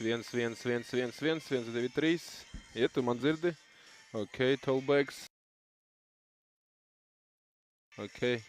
1, 1, 1, 1, 1, 1, 2, 3. Ja, tu man dzirdi? Ok, tollbacks. Ok.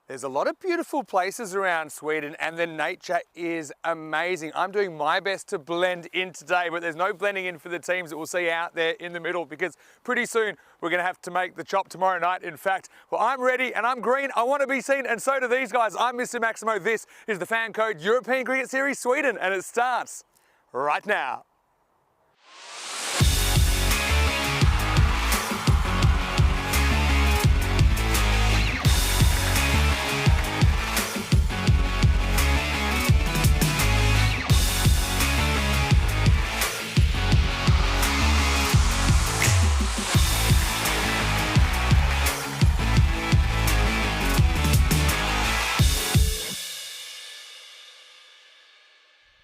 There's a lot of beautiful places around Sweden and the nature is amazing. I'm doing my best to blend in today, but there's no blending in for the teams that we'll see out there in the middle because pretty soon we're going to have to make the chop tomorrow night. In fact, well, I'm ready and I'm green. I want to be seen and so do these guys. I'm Mr. Maximo. This is the FanCode European Cricket Series Sweden and it starts right now.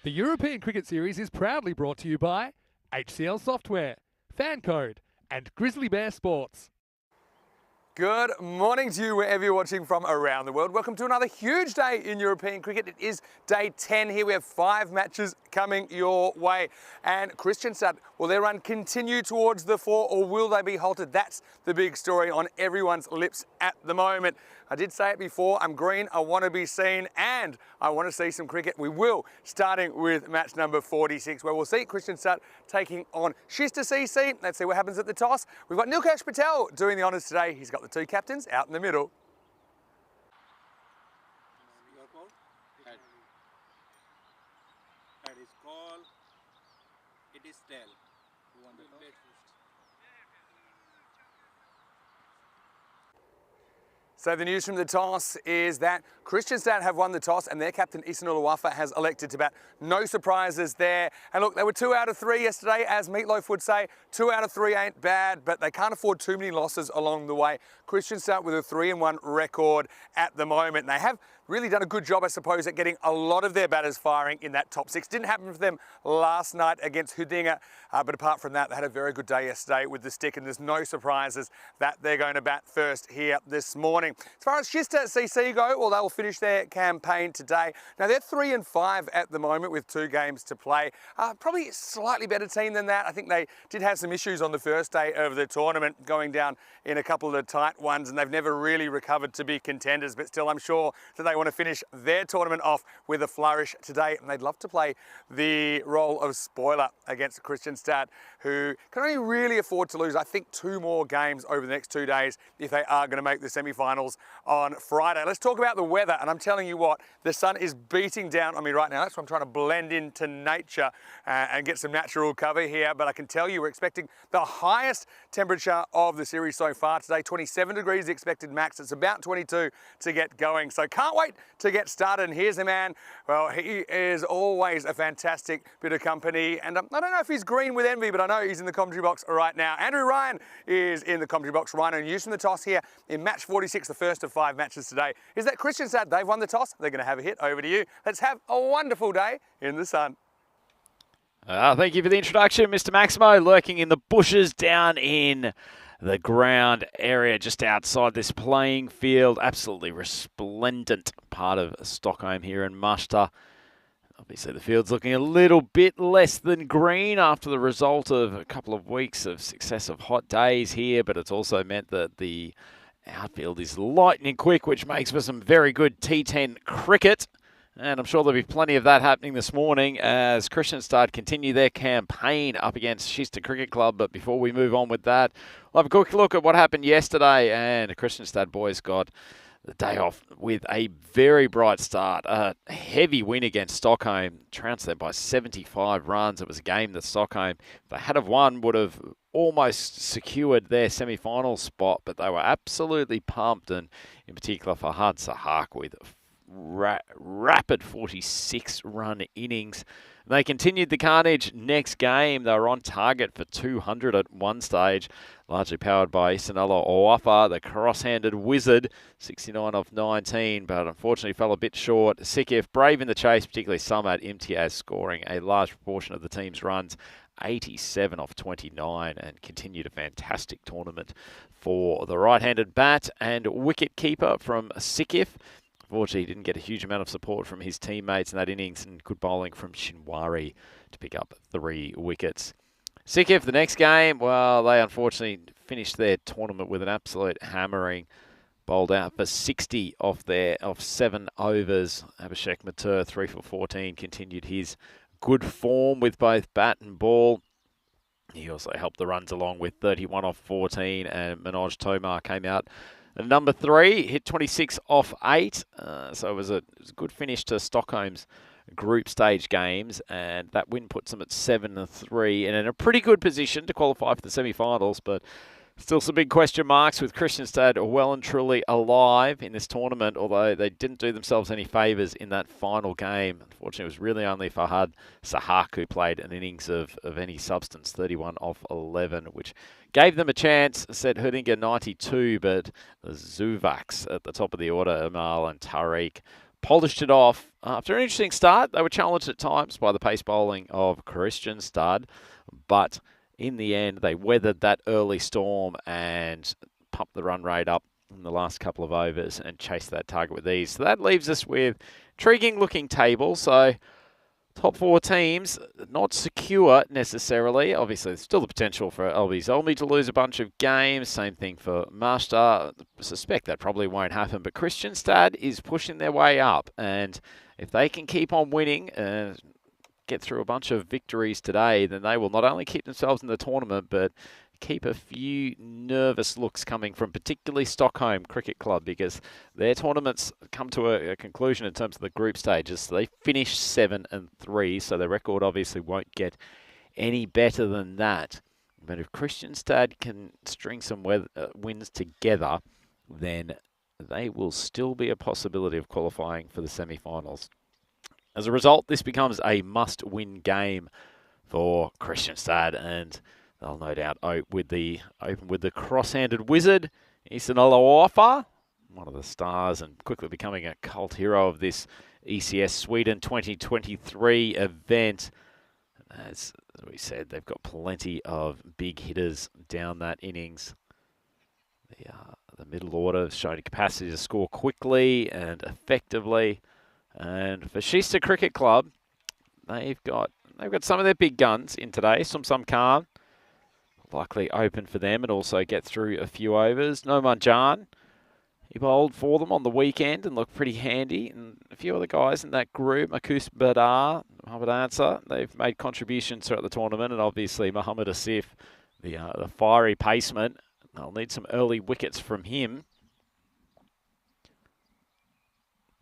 The European Cricket Series is proudly brought to you by HCL Software, FanCode, and Grizzly Bear Sports. Good morning to you wherever you're watching from around the world. Welcome to another huge day in European cricket. It is day 10 here. We have 5 matches coming your way. And Kristianstad, will their run continue towards the 4 or will they be halted? That's the big story on everyone's lips at the moment. I did say it before, I'm green, I want to be seen and I want to see some cricket. We will, starting with match number 46 where we'll see Kristianstad taking on Shista CC. Let's see what happens at the toss. We've got Nilkesh Patel doing the honours today. He's got the 2 captains out in the middle. Your call? Head. Head is call. It is tail. Who won the toss? So the news from the toss is that Kristianstad have won the toss and their captain Isanul Wafa has elected to bat. No surprises there. And look, they were 2 out of 3 yesterday, as Meatloaf would say. 2 out of 3 ain't bad, but they can't afford too many losses along the way. Kristianstad with a 3-1 record at the moment. They have really done a good job, I suppose, at getting a lot of their batters firing in that top 6. Didn't happen for them last night against Huddinge, but apart from that, they had a very good day yesterday with the stick, and there's no surprises that they're going to bat first here this morning. As far as Shista CC go, well, they'll finish their campaign today. Now, they're 3-5 at the moment with 2 games to play. Probably a slightly better team than that. I think they did have some issues on the first day of the tournament, going down in a couple of the tight ones, and they've never really recovered to be contenders, but still I'm sure that they want to finish their tournament off with a flourish today, and they'd love to play the role of spoiler against Kristianstad, who can only really afford to lose, I think, 2 more games over the next 2 days if they are going to make the semi-finals on Friday. Let's talk about the weather, and I'm telling you what, the sun is beating down on me right now. That's why I'm trying to blend into nature and get some natural cover here, but I can tell you we're expecting the highest temperature of the series so far today. 27 degrees expected max. It's about 22 to get going, so can't wait to get started. And here's the man. Well, he is always a fantastic bit of company, and I don't know if he's green with envy, but I know he's in the commentary box right now. Andrew Ryan is in the commentary box. Ryan, and news from the toss here in match 46, the first of 5 matches today, is that Kristianstad, they've won the toss. They're going to have a hit. Over to you. Let's have a wonderful day in the sun. Thank you for the introduction, Mr. Maximo, lurking in the bushes down in the ground area just outside this playing field. Absolutely resplendent part of Stockholm here in Muster. Obviously, the field's looking a little bit less than green after the result of a couple of weeks of successive hot days here, but it's also meant that the outfield is lightning quick, which makes for some very good T10 cricket. And I'm sure there'll be plenty of that happening this morning as Kristianstad continue their campaign up against Shista Cricket Club. But before we move on with that, we'll have a quick look at what happened yesterday. And the Kristianstad boys got the day off with a very bright start. A heavy win against Stockholm, trounced them by 75 runs. It was a game that Stockholm, if they had have won, would have almost secured their semi-final spot. But they were absolutely pumped, and in particular for Had Sahak with rapid 46-run innings. They continued the carnage next game. They were on target for 200 at one stage, largely powered by Isanul Wafa, the cross-handed wizard, 69 off 19, but unfortunately fell a bit short. Sikif brave in the chase, particularly Samad Imtiaz scoring a large proportion of the team's runs, 87 off 29, and continued a fantastic tournament for the right-handed bat and wicket keeper from Sikif. Unfortunately, he didn't get a huge amount of support from his teammates in that innings, and good bowling from Shinwari to pick up 3 wickets. Sikif, the next game, well, they unfortunately finished their tournament with an absolute hammering. bowled out for 60 off 7 overs. Abhishek Mathur, 3 for 14, continued his good form with both bat and ball. He also helped the runs along with 31 off 14, and Manoj Tomar came out at number 3, hit 26 off 8. So it was a good finish to Stockholm's group stage games, and that win puts them at 7-3 and in a pretty good position to qualify for the semi-finals, but still some big question marks with Kristianstad well and truly alive in this tournament, although they didn't do themselves any favours in that final game. Unfortunately, it was really only Fahad Sahak who played an innings of any substance, 31 off 11, which gave them a chance. Set Herdinga 92, but the Zuvaks at the top of the order, Amal and Tariq, polished it off. After an interesting start, they were challenged at times by the pace bowling of Kristianstad, but in the end, they weathered that early storm and pumped the run rate up in the last couple of overs and chased that target with ease. So that leaves us with intriguing looking table. So top 4 teams, not secure necessarily. Obviously, there's still the potential for LB Zolmi to lose a bunch of games. Same thing for Master. I suspect that probably won't happen. But Kristianstad is pushing their way up. And if they can keep on winning, get through a bunch of victories today, then they will not only keep themselves in the tournament, but keep a few nervous looks coming from particularly Stockholm Cricket Club, because their tournaments come to a conclusion in terms of the group stages. So they finished 7-3, so their record obviously won't get any better than that. But if Kristianstad can string some wins together, then they will still be a possibility of qualifying for the semi-finals. As a result, this becomes a must-win game for Kristianstad, and they'll no doubt open with the cross-handed wizard, Ethan Olawafa, one of the stars and quickly becoming a cult hero of this ECS Sweden 2023 event. As we said, they've got plenty of big hitters down that innings. The middle order has shown a capacity to score quickly and effectively. And for Shista Cricket Club, they've got some of their big guns in today. Sumsum Khan likely open for them and also get through a few overs. Noman Jan, he bowled for them on the weekend and looked pretty handy. And a few other guys in that group, Makus Badar, Mohammad Ansar, they've made contributions throughout the tournament. And obviously Mohammad Asif, the fiery paceman, they'll need some early wickets from him.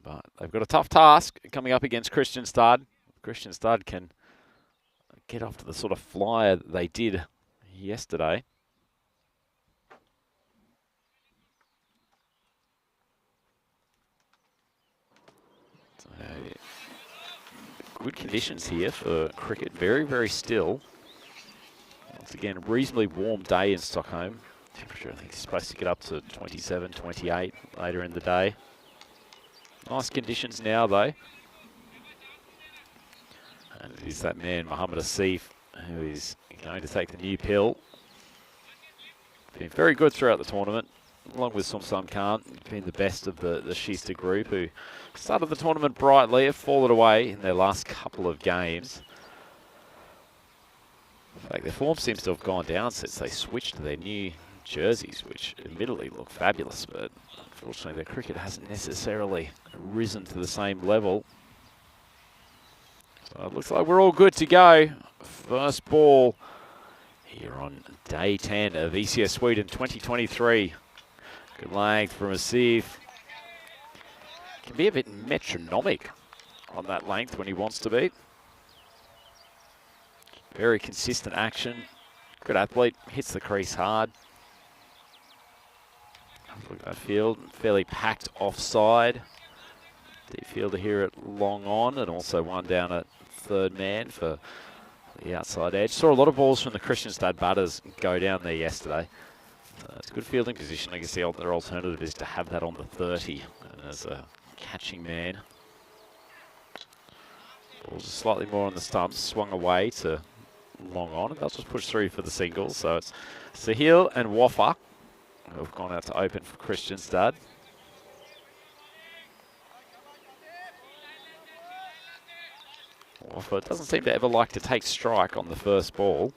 But they've got a tough task coming up against Kristianstad. Kristianstad can get off to the sort of flyer that they did yesterday. So, good conditions here for cricket. Very, very still. Once again, a reasonably warm day in Stockholm. Temperature, I think, is supposed to get up to 27, 28 later in the day. Nice conditions now, though. And it is that man, Mohammad Asif, who is going to take the new pill. Been very good throughout the tournament, along with Sumsum Khan, been the best of the Shista group, who started the tournament brightly, have fallen away in their last couple of games. In fact, their form seems to have gone down since they switched to their new jerseys, which admittedly look fabulous, but unfortunately their cricket hasn't necessarily risen to the same level. So it looks like we're all good to go. First ball here on day 10 of ECS Sweden 2023. Good length from Asif. Can be a bit metronomic on that length when he wants to be. Very consistent action. Good athlete, hits the crease hard. Look at that field, fairly packed offside. Deep fielder here at long on, and also one down at third man for the outside edge. Saw a lot of balls from the Kristianstad batters go down there yesterday. It's a good fielding position. I guess their alternative is to have that on the 30 as a catching man. Balls are slightly more on the stumps, swung away to long on, and they'll just push through for the singles. So it's Sahil and Wafa who have gone out to open for Kristianstad. Wafa doesn't seem to ever like to take strike on the first ball.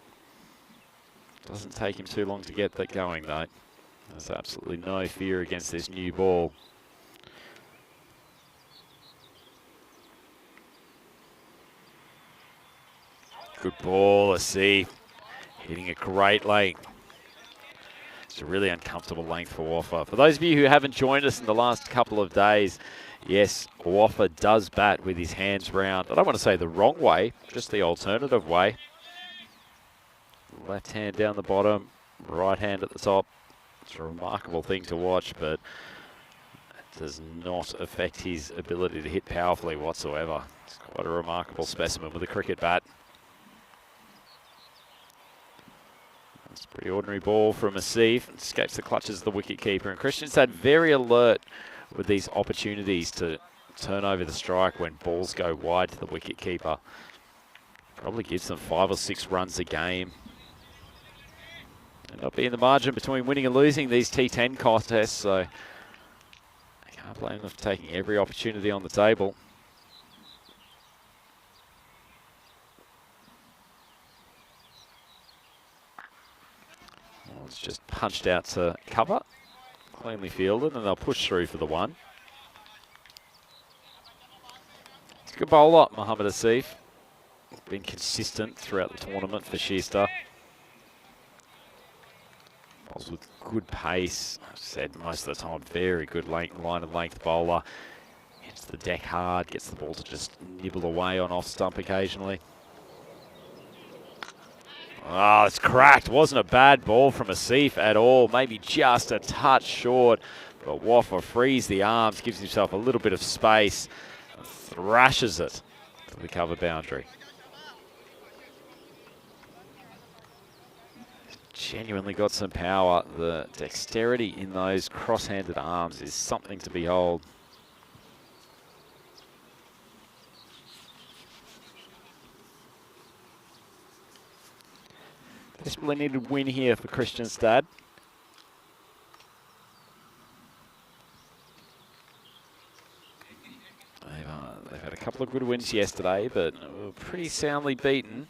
Doesn't take him too long to get that going, though. There's absolutely no fear against this new ball. Good ball, Asif. Hitting a great length. It's a really uncomfortable length for Waffa. For those of you who haven't joined us in the last couple of days, yes, Waffa does bat with his hands round. I don't want to say the wrong way, just the alternative way. Left hand down the bottom, right hand at the top. It's a remarkable thing to watch, but it does not affect his ability to hit powerfully whatsoever. It's quite a remarkable specimen with a cricket bat. It's a pretty ordinary ball from Asif. Escapes the clutches of the wicketkeeper. And Kristianstad very alert with these opportunities to turn over the strike when balls go wide to the wicketkeeper. Probably gives them 5 or 6 runs a game. And not be in the margin between winning and losing these T10 contests, so I can't blame them for taking every opportunity on the table. Well, it's just punched out to cover, cleanly fielded, and they'll push through for the 1. It's a good bowler, Mohammed Asif. Been consistent throughout the tournament for Shearster. Bowls with good pace. I've said most of the time, very good line and length bowler. Hits the deck hard, gets the ball to just nibble away on off stump occasionally. Oh, it's cracked. Wasn't a bad ball from Asif at all. Maybe just a touch short. But Waffa frees the arms, gives himself a little bit of space, and thrashes it to the cover boundary. Genuinely got some power. The dexterity in those cross-handed arms is something to behold. Desperately needed win here for Kristianstad. They've had a couple of good wins yesterday, but were pretty soundly beaten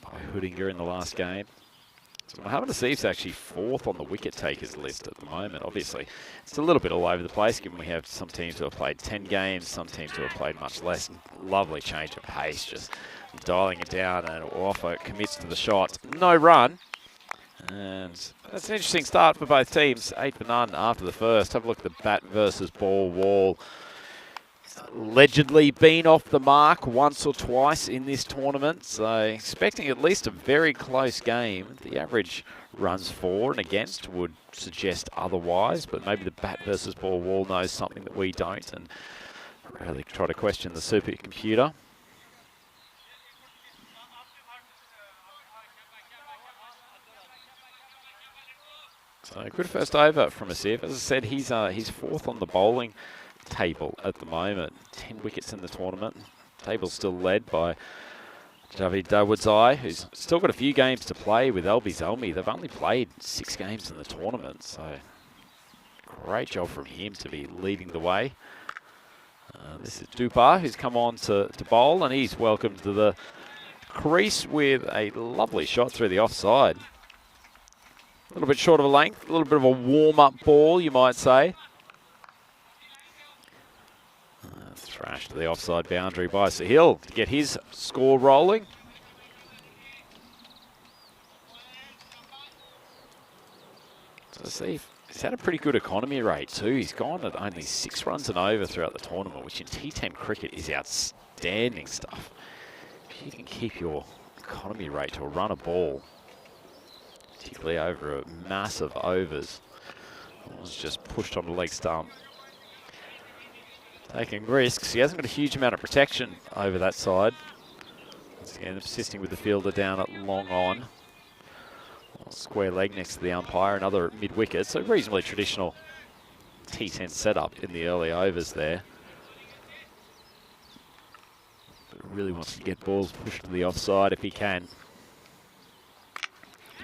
by Hoodinger in the last game. So Mohammed Asif's actually 4th on the wicket takers list at the moment. Obviously, it's a little bit all over the place, given we have some teams who have played 10 games, some teams who have played much less. Lovely change of pace, just dialing it down, and Waffa commits to the shot. No run. And that's an interesting start for both teams. 8 for none after the first. Have a look at the bat versus ball wall. Allegedly been off the mark once or twice in this tournament, so expecting at least a very close game. The average runs for and against would suggest otherwise, but maybe the bat versus ball wall knows something that we don't, and really try to question the supercomputer. So good first over from Asif. As I said, he's 4th on the bowling table at the moment. 10 wickets in the tournament. Table's still led by Javid Dawodzai, who's still got a few games to play with Albi Zalmi. They've only played 6 games in the tournament, so great job from him to be leading the way. This is Dupar, who's come on to bowl, and he's welcomed to the crease with a lovely shot through the offside. A little bit short of a length, a little bit of a warm-up ball, you might say. Thrashed to the offside boundary by Sahil to get his score rolling. So see, he's had a pretty good economy rate too. He's gone at only 6 runs and over throughout the tournament, which in T10 cricket is outstanding stuff. If you can keep your economy rate to a run a ball, particularly over massive overs, it was just pushed on the leg stump. Taking risks. He hasn't got a huge amount of protection over that side. Once again, assisting with the fielder down at long on. Square leg next to the umpire, another mid-wicket. So reasonably traditional T10 setup in the early overs there. But really wants to get balls pushed to the offside if he can.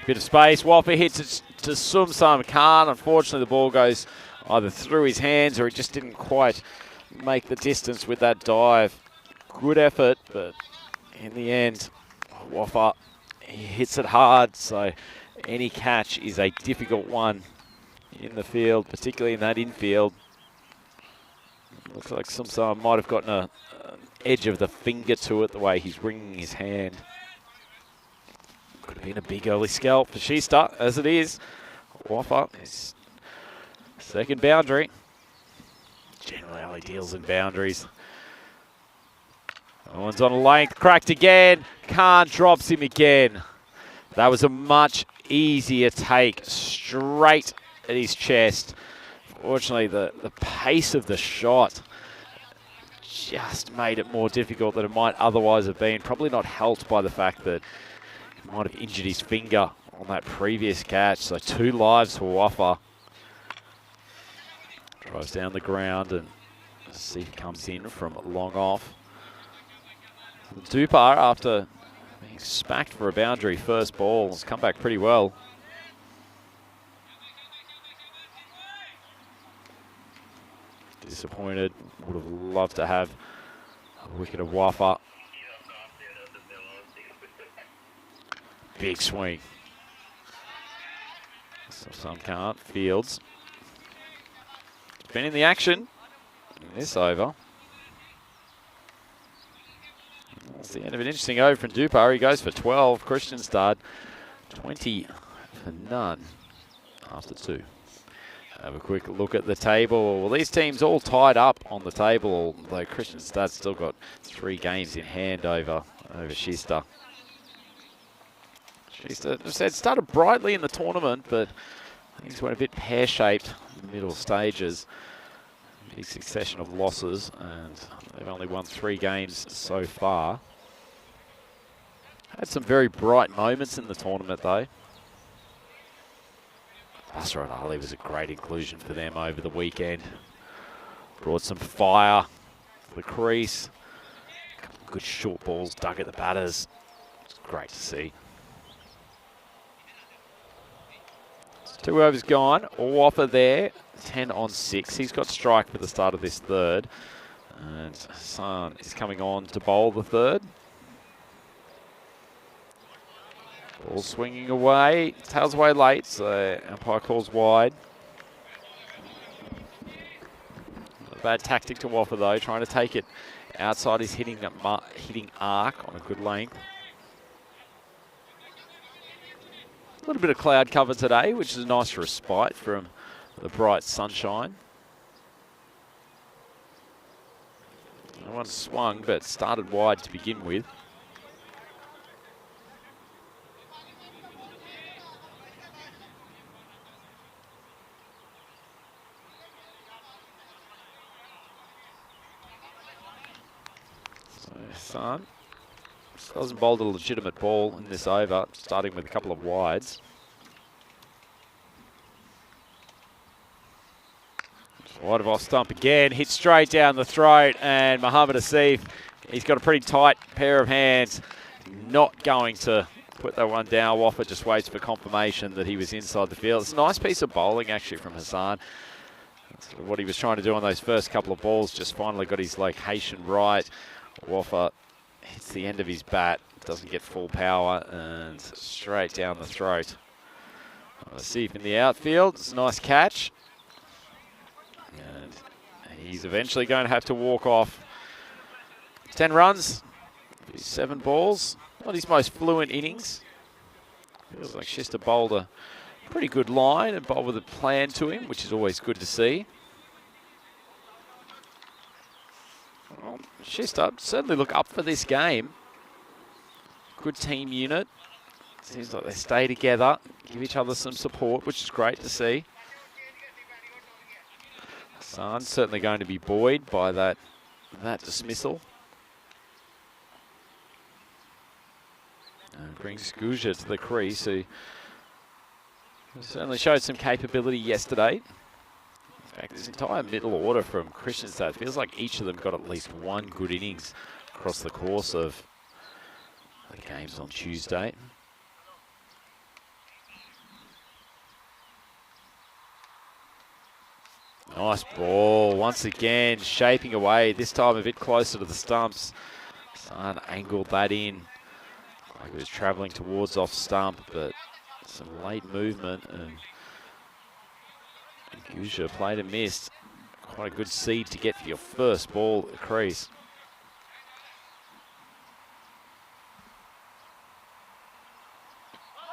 Bit of space. Waffa hits it to Sumsam Khan. Unfortunately, the ball goes either through his hands or he just didn't quite make the distance with that dive. Good effort, but in the end, Waffa hits it hard, so Any catch is a difficult one in the field, particularly in that infield. Looks like Sumsar might have gotten an edge of the finger to it, the way he's wringing his hand. Could have been a big early scalp for Shista, as it is. Waffa is second boundary. Generally only deals in boundaries. Owen's on a length, cracked again. Khan drops him again. That was a much easier take, straight at his chest. Fortunately, the pace of the shot just made it more difficult than it might otherwise have been. Probably not helped by the fact that he might have injured his finger on that previous catch. So 2 lives for Waffa. Drives down the ground and see if he comes in from long off. Dupar, after being smacked for a boundary first ball, has come back pretty well. Disappointed. Would have loved to have a wicket of Waffa. Big swing. So some can't. Fields. Been in the action in this over. That's the end of an interesting over from Dupar. He goes for 12. Kristianstad 20 for none after 2. Have a quick look at the table. Well, these teams all tied up on the table, although Kristianstad's still got 3 games in hand over Shista. Shista, as I said, started brightly in the tournament, but things went a bit pear-shaped in the middle stages. Big succession of losses, and they've only won 3 games so far. Had some very bright moments in the tournament, though. Basra Ali was a great inclusion for them over the weekend. Brought some fire to the crease. A couple of good short balls dug at the batters. It's great to see. 2 overs gone. Waffa there, 10 on 6. He's got strike for the start of this third. And Hassan is coming on to bowl the third. Ball swinging away, tails away late, so umpire calls wide. Not a bad tactic to Waffa though, trying to take it outside his hitting arc on a good length. A little bit of cloud cover today, which is a nice respite from the bright sunshine. No one swung, but started wide to begin with. Hassan hasn't bowled a legitimate ball in this over, starting with a couple of wides. Wide of off stump again, hit straight down the throat, and Mohammed Asif, he's got a pretty tight pair of hands, not going to put that one down. Waffa just waits for confirmation that he was inside the field. It's a nice piece of bowling actually from Hassan. That's what he was trying to do on those first couple of balls, just finally got his location right. Waffa hits the end of his bat, doesn't get full power, and straight down the throat. Asif in the outfield, it's a nice catch. And he's eventually going to have to walk off. 10 runs, 7 balls. Not his most fluent innings. Feels like Shista bowled a pretty good line and bowled with a plan to him, which is always good to see. Well, Shista certainly look up for this game. Good team unit. Seems like they stay together, give each other some support, which is great to see. Hassan's certainly going to be buoyed by that dismissal. And brings Guja to the crease, who certainly showed some capability yesterday. In fact, this entire middle order from Kristianstad feels like each of them got at least one good innings across the course of the games on Tuesday. Nice ball, once again shaping away, this time a bit closer to the stumps. Hassan angled that in like he was travelling towards off stump, but some late movement, and Gusha played and missed. Quite a good seed to get for your first ball at the crease.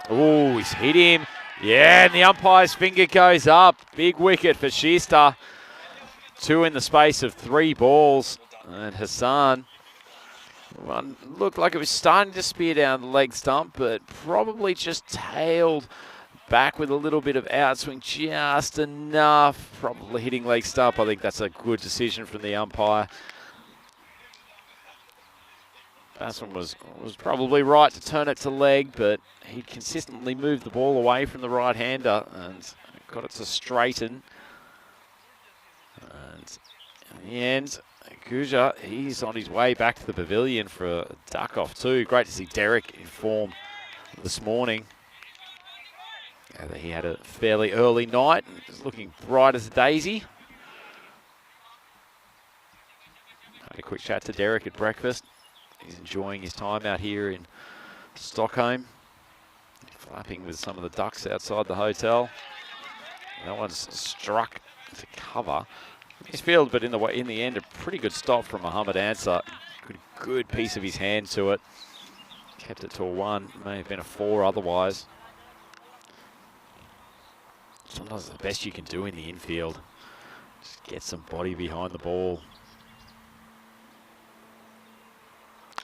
Oh, he's hit him. Yeah, and the umpire's finger goes up. Big wicket for Shista. 2 in the space of 3 balls. And Hassan, one looked like it was starting to spear down the leg stump, but probably just tailed back with a little bit of outswing, just enough. Probably hitting leg stump. I think that's a good decision from the umpire. Batsman was probably right to turn it to leg, but he consistently moved the ball away from the right-hander and got it to straighten. And in the end, Gusha, he's on his way back to the pavilion for a duck-off too. Great to see Derek in form this morning. He had a fairly early night and is looking bright as a daisy. Had a quick chat to Derek at breakfast. He's enjoying his time out here in Stockholm, flapping with some of the ducks outside the hotel. That one's struck to cover. He's fielded, but in the end, a pretty good stop from Muhammad Ansar. Good piece of his hand to it. Kept it to a 1. May have been a 4 otherwise. Sometimes the best you can do in the infield. Just get some body behind the ball.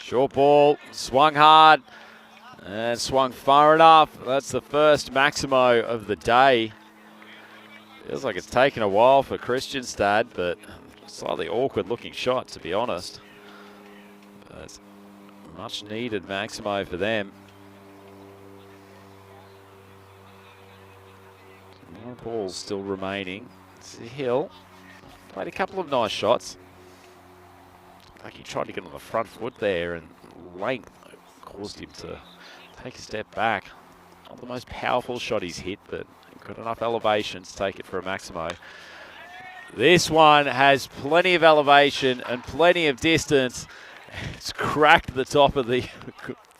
Short ball, swung hard, and swung far enough. That's the first Maximo of the day. Feels like it's taken a while for Kristianstad, but slightly awkward looking shot, to be honest. But much needed Maximo for them. More balls still remaining. Hill played a couple of nice shots. Like he tried to get on the front foot there, and length caused him to take a step back. Not the most powerful shot he's hit, but got enough elevation to take it for a Maximo. This one has plenty of elevation and plenty of distance. It's cracked the top of the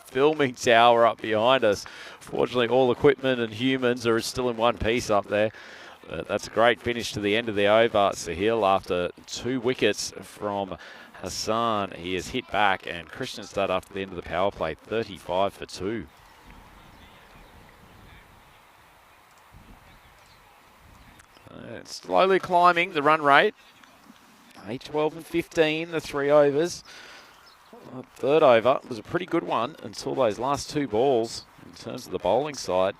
filming tower up behind us. Fortunately, all equipment and humans are still in one piece up there. But that's a great finish to the end of the over. Sahil, after 2 wickets from Hassan, he has hit back, and Kristianstad after the end of the power play, 35 for 2. It's slowly climbing the run rate. 8, 12 and 15, the 3 overs. The third over was a pretty good one until those last 2 balls in terms of the bowling side.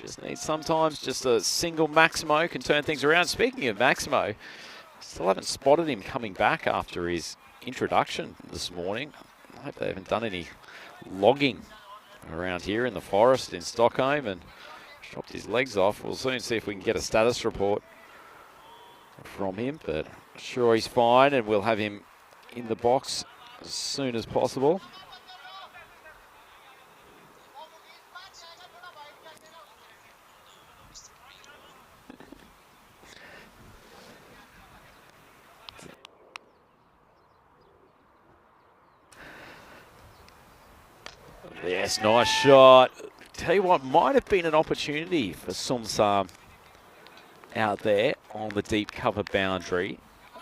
Just needs sometimes just a single Maximo can turn things around. Speaking of Maximo, still haven't spotted him coming back after his introduction this morning. I hope they haven't done any logging around here in the forest in Stockholm and chopped his legs off. We'll soon see if we can get a status report from him, but sure he's fine, and we'll have him in the box as soon as possible. Yes, nice shot. Tell you what, might have been an opportunity for Sumsam out there on the deep cover boundary.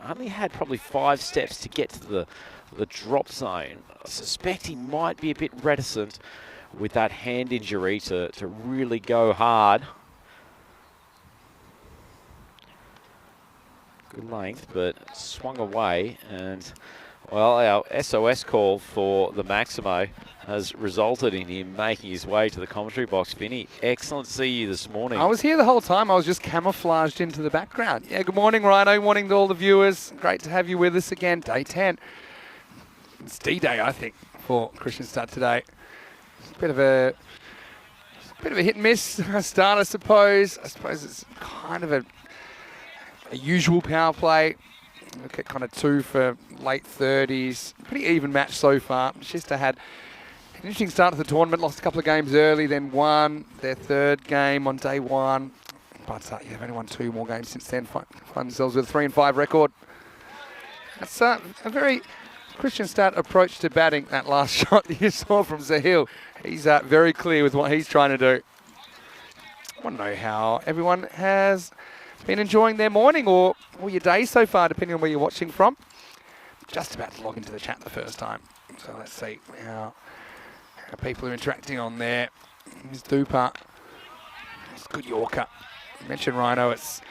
Only had probably 5 steps to get to the drop zone. I suspect he might be a bit reticent with that hand injury to really go hard. Good length, but swung away, and well, our SOS call for the Maximo has resulted in him making his way to the commentary box. Vinny, excellent to see you this morning. I was here the whole time. I was just camouflaged into the background. Yeah, good morning, Rhino. Good morning to all the viewers. Great to have you with us again. Day 10. It's D-Day, I think, for Kristianstad today. Bit of a hit and miss start, I suppose. I suppose it's kind of a usual power play. Look at kind of 2 for late 30s. Pretty even match so far. Shista had an interesting start to the tournament. Lost a couple of games early, then won their 3rd game on day 1. But yeah, they've only won 2 more games since then. Find themselves with a 3-5 record. That's a very Christian Stad approach to batting that last shot that you saw from Zahil. He's very clear with what he's trying to do. I want to know how everyone has been enjoying their morning or your day so far, depending on where you're watching from. Just about to log into the chat the first time. So let's see how people are interacting on there. Here's Dupar. It's a good Yorker. You mentioned Rhino. It's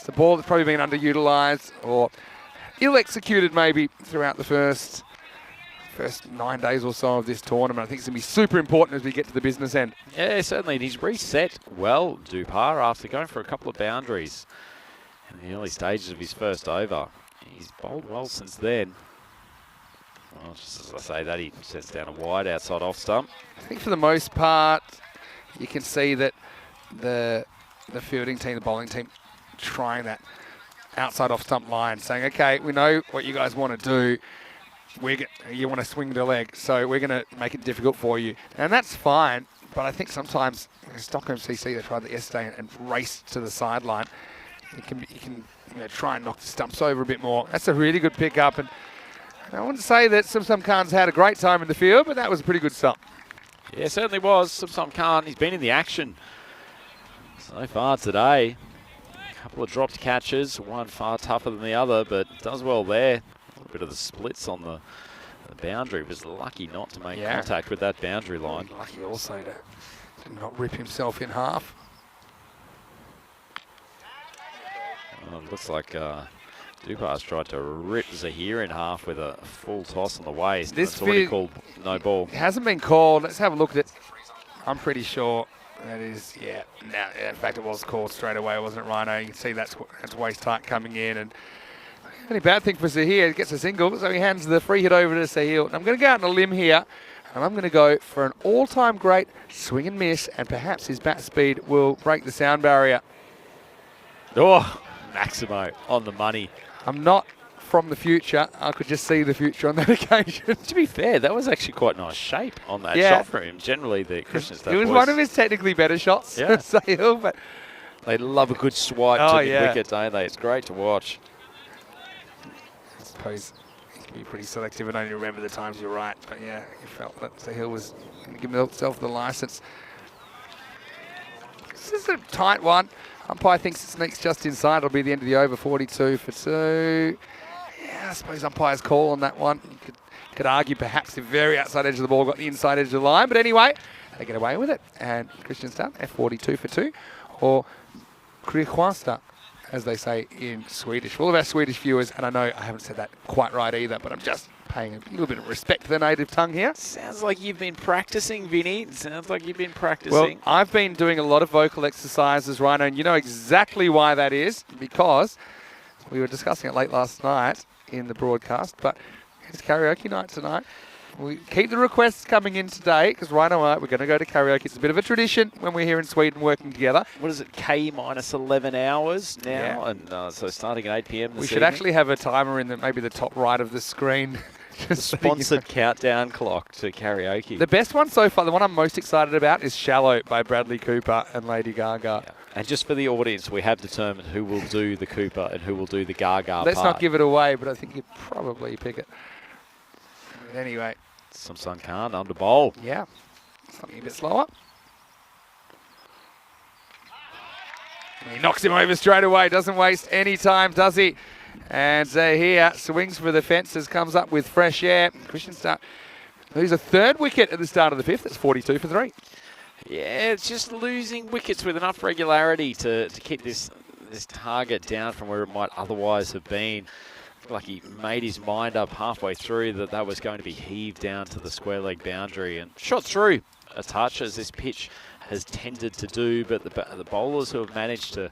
the ball that's probably been underutilised or ill-executed maybe throughout the first 9 days or so of this tournament. I think it's going to be super important as we get to the business end. Yeah, certainly. And he's reset well, Dupar, after going for a couple of boundaries in the early stages of his first over. He's bowled well since then. Well, just as I say that, he sets down a wide outside off stump. I think for the most part, you can see that the fielding team, the bowling team, trying that outside off stump line, saying, okay, we know what you guys want to do. You want to swing the leg, so we're going to make it difficult for you. And that's fine, but I think sometimes Stockholm CC, they tried that yesterday and raced to the sideline. You can try and knock the stumps over a bit more. That's a really good pickup. And I wouldn't say that Samsung Khan's had a great time in the field, but that was a pretty good stump. Yeah, certainly was. Samsung Khan, he's been in the action so far today. A couple of dropped catches, one far tougher than the other, but does well there. A little bit of the splits on the boundary. Was lucky not to make contact with that boundary line. Lucky also to not rip himself in half. Well, it looks like Dupar's tried to rip Zahir in half with a full toss on the waist. It's already called no ball. It hasn't been called. Let's have a look at it. I'm pretty sure that is, in fact, it was called straight away, wasn't it, Rhino? You can see that's waist tight coming in. And the only bad thing for Zahir, he gets a single, so he hands the free hit over to Zahir. And I'm going to go out on a limb here, and I'm going to go for an all-time great swing and miss, and perhaps his bat speed will break the sound barrier. Oh, Maximo on the money. I'm not from the future. I could just see the future on that occasion. To be fair, that was actually quite nice shape on that shot for him. Generally, the Christian Stad It was one of his technically better shots, Zahil, but they love a good swipe to the wicket, don't they? It's great to watch. I suppose he can be pretty selective and only remember the times you're right. But yeah, he felt that Zahil was going to give himself the license. This is a tight one. Umpire thinks it sneaks just inside. It'll be the end of the over, 42 for 2. Yeah, I suppose umpire's call on that one. You could argue perhaps the very outside edge of the ball got the inside edge of the line. But anyway, they get away with it. And Christian Stad, F42 for 2. Or Kristianstad, as they say in Swedish. For all of our Swedish viewers, and I know I haven't said that quite right either, but I'm just paying a little bit of respect to the native tongue here. Sounds like you've been practicing, Vinny. Sounds like you've been practicing. Well, I've been doing a lot of vocal exercises, Rhino, and you know exactly why that is, because we were discussing it late last night in the broadcast, but it's karaoke night tonight. We keep the requests coming in today, because Rhino and I, we're going to go to karaoke. It's a bit of a tradition when we're here in Sweden working together. What is it, K minus 11 hours now? Yeah. And so starting at 8 p.m. We should actually have a timer in maybe the top right of the screen. Sponsored countdown clock to karaoke. The best one so far, the one I'm most excited about, is Shallow by Bradley Cooper and Lady Gaga. Yeah. And just for the audience, we have determined who will do the Cooper and who will do the Gaga Let's not give it away, but I think you'd probably pick it. But anyway. Samsung Khan under bowl. Yeah. Something a bit slower. And he knocks him over straight away. Doesn't waste any time, does he? And Zahir swings for the fences, comes up with fresh air. Christian Stad loses a third wicket at the start of the fifth. That's 42 for 3. Yeah, it's just losing wickets with enough regularity to keep this target down from where it might otherwise have been. Like he made his mind up halfway through that was going to be heaved down to the square leg boundary and shot through a touch, as this pitch has tended to do. But the bowlers who have managed to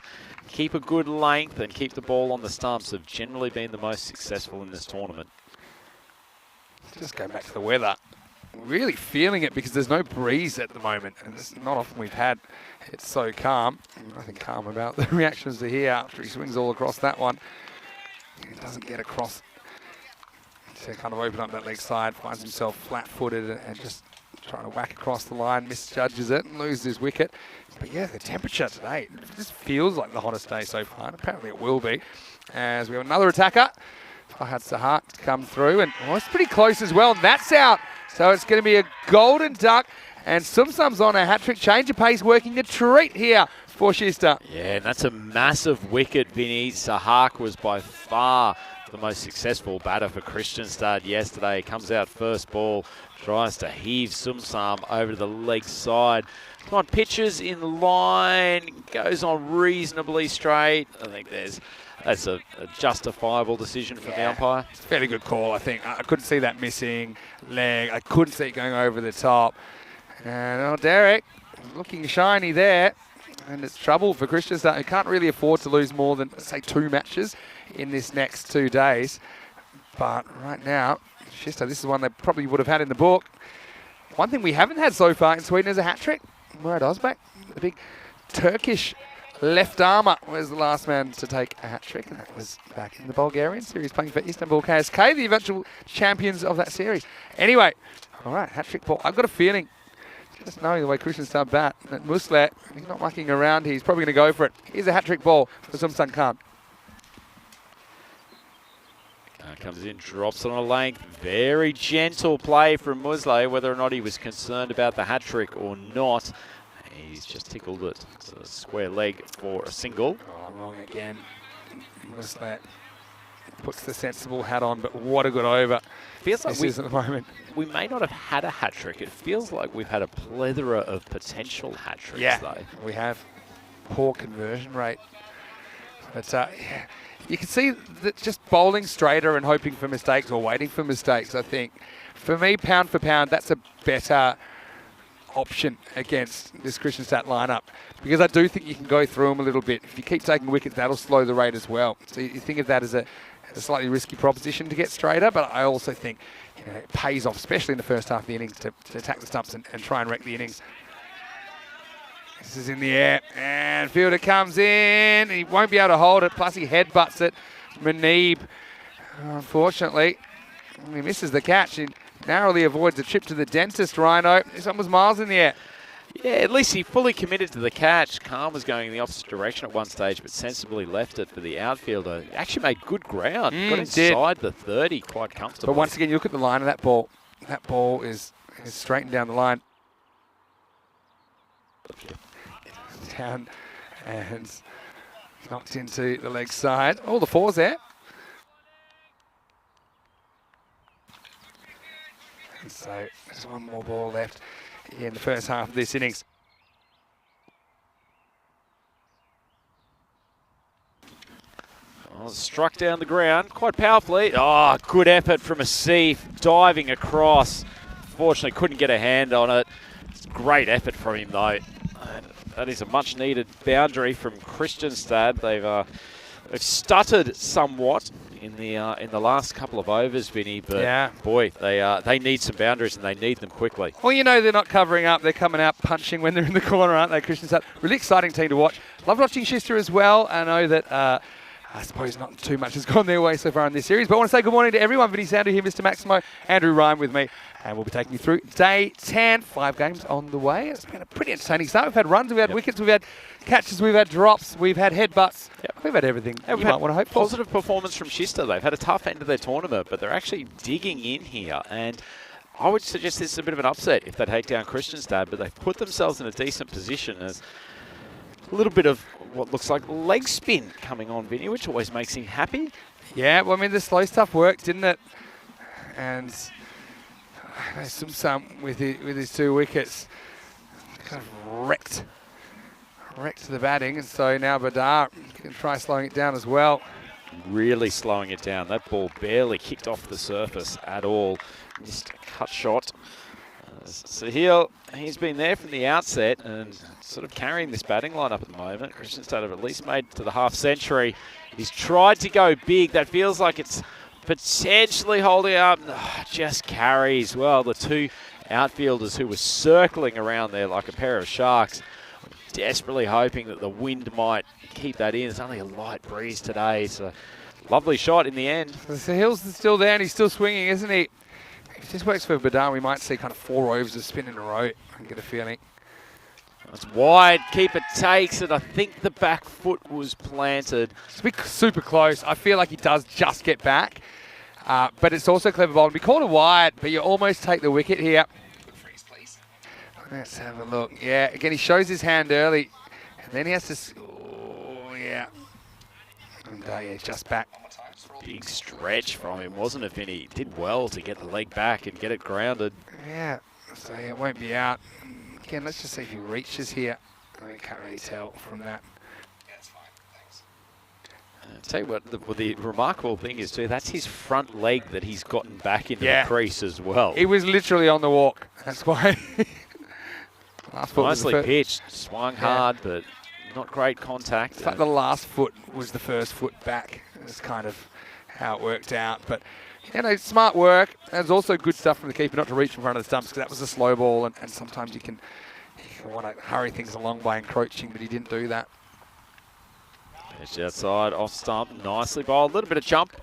keep a good length and keep the ball on the stumps have generally been the most successful in this tournament. Just go back to the weather. Really feeling it because there's no breeze at the moment, and it's not often we've had it so calm. Nothing calm about the reactions to here after he swings all across that one. He doesn't get across to kind of open up that leg side, finds himself flat-footed and just trying to whack across the line, misjudges it and loses his wicket. But yeah, the temperature today, it just feels like the hottest day so far, and apparently it will be, as we have another attacker Fahad Sahar to come through, and it's pretty close as well, and that's out. So it's going to be a golden duck, and Sumsum's on a hat-trick. Change of pace working a treat here for Shista. Yeah, and that's a massive wicket, Vinny. Sahak was by far the most successful batter for Kristianstad yesterday. Comes out first ball, tries to heave Sumsum over to the leg side. Come on, pitches in line, goes on reasonably straight. I think that's a justifiable decision from the umpire. It's a fairly good call, I think. I couldn't see that missing leg. I couldn't see it going over the top. And Derek looking shiny there. And it's trouble for Kristianstad, who can't really afford to lose more than, say, 2 matches in this next 2 days. But right now, Shista, this is one they probably would have had in the book. One thing we haven't had so far in Sweden is a hat-trick. Murad Ozbek, the big Turkish left armour, was the last man to take a hat-trick, and that was back in the Bulgarian series, playing for Istanbul KSK, the eventual champions of that series. Anyway, all right, hat-trick ball. I've got a feeling, just knowing the way Kristianstad bat, that Muslet, he's not mucking around, he's probably going to go for it. Here's a hat-trick ball for Sumsung Khan. Comes in, drops on a length. Very gentle play from Muslet, whether or not he was concerned about the hat-trick or not. He's just tickled it. It's a square leg for a single. Oh, wrong again. Muslet puts the sensible hat on, but what a good over. Feels like this is at the moment. We may not have had a hat-trick. It feels like we've had a plethora of potential hat-tricks, though. We have poor conversion rate. But you can see that just bowling straighter and hoping for mistakes or waiting for mistakes, I think. For me, pound for pound, that's a better option against this Kristianstad lineup, because I do think you can go through them a little bit. If you keep taking wickets, that'll slow the rate as well. So you think of that as a slightly risky proposition to get straighter, but I also think it pays off, especially in the first half of the innings, to attack the stumps and try and wreck the innings. This is in the air, and fielder comes in. He won't be able to hold it, plus he headbutts it. Muneeb, unfortunately, he misses the catch. He narrowly avoids a trip to the dentist, Rhino. This one was miles in the air. Yeah, at least he fully committed to the catch. Khan was going in the opposite direction at one stage, but sensibly left it for the outfielder. He actually made good ground. Got inside the 30 quite comfortably. But once again, you look at the line of that ball. That ball is straightened down the line. Down and knocked into the leg side. All the 4s there. And so there's one more ball left in the first half of this innings. Oh, struck down the ground quite powerfully. Oh, good effort from Asif, diving across. Fortunately, couldn't get a hand on it. It's a great effort from him, though. That is a much-needed boundary from Kristianstad. They've stuttered somewhat in the last couple of overs, Vinny. But boy, they need some boundaries and they need them quickly. Well, you know they're not covering up. They're coming out punching when they're in the corner, aren't they, Kristianstad? Really exciting team to watch. Love watching Shista as well. I know that I suppose not too much has gone their way so far in this series. But I want to say good morning to everyone. Vinny Sandu here, Mr. Maximo, Andrew Ryan with me. And we'll be taking you through day 10. 5 games on the way. It's been a pretty entertaining start. We've had runs, we've had wickets, we've had catches, we've had drops, we've had headbutts. We've had everything you might want to hope for. Positive performance from Shista. They've had a tough end of their tournament, but they're actually digging in here. And I would suggest this is a bit of an upset if they take down Kristianstad, but they've put themselves in a decent position as a little bit of what looks like leg spin coming on, Vinny, which always makes him happy. Yeah, well, I mean, the slow stuff worked, didn't it? And Sumsum with his 2 wickets kind of wrecked the batting, and so now Badar can try slowing it down as well. Really slowing it down. That ball barely kicked off the surface at all. Just a cut shot. Sahil, he's been there from the outset and sort of carrying this batting lineup at the moment. Kristianstad have at least made to the half century. He's tried to go big. That feels like it's potentially holding up. Just carries. Well, the 2 outfielders who were circling around there like a pair of sharks, desperately hoping that the wind might keep that in. It's only a light breeze today. It's a lovely shot in the end. Sahil's still there and he's still swinging, isn't he? If this works for Badar, we might see kind of 4 overs of spin in a row, I get a feeling. That's wide. Keeper takes it. I think the back foot was planted. It's a bit super close. I feel like he does just get back. But it's also clever bowling. We called it wide, but you almost take the wicket here. Let's have a look. Yeah, again, he shows his hand early. And then he has to... Oh, yeah. And yeah, just back. Big stretch from him, wasn't it, Vinny? He did well to get the leg back and get it grounded. Yeah, so yeah, it won't be out. Again, let's just see if he reaches here. I can't really tell from that. I'll tell you what, the remarkable thing is too, that's his front leg that he's gotten back into the crease as well. He was literally on the walk. That's why. Nicely pitched, swung hard, but not great contact. It's like the last foot was the first foot back. That's kind of how it worked out. But, you know, smart work. There's also good stuff from the keeper not to reach in front of the stumps because that was a slow ball, and sometimes you can want to hurry things along by encroaching, but he didn't do that. Pitch outside, off stump, nicely bowled. A little bit of jump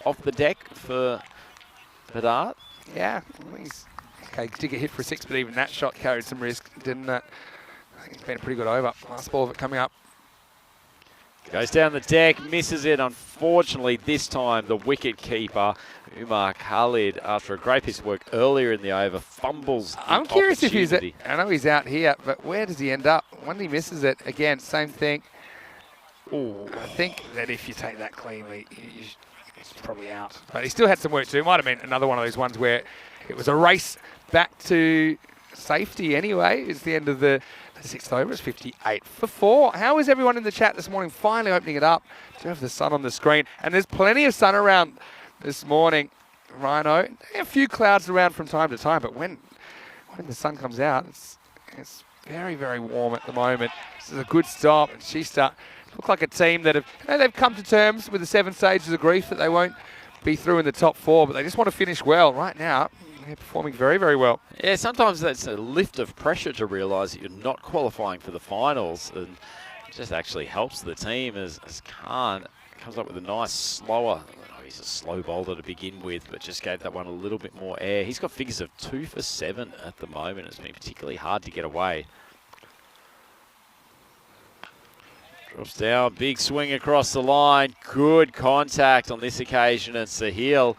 off the deck for Bedard. Yeah, he's okay. Did get hit for a 6, but even that shot carried some risk, didn't it? I think it's been a pretty good over. Last ball of it coming up. Goes down the deck, misses it. Unfortunately, this time the wicket keeper, Umar Khalid, after a great piece of work earlier in the over, fumbles the I'm curious if he's... opportunity. I know he's out here, but where does he end up? When he misses it, again, same thing. Ooh, I think that if you take that cleanly, it's probably out. But he still had some work to do. It might have been another one of those ones where it was a race back to safety anyway. It's the end of the 6th over. It's 58 for 4. How is everyone in the chat this morning? Finally opening it up. Do you have the sun on the screen? And there's plenty of sun around this morning, Rhino. A few clouds around from time to time, but when the sun comes out, it's very, very warm at the moment. This is a good stop, and she look like a team that they've come to terms with the 7 stages of grief that they won't be through in the top 4, but they just want to finish well. Right now, they're performing very, very well. Yeah, sometimes that's a lift of pressure to realise that you're not qualifying for the finals, and it just actually helps the team as Khan comes up with a nice slower. He's a slow bowler to begin with, but just gave that one a little bit more air. He's got figures of 2 for 7 at the moment. It's been particularly hard to get away. Drops down, big swing across the line. Good contact on this occasion, and Sahil,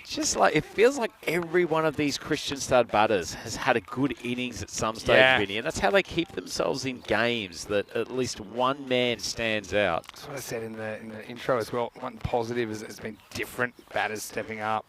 just like, it feels like every one of these Christian stud batters has had a good innings at some stage, Vinny, and that's how they keep themselves in games, that at least one man stands out. That's what I said in the intro as well. One positive is it's been different batters stepping up.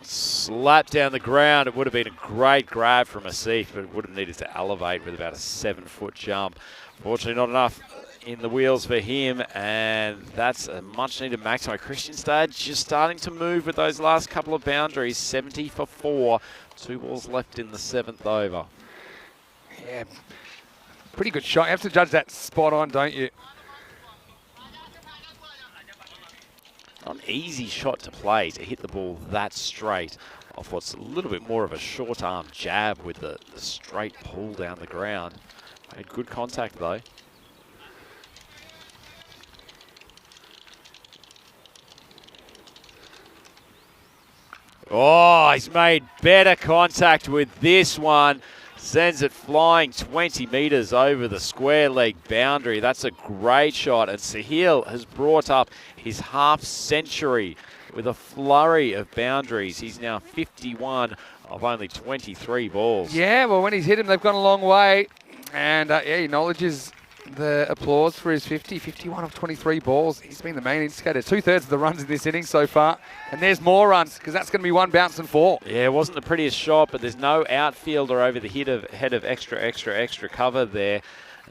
Slap down the ground. It would have been a great grab from Asif, but it would have needed to elevate with about a 7-foot jump. Fortunately, not enough in the wheels for him, and that's a much-needed maximum. Kristianstad just starting to move with those last couple of boundaries. 70 for 4. 2 balls left in the 7th over. Yeah, pretty good shot. You have to judge that spot on, don't you? Not an easy shot to play, to hit the ball that straight off what's a little bit more of a short arm jab with the straight pull down the ground. Made good contact though. Oh, he's made better contact with this one. Sends it flying 20 metres over the square leg boundary. That's a great shot. And Sahil has brought up his half century with a flurry of boundaries. He's now 51 of only 23 balls. Yeah, well, when he's hit him, they've gone a long way. And yeah, he acknowledges the applause for his 51 of 23 balls. He's been the main instigator. 2/3 of the runs in this inning so far. And there's more runs, because that's going to be 1 bounce and 4. Yeah, it wasn't the prettiest shot, but there's no outfielder over the head of extra cover there.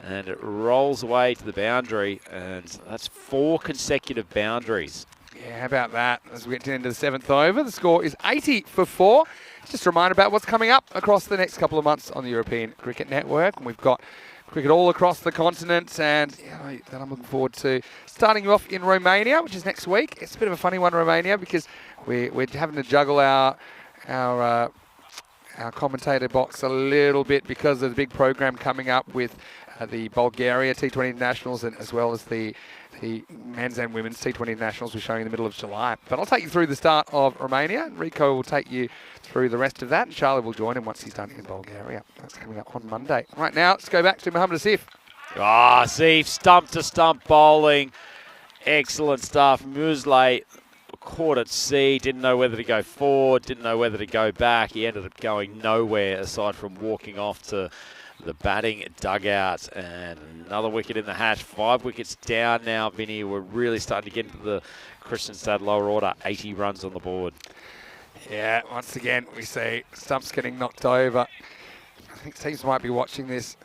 And it rolls away to the boundary, and that's 4 consecutive boundaries. Yeah, how about that? As we get to the end of the 7th over, the score is 80 for 4. Just a reminder about what's coming up across the next couple of months on the European Cricket Network. And we've got cricket all across the continent, and that I'm looking forward to starting you off in Romania, which is next week. It's a bit of a funny one, Romania, because we're having to juggle our commentator box a little bit because of the big program coming up with the Bulgaria T20 Nationals, and as well as the men's and women's T20 Nationals we're showing in the middle of July. But I'll take you through the start of Romania. Rico will take you through the rest of that, and Charlie will join him once he's done in Bulgaria. That's coming up on Monday. Right now, let's go back to Mohamed Asif. Ah, Asif, stump to stump bowling. Excellent stuff. Musley caught at sea, didn't know whether to go forward, didn't know whether to go back. He ended up going nowhere aside from walking off to the batting dugout, and another wicket in the hatch. 5 wickets down now, Vinny. We're really starting to get into the Kristianstad lower order. 80 runs on the board. Yeah, once again, we see stumps getting knocked over. I think teams might be watching this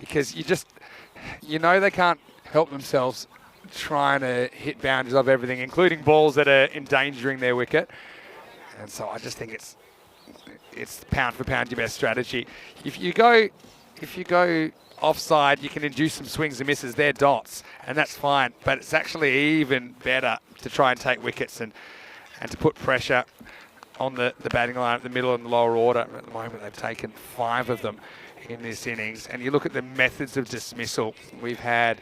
because you know they can't help themselves trying to hit boundaries of everything, including balls that are endangering their wicket. And so I just think it's pound for pound your best strategy. If you go offside, you can induce some swings and misses. They're dots, and that's fine. But it's actually even better to try and take wickets and to put pressure on the batting line at the middle and the lower order. At the moment, they've taken 5 of them in this innings. And you look at the methods of dismissal. We've had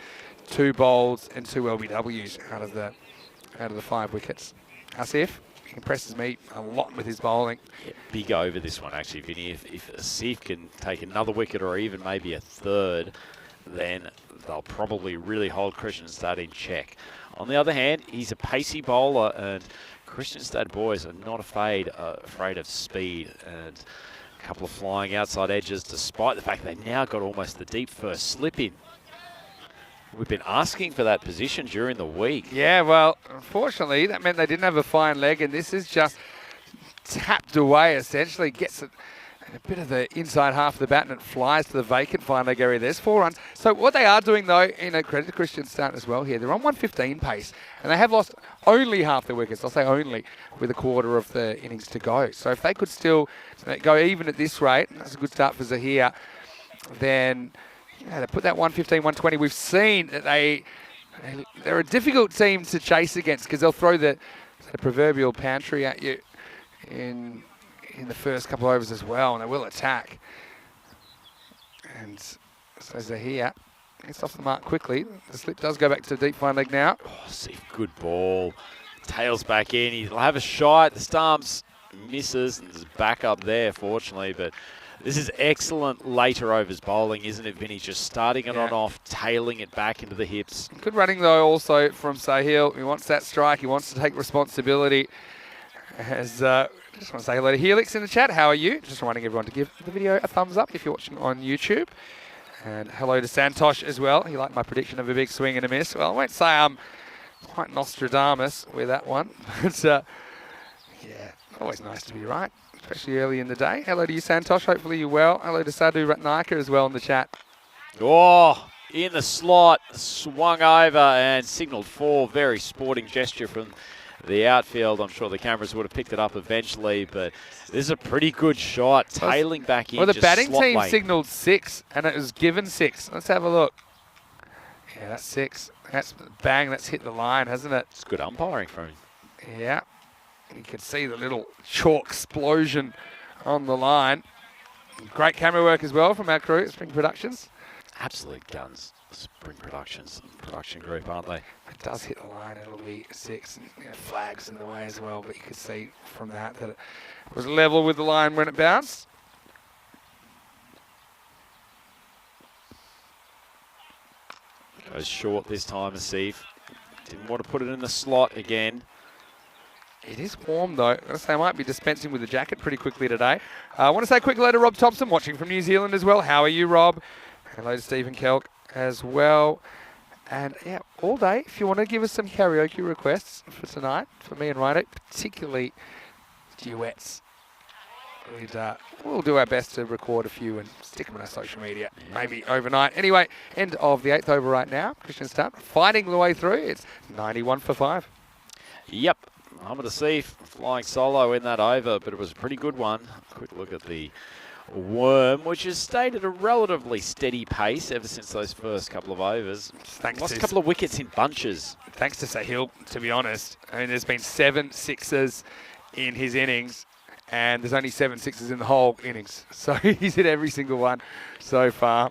2 bowls and 2 LBWs out of the 5 wickets. Asif impresses me a lot with his bowling. Yeah, big over this one, actually, Vinny. If Asif can take another wicket or even maybe a third, then they'll probably really hold Kristianstad in check. On the other hand, he's a pacey bowler, and Kristianstad boys are not afraid of speed, and a couple of flying outside edges, despite the fact they've now got almost the deep first slip in. We've been asking for that position during the week. Yeah, well, unfortunately, that meant they didn't have a fine leg, and this is just tapped away, essentially. Gets a bit of the inside half of the bat, and it flies to the vacant fine leg area. There's 4 runs. So what they are doing, though, credit to Kristianstad as well here, they're on 115 pace, and they have lost only half their wickets. I'll say only, with a quarter of the innings to go. So if they could still go even at this rate, that's a good start for Zahir, then they put that 115, 120. We've seen that they're a difficult team to chase against because they'll throw the proverbial pantry at you in the first couple of overs as well, and they will attack. And so Zahir gets off the mark quickly. The slip does go back to the deep fine leg now. Oh, see, good ball. Tails back in. He'll have a shot at the stumps. Misses. And there's a back up there, fortunately, but this is excellent later overs bowling, isn't it, Vinny? Just starting it on off, tailing it back into the hips. Good running, though, also from Sahil. He wants that strike. He wants to take responsibility. Just want to say hello to Helix in the chat. How are you? Just reminding everyone to give the video a thumbs up if you're watching on YouTube. And hello to Santosh as well. He liked my prediction of a big swing and a miss. Well, I won't say I'm quite Nostradamus with that one. But, yeah, always nice to be right, especially early in the day. Hello to you, Santosh. Hopefully you're well. Hello to Sadhu Ratnaka as well in the chat. Oh, in the slot, swung over and signalled 4. Very sporting gesture from the outfield. I'm sure the cameras would have picked it up eventually, but this is a pretty good shot, tailing back in. Well, the just batting slot team weight. signalled 6, and it was given 6. Let's have a look. Yeah, that's 6. That's bang, that's hit the line, hasn't it? It's good umpiring from him. Yeah. You can see the little chalk explosion on the line. Great camera work as well from our crew at Spring Productions. Absolute guns. Spring Productions, production group, aren't they? It does hit the line, it'll be 6. And, flags in the way as well, but you can see from that it was level with the line when it bounced. Goes short this time, Asif. Didn't want to put it in the slot again. It is warm, though. I might be dispensing with the jacket pretty quickly today. I want to say a quick hello to Rob Thompson, watching from New Zealand as well. How are you, Rob? Hello to Stephen Kelk as well. And, yeah, all day, if you want to give us some karaoke requests for tonight, for me and Rhino, particularly duets, we'll do our best to record a few and stick them on our social media, maybe overnight. Anyway, end of the 8th over right now. Kristianstad fighting the way through. It's 91 for 5. Yep. Mohamed Asif flying solo in that over, but it was a pretty good one. Quick look at the Worm, which has stayed at a relatively steady pace ever since those first couple of overs. Lost a couple of wickets in bunches. Thanks to Sahil, to be honest. I mean, there's been 7 sixes in his innings, and there's only 7 sixes in the whole innings. So he's hit every single one so far.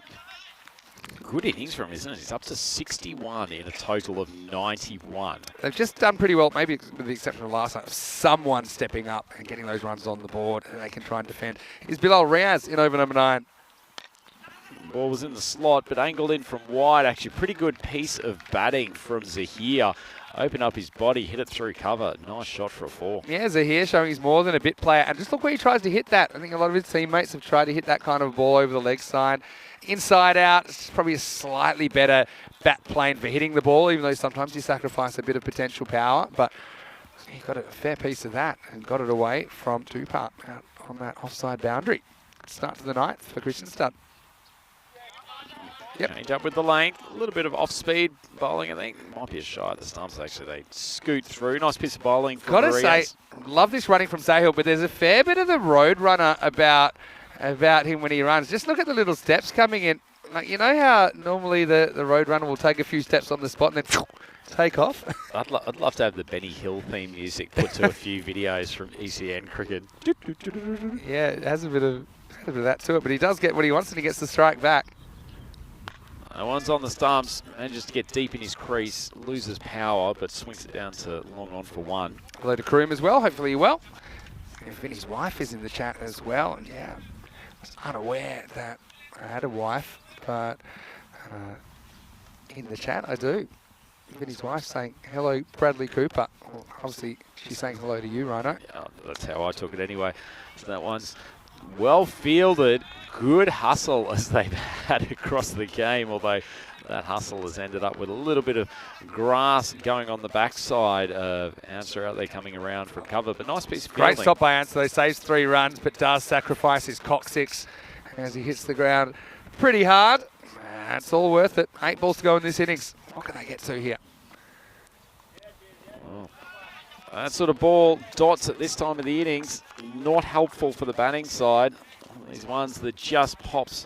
good innings from him, isn't it? He's up to 61 in a total of 91. They've just done pretty well, maybe with the exception of last night, of someone stepping up and getting those runs on the board, and they can try and defend. Is Bilal Riaz in over number 9. Ball was in the slot, but angled in from wide. Actually, pretty good piece of batting from Zahir. Open up his body, hit it through cover. Nice shot for a 4. Yeah, Zahir showing he's more than a bit player. And just look where he tries to hit that. I think a lot of his teammates have tried to hit that kind of ball over the leg side. Inside out, it's probably a slightly better bat plane for hitting the ball, even though sometimes you sacrifice a bit of potential power. But he got a fair piece of that and got it away from Tupac out on that offside boundary. Good start to the 9th for Kristianstad. Yep. Change up with the lane. A little bit of off-speed bowling, I think. Might be a shot at the stumps, actually. They scoot through. Nice piece of bowling from Gotta say, love this running from Sahil, but there's a fair bit of the road runner about him when he runs. Just look at the little steps coming in. Like, you know how normally the road runner will take a few steps on the spot and then take off? I'd love to have the Benny Hill theme music put to a few videos from ECN cricket. Yeah, it has a bit of that to it, but he does get what he wants and he gets the strike back. No one's on the stumps, manages to get deep in his crease, loses power, but swings it down to long on for 1. Hello to Kroom as well, hopefully you're well. And Vinny's wife is in the chat as well. And yeah, I was unaware that I had a wife, but in the chat I do. Vinny's wife saying, hello, Bradley Cooper. Well, obviously, she's saying hello to you, Rhino. Yeah, that's how I took it anyway. So that one's well fielded. Good hustle as they've had across the game, although that hustle has ended up with a little bit of grass going on the backside of Answer out there coming around from cover, but nice piece of fielding. Great stop by Answer, though. Saves 3 runs, but does sacrifice his coccyx as he hits the ground pretty hard. It's all worth it. 8 balls to go in this innings. What can they get to here? Oh. That sort of ball, dots at this time of the innings, not helpful for the batting side. These ones that just pops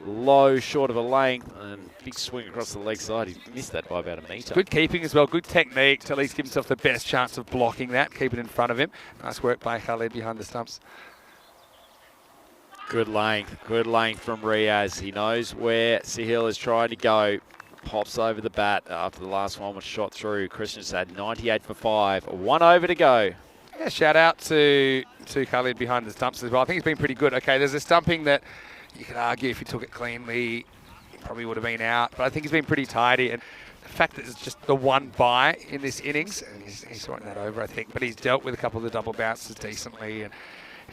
low, short of a length, and big swing across the leg side. He missed that by about a metre. Good keeping as well, good technique to at least give himself the best chance of blocking that, keep it in front of him. Nice work by Khalid behind the stumps. Good length from Riaz. He knows where Sahil is trying to go. Pops over the bat after the last one was shot through. Kristianstad 98 for 5. 1 over to go. Yeah, shout out to Khalid behind the stumps as well. I think he's been pretty good. Okay, there's a stumping that you could argue if he took it cleanly, he probably would have been out. But I think he's been pretty tidy. And the fact that it's just the 1 bye in this innings, and he's sorting that over, I think. But he's dealt with a couple of the double bounces decently. And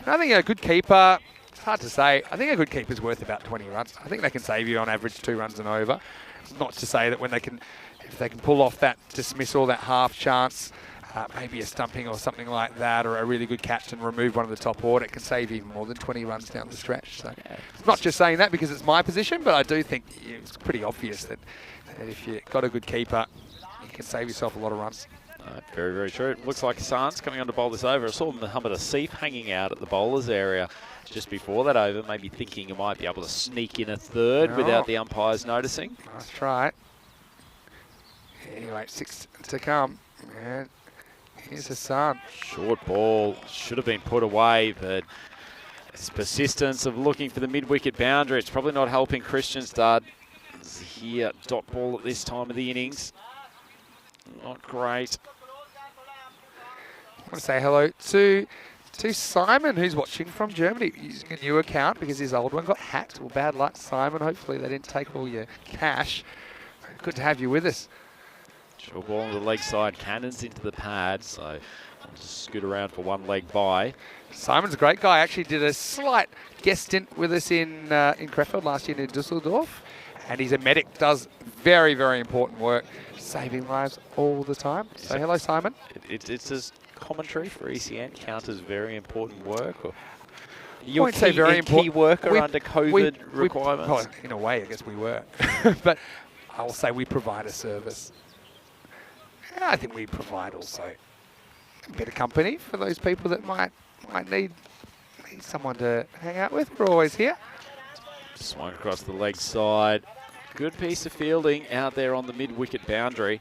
I think a good keeper, it's hard to say. I think a good keeper's worth about 20 runs. I think they can save you on average 2 runs and over. Not to say that if they can pull off that dismissal, that half chance, maybe a stumping or something like that, or a really good catch and remove one of the top order, it can save even more than 20 runs down the stretch. So, not just saying that because it's my position, but I do think it's pretty obvious that if you've got a good keeper, you can save yourself a lot of runs. Very, very true. It looks like Hassan's coming on to bowl this over. I saw Muhammad Asif hanging out at the bowler's area just before that over, maybe thinking he might be able to sneak in a third without the umpires noticing. Nice try. Anyway, 6 to come. And here's Hassan. Short ball, should have been put away, but it's persistence of looking for the mid-wicket boundary. It's probably not helping Kristianstad. Here, dot ball at this time of the innings. Not great. I want to say hello to Simon, who's watching from Germany, using a new account because his old one got hacked. Well, bad luck, Simon. Hopefully they didn't take all your cash. Good to have you with us. Short ball on the leg side, cannons into the pad, so I'll just scoot around for 1 leg by. Simon's a great guy. Actually did a slight guest stint with us in Krefeld last year in Dusseldorf. And he's a medic, does very, very important work, saving lives all the time. So hello, Simon. It's just commentary for ECN count as very important work? Or You're a key worker under COVID requirements? Well, in a way, I guess we were. But I will say we provide a service. And I think we provide also a bit of company for those people that might need someone to hang out with. We're always here. Swung across the leg side. Good piece of fielding out there on the mid-wicket boundary.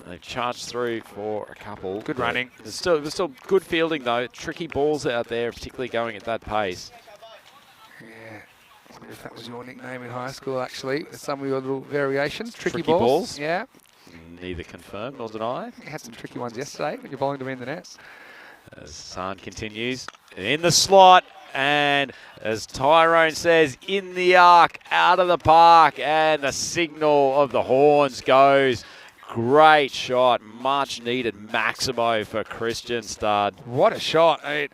They've charged through for a couple. Good running. There's still good fielding though. Tricky balls out there, particularly going at that pace. Yeah. I wonder if that was your nickname in high school, actually. Some of your little variations. Tricky Tricky balls. Yeah. Neither confirmed nor denied. You had some tricky ones yesterday when you're bowling them in the net. As Hassan continues in the slot, and as Tyrone says, in the arc, out of the park, and the signal of the horns goes. Great shot, much needed Maximo for Christian Stud. What a shot. I mean,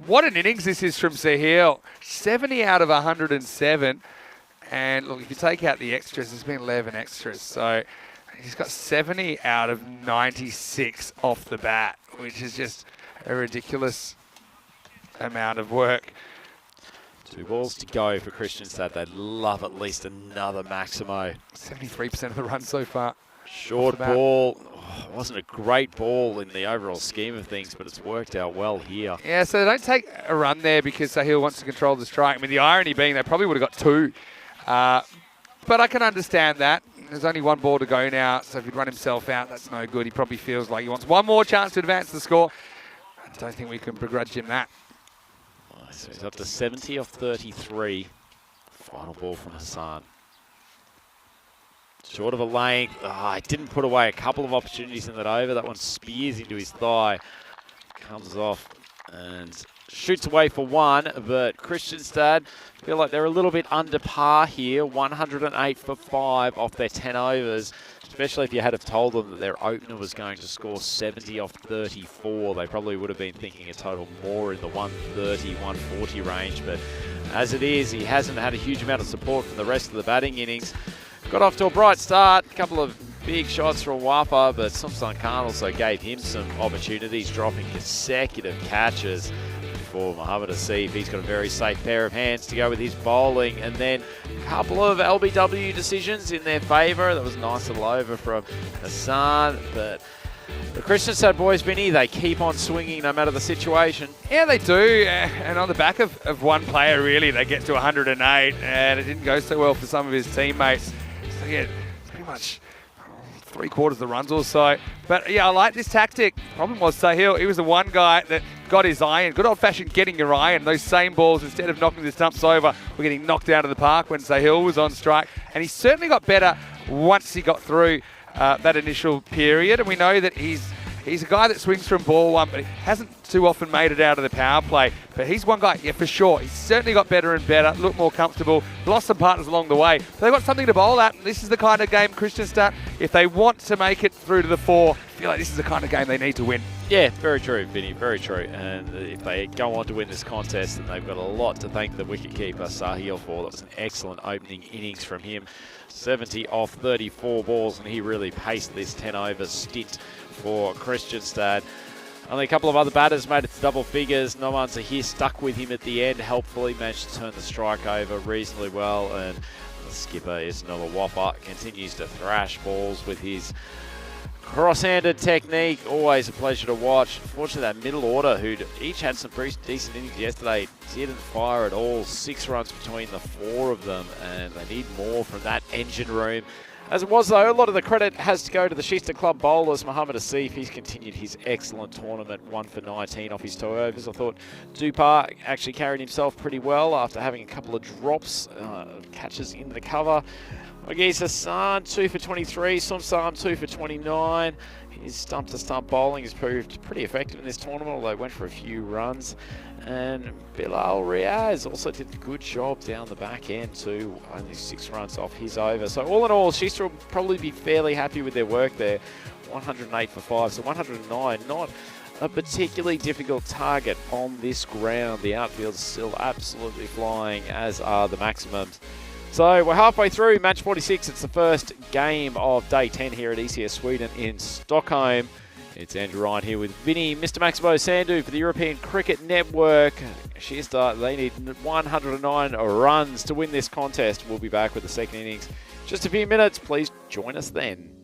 what an innings this is from Sahil. 70 out of 107. And look, if you take out the extras, there's been 11 extras. So he's got 70 out of 96 off the bat, which is just a ridiculous amount of work. 2 balls to go for Christian Stud. They'd love at least another Maximo. 73% of the run so far. Short ball. Oh, wasn't a great ball in the overall scheme of things, but it's worked out well here. Yeah, so they don't take a run there because Sahil wants to control the strike. I mean, the irony being they probably would have got 2. But I can understand that. There's only 1 ball to go now, so if he'd run himself out, that's no good. He probably feels like he wants 1 more chance to advance the score. I don't think we can begrudge him that. So he's up to 70 off 33. Final ball from Hassan. Short of a length. He didn't put away a couple of opportunities in that over. That one spears into his thigh. Comes off and shoots away for 1. But Kristianstad feel like they're a little bit under par here. 108 for 5 off their 10 overs. Especially if you had have told them that their opener was going to score 70 off 34. They probably would have been thinking a total more in the 130, 140 range. But as it is, he hasn't had a huge amount of support from the rest of the batting innings. Got off to a bright start, a couple of big shots from Wapa, but Sumsan Khan also gave him some opportunities, dropping consecutive catches for Muhammad Asif. He's got a very safe pair of hands to go with his bowling, and then a couple of LBW decisions in their favour. That was a nice little over from Hassan, but the Kristianstad boys, Vinny, they keep on swinging no matter the situation. Yeah, they do, and on the back of one player, really, they get to 108, and it didn't go so well for some of his teammates. So yeah, pretty much 3/4 of the runs or so. But yeah, I like this tactic. Problem was Sahil, he was the one guy that got his iron. Good old-fashioned getting your iron. Those same balls, instead of knocking the stumps over, were getting knocked out of the park when Sahil was on strike. And he certainly got better once he got through that initial period. And we know that he's a guy that swings from ball 1, but he hasn't too often made it out of the power play. But he's one guy, yeah, for sure. He's certainly got better and better, looked more comfortable, lost some partners along the way. But they've got something to bowl at. And this is the kind of game Kristianstad, if they want to make it through to the 4, I feel like this is the kind of game they need to win. Yeah, very true, Vinny, very true. And if they go on to win this contest, then they've got a lot to thank the wicketkeeper Sahil for. That was an excellent opening innings from him. 70 off 34 balls, and he really paced this 10-over stint for Kristianstad. Only a couple of other batters made it to double figures. No one's here stuck with him at the end. Helpfully managed to turn the strike over reasonably well. And the skipper is another Whopper. Continues to thrash balls with his cross-handed technique. Always a pleasure to watch. Unfortunately, that middle order, who'd each had some pretty decent innings yesterday, didn't fire at all. 6 runs between the 4 of them, and they need more from that engine room. As it was, though, a lot of the credit has to go to the Shista Club bowlers. Muhammad Asif, he's continued his excellent tournament, 1 for 19 off his 2 overs. I thought Dupar actually carried himself pretty well after having a couple of drops, catches in the cover. Agis Hassan, 2 for 23. Sumsam, 2 for 29. His stump-to-stump bowling has proved pretty effective in this tournament, although went for a few runs. And Bilal Riaz also did a good job down the back end too, only 6 runs off his over. So all in all, Shista will probably be fairly happy with their work there. 108 for 5, so 109, not a particularly difficult target on this ground. The outfield's still absolutely flying, as are the maximums. So we're halfway through match 46. It's the first game of day 10 here at ECS Sweden in Stockholm. It's Andrew Ryan here with Vinny, Mr. Maximo Sandhu for the European Cricket Network. Shista, they need 109 runs to win this contest. We'll be back with the second innings. Just a few minutes. Please join us then.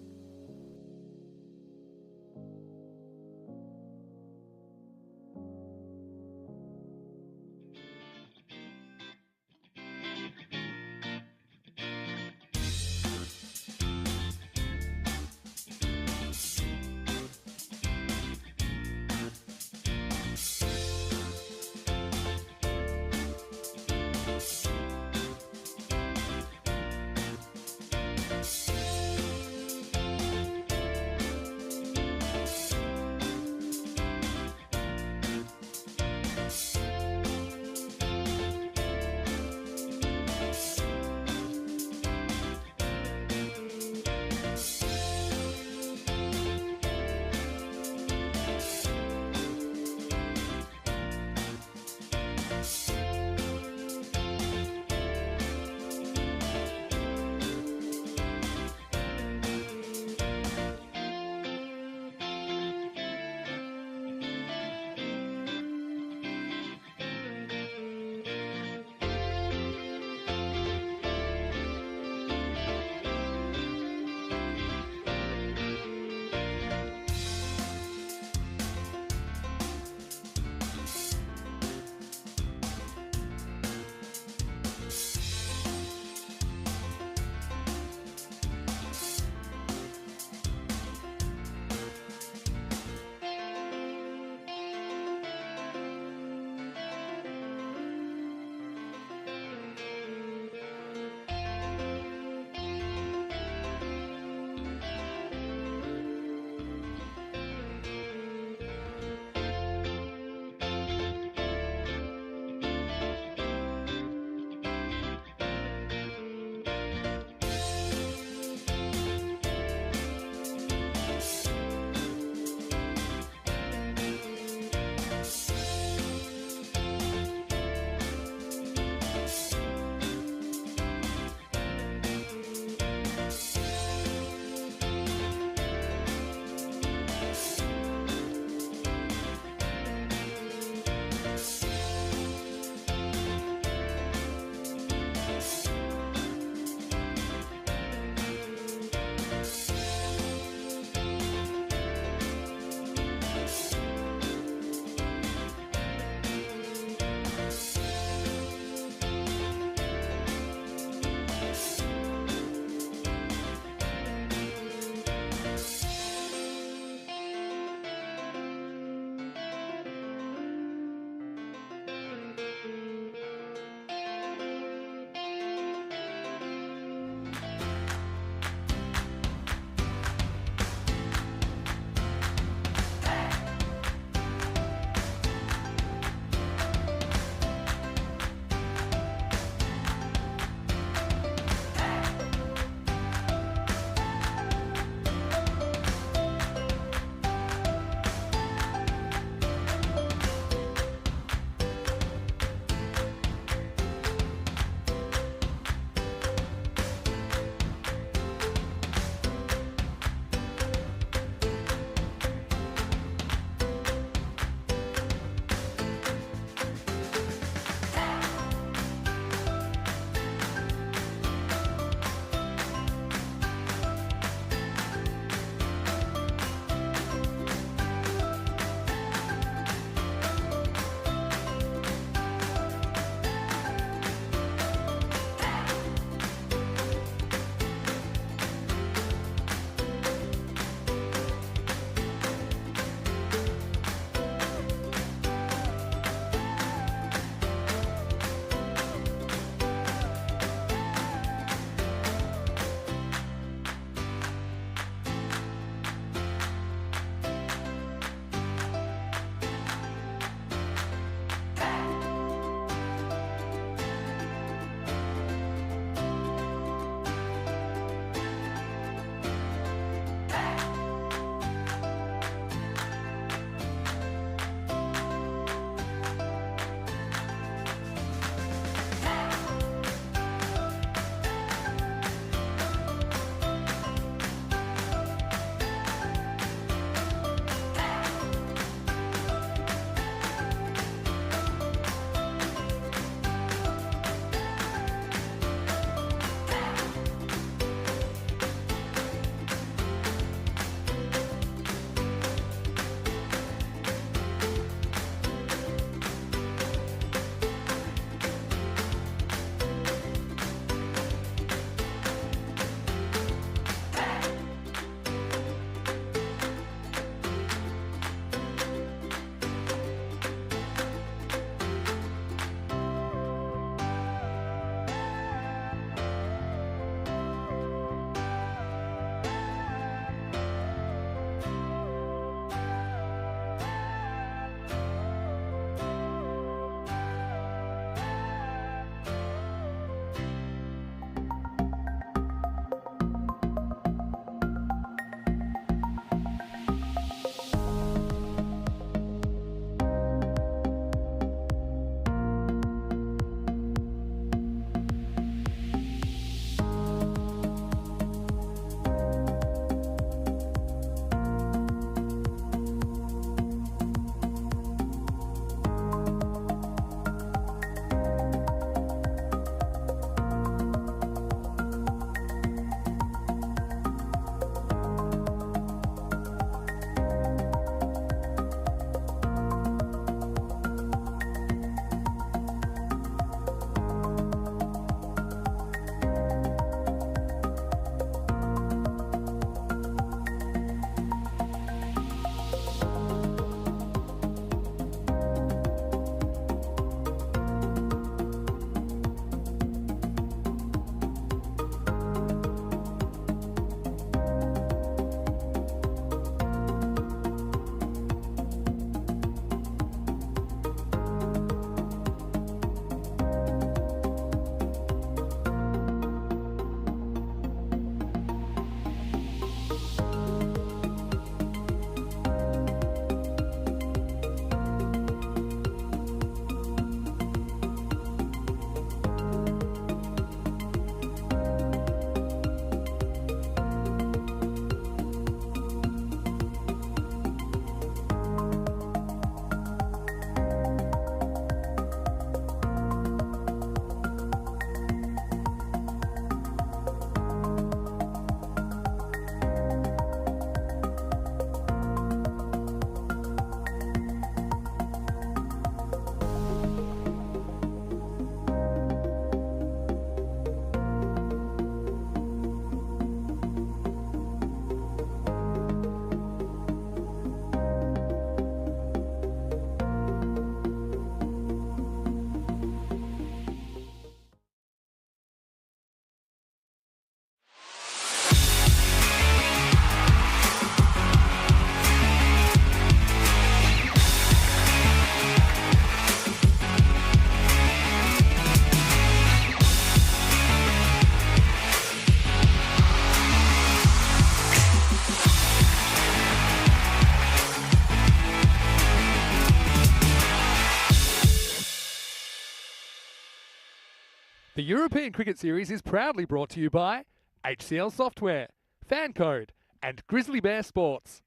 The European Cricket Series is proudly brought to you by HCL Software, FanCode, and Grizzly Bear Sports.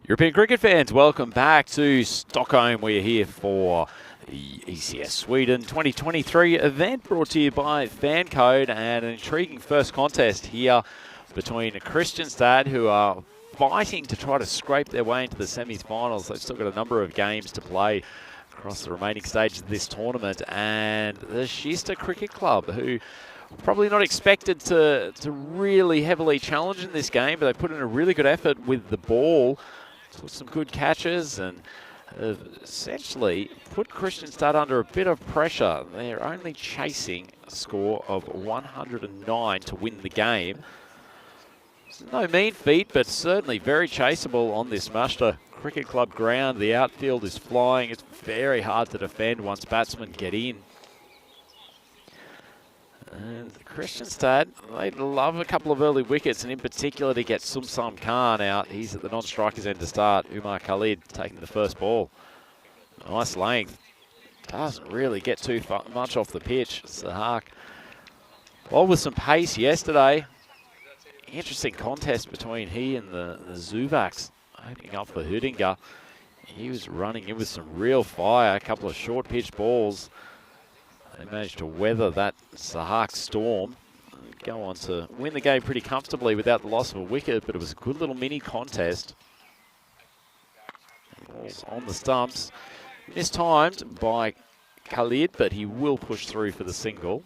European cricket fans, welcome back to Stockholm. We're here for the ECS Sweden 2023 event brought to you by FanCode, and an intriguing first contest here between Kristianstad, who are fighting to try to scrape their way into the semi-finals. They've still got a number of games to play across the remaining stages of this tournament, and the Kista Cricket Club, who probably not expected to really heavily challenge in this game, but they put in a really good effort with the ball, took some good catches, and essentially put Kristianstad under a bit of pressure. They're only chasing a score of 109 to win the game. It's no mean feat, but certainly very chaseable on this Kista Cricket Club ground. The outfield is flying. It's very hard to defend once batsmen get in. And Kristianstad, they'd love a couple of early wickets, and in particular to get Sumsam Khan out. He's at the non-strikers end to start. Umar Khalid taking the first ball. Nice length. Doesn't really get too much off the pitch. Sahak bowled with some pace yesterday. Interesting contest between he and the Zuvaks, opening up for Hudinger. He was running in with some real fire, a couple of short pitch balls. They managed to weather that Sahak storm and go on to win the game pretty comfortably without the loss of a wicket, but it was a good little mini contest. Balls on the stumps. Mistimed by Khalid, but he will push through for the single.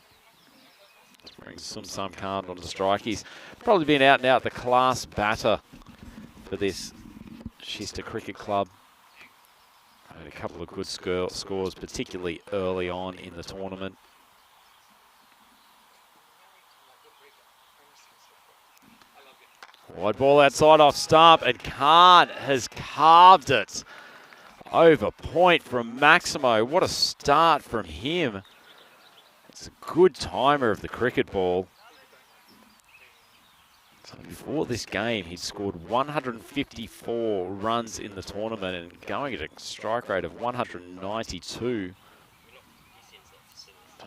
Brings Sumsam Khan on the strike. He's probably been out and out the class batter for this Kista Cricket Club. Had a couple of good scores, particularly early on in the tournament. Wide ball outside off stump, and Khan has carved it over point from Maximo. What a start from him. It's a good timer of the cricket ball. So before this game, he'd scored 154 runs in the tournament and going at a strike rate of 192.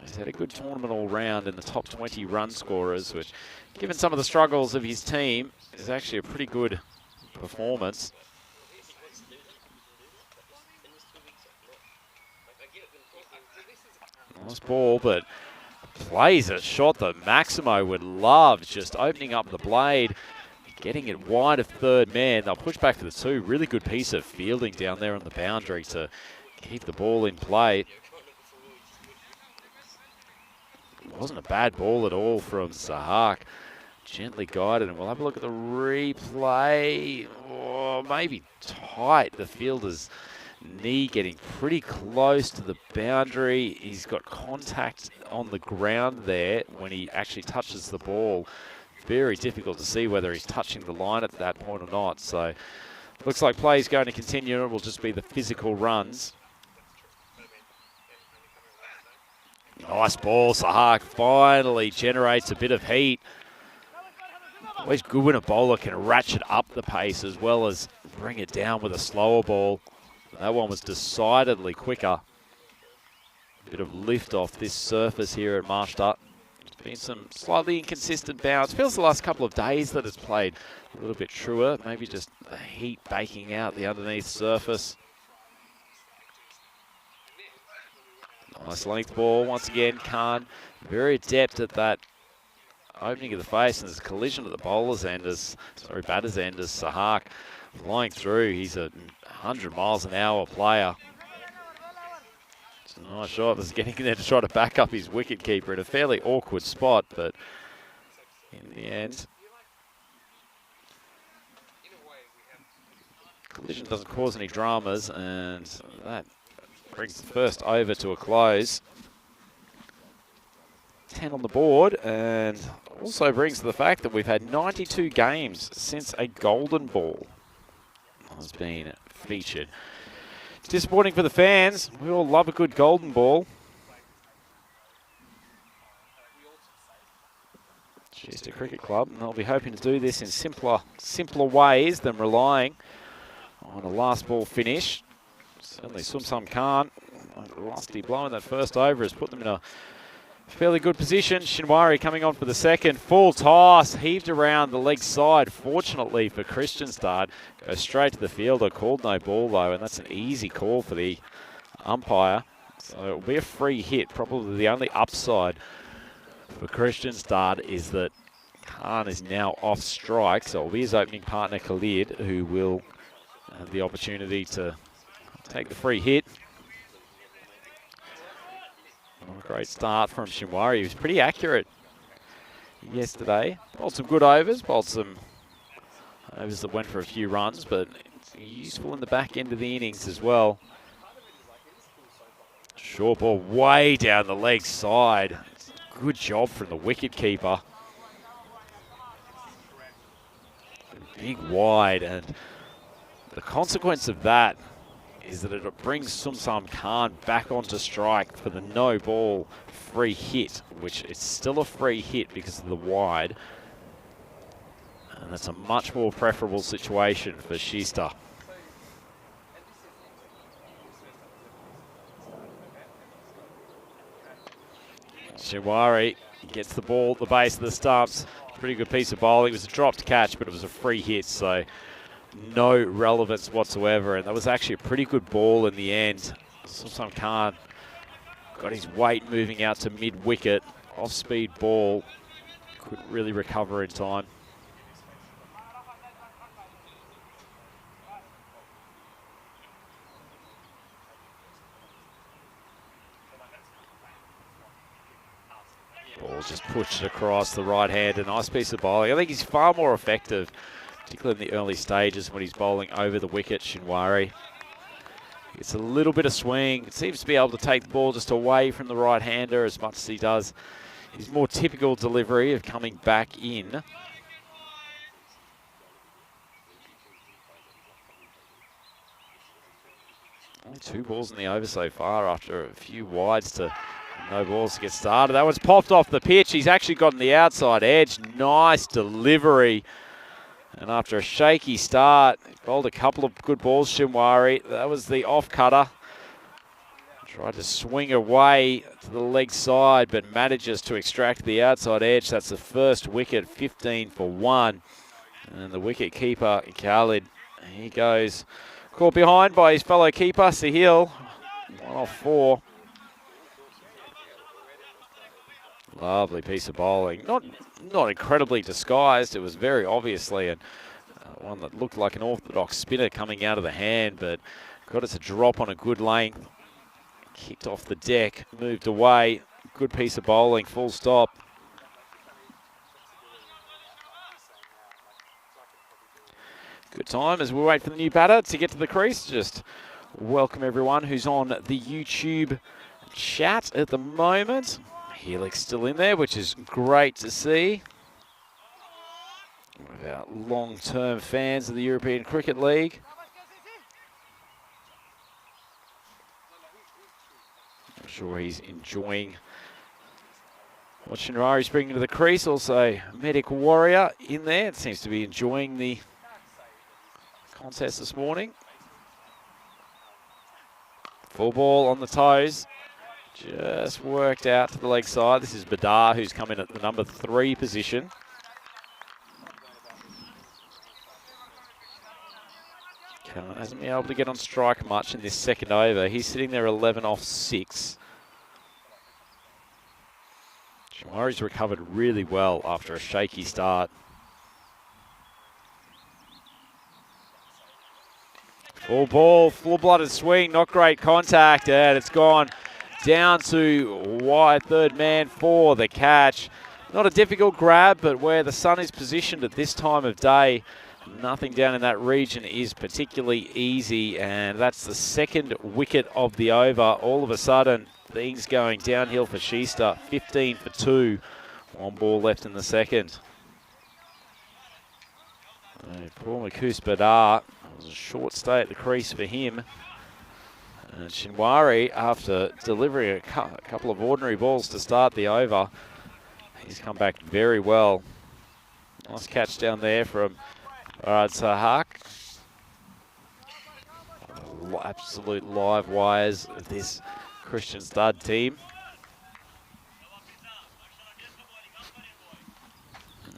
He's had a good tournament all round in the top 20 run scorers, which, given some of the struggles of his team, is actually a pretty good performance. Nice ball, but plays a shot that Maximo would love, just opening up the blade, getting it wide of third man. They'll push back to the two. Really good piece of fielding down there on the boundary to keep the ball in play. It wasn't a bad ball at all from Sahak. Gently guided, and we'll have a look at the replay. Oh, maybe tight. The fielder's knee getting pretty close to the boundary. He's got contact on the ground there when he actually touches the ball. Very difficult to see whether he's touching the line at that point or not. So looks like play is going to continue. It will just be the physical runs. Nice ball. Sahak finally generates a bit of heat. Always good when a bowler can ratchet up the pace as well as bring it down with a slower ball. That one was decidedly quicker. Bit of lift off this surface here at Kista. There's been some slightly inconsistent bounce. Feels the last couple of days that it's played a little bit truer. Maybe just the heat baking out the underneath surface. Nice length ball once again. Khan very adept at that opening of the face, and there's a collision at the batter's end as Sahak flying through. He's a 100 miles an hour player. It's a nice shot. Was getting in there to try to back up his wicketkeeper in a fairly awkward spot, but in the end, collision doesn't cause any dramas, and that brings the first over to a close. 10 on the board, and also brings the fact that we've had 92 games since a golden ball has been featured. It's disappointing for the fans. We all love a good golden ball. Kista Cricket Club, and they'll be hoping to do this in simpler ways than relying on a last ball finish. Certainly Sumsam Khan Lusty blowing that first over has put them in a fairly good position. Shinwari coming on for the second. Full toss, heaved around the leg side. Fortunately for Kristianstad, goes straight to the fielder. Called no ball though, and that's an easy call for the umpire. So it'll be a free hit. Probably the only upside for Kristianstad is that Khan is now off strike, so it'll be his opening partner Khalid who will have the opportunity to take the free hit. Oh, great start from Shinwari. He was pretty accurate yesterday. Bowled some good overs, bowled some overs that went for a few runs, but it's useful in the back end of the innings as well. Short ball way down the leg side. Good job from the wicket keeper. Big wide, and the consequence of that is that it brings Sumsam Khan back onto strike for the no ball free hit, which is still a free hit because of the wide. And that's a much more preferable situation for Shista. Shinwari gets the ball at the base of the stumps. Pretty good piece of bowling. It was a dropped catch, but it was a free hit, so no relevance whatsoever. And that was actually a pretty good ball in the end. Sumsam Khan got his weight moving out to mid-wicket. Off-speed ball. Couldn't really recover in time. Ball just pushed it across the right hand. A nice piece of bowling. I think he's far more effective, particularly in the early stages when he's bowling over the wicket, Shinwari. It's a little bit of swing. It seems to be able to take the ball just away from the right-hander as much as he does his more typical delivery of coming back in. Only 2 balls in the over so far after a few wides to no balls to get started. That one's popped off the pitch. He's actually gotten the outside edge. Nice delivery. And after a shaky start, he bowled a couple of good balls, Shinwari. That was the off-cutter. Tried to swing away to the leg side, but manages to extract the outside edge. That's the first wicket, 15 for 1. And the wicket keeper, Khalid, he goes. Caught behind by his fellow keeper, Sahil. 1 off 4. Lovely piece of bowling. Not incredibly disguised. It was very obviously one that looked like an orthodox spinner coming out of the hand, but got it to drop on a good length. Kicked off the deck, moved away. Good piece of bowling, full stop. Good time as we wait for the new batter to get to the crease. Just welcome everyone who's on the YouTube chat at the moment. Helix still in there, which is great to see. One of our long-term fans of the European Cricket League. I'm sure he's enjoying what Shinwari's bringing to the crease. Also, Medic Warrior in there. It seems to be enjoying the contest this morning. Full ball on the toes. Just worked out to the leg side. This is Badar, who's come in at the number 3 position. Khan hasn't been able to get on strike much in this second over. He's sitting there 11 off 6. Shinwari's recovered really well after a shaky start. Full ball, full-blooded swing, not great contact, and it's gone down to wide third man for the catch. Not a difficult grab, but where the sun is positioned at this time of day, nothing down in that region is particularly easy, and that's the second wicket of the over. All of a sudden, things going downhill for Shista, 15 for 2. 1 ball left in the second. Poor Makus Badar, it was a short stay at the crease for him. And Shinwari, after delivering a couple of ordinary balls to start the over, he's come back very well. Nice catch down there from Arad Sahak. Absolute live wires of this Christian stud team.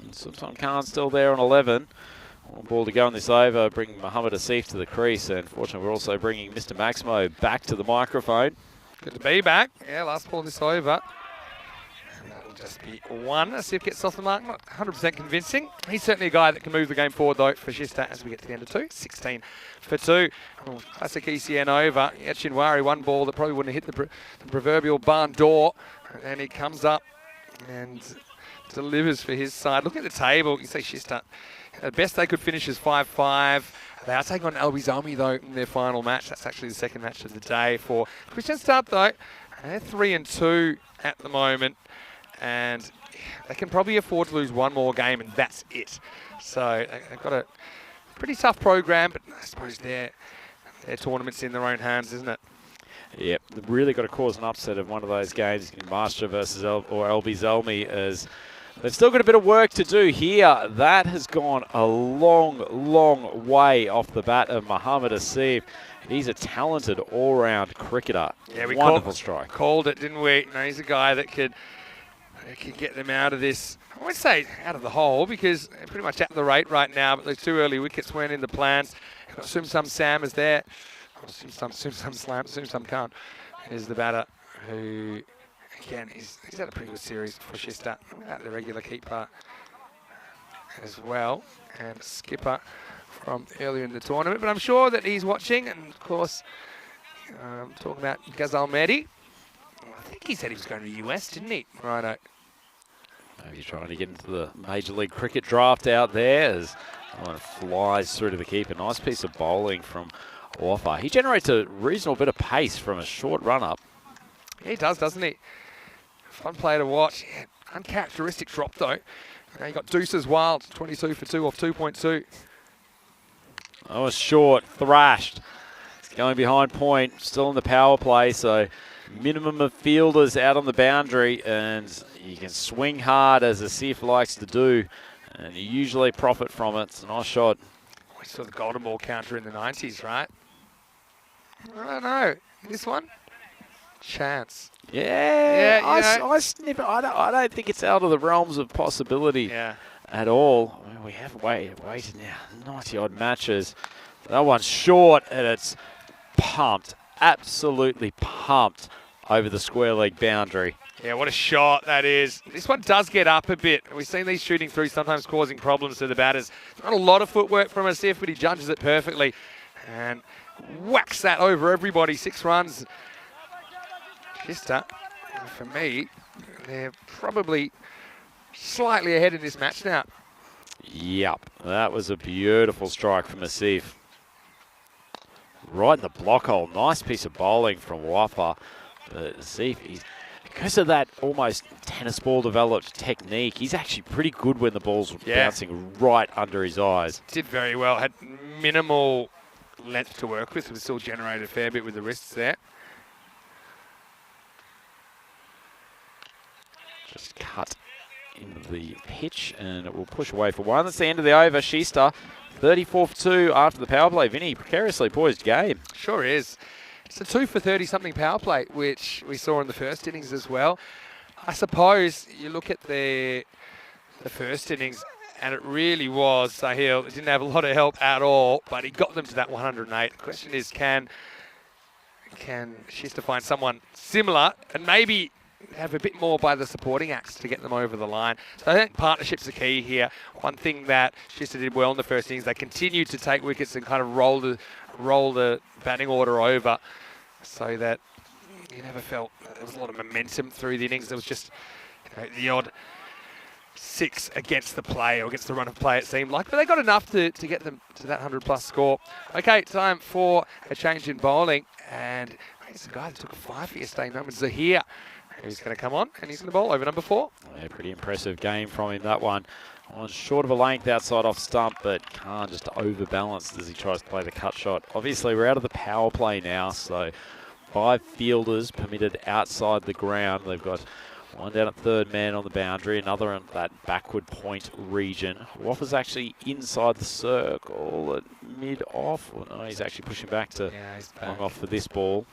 And Sultan Khan still there on 11. One ball to go in this over, bringing Muhammad Asif to the crease. And fortunately, we're also bringing Mr. Maximo back to the microphone. Good to be back. Yeah, last ball this over. And that'll just be one. Asif gets off the mark, not 100% convincing. He's certainly a guy that can move the game forward, though, for Shista as we get to the end of 2. 16 for 2. Oh, classic ECN over. Yeah, Chinwari, one ball that probably wouldn't have hit the proverbial barn door. And he comes up and delivers for his side. Look at the table. You can see Shista. The best they could finish is 5-5. They are taking on Albizomi, though, in their final match. That's actually the second match of the day for Christian Start, though. They're 3-2 at the moment, and they can probably afford to lose one more game, and that's it. So they've got a pretty tough program, but I suppose their tournament's in their own hands, isn't it? Yep, they've really got to cause an upset of one of those games in Master versus Albizomi, as they've still got a bit of work to do here. That has gone a long, long way off the bat of Muhammad Asif. He's a talented all-round cricketer. Yeah, we wonderful strike. Called it, didn't we? No, he's a guy that could get them out of this. I won't say out of the hole, because they're pretty much at the rate right now, but those 2 early wickets weren't in the plans. Got Sum Sam is there. Oh, Sum Slam can't. Is the batter who, again, he's had a pretty good series for Shista. At the regular keeper as well, and skipper from earlier in the tournament. But I'm sure that he's watching, and of course, talking about Ghazal Mehdi. I think he said he was going to the US, didn't he? Righto. Maybe trying to get into the Major League Cricket draft out there as one flies through to the keeper. Nice piece of bowling from Wafa. He generates a reasonable bit of pace from a short run-up. Yeah, he does, doesn't he? Fun player to watch. Yeah, uncharacteristic drop, though. You got Deuces Wild, 22 for 2 off 2.2. Oh, a short, thrashed. It's going behind point, still in the power play, so minimum of fielders out on the boundary, and you can swing hard as Asif likes to do, and you usually profit from it. It's a nice shot. We saw the golden ball counter in the 90s, right? I don't know. This one? Chance. Yeah, I I snip it. I don't think it's out of the realms of possibility at all. I mean, we have waited now 90-odd matches. That one's short, and it's pumped, absolutely pumped over the square leg boundary. Yeah, what a shot that is. This one does get up a bit. We've seen these shooting through sometimes causing problems to the batters. Not a lot of footwork from Asif, but he judges it perfectly. And whacks that over everybody. 6 runs. Shista, for me, they're probably slightly ahead in this match now. Yep, that was a beautiful strike from Asif. Right in the block hole. Nice piece of bowling from Wafa. But Asif, because of that almost tennis ball developed technique, he's actually pretty good when the ball's bouncing right under his eyes. Did very well. Had minimal length to work with. We still generated a fair bit with the wrists there. Just cut into the pitch, and it will push away for 1. That's the end of the over. Shista, 34 for 2 after the power play. Vinny, precariously poised game. Sure is. It's a 2 for 30-something power play, which we saw in the first innings as well. I suppose you look at the first innings, and it really was Sahil. It didn't have a lot of help at all, but he got them to that 108. The question is, can Shista find someone similar and maybe have a bit more by the supporting acts to get them over the line? So I think partnerships are key here. One thing that Shista did well in the first innings, they continued to take wickets and kind of roll the batting order over, so that you never felt there was a lot of momentum through the innings. There was just the odd 6 against the play or against the run of play, it seemed like, but they got enough to get them to that 100+ score. Okay, time for a change in bowling, and it's a guy that took a 5 yesterday, known as Zahir. He's going to come on, and he's going to bowl over number 4. Yeah, pretty impressive game from him, that one. On short of a length outside off stump, but Khan just overbalanced as he tries to play the cut shot. Obviously, we're out of the power play now, so 5 fielders permitted outside the ground. They've got one down at third man on the boundary, another in that backward point region. Wafa's actually inside the circle at mid-off. Well, no, he's actually pushing back to long off for this ball.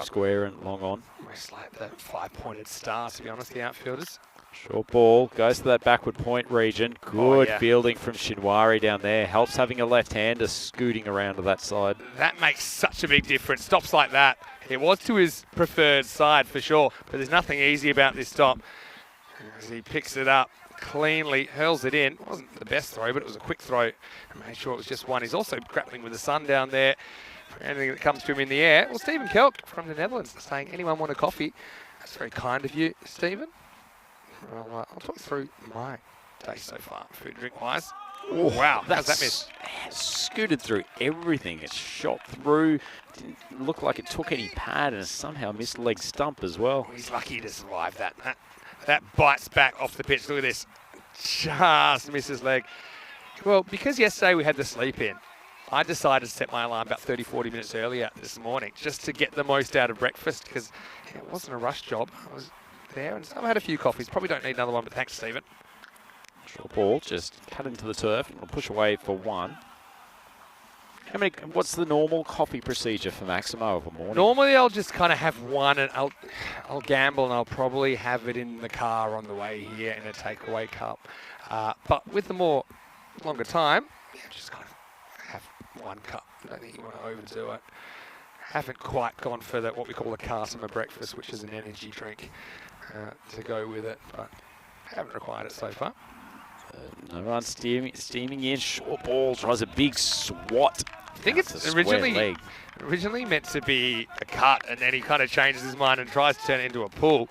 Square and long on. Almost like the 5-pointed star, to be honest, the outfielders. Short ball goes to that backward point region. Good yeah. fielding from Shinwari down there. Helps having a left-hander scooting around to that side. That makes such a big difference. Stops like that. It was to his preferred side for sure, but there's nothing easy about this stop. As he picks it up cleanly, hurls it in. It wasn't the best throw, but it was a quick throw. And made sure it was just one. He's also grappling with the sun down there. For anything that comes to him in the air. Well, Stephen Kelk from the Netherlands saying, anyone want a coffee? That's very kind of you, Stephen. I'll talk through my day so far, food drink wise. Oh, wow, how's that miss? Scooted through everything. It shot through. Didn't look like it took any pad and somehow missed leg stump as well. He's lucky to survive that. That bites back off the pitch. Look at this. Just misses leg. Well, because yesterday we had the sleep in, I decided to set my alarm about 30, 40 minutes earlier this morning just to get the most out of breakfast because it wasn't a rush job. I was there and I had a few coffees. Probably don't need another one, but thanks, Stephen. Short ball, just cut into the turf and we'll push away for one. What's the normal coffee procedure for Maximo of a morning? Normally I'll just kind of have one and I'll gamble and I'll probably have it in the car on the way here in a takeaway cup. But with the more longer time, just kind of have one cup. I don't think you want to overdo it. Haven't quite gone for what we call a Carsima breakfast, which is an energy drink to go with it, but haven't required it so far. No run steaming in. Short ball tries a big swat. I think it's originally meant to be a cut, and then he kind of changes his mind and tries to turn it into a pull.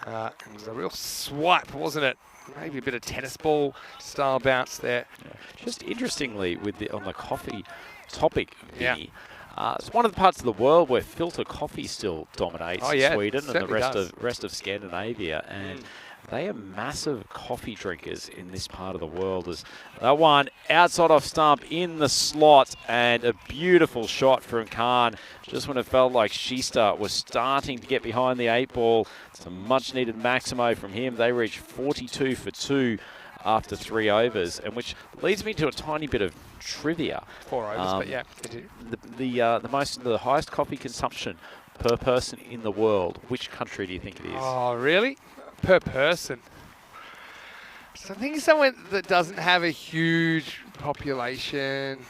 It was a real swipe, wasn't it? Maybe a bit of tennis ball style bounce there. Yeah. Just interestingly, on the coffee topic, Vinny, it's one of the parts of the world where filter coffee still dominates Sweden and the rest of Scandinavia, and they are massive coffee drinkers in this part of the world. As that one outside off stump in the slot, and a beautiful shot from Khan. Just when it felt like Shista was starting to get behind the 8 ball. It's a much needed Maximo from him. They reached 42 for 2 after 3 overs, and which leads me to a tiny bit of trivia. 4 overs, but yeah. The highest coffee consumption per person in the world. Which country do you think it is? Oh, really? Per person. So I think somewhere that doesn't have a huge population.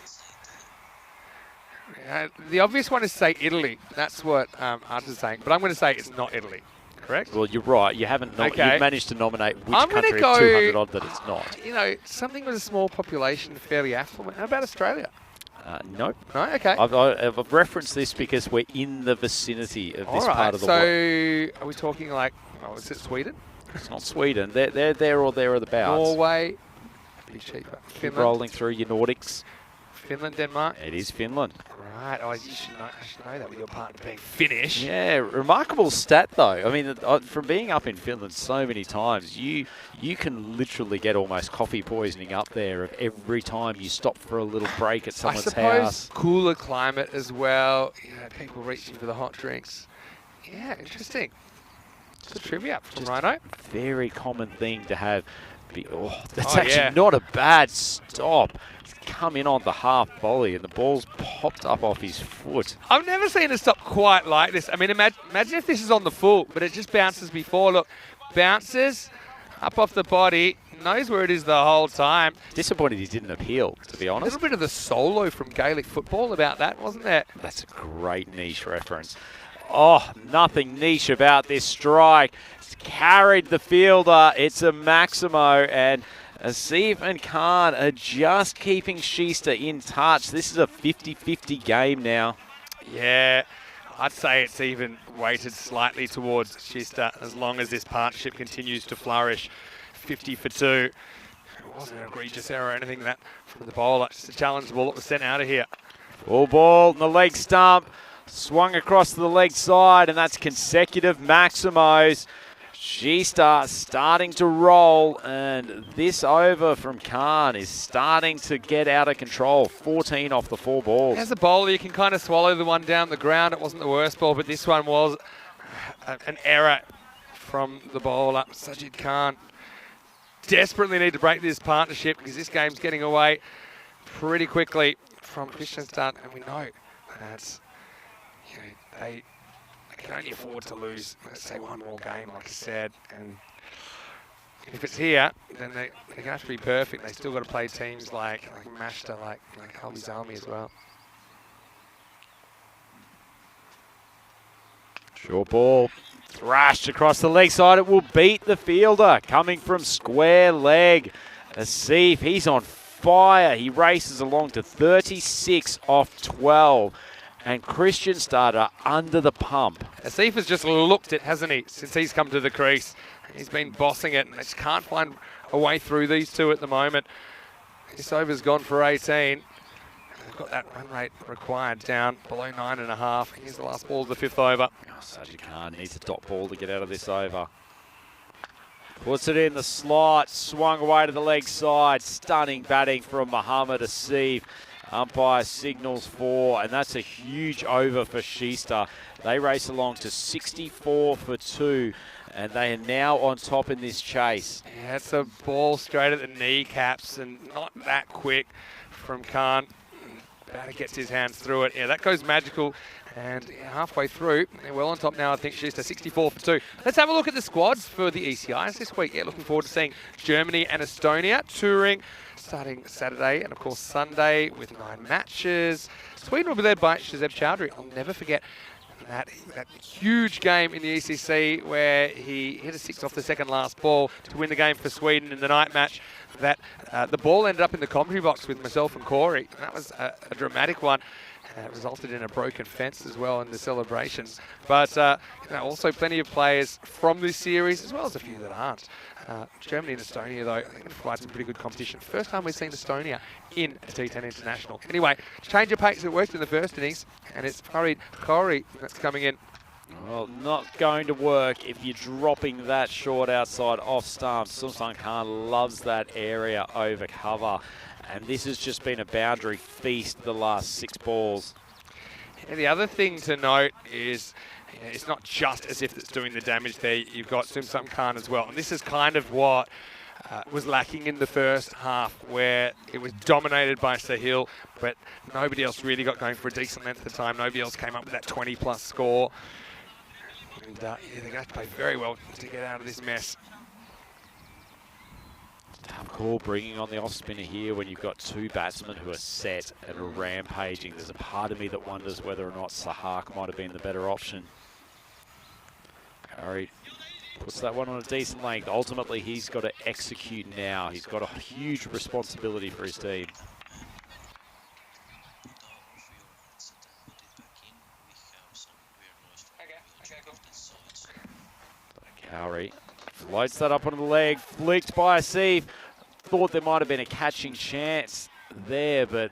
The obvious one is say Italy. That's what Art is saying, but I'm going to say it's not Italy. Correct? Well, you're right. You haven't. You've managed to nominate which country go, of 200 odd that it's not. You know, something with a small population, fairly affluent. How about Australia? Nope. No, okay. I've referenced this because we're in the vicinity of this part of the world. So are we talking like, is it Sweden? It's not Sweden. They're there or thereabouts. Norway. Be cheaper. Keep Finland. rolling through your Nordics. Finland, Denmark. It is Finland. Right. Oh, I should know that with your partner being Finnish. Yeah, remarkable stat though. I mean, from being up in Finland so many times, you can literally get almost coffee poisoning up there of every time you stop for a little break at someone's house. I suppose cooler climate as well. You know, people reaching for the hot drinks. Yeah, interesting. It's a trivia from Rhino. Very common thing to have. That's actually not a bad stop. He's come in on the half volley and the ball's popped up off his foot. I've never seen a stop quite like this. I mean, imagine if this is on the full, but it just bounces before. Look, bounces up off the body, knows where it is the whole time. Disappointed he didn't appeal, to be honest. A little bit of the solo from Gaelic football about that, wasn't there? That's a great niche reference. Oh, nothing niche about this strike. It's carried the fielder. It's a Maximo, and Asif and Khan are just keeping Shista in touch. This is a 50-50 game now. Yeah, I'd say it's even weighted slightly towards Shista as long as this partnership continues to flourish. 50 for 2. It wasn't an egregious error or anything that from the bowler. Just a challenge ball that was sent out of here. Full ball in the leg stump. Swung across to the leg side, and that's consecutive Maximos. Shista starting to roll, and this over from Khan is starting to get out of control. 14 off the 4 balls. As a bowler, you can kind of swallow the one down the ground. It wasn't the worst ball, but this one was an error from the bowler, Sajid Khan. Desperately need to break this partnership because this game's getting away pretty quickly from Kristianstad, and we know that's, they can only afford to lose, let's say, one more game, like I said. And if it's here, then they're going to have to be perfect. They still got to play teams like Mashta, like Holby's Army as well. Short ball thrashed across the leg side. It will beat the fielder. Coming from square leg. Asif, he's on fire. He races along to 36 off 12. And Christian Starter under the pump. Asif has just looked it, hasn't he, since he's come to the crease. He's been bossing it, and they just can't find a way through these two at the moment. This over's gone for 18. They've got that run rate required down below 9.5. Here's the last ball of the 5th over. Oh, Sajid Khan needs a dot ball to get out of this over. Puts it in the slot, swung away to the leg side. Stunning batting from Muhammad Asif. Umpire signals 4, and that's a huge over for Shista. They race along to 64 for 2, and they are now on top in this chase. Yeah, it's a ball straight at the kneecaps, and not that quick from Khan. Batter gets his hands through it. Yeah, that goes magical. And halfway through, they're well on top now. I think Shista 64 for 2. Let's have a look at the squads for the ECIs this week. Yeah, looking forward to seeing Germany and Estonia touring starting Saturday and, of course, Sunday with 9 matches. Sweden will be led by Shazeb Chowdhury. I'll never forget that huge game in the ECC where he hit a 6 off the second last ball to win the game for Sweden in the night match. That the ball ended up in the commentary box with myself and Corey. That was a dramatic one. Resulted in a broken fence as well in the celebrations. But also plenty of players from this series, as well as a few that aren't. Germany and Estonia, though, they can provide some pretty good competition. First time we've seen Estonia in a T10 International. Anyway, change of pace. It worked in the first innings, and it's Farid Khoury that's coming in. Well, not going to work if you're dropping that short outside off stump. Sultan Khan loves that area over cover. And this has just been a boundary feast the last 6 balls. And the other thing to note is it's not just as if it's doing the damage there. You've got Sultan Khan as well. And this is kind of what was lacking in the first half, where it was dominated by Sahil, but nobody else really got going for a decent length of time. Nobody else came up with that 20-plus score. And yeah, they're going to have to play very well to get out of this mess. Tough call bringing on the off spinner here when you've got 2 batsmen who are set and are rampaging. There's a part of me that wonders whether or not Sahak might have been the better option. Khoury puts that one on a decent length. Ultimately, he's got to execute now. He's got a huge responsibility for his team. Khoury floats that up onto the leg, flicked by Asif. Thought there might have been a catching chance there, but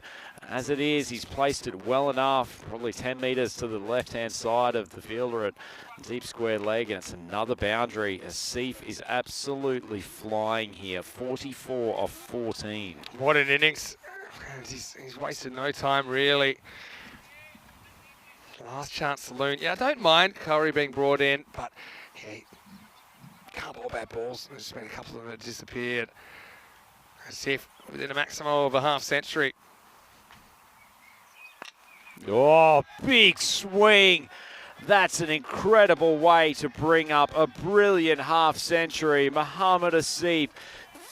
as it is, he's placed it well enough, probably 10 metres to the left-hand side of the fielder at deep square leg, and it's another boundary. Asif is absolutely flying here, 44 off 14. What an innings. He's wasted no time, really. Last chance saloon. Yeah, I don't mind Khoury being brought in, but yeah, can't ball bad balls. There's just been a couple of them that disappeared. Asif within a maximum of a half century. Oh, big swing. That's an incredible way to bring up a brilliant half century. Muhammad Asif,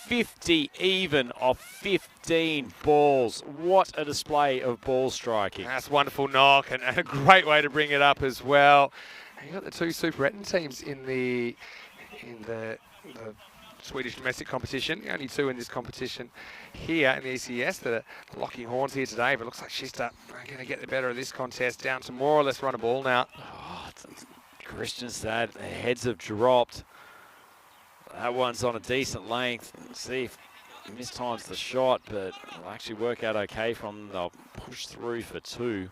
50 even off 15 balls. What a display of ball striking. That's a wonderful knock and a great way to bring it up as well. You got the 2 Super Etten teams in the Swedish domestic competition. Only 2 in this competition here in the ECS that are locking horns here today, but it looks like Shista are going to get the better of this contest, down to more or less run a ball now. Oh, Christianstad, their heads have dropped. That one's on a decent length. See if he mistimes the shot, but it'll actually work out okay from them. They'll push through for 2.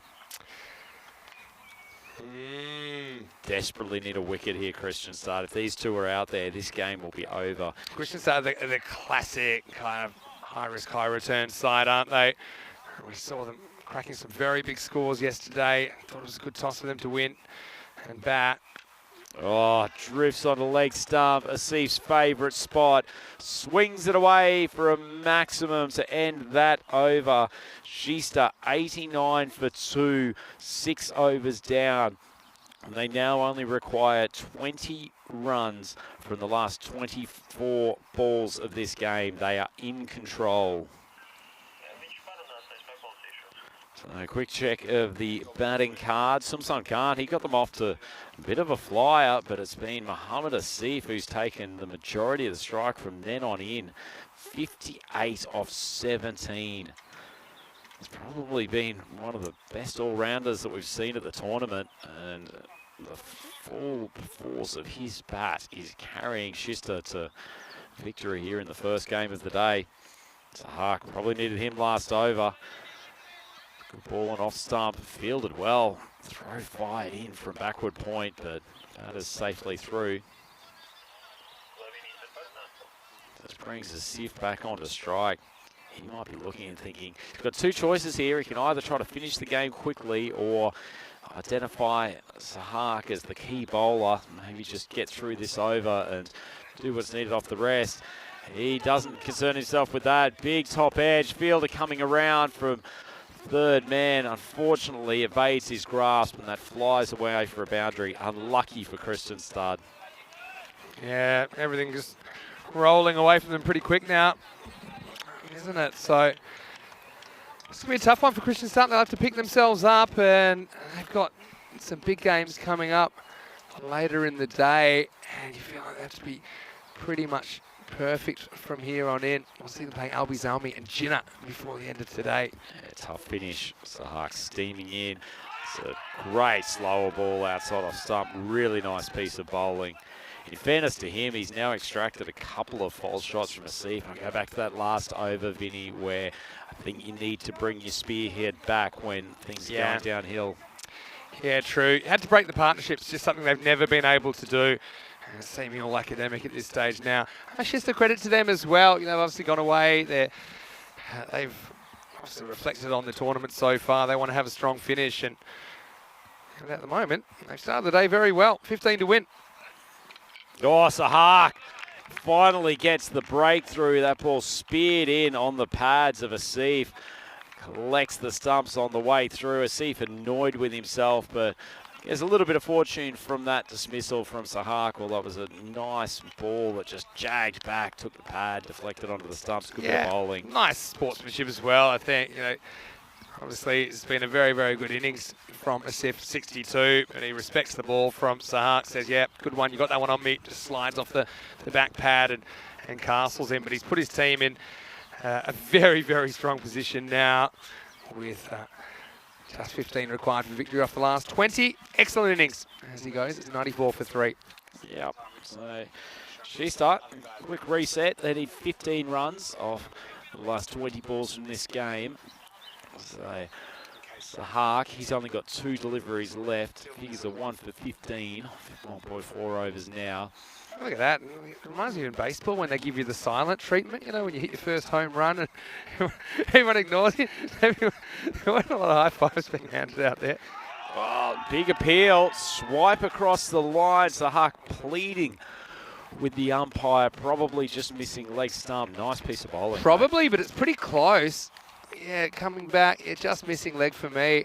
Desperately need a wicket here, Christianstad. If these 2 are out there, this game will be over. Christianstad are the classic kind of high-risk, high-return side, aren't they? We saw them cracking some very big scores yesterday. Thought it was a good toss for them to win and bat. Oh, drifts on the leg stump. Asif's favourite spot. Swings it away for a maximum to end that over. Shista 89 for 2. 6 overs down. And they now only require 20 runs from the last 24 balls of this game. They are in control. So a quick check of the batting card. Sumsan Khan, he got them off to a bit of a flyer, but it's been Mohammed Asif who's taken the majority of the strike from then on in. 58 off 17. It's probably been one of the best all-rounders that we've seen at the tournament, and the full force of his bat is carrying Shista to victory here in the first game of the day. Sahak probably needed him last over. Good ball and off stump, fielded well. Throw fired in from backward point, but that is safely through. This brings Asif back onto strike. He might be looking and thinking, he's got two choices here. He can either try to finish the game quickly or identify Sahak as the key bowler. Maybe just get through this over and do what's needed off the rest. He doesn't concern himself with that. Big top edge, fielder coming around from third man. Unfortunately, evades his grasp and that flies away for a boundary. Unlucky for Christian Stud. Yeah, everything just rolling away from them pretty quick now, isn't it? So it's going to be a tough one for Christian Stud. They'll have to pick themselves up, and they've got some big games coming up later in the day, and you feel like they have to be pretty much perfect from here on in. We'll see them playing Albi Zalmi and Jinnah before the end of today. Yeah, tough finish. Sahak steaming in. It's a great slower ball outside off stump. Really nice piece of bowling. In fairness to him, he's now extracted a couple of false shots from Asif. I'll go back to that last over, Vinny, where I think you need to bring your spearhead back when things are going downhill. Yeah, true. Had to break the partnerships, just something they've never been able to do. Seeming all academic at this stage now. Just a credit to them as well. You know, they've obviously gone away. They've obviously reflected on the tournament so far. They want to have a strong finish, and at the moment, they've started the day very well. 15 to win. Oh, Sahak finally gets the breakthrough. That ball speared in on the pads of Asif. Collects the stumps on the way through. Asif annoyed with himself, but there's a little bit of fortune from that dismissal from Sahak. Well, that was a nice ball that just jagged back, took the pad, deflected onto the stumps. Good bit of bowling. Nice sportsmanship as well, I think. You know, obviously, it's been a very, very good innings from Asif, 62, and he respects the ball from Sahak. Says, yeah, good one. You got that one on me. Just slides off the back pad and castles in. But he's put his team in a very, very strong position now with just 15 required for victory off the last 20. Excellent innings as he goes. It's 94 for 3. Yep. So she start. Quick reset. They need 15 runs off the last 20 balls from this game. So Sahak, he's only got 2 deliveries left. He's a 1 for 15. 1.4 overs now. Look at that. It reminds me of in baseball when they give you the silent treatment, you know, when you hit your first home run and everyone ignores you. There weren't a lot of high fives being handed out there. Oh, big appeal. Swipe across the line. Sahak pleading with the umpire, probably just missing leg stump. Nice piece of bowling. Probably, but it's pretty close. Yeah, coming back. Yeah, just missing leg for me.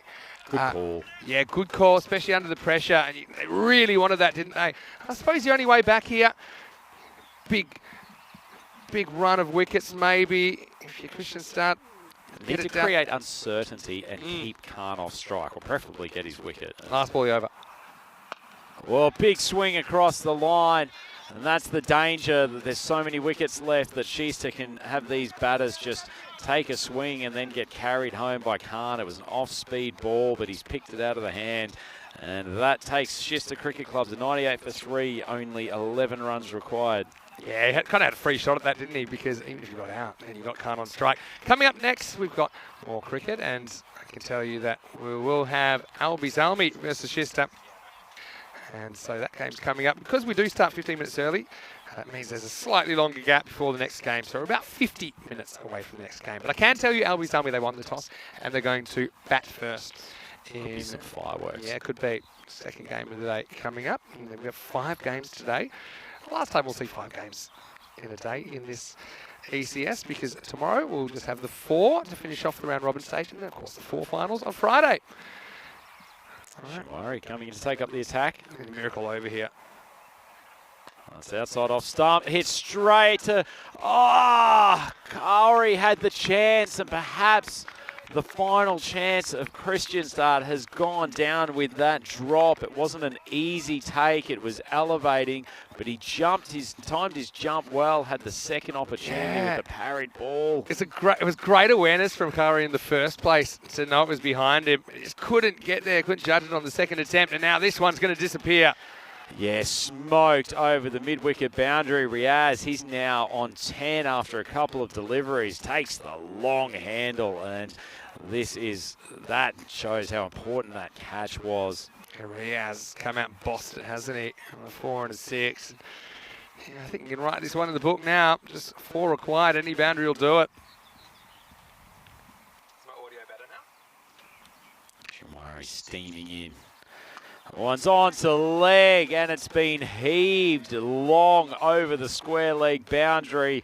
Good call. Yeah, good call, especially under the pressure. And they really wanted that, didn't they? I suppose the only way back here, big run of wickets maybe. If you Christian Stud, need to create uncertainty and keep Khan off strike, or preferably get his wicket. Last ball over. Well, big swing across the line. And that's the danger, that there's so many wickets left that Shista can have these batters just take a swing and then get carried home by Khan. It was an off-speed ball, but he's picked it out of the hand. And that takes Shista Cricket Club to 98 for 3, only 11 runs required. Yeah, he kind of had a free shot at that, didn't he? Because even if you got out, then you got Khan on strike. Coming up next, we've got more cricket, and I can tell you that we will have Albi Zalmi versus Shista. And so that game's coming up. Because we do start 15 minutes early, that means there's a slightly longer gap before the next game. So we're about 50 minutes away from the next game. But I can tell you, Albi Zalmi, they won the toss, and they're going to bat first. Could be some fireworks. Yeah, could be. Second game of the day coming up. And then we've got 5 games today. Last time we'll see 5 games in a day in this ECS, because tomorrow we'll just have the 4 to finish off the round robin stage, and of course the 4 finals on Friday. Shumari coming in to take up the attack. A miracle over here. That's outside off stump. Hit straight to... Oh! Kauri had the chance, and perhaps the final chance of Kristianstad has gone down with that drop. It wasn't an easy take. It was elevating, but he timed his jump well, had the second opportunity with the parried ball. It was great awareness from Kauri in the first place to know it was behind him. He just couldn't get there, couldn't judge it on the second attempt, and now this one's going to disappear. Yeah, smoked over the mid-wicket boundary. Riaz, he's now on 10 after a couple of deliveries. Takes the long handle, and that shows how important that catch was. Riaz come out and bossed it, hasn't he? On a 4 and a 6. Yeah, I think you can write this one in the book now. Just 4 required. Any boundary will do it. Is my audio better now? Shumari steaming in. One's on to leg, and it's been heaved long over the square leg boundary.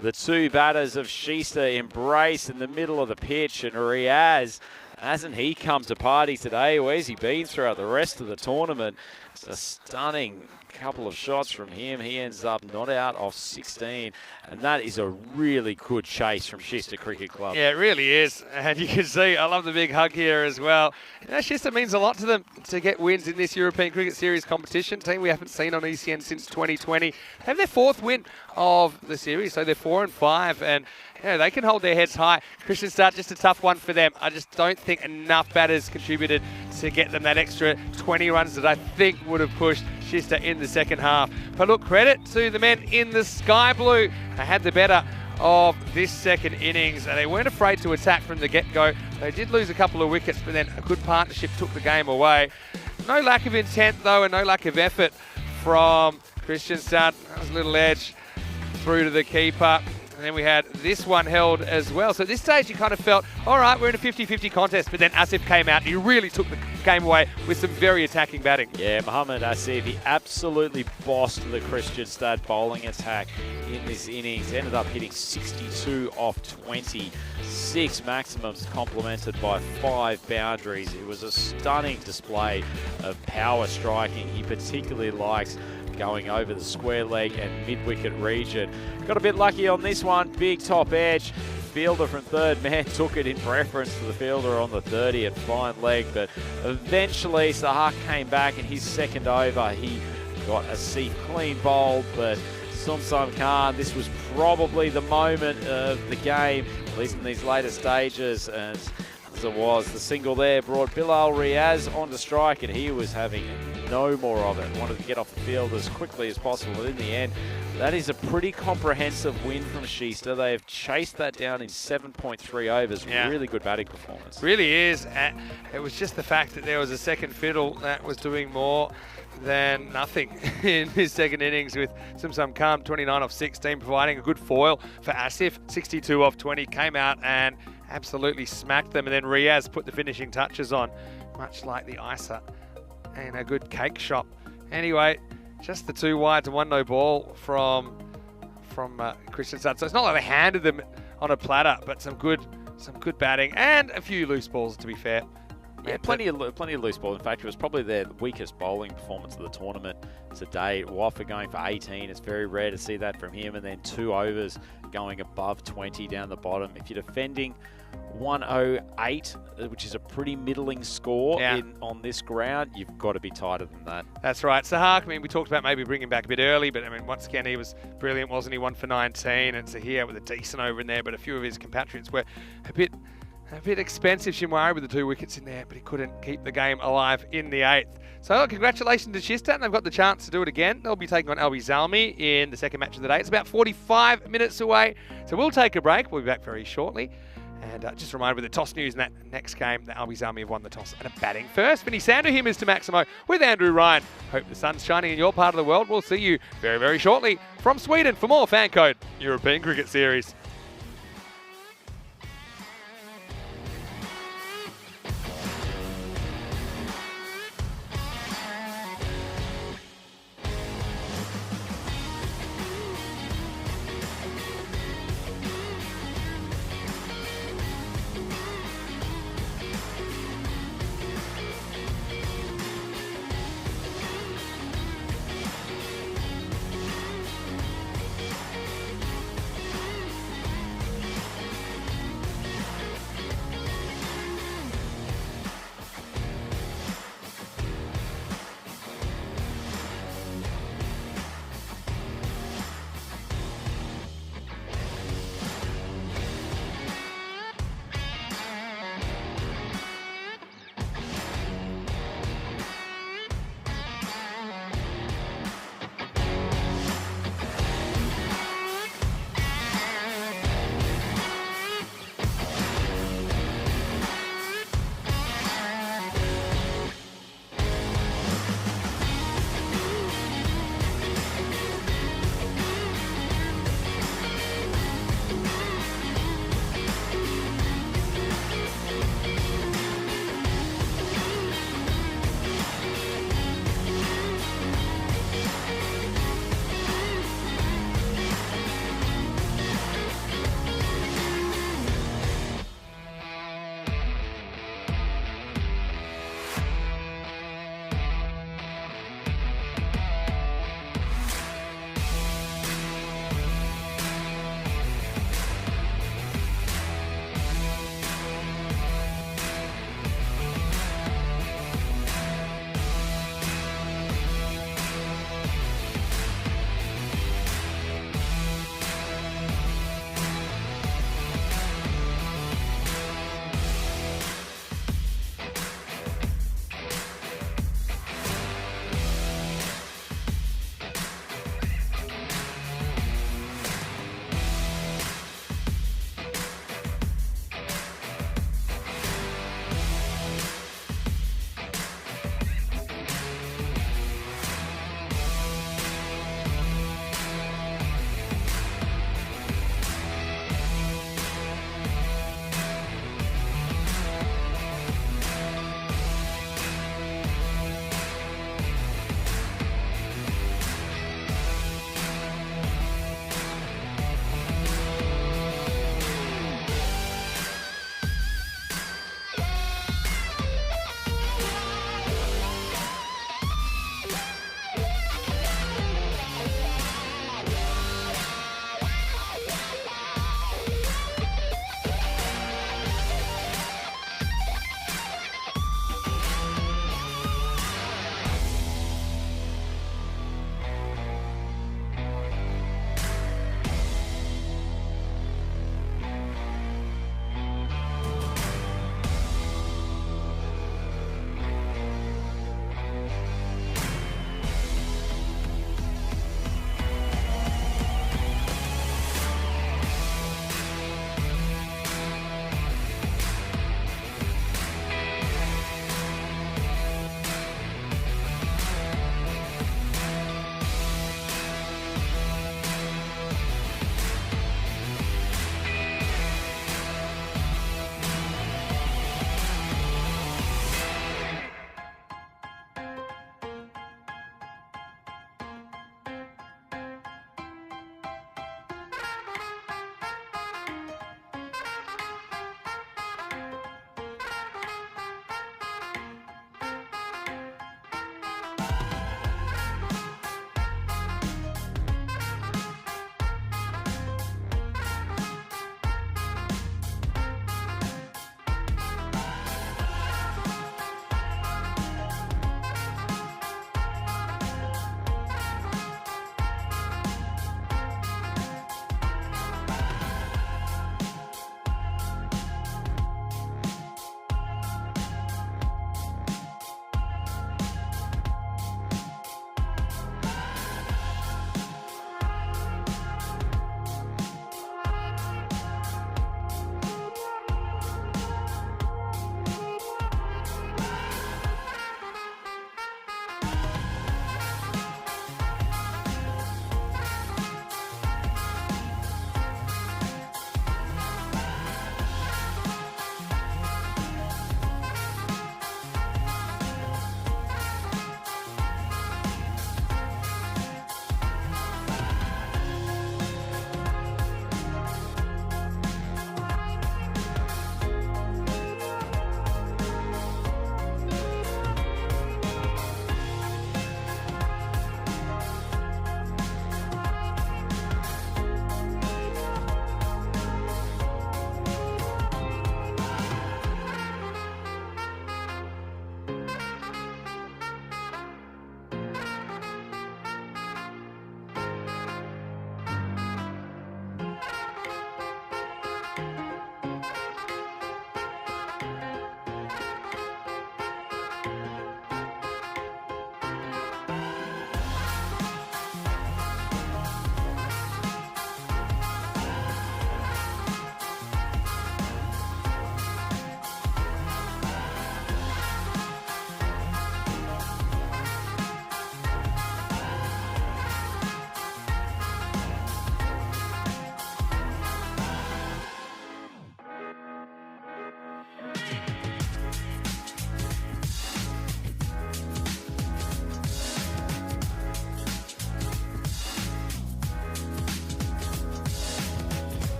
The two batters of Shista embrace in the middle of the pitch, and Riaz, hasn't he come to party today? Where's he been throughout the rest of the tournament? It's a stunning couple of shots from him. He ends up not out off 16, and that is a really good chase from Shista Cricket Club. Yeah, it really is, and you can see, I love the big hug here as well. You know, Shista means a lot to them to get wins in this European Cricket Series competition. Team we haven't seen on ECN since 2020. They have their 4th win of the series, so they're 4 and 5, and yeah, they can hold their heads high. Kristianstad, just a tough one for them. I just don't think enough batters contributed to get them that extra 20 runs that I think would have pushed Shista in the second half. But look, credit to the men in the sky blue. They had the better of this second innings, and they weren't afraid to attack from the get-go. They did lose a couple of wickets, but then a good partnership took the game away. No lack of intent, though, and no lack of effort from Kristianstad. That was a little edge through to the keeper. And then we had this one held as well. So at this stage, you kind of felt, all right, we're in a 50-50 contest. But then Asif came out and he really took the game away with some very attacking batting. Yeah, Mohamed Asif, he absolutely bossed the Kristianstad bowling attack in this innings. Ended up hitting 62 off 20. 6 maximums complemented by 5 boundaries. It was a stunning display of power striking. He particularly likes going over the square leg and mid-wicket region. Got a bit lucky on this one, big top edge. Fielder from third man took it in preference to the fielder on the 30 at fine leg, but eventually Sahak came back in his second over. He got a Asif clean bowl, but Sumsam Khan, this was probably the moment of the game, at least in these later stages, and as it was, the single there brought Bilal Riaz onto strike, and he was having no more of it. Wanted to get off the field as quickly as possible, but in the end, that is a pretty comprehensive win from Shista. They have chased that down in 7.3 overs. Yeah. Really good batting performance. Really is. It was just the fact that there was a second fiddle that was doing more than nothing in his second innings, with Sumsam Khan 29 off 16, providing a good foil for Asif. 62 off 20, came out and absolutely smacked them, and then Riaz put the finishing touches on, much like the Isa and a good cake shop. Anyway, just the 2 wides and 1 no ball from Kristianstad. So it's not like they handed them on a platter, but some good batting and a few loose balls, to be fair. Yeah, plenty of loose balls. In fact, it was probably their weakest bowling performance of the tournament today. Waffa going for 18. It's very rare to see that from him. And then 2 overs going above 20 down the bottom. If you're defending 108, which is a pretty middling score on this ground, you've got to be tighter than that. That's right. Sahak, I mean, we talked about maybe bringing him back a bit early, but I mean, once again, he was brilliant, wasn't he? 1 for 19, and Zahir with a decent over in there, but a few of his compatriots were a bit expensive. Shumari with the 2 wickets in there, but he couldn't keep the game alive in the 8th. So congratulations to Shista, and they've got the chance to do it again. They'll be taking on Albi Zalmi in the second match of the day. It's about 45 minutes away, so we'll take a break. We'll be back very shortly. And just a reminder with the toss news in that next game, the Albi Zalmi have won the toss and are batting first. Vinny Sander here, Mr. Maximo, with Andrew Ryan. Hope the sun's shining in your part of the world. We'll see you very, very shortly from Sweden for more FanCode European Cricket Series.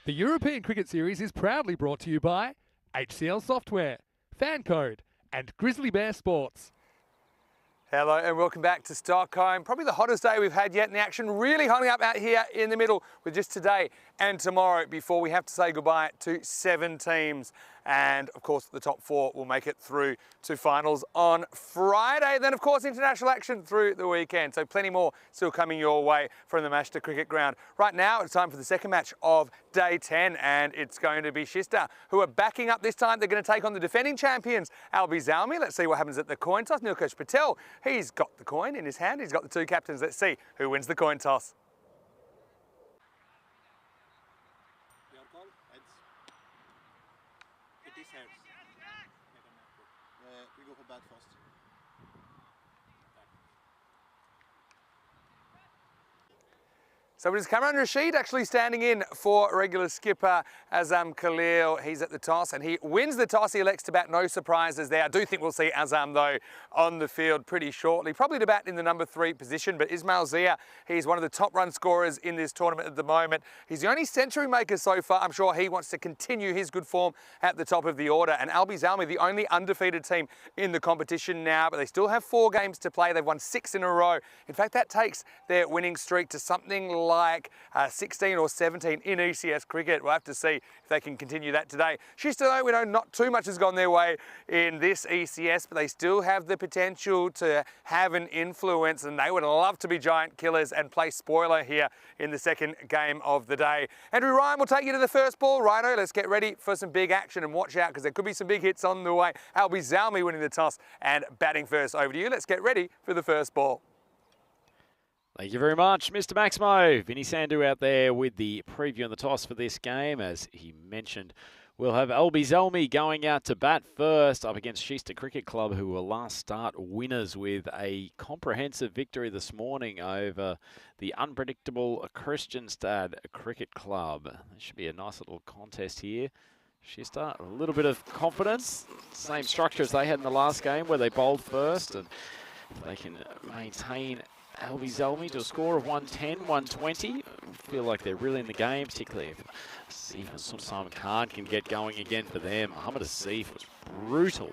The European Cricket Series is proudly brought to you by HCL Software, FanCode, and Grizzly Bear Sports. Hello and welcome back to Stockholm. Probably the hottest day we've had yet in the action. Really hotting up out here in the middle with just today and tomorrow before we have to say goodbye to 7 teams. And of course, the top 4 will make it through to finals on Friday. Then of course, international action through the weekend. So plenty more still coming your way from the Mashta Cricket Ground. Right now, it's time for the second match of day 10, and it's going to be Shista, who are backing up this time. They're going to take on the defending champions, Albi Zalmi. Let's see what happens at the coin toss. Nilkesh Patel, he's got the coin in his hand. He's got the 2 captains. Let's see who wins the coin toss. Your call. Heads. It is heads. We go for bat first. So it is Kamran Rashid actually standing in for regular skipper Azam Khalil. He's at the toss and he wins the toss. He elects to bat, no surprises there. I do think we'll see Azam though on the field pretty shortly. Probably to bat in the number 3 position, but Ismail Zia, he's one of the top run scorers in this tournament at the moment. He's the only century maker so far. I'm sure he wants to continue his good form at the top of the order. And Albi Zalmi, the only undefeated team in the competition now, but they still have 4 games to play. They've won 6 in a row. In fact, that takes their winning streak to something like 16 or 17 in ECS cricket. We'll have to see if they can continue that today. Shista, though, we know not too much has gone their way in this ECS, but they still have the potential to have an influence, and they would love to be giant killers and play spoiler here in the second game of the day. Andrew Ryan will take you to the first ball. Rhino, let's get ready for some big action and watch out because there could be some big hits on the way. Albi Zalmi winning the toss and batting first. Over to you. Let's get ready for the first ball. Thank you very much, Mr. Maximo. Vinny Sandhu out there with the preview on the toss for this game. As he mentioned, we'll have Albi Zalmi going out to bat first up against Shista Cricket Club, who were last start winners with a comprehensive victory this morning over the unpredictable Kristianstad Cricket Club. There should be a nice little contest here. Shista, a little bit of confidence. Same structure as they had in the last game where they bowled first, and they can maintain Albi Zalmi to a score of 110, 120. Feel like they're really in the game, particularly if Asif and Simon Khan can get going again for them. Muhammad Asif was brutal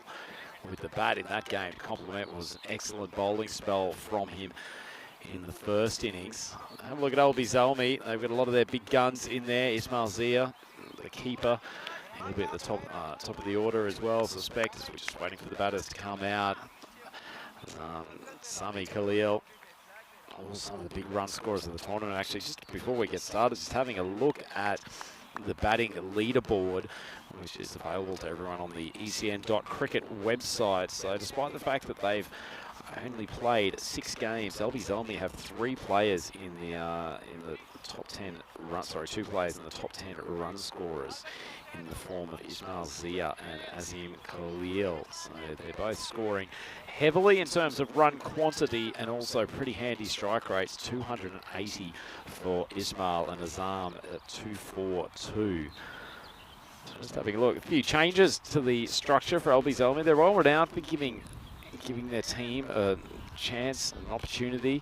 with the bat in that game. Compliment was an excellent bowling spell from him in the first innings. Have a look at Albi Zalmi. They've got a lot of their big guns in there. Ismail Zia, the keeper. He'll be at the top of the order as well, suspect, as we're just waiting for the batters to come out. Sami Khalil. Some of the big run scorers of the tournament. Actually, just before we get started, just having a look at the batting leaderboard, which is available to everyone on the ecn.cricket website. So despite the fact that they've only played 6 games, Albi Zalmi have 3 players in the top 10 run, 2 players in the top 10 run scorers in the form of Ismail Zia and Azim Khalil. So they're both scoring heavily in terms of run quantity and also pretty handy strike rates. 280 for Ismail and Azam at 242. Just having a look, a few changes to the structure for Albi Zalmi. They're well renowned for giving their team a chance, an opportunity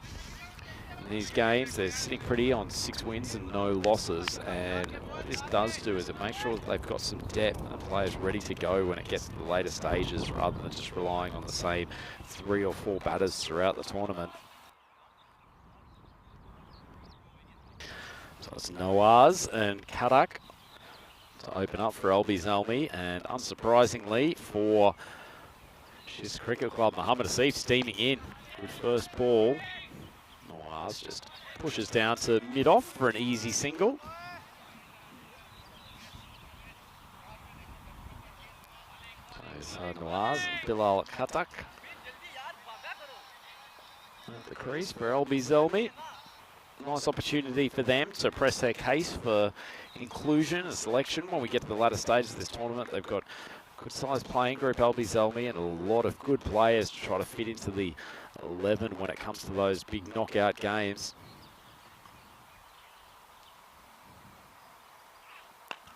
in these games. They're sitting pretty on 6 wins and no losses, and what this does do is it makes sure that they've got some depth and players ready to go when it gets to the later stages, rather than just relying on the same 3 or 4 batters throughout the tournament. So it's Nawaz and Kadak to open up for Albi Zalmi, and unsurprisingly for Shista Cricket Club, Muhammad Asif steaming in. Good first ball. Nawaz just pushes down to mid-off for an easy single. So Nawaz and Bilal Katak at the crease for Albi Zalmi. Nice opportunity for them to press their case for inclusion and selection when we get to the latter stages of this tournament. They've got good sized playing group, Albi Zalmi, and a lot of good players to try to fit into the 11 when it comes to those big knockout games.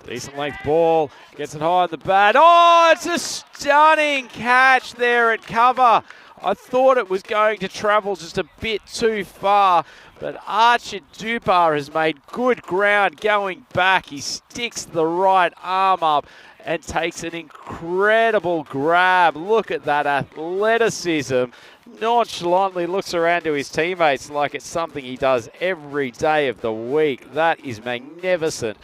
Decent length ball, gets it high at the bat. Oh, it's a stunning catch there at cover I thought it was going to travel just a bit too far, but Archer Dupar has made good ground going back. He sticks the right arm up and takes an incredible grab. Look at that athleticism. Nonchalantly looks around to his teammates like it's something he does every day of the week. That is magnificent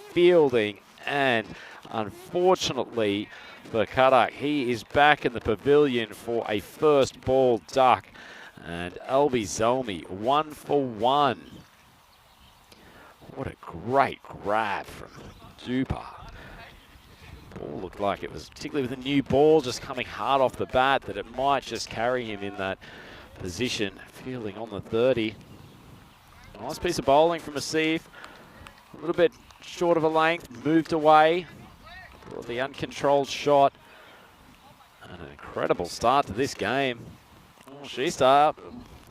fielding, and unfortunately for Kadak, he is back in the pavilion for a first ball duck. And Albi Zelmi, 1 for 1. What a great grab from Dupar. Ball looked like it was, particularly with a new ball just coming hard off the bat, that it might just carry him in that position. Fielding on the 30. Nice piece of bowling from Asif. A little bit short of a length, moved away. Brought the uncontrolled shot. And an incredible start to this game. Well, Shista,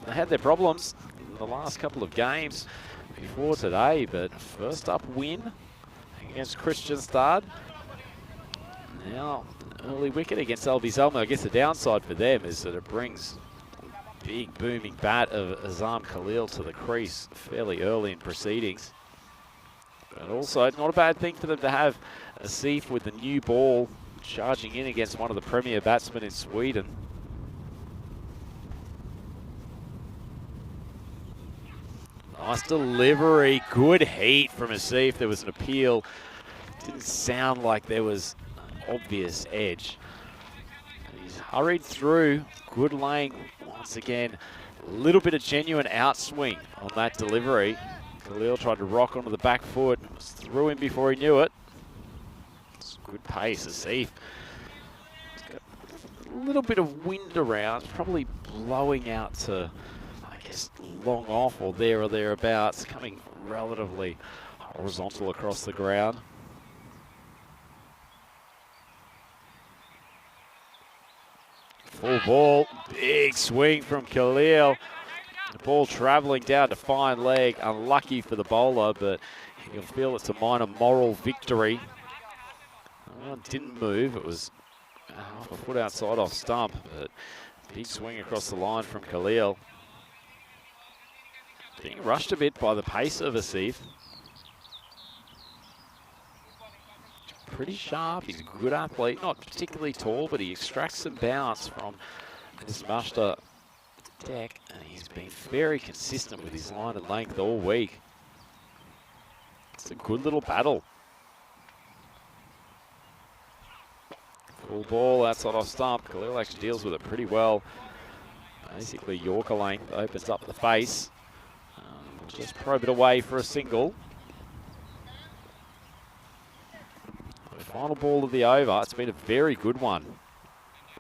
they had their problems in the last couple of games before today, but first up win against Kristianstad. Now, early wicket against Albi Zelmi. I guess the downside for them is that it brings a big booming bat of Azam Khalil to the crease fairly early in proceedings. But also, not a bad thing for them to have Asif with the new ball charging in against one of the premier batsmen in Sweden. Nice delivery, good heat from Asif. There was an appeal. Didn't sound like there was an obvious edge. He's hurried through, good laying once again. A little bit of genuine outswing on that delivery. Khalil tried to rock onto the back foot, was through him before he knew it. It's good pace, Asif. He's got a little bit of wind around, probably blowing out to, I guess, long off or thereabouts, coming relatively horizontal across the ground. Full ball, big swing from Khalil. The ball travelling down to fine leg, unlucky for the bowler, but you'll feel it's a minor moral victory. Well, it didn't move, it was half a foot outside off stump, but big swing across the line from Khalil. Being rushed a bit by the pace of Asif. Pretty sharp, he's a good athlete, not particularly tall, but he extracts some bounce from this Mashta deck, and he's been very consistent with his line and length all week. It's a good little battle. Full ball outside off stump. Khalil actually deals with it pretty well. Basically Yorker length opens up the face. Just probe it away for a single. The final ball of the over. It's been a very good one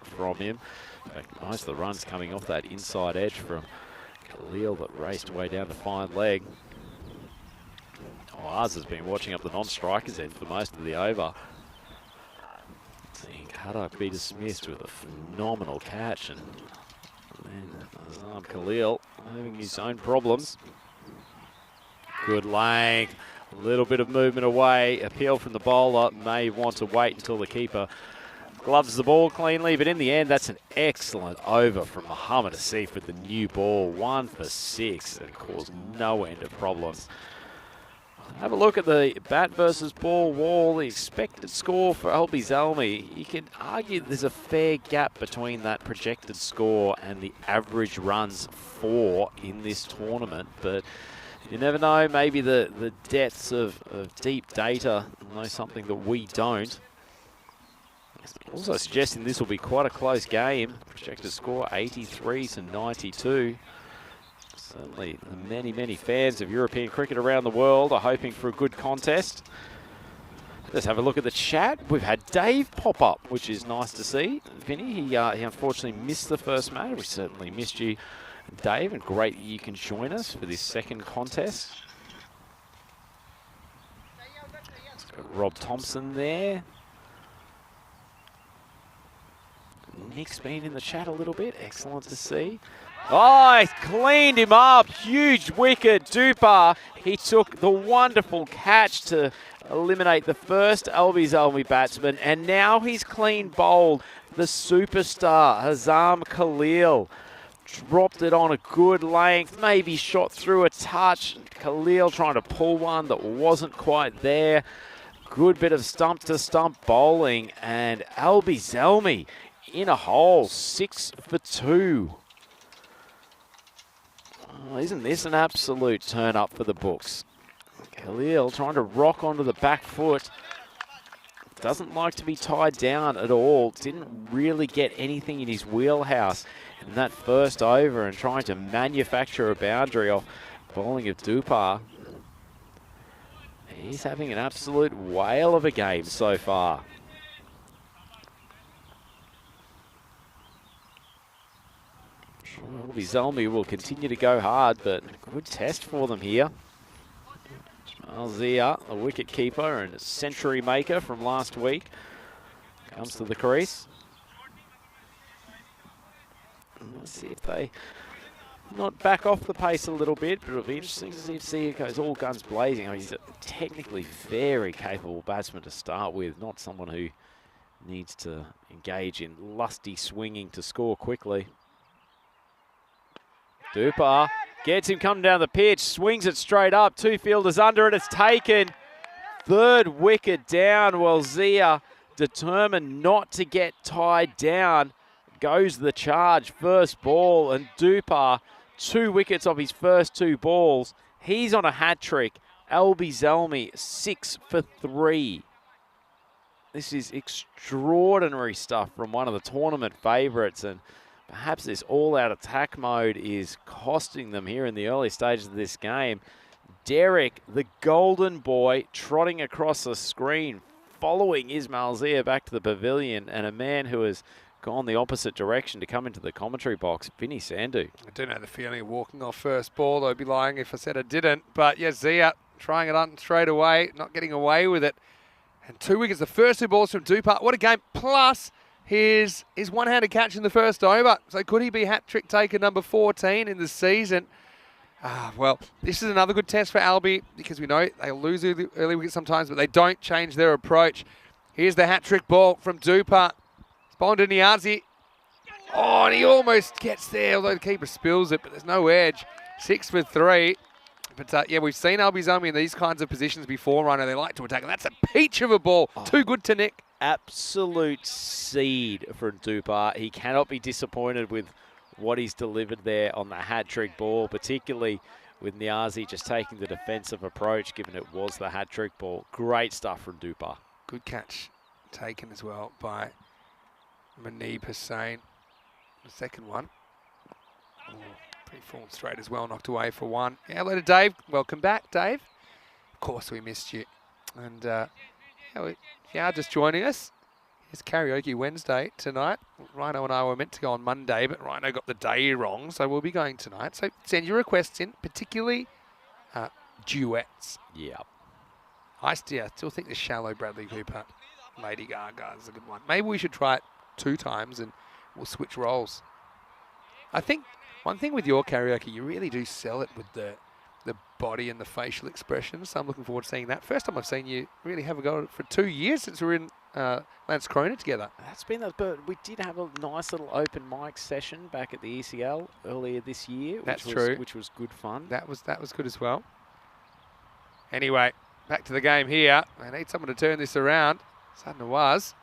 from him. In fact, most of the runs coming off that inside edge from Khalil that raced away down to fine leg. Oz has been watching up the non-strikers end for most of the over. Seeing Kadak be dismissed with a phenomenal catch, and then Azam Khalil having his own problems. Good length, a little bit of movement away. Appeal from the bowler, may want to wait until the keeper gloves the ball cleanly, but in the end, that's an excellent over from Muhammad Asif with the new ball. 1 for 6 and caused no end of problems. Have a look at the bat versus ball wall, the expected score for Albi Zelmi. You can argue there's a fair gap between that projected score and the average runs for in this tournament, but you never know, maybe the depths of deep data know something that we don't. Also suggesting this will be quite a close game. Projected score 83 to 92. Certainly the many fans of European cricket around the world are hoping for a good contest. Let's have a look at the chat. We've had Dave pop up, which is nice to see. Vinny, he unfortunately missed the first match. We certainly missed you, Dave, and great that you can join us for this second contest. Let's got Rob Thompson there. Nick's been in the chat a little bit. Excellent to see. Oh, he's cleaned him up. Huge wicket. Dupar, he took the wonderful catch to eliminate the first Zelmi batsman, and now he's clean bowled the superstar, Hazam Khalil. Dropped it on a good length, maybe shot through a touch. Khalil trying to pull one that wasn't quite there. Good bit of stump-to-stump bowling, and Zelmi in a hole, 6 for 2. Oh, isn't this an absolute turn up for the books? Khalil trying to rock onto the back foot. Doesn't like to be tied down at all. Didn't really get anything in his wheelhouse in that first over, and trying to manufacture a boundary off bowling of Dupar. He's having an absolute whale of a game so far. Zelmi will continue to go hard, but good test for them here. Zia, a wicket keeper and a century maker from last week, comes to the crease. Let's see if they not back off the pace a little bit, but it'll be interesting to see it goes all guns blazing. I mean, he's a technically very capable batsman to start with, not someone who needs to engage in lusty swinging to score quickly. Dupar gets him coming down the pitch, swings it straight up, 2 fielders under it, it's taken. 3rd wicket down. Well, Zia, determined not to get tied down, goes the charge, first ball, and Dupar, 2 wickets off his first 2 balls. He's on a hat-trick. Zelmi, 6 for 3. This is extraordinary stuff from one of the tournament favourites, and perhaps this all-out attack mode is costing them here in the early stages of this game. Derek, the golden boy, trotting across the screen, following Ismail Zia back to the pavilion, and a man who has gone the opposite direction to come into the commentary box, Vinny Sandhu. I do know the feeling of walking off first ball. I'd be lying if I said I didn't. But yeah, Zia trying it on straight away, not getting away with it. And 2 wickets, the first 2 balls from Dupar. What a game. Plus his one-handed catch in the first over. So could he be hat-trick taker number 14 in the season? Well, this is another good test for Albi, because we know they'll lose early wickets sometimes, but they don't change their approach. Here's the hat-trick ball from Dupar. It's bowled to Niazi. Oh, and he almost gets there, although the keeper spills it, but there's no edge. 6 for 3. But yeah, we've seen Zelmi in these kinds of positions before, Rhino. They like to attack, and that's a peach of a ball. Too good to nick. Absolute seed from Dupar. He cannot be disappointed with what he's delivered there on the hat-trick ball, particularly with Niazi just taking the defensive approach, given it was the hat-trick ball. Great stuff from Dupar. Good catch taken as well by Manib Hussain. The second one. Oh, pretty form straight as well, knocked away for 1. Yeah, hello to Dave. Welcome back, Dave. Of course, we missed you. And yeah, if you are just joining us, it's Karaoke Wednesday tonight. Rhino and I were meant to go on Monday, but Rhino got the day wrong, so we'll be going tonight. So send your requests in, particularly duets. Yeah. I still think the Shallow Bradley Cooper Lady Gaga is a good one. Maybe we should try it 2 times and we'll switch roles. I think one thing with your karaoke, you really do sell it with the body and the facial expressions. So I'm looking forward to seeing that. First time I've seen you really have a go at it for 2 years since we were in Lance Corona together. That's been but we did have a nice little open mic session back at the ECL earlier this year. That's true. Which was good fun. That was good as well. Anyway, back to the game here. I need someone to turn this around. Sudden was.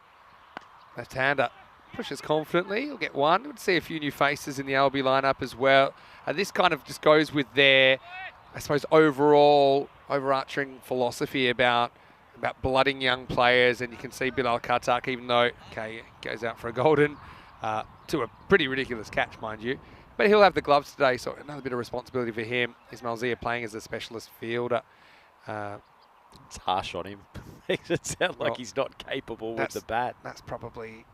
Left-hander pushes confidently. He'll get 1. We'll see a few new faces in the Albi lineup as well. This kind of just goes with their, I suppose, overall overarching philosophy about blooding young players. And you can see Bilal Khatak, even though, okay, goes out for a golden, to a pretty ridiculous catch, mind you. But he'll have the gloves today, so another bit of responsibility for him. Ismail Zia playing as a specialist fielder. It's harsh on him. Makes it sound like he's not capable with the bat. That's probably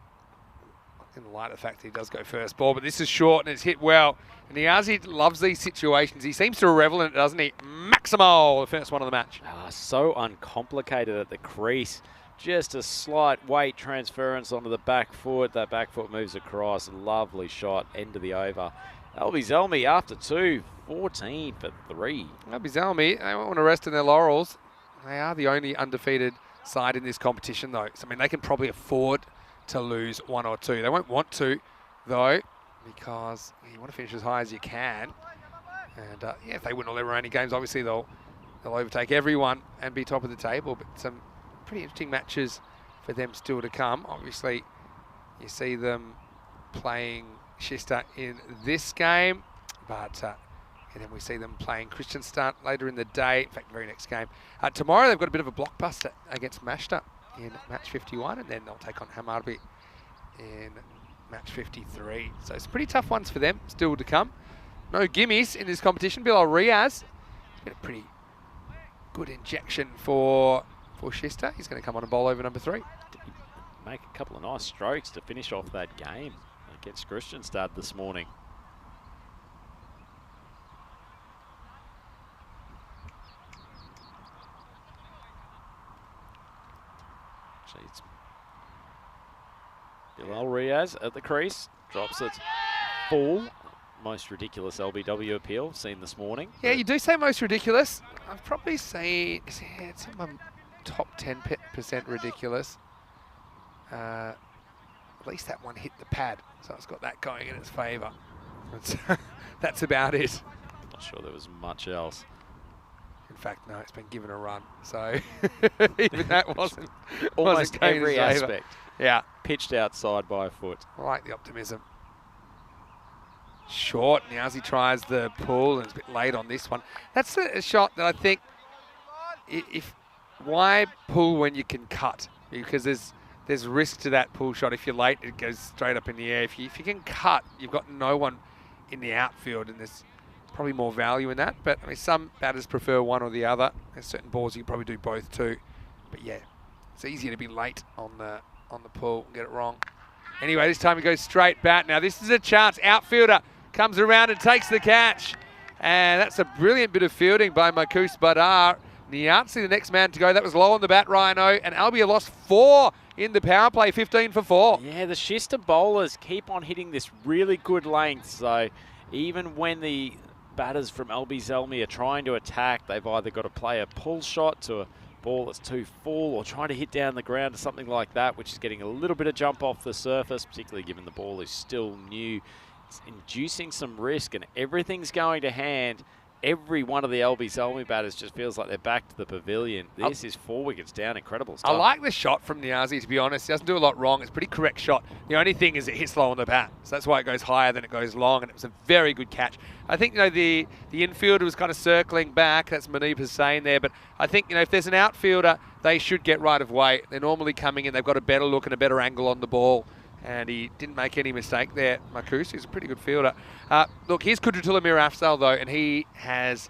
in light of the fact that he does go first ball, but this is short and it's hit well. And Niazi loves these situations. He seems to revel in it, doesn't he? Maximo, the first one of the match. So uncomplicated at the crease. Just a slight weight transference onto the back foot. That back foot moves across. Lovely shot, end of the over. Albie Zelmi after 2, 14 for 3. Albie Zelmi, they won't want to rest in their laurels. They are the only undefeated side in this competition, though. So, I mean, they can probably afford to lose 1 or 2. They won't want to, though, because you want to finish as high as you can. And, yeah, if they win all their remaining games, obviously they'll overtake everyone and be top of the table. But some pretty interesting matches for them still to come. Obviously, you see them playing Shista in this game, but and then we see them playing Kristianstad later in the day. In fact, very next game. Tomorrow they've got a bit of a blockbuster against Mashta in match 51, and then they'll take on Hammarby in match 53. So it's pretty tough ones for them still to come. No gimmies in this competition. Bilal Riaz, it's been a pretty good injection for Shista. He's going to come on and bowl over number 3. Make a couple of nice strokes to finish off that game against Kristianstad this morning. It's Bilal Riaz at the crease, drops it full. Most ridiculous LBW appeal seen this morning. Yeah, you do say most ridiculous. I've probably seen it's in my top 10% ridiculous. At least that one hit the pad, so it's got that going in its favour. That's about it. Not sure there was much else. In fact, no, it's been given a run, so even that wasn't almost every aspect. Yeah, pitched outside by a foot. I like the optimism. Short, Niazi tries the pull and it's a bit late on this one. That's a shot that I think, why pull when you can cut? Because there's risk to that pull shot. If you're late, it goes straight up in the air. If you can cut, you've got no one in the outfield, and there's probably more value in that. But I mean, some batters prefer one or the other. There's certain balls you can probably do both too. But yeah, it's easier to be late on the pull and get it wrong. Anyway, this time he goes straight bat. Now this is a chance. Outfielder comes around and takes the catch. And that's a brilliant bit of fielding by Marcus Badar. Niazi, the next man to go. That was low on the bat, Rhino. And Albia lost 4 in the power play, 15 for 4. Yeah, the Shista bowlers keep on hitting this really good length. So even when the batters from Albie Zelmi are trying to attack, they've either got to play a pull shot to a ball that's too full, or trying to hit down the ground or something like that, which is getting a little bit of jump off the surface, particularly given the ball is still new. It's inducing some risk, and everything's going to hand. Every one of the Albie Zelmi batters just feels like they're back to the pavilion. This is 4 wickets down. Incredible stuff. I like the shot from Niazi, to be honest. He doesn't do a lot wrong. It's a pretty correct shot. The only thing is it hits low on the bat. So that's why it goes higher than it goes long, and it was a very good catch. I think, the infielder was kind of circling back. That's Manib Hussain there. But I think, if there's an outfielder, they should get right of way. They're normally coming in. They've got a better look and a better angle on the ball. And he didn't make any mistake there, Marcus. He's a pretty good fielder. Look, here's Kudratullah Mirafsal, though, and he has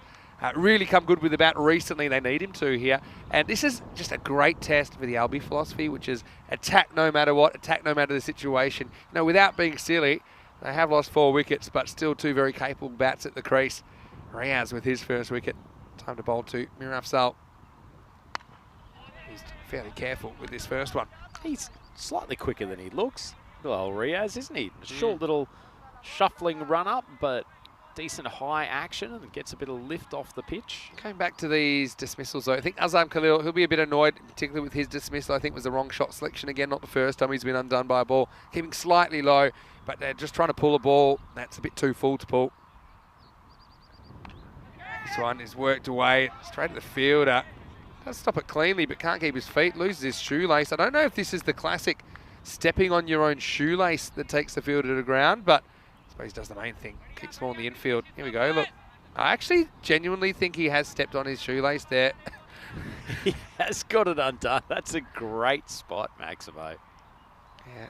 really come good with the bat recently. They need him to here. And this is just a great test for the Albie philosophy, which is attack no matter what, attack no matter the situation. Without being silly, they have lost 4 wickets, but still 2 very capable bats at the crease. Riaz with his first wicket. Time to bowl to Mirafsal. He's fairly careful with this first one. He's slightly quicker than he looks. Bilal Riaz, isn't he? A short little shuffling run up, but decent high action, and gets a bit of lift off the pitch. Going back to these dismissals, though, I think Azam Khalil, he'll be a bit annoyed, particularly with his dismissal. I think it was the wrong shot selection again, not the first time he's been undone by a ball. Keeping slightly low, but they're just trying to pull a ball. That's a bit too full to pull. This one is worked away, straight at the fielder. Does stop it cleanly, but can't keep his feet, loses his shoelace. I don't know if this is the classic stepping on your own shoelace that takes the fielder to the ground, but I suppose he does the main thing. Keeps ball in the infield. Here we go, look. I actually genuinely think he has stepped on his shoelace there. He has got it undone. That's a great spot, Maximo. Yeah,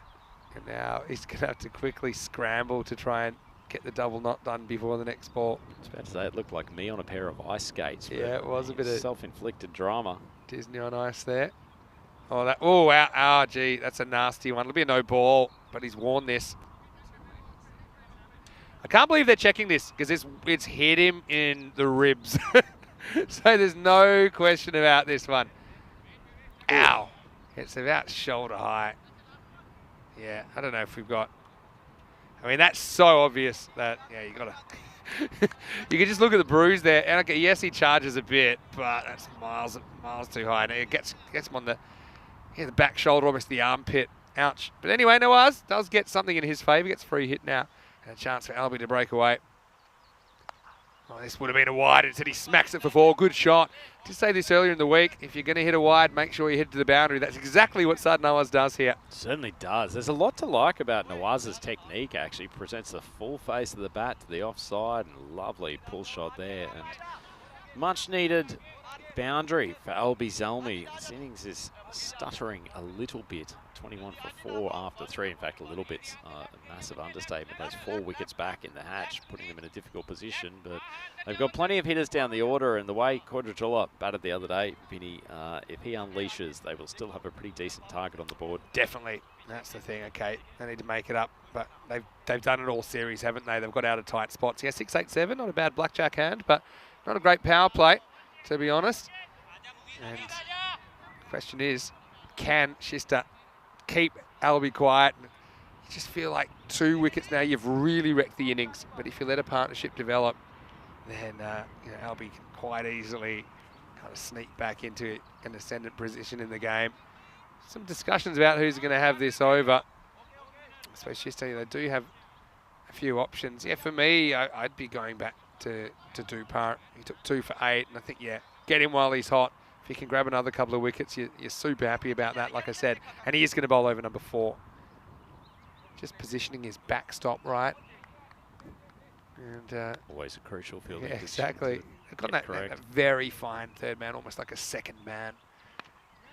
and now he's going to have to quickly scramble to try and get the double knot done before the next ball. I was about to say, it looked like me on a pair of ice skates. Yeah, it was a bit of self-inflicted drama. Disney on ice there. Oh, wow, oh, gee, that's a nasty one. It'll be a no ball, but he's worn this. I can't believe they're checking this, because it's hit him in the ribs. So there's no question about this one. Ow. It's about shoulder high. Yeah, I don't know if we've got I mean, that's so obvious that, yeah, you got to... you can just look at the bruise there. And okay, yes, he charges a bit, but that's miles too high. And it gets him on the back shoulder, almost the armpit. Ouch. But anyway, Nawaz does get something in his favour. Gets free hit now. And a chance for Albie to break away. Oh, this would have been a wide. Instead, he smacks it for 4. Good shot. I did say this earlier in the week. If you're going to hit a wide, make sure you hit to the boundary. That's exactly what Sud Nawaz does here. Certainly does. There's a lot to like about Nawaz's technique, actually. Presents the full face of the bat to the offside. And lovely pull shot there. And much needed boundary for Albie Zalmi. This innings is stuttering a little bit. 21 for 4 after 3. In fact, a little bit's a massive understatement. There's 4 wickets back in the hatch, putting them in a difficult position. But they've got plenty of hitters down the order. And the way Quadratula batted the other day, Vinny, if he unleashes, they will still have a pretty decent target on the board. Definitely. That's the thing, okay. They need to make it up. But they've done it all series, haven't they? They've got out of tight spots. Yeah, 6-8-7, not a bad blackjack hand, but not a great power play, to be honest. And the question is, can Schister keep Albie quiet? You just feel like 2 wickets now, you've really wrecked the innings. But if you let a partnership develop, then Albie can quite easily kind of sneak back into an ascendant position in the game. Some discussions about who's going to have this over. I suppose Schister, they do have a few options. Yeah, for me, I'd be going back to Dupart. He took 2 for 8, and I think, yeah, get him while he's hot. If he can grab another couple of wickets, you're super happy about that, like I said. And he is going to bowl over number 4. Just positioning his backstop right. And always a crucial fielding yeah, position. exactly. They've got that very fine third man, almost like a second man.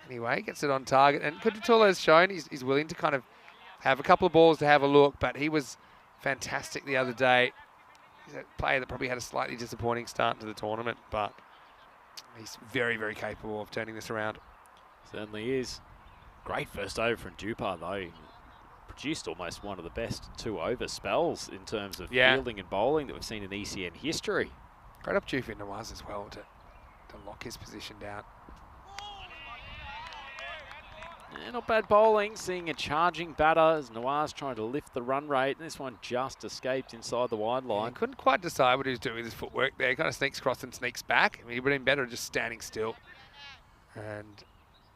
Anyway, gets it on target. And Quadratula has shown he's willing to kind of have a couple of balls to have a look, but he was fantastic the other day. He's a player that probably had a slightly disappointing start to the tournament, but he's very, very capable of turning this around. Certainly is. Great first over from Dupar, though. He produced almost one of the best 2-over spells in terms of fielding and bowling that we've seen in ECN history. Great opportunity for Nawaz as well to lock his position down. Yeah, not bad bowling, seeing a charging batter as Nawaz trying to lift the run rate. And this one just escaped inside the wide line. He couldn't quite decide what he was doing with his footwork there. He kind of sneaks across and sneaks back. I mean, he would have been better just standing still. And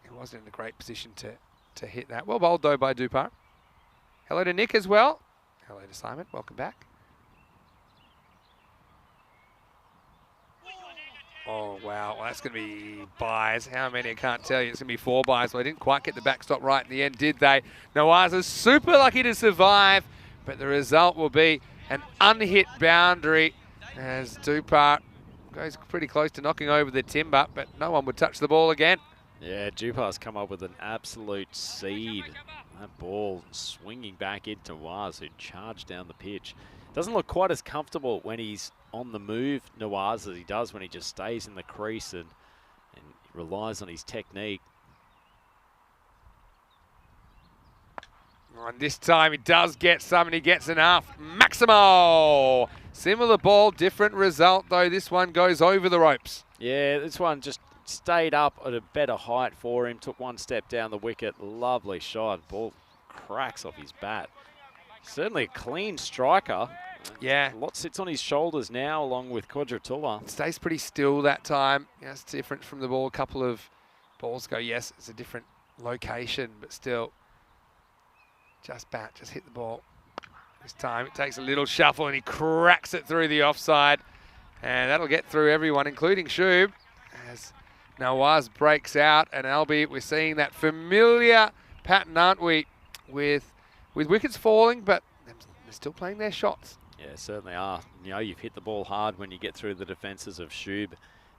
he wasn't in a great position to hit that. Well bowled, though, by Dupart. Hello to Nick as well. Hello to Simon. Welcome back. Oh, wow. Well, that's going to be buys. How many? I can't tell you. It's going to be 4 buys. Well, they didn't quite get the backstop right in the end, did they? Nawaz is super lucky to survive, but the result will be an unhit boundary as Dupart goes pretty close to knocking over the timber, but no one would touch the ball again. Yeah, Dupar's come up with an absolute seed. That ball swinging back into Nawaz, who charged down the pitch. Doesn't look quite as comfortable when he's on the move, Nawaz, as he does when he just stays in the crease and relies on his technique. And this time he does get some, and he gets enough. Maximo! Similar ball, different result, though. This one goes over the ropes. Yeah, this one just stayed up at a better height for him. Took 1 step down the wicket. Lovely shot. Ball cracks off his bat. Certainly a clean striker. Yeah. A lot sits on his shoulders now, along with Quadratula. Stays pretty still that time. Yeah, it's different from the ball. A couple of balls ago, yes, it's a different location, but still, just hit the ball. This time it takes a little shuffle and he cracks it through the offside. And that'll get through everyone, including Shub, as Nawaz breaks out. And albeit we're seeing that familiar pattern, aren't we, with wickets falling, but they're still playing their shots. Yeah, certainly are. You know, you've hit the ball hard when you get through the defences of Shub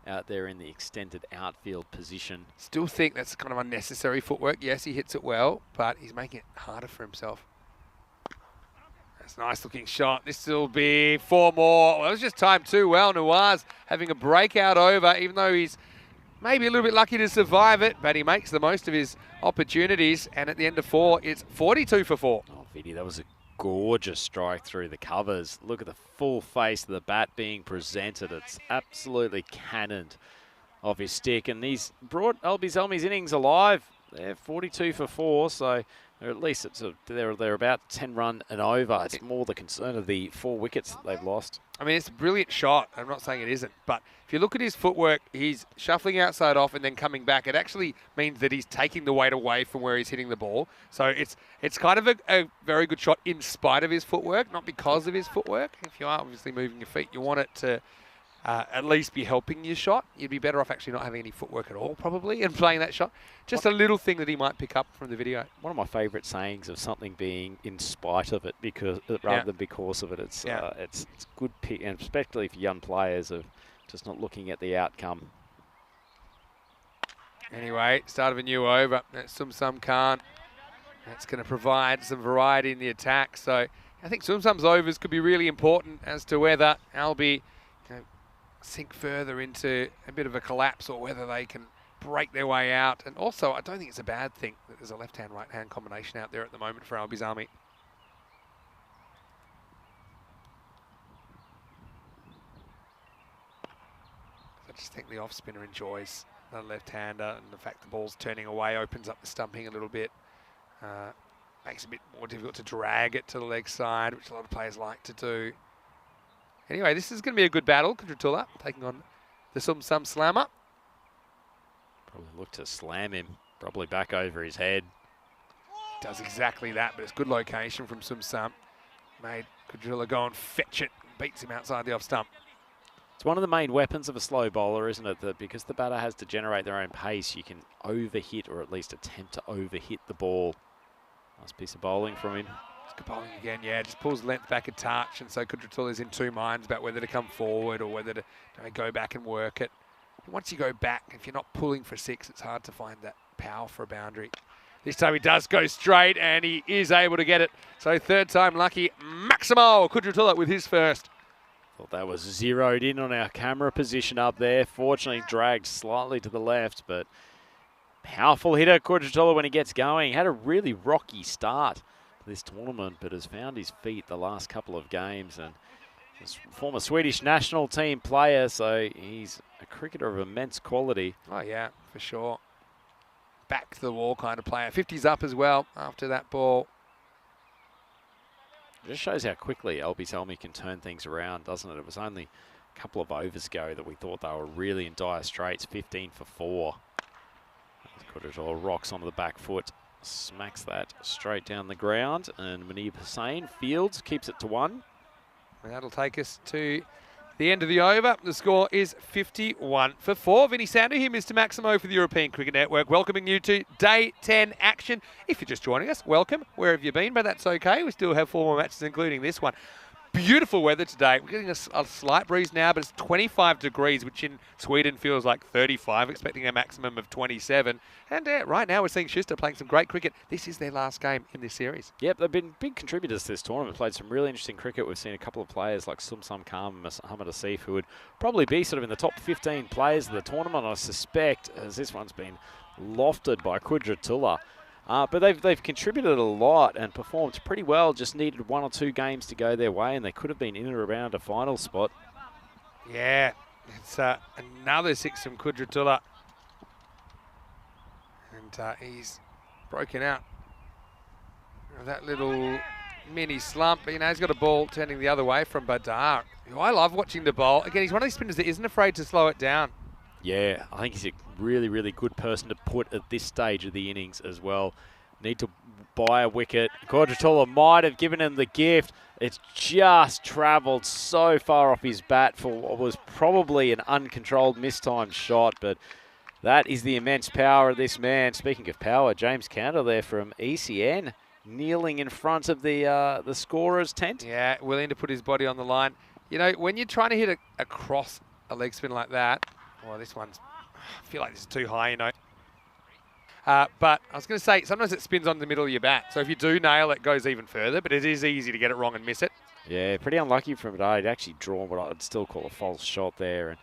out there in the extended outfield position. Still think that's kind of unnecessary footwork. Yes, he hits it well, but he's making it harder for himself. That's a nice looking shot. This will be 4 more. Well, it was just timed too well. Nawaz having a breakout over, even though he's maybe a little bit lucky to survive it, but he makes the most of his opportunities. And at the end of 4, it's 42 for 4. Oh, Vidi, that was a gorgeous strike through the covers. Look at the full face of the bat being presented. It's absolutely cannoned off his stick, and he's brought Albie Zalmi's innings alive. They're 42 for 4, so Or at least it's they're about 10 run and over. It's more the concern of the 4 wickets that they've lost. I mean, it's a brilliant shot. I'm not saying it isn't, but if you look at his footwork, he's shuffling outside off and then coming back. It actually means that he's taking the weight away from where he's hitting the ball. So it's kind of a very good shot in spite of his footwork, not because of his footwork. If you are obviously moving your feet, you want it to at least be helping your shot. You'd be better off actually not having any footwork at all, probably, and playing that shot. Just a little thing that he might pick up from the video. One of my favourite sayings of something being in spite of it, because rather than because of it. It's good pick, and especially for young players of just not looking at the outcome. Anyway, start of a new over. That's Sum Khan. That's going to provide some variety in the attack. So I think Sum's overs could be really important as to whether Albi sink further into a bit of a collapse or whether they can break their way out. And also, I don't think it's a bad thing that there's a left-hand, right-hand combination out there at the moment for Albi's Army. I just think the off-spinner enjoys the left-hander, and the fact the ball's turning away opens up the stumping a little bit. Makes it a bit more difficult to drag it to the leg side, which a lot of players like to do. Anyway, this is going to be a good battle. Kudratullah taking on the Sum Slammer. Probably look to slam him, probably back over his head. Does exactly that, but it's good location from Sum. Made Kudratullah go and fetch it, beats him outside the off stump. It's one of the main weapons of a slow bowler, isn't it? That because the batter has to generate their own pace, you can overhit or at least attempt to overhit the ball. Nice piece of bowling from him. Good bowling again, yeah, just pulls length back a touch, and so Kudratullah is in two minds about whether to come forward or whether to go back and work it. And once you go back, if you're not pulling for 6, it's hard to find that power for a boundary. This time he does go straight, and he is able to get it. So third time lucky, Maximo Kudratullah with his first. Thought that was zeroed in on our camera position up there. Fortunately dragged slightly to the left, but powerful hitter Kudratullah when he gets going. Had a really rocky start this tournament, but has found his feet the last couple of games, and he's a former Swedish national team player, so he's a cricketer of immense quality. Oh yeah, for sure. Back to the wall kind of player. 50's up as well after that ball. Just shows how quickly Albi's Army can turn things around, doesn't it? It was only a couple of overs ago that we thought they were really in dire straits. 15 for 4. Kudratullah rocks onto the back foot. Smacks that straight down the ground, and Munib Hussain fields, keeps it to 1. And that'll take us to the end of the over. The score is 51 for 4. Vinny Sander here, Mr. Maximo for the European Cricket Network, welcoming you to Day 10 action. If you're just joining us, welcome. Where have you been? But that's okay. We still have 4 more matches, including this one. Beautiful weather today. We're getting a slight breeze now, but it's 25 degrees, which in Sweden feels like 35, expecting a maximum of 27. And right now we're seeing Schuster playing some great cricket. This is their last game in this series. Yep, they've been big contributors to this tournament. Played some really interesting cricket. We've seen a couple of players like Sum Khan and Muhammad Asif, who would probably be sort of in the top 15 players of the tournament, I suspect, as this one's been lofted by Kudratullah. But they've contributed a lot and performed pretty well. Just needed 1 or 2 games to go their way, and they could have been in and around a final spot. Yeah, it's another 6 from Kudratullah. And he's broken out of that little mini slump. But, he's got a ball turning the other way from Badar, who I love watching the bowl. Again, he's one of these spinners that isn't afraid to slow it down. Yeah, I think he's a really, really good person to put at this stage of the innings as well. Need to buy a wicket. Kudratullah might have given him the gift. It's just travelled so far off his bat for what was probably an uncontrolled mistimed shot, but that is the immense power of this man. Speaking of power, James Counter there from ECN, kneeling in front of the scorer's tent. Yeah, willing to put his body on the line. When you're trying to hit across a leg spin like that, well, this one's, I feel like this is too high, But I was going to say, sometimes it spins on the middle of your bat. So if you do nail it, it goes even further, but it is easy to get it wrong and miss it. Yeah, pretty unlucky from it. I'd actually drawn what I'd still call a false shot there. And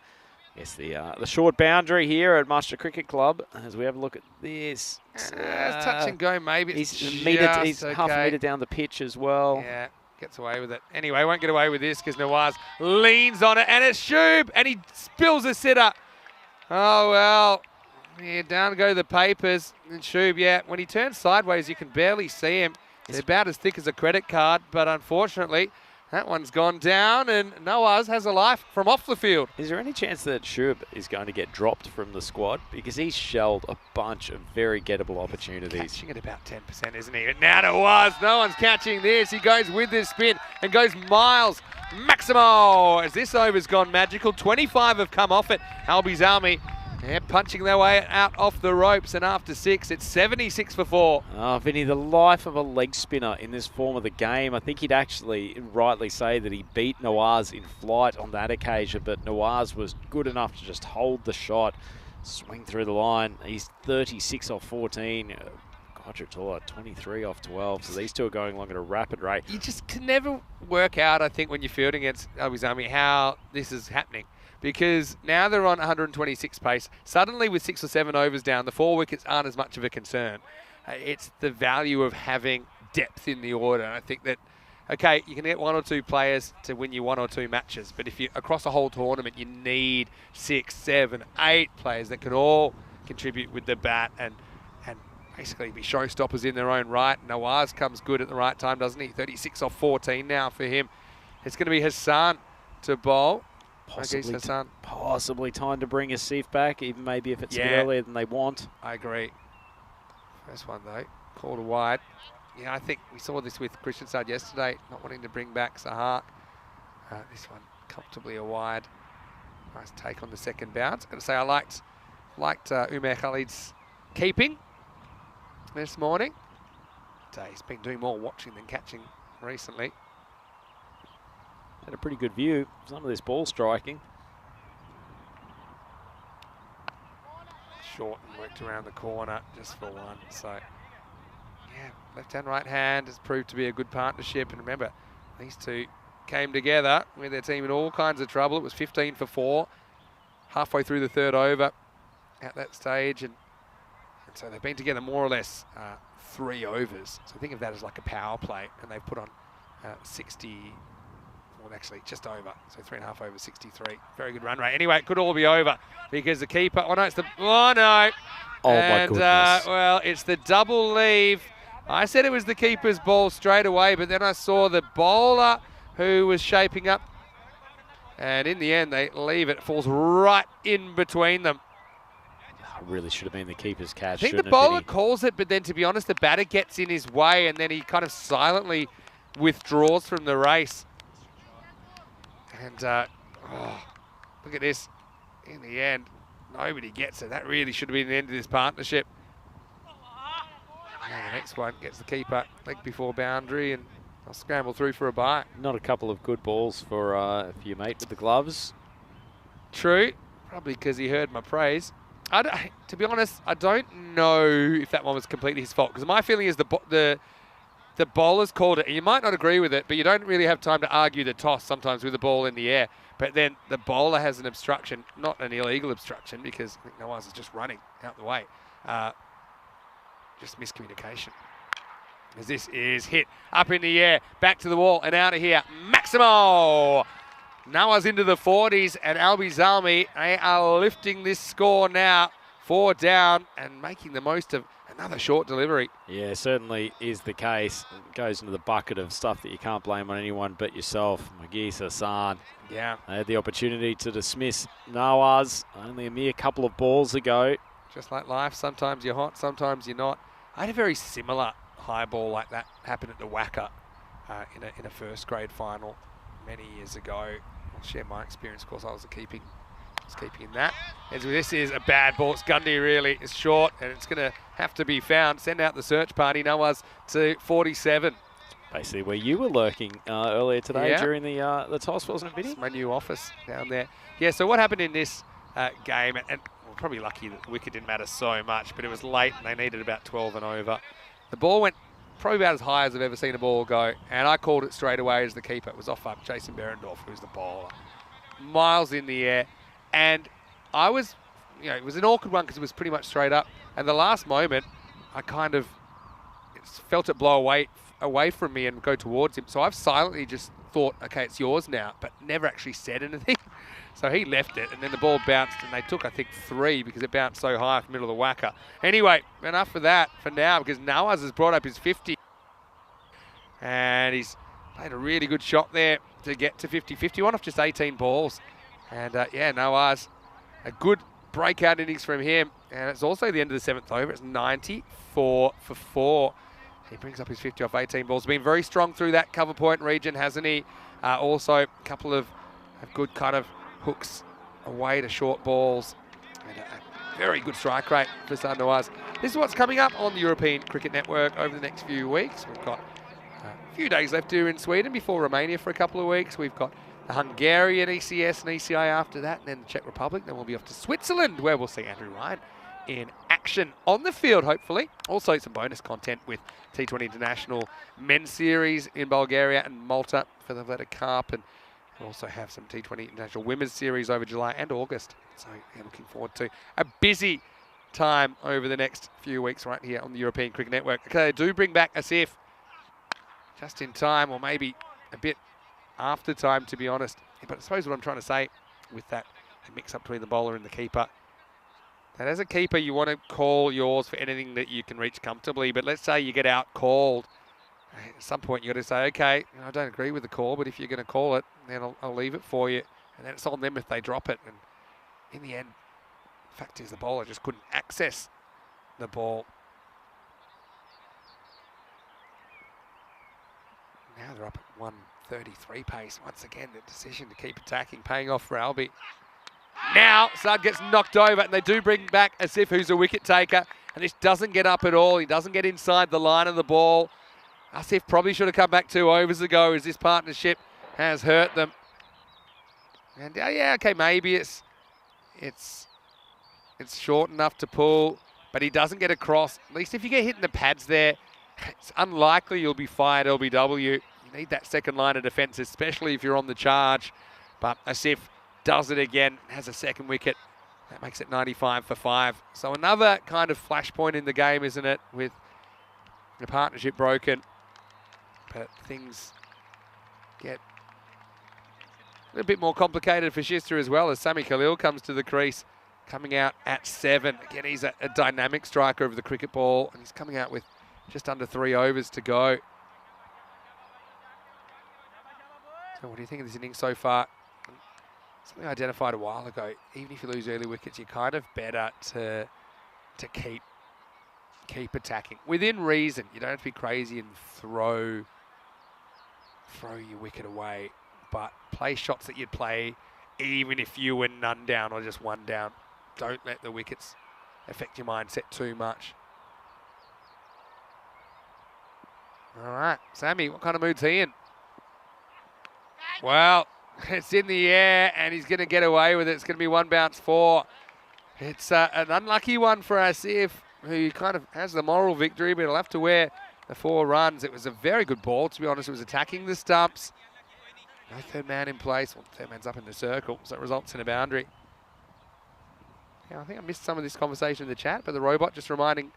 yes, the short boundary here at Master Cricket Club, as we have a look at this. It's touch and go, maybe. He's okay. half a metre down the pitch as well. Yeah, gets away with it. Anyway, won't get away with this because Nawaz leans on it, and it's Shub, and he spills a sitter. Oh, well, Yeah, down go the papers. And Shub, yeah, when he turns sideways, you can barely see him. They're about as thick as a credit card, but unfortunately, that one's gone down, and Noah's has a life from off the field. Is there any chance that Shub is going to get dropped from the squad? Because he's shelled a bunch of very gettable opportunities. Catching at about 10%, isn't he? But now Noah's, no one's catching this. He goes with this spin and goes miles. Maximo, as this over's gone magical. 25 have come off it. Albi's Army. Yeah, punching their way out off the ropes, and after 6, it's 76 for 4. Oh, Vinny, the life of a leg spinner in this form of the game. I think he'd actually rightly say that he beat Nawaz in flight on that occasion, but Nawaz was good enough to just hold the shot, swing through the line. He's 36 off 14. Quadratula, 23 off 12. So these two are going along at a rapid rate. You just can never work out, I think, when you're fielding against Albi's Army, how this is happening. Because now they're on 126 pace. Suddenly, with 6 or 7 overs down, the 4 wickets aren't as much of a concern. It's the value of having depth in the order. And I think that, okay, you can get 1 or 2 players to win you 1 or 2 matches, but if you across a whole tournament, you need 6, 7, 8 players that can all contribute with the bat and basically be showstoppers in their own right. Nawaz comes good at the right time, doesn't he? 36 off 14 now for him. It's going to be Hassan to bowl. Possibly time to bring Asif back, even maybe if it's a bit earlier than they want. I agree. First one, though, called a wide. Yeah, I think we saw this with Christian Sard yesterday, not wanting to bring back Sahak. This one, comfortably a wide. Nice take on the second bounce. Got to say, I liked Umair Khalid's keeping this morning. He's been doing more watching than catching recently. Had a pretty good view. Some of this ball striking. Short and worked around the corner just for one. So, yeah, left hand, right hand has proved to be a good partnership. And remember, these two came together with their team in all kinds of trouble. It was 15 for 4, halfway through the 3rd over at that stage. And so they've been together more or less 3 overs. So think of that as like a power play. And they've put on 60... Well, actually, just over. So 3.5 over 63. Very good run rate. Anyway, it could all be over because the keeper... Oh, no, it's the... Oh, no. Oh, my goodness. Well, it's the double leave. I said it was the keeper's ball straight away, but then I saw the bowler who was shaping up. And in the end, they leave it. It falls right in between them. Really should have been the keeper's catch. I think the bowler calls it, but then, to be honest, the batter gets in his way, and then he kind of silently withdraws from the race. And look at this. In the end, nobody gets it. That really should have been the end of this partnership. And the next one gets the keeper leg before boundary, and I'll scramble through for a bite. Not a couple of good balls for your mate with the gloves. True. Probably because he heard my praise. To be honest, I don't know if that one was completely his fault, because my feeling is the bowler's called it, and you might not agree with it, but you don't really have time to argue the toss sometimes with the ball in the air. But then the bowler has an obstruction, not an illegal obstruction, because I think Nawaz is just running out the way. Just miscommunication. As this is hit up in the air, back to the wall and out of here. Maximo! Nawaz into the 40s, and Albi Zalmi, they are lifting this score now. 4 down and making the most of another short delivery. Yeah, certainly is the case. It goes into the bucket of stuff that you can't blame on anyone but yourself. Magis Hassan. Yeah. They had the opportunity to dismiss Nawaz only a mere couple of balls ago. Just like life, sometimes you're hot, sometimes you're not. I had a very similar high ball like that happen at the Wacker in a first grade final many years ago. I'll share my experience. Of course, I was keeping in that. As this is a bad ball. It's Gundy really. It's short, and it's going to have to be found. Send out the search party. Nawaz to 47. Basically where you were lurking earlier today during the toss, wasn't it, Vinny? It's my new office down there. Yeah, so what happened in this game, and we're probably lucky that the wicket didn't matter so much, but it was late and they needed about 12 and over. The ball went probably about as high as I've ever seen a ball go, and I called it straight away as the keeper. It was off up Jason Berendorf, who's the bowler. Miles in the air. And I was, it was an awkward one because it was pretty much straight up. And the last moment, I kind of felt it blow away from me and go towards him. So I've silently just thought, okay, it's yours now, but never actually said anything. So he left it, and then the ball bounced, and they took, I think, 3 because it bounced so high from the middle of the whacker. Anyway, enough of that for now because Nawaz has brought up his 50. And he's played a really good shot there to get to 50-51 off just 18 balls. And yeah, Nawaz, a good breakout innings from him. And it's also the end of the 7th over. It's 94 for 4. He brings up his 50 off 18 balls. Been very strong through that cover point region, hasn't he? Also, a couple of good kind of hooks away to short balls. And a very good strike rate for Saad Nawaz. This is what's coming up on the European Cricket Network over the next few weeks. We've got a few days left here in Sweden before Romania for a couple of weeks. We've got the Hungarian ECS and ECI after that, and then the Czech Republic. Then we'll be off to Switzerland, where we'll see Andrew Ryan in action on the field, hopefully. Also some bonus content with T20 International Men's Series in Bulgaria and Malta for the Vleda Cup, and we'll also have some T20 International Women's Series over July and August. So yeah, looking forward to a busy time over the next few weeks right here on the European Cricket Network. Okay, they do bring back Asif just in time, or maybe a bit after time, to be honest. But I suppose what I'm trying to say with that mix-up between the bowler and the keeper, that as a keeper, you want to call yours for anything that you can reach comfortably. But let's say you get out-called. At some point, you've got to say, okay, I don't agree with the call, but if you're going to call it, then I'll leave it for you. And then it's on them if they drop it. And in the end, the fact is the bowler just couldn't access the ball. Now they're up at 133 pace. Once again, the decision to keep attacking paying off for Albi. Now, Saad gets knocked over, and they do bring back Asif, who's a wicket taker. And this doesn't get up at all. He doesn't get inside the line of the ball. Asif probably should have come back 2 overs ago, as this partnership has hurt them. And yeah, okay, maybe it's short enough to pull, but he doesn't get across. At least if you get hit in the pads there, it's unlikely you'll be fired LBW. You need that second line of defence, especially if you're on the charge. But Asif does it again, has a second wicket. That makes it 95 for 5. So another kind of flashpoint in the game, isn't it, with the partnership broken. But things get a little bit more complicated for Schuster as well, as Sami Khalil comes to the crease, coming out at 7. Again, he's a dynamic striker of the cricket ball, and he's coming out with just under 3 overs to go. So what do you think of this innings so far? Something I identified a while ago. Even if you lose early wickets, you're kind of better to keep attacking within reason. You don't have to be crazy and throw your wicket away, but play shots that you'd play even if you were none down or just 1 down. Don't let the wickets affect your mindset too much. All right, Sammy, what kind of mood's he in? Well, it's in the air, and he's going to get away with it. It's going to be 1 bounce 4. It's an unlucky one for Asif, who kind of has the moral victory, but he'll have to wear the 4 runs. It was a very good ball, to be honest. It was attacking the stumps. No third man in place. Well, third man's up in the circle, so it results in a boundary. Yeah, I think I missed some of this conversation in the chat, but the robot just reminding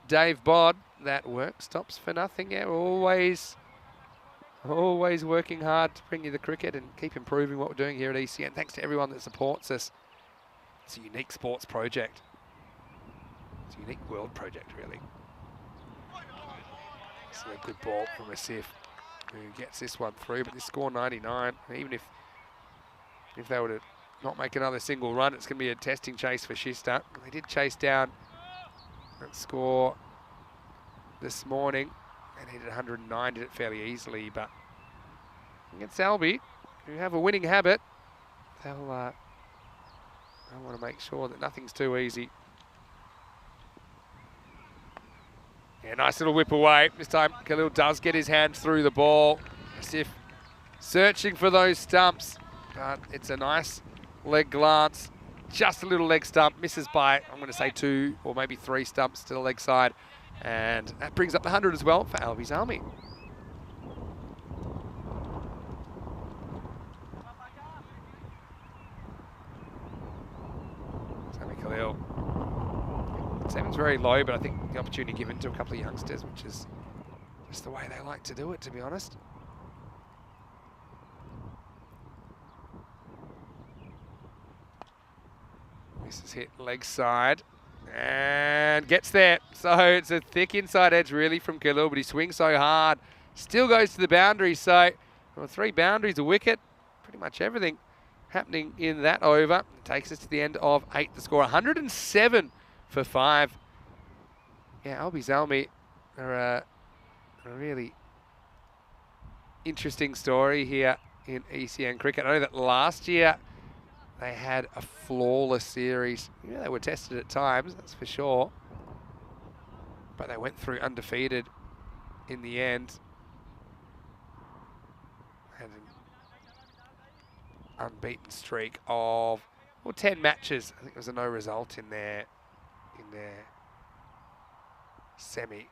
Dave Bod that work stops for nothing. Yeah, we're always working hard to bring you the cricket and keep improving what we're doing here at ECN. Thanks to everyone that supports us. It's a unique sports project. It's a unique world project, really. It's a good ball from Asif, who gets this one through, but this score 99. Even if they were to not make another single run, it's going to be a testing chase for Schuster. They did chase down that score this morning and hit 109, did it fairly easily, but against Albi, who have a winning habit, they'll want to make sure that nothing's too easy. Yeah, nice little whip away. This time Khalil does get his hands through the ball, as if searching for those stumps, but it's a nice leg glance. Just a little leg stump, misses by, I'm going to say 2 or maybe 3 stumps to the leg side. And that brings up the 100 as well for Albi's Army. Sami Khalil. 7's very low, but I think the opportunity given to a couple of youngsters, which is just the way they like to do it, to be honest. This is hit leg side and gets there. So it's a thick inside edge really from Khalil, but he swings so hard. Still goes to the boundary. So well, 3 boundaries, a wicket, pretty much everything happening in that over. It takes us to the end of 8. The score 107 for 5. Yeah, Albi Zalmi are a really interesting story here in ECN cricket. I know that last year they had a flawless series. Yeah, they were tested at times, that's for sure. But they went through undefeated in the end. Had an unbeaten streak of 10 matches. I think there was a no result in their semi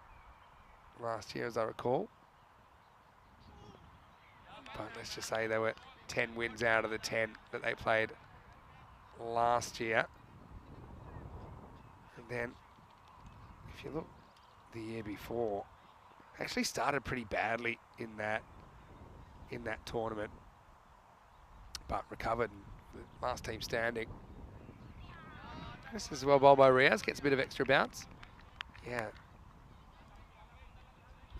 last year, as I recall. But let's just say there were 10 wins out of the 10 that they played last year. And then, if you look the year before, actually started pretty badly in that tournament, but recovered and the last team standing. This is well bowled by Riaz, gets a bit of extra bounce. Yeah.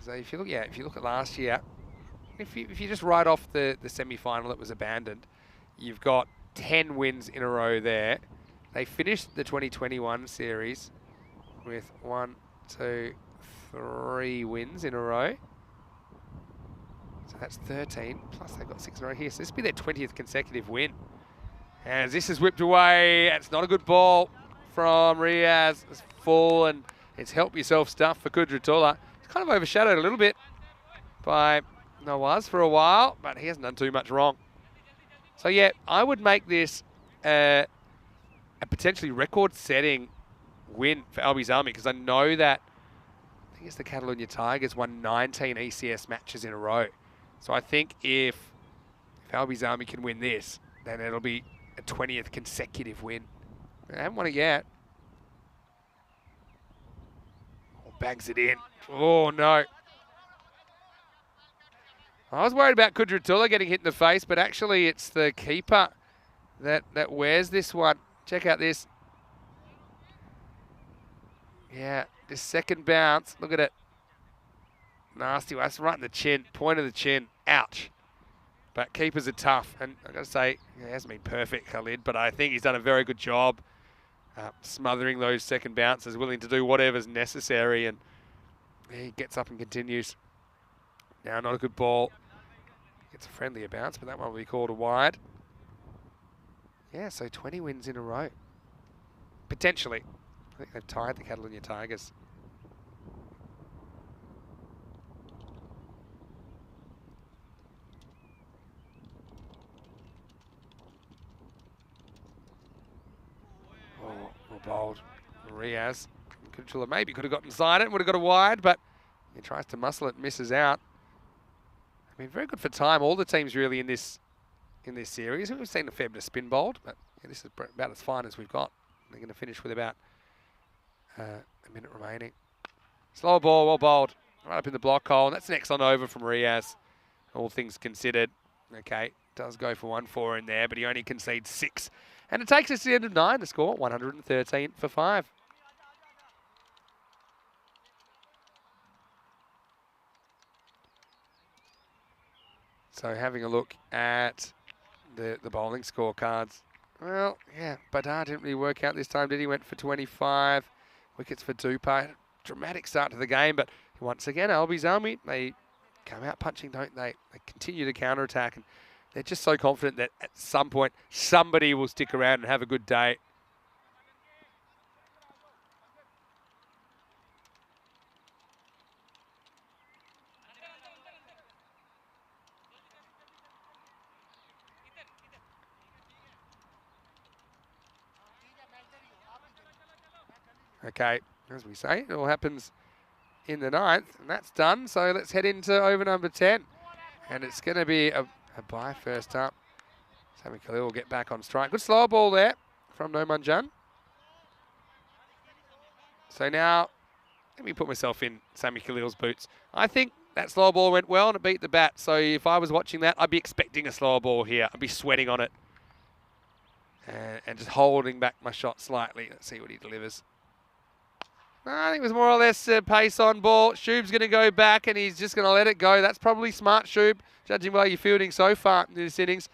So if you look at last year, if you just write off the semi-final that was abandoned, you've got 10 wins in a row there. They finished the 2021 series with 1, 2, 3 wins in a row. So that's 13, plus they've got 6 in a row here. So this will be their 20th consecutive win. As this is whipped away, it's not a good ball from Riaz. It's full and it's help yourself stuff for Kudratullah. It's kind of overshadowed a little bit by Nawaz for a while, but he hasn't done too much wrong. So yeah, I would make this a potentially record-setting win for Albi Zalmi, because I know that I think it's the Catalonia Tigers won 19 ECS matches in a row. So I think if Albi Zalmi can win this, then it'll be a 20th consecutive win. They haven't won it yet. Oh, bangs it in. Oh no. I was worried about Kudratullah getting hit in the face, but actually it's the keeper that wears this one. Check out this. Yeah, this second bounce. Look at it. Nasty one. That's right in the chin. Point of the chin. Ouch. But keepers are tough. And I've got to say, he hasn't been perfect, Khalid, but I think he's done a very good job smothering those second bounces, willing to do whatever's necessary. And he gets up and continues. Now, not a good ball. Gets a friendlier bounce, but that one will be called a wide. Yeah, so 20 wins in a row. Potentially. I think they've tied the Catalonia Tigers. Oh, well bowled. Riaz. Kudratullah maybe could have got inside it, would have got a wide, but he tries to muscle it, misses out. I mean, very good for time. All the teams really in this series. We've seen a fair bit of spin bowled, but yeah, this is about as fine as we've got. They're going to finish with about a minute remaining. Slower ball, well bowled. Right up in the block hole. And that's an excellent over from Riaz, all things considered. Okay, does go for 1-4 in there, but he only concedes 6. And it takes us to the end of 9, the score, 113 for 5. So having a look at the bowling scorecards. Well, yeah, Badar didn't really work out this time, did he? Went for 25. Wickets for Dupa. Dramatic start to the game, but once again, Albi Zalmi, they come out punching, don't they? They continue to counter-attack, and they're just so confident that at some point, somebody will stick around and have a good day. Okay, as we say, it all happens in the 9th, and that's done. So let's head into over number 10. And it's going to be a bye first up. Sami Khalil will get back on strike. Good slow ball there from Nomanjan. So now, let me put myself in Sami Khalil's boots. I think that slow ball went well and it beat the bat. So if I was watching that, I'd be expecting a slower ball here. I'd be sweating on it. and just holding back my shot slightly. Let's see what he delivers. I think it was more or less pace on ball. Shoob's going to go back and he's just going to let it go. That's probably smart, Shoob, judging by your fielding so far in this innings.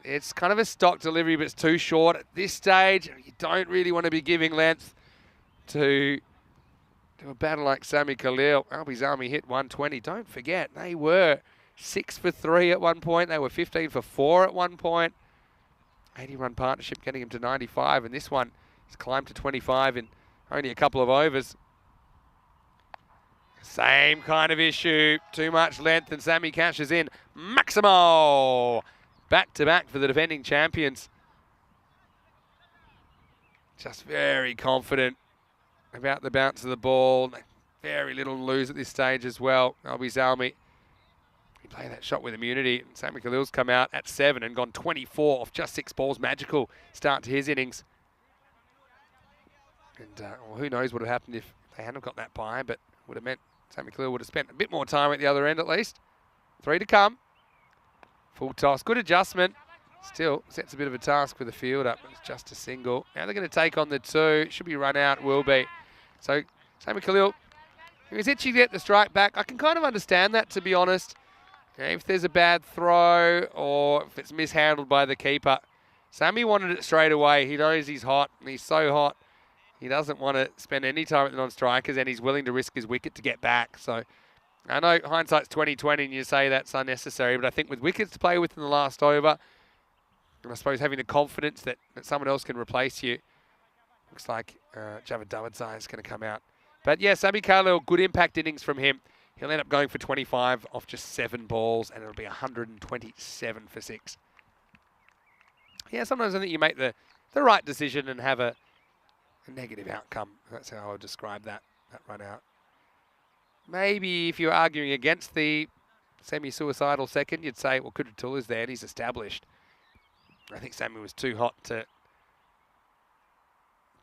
It's kind of a stock delivery, but it's too short. At this stage, you don't really want to be giving length to a batter like Sammy Khalil. Albi's Army hit 120. Don't forget, they were 6 for 3 at one point. They were 15 for 4 at one point. 80-run partnership getting him to 95, and this one has climbed to 25 in only a couple of overs. Same kind of issue. Too much length, and Sammy cashes in. Maximo! Back-to-back for the defending champions. Just very confident about the bounce of the ball. Very little to lose at this stage as well. Albi's Army. He played that shot with immunity. And Sammy Khalil's come out at 7 and gone 24 off just 6 balls. Magical start to his innings. And well, who knows what would have happened if they hadn't got that bye, but would have meant Sammy Khalil would have spent a bit more time at the other end at least. 3 to come. Full toss. Good adjustment. Still sets a bit of a task for the fielder. It's just a single. Now they're going to take on the 2. Should be run out. Will be. So Sammy Khalil, he was itching to get the strike back. I can kind of understand that, to be honest. If there's a bad throw or if it's mishandled by the keeper. Sammy wanted it straight away. He knows he's hot, and he's so hot. He doesn't want to spend any time with the non-strikers, and he's willing to risk his wicket to get back. So I know hindsight's 20/20, and you say that's unnecessary, but I think with wickets to play with in the last over, and I suppose having the confidence that someone else can replace you, looks like Javed Dawodsai is going to come out. But yeah, Sammy Khalil, good impact innings from him. He'll end up going for 25 off just 7 balls, and it'll be 127 for 6. Yeah, sometimes I think you make the right decision and have a negative outcome. That's how I would describe that run out. Maybe if you're arguing against the semi-suicidal second, you'd say, well, Kudratulla's there and he's established. I think Sammy was too hot to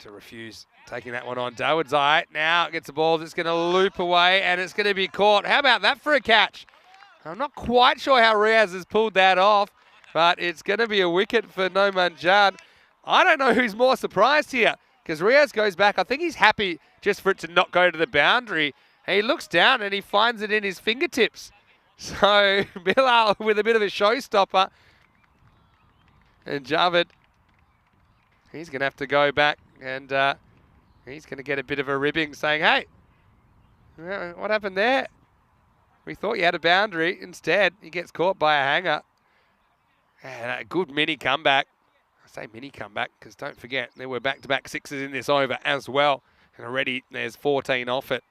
refuse taking that one on. Dawodsai now gets the ball that's going to loop away and it's going to be caught. How about that for a catch? I'm not quite sure how Riaz has pulled that off, but it's going to be a wicket for Noman Jan. I don't know who's more surprised here, because Riaz goes back. I think he's happy just for it to not go to the boundary. He looks down and he finds it in his fingertips. So Bilal with a bit of a showstopper. And Javed, he's going to have to go back and he's going to get a bit of a ribbing saying, hey, what happened there? We thought you had a boundary. Instead, he gets caught by a hanger. And a good mini comeback. I say mini comeback because don't forget, there were back-to-back 6s in this over as well. And already there's 14 off it,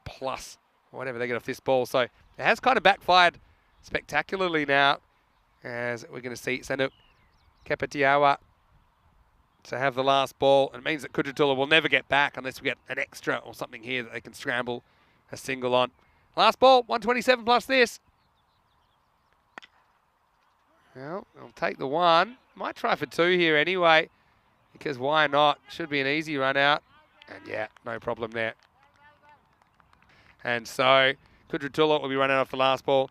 plus whatever they get off this ball. So it has kind of backfired spectacularly now, as we're going to see Sanuk Kepetiawa to have the last ball. And it means that Kudratulla will never get back unless we get an extra or something here that they can scramble a single on. Last ball, 127 plus this. Well, I'll take the 1. Might try for 2 here anyway, because why not? Should be an easy run out. And yeah, no problem there. And so Kudratulla will be running off the last ball.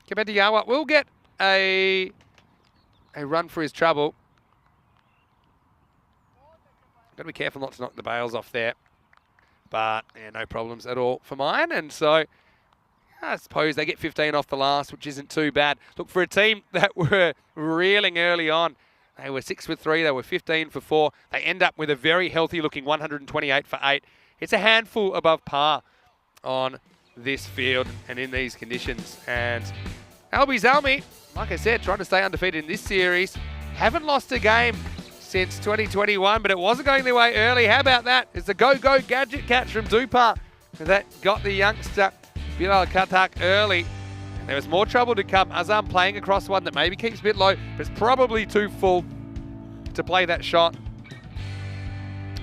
Kepetiawa will get a run for his trouble. Got to be careful not to knock the bails off there. But yeah, no problems at all for mine. And so I suppose they get 15 off the last, which isn't too bad. Look, for a team that were reeling early on, they were 6 for 3, they were 15 for 4. They end up with a very healthy looking 128 for 8. It's a handful above par on this field and in these conditions. And Albi's Almi, like I said, trying to stay undefeated in this series. Haven't lost a game since 2021, but it wasn't going their way early. How about that? It's a go-go gadget catch from Dupar that got the youngster Bilal Khatak early. And there was more trouble to come. Azam playing across one that maybe keeps a bit low, but it's probably too full to play that shot.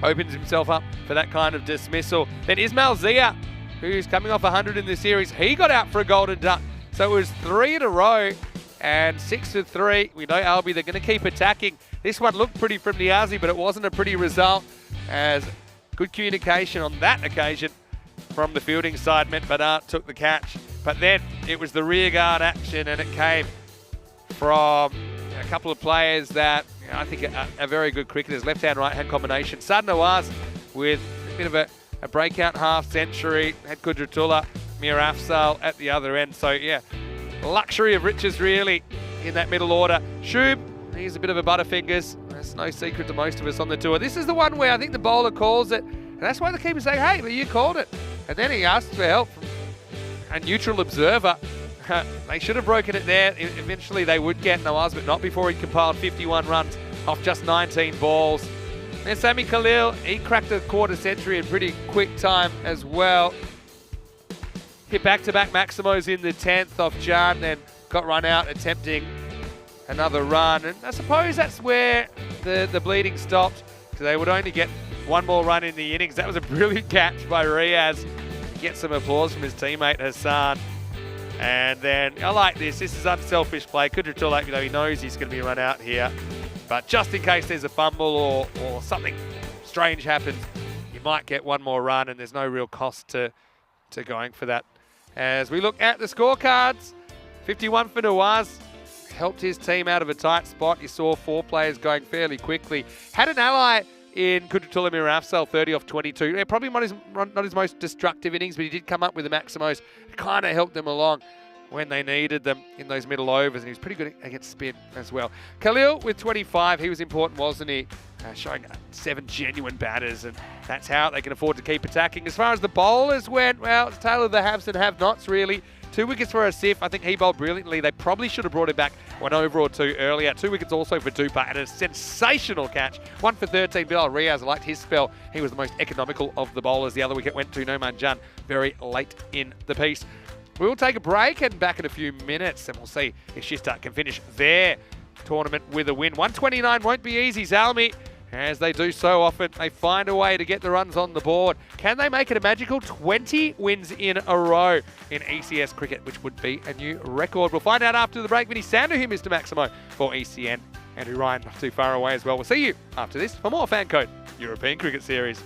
Opens himself up for that kind of dismissal. Then Ismail Zia, who's coming off 100 in this series, he got out for a golden duck. So it was 3 in a row and 6 for 3. We know Albi, they're going to keep attacking. This one looked pretty from Niazi, but it wasn't a pretty result, as good communication on that occasion from the fielding side meant Badart took the catch. But then it was the rear guard action, and it came from couple of players that I think are very good cricketers, left-hand, right-hand combination. Sad Nawaz with a bit of a breakout half-century, had Kudratullah, Mir Afzal at the other end. So, yeah, luxury of riches, really, in that middle order. Shub, he's a bit of a butterfingers. That's no secret to most of us on the tour. This is the one where I think the bowler calls it, and that's why the keeper's saying, hey, well, you called it. And then he asks for help from a neutral observer. They should have broken it there. Eventually they would get Nawaz, but not before he compiled 51 runs off just 19 balls. And Sami Khalil, he cracked a quarter century in pretty quick time as well. Hit back-to-back Maximos in the 10th off Jan, then got run out attempting another run. And I suppose that's where the bleeding stopped, because they would only get one more run in the innings. That was a brilliant catch by Riaz. Get some applause from his teammate Hassan. And then, I like this. This is unselfish play. Kudratullah, he knows he's going to be run out here. But just in case there's a fumble or something strange happens, you might get one more run, and there's no real cost to going for that. As we look at the scorecards, 51 for Nawaz. Helped his team out of a tight spot. You saw 4 players going fairly quickly. Had an ally in Kudratullah Mir Afzal, 30 off 22. Yeah, probably not his most destructive innings, but he did come up with the Maximos. Kind of helped them along when they needed them in those middle overs, and he was pretty good against spin as well. Khalil with 25, he was important, wasn't he? Showing 7 genuine batters, and that's how they can afford to keep attacking. As far as the bowlers went, well, it's tale of the haves and have-nots, really. 2 wickets for Asif. I think he bowled brilliantly. They probably should have brought him back 1 over or 2 earlier. 2 wickets also for Dupa and a sensational catch. 1 for 13. Bilal Riaz, I liked his spell. He was the most economical of the bowlers. The other wicket went to Noman Jan very late in the piece. We'll take a break and back in a few minutes, and we'll see if Shistart can finish their tournament with a win. 129 won't be easy, Zalmi. As they do so often, they find a way to get the runs on the board. Can they make it a magical 20 wins in a row in ECS cricket, which would be a new record? We'll find out after the break. Vinny Sandu here, Mr. Maximo, for ECN. Andrew Ryan not too far away as well. We'll see you after this for more FanCode European Cricket Series.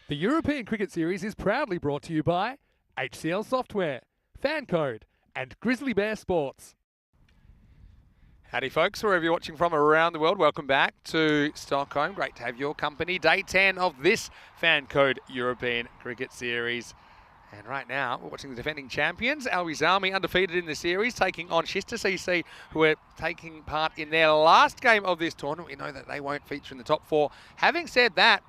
The European Cricket Series is proudly brought to you by HCL Software, FanCode, and Grizzly Bear Sports. Howdy folks, wherever you're watching from around the world, welcome back to Stockholm. Great to have your company. Day 10 of this FanCode European Cricket Series. And right now, we're watching the defending champions, Albies Army, undefeated in the series, taking on Shista CC, who are taking part in their last game of this tournament. We know that they won't feature in the top 4. Having said that,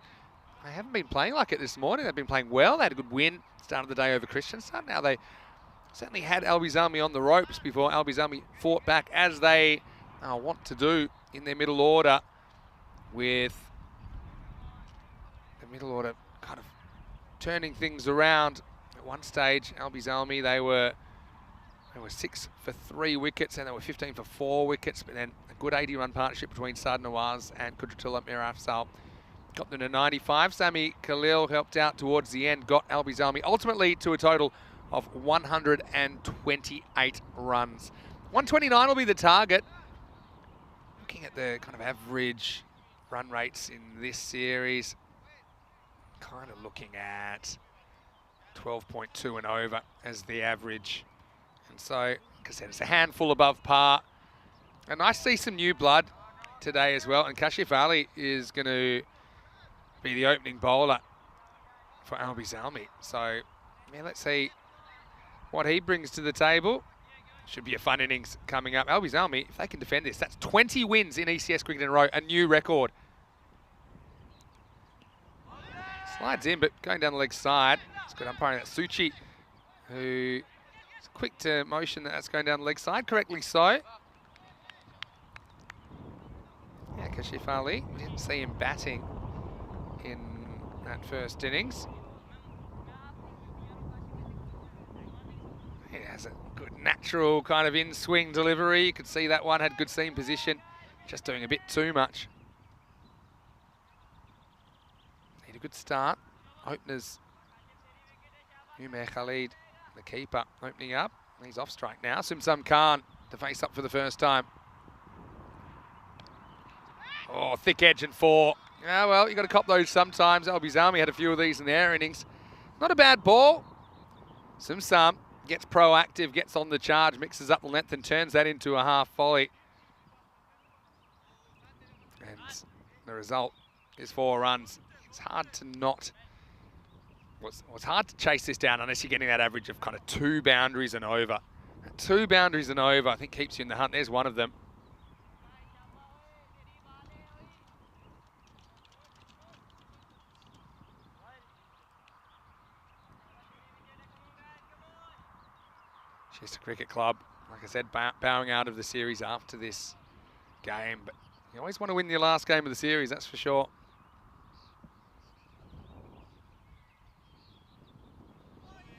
they haven't been playing like it this morning. They've been playing well. They had a good win, started the day over Kristianstad. Now they certainly had Albies Army on the ropes before Albies Army fought back, as they want to do in their middle order, with the middle order kind of turning things around. At one stage, Albies Army, they were 6 for 3 wickets and they were 15 for 4 wickets, but then a good 80-run partnership between Sad Nawaz and Kudratullah Mirafsal got them to 95. Sami Khalil helped out towards the end, got Albies Army ultimately to a total of 128 runs. 129 will be the target. Looking at the kind of average run rates in this series, kind of looking at 12.2 and over as the average. And so, like I said, it's a handful above par. And I see some new blood today as well. And Kashif Ali is going to be the opening bowler for Albies Army. So, yeah, let's see what he brings to the table. Should be a fun innings coming up. Albies Army, if they can defend this, that's 20 wins in ECS cricket in a row, a new record. Slides in, but going down the leg side. It's good umpiring. That's Suchi, who is quick to motion that that's going down the leg side. Correctly so. Yeah, Kashif Ali, we didn't see him batting in that first innings. He has a good natural kind of in-swing delivery. You could see that one had good seam position, just doing a bit too much. Need a good start. Openers, Umair Khalid, the keeper, opening up. He's off strike now. Simsam Khan to face up for the first time. Oh, thick edge and 4. Yeah, well, you got to cop those sometimes. Albies Army had a few of these in their innings. Not a bad ball. Simsam gets proactive, gets on the charge, mixes up the length and turns that into a half volley. And the result is 4 runs. It's hard to not... It's hard to chase this down unless you're getting that average of kind of 2 boundaries and over. 2 boundaries and over, I think, keeps you in the hunt. There's one of them. Shista Cricket Club, like I said, bowing out of the series after this game. But you always want to win your last game of the series, that's for sure.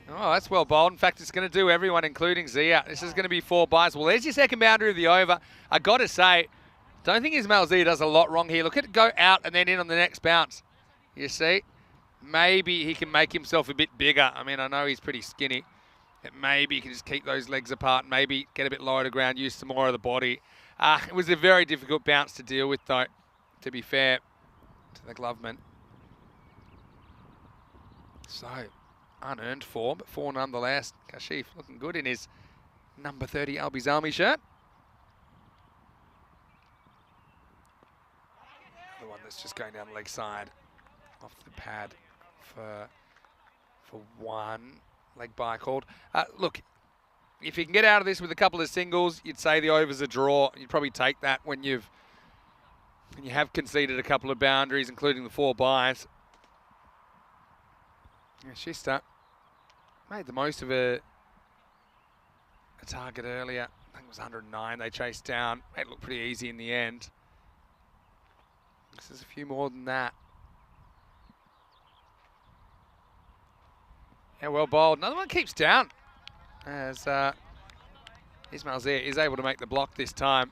Oh, that's well bowled. In fact, it's going to do everyone, including Zia. This is going to be 4 byes. Well, there's your second boundary of the over. I got to say, don't think Ismail Zia does a lot wrong here. Look at it go out and then in on the next bounce. You see? Maybe he can make himself a bit bigger. I mean, I know he's pretty skinny. Maybe you can just keep those legs apart, maybe get a bit lower to ground, use some more of the body. It was a very difficult bounce to deal with, though, to be fair to the gloveman. So, unearned 4, but 4 nonetheless. Kashif looking good in his number 30 Albies Army shirt. The one that's just going down the leg side off the pad for 1. Leg by called. Look, if you can get out of this with a couple of singles, you'd say the over's a draw. You'd probably take that when you have conceded a couple of boundaries, including the 4 byes. Yeah, Shista made the most of a target earlier. I think it was 109 they chased down. Made it look pretty easy in the end. This is a few more than that. Yeah, well bowled. Another one keeps down as Ismail Zia is able to make the block this time.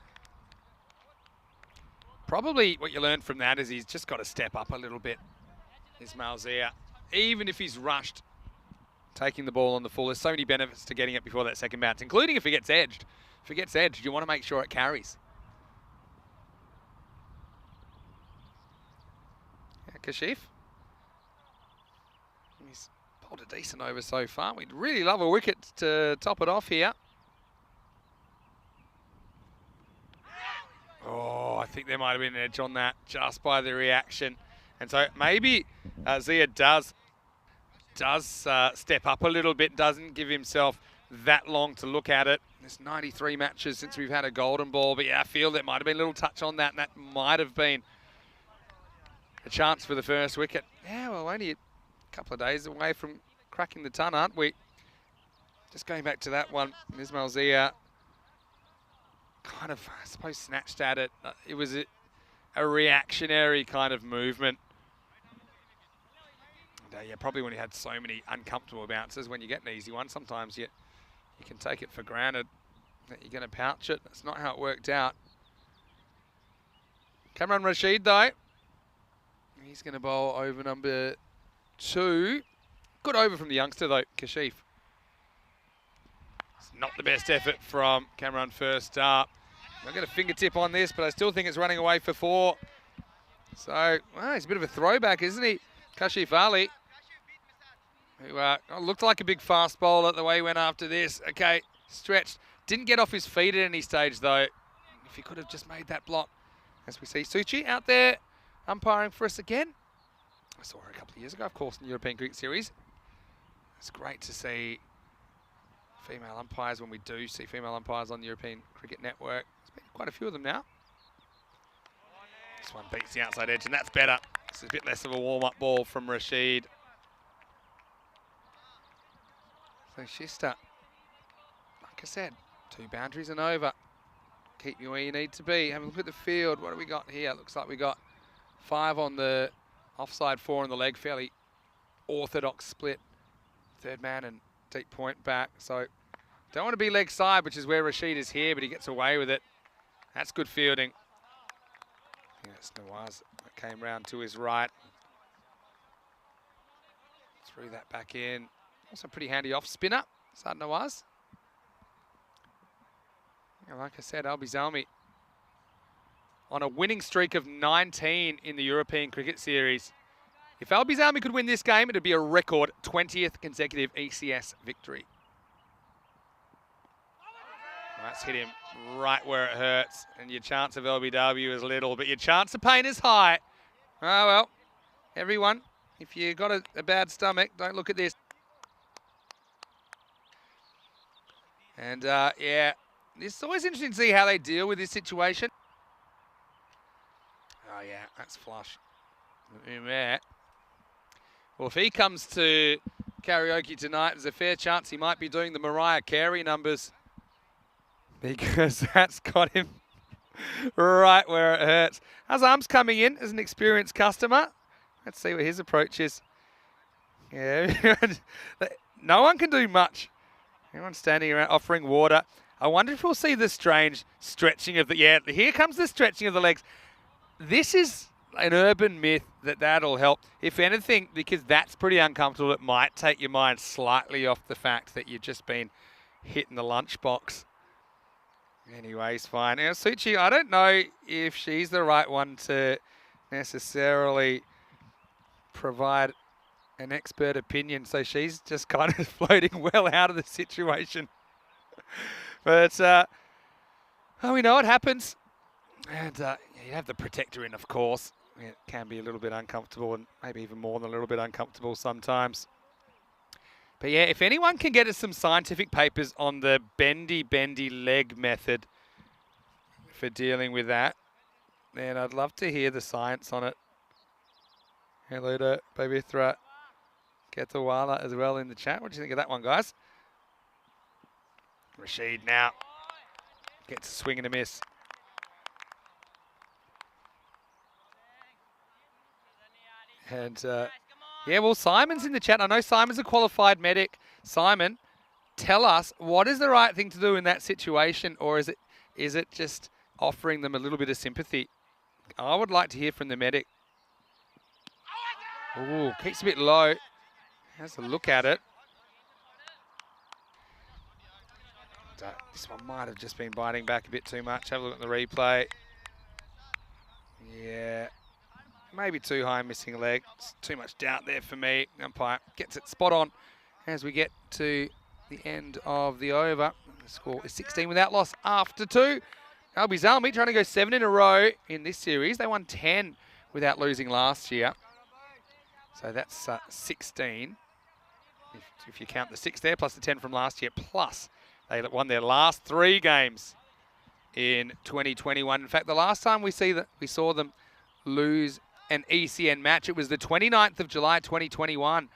Probably what you learn from that is he's just got to step up a little bit, Ismail Zia. Even if he's rushed, taking the ball on the full, there's so many benefits to getting it before that second bounce, including if it gets edged. If it gets edged, you want to make sure it carries. Yeah, Kashif. bowled a decent over so far. We'd really love a wicket to top it off here. Oh, I think there might have been an edge on that just by the reaction. And so maybe Zia does step up a little bit, doesn't give himself that long to look at it. There's 93 matches since we've had a golden ball, but yeah, I feel there might have been a little touch on that, and that might have been a chance for the first wicket. Yeah, well, only a couple of days away from cracking the ton, aren't we? Just going back to that one, Ismail Zia kind of, I suppose, snatched at it. It was a reactionary kind of movement. And, yeah, probably when you had so many uncomfortable bounces, when you get an easy one, sometimes you can take it for granted that you're going to pouch it. That's not how it worked out. Kamran Rashid, though, he's going to bowl over number 2. Good over from the youngster, though, Kashif. It's not the best effort from Kamran first up. I'll get a fingertip on this, but I still think it's running away for 4. So, well, he's a bit of a throwback, isn't he? Kashif Ali, who looked like a big fast bowler the way he went after this. Okay, stretched. Didn't get off his feet at any stage, though. If he could have just made that block. As we see Suchi out there umpiring for us again. I saw her a couple of years ago, of course, in the European Cricket Series. It's great to see female umpires when we do see female umpires on the European Cricket Network. There's been quite a few of them now. This one beats the outside edge, and that's better. This is a bit less of a warm-up ball from Rashid. So Shista, like I said, 2 boundaries and over. Keep you where you need to be. Have a look at the field. What do we got here? Looks like we got 5 on the offside, 4 on the leg. Fairly orthodox split. Third man and deep point back. So don't want to be leg side, which is where Rashid is here, but he gets away with it. That's good fielding. Yes, Nawaz came round to his right. Threw that back in. Also pretty handy off spinner, Sad Nawaz. Yeah, like I said, Albi Zalmi on a winning streak of 19 in the European Cricket Series. If Albi Zalmi could win this game, it would be a record 20th consecutive ECS victory. That's hit him right where it hurts, and your chance of LBW is little, but your chance of pain is high. Oh well, everyone, if you got a bad stomach, don't look at this. And yeah, it's always interesting to see how they deal with this situation. Oh yeah, that's flush. Yeah. Well, if he comes to karaoke tonight, there's a fair chance he might be doing the Mariah Carey numbers, because that's got him right where it hurts. Azam's coming in as an experienced customer. Let's see what his approach is. Yeah, no one can do much. Everyone's standing around offering water. I wonder if we'll see the strange stretching of the... Yeah, here comes the stretching of the legs. This is an urban myth that'll help. If anything, because that's pretty uncomfortable, it might take your mind slightly off the fact that you've just been hit in the lunchbox. Anyways, fine. Now, Suchi, I don't know if she's the right one to necessarily provide an expert opinion, so she's just kind of floating well out of the situation. But, oh, we know it happens. And you have the protector in, of course. It can be a little bit uncomfortable, and maybe even more than a little bit uncomfortable sometimes. But yeah, if anyone can get us some scientific papers on the bendy leg method for dealing with that, then I'd love to hear the science on it. Hello to Babithra Ketawala as well in the chat. What do you think of that one, guys? Rashid now gets a swing and a miss. And yeah, well, Simon's in the chat. I know Simon's a qualified medic. Simon, tell us, what is the right thing to do in that situation, or is it just offering them a little bit of sympathy? I would like to hear from the medic. Ooh, keeps a bit low. Has a look at it. This one might have just been biting back a bit too much. Have a look at the replay. Yeah. maybe too high, missing leg. It's too much doubt there for me. Umpire gets it spot on as we get to the end of the over. The score is 16 without loss after 2. Albi Zalmi trying to go 7 in a row in this series. They won 10 without losing last year. So that's 16. If you count the 6 there, plus the 10 from last year, plus they won their last 3 games in 2021. In fact, the last time we saw them lose an ECN match, it was the 29th of July 2021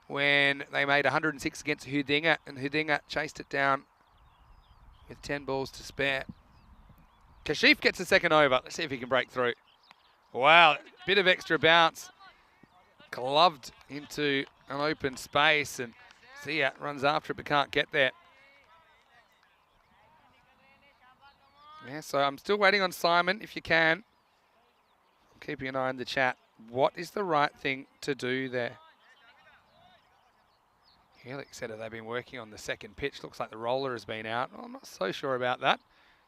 when they made 106 against Hudinga, and Hudinga chased it down with 10 balls to spare. Kashif gets a second over. Let's see if he can break through. Wow, bit of extra bounce. Gloved into an open space, and Zia runs after it but can't get there. Yeah, so I'm still waiting on Simon, if you can. I'm keeping an eye on the chat. What is the right thing to do there? Helix said that they've been working on the second pitch. Looks like the roller has been out. Well, I'm not so sure about that.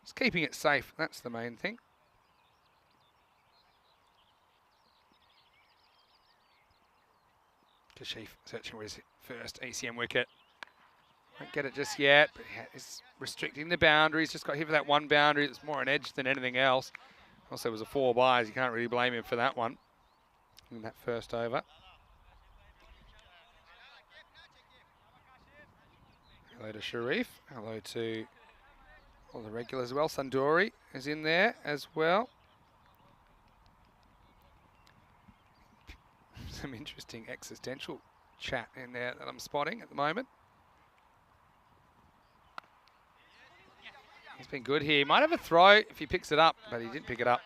Just keeping it safe, that's the main thing. Kashif searching for his first ECM wicket. Won't get it just yet, but he's restricting the boundaries. Just got hit for that one boundary that's more an edge than anything else. Also, it was a 4 byes. You can't really blame him for that one in that first over. Hello to Sharif. Hello to all the regulars as well. Sandori is in there as well. Some interesting existential chat in there that I'm spotting at the moment. He's been good here. He might have a throw if he picks it up, but he didn't pick it up.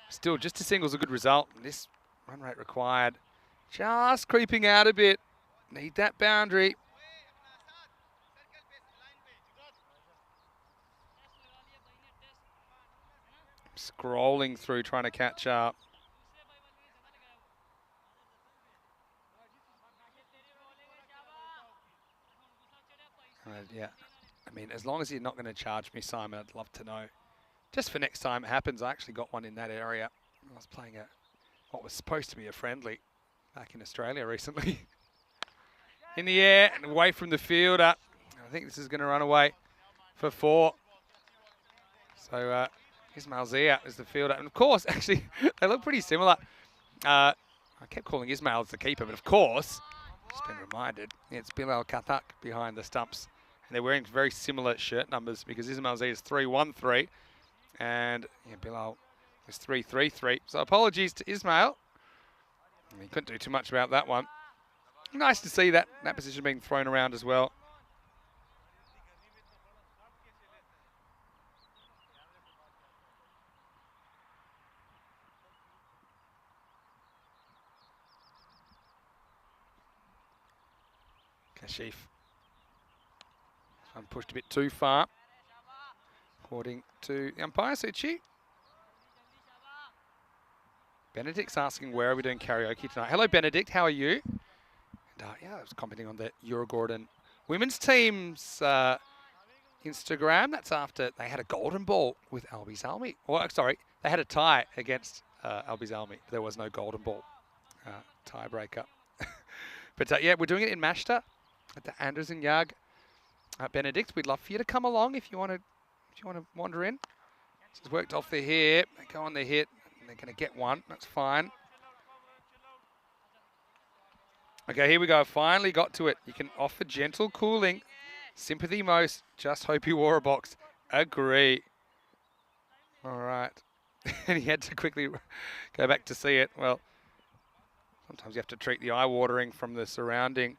Still, just a single's a good result. This run rate required. Just creeping out a bit. Need that boundary. Scrolling through, trying to catch up. Yeah, I mean, as long as you're not going to charge me, Simon, I'd love to know. Just for next time it happens, I actually got one in that area. I was playing what was supposed to be a friendly back in Australia recently. In the air and away from the fielder. I think this is going to run away for 4. So Ismail Zia is the fielder. And of course, actually, they look pretty similar. I kept calling Ismail as the keeper, but of course, just been reminded, it's Bilal Katak behind the stumps. And they're wearing very similar shirt numbers because Ismail Zia is 313 and Bilal is 333. So apologies to Ismail. He couldn't do too much about that one. Nice to see that position being thrown around as well. Kashif. I'm pushed a bit too far, according to the umpire, Suchi. Benedict's asking, where are we doing karaoke tonight? Hello, Benedict. How are you? And, yeah, I was commenting on the Eurogordon women's team's Instagram. That's after they had a golden ball with Albi Zalmi. Well, sorry, they had a tie against Albi Zalmi. There was no golden ball tiebreaker. But, yeah, we're doing it in Mashta at the Anders and Yag. Benedict, we'd love for you to come along if you want to wander in. This has worked off the hip. They go on the hit. And they're going to get one. That's fine. Okay, here we go. Finally got to it. You can offer gentle cooling. Sympathy most. Just hope you wore a box. Agree. All right. And he had to quickly go back to see it. Well, sometimes you have to treat the eye watering from the surrounding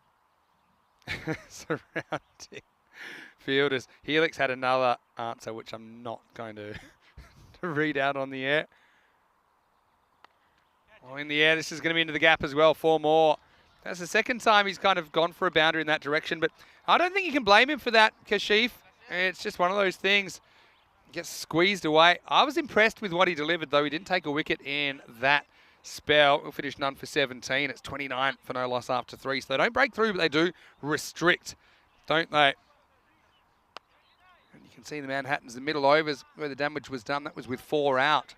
fielders. Helix had another answer, which I'm not going to read out on the air. Oh, in the air, this is going to be into the gap as well. 4 more. That's the second time he's kind of gone for a boundary in that direction, but I don't think you can blame him for that, Kashif. It's just one of those things. Gets squeezed away. I was impressed with what he delivered, though. He didn't take a wicket in that spell. We'll finish none for 17. It's 29 for no loss after 3. So they don't break through, but they do restrict, don't they? And you can see the Manhattans, the middle overs where the damage was done. That was with 4 out.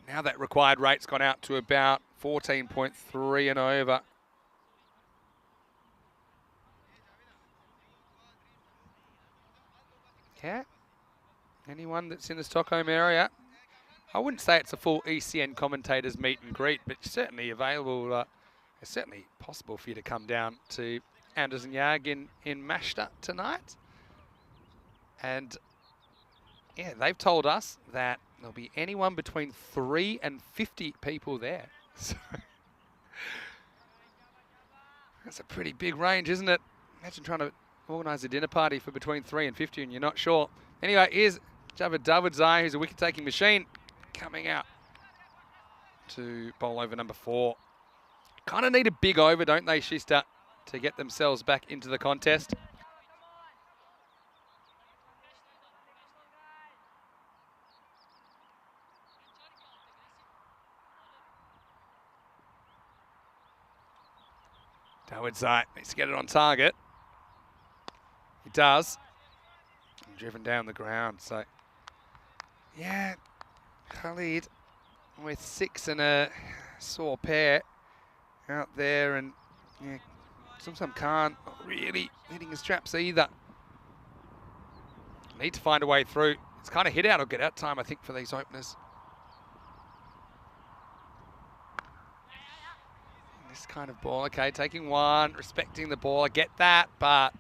Now that required rate's gone out to about 14.3 and over. Yeah. Anyone that's in the Stockholm area, I wouldn't say it's a full ECN commentators meet and greet, but certainly available. It's certainly possible for you to come down to Anders and Jagg in Mashta tonight. And yeah, they've told us that there'll be anyone between 3 and 50 people there. So that's a pretty big range, isn't it? Imagine trying to organise a dinner party for between 3 and 50 and you're not sure. Anyway, here's Javad Davidzai, who's a wicket-taking machine, coming out to bowl over number 4. Kind of need a big over, don't they, Shista, to get themselves back into the contest. Davidzai needs to get it on target. He does. Driven down the ground, so yeah, Khalid with 6 and a sore pair out there, and yeah, Sumsum Khan not really hitting his straps either. Need to find a way through. It's kind of hit out or get out time, I think, for these openers. This kind of ball, okay, taking one, respecting the ball, I get that, but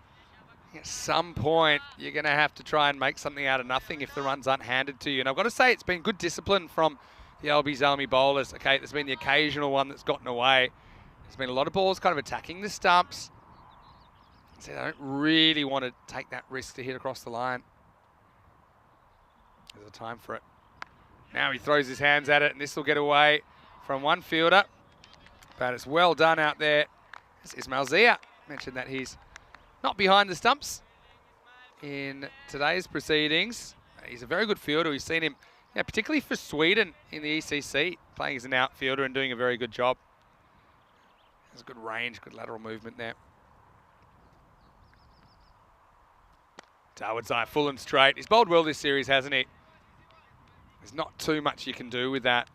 at some point, you're going to have to try and make something out of nothing if the runs aren't handed to you. And I've got to say, it's been good discipline from the LB Zalmi bowlers. Okay, there's been the occasional one that's gotten away. There's been a lot of balls kind of attacking the stumps. So they don't really want to take that risk to hit across the line. There's a time for it. Now he throws his hands at it, and this will get away from one fielder. But it's well done out there. This is Ismail Zia. Mentioned that he's not behind the stumps in today's proceedings. He's a very good fielder. We've seen him, particularly for Sweden in the ECC, playing as an outfielder and doing a very good job. Has a good range, good lateral movement there. Davidzai full and straight. He's bowled well this series, hasn't he? There's not too much you can do with that.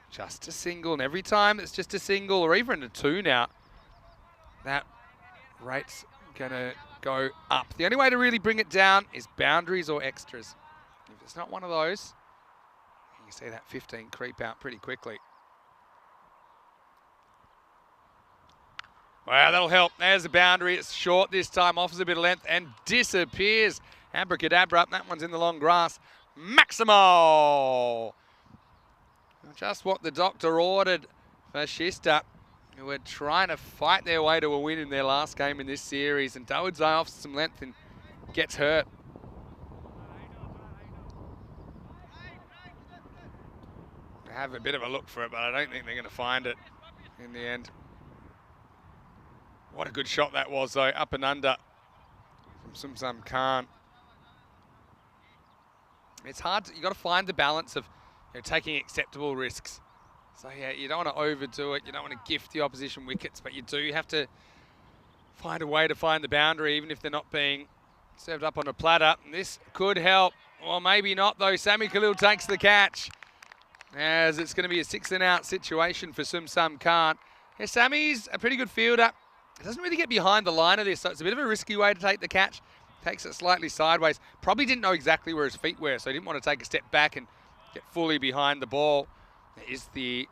Just a single, and every time it's just a single or even a 2 now, that rate's gonna go up. The only way to really bring it down is boundaries or extras. If it's not one of those, you can see that 15 creep out pretty quickly. Wow, that'll help. There's the boundary. It's short this time, offers a bit of length and disappears. Abracadabra, that one's in the long grass. Maximo! Just what the doctor ordered for Shista, who were trying to fight their way to a win in their last game in this series. And Davidzai offers some length and gets hurt. They have a bit of a look for it, but I don't think they're going to find it in the end. What a good shot that was, though, up and under from Sumsum Khan. It's hard, you've got to find the balance of taking acceptable risks. So yeah, you don't want to overdo it, you don't want to gift the opposition wickets, but you do have to find a way to find the boundary, even if they're not being served up on a platter. And this could help, or maybe not though. Sami Khalil takes the catch, as it's going to be a 6 and out situation for Sumsum Khan. Yeah, Sami's a pretty good fielder. He doesn't really get behind the line of this, so it's a bit of a risky way to take the catch. Takes it slightly sideways. Probably didn't know exactly where his feet were, so he didn't want to take a step back and get fully behind the ball. It is the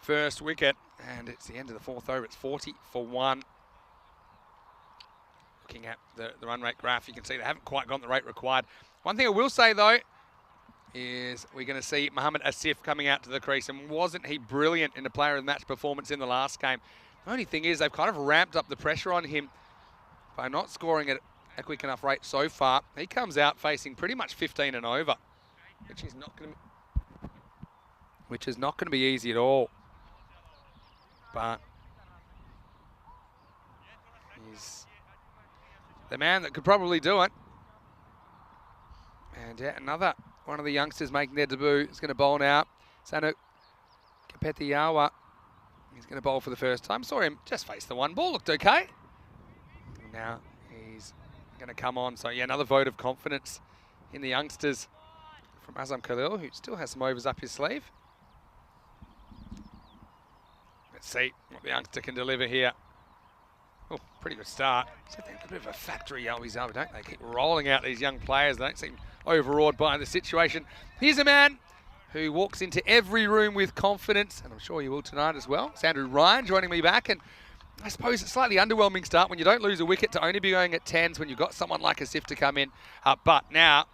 first wicket, and it's the end of the 4th over. It's 40 for 1. Looking at the run rate graph, you can see they haven't quite gotten the rate required. One thing I will say, though, is we're going to see Mohammad Asif coming out to the crease, and wasn't he brilliant in the player of the match performance in the last game? The only thing is they've kind of ramped up the pressure on him by not scoring at a quick enough rate so far. He comes out facing pretty much 15 and over, which is not going to be easy at all. But he's the man that could probably do it. And yeah, another one of the youngsters making their debut is going to bowl now. Sanu Kapetiawa. He's going to bowl for the first time. Saw him just face the one ball, looked okay. Now he's going to come on. So yeah, another vote of confidence in the youngsters from Azam Khalil, who still has some overs up his sleeve. Let's see what the youngster can deliver here. Oh, pretty good start. So they've got a bit of a factory Albies over, don't they? Keep rolling out these young players. They don't seem overawed by the situation. Here's a man who walks into every room with confidence, and I'm sure he will tonight as well. It's Andrew Ryan joining me back, and I suppose it's a slightly underwhelming start when you don't lose a wicket to only be going at 10s when you've got someone like a Sif to come in. But now,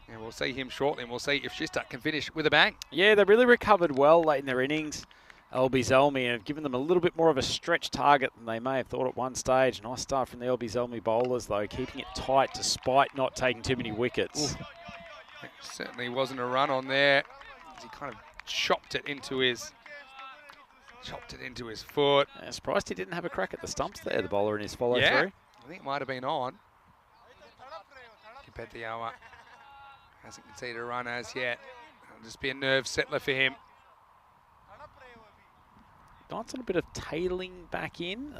and we'll see him shortly, and we'll see if Shista can finish with a bang. Yeah, they really recovered well late in their innings. LB Zelmi, and have given them a little bit more of a stretch target than they may have thought at one stage. Nice start from the LB Zelmi bowlers, though, keeping it tight despite not taking too many wickets. Ooh. It certainly wasn't a run on there. He kind of chopped it into his foot. Surprised he didn't have a crack at the stumps there, the bowler in his follow through. I think it might have been on. Kipetiawa hasn't conceded a run as yet. It'll just be a nerve settler for him. Nice little bit of tailing back in.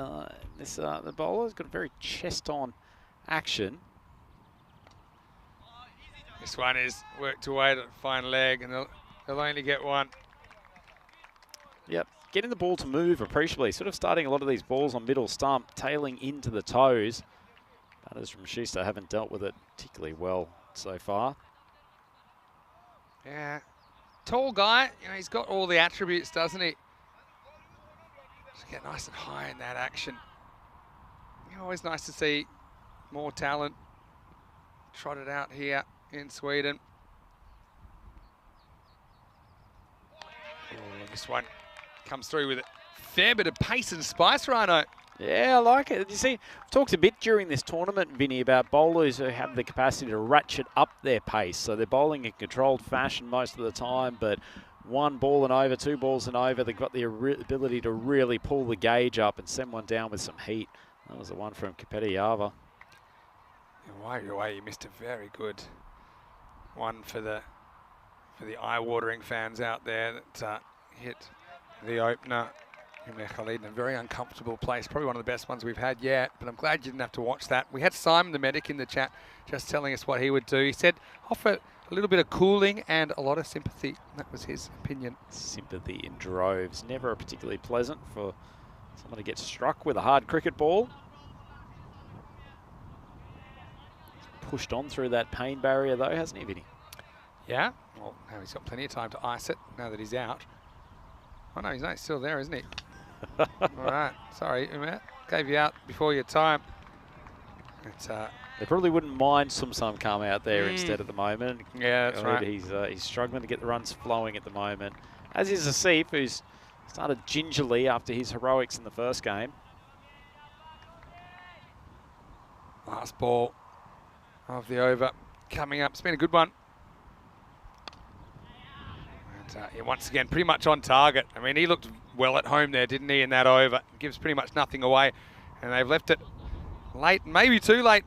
The bowler's got a very chest-on action. This one is worked away to the fine leg, and they'll only get one. Yep, getting the ball to move appreciably. Sort of starting a lot of these balls on middle stump, tailing into the toes. Batters from Shista haven't dealt with it particularly well so far. Yeah, tall guy. You know, he's got all the attributes, doesn't he? Just get nice and high in that action. You know, always nice to see more talent trotted out here in Sweden. Oh, this one comes through with a fair bit of pace and spice, Rhino. Yeah, I like it. You see, I've talked a bit during this tournament, Vinny, about bowlers who have the capacity to ratchet up their pace. So they're bowling in controlled fashion most of the time, but one ball and over, two balls and over, they've got the ability to really pull the gauge up and send one down with some heat. That was the one from Kipetiawa. While you're away, you missed a very good one for the eye-watering fans out there that hit the opener. Khalid in a very uncomfortable place, probably one of the best ones we've had yet, but I'm glad you didn't have to watch that. We had Simon the medic in the chat just telling us what he would do. He said offer a little bit of cooling and a lot of sympathy. That was his opinion. Sympathy in droves. Never particularly pleasant for someone to get struck with a hard cricket ball. Pushed on through that pain barrier though, hasn't he, Vinny? Yeah, well, now he's got plenty of time to ice it now that he's out. Oh no, he's still there, isn't he? All right, sorry, Umar. Gave you out before your time. They probably wouldn't mind some come out there instead at the moment. Yeah, that's right. He's struggling to get the runs flowing at the moment. As is Asif, who's started gingerly after his heroics in the first game. Last ball of the over coming up. It's been a good one. And, once again, pretty much on target. I mean, he looked well at home there, didn't he, in that over? Gives pretty much nothing away. And they've left it late, maybe too late.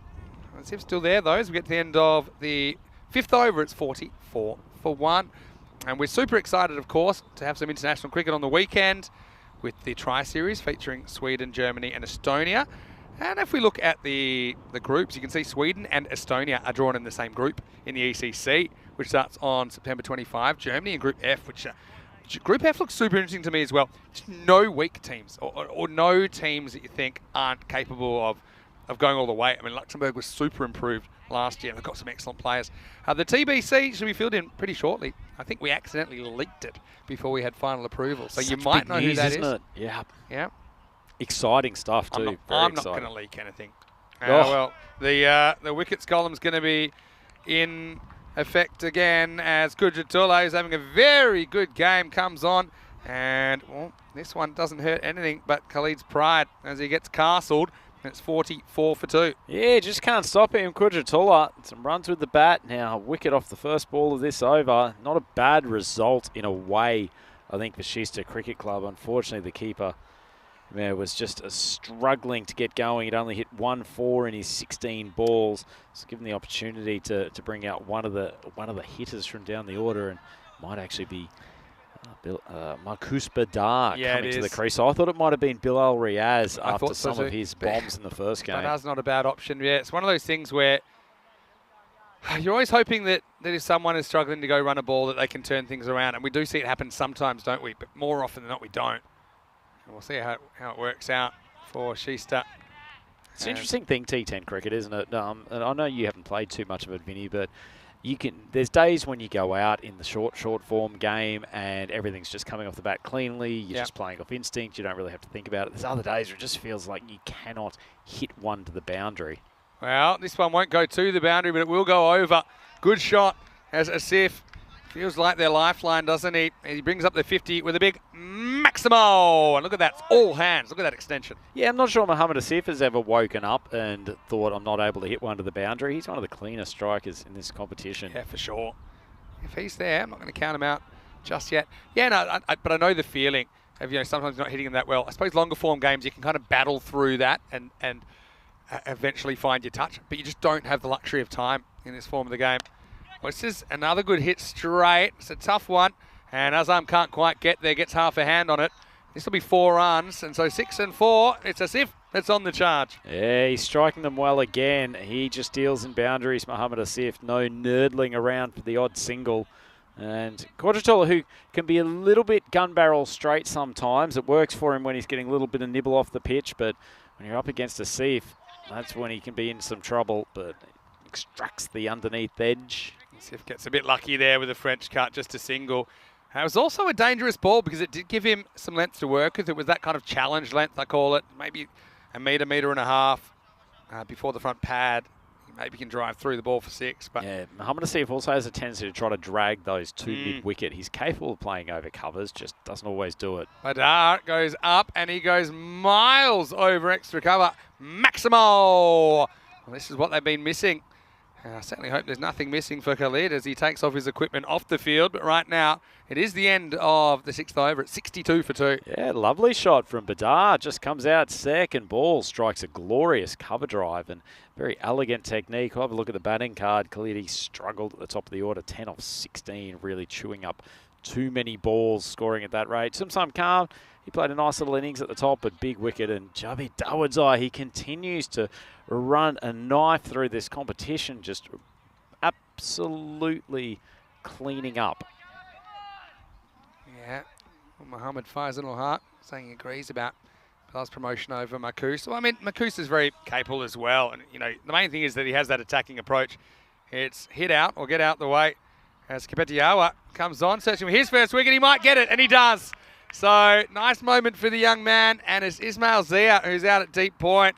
It's still there, though, as we get to the end of the fifth over. It's 44 for 1. And we're super excited, of course, to have some international cricket on the weekend with the Tri-Series featuring Sweden, Germany and Estonia. And if we look at the groups, you can see Sweden and Estonia are drawn in the same group in the ECC, which starts on September 25. Germany in Group F, which Group F looks super interesting to me as well. Just no weak teams or no teams that you think aren't capable of going all the way. I mean, Luxembourg was super improved last year. They've got some excellent players. The TBC should be filled in pretty shortly. I think we accidentally leaked it before we had final approval. So you might know who that is. Isn't it? Yeah. Yeah. Exciting stuff too. I'm not going to leak anything. Well, the wickets column's going to be in effect again as Kujatullah is having a very good game, comes on, and well, this one doesn't hurt anything but Khalid's pride as he gets castled. It's 44 for 2. Yeah, just can't stop him, Kujatullah. Some runs with the bat. Now, a wicket off the first ball of this over. Not a bad result in a way, I think, for Shista Cricket Club. Unfortunately, the keeper was just struggling to get going. He'd only hit 1-4 in his 16 balls. So given the opportunity to bring out one of the hitters from down the order, and might actually be Marcus Badar coming to the crease. So I thought it might have been Bilal Riaz after some of his bombs in the first game. Badar's not a bad option. Yeah, it's one of those things where you're always hoping that that if someone is struggling to go run a ball that they can turn things around. And we do see it happen sometimes, don't we? But more often than not, we don't. And we'll see how it works out for Shista. It's an interesting thing, T10 cricket, isn't it? And I know you haven't played too much of it, Vinny, but there's days when you go out in the short form game and everything's just coming off the bat cleanly. You're just playing off instinct. You don't really have to think about it. There's other days where it just feels like you cannot hit one to the boundary. Well, this one won't go to the boundary, but it will go over. Good shot as Asif. Feels like their lifeline, doesn't he? He brings up the 50 with a big Maximo. And look at that. It's all hands. Look at that extension. Yeah, I'm not sure Mohamed Asif has ever woken up and thought, I'm not able to hit one to the boundary. He's one of the cleanest strikers in this competition. Yeah, for sure. If he's there, I'm not going to count him out just yet. Yeah, no, but I know the feeling of, sometimes not hitting him that well. I suppose longer form games, you can kind of battle through that and eventually find your touch. But you just don't have the luxury of time in this form of the game. Well, this is another good hit straight. It's a tough one. And Azam can't quite get there, gets half a hand on it. This will be 4 runs. And so 6 and 4, it's Asif that's on the charge. Yeah, he's striking them well again. He just deals in boundaries, Mohamed Asif. No nerdling around for the odd single. And Quadratella, who can be a little bit gun barrel straight sometimes. It works for him when he's getting a little bit of nibble off the pitch. But when you're up against Asif, that's when he can be in some trouble. But extracts the underneath edge. Asif gets a bit lucky there with a French cut, just a single. It was also a dangerous ball because it did give him some length to work with. It was that kind of challenge length, I call it. Maybe a metre and a half before the front pad. Maybe can drive through the ball for 6. But yeah, Mohamed Asif also has a tendency to try to drag those to mid-wicket. He's capable of playing over covers, just doesn't always do it. Badar goes up and he goes miles over extra cover. Maximo! Well, this is what they've been missing. I certainly hope there's nothing missing for Khalid as he takes off his equipment off the field. But right now, it is the end of the 6th over at 62 for 2. Yeah, lovely shot from Badar. Just comes out second ball, strikes a glorious cover drive and very elegant technique. I'll have a look at the batting card. Khalid, he struggled at the top of the order, 10 off 16, really chewing up too many balls, scoring at that rate. Somsam Khan, he played a nice little innings at the top, but big wicket. And Javid Dawodzai, he continues to run a knife through this competition, just absolutely cleaning up. Yeah, well, Mohammed Faisal Al-Haq saying he agrees about Bell's promotion over Marcus. Well, I mean, Marcus is very capable as well. And, the main thing is that he has that attacking approach. It's hit out or get out the way as Kipetiawa comes on, searching for his first wicket. He might get it, and he does. So, nice moment for the young man. And it's Ismail Zia who's out at deep point.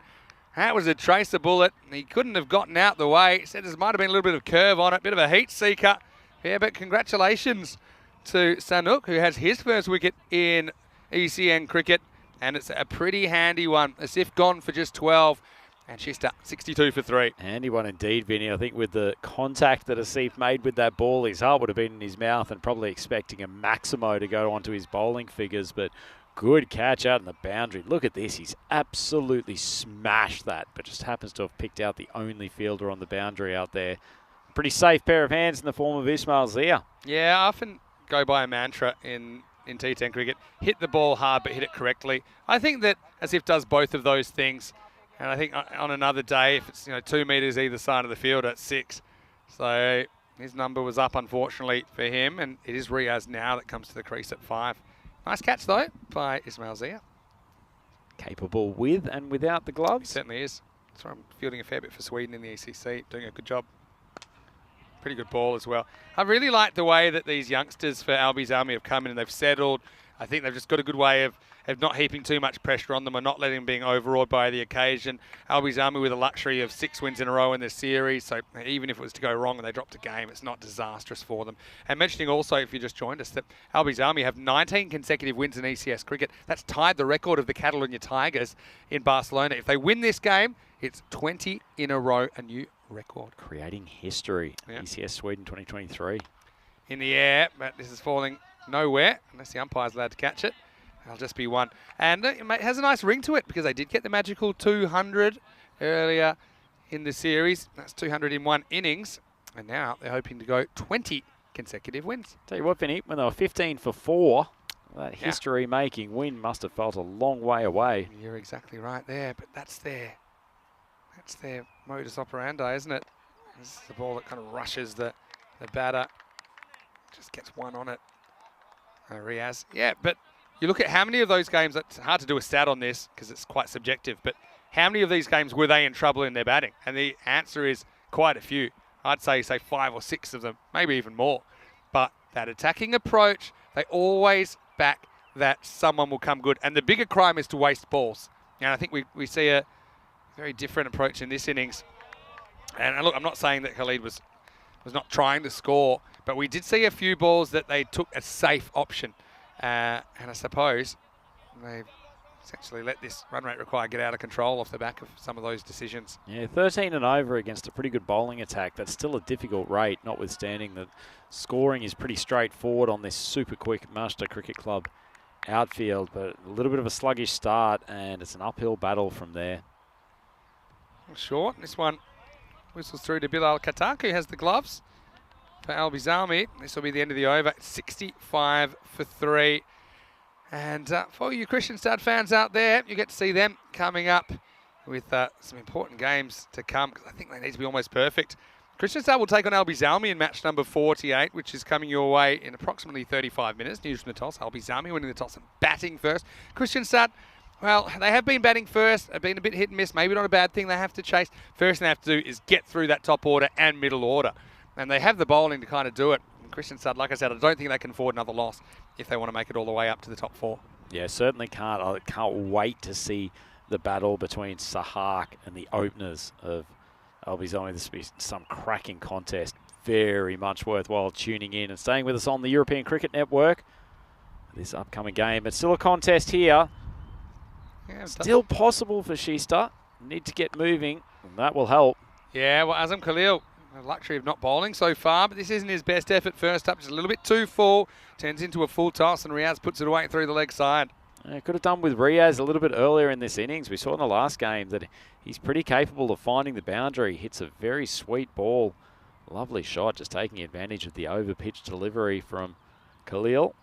That was a tracer bullet. He couldn't have gotten out the way. He said there might have been a little bit of curve on it, bit of a heat seeker. Yeah, but congratulations to Sanook, who has his first wicket in ECN cricket. And it's a pretty handy one. Asif gone for just 12. And she's 62 for 3. Handy one indeed, Vinny. I think with the contact that Asif made with that ball, his heart would have been in his mouth and probably expecting a Maximo to go onto his bowling figures. But good catch out in the boundary. Look at this. He's absolutely smashed that, but just happens to have picked out the only fielder on the boundary out there. Pretty safe pair of hands in the form of Ismail Zia. Yeah, I often go by a mantra in T10 cricket. Hit the ball hard, but hit it correctly. I think that Asif does both of those things. And I think on another day, if it's 2 metres either side of the field at 6. So his number was up, unfortunately, for him. And it is Riaz now that comes to the crease at 5. Nice catch, though, by Ismail Zia. Capable with and without the gloves. He certainly is. So I'm fielding a fair bit for Sweden in the ECC, doing a good job. Pretty good ball as well. I really like the way that these youngsters for Albies Army have come in and they've settled. I think they've just got a good way of not heaping too much pressure on them or not letting them being overawed by the occasion. Albies Army with a luxury of 6 wins in a row in this series, so even if it was to go wrong and they dropped a game, it's not disastrous for them. And mentioning also, if you just joined us, that Albies Army have 19 consecutive wins in ECS cricket. That's tied the record of the Catalonia Tigers in Barcelona. If they win this game, it's 20 in a row, a new record. Creating history. Yeah. ECS Sweden 2023. In the air, but this is falling nowhere unless the umpire's allowed to catch it. It'll just be 1. And it has a nice ring to it because they did get the magical 200 earlier in the series. That's 200 in 1 innings. And now they're hoping to go 20 consecutive wins. Tell you what, Vinny, when they were 15 for 4, that history-making win must have felt a long way away. You're exactly right there, but that's their modus operandi, isn't it? This is the ball that kind of rushes the The batter just gets one on it. Riaz. Yeah, but you look at how many of those games, it's hard to do a stat on this because it's quite subjective, but how many of these games were they in trouble in their batting? And the answer is quite a few. I'd say 5 or 6 of them, maybe even more. But that attacking approach, they always back that someone will come good. And the bigger crime is to waste balls. And I think we see a very different approach in this innings. And look, I'm not saying that Khalid was not trying to score, but we did see a few balls that they took a safe option. And I suppose they essentially let this run rate required get out of control off the back of some of those decisions. Yeah, 13 and over against a pretty good bowling attack. That's still a difficult rate, notwithstanding that scoring is pretty straightforward on this super quick Master Cricket Club outfield, but a little bit of a sluggish start, and it's an uphill battle from there. Short. This one whistles through to Bilal Khatak, who has the gloves for Albizami. This will be the end of the over. 65 for 3. And for you Kristianstad fans out there, you get to see them coming up with some important games to come, because I think they need to be almost perfect. Kristianstad will take on Albizami in match number 48, which is coming your way in approximately 35 minutes. News from the toss. Albizami winning the toss and batting first. Kristianstad, well, they have been batting first. Have been a bit hit and miss. Maybe not a bad thing they have to chase. First thing they have to do is get through that top order and middle order. And they have the bowling to kind of do it. And Kristianstad, like I said, I don't think they can afford another loss if they want to make it all the way up to the top 4. Yeah, certainly can't. I can't wait to see the battle between Sahak and the openers of Albizami. This will be some cracking contest. Very much worthwhile tuning in and staying with us on the European Cricket Network. This upcoming game. It's still a contest here. Yeah, still possible for Shista. Need to get moving, and that will help. Yeah, well, Azam Khalil, the luxury of not bowling so far, but this isn't his best effort first up. Just a little bit too full. Turns into a full toss, and Riaz puts it away through the leg side. Could have done with Riaz a little bit earlier in this innings. We saw in the last game that he's pretty capable of finding the boundary. Hits a very sweet ball. Lovely shot, just taking advantage of the over-pitch delivery from Khalil.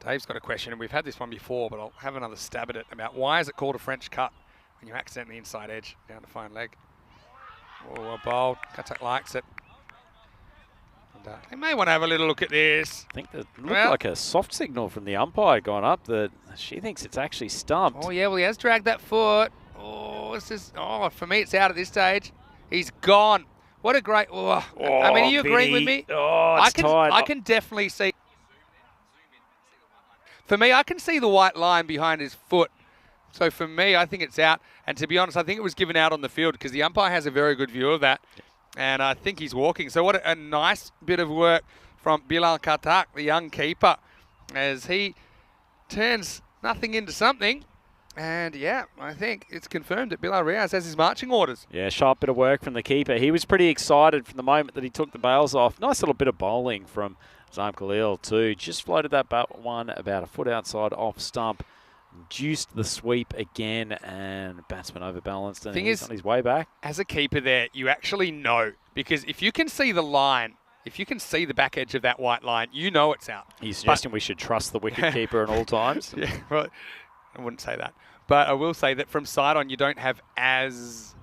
Dave's got a question, and we've had this one before, but I'll have another stab at it, about why is it called a French cut when you accidentally inside edge down the fine leg. Oh, a bold. Khatak likes it. And, they may want to have a little look at this. I think that looked like a soft signal from the umpire going up that she thinks it's actually stumped. Oh, yeah, well, he has dragged that foot. Oh, this is, for me, it's out at this stage. He's gone. What a great, I mean, are you agreeing with me? Oh, it's tight. I can definitely see. For me, I can see the white line behind his foot. So for me, I think it's out. And to be honest, I think it was given out on the field because the umpire has a very good view of that. And I think he's walking. So what a nice bit of work from Bilal Khatak, the young keeper, as he turns nothing into something. And yeah, I think it's confirmed that Bilal Riaz has his marching orders. Yeah, sharp bit of work from the keeper. He was pretty excited from the moment that he took the bails off. Nice little bit of bowling from Azam Khalil too. Just floated that one about a foot outside off stump. Juiced the sweep again, and batsman overbalanced, and he's on his way back. As a keeper there, you actually know, because if you can see the line, if you can see the back edge of that white line, you know it's out. He's suggesting we should trust the wicket keeper at all times? Yeah, well, I wouldn't say that. But I will say that from side on, you don't have as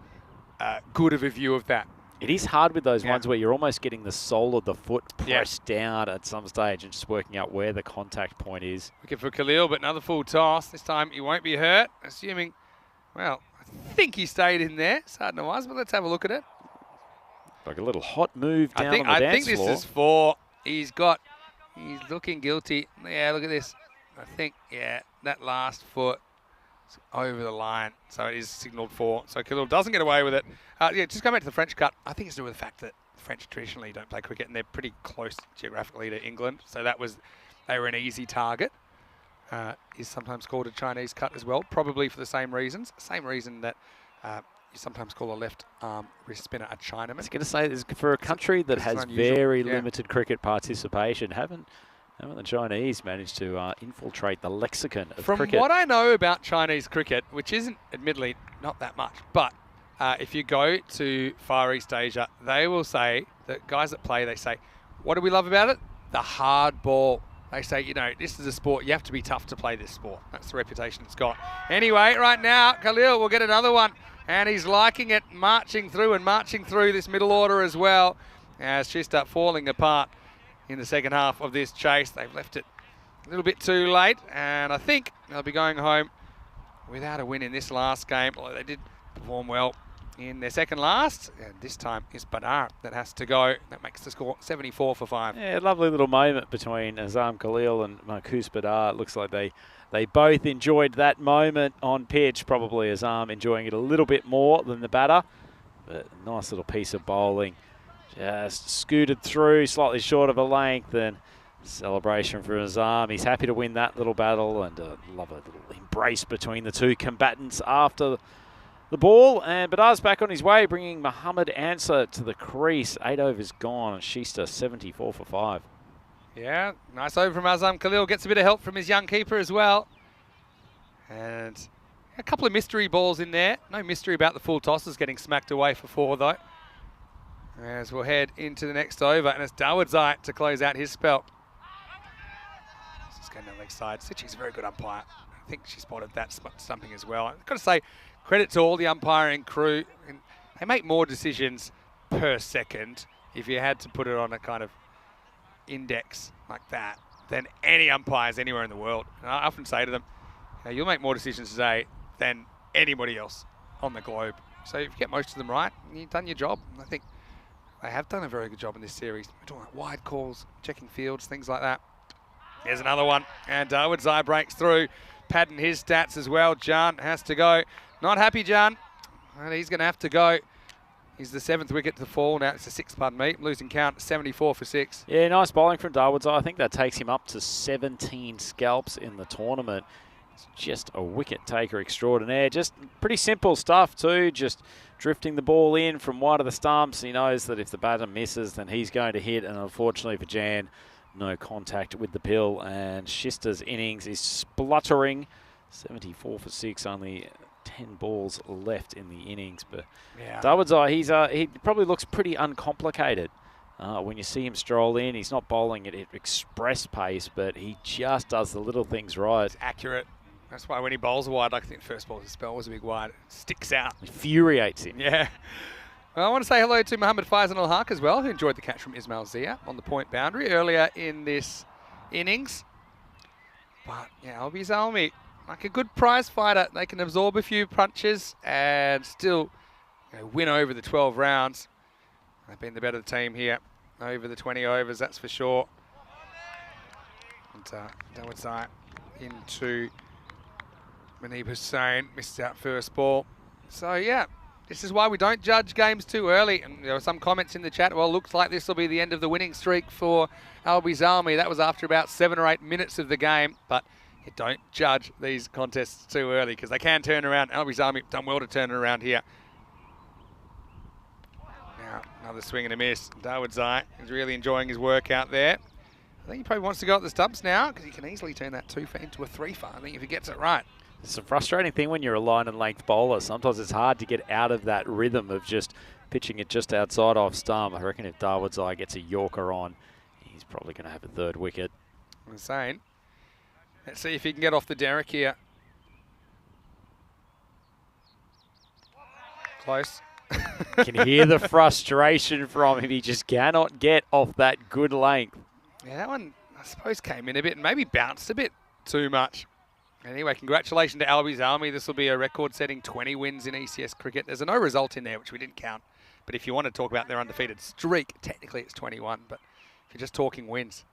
good of a view of that. It is hard with those ones where you're almost getting the sole of the foot pressed down at some stage and just working out where the contact point is. Wicket for Khalil, but another full toss. This time he won't be hurt, assuming, well, I think he stayed in there. Sardan was, but let's have a look at it. Like a little hot move down on the dance floor. I think this is 4. He's looking guilty. Yeah, look at this. I think, that last foot is over the line. So it is signalled 4. So Khalil doesn't get away with it. Just going back to the French cut, I think it's to do with the fact that the French traditionally don't play cricket and they're pretty close geographically to England. So they were an easy target. Is sometimes called a Chinese cut as well, probably for the same reasons. Same reason that you sometimes call a left arm wrist spinner a Chinaman. I was going to say, for a country that has very limited cricket participation, haven't the Chinese managed to infiltrate the lexicon of cricket? From what I know about Chinese cricket, which isn't admittedly not that much, but if you go to Far East Asia, they will say, the guys that play, they say, what do we love about it? The hard ball. They say, this is a sport. You have to be tough to play this sport. That's the reputation it's got. Anyway, right now, Khalil will get another one. And he's liking it, marching through this middle order as well. as she start falling apart in the second half of this chase. They've left it a little bit too late, and I think they'll be going home without a win in this last game, although they did perform well in their second last. And this time it's Badar that has to go. That makes the score 74 for 5. Yeah, lovely little moment between Azam Khalil and Marcus Badar. It looks like they both enjoyed that moment on pitch, probably Azam enjoying it a little bit more than the batter. But a nice little piece of bowling. Just scooted through, slightly short of a length, and celebration for Azam. He's happy to win that little battle, and love a little embrace between the two combatants after the ball. And Badar's back on his way, bringing Muhammad Answer to the crease. 8 overs gone. Shista 74 for 5. Yeah, nice over from Azam Khalil. Gets a bit of help from his young keeper as well. And a couple of mystery balls in there. No mystery about the full tosses getting smacked away for 4, though. As we'll head into the next over, and it's Dawood to close out his spell. Just going down the leg side. Sitchy's a very good umpire. I think she spotted that stumping as well. I've got to say, credit to all the umpiring crew. And they make more decisions per second, if you had to put it on a kind of index like that, than any umpires anywhere in the world. And I often say to them, you'll make more decisions today than anybody else on the globe. So if you get most of them right, you've done your job. And I think they have done a very good job in this series. We're talking about wide calls, checking fields, things like that. Here's another one, and Dawood breaks through, padding his stats as well. Jan has to go. Not happy, Jan. And he's going to have to go. He's the 7th wicket to fall. Now it's the 6th, pardon me. Losing count, 74 for 6. Yeah, nice bowling from Dawood. I think that takes him up to 17 scalps in the tournament. It's just a wicket taker extraordinaire. Just pretty simple stuff too. Just drifting the ball in from wide of the stumps. He knows that if the batter misses, then he's going to hit. And unfortunately for Jan, no contact with the pill. And Shista's innings is spluttering. 74 for 6, only 10 balls left in the innings. But yeah, Dawood, he probably looks pretty uncomplicated. When you see him stroll in, he's not bowling at express pace, but he just does the little things right. It's accurate. That's why when he bowls a wide, like I think the first ball, his spell was a big wide, it sticks out. Infuriates him. Yeah. Well, I want to say hello to Mohammed Faizan Al-Haq as well, who enjoyed the catch from Ismail Zia on the point boundary earlier in this innings. But, yeah, Albi Zalmi, like a good prize fighter, they can absorb a few punches and still win over the 12 rounds. They've been the better team here over the 20 overs, that's for sure. And Dawood into Manib Hussain, missed out first ball. So, yeah, this is why we don't judge games too early. And there were some comments in the chat, well, looks like this will be the end of the winning streak for Albi Zalmi. That was after about 7 or 8 minutes of the game. But you don't judge these contests too early because they can turn around. Albi Zalmi done well to turn it around here. Now, another swing and a miss. Dawood Zai is really enjoying his work out there. I think he probably wants to go at the stumps now because he can easily turn that 2 for into a 3 for, I think, if he gets it right. It's a frustrating thing when you're a line and length bowler. Sometimes it's hard to get out of that rhythm of just pitching it just outside off stump. I reckon if Dawood's eye gets a Yorker on, he's probably going to have a 3rd wicket. I'm saying. Let's see if he can get off the derrick here. Close. You can hear the frustration from him. He just cannot get off that good length. Yeah, that one, I suppose, came in a bit and maybe bounced a bit too much. Anyway, congratulations to Albi Zalmi. This will be a record-setting 20 wins in ECS cricket. There's a no result in there, which we didn't count. But if you want to talk about their undefeated streak, technically it's 21. But if you're just talking wins,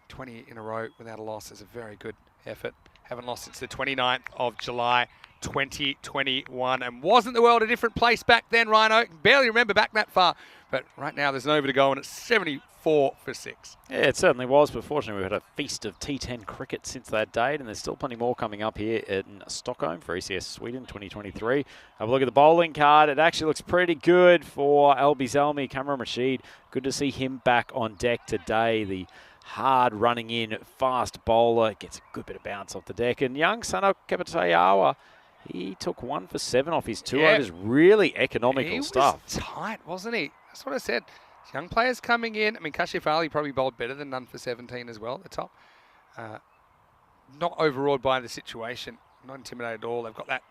20 in a row without a loss is a very good effort. Haven't lost since the 29th of July, 2021. And wasn't the world a different place back then, Rhino? Barely remember back that far. But right now there's an over to go, and it's 74 for 6. Yeah, it certainly was, but fortunately we've had a feast of T10 cricket since that date, and there's still plenty more coming up here in Stockholm for ECS Sweden 2023. Have a look at the bowling card. It actually looks pretty good for Albi Zalmi. Kamran Rashid, good to see him back on deck today. The hard running in, fast bowler, gets a good bit of bounce off the deck. And young Sano Kepatayawa, he took 1 for 7 off his 2 overs. Really economical stuff. He was tight, wasn't he? That's what I said. Young players coming in. I mean, Kashif Ali probably bowled better than none for 17 as well at the top. Not overawed by the situation. Not intimidated at all. They've got that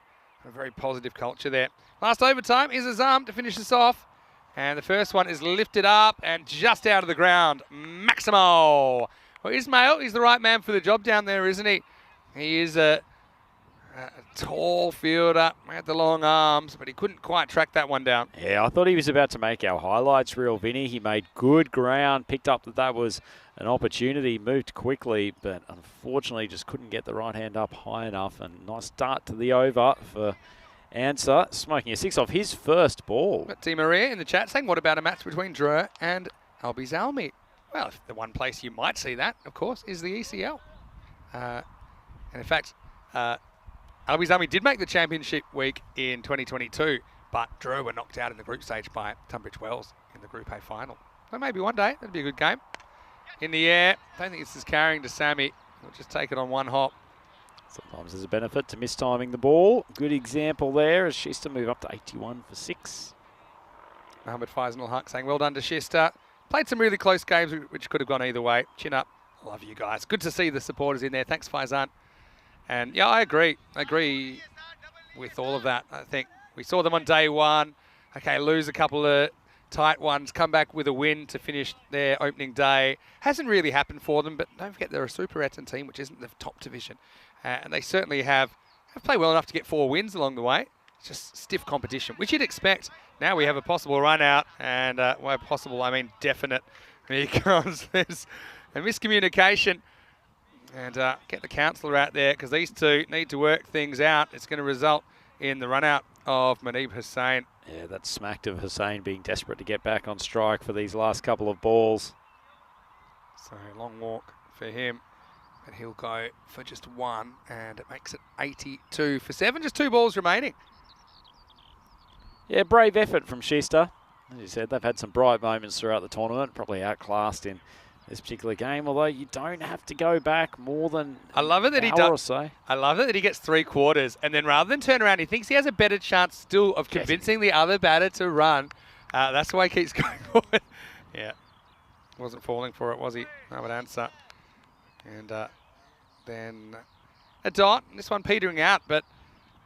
very positive culture there. Last overtime is Azam to finish us off. And the first one is lifted up and just out of the ground. Maximo. Well, Ismail, he's the right man for the job down there, isn't he? He is a tall fielder, had the long arms, but he couldn't quite track that one down. Yeah, I thought he was about to make our highlights reel, Vinny. He made good ground, picked up that was an opportunity, moved quickly, but unfortunately just couldn't get the right hand up high enough. And nice start to the over for Answer, smoking a 6 off his first ball. But T. Maria in the chat saying, what about a match between Drew and Albi Zalmi? Well, if the one place you might see that, of course, is the ECL. And in fact, Albi Zalmi did make the championship week in 2022, but Drew were knocked out in the group stage by Tunbridge Wells in the Group A final. So maybe one day, that'd be a good game. In the air, don't think this is carrying to Sammy. We'll just take it on one hop. Sometimes there's a benefit to mistiming the ball. Good example there as Shista move up to 81 for 6. Mohammed Faisal Haq saying, well done to Shista. Played some really close games which could have gone either way. Chin up. Love you guys. Good to see the supporters in there. Thanks, Faizan. And yeah, I agree. I agree with all of that. I think we saw them on day one. Okay, lose a couple of tight ones, come back with a win to finish their opening day. Hasn't really happened for them, but don't forget they're a Super Eton team, which isn't the top division. And they certainly have played well enough to get 4 wins along the way. It's just stiff competition, which you'd expect. Now we have a possible run out, and by possible I mean definite, because there's a miscommunication. And get the counsellor out there, because these two need to work things out. It's going to result in the run out of Manib Hussain. Yeah, that smacked of Hussain being desperate to get back on strike for these last couple of balls. So long walk for him. But he'll go for just 1, and it makes it 82 for 7. Just 2 balls remaining. Yeah, brave effort from Shista. As you said, they've had some bright moments throughout the tournament, probably outclassed in this particular game, although you don't have to go back more than I love it that an hour or so. I love it that he gets 3 quarters, and then rather than turn around, he thinks he has a better chance still of convincing the other batter to run. That's why he keeps going forward. Yeah, wasn't falling for it, was he? I would answer. And then a dot. This one petering out, but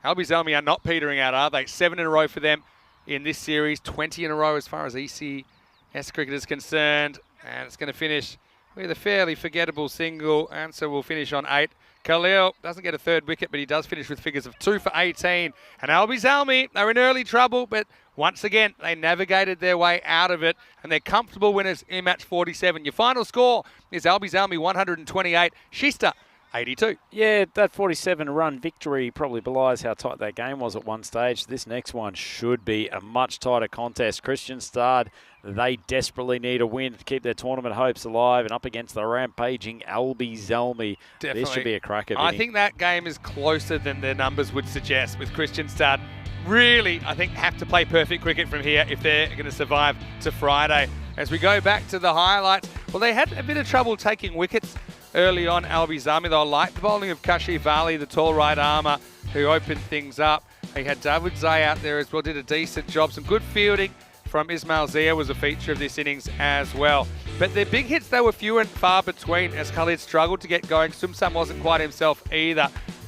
Albi Zalmi are not petering out, are they? 7 in a row for them in this series, 20 in a row as far as ECS cricket is concerned. And it's going to finish with a fairly forgettable single. Answer will finish on 8. Khalil doesn't get a 3rd wicket, but he does finish with figures of 2 for 18. And Albi Zalmi, they're in early trouble, but once again, they navigated their way out of it, and they're comfortable winners in match 47. Your final score is Albi Zalmi 128, Shista 82. Yeah, that 47-run victory probably belies how tight that game was at one stage. This next one should be a much tighter contest. Kristianstad, they desperately need a win to keep their tournament hopes alive, and up against the rampaging Albi Zalmi. Definitely. This should be a cracker. I think that game is closer than their numbers would suggest, with Kristianstad really, I think, have to play perfect cricket from here if they're going to survive to Friday. As we go back to the highlights, well, they had a bit of trouble taking wickets early on, Albi Zalmi. They liked the bowling of Kashif Valley, the tall right armour, who opened things up. He had David Zay out there as well, did a decent job. Some good fielding from Ismail Zia was a feature of this innings as well. But their big hits, they were few and far between as Khalid struggled to get going. Sumsam wasn't quite himself either.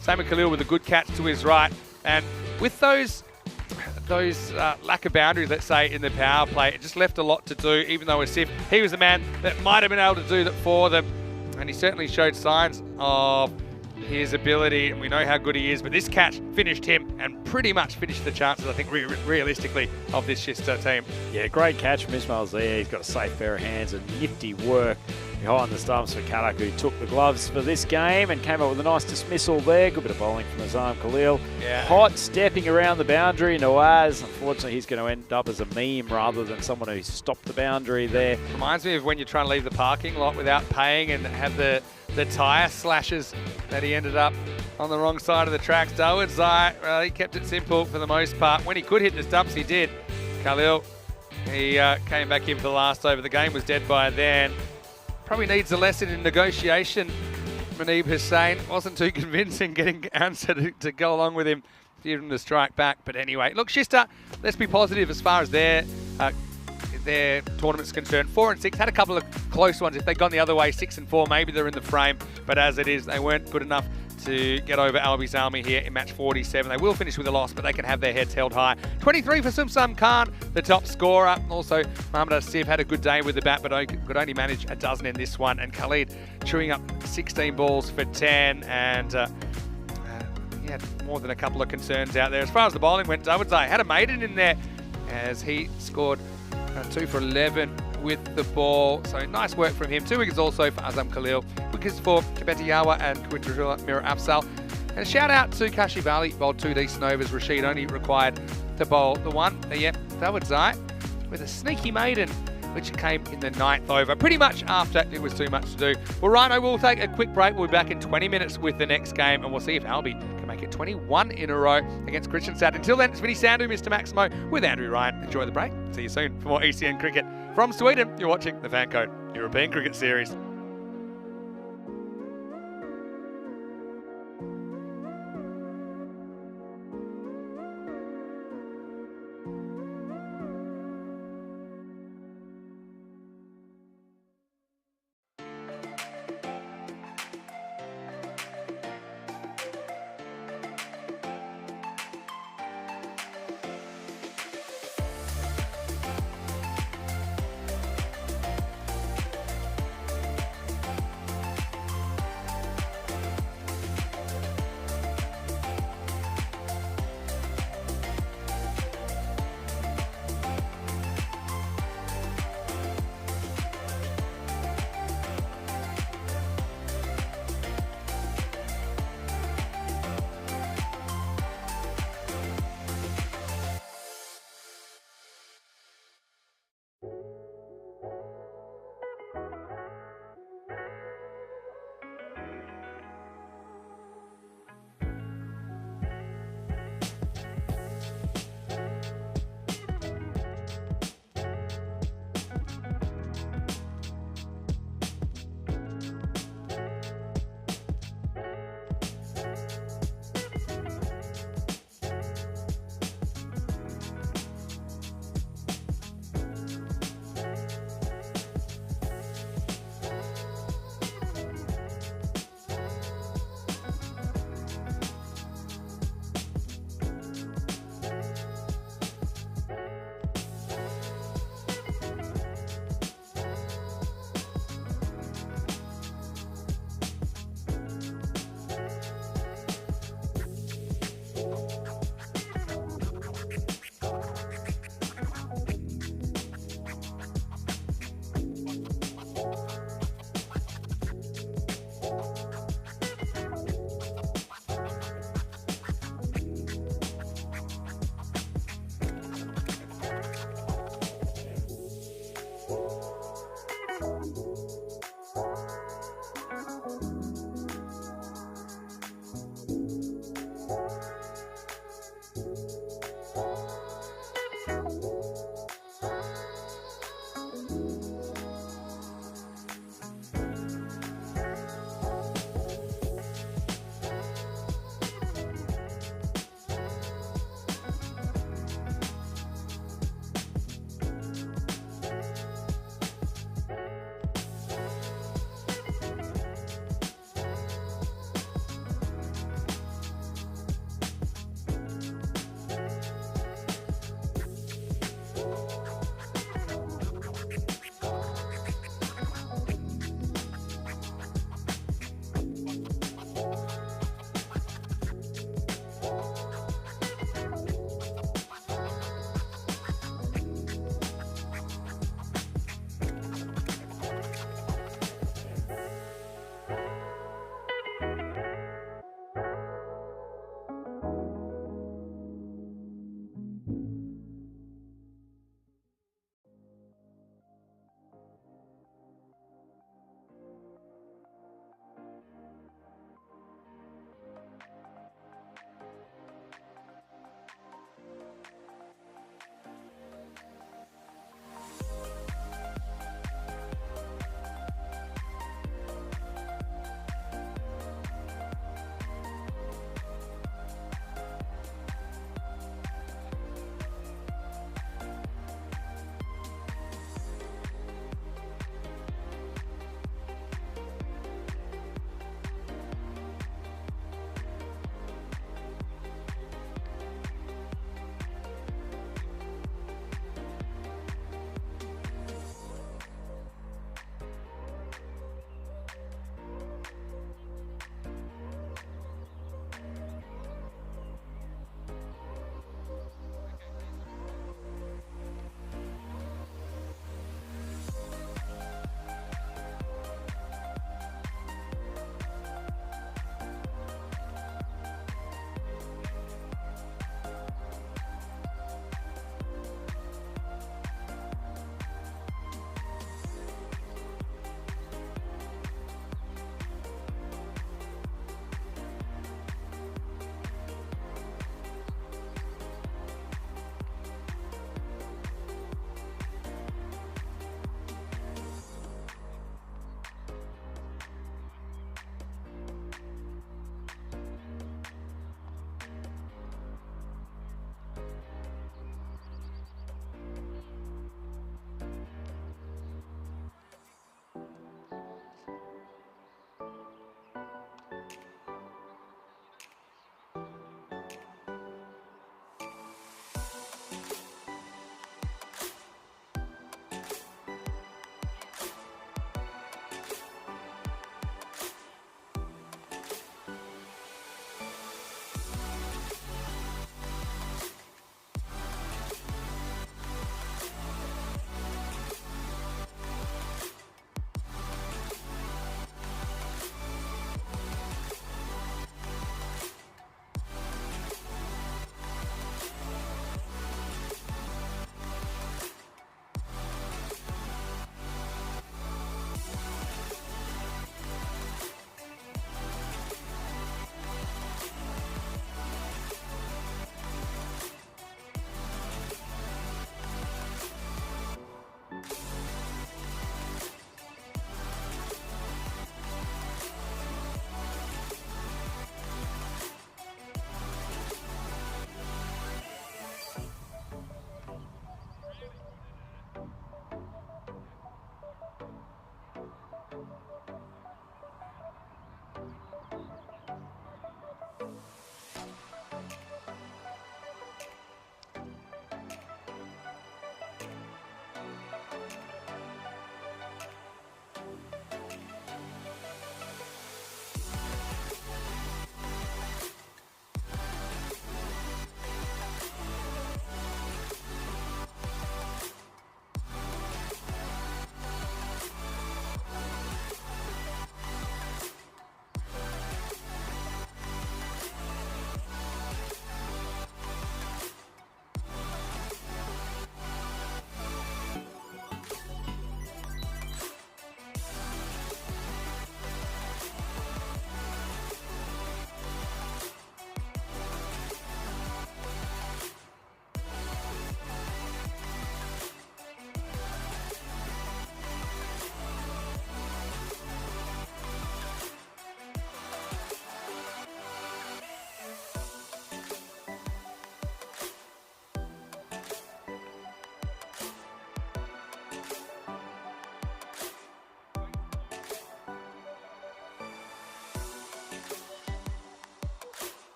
Same with Khalil with a good catch to his right. And with those lack of boundaries, let's say, in the power play, it just left a lot to do, even though Asif, he was the man that might have been able to do that for them. And he certainly showed signs of his ability, and we know how good he is, but this catch finished him and pretty much finished the chances, I think, realistically, of this Shista team. Yeah, great catch from Ismail Zia. He's got a safe pair of hands and nifty work behind the stumps for Kadak, who took the gloves for this game and came up with a nice dismissal there. Good bit of bowling from Azam Khalil. Yeah. Hot stepping around the boundary. Nawaz, unfortunately, he's going to end up as a meme rather than someone who stopped the boundary there. Reminds me of when you're trying to leave the parking lot without paying and have the tyre slashes that he ended up on the wrong side of the tracks. Dawood Zai, well, he kept it simple for the most part. When he could hit the stumps, he did. Khalil, he came back in for the last over. The game was dead by then. Probably needs a lesson in negotiation. Manib Hussain wasn't too convincing getting Answer to go along with him, give him to strike back. But anyway, look, Shista, let's be positive as far as their tournament's concerned. 4 and 6, had a couple of close ones. If they'd gone the other way, 6 and 4, maybe they're in the frame. But as it is, they weren't good enough to get over Albi's Army here in match 47. They will finish with a loss, but they can have their heads held high. 23 for Sumsum Khan, the top scorer. Also, Mohamed Asif had a good day with the bat, but could only manage a dozen in this one. And Khalid chewing up 16 balls for 10, and he had more than a couple of concerns out there. As far as the bowling went, Davidzai had a maiden in there as he scored 2 for 11 with the ball. So nice work from him. 2 wickets also for Azam Khalil. Wickets for Kabetiyawa and Quintrilla Mira Afsal. And a shout out to Kashi Bali, bowled 2 decent overs. Rashid only required to bowl the 1. Yep, Davidzai with a sneaky maiden, which came in the 9th over, pretty much after it was too much to do. Well, Rhino, we'll take a quick break. We'll be back in 20 minutes with the next game, and we'll see if Albi can make it 21 in a row against Kristianstad. Until then, it's Vinny Sandu, Mr. Maximo, with Andrew Ryan. Enjoy the break. See you soon for more ECN cricket. From Sweden, you're watching the FanCode European Cricket Series.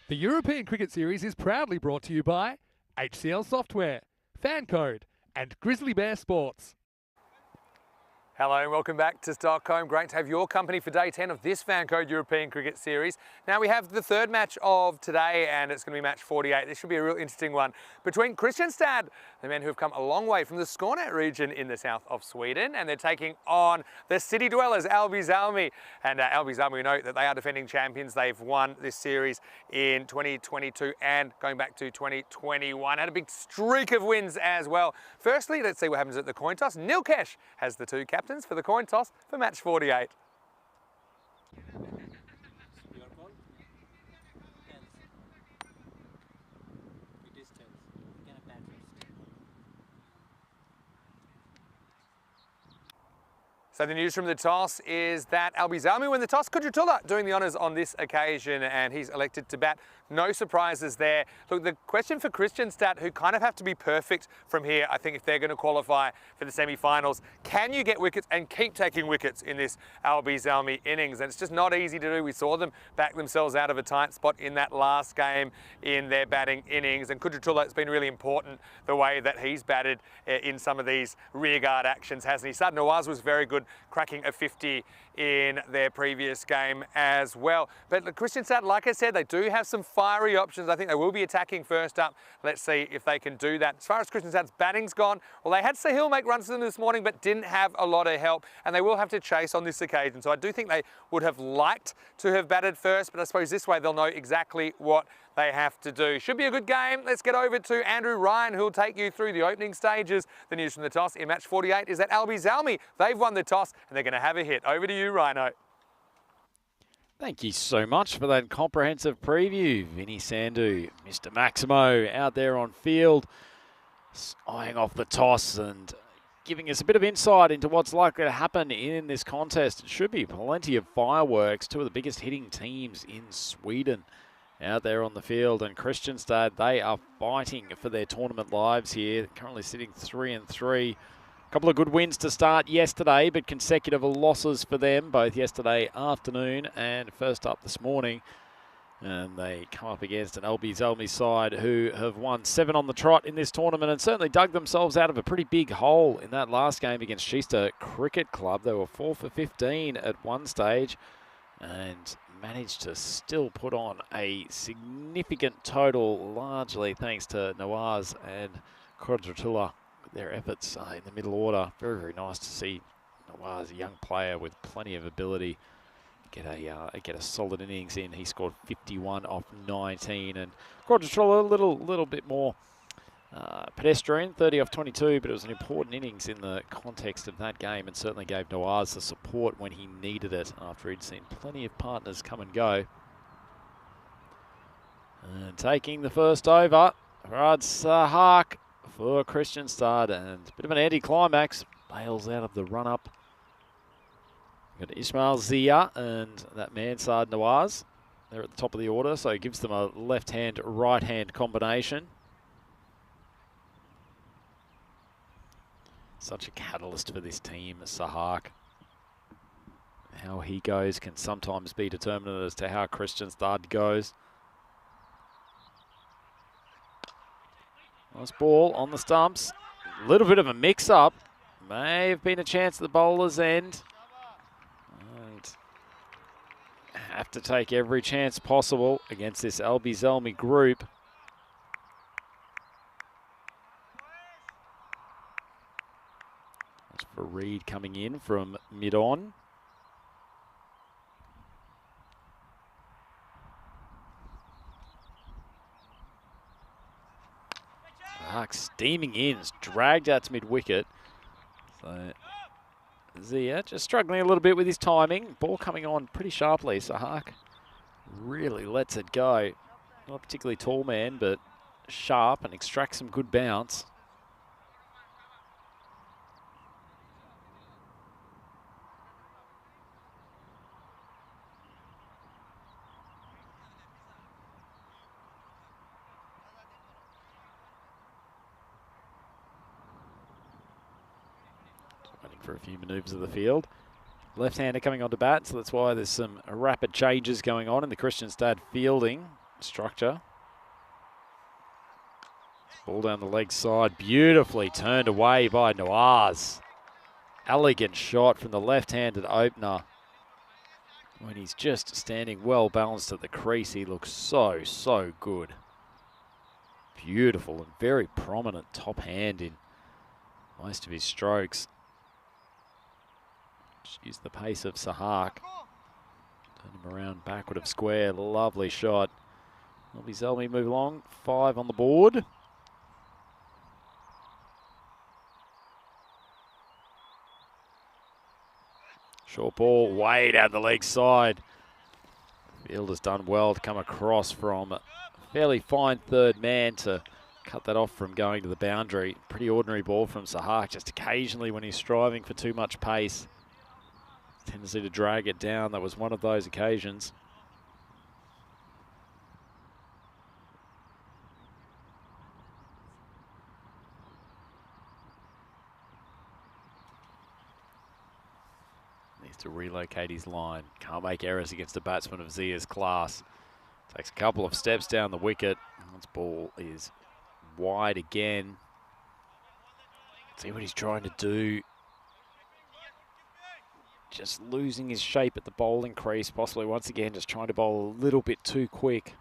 The European Cricket Series is proudly brought to you by HCL Software, FanCode, and Grizzly Bear Sports. Hello and welcome back to Stockholm. Great to have your company for day 10 of this FanCode European Cricket Series. Now we have the third match of today and it's going to be match 48. This should be a real interesting one between Kristianstad, the men who have come a long way from the Skåne region in the south of Sweden, and they're taking on the city dwellers, Alby Salmi. And Alby Salmi, we know that they are defending champions. They've won this series in 2022 and going back to 2021. Had a big streak of wins as well. Firstly, let's see what happens at the coin toss. Nilkesh has the two captains for the coin toss for match 48. Your ball. Tails. It is tails. You can bat first. So the news from the toss is that Alby Salmi win the toss. Kudratullah doing the honours on this occasion, and he's elected to bat. No surprises there. Look, the question for Kristianstad, who kind of have to be perfect from here, I think, if they're going to qualify for the semi-finals, can you get wickets and keep taking wickets in this Alby Salmi innings? And it's just not easy to do. We saw them back themselves out of a tight spot in that last game in their batting innings. And Kudratullah, it's been really important the way that he's batted in some of these rearguard actions, hasn't he? Sad Nawaz was very good, cracking a 50 in their previous game as well. But Kristianstad, like I said, they do have some fiery options. I think they will be attacking first up. Let's see if they can do that. As far as Kristianstad's batting's gone, well, they had Sahil make runs for them this morning, but didn't have a lot of help, and they will have to chase on this occasion. So I do think they would have liked to have batted first, but I suppose this way they'll know exactly what they have to do. Should be a good game. Let's get over to Andrew Ryan, who'll take you through the opening stages. The news from the toss in match 48 is that Alby Salmi, they've won the toss and they're going to have a hit. Over to you, Rhino. Thank you so much for that comprehensive preview, Vinny Sandhu. Mr. Maximo out there on field, eyeing off the toss and giving us a bit of insight into what's likely to happen in this contest. It should be plenty of fireworks. Two of the biggest hitting teams in Sweden out there on the field, and Kristianstad, they are fighting for their tournament lives here, currently sitting 3-3. A couple of good wins to start yesterday, but consecutive losses for them, both yesterday afternoon and first up this morning. And they come up against an Alby Salmi side who have won 7 on the trot in this tournament and certainly dug themselves out of a pretty big hole in that last game against Kista Cricket Club. They were 4 for 15 at one stage and managed to still put on a significant total, largely thanks to Nawaz and Kudratullah with their efforts in the middle order. Very, very nice to see Nawaz, a young player with plenty of ability, get a solid innings in. He scored 51 off 19, and Kudratullah a little bit more pedestrian, 30 off 22, but it was an important innings in the context of that game and certainly gave Nawaz the support when he needed it after he'd seen plenty of partners come and go. And taking the first over, Farad Sahak for Kristianstad, and a bit of an anti-climax, bails out of the run-up. Got Ismail Zia and that Mansard Nawaz. They're at the top of the order, so it gives them a left-hand, right-hand combination. Such a catalyst for this team, Sahak. How he goes can sometimes be determinant as to how Kristianstad goes. Nice ball on the stumps. A little bit of a mix-up. May have been a chance at the bowler's end. And have to take every chance possible against this Alby Salmi group. For Reed coming in from mid-on. Sahak steaming in, it's dragged out to mid-wicket. So Zia just struggling a little bit with his timing. Ball coming on pretty sharply. Sahak really lets it go. Not a particularly tall man, but sharp and extracts some good bounce. For a few manoeuvres of the field. Left-hander coming on to bat, so that's why there's some rapid changes going on in the Kristianstad fielding. structure. Ball down the leg side, beautifully turned away by Nawaz. Elegant shot from the left-handed opener. When he's just standing well balanced at the crease, he looks so, so good. Beautiful and very prominent top hand in most of his strokes. Just use the pace of Sahak. Turn him around backward of square. Lovely shot. Elby Zelmi move along. 5 on the board. Short ball way down the leg side. Field has done well to come across from a fairly fine third man to cut that off from going to the boundary. Pretty ordinary ball from Sahak, just occasionally when he's striving for too much pace. Tendency to drag it down. That was one of those occasions. Needs to relocate his line. Can't make errors against a batsman of Zia's class. Takes a couple of steps down the wicket. This ball is wide again. See what he's trying to do. Just losing his shape at the bowling crease, possibly once again just trying to bowl a little bit too quick.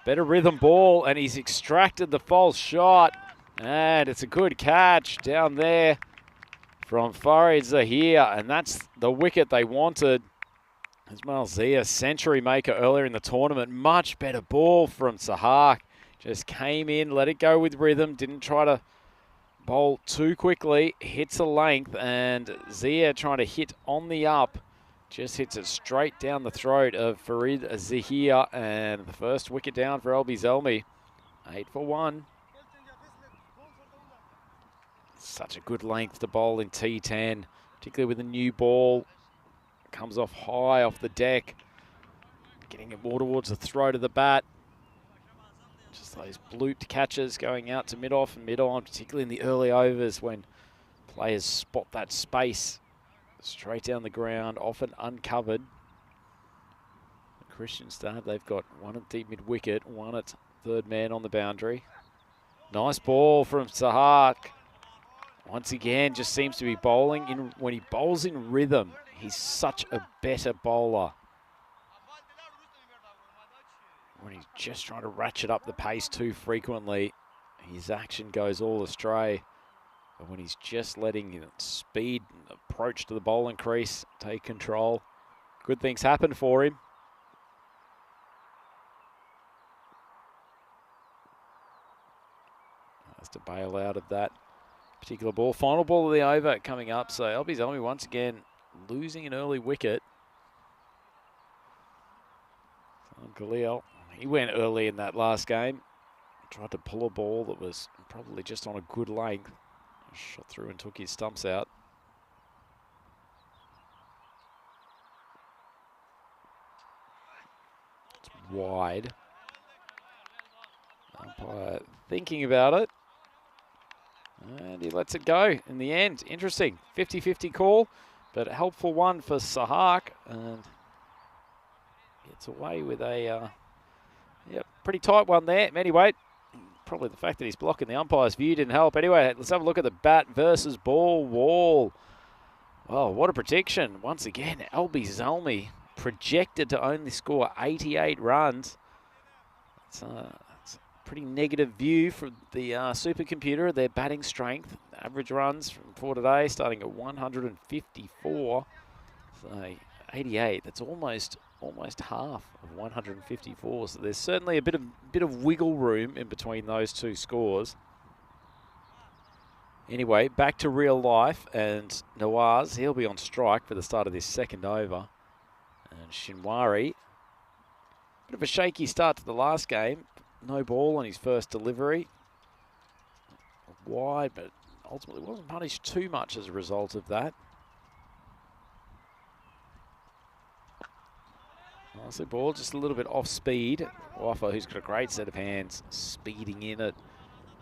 Better rhythm ball, and he's extracted the false shot. And it's a good catch down there from Farid Zahir, and that's the wicket they wanted. Ismail Zia, century maker earlier in the tournament. Much better ball from Sahak. Just came in, let it go with rhythm, didn't try to bowl too quickly. Hits a length, and Zia trying to hit on the up. Just hits it straight down the throat of Farid Zahir, and the first wicket down for Elby Zelmi. 8 for 1. Such a good length to bowl in T10, particularly with a new ball. Comes off high off the deck, getting it more towards the throat of the bat. Just those blooped catches going out to mid-off and mid-on, particularly in the early overs when players spot that space straight down the ground, often uncovered. Christian start, they've got one at deep mid-wicket, one at third man on the boundary. Nice ball from Sahak. Once again, just seems to be bowling in, when he bowls in rhythm, he's such a better bowler. When he's just trying to ratchet up the pace too frequently, his action goes all astray. But when he's just letting speed and approach to the bowling crease take control, good things happen for him. Has to bail out of that particular ball. Final ball of the over coming up. So Elby Zelmi once again losing an early wicket. Khalil, he went early in that last game. Tried to pull a ball that was probably just on a good length. Shot through and took his stumps out. It's wide. Umpire thinking about it. And he lets it go in the end. Interesting. 50-50 call, but a helpful one for Sahak. And gets away with a pretty tight one there. Anyway, probably the fact that he's blocking the umpire's view didn't help. Anyway, let's have a look at the bat versus ball wall. Oh, what a prediction. Once again, Elby Zelmi projected to only score 88 runs. It's a pretty negative view from the supercomputer, their batting strength. Average runs for today starting at 154. So 88, that's almost half of 154. So there's certainly a bit of wiggle room in between those two scores. Anyway, back to real life, and Nawaz, he'll be on strike for the start of this second over. And Shinwari, bit of a shaky start to the last game. No ball on his first delivery. Wide, but ultimately wasn't punished too much as a result of that. Nicely ball, just a little bit off speed. Wafa, who's got a great set of hands, speeding in at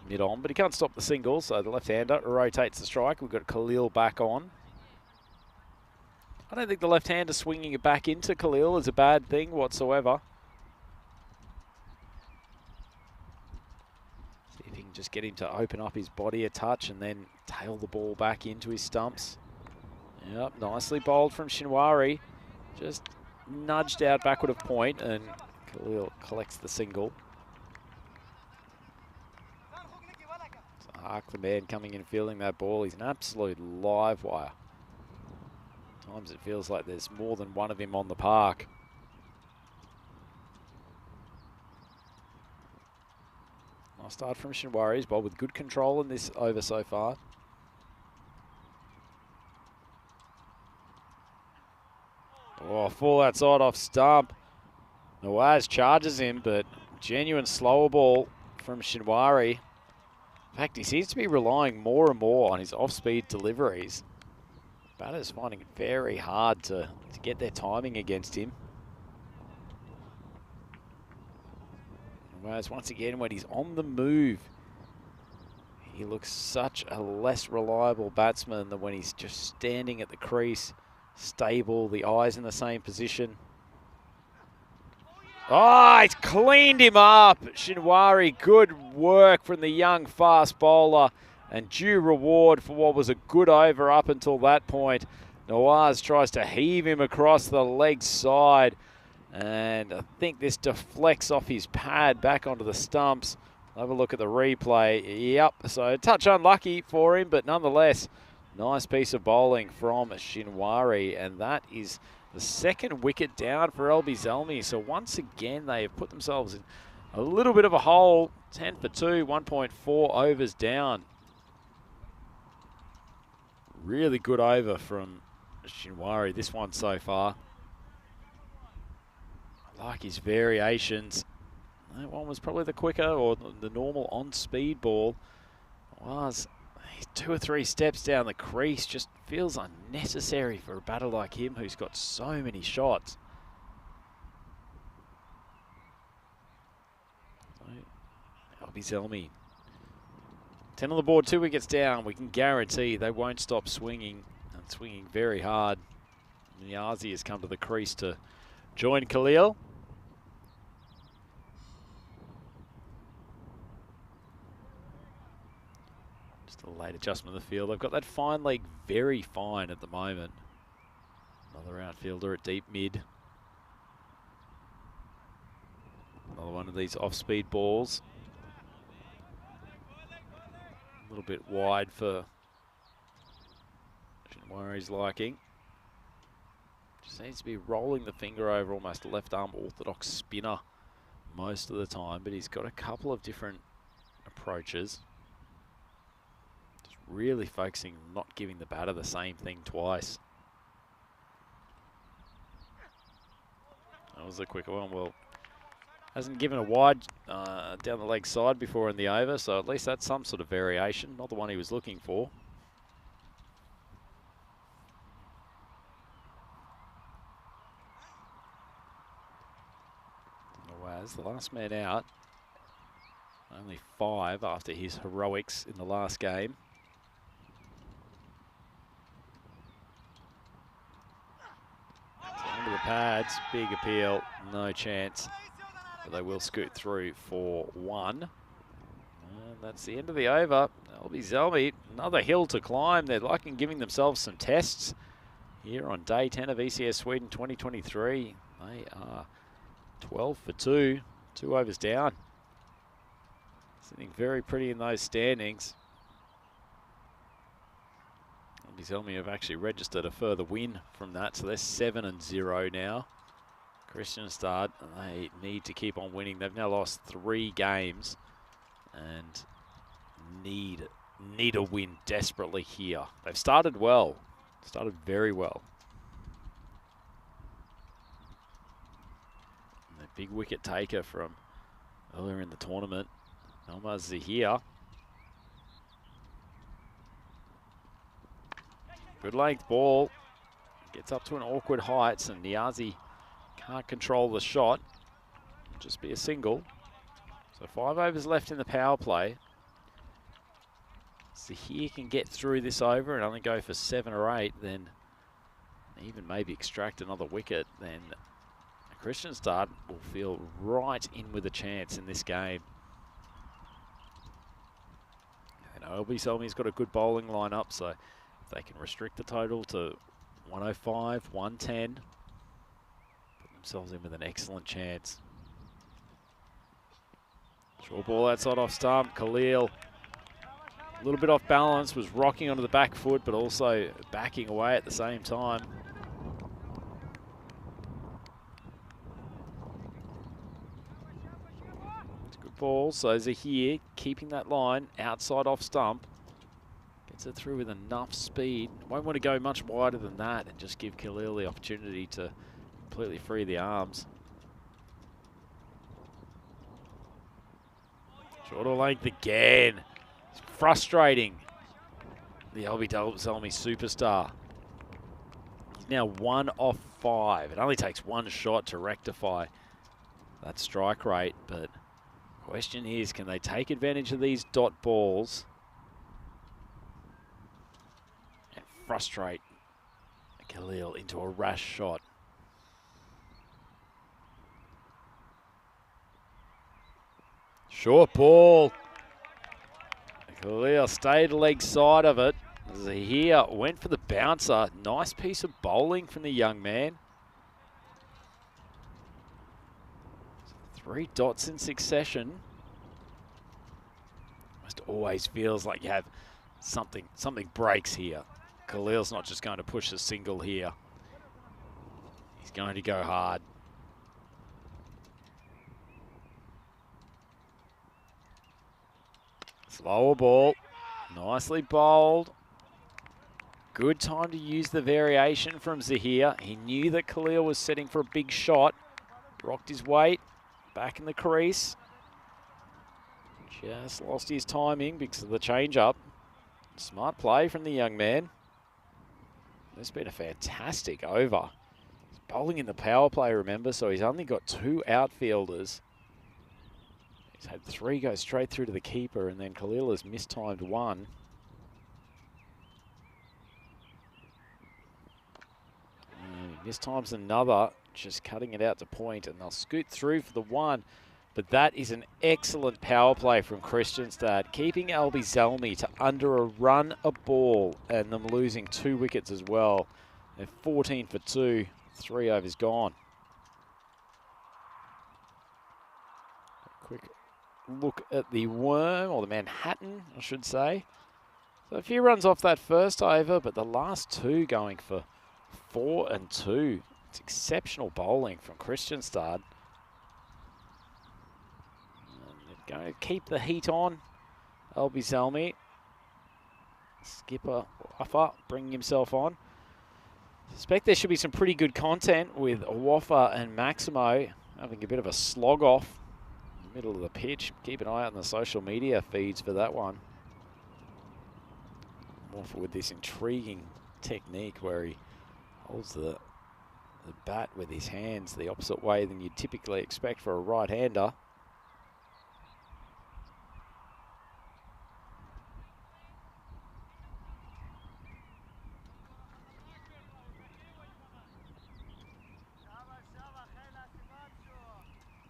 mid-on, but he can't stop the single, so the left-hander rotates the strike. We've got Khalil back on. I don't think the left-hander swinging it back into Khalil is a bad thing whatsoever. See if he can just get him to open up his body a touch and then tail the ball back into his stumps. Yep, nicely bowled from Shinwari. Just nudged out backward of point, and Khalil collects the single. So Hark, the man coming in fielding that ball, he's an absolute live wire. Times it feels like there's more than one of him on the park. Nice start from Shinwari's ball with good control in this over so far. Oh, full outside off stump. Nawaz charges him, but genuine slower ball from Shinwari. In fact, he seems to be relying more and more on his off-speed deliveries. Batters finding it very hard to get their timing against him. Whereas once again, when he's on the move, he looks such a less reliable batsman than when he's just standing at the crease, stable, the eyes in the same position. Oh, he's cleaned him up. Shinwari, good work from the young fast bowler. And due reward for what was a good over up until that point. Nawaz tries to heave him across the leg side. And I think this deflects off his pad back onto the stumps. Have a look at the replay. Yep, so a touch unlucky for him, but nonetheless, nice piece of bowling from Shinwari. And that is the second wicket down for LB Zelmi. So once again, they have put themselves in a little bit of a hole. 10 for 2, 1.4 overs down. Really good over from Shinwari, this one so far. I like his variations. That one was probably the quicker or the normal on-speed ball. Was he's 2 or 3 steps down the crease. Just feels unnecessary for a batter like him who's got so many shots. Albie Zelmi. 10 on the board, 2 wickets down. We can guarantee they won't stop swinging, and swinging very hard. Niazi has come to the crease to join Khalil. Just a late adjustment of the field. They've got that fine leg very fine at the moment. Another outfielder at deep mid. Another one of these off-speed balls. A little bit wide for Shinwari's liking. Just needs to be rolling the finger over almost a left arm orthodox spinner most of the time, but he's got a couple of different approaches. Just really focusing on not giving the batter the same thing twice. That was a quicker one. Well, hasn't given a wide down the leg side before in the over, so at least that's some sort of variation, not the one he was looking for. Nawaz, the last man out. Only 5 after his heroics in the last game. Under the pads, big appeal, no chance. But they will scoot through for 1. And that's the end of the over. LB Zelmi, another hill to climb. They're liking giving themselves some tests here on day 10 of ECS Sweden 2023. They are 12 for 2, 2 overs down. Sitting very pretty in those standings. LB Zelmi have actually registered a further win from that, so they're 7-0 now. Kristianstad, they need to keep on winning. They've now lost 3 games and need a win desperately here. They've started well, started very well. And the big wicket taker from earlier in the tournament, Elmar Zahir. Good length ball, gets up to an awkward height, and Niazi can't control the shot. Just be a single. So 5 overs left in the power play. Zahir can get through this over and only go for 7 or 8, then even maybe extract another wicket, then Kristianstad will feel right in with a chance in this game. And LB Selmy's got a good bowling lineup, so if they can restrict the total to 105, 110, put themselves in with an excellent chance. Short ball outside off stump. Khalil, a little bit off balance, was rocking onto the back foot, but also backing away at the same time. It's a good ball. So Zahir keeping that line outside off stump. Gets it through with enough speed. Won't want to go much wider than that and just give Khalil the opportunity to completely free the arms. Shorter length again. It's frustrating. The LB Selmy superstar. He's now 1 off 5. It only takes one shot to rectify that strike rate, but the question is, can they take advantage of these dot balls and frustrate Khalil into a rash shot? Short ball. Khalil stayed leg side of it. Zahir went for the bouncer. Nice piece of bowling from the young man. 3 dots in succession. Almost always feels like you have something breaks here. Khalil's not just going to push a single here. He's going to go hard. Slower ball, nicely bowled. Good time to use the variation from Zahir. He knew that Khalil was setting for a big shot. Rocked his weight, back in the crease. Just lost his timing because of the change-up. Smart play from the young man. This has been a fantastic over. He's bowling in the power play, remember, so he's only got 2 outfielders. He's had 3 go straight through to the keeper, and then Khalil has mistimed 1. And he mistimes another, just cutting it out to point, and they'll scoot through for the 1. But that is an excellent power play from Kristianstad, keeping LB Selmy to under a run a ball, and them losing 2 wickets as well. They're 14 for 2, 3 overs gone. Quick look at the worm, or the Manhattan, I should say. So a few runs off that first over, but the last 2 going for 4 and 2. It's exceptional bowling from Kristianstad. And they're going to keep the heat on. LB Selmy. Skipper Waffa bringing himself on. Suspect there should be some pretty good content with Waffa and Maximo having a bit of a slog off. Middle of the pitch. Keep an eye out on the social media feeds for that one. Morpher with this intriguing technique where he holds the bat with his hands the opposite way than you'd typically expect for a right-hander.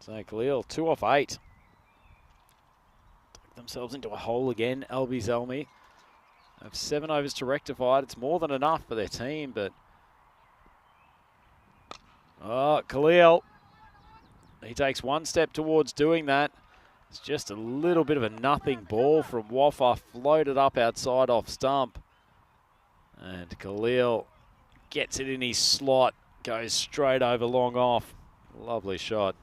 So Khalil, 2 off 8. Took themselves into a hole again, LB Selmy. Have 7 overs to rectify it. It's more than enough for their team, but... Oh, Khalil. He takes 1 step towards doing that. It's just a little bit of a nothing ball from Waffa, floated up outside off stump. And Khalil gets it in his slot, goes straight over long off. Lovely shot.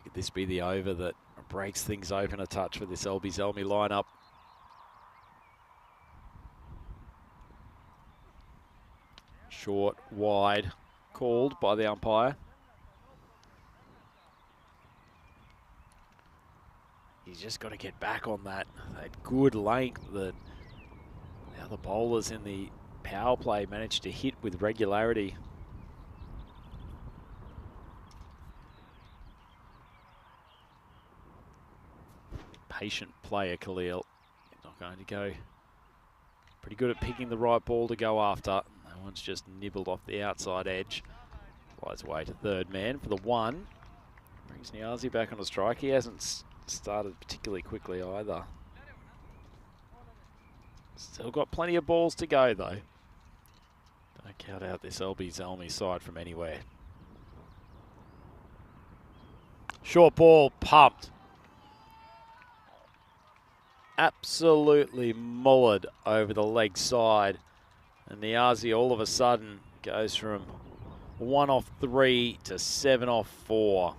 Could this be the over that breaks things open a touch for this LB Selmy lineup? Short, wide, called by the umpire. He's just got to get back on that good length that the other bowlers in the power play managed to hit with regularity. Patient player, Khalil. Not going to go. Pretty good at picking the right ball to go after. That one's just nibbled off the outside edge. Flies away to third man for the one. Brings Niazi back on the strike. He hasn't started particularly quickly either. Still got plenty of balls to go though. Don't count out this LB Zelmi side from anywhere. Short ball pumped. Absolutely mullered over the leg side. And Niazi all of a sudden goes from 1 off 3 to 7 off 4.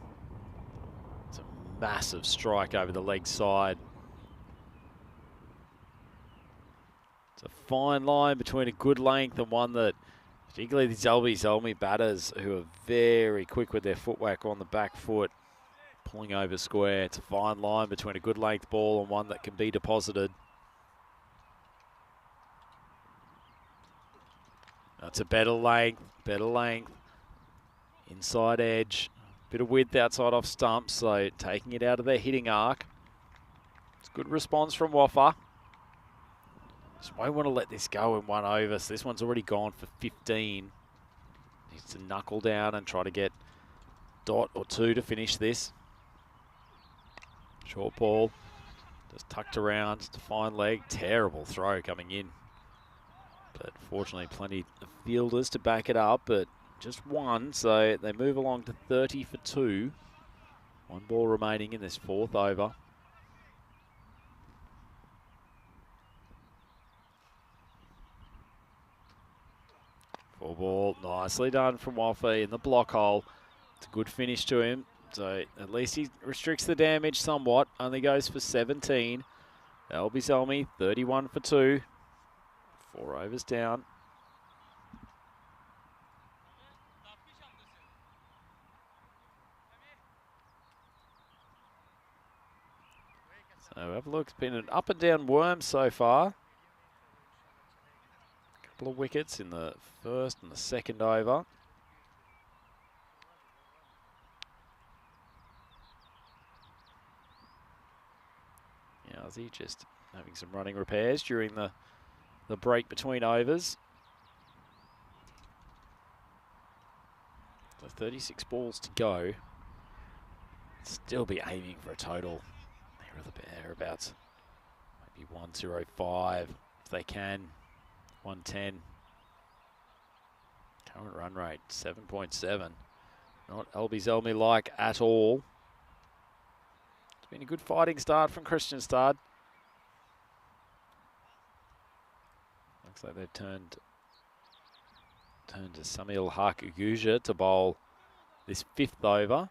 It's a massive strike over the leg side. It's a fine line between a good length and one that, particularly these Zelmi batters who are very quick with their footwork on the back foot, pulling over square. It's a fine line between a good length ball and one that can be deposited. That's a better length. Inside edge. Bit of width outside off stump, so taking it out of their hitting arc. It's a good response from Waffa. Just won't want to let this go in 1 over, so this one's already gone for 15. Needs to knuckle down and try to get dot or 2 to finish this. Short ball, just tucked around to fine leg. Terrible throw coming in. But fortunately plenty of fielders to back it up, but just one, so they move along to 30 for 2. 1 ball remaining in this 4th over. Full ball, nicely done from Wafi in the block hole. It's a good finish to him. So at least he restricts the damage somewhat. Only goes for 17. LB Zelmi, 31 for 2. 4 overs down. So have a look. It's been an up and down worm so far. Couple of wickets in the 1st and the 2nd over. Niazi just having some running repairs during the break between overs. So 36 balls to go. Still be aiming for a total thereabouts. Maybe 105 if they can. 110. Current run rate 7.7. Not LB Zelmi like at all. It's been a good fighting start from Kristianstad. Looks like they've turned to Samil Hakuguja to bowl this 5th over.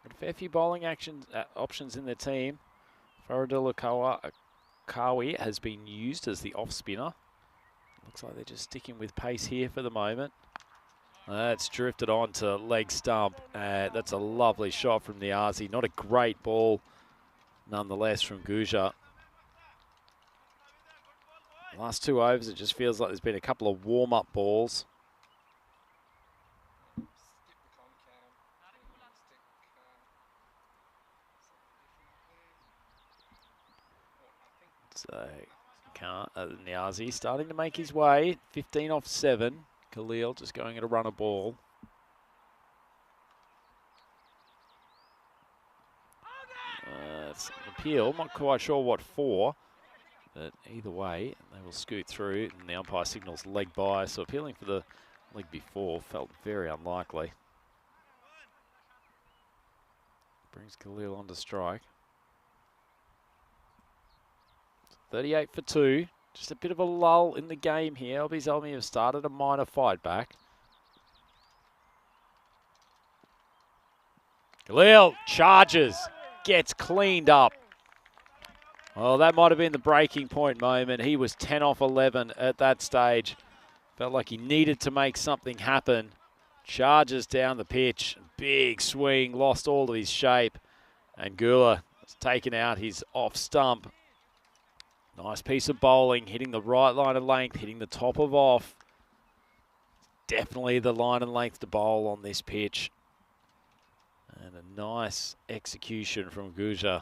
Got a fair few bowling options in their team. Faradilla Kawi has been used as the off spinner. Looks like they're just sticking with pace here for the moment. That's drifted on to leg stump. That's a lovely shot from Niazi. Not a great ball, nonetheless, from Guja. Last 2 overs, it just feels like there's been a couple of warm-up balls. So, Niazi starting to make his way. 15 off 7. Khalil just going at a run of ball. It's an appeal, not quite sure what for, but either way, they will scoot through, and the umpire signals leg by, so appealing for the leg before felt very unlikely. Brings Khalil onto strike. 38 for 2. Just a bit of a lull in the game here. LB Zelmi have started a minor fight back. Khalil charges, gets cleaned up. Well, that might have been the breaking point moment. He was 10 off 11 at that stage. Felt like he needed to make something happen. Charges down the pitch. Big swing, lost all of his shape. And Gula has taken out his off stump. Nice piece of bowling, hitting the right line of length, hitting the top of off. Definitely the line and length to bowl on this pitch. And a nice execution from Guja.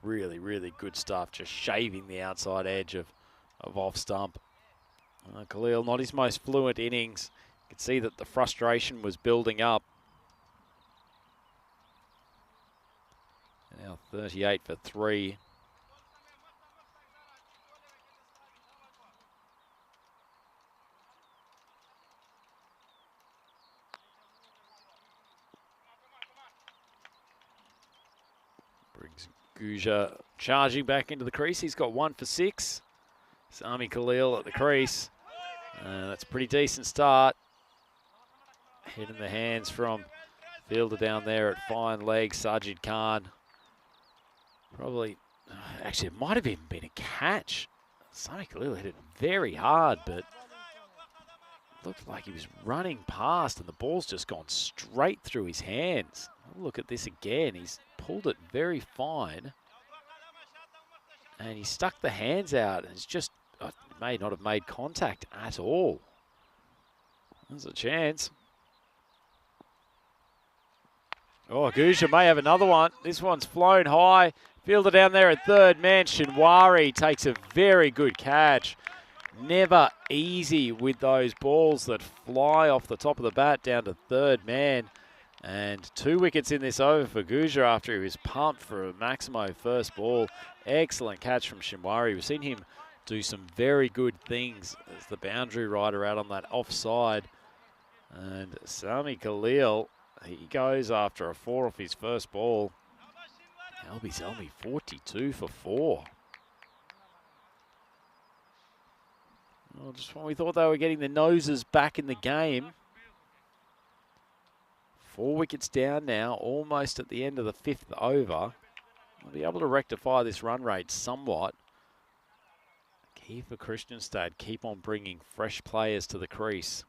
Really, really good stuff, just shaving the outside edge of off stump. Khalil, not his most fluent innings. You can see that the frustration was building up. Now 38 for 3. Brings Guja charging back into the crease. He's got 1 for 6. Sami Khalil at the crease. That's a pretty decent start. Hit in the hands from fielder down there at fine leg, Sajid Khan. Probably, actually, it might have even been a catch. Sami Khalil hit it very hard, but looked like he was running past and the ball's just gone straight through his hands. Look at this again. He's pulled it very fine. And he stuck the hands out and it's just, it may not have made contact at all. There's a chance. Oh, Guja may have another one. This one's flown high. Fielder down there at third man. Shinwari takes a very good catch. Never easy with those balls that fly off the top of the bat down to third man. And 2 wickets in this over for Guja after he was pumped for a Maximo first ball. Excellent catch from Shinwari. We've seen him do some very good things as the boundary rider out on that offside. And Sami Khalil, he goes after a 4 off his first ball. Albie Zelmi 42 for 4. Well, just when we thought they were getting the noses back in the game. 4 wickets down now, almost at the end of the 5th over. We'll be able to rectify this run rate somewhat. Key for Kristianstad, keep on bringing fresh players to the crease.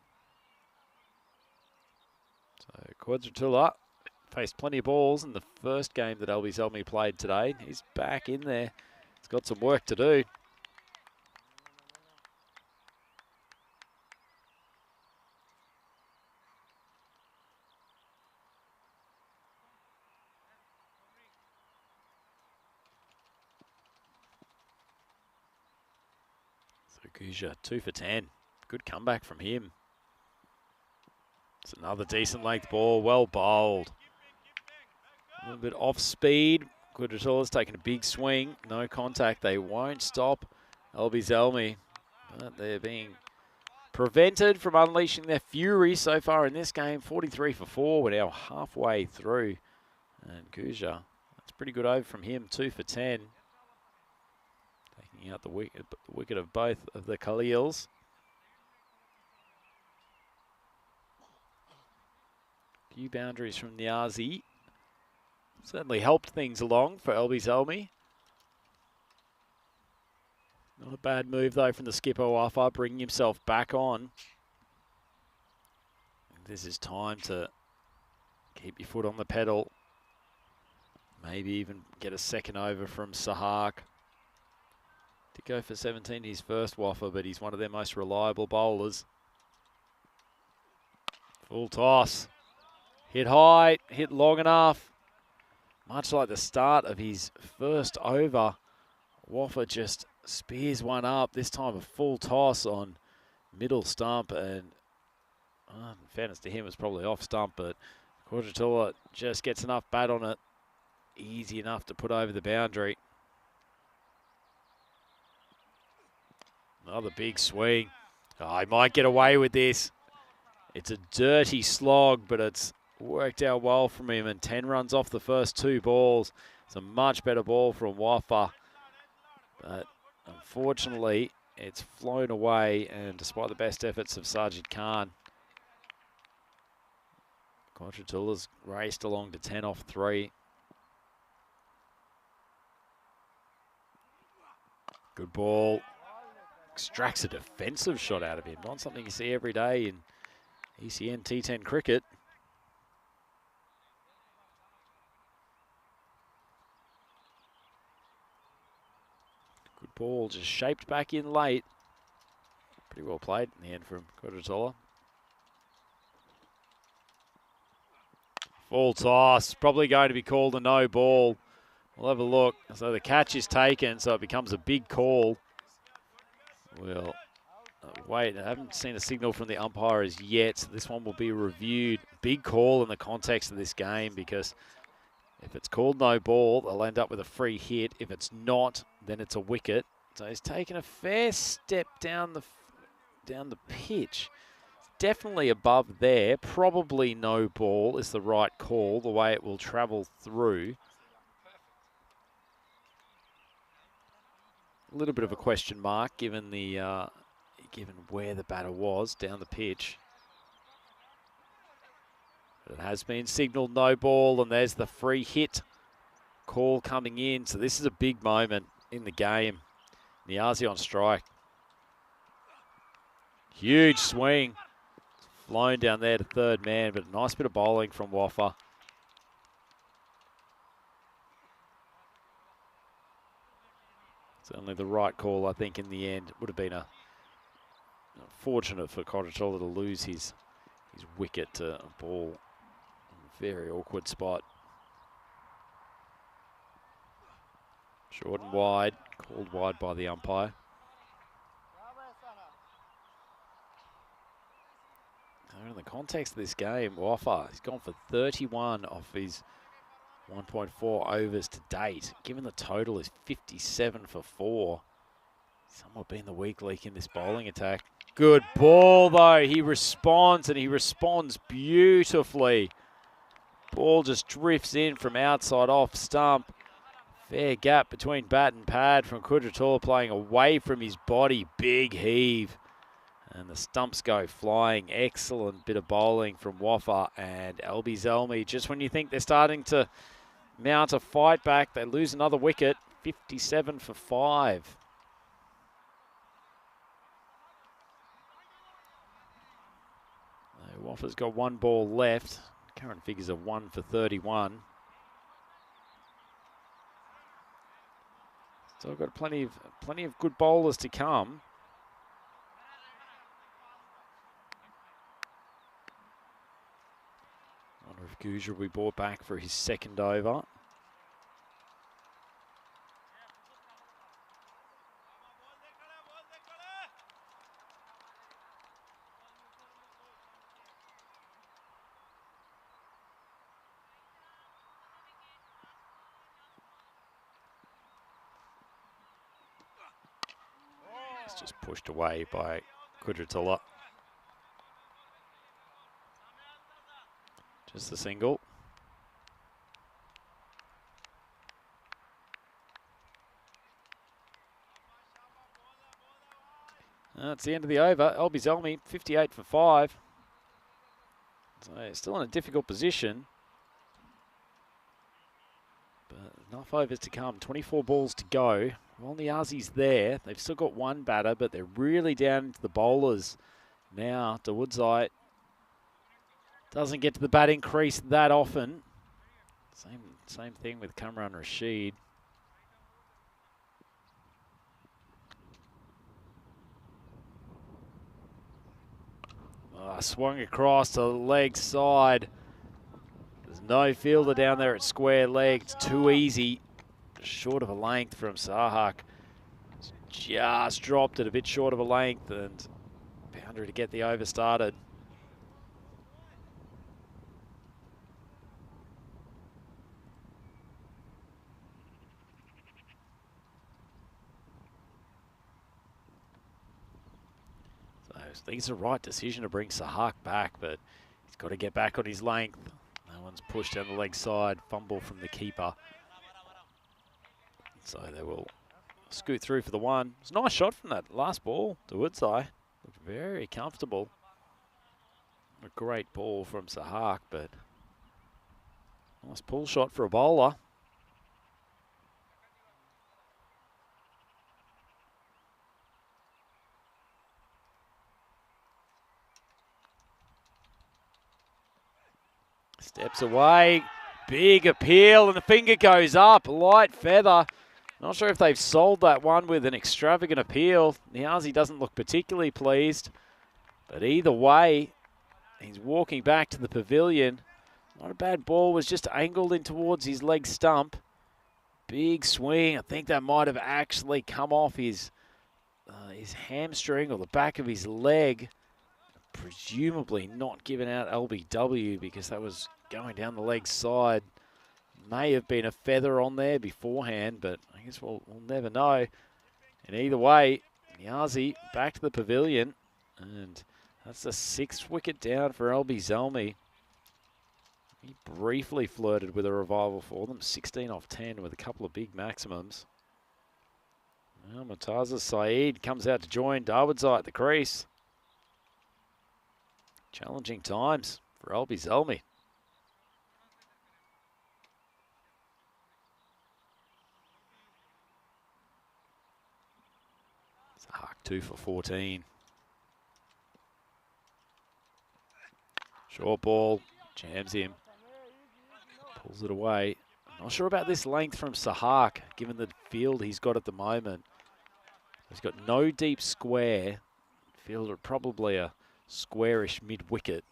So Quadratula faced plenty of balls in the first game that Albie Zelmi played today. He's back in there. He's got some work to do. So Guja, 2 for 10. Good comeback from him. It's another decent length ball, well bowled. A little bit off speed. Quadratula's taking a big swing. No contact. They won't stop Albie Zelmi. But they're being prevented from unleashing their fury so far in this game. 43 for 4. We're now halfway through. And Guja, that's pretty good over from him. 2 for 10. Taking out the wicket of both of the Khalils. Few boundaries from Niazi. Certainly helped things along for Albie Zelmi. Not a bad move though from the skipper Wafa, bringing himself back on. This is time to keep your foot on the pedal. Maybe even get a second over from Sahak. Did go for 17 his first Wafa, but he's one of their most reliable bowlers. Full toss. Hit high, hit long enough. Much like the start of his first over, Wafa just spears one up. This time a full toss on middle stump, and in fairness to him, it was probably off stump, but Quadratula just gets enough bat on it. Easy enough to put over the boundary. Another big swing. Oh, he might get away with this. It's a dirty slog, but it's worked out well from him, and 10 runs off the first 2 balls. It's a much better ball from Wafa, but unfortunately it's flown away, and despite the best efforts of Sajid Khan, Quadratula's raced along to 10 off 3. Good ball. Extracts a defensive shot out of him, not something you see every day in ECN T10 cricket. ball just shaped back in late. Pretty well played in the end from Quadratella. Full toss, probably going to be called a no ball. We'll have a look. So the catch is taken, so it becomes a big call. We'll wait. I haven't seen a signal from the umpires yet. So this one will be reviewed. Big call in the context of this game, because if it's called no ball, they'll end up with a free hit. If it's not, then it's a wicket. So he's taken a fair step down the pitch. Definitely above there. Probably no ball is the right call, the way it will travel through. A little bit of a question mark given the given where the batter was down the pitch. But it has been signalled no ball, and there's the free hit call coming in. So this is a big moment in the game. Niazi on strike. Huge swing. Flown down there to third man, but a nice bit of bowling from Waffa. Certainly the right call, I think, in the end. It would have been fortunate for Quadratella to lose his wicket to a ball. Very awkward spot. Short and wide, called wide by the umpire. Now in the context of this game, Waffa, he's gone for 31 off his 1.4 overs to date. Given the total is 57 for 4. Somewhat been the weak link in this bowling attack. Good ball though, he responds, and he responds beautifully. Ball just drifts in from outside off stump. Fair gap between bat and pad from Quadratella, playing away from his body. Big heave. And the stumps go flying. Excellent bit of bowling from Waffa and Albi Zelmi. Just when you think they're starting to mount a fight back, they lose another wicket. 57 for 5. Waffa's got one ball left. Current figures are 1 for 31. So I've got plenty of good bowlers to come. Wonder if Guja will be brought back for his second over. It's just pushed away by Quadratella. Just the single. That's the end of the over. Albi Zelmi, 58 for 5. So still in a difficult position. But enough overs to come. 24 balls to go. Well, Niazi's there. They've still got one batter, but they're really down into the bowlers now. Woodside doesn't get to the batting crease that often. Same thing with Kamran Rashid. Swung across to the leg side. There's no fielder down there at square leg. It's too easy. Short of a length from Sahak. Just dropped it a bit short of a length, and boundary to get the over started. So I think it's the right decision to bring Sahak back, but he's got to get back on his length. No one's pushed down the leg side. Fumble from the keeper. So they will scoot through for the one. It's a nice shot from that last ball to Woodside. Looked very comfortable. A great ball from Sahak, but nice pull shot for a bowler. Steps away. Big appeal, and the finger goes up. Light feather. Not sure if they've sold that one with an extravagant appeal. Niazi doesn't look particularly pleased. But either way, he's walking back to the pavilion. Not a bad ball, was just angled in towards his leg stump. Big swing. I think that might have actually come off his hamstring or the back of his leg. Presumably not giving out LBW because that was going down the leg side. May have been a feather on there beforehand, but I guess we'll never know. And either way, Niazi back to the pavilion, and that's the 6th wicket down for LB Zelmi. He briefly flirted with a revival for them, 16 off 10 with a couple of big maximums. Well, Murtaza Saeed comes out to join Dawodzai at the crease. Challenging times for LB Zelmi. Sahak 2 for 14. Short ball, jams him. Pulls it away. Not sure about this length from Sahak, given the field he's got at the moment. He's got no deep square. Fielder probably a squarish mid-wicket.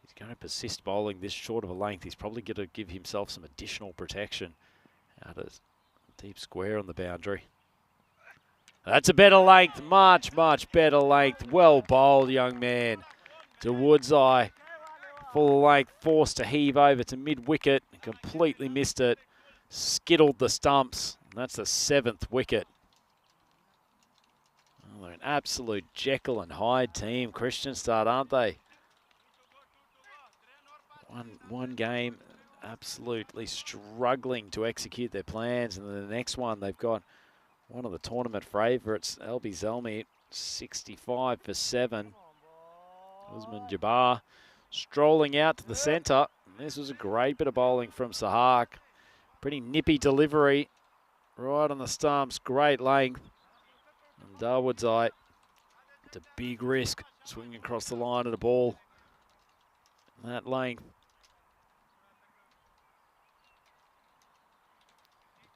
He's going to persist bowling this short of a length. He's probably going to give himself some additional protection out of deep square on the boundary. That's a better length, much, much better length. Well bowled, young man. To Woodseye. Full length, forced to heave over to mid-wicket. Completely missed it. Skittled the stumps. And that's the 7th wicket. Oh, they're an absolute Jekyll and Hyde team, Kristianstad, aren't they? One game, absolutely struggling to execute their plans. And then the next one, they've got one of the tournament favourites, LB Zelmi, 65 for 7. Usman Jabbar strolling out to the centre. This was a great bit of bowling from Sahak. Pretty nippy delivery. Right on the stumps, great length. And Dawodzai, it's a big risk, swinging across the line at a ball. That length.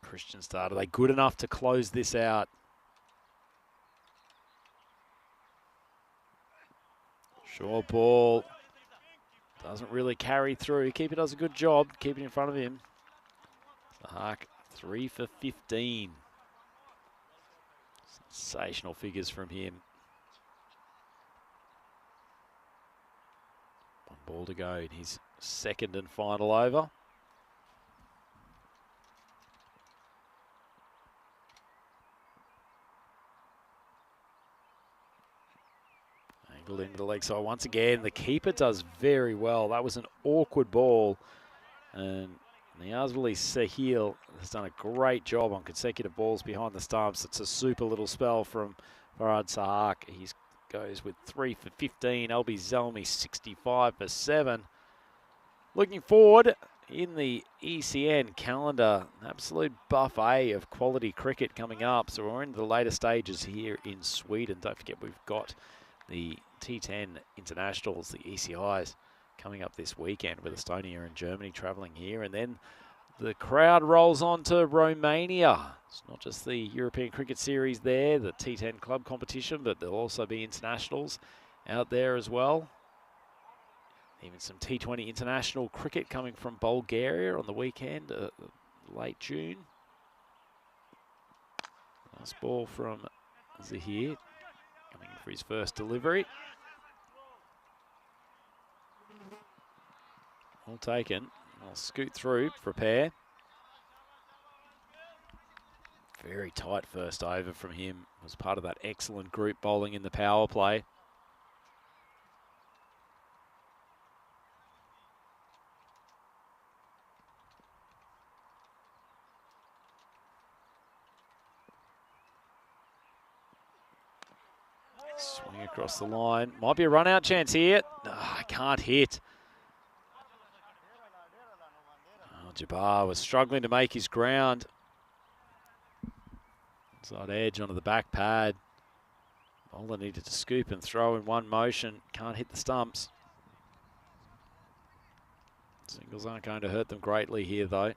Kristianstad, are they good enough to close this out? Short ball. Doesn't really carry through. Keeper does a good job keeping in front of him. Sahak, 3 for 15. Sensational figures from him. One ball to go in his second and final over. Angled into the leg side once again. The keeper does very well. That was an awkward ball. And Niazwali Sahil has done a great job on consecutive balls behind the stumps. It's a super little spell from Farhad Sahak. He goes with 3 for 15. LB Zelmi 65 for 7. Looking forward in the ECN calendar, an absolute buffet of quality cricket coming up. So we're into the later stages here in Sweden. Don't forget we've got the T10 internationals, the ECIs, coming up this weekend with Estonia and Germany travelling here. And then the crowd rolls on to Romania. It's not just the European Cricket Series there, the T10 club competition, but there'll also be internationals out there as well. Even some T20 international cricket coming from Bulgaria on the weekend, late June. Nice ball from Zahir, coming in for his first delivery. Well taken. I'll scoot through, prepare. Very tight first over from him. Was part of that excellent group bowling in the power play. Swing across the line. Might be a run-out chance here. I can't hit. Oh, Jabbar was struggling to make his ground. Side edge onto the back pad. Bowler needed to scoop and throw in one motion. Can't hit the stumps. Singles aren't going to hurt them greatly here, though.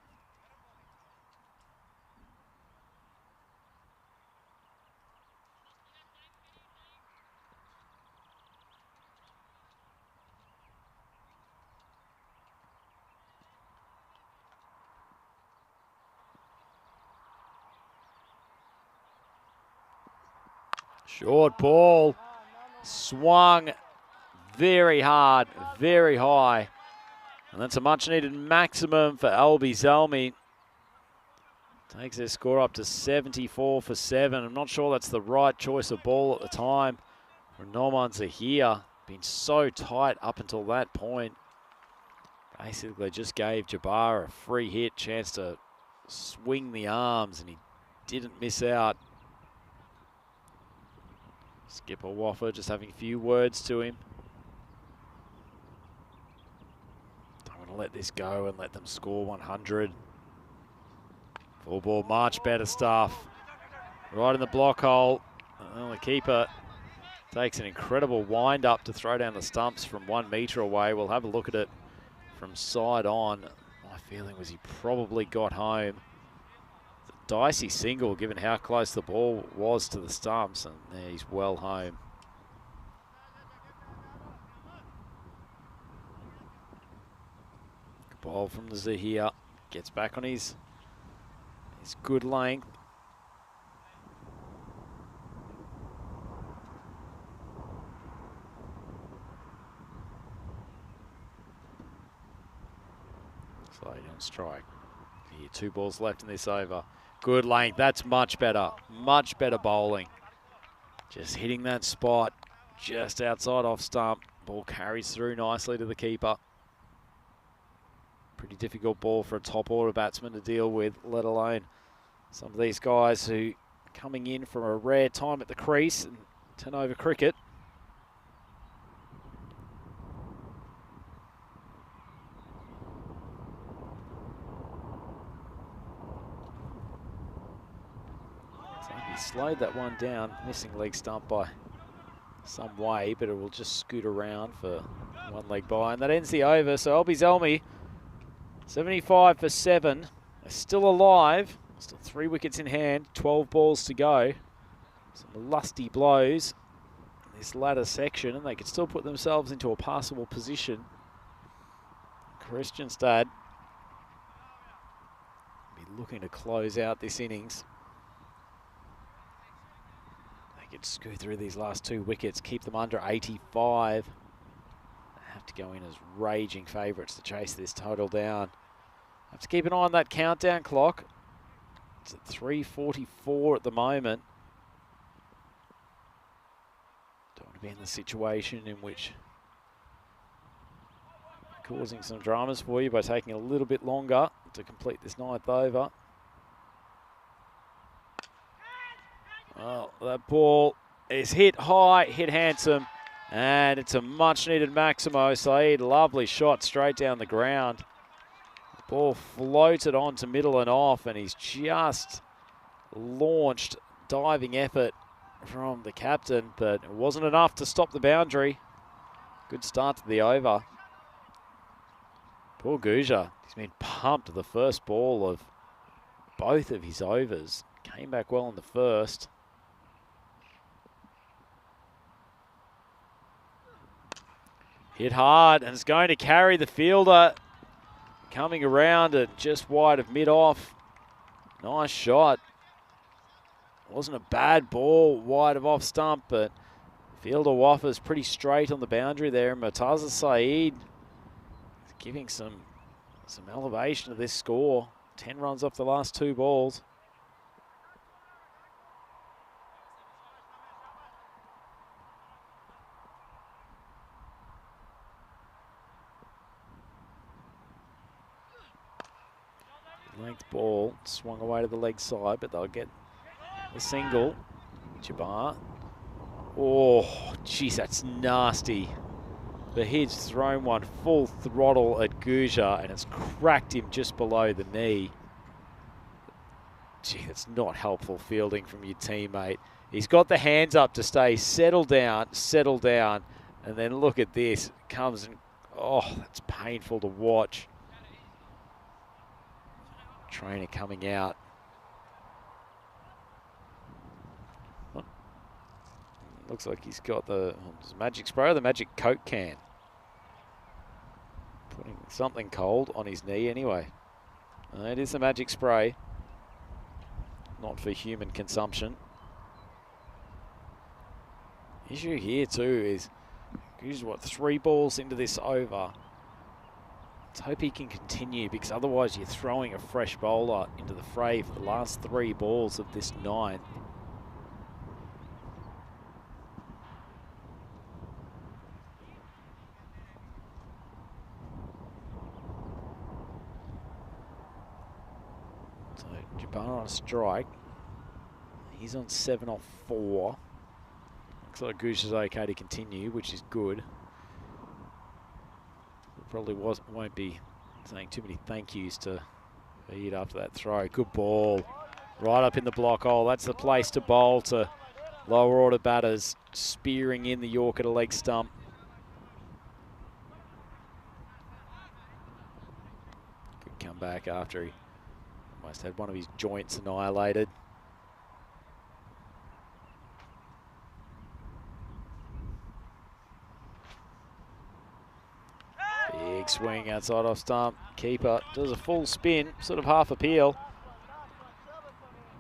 Short ball, swung very hard, very high. And that's a much needed maximum for Albie Zelmi. Takes their score up to 74 for 7. I'm not sure that's the right choice of ball at the time. Renomans are here, been so tight up until that point. Basically just gave Jabbar a free hit, chance to swing the arms, and he didn't miss out. Skipper Waffer just having a few words to him. Don't want to let this go and let them score 100. Full ball, much better stuff. Right in the block hole. Well, the keeper takes an incredible wind up to throw down the stumps from 1 metre away. We'll have a look at it from side on. My feeling was he probably got home. It's a dicey single given how close the ball was to the stumps, and there he's well home. Good ball from the Zahir. Gets back on his good length. Slowly on strike. Here, 2 balls left in this over. Good length, that's much better bowling. Just hitting that spot just outside off stump. Ball carries through nicely to the keeper. Pretty difficult ball for a top order batsman to deal with, let alone some of these guys who are coming in from a rare time at the crease and 10 over cricket. He slowed that one down, missing leg stump by some way, but it will just scoot around for 1 leg by, and that ends the over. So Albie Zelmi, 75 for 7. They're still alive, still 3 wickets in hand, 12 balls to go. Some lusty blows in this latter section, and they could still put themselves into a passable position. Kristianstad be looking to close out this innings. Could scoot through these last 2 wickets, keep them under 85. They have to go in as raging favourites to chase this total down. Have to keep an eye on that countdown clock. It's at 3:44 at the moment. Don't want to be in the situation in which causing some dramas for you by taking a little bit longer to complete this 9th over. Well, that ball is hit high, hit handsome, and it's a much-needed Maximo Saeed. Lovely shot straight down the ground. The ball floated onto middle and off, and he's just launched diving effort from the captain, but it wasn't enough to stop the boundary. Good start to the over. Poor Guja, he's been pumped the first ball of both of his overs. Came back well in the first. Hit hard, and it's going to carry the fielder. Coming around at just wide of mid-off. Nice shot. Wasn't a bad ball wide of off stump, but fielder Waffers pretty straight on the boundary there. Murtaza Saeed is giving some elevation to this score. 10 runs off the last 2 balls. Length ball swung away to the leg side, but they'll get the single. Jabbar. Oh, geez, that's nasty. But he's thrown one full throttle at Guja, and it's cracked him just below the knee. Gee, that's not helpful fielding from your teammate. He's got the hands up to stay, settle down, and then look at this. Comes and, oh, that's painful to watch. Trainer coming out. Looks like he's got the magic spray or the magic Coke can. Putting something cold on his knee anyway. It is the magic spray. Not for human consumption. Issue here too is usually what 3 balls into this over. Let's hope he can continue, because otherwise you're throwing a fresh bowler into the fray for the last 3 balls of this 9. So Jabbar on a strike. He's on 7 off 4. Looks like Gooch is okay to continue, which is good. Probably won't be saying too many thank yous to Eid after that throw. Good ball. Right up in the block hole. That's the place to bowl to lower order batters. Spearing in the Yorker to leg stump. Good comeback after he almost had one of his joints annihilated. Big swing outside off stump. Keeper does a full spin, sort of half appeal.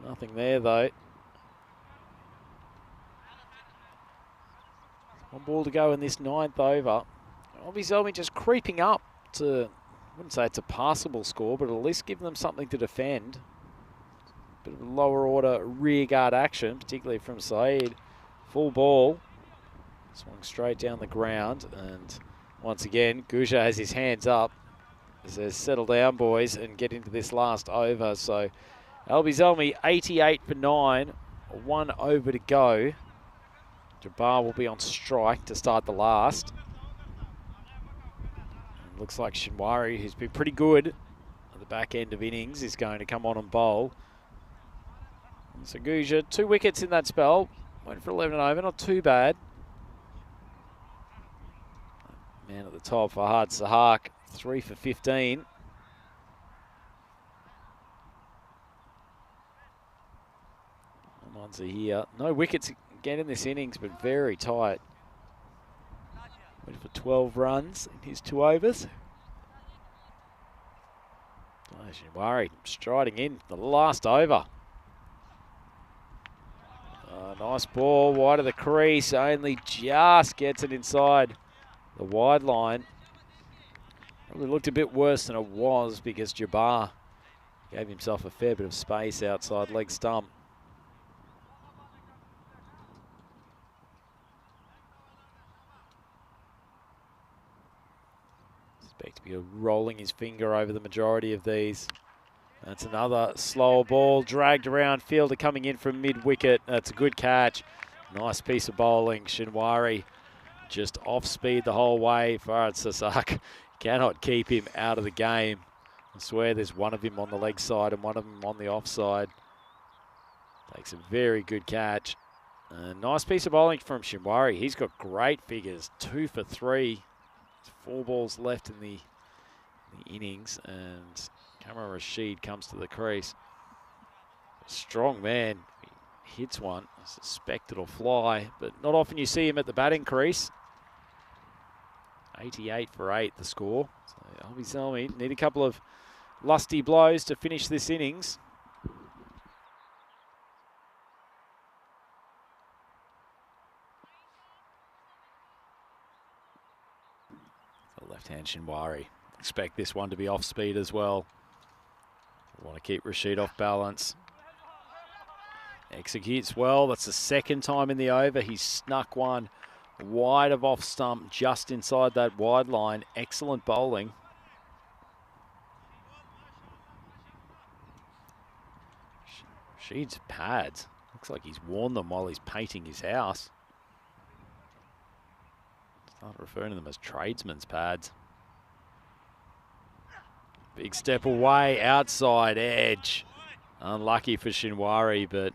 Nothing there though. 1 ball to go in this 9th over. Obviously just creeping up to, I wouldn't say it's a passable score, but at least give them something to defend. Bit of a lower order rear guard action, particularly from Saeed. Full ball. Swung straight down the ground, and once again, Gusha has his hands up. Says, settle down, boys, and get into this last over. So, Albi Zelmi, 88 for 9, 1 over to go. Jabbar will be on strike to start the last. And looks like Shinwari, who's been pretty good at the back end of innings, is going to come on and bowl. So Gusha, 2 wickets in that spell. Went for 11 over, not too bad. Man at the top, Fahad Sahak, 3 for 15. Ones are here. No wickets again in this innings, but very tight. Went for 12 runs in his 2 overs. Shinwari striding in the last over. Nice ball, wide of the crease, only just gets it inside the wide line. Probably looked a bit worse than it was because Jabbar gave himself a fair bit of space outside leg stump. Expect to be rolling his finger over the majority of these. That's another slower ball, dragged around, fielder coming in from mid-wicket. That's a good catch. Nice piece of bowling. Shinwari just off speed the whole way. Farhad Sasak cannot keep him out of the game. I swear there's one of him on the leg side and one of them on the offside. Takes a very good catch. Nice piece of bowling from Shinwari. He's got great figures, 2 for 3. 4 balls left in the innings, and Kamran Rashid comes to the crease. Strong man. He hits one. I suspect it'll fly, but not often you see him at the batting crease. 88 for 8, the score. So Albi Zelmi need a couple of lusty blows to finish this innings. The left-hand Shinwari. Expect this one to be off speed as well. Want to keep Rashid off balance. Executes well. That's the 2nd time in the over. He snuck one wide of off stump, just inside that wide line. Excellent bowling. Rashid's pads. Looks like he's worn them while he's painting his house. Start referring to them as tradesmen's pads. Big step away, outside edge. Unlucky for Shinwari, but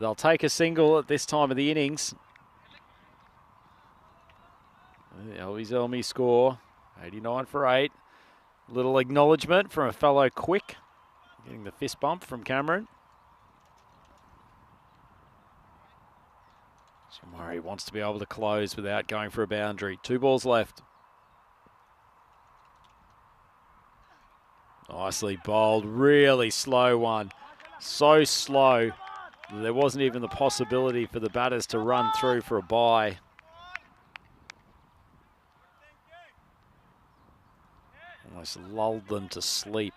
they'll take a single at this time of the innings. Albi Zelmi score, 89 for 8. Little acknowledgement from a fellow quick. Getting the fist bump from Cameron. Shinwari wants to be able to close without going for a boundary. 2 balls left. Nicely bowled, really slow one. So slow, there wasn't even the possibility for the batters to run through for a bye. almost lulled them to sleep.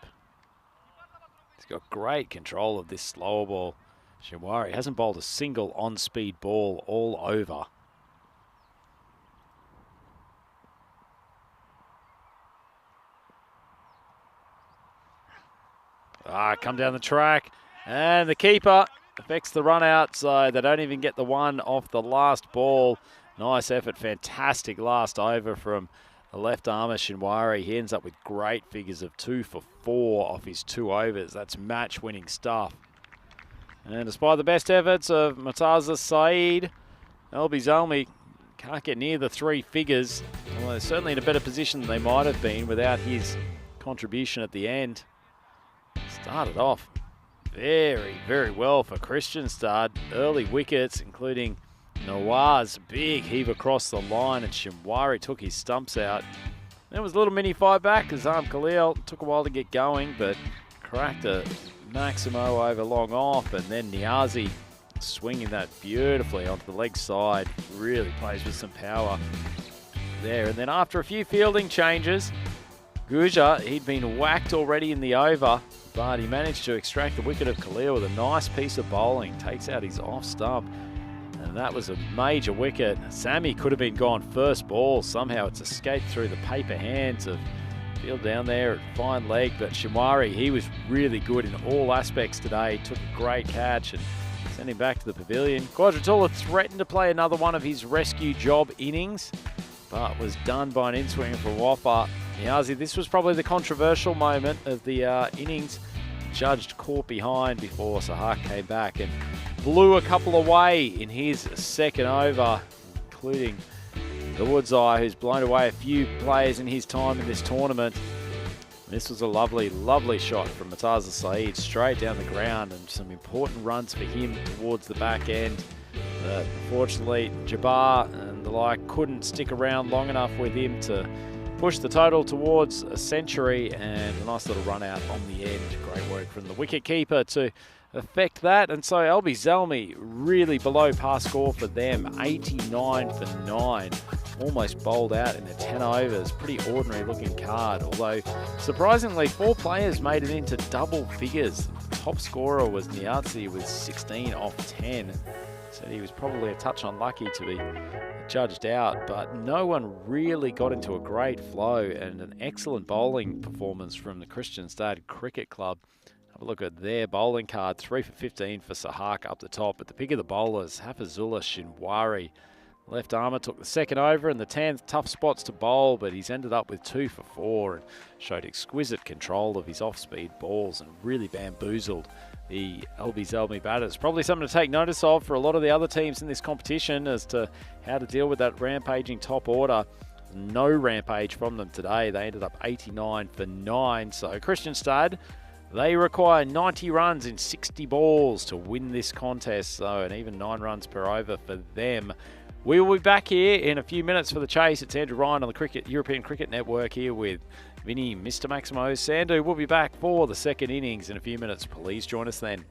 He's got great control of this slower ball. Shinwari hasn't bowled a single on-speed ball all over. Come down the track, and the keeper affects the run out, so they don't even get the one off the last ball. Nice effort, fantastic last over from the left armer Shinwari. He ends up with great figures of 2 for 4 off his 2 overs. That's match-winning stuff. And despite the best efforts of Murtaza Saeed, LB Zalmi can't get near the 3 figures. Well, they're certainly in a better position than they might have been without his contribution at the end. Started off very, very well for Kristianstad. Early wickets, including Nawaz, big heave across the line, and Shinwari took his stumps out. There was a little mini fight back. Azam Khalil took a while to get going, but cracked a Maximo over long off, and then Niazi swinging that beautifully onto the leg side. Really plays with some power there. And then after a few fielding changes, Guja, he'd been whacked already in the over, but he managed to extract the wicket of Khalil with a nice piece of bowling. Takes out his off stump, and that was a major wicket. Sammy could have been gone first ball. Somehow it's escaped through the paper hands of field down there at fine leg, but Shinwari, he was really good in all aspects today. Took a great catch and sent him back to the pavilion. Quadratula threatened to play another one of his rescue job innings, but was done by an in-swing for Waffa. Niazi, this was probably the controversial moment of the innings. Judged caught behind before Sahak came back and blew a couple away in his second over, including the Wood's Eye, who's blown away a few players in his time in this tournament. This was a lovely, lovely shot from Murtaza Saeed straight down the ground, and some important runs for him towards the back end. Unfortunately, Jabbar and the like couldn't stick around long enough with him to push the total towards a century, and a nice little run out on the end. Great work from the wicket keeper to affect that. And so LB Zalmi really below par score for them, 89 for 9. Almost bowled out in the 10 overs. Pretty ordinary looking card, although surprisingly 4 players made it into double figures. The top scorer was Niazi with 16 off 10. Said he was probably a touch unlucky to be judged out, but no one really got into a great flow, and an excellent bowling performance from the Kristianstad Cricket Club. Have a look at their bowling card. 3 for 15 for Sahak up the top, but the pick of the bowlers, Hafizullah Shinwari. Left armour took the second over and the 10th. Tough spots to bowl, but he's ended up with 2 for 4 and showed exquisite control of his off-speed balls and really bamboozled the LB Zalmi batters. Probably something to take notice of for a lot of the other teams in this competition as to how to deal with that rampaging top order. No rampage from them today. They ended up 89 for 9. So Kristianstad, they require 90 runs in 60 balls to win this contest. So an even 9 runs per over for them. We will be back here in a few minutes for the chase. It's Andrew Ryan on the European Cricket Network here with Vinny, Mr. Maximo, Sandu. We'll be back for the second innings in a few minutes. Please join us then.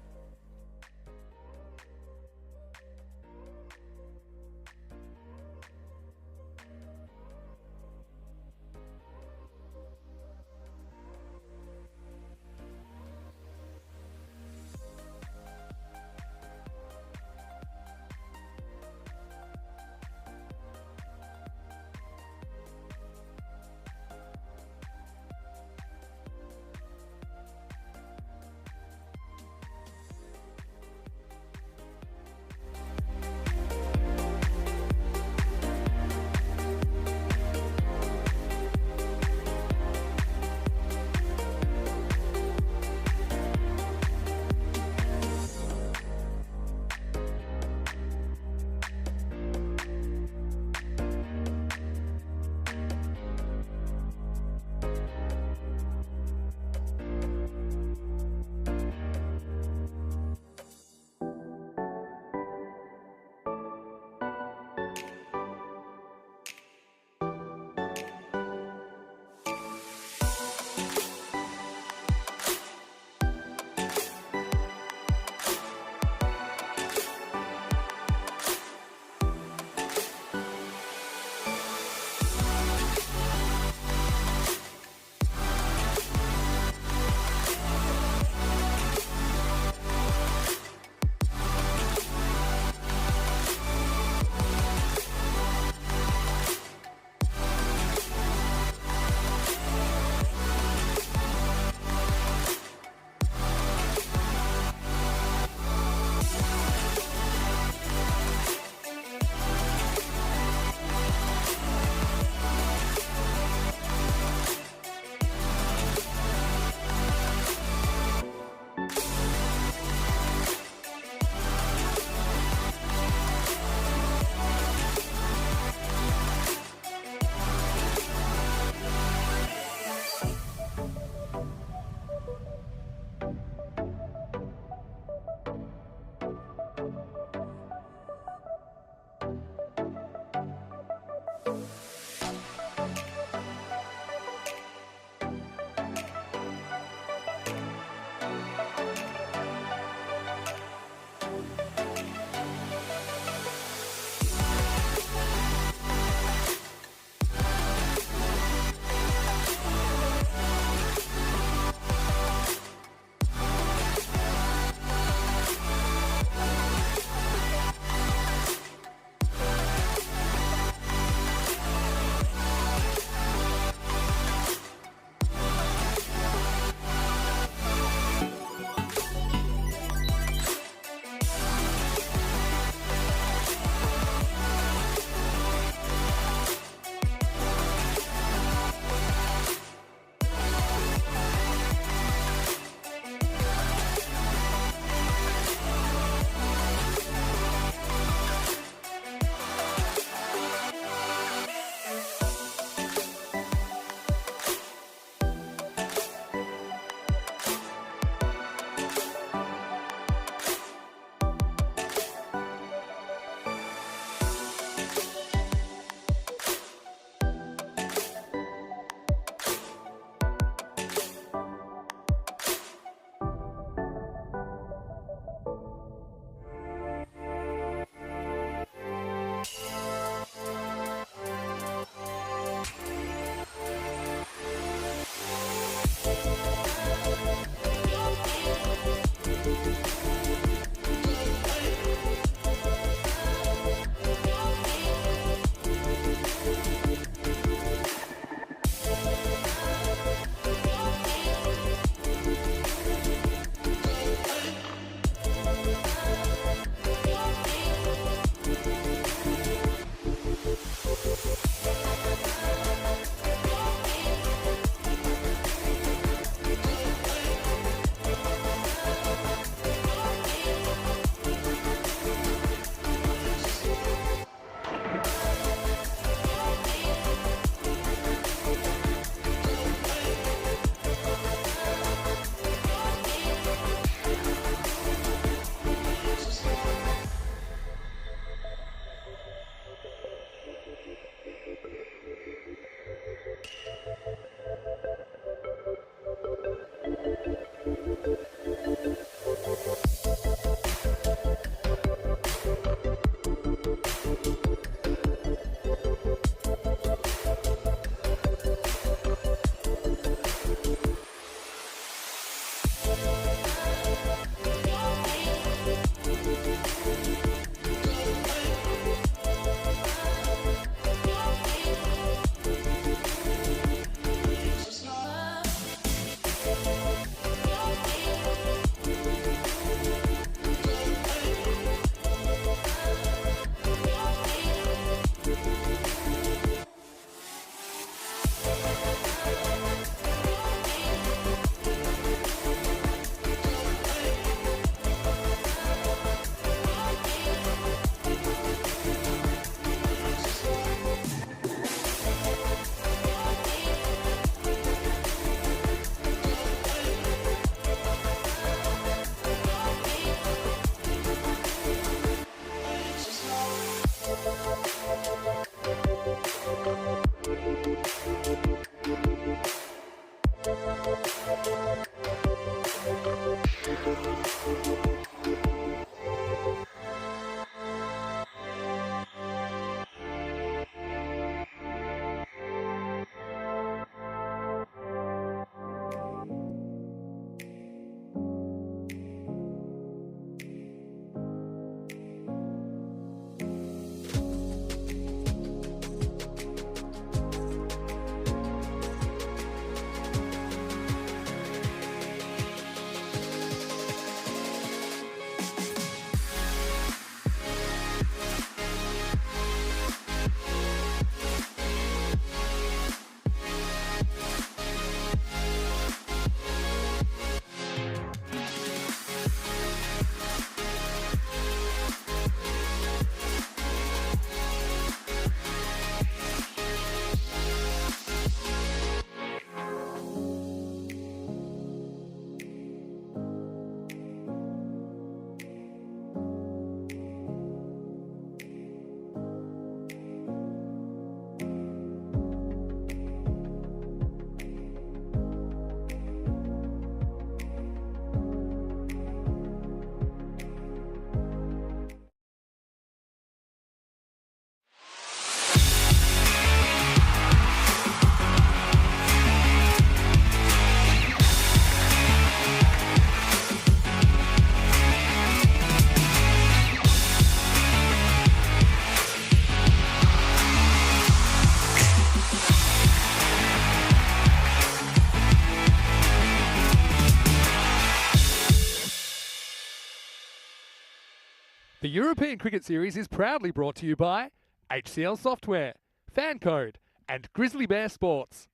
The European Cricket Series is proudly brought to you by HCL Software, FanCode, and Grizzly Bear Sports.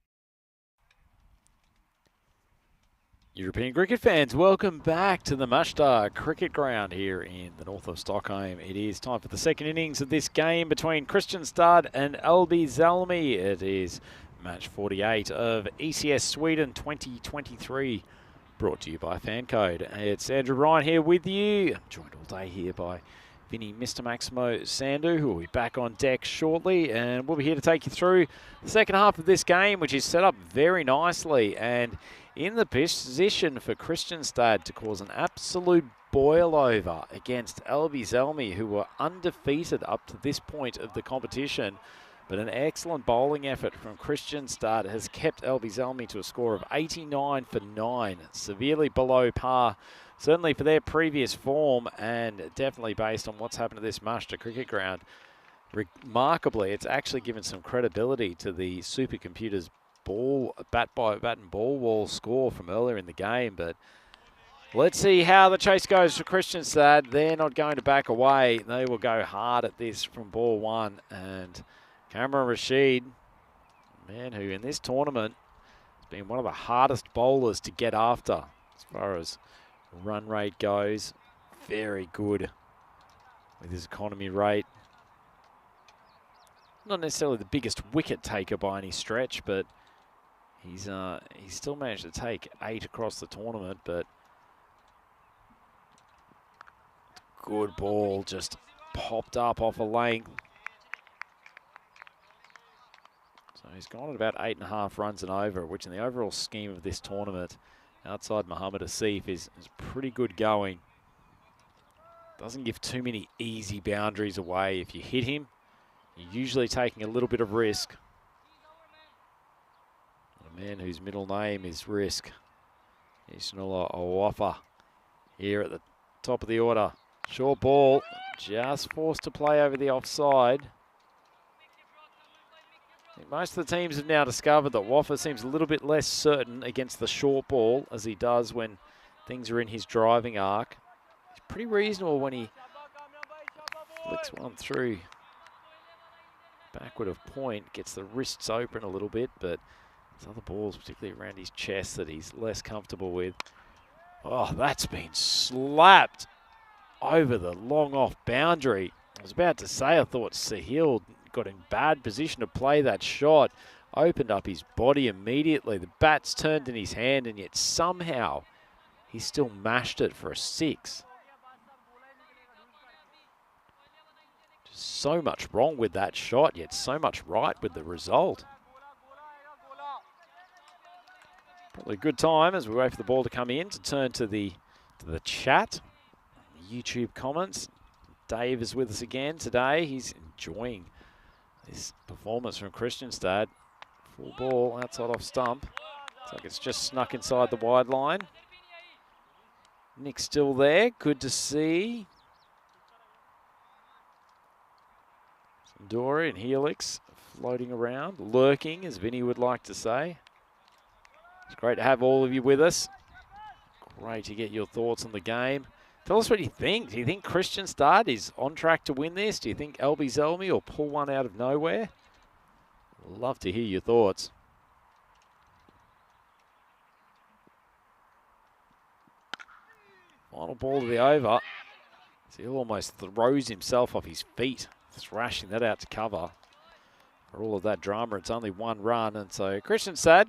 European cricket fans, welcome back to the Mushtar Cricket Ground here in the north of Stockholm. It is time for the second innings of this game between Kristianstad and LB Zalmi. It is match 48 of ECS Sweden 2023, brought to you by FanCode. It's Andrew Ryan here with you. I'm joined all day here by Vinny Mr. Maximo Sandu, who will be back on deck shortly, and we'll be here to take you through the second half of this game, which is set up very nicely and in the position for Kristianstad to cause an absolute boil-over against LB Zalmi, who were undefeated up to this point of the competition. But an excellent bowling effort from Kristianstad has kept LB Zalmi to a score of 89 for 9, severely below par, certainly for their previous form, and definitely based on what's happened to this Mushtar Cricket Ground. Remarkably, it's actually given some credibility to the supercomputer's bat and ball wall score from earlier in the game. But let's see how the chase goes for Kristianstad. They're not going to back away. They will go hard at this from ball one. And Cameron Rashid, man who in this tournament has been one of the hardest bowlers to get after as far as run rate goes. Very good with his economy rate. Not necessarily the biggest wicket taker by any stretch, but he's still managed to take 8 across the tournament. But good ball, just popped up off a length. So he's gone at about 8.5 runs and over, which in the overall scheme of this tournament, outside Muhammad Asif, is pretty good going. Doesn't give too many easy boundaries away. If you hit him, you're usually taking a little bit of risk. A man whose middle name is Risk. Isnula Owafa here at the top of the order. Short ball, just forced to play over the offside. I think most of the teams have now discovered that Waffa seems a little bit less certain against the short ball, as he does when things are in his driving arc. He's pretty reasonable when he flicks one through backward of point, gets the wrists open a little bit, but there's other balls, particularly around his chest, that he's less comfortable with. Oh, that's been slapped over the long off boundary. I was about to say, I thought Sahil got in bad position to play that shot, opened up his body immediately. The bat's turned in his hand, and yet somehow he still mashed it for a 6. So much wrong with that shot, yet so much right with the result. Probably a good time as we wait for the ball to come in to turn to the chat, the YouTube comments. Dave is with us again today. He's enjoying this performance from Kristianstad. Full ball outside off stump. Looks like it's just snuck inside the wide line. Nick's still there. Good to see. Dory and Helix floating around, lurking, as Vinny would like to say. It's great to have all of you with us. Great to get your thoughts on the game. Tell us what you think. Do you think Kristianstad is on track to win this? Do you think LB Zalmi will pull one out of nowhere? Love to hear your thoughts. Final ball to the over. So he almost throws himself off his feet, thrashing that out to cover. For all of that drama, it's only 1 run. And so Kristianstad,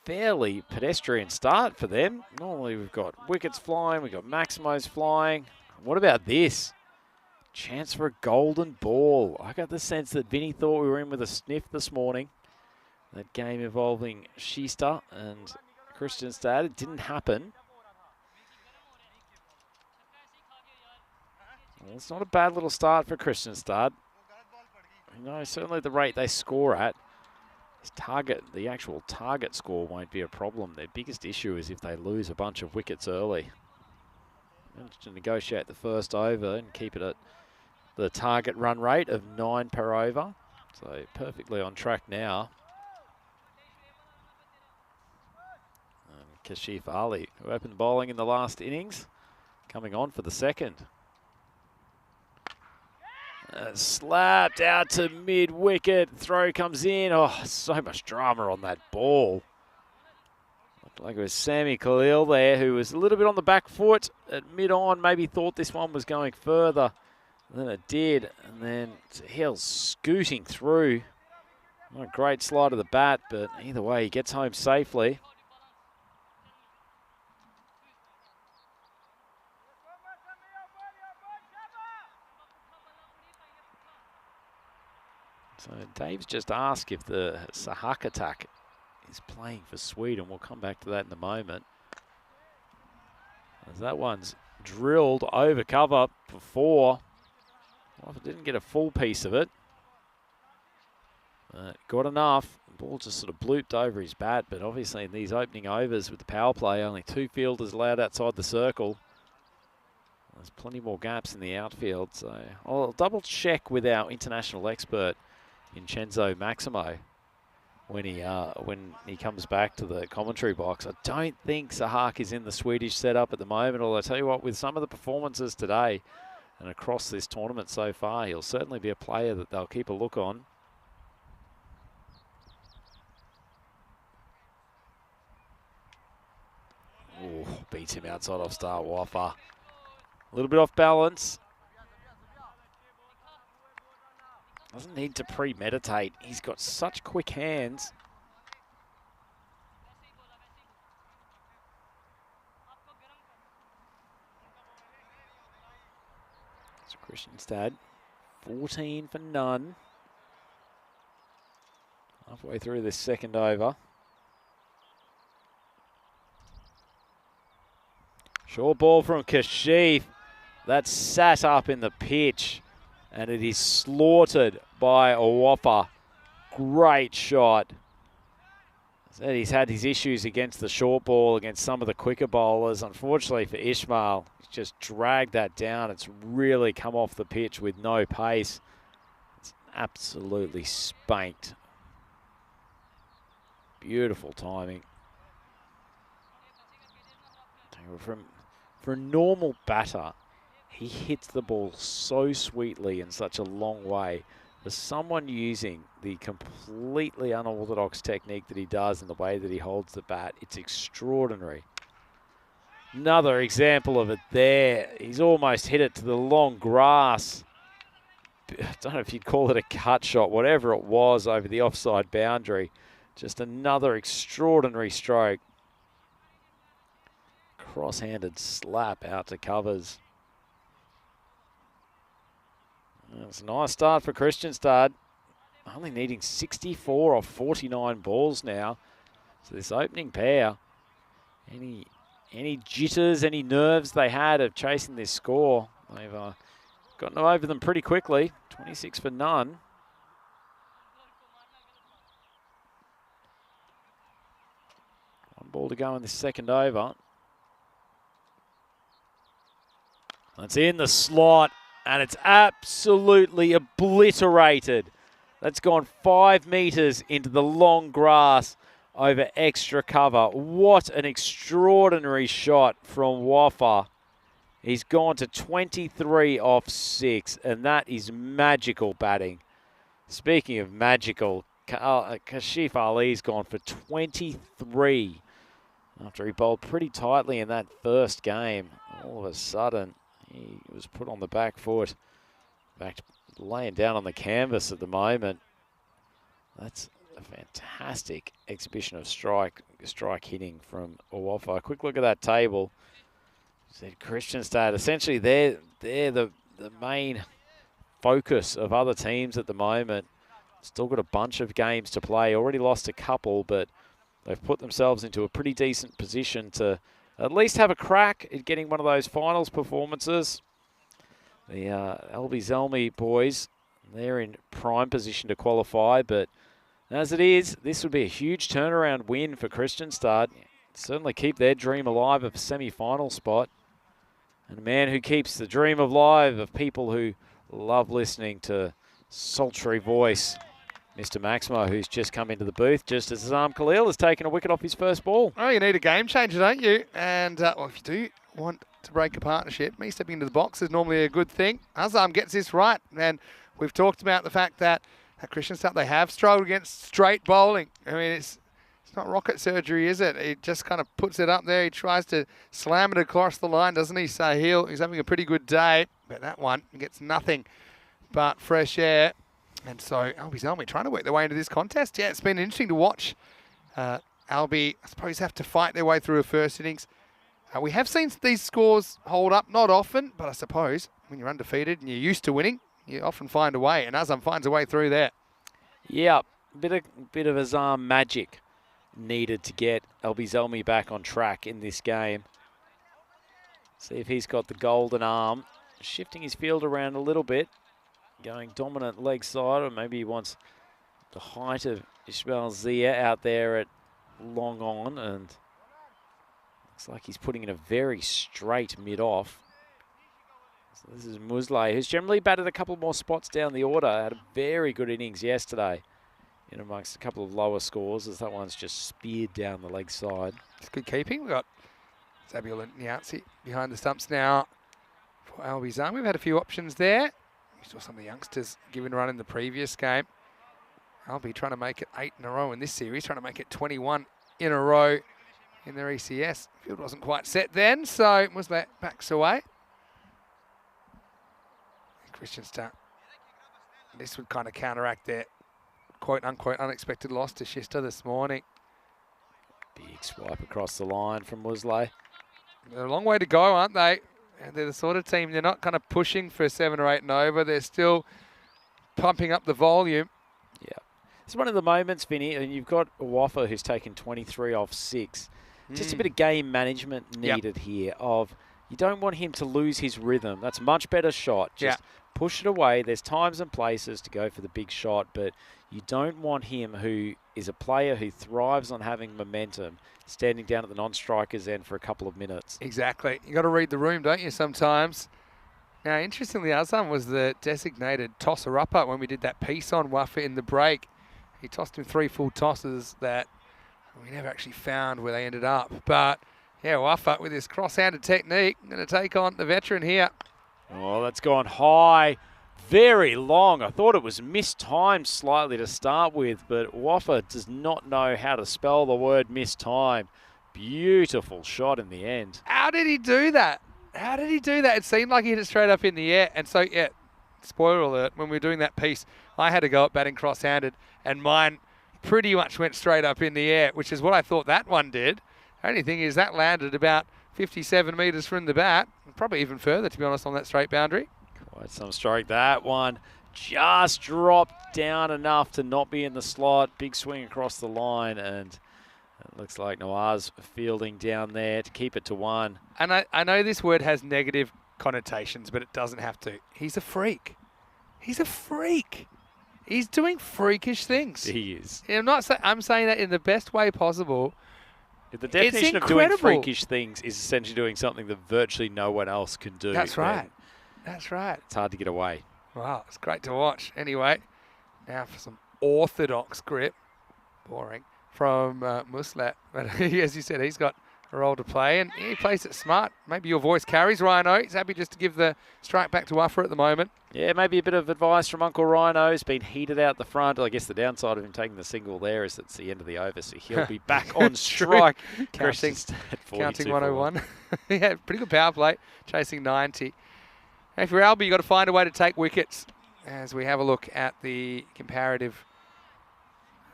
fairly pedestrian start for them. Normally we've got wickets flying, we've got Maximos flying. What about this? Chance for a golden ball. I got the sense that Vinny thought we were in with a sniff this morning. That game involving Shista and Kristianstad. It didn't happen. Well, it's not a bad little start for Kristianstad. You know, certainly the rate they score at, the actual target score won't be a problem. Their biggest issue is if they lose a bunch of wickets early. Managed to negotiate the first over and keep it at the target run rate of 9 per over. So perfectly on track now. And Kashif Ali, who opened bowling in the last innings, coming on for the second. Slapped out to mid-wicket. Throw comes in. Oh, so much drama on that ball. Looked like it was Sammy Khalil there, who was a little bit on the back foot at mid-on. Maybe thought this one was going further than it did. And then Hill scooting through. Not a great slide of the bat, but either way, he gets home safely. So Dave's just asked if the Sahak attack is playing for Sweden. We'll come back to that in a moment. As that one's drilled over cover before. Well, if it didn't get a full piece of it. Got enough. The ball just sort of blooped over his bat, but obviously in these opening overs with the power play, only 2 fielders allowed outside the circle. There's plenty more gaps in the outfield, so I'll double check with our international expert, Vincenzo Maximo, when he comes back to the commentary box. I don't think Sahak is in the Swedish setup at the moment, although I tell you what, with some of the performances today and across this tournament so far, he'll certainly be a player that they'll keep a look on. Oh, beats him outside off start Waffa. A little bit off balance. Doesn't need to premeditate. He's got such quick hands. So Kristianstad, 14 for none. Halfway through this second over. Short ball from Kashif. That's sat up in the pitch, and it is slaughtered by Awapa. Great shot. Said he's had his issues against the short ball, against some of the quicker bowlers. Unfortunately for Ishmael, he's just dragged that down. It's really come off the pitch with no pace. It's absolutely spanked. Beautiful timing. For a normal batter, he hits the ball so sweetly in such a long way. For someone using the completely unorthodox technique that he does in the way that he holds the bat, it's extraordinary. Another example of it there. He's almost hit it to the long grass. I don't know if you'd call it a cut shot, whatever it was over the offside boundary. Just another extraordinary stroke. Cross-handed slap out to covers. It's a nice start for Kristianstad. Only needing 64 off 49 balls now. So this opening pair, any jitters, any nerves they had of chasing this score, they've gotten over them pretty quickly. 26 for none. One ball to go in this second over. It's in the slot, and it's absolutely obliterated. That's gone 5 metres into the long grass over extra cover. What an extraordinary shot from Waffa. He's gone to 23 off 6, and that is magical batting. Speaking of magical, Kashif Ali's gone for 23 after he bowled pretty tightly in that first game. All of a sudden, he was put on the back foot, laying down on the canvas at the moment. That's a fantastic exhibition of strike hitting from Awaffa. A quick look at that table. Said Kristianstad, essentially they're the main focus of other teams at the moment. Still got a bunch of games to play. Already lost a couple, but they've put themselves into a pretty decent position to at least have a crack at getting one of those finals performances. The Elby Zelmi boys, they're in prime position to qualify, but as it is, this would be a huge turnaround win for Kristianstad. Certainly keep their dream alive of a semi-final spot. And a man who keeps the dream alive of people who love listening to sultry voice, Mr. Maximo, who's just come into the booth just as Azam Khalil has taken a wicket off his first ball. Oh, you need a game changer, don't you? And well, if you do want to break a partnership. Me stepping into the box is normally a good thing. Azam gets this right, and we've talked about the fact that at Kristianstad they have struggled against straight bowling. I mean, it's not rocket surgery, is it? He just kind of puts it up there. He tries to slam it across the line, doesn't he, Sahil? He's having a pretty good day, but that one gets nothing but fresh air. And so Albi's Elmi trying to work their way into this contest. Yeah, it's been interesting to watch. Albi, I suppose, have to fight their way through a first innings. We have seen these scores hold up, not often, but I suppose when you're undefeated and you're used to winning, you often find a way, and Azam finds a way through there. Yeah, bit of Azam magic needed to get Albi Zelmi back on track in this game. See if he's got the golden arm, shifting his field around a little bit, going dominant leg side, or maybe he wants the height of Ishmael Zia out there at long on, and looks like he's putting in a very straight mid-off. So this is Musleh, who's generally batted a couple more spots down the order. Had a very good innings yesterday in amongst a couple of lower scores, as that one's just speared down the leg side. It's good keeping. We've got Zabiul and Niazi behind the stumps now for Albi Zam. We've had a few options there. We saw some of the youngsters giving a run in the previous game. Albi trying to make it 8 in a row in this series, trying to make it 21 in a row in their ECS. Field wasn't quite set then, so Musleh backs away. Kristianstad. This would kind of counteract their quote-unquote unexpected loss to Shista this morning. Big swipe across the line from Musleh. They're a long way to go, aren't they? And they're the sort of team, they're not kind of pushing for 7 or 8 and over. They're still pumping up the volume. Yeah. It's one of the moments, Vinny, and you've got Waffa who's taken 23 off 6. Just a bit of game management needed here of you don't want him to lose his rhythm. That's a much better shot. Just push it away. There's times and places to go for the big shot, but you don't want him, who is a player who thrives on having momentum, standing down at the non-striker's end for a couple of minutes. Exactly. You got to read the room, don't you, sometimes? Now, interestingly, Azam was the designated tosser-upper when we did that piece on Waffa in the break. He tossed him 3 full tosses that we never actually found where they ended up. But, yeah, Waffa with his cross-handed technique, going to take on the veteran here. Oh, that's gone high. Very long. I thought it was mistimed slightly to start with, but Waffa does not know how to spell the word mistime. Beautiful shot in the end. How did he do that? How did he do that? It seemed like he hit it straight up in the air. And so, yeah, spoiler alert, when we were doing that piece, I had to go at batting cross-handed, and mine pretty much went straight up in the air, which is what I thought that one did. The only thing is that landed about 57 metres from the bat, probably even further, to be honest, on that straight boundary. Quite some strike. That one just dropped down enough to not be in the slot. Big swing across the line, and it looks like Nawaz fielding down there to keep it to 1. And I know this word has negative connotations, but it doesn't have to. He's a freak. He's a freak. He's doing freakish things. He is. I'm saying that in the best way possible. The definition of doing freakish things is essentially doing something that virtually no one else can do. That's right. That's right. It's hard to get away. Wow, it's great to watch. Anyway, now for some orthodox grip. Boring. From Musleh. But as you said, he's got a role to play, and he plays it smart. Maybe your voice carries, Rhino. He's happy just to give the strike back to Waffa at the moment. Yeah, maybe a bit of advice from Uncle Rhino. He's been heated out the front. I guess the downside of him taking the single there is it's the end of the over, so he'll be back on strike. Counting 101. Yeah, pretty good power play, chasing 90. And if you're Albi, you've got to find a way to take wickets as we have a look at the comparative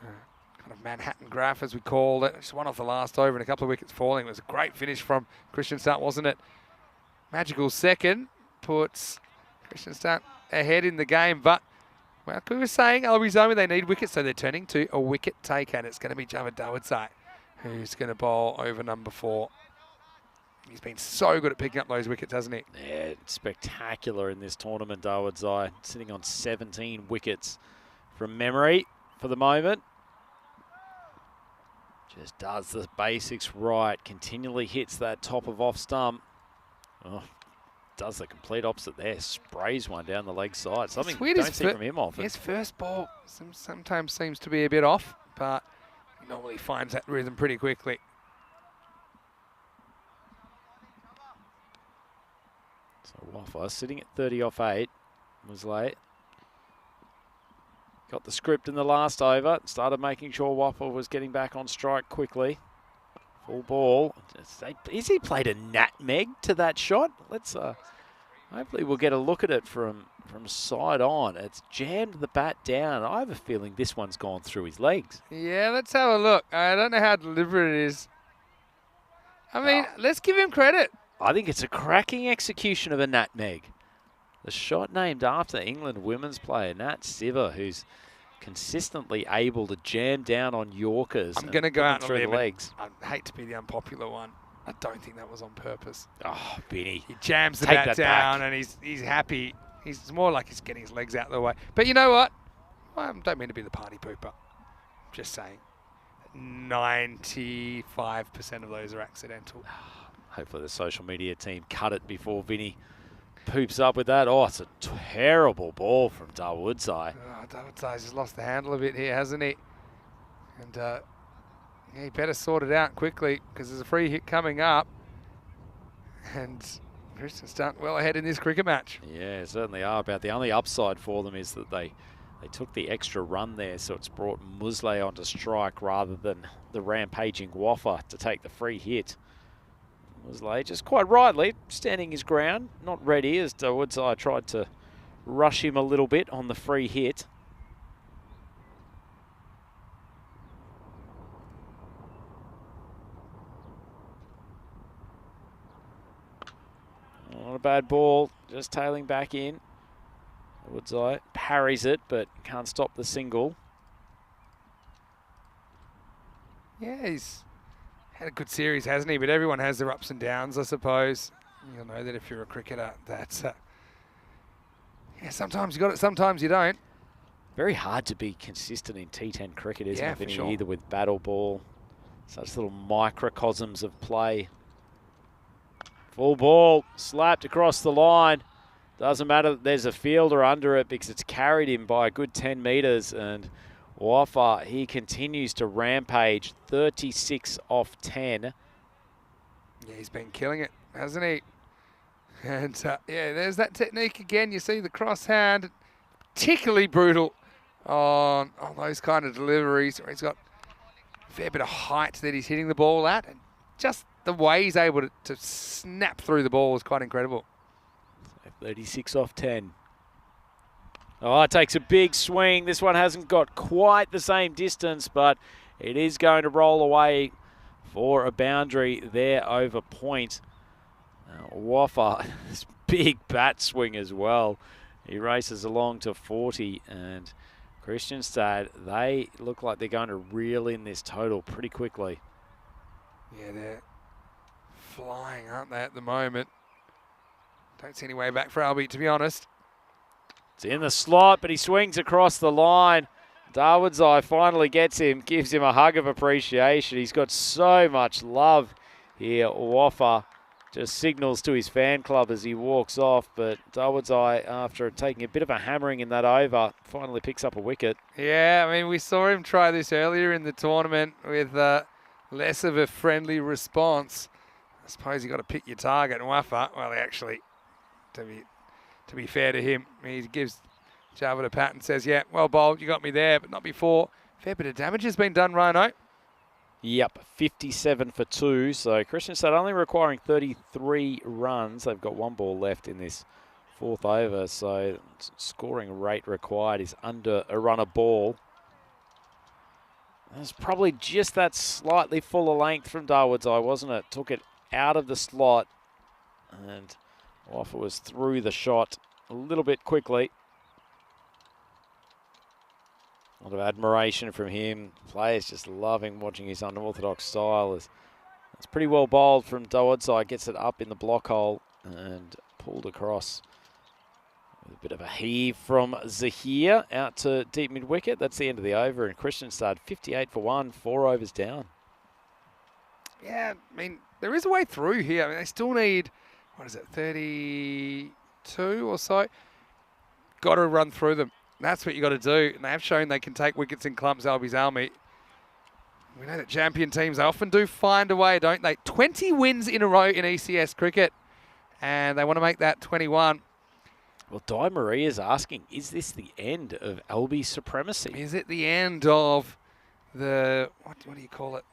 kind of Manhattan graph, as we call it. Just one off the last over and a couple of wickets falling. It was a great finish from Kristianstad, wasn't it? Magical second puts Kristianstad ahead in the game, but like we were saying, Albi Zomi, they need wickets, so they're turning to a wicket taker, and it's going to be Javed Dawodsai who's going to bowl over number 4. He's been so good at picking up those wickets, hasn't he? Yeah, spectacular in this tournament, Dawodsai, sitting on 17 wickets from memory for the moment. Just does the basics right, continually hits that top of off stump. Oh, does the complete opposite there, sprays one down the leg side. Something you don't see from him often. His first ball sometimes seems to be a bit off, but he normally finds that rhythm pretty quickly. Waffa sitting at 30 off 8. Was late. Got the script in the last over. Started making sure Waffa was getting back on strike quickly. Full ball. Is he played a nutmeg to that shot? Let's hopefully we'll get a look at it from side on. It's jammed the bat down. I have a feeling this one's gone through his legs. Yeah, let's have a look. I don't know how deliberate it is. I mean, let's give him credit. I think it's a cracking execution of a nutmeg. The shot named after England women's player Nat Siver, who's consistently able to jam down on Yorkers. I'm going to go out through the legs. I hate to be the unpopular one. I don't think that was on purpose. Oh, Benny. He jams the Take bat that down back. and he's happy. He's more like he's getting his legs out of the way. But you know what? I don't mean to be the party pooper. Just saying. 95% of those are accidental. Hopefully the social media team cut it before Vinny poops up with that. Oh, it's a terrible ball from Darwoodside. Oh, Darwoodsai's just lost the handle a bit here, hasn't he? And yeah, he better sort it out quickly because there's a free hit coming up. And Christians start well ahead in this cricket match. Yeah, certainly are. About the only upside for them is that they took the extra run there, so it's brought Musley onto strike rather than the rampaging Waffa to take the free hit. Musley just quite rightly standing his ground, not ready as Woodside tried to rush him a little bit on the free hit. Not a bad ball, just tailing back in. Woodside parries it, but can't stop the single. Yeah, he's had a good series, hasn't he? But everyone has their ups and downs, I suppose. You'll know that if you're a cricketer, that's yeah, sometimes you got it, sometimes you don't. Very hard to be consistent in T10 cricket, isn't it, Vinny? For sure. Either with bat or ball. Such little microcosms of play. Full ball, slapped across the line. Doesn't matter that there's a fielder under it because it's carried him by a good 10 metres. And Waffa, he continues to rampage, 36 off 10. Yeah, he's been killing it, hasn't he? And yeah, there's that technique again. You see the cross hand, particularly brutal on those kind of deliveries where he's got a fair bit of height that he's hitting the ball at. And just the way he's able to snap through the ball is quite incredible. 36 off 10. Oh, it takes a big swing. This one hasn't got quite the same distance, but it is going to roll away for a boundary there over point. Waffa, this big bat swing as well. He races along to 40, and Kristianstad, they look like they're going to reel in this total pretty quickly. Yeah, they're flying, aren't they, at the moment? Don't see any way back for Albie, to be honest. It's in the slot, but he swings across the line. Darwoodside finally gets him, gives him a hug of appreciation. He's got so much love here. Waffa just signals to his fan club as he walks off, but Darwoodside, after taking a bit of a hammering in that over, finally picks up a wicket. Yeah, I mean, we saw him try this earlier in the tournament with less of a friendly response. I suppose you got to pick your target. And Waffa, well, he actually, to be fair to him, he gives Jarvid a pat and says, yeah, well bowled, you got me there, but not before. Fair bit of damage has been done, Rhino. Yep, 57 for 2. So Kristianstad only requiring 33 runs. They've got one ball left in this fourth over. So scoring rate required is under a run a ball. There's probably just that slightly fuller length from Darwoodside, wasn't it? Took it out of the slot, and Waffa was through the shot a little bit quickly. A lot of admiration from him. Players just loving watching his unorthodox style. It's pretty well bowled from Darwoodside. Gets it up in the block hole and pulled across. With a bit of a heave from Zahir out to deep mid-wicket. That's the end of the over. And Kristianstad 58 for 1, 4 overs down. Yeah, I mean, there is a way through here. I mean, they still need, 32 or so? Got to run through them. That's what you got to do. And they have shown they can take wickets in clumps, Albies Almy. We know that champion teams, they often do find a way, don't they? 20 wins in a row in ECS cricket. and they want to make that 21. Well, Di Marie is asking, is this the end of Albi's supremacy? Is it the end of the, what do you call it,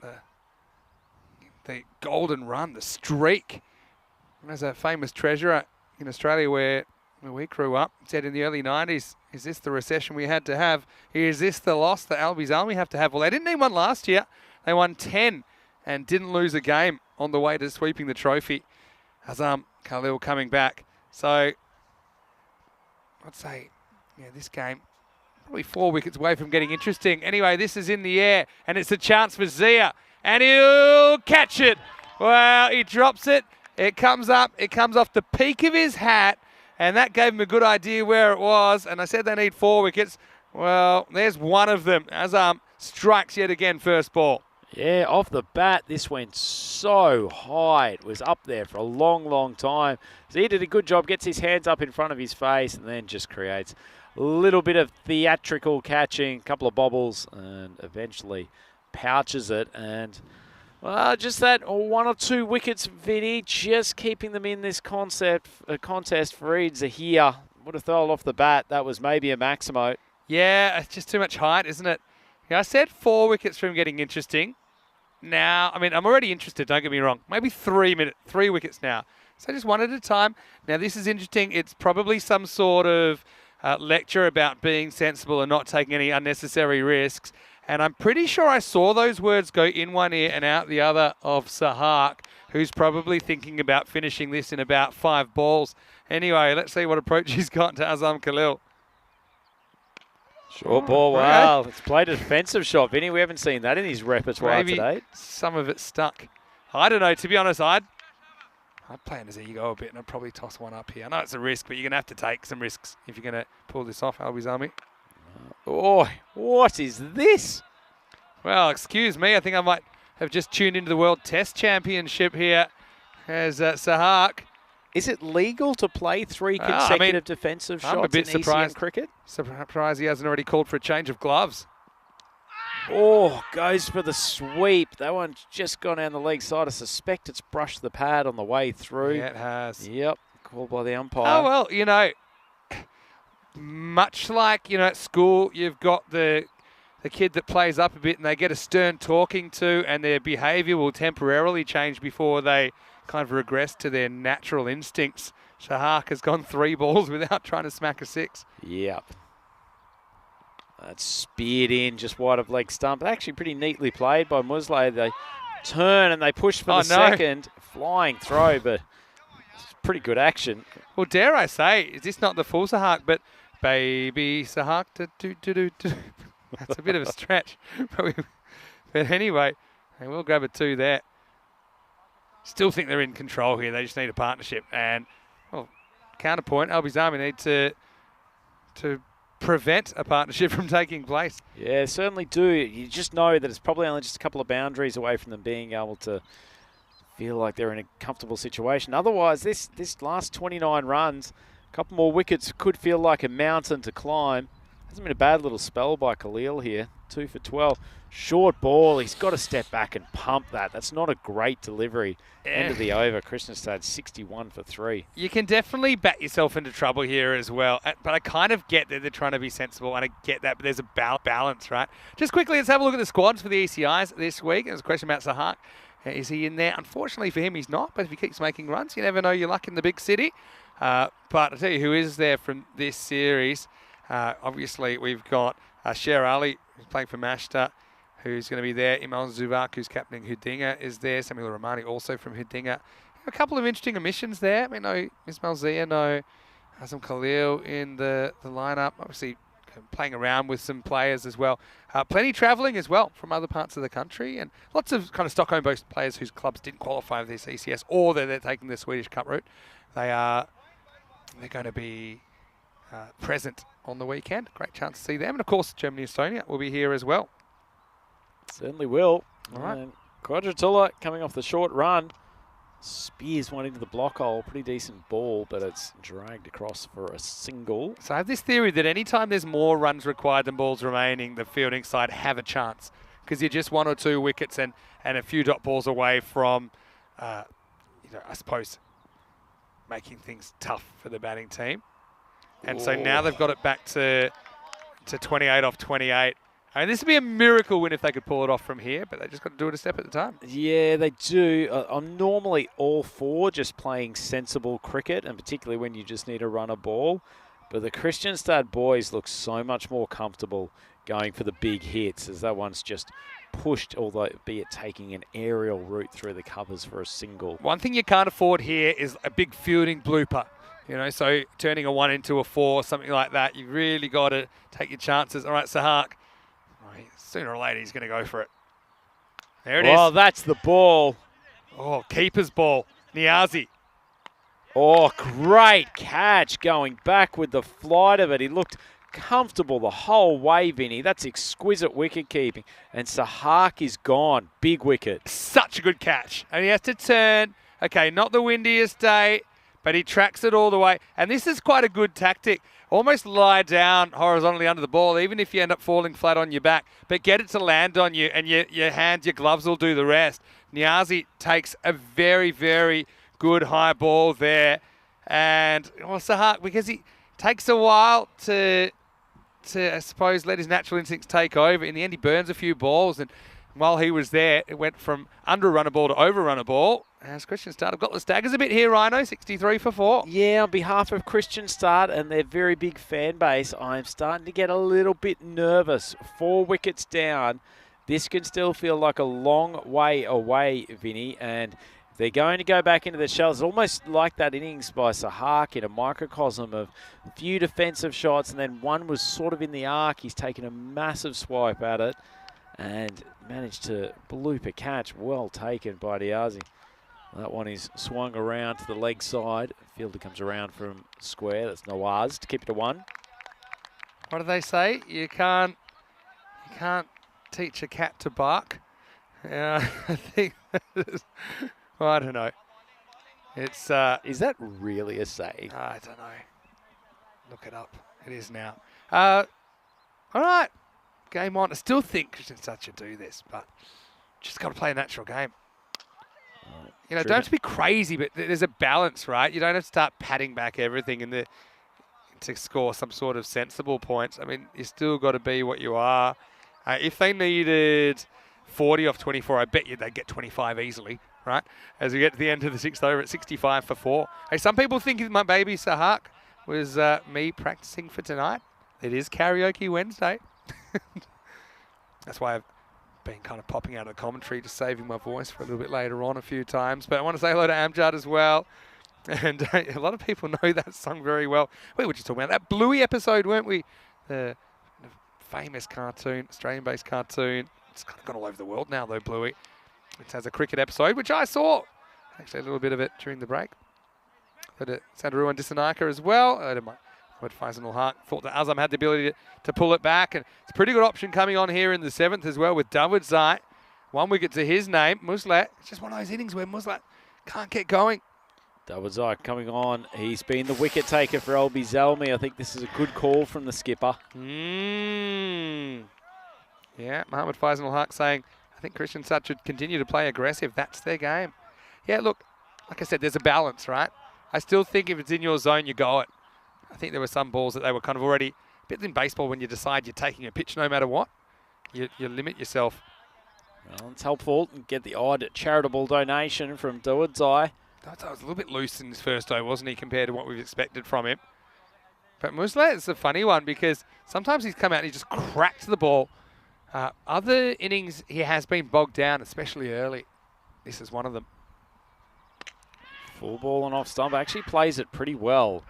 the golden run, the streak? There's a famous treasurer in Australia where we grew up, said in the early 90s, is this the recession we had to have? Is this the loss that Albi's Army have to have? Well, they didn't need one last year. They won 10 and didn't lose a game on the way to sweeping the trophy. Azam Khalil coming back. So I'd say, yeah, this game, probably 4 wickets away from getting interesting. Anyway, this is in the air, and it's a chance for Zia, and he'll catch it. Well, he drops it. It comes up. It comes off the peak of his hat, and that gave him a good idea where it was. And I said they need 4 wickets. Well, there's one of them. Azam strikes yet again, first ball. Yeah, off the bat, this went so high. It was up there for a long, long time. So he did a good job, gets his hands up in front of his face, and then just creates a little bit of theatrical catching, a couple of bobbles, and eventually pouches it. And, well, just that 1 or 2 wickets, Vinny, just keeping them in this contest for Eid Zahir. Would have thrown off the bat. That was maybe a Maximo. Yeah, it's just too much height, isn't it? Yeah, I said 4 wickets from getting interesting. Now, I mean, I'm already interested, don't get me wrong. Maybe 3 wickets now. So just one at a time. Now, this is interesting. It's probably some sort of lecture about being sensible and not taking any unnecessary risks. And I'm pretty sure I saw those words go in one ear and out the other of Sahak, who's probably thinking about finishing this in about 5 balls. Anyway, let's see what approach he's got to Azam Khalil. Short ball, wow. It's played a defensive shot, Vinny. We haven't seen that in his repertoire Maybe today. some of it stuck. I don't know. To be honest, I'd play as ego a bit, and I'd probably toss one up here. I know it's a risk, but you're going to have to take some risks if you're going to pull this off, Albi's Army. Oh, what is this? Well, excuse me. I think I might have just tuned into the World Test Championship here as Sahak. Is it legal to play 3 consecutive defensive shots I'm a bit in surprised. ECM cricket? Surprised he hasn't already called for a change of gloves. Oh, goes for the sweep. That one's just gone down the leg side. I suspect it's brushed the pad on the way through. Yeah, it has. Yep, called by the umpire. Oh, well, you know, much like, you know, at school, you've got the kid that plays up a bit and they get a stern talking to and their behaviour will temporarily change before they kind of regress to their natural instincts. Sahak has gone 3 balls without trying to smack a 6. Yep. That's speared in just wide of leg stump. Actually pretty neatly played by Musleh. They turn and they push for the second. Flying throw, but it's pretty good action. Well, dare I say, is this not the full Sahak, but baby Sahak? That's a bit of a stretch. But anyway, they will grab a 2 there. Still think they're in control here. They just need a partnership. And, well, counterpoint, Albi's Army need to prevent a partnership from taking place. Yeah, certainly do. You just know that it's probably only just a couple of boundaries away from them being able to feel like they're in a comfortable situation. Otherwise, this last 29 runs, a couple more wickets could feel like a mountain to climb. Hasn't been a bad little spell by Khalil here. 2 for 12. Short ball. He's got to step back and pump that. That's not a great delivery. End of the over. Krishnastad 61 for 3. You can definitely back yourself into trouble here as well. But I kind of get that they're trying to be sensible, and I get that, but there's a balance, right? Just quickly, let's have a look at the squads for the ECIs this week. There's a question about Sahak. Is he in there? Unfortunately for him, he's not, but if he keeps making runs, you never know your luck in the big city. But I'll tell you who is there from this series. Obviously, we've got Sher Ali, who's playing for Mashta, who's going to be there. Imal Zuvak, who's captaining Hudinga, is there. Samuel Rahmani, also from Hudinga. A couple of interesting omissions there. I mean, no Ismail Zia, no Azam Khalil in the lineup. Obviously, playing around with some players as well. Plenty travelling as well from other parts of the country, and lots of kind of Stockholm-based players whose clubs didn't qualify for this ECS, or they're taking the Swedish Cup route. They're going to be present on the weekend. Great chance to see them. And of course, Germany and Estonia will be here as well. Certainly will. All right. Quadratilla coming off the short run. Spears one into the block hole. Pretty decent ball, but it's dragged across for a single. So I have this theory that anytime there's more runs required than balls remaining, the fielding side have a chance, because you're just 1 or 2 wickets and a few dot balls away from, I suppose, making things tough for the batting team. And so now they've got it back to 28 off 28. I mean, this would be a miracle win if they could pull it off from here, but they just got to do it a step at a time. Yeah, they do. I'm normally all for just playing sensible cricket, and particularly when you just need to run a ball. But the Kristianstad boys look so much more comfortable going for the big hits, as that one's just pushed, albeit taking an aerial route through the covers for a single. One thing you can't afford here is a big fielding blooper. You know, so turning a 1 into a 4, something like that. You really got to take your chances. All right, Sahak. Sooner or later, he's going to go for it. There it is. Oh, that's the ball. Oh, keeper's ball. Niazi. Oh, great catch going back with the flight of it. He looked comfortable the whole way, Vinny. That's exquisite wicket keeping. And Sahak is gone. Big wicket. Such a good catch. And he has to turn. Okay, not the windiest day, but he tracks it all the way. And this is quite a good tactic. Almost lie down horizontally under the ball, even if you end up falling flat on your back. But get it to land on you, and your hands, your gloves will do the rest. Niazi takes a very, very good high ball there. And Sahak, because he takes a while to I suppose, let his natural instincts take over. In the end, he burns a few balls. And while he was there, it went from under a runner ball to over runner ball. As Kristianstad have got the staggers a bit here, Rhino, 63 for 4. Yeah, on behalf of Kristianstad and their very big fan base, I'm starting to get a little bit nervous. 4 wickets down. This can still feel like a long way away, Vinny, and they're going to go back into the shells. It's almost like that innings by Sahak in a microcosm of a few defensive shots, and then one was sort of in the arc. He's taken a massive swipe at it and managed to bloop a catch. Well taken by Niazi. That one is swung around to the leg side. Fielder comes around from square. That's Nawaz to keep it to 1. What do they say? You can't teach a cat to bark. Yeah, I think. Well, I don't know. It's. Is that really a say? I don't know. Look it up. It is now. All right. Game on. I still think Kristianstad should do this, but just got to play a natural game. You know, don't have to be crazy, but there's a balance, right? You don't have to start patting back everything to score some sort of sensible points. I mean, you still got to be what you are. If they needed 40 off 24, I bet you they'd get 25 easily, right? As we get to the end of the 6th over at 65 for 4. Hey, some people think my baby Sahak was me practicing for tonight. It is Karaoke Wednesday. That's why I've been kind of popping out of the commentary, just saving my voice for a little bit later on a few times. But I want to say hello to Amjad as well. And a lot of people know that song very well. We were just talking about that Bluey episode, weren't we? The famous cartoon, Australian-based cartoon. It's kind of gone all over the world now, though, Bluey. It has a cricket episode, which I saw. Actually, a little bit of it during the break. But Sandaru and Disanaka as well. But Faisal Haq thought that Azam had the ability to pull it back. And it's a pretty good option coming on here in the 7th as well with Dawood Zai. 1 wicket to his name. Muslat, it's just one of those innings where Muslat can't get going. Dawood Zai coming on. He's been the wicket taker for Albi Zalmi. I think this is a good call from the skipper. Yeah, Mohammed Faisal Haq saying, I think Kristianstad should continue to play aggressive. That's their game. Yeah, look, like I said, there's a balance, right? I still think if it's in your zone, you go it. I think there were some balls that they were kind of already, a bit in baseball when you decide you're taking a pitch no matter what, you limit yourself. Well, it's helpful to get the odd charitable donation from Dawood Zai. That was a little bit loose in his first over, wasn't he, compared to what we've expected from him. But Muslat is a funny one because sometimes he's come out and he just cracked the ball. Other innings, he has been bogged down, especially early. This is one of them. Full ball and off stump. Actually plays it pretty well.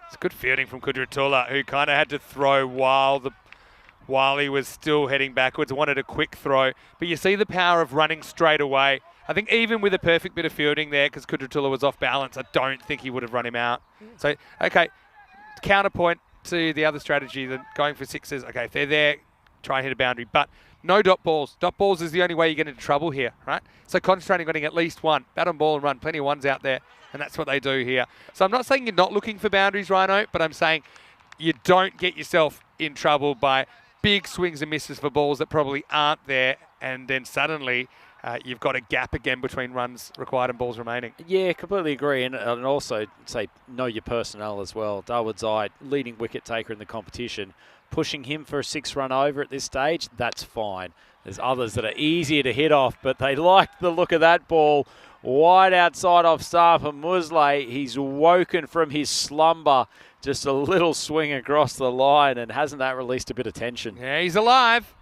It's good fielding from Kudratullah, who kind of had to throw while he was still heading backwards. Wanted a quick throw. But you see the power of running straight away. I think even with a perfect bit of fielding there, because Kudratullah was off balance, I don't think he would have run him out. So, okay, counterpoint to the other strategy, the going for sixes. Okay, if they're there, try and hit a boundary. But no dot balls. Dot balls is the only way you get into trouble here, right? So concentrating on getting at least one. Bat on ball and run. Plenty of ones out there. And that's what they do here. So I'm not saying you're not looking for boundaries, Rhino, but I'm saying you don't get yourself in trouble by big swings and misses for balls that probably aren't there. And then suddenly you've got a gap again between runs required and balls remaining. Yeah, completely agree. And also, say, know your personnel as well. Darwood's leading wicket taker in the competition. Pushing him for a 6-run over at this stage, that's fine. There's others that are easier to hit off, but they like the look of that ball. Wide outside off stump, and Musley, he's woken from his slumber. Just a little swing across the line, and hasn't that released a bit of tension? Yeah, he's alive.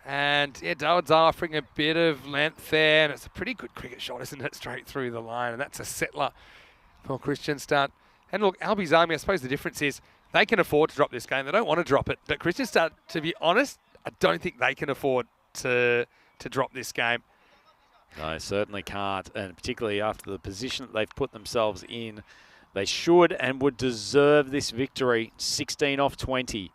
And yeah, Darwood's offering a bit of length there, and it's a pretty good cricket shot, isn't it? Straight through the line, and that's a settler for Kristianstad. And look, Albies Army, I suppose the difference is they can afford to drop this game. They don't want to drop it. But Kristianstad, to be honest, I don't think they can afford to drop this game. No, certainly can't, and particularly after the position that they've put themselves in, they should and would deserve this victory. 16 off 20.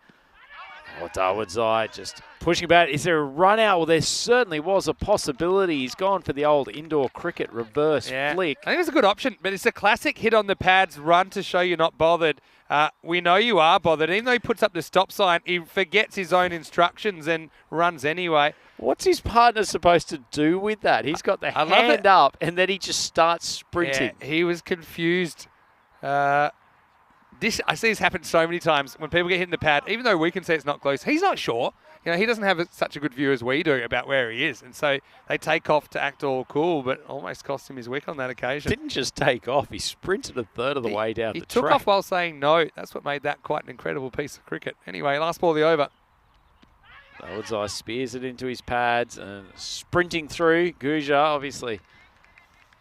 Oh, Darwood's just pushing about. Is there a run out? Well, there certainly was a possibility. He's gone for the old indoor cricket reverse flick. I think it's a good option, but it's a classic hit on the pads, run to show you're not bothered. We know you are bothered. Even though he puts up the stop sign, he forgets his own instructions and runs anyway. What's his partner supposed to do with that? He's got the hand up, and then he just starts sprinting. Yeah, he was confused. I see this happen so many times when people get hit in the pad, even though we can say it's not close, he's not sure. You know, he doesn't have such a good view as we do about where he is. And so they take off to act all cool, but almost cost him his wick on that occasion. Didn't just take off. He sprinted a third of the way down the track. He took off while saying no. That's what made that quite an incredible piece of cricket. Anyway, last ball of the over. Darwood's spears it into his pads and sprinting through. Guja obviously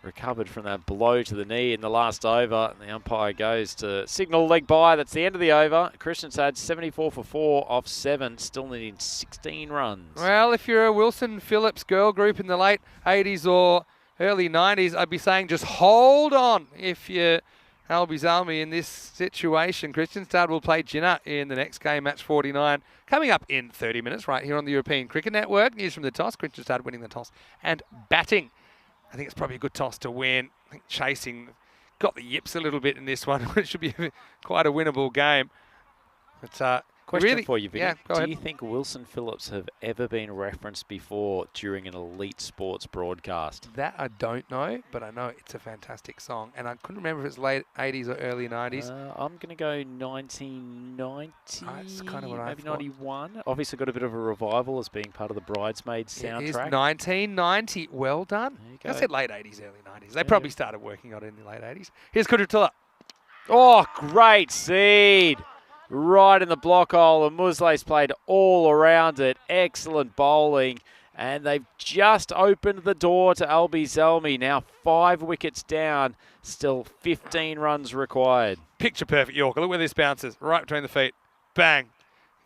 recovered from that blow to the knee in the last over. And the umpire goes to signal leg by. That's the end of the over. Kristianstad 74 for 4 off 7, still needing 16 runs. Well, if you're a Wilson Phillips girl group in the late 80s or early 90s, I'd be saying just hold on if you're Albies Army in this situation. Kristianstad will play Jinnah in the next game, match 49, coming up in 30 minutes right here on the European Cricket Network. News from the toss, Kristianstad winning the toss and batting. I think it's probably a good toss to win. I think chasing got the yips a little bit in this one, which should be quite a winnable game. But Question really, for you, Vinny. yeah, go ahead. Do you think Wilson Phillips have ever been referenced before during an elite sports broadcast? That I don't know, but I know it's a fantastic song. And I couldn't remember if it's late 80s or early 90s. I'm going to go 1990, That's kind of what I maybe thought. 91. Obviously got a bit of a revival as being part of the Bridesmaids soundtrack. It is 1990. Well done. There you go. I said late 80s, early 90s. They probably started working on it in the late 80s. Here's Kudratullah. Oh, great seed. Right in the block hole, and Musley's played all around it. Excellent bowling, and they've just opened the door to Albies Army. Now 5 wickets down, still 15 runs required. Picture perfect Yorker. Look where this bounces. Right between the feet. Bang.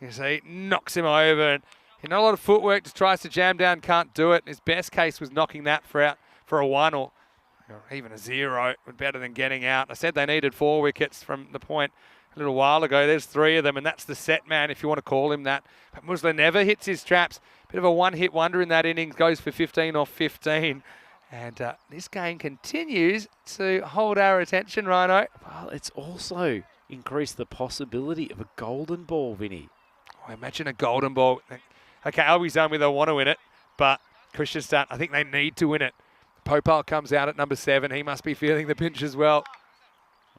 You see, knocks him over. And not a lot of footwork, just tries to jam down, can't do it. His best case was knocking that for a 1 or even a 0. Better than getting out. I said they needed 4 wickets from the point a little while ago. There's 3 of them, and that's the set man, if you want to call him that. But Musley never hits his traps. Bit of a one-hit wonder in that innings, goes for 15 off 15. And this game continues to hold our attention, Rhino. Well, it's also increased the possibility of a golden ball, Vinny. Oh, imagine a golden ball. Okay, Albies Army, they'll want to win it, but Kristianstad, I think they need to win it. Popal comes out at number 7. He must be feeling the pinch as well.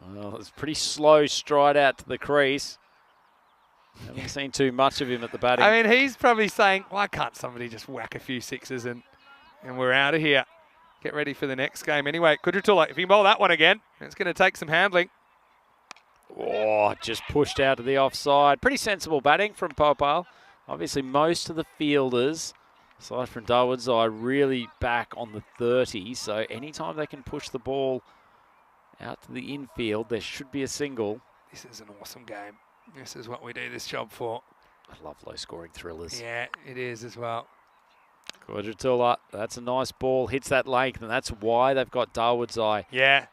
Well, it's pretty slow stride out to the crease. Haven't seen too much of him at the batting. I mean, he's probably saying, why can't somebody just whack a few sixes and we're out of here. Get ready for the next game. Anyway, Kudratullah, if he can bowl that one again, it's going to take some handling. Oh, just pushed out to the offside. Pretty sensible batting from Popal. Obviously, most of the fielders, aside from Darwood's really back on the 30. So anytime they can push the ball out to the infield, there should be a single. This is an awesome game. This is what we do this job for. I love low-scoring thrillers. Yeah, it is as well. Kudratullah, that's a nice ball. Hits that length, and that's why they've got Darwood's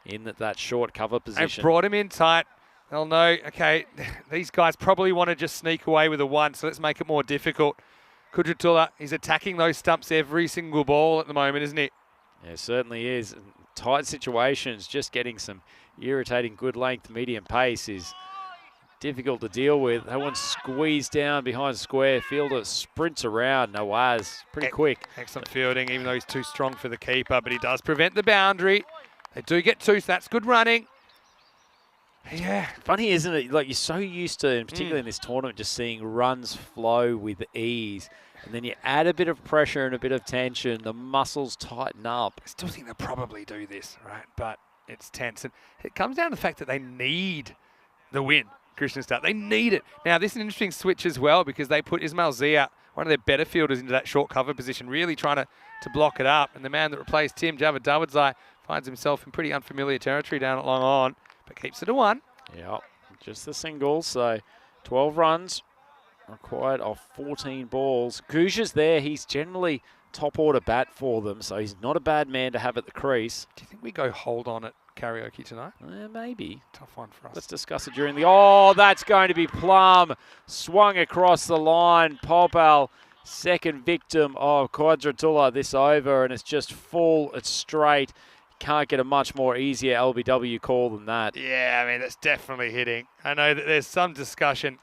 in that short cover position. They've brought him in tight. They'll know, okay, these guys probably want to just sneak away with a 1, so let's make it more difficult. Kudratullah, he's attacking those stumps every single ball at the moment, isn't he? Yeah, certainly is. Tight situations, just getting some irritating good length, medium pace is difficult to deal with. That one's squeezed down behind square. Fielder sprints around. Nawaz, pretty quick. Excellent fielding, even though he's too strong for the keeper, but he does prevent the boundary. They do get 2, so that's good running. Yeah. Funny, isn't it? Like, you're so used to, and particularly in this tournament, just seeing runs flow with ease. And then you add a bit of pressure and a bit of tension, the muscles tighten up. I still think they'll probably do this, right? But it's tense. And it comes down to the fact that they need the win, Kristianstad. They need it. Now, this is an interesting switch as well because they put Ismail Zia, one of their better fielders, into that short cover position, really trying to block it up. And the man that replaced Tim, Javad Davidzai, finds himself in pretty unfamiliar territory down at long on, but keeps it a 1. Yeah, just the single. So 12 runs required off 14 balls. Guja's there. He's generally top order bat for them, so he's not a bad man to have at the crease. Do you think we go hold on at karaoke tonight? Maybe. Tough one for us. Let's discuss it during the... Oh, that's going to be plumb. Swung across the line. Popal, second victim of Quadratula this over, and it's just full. It's straight. Can't get a much more easier LBW call than that. Yeah, I mean, that's definitely hitting. I know that there's some discussion.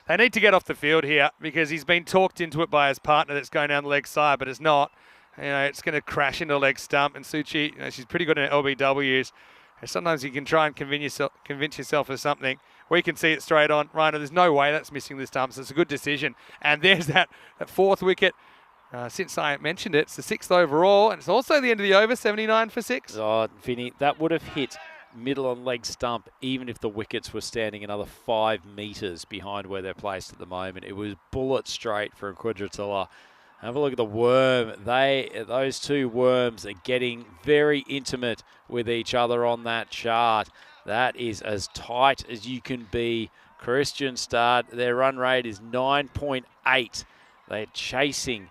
They need to get off the field here because he's been talked into it by his partner that's going down the leg side, but it's not. You know, it's going to crash into the leg stump. And Suchi, you know, she's pretty good at LBWs. And sometimes you can try and convince yourself of something. We can see it straight on. Rhino, there's no way that's missing the stump, so it's a good decision. And there's that 4th wicket. Since I mentioned it, it's the 6th overall, and it's also the end of the over, 79 for 6. Oh, Vinny, that would have hit middle on leg stump even if the wickets were standing another 5 metres behind where they're placed at the moment. It was bullet straight for Quadratilla. Have a look at the worm. Those 2 worms are getting very intimate with each other on that chart. That is as tight as you can be. Kristianstad, their run rate is 9.8. They're chasing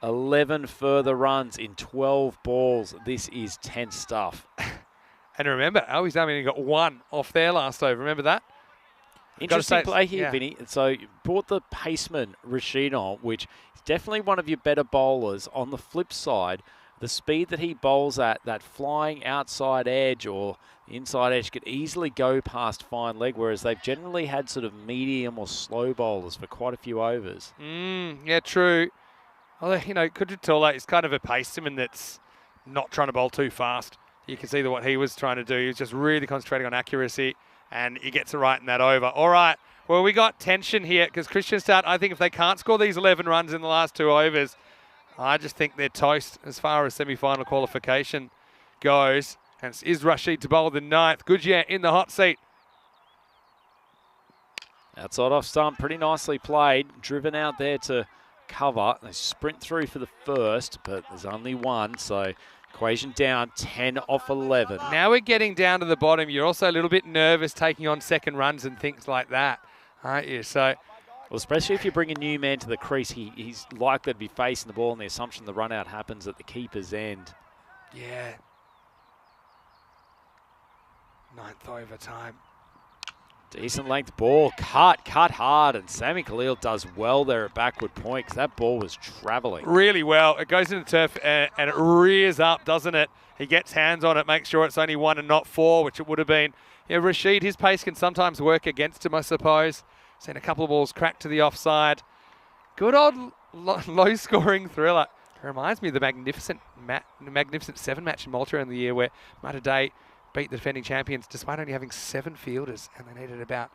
11 further runs in 12 balls. This is tense stuff. And remember, Albies only got 1 off their last over. Remember that? Interesting play here, Vinny. So brought the paceman Rashid on, which is definitely one of your better bowlers. On the flip side, the speed that he bowls at, that flying outside edge or the inside edge could easily go past fine leg, whereas they've generally had sort of medium or slow bowlers for quite a few overs. Yeah, true. Well, you know, Quadratilla is kind of a paceman that's not trying to bowl too fast. You can see that what he was trying to do. He was just really concentrating on accuracy, and he gets it right in that over. All right, well, we got tension here because Kristianstad, I think if they can't score these 11 runs in the last 2 overs, I just think they're toast as far as semi-final qualification goes. And it is Rashid to bowl the 9th. Gujia in the hot seat. Outside off stump, pretty nicely played. Driven out there to cover. They sprint through for the first, but there's only 1, so equation down, 10 off 11. Now we're getting down to the bottom. You're also a little bit nervous taking on second runs and things like that, aren't you? So, well, especially if you bring a new man to the crease, he's likely to be facing the ball on the assumption the run out happens at the keeper's end. yeah. 9th overtime. Decent length ball, cut hard, and Sammy Khalil does well there at backward point because that ball was travelling. Really well. It goes into the turf and it rears up, doesn't it? He gets hands on it, makes sure it's only 1 and not 4, which it would have been. Yeah, Rashid, his pace can sometimes work against him, I suppose. Seen a couple of balls cracked to the offside. Good old low-scoring thriller. It reminds me of the magnificent 7 match in Malta in the year where Mataday beat the defending champions despite only having 7 fielders, and they needed about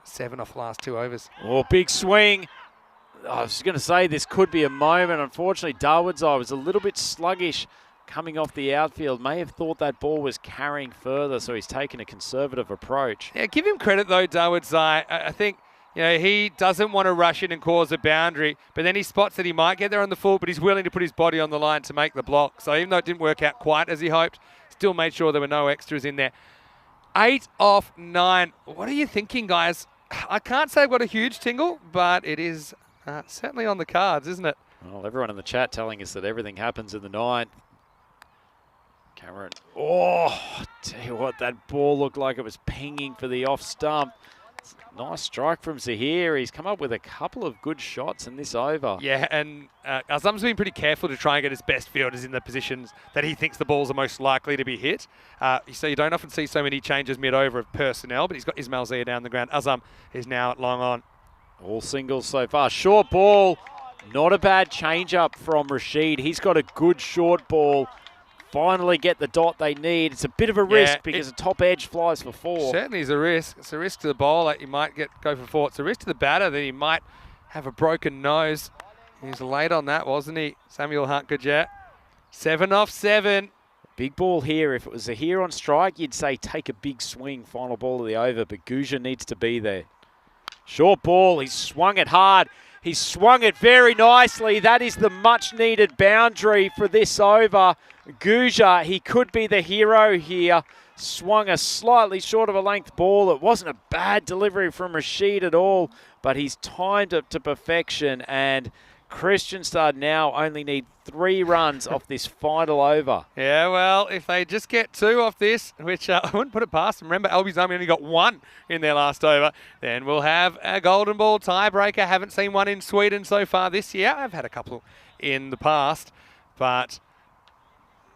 7 off the last 2 overs. Oh, big swing. I was going to say this could be a moment. Unfortunately, Dawood's was a little bit sluggish coming off the outfield. May have thought that ball was carrying further, so he's taken a conservative approach. Yeah, give him credit though, Dawood's. I think, you know, he doesn't want to rush in and cause a boundary, but then he spots that he might get there on the full, but he's willing to put his body on the line to make the block. So even though it didn't work out quite as he hoped, still made sure there were no extras in there. 8 off 9. What are you thinking, guys? I can't say I've got a huge tingle, but it is certainly on the cards, isn't it? Well, everyone in the chat telling us that everything happens in the 9th. Cameron. Oh, tell you what, that ball looked like it was pinging for the off stump. Nice strike from Zahir. He's come up with a couple of good shots in this over. Yeah, and Azam's been pretty careful to try and get his best fielders in the positions that he thinks the balls are most likely to be hit. So you don't often see so many changes mid-over of personnel, but he's got Ismail Zia down the ground. Azam is now at long on. All singles so far. Short ball. Not a bad change-up from Rashid. He's got a good short ball. Finally get the dot they need. It's a bit of a risk because the top edge flies for 4. Certainly is a risk. It's a risk to the bowler. He might go for 4. It's a risk to the batter that he might have a broken nose. He was late on that, wasn't he? Samuel Hunt-Gajat. 7 off 7. Big ball here. If it was Zahir on strike, you'd say take a big swing, final ball of the over, but Guja needs to be there. Short ball. He's swung it hard. He's swung it very nicely. That is the much-needed boundary for this over. Guja, he could be the hero here. Swung a slightly short of a length ball. It wasn't a bad delivery from Rashid at all, but he's timed it to perfection. And Kristianstad now only need 3 runs off this final over. Yeah, well, if they just get 2 off this, which I wouldn't put it past them. Remember, Albies Army only got 1 in their last over. Then we'll have a golden ball tiebreaker. Haven't seen one in Sweden so far this year. I've had a couple in the past, but,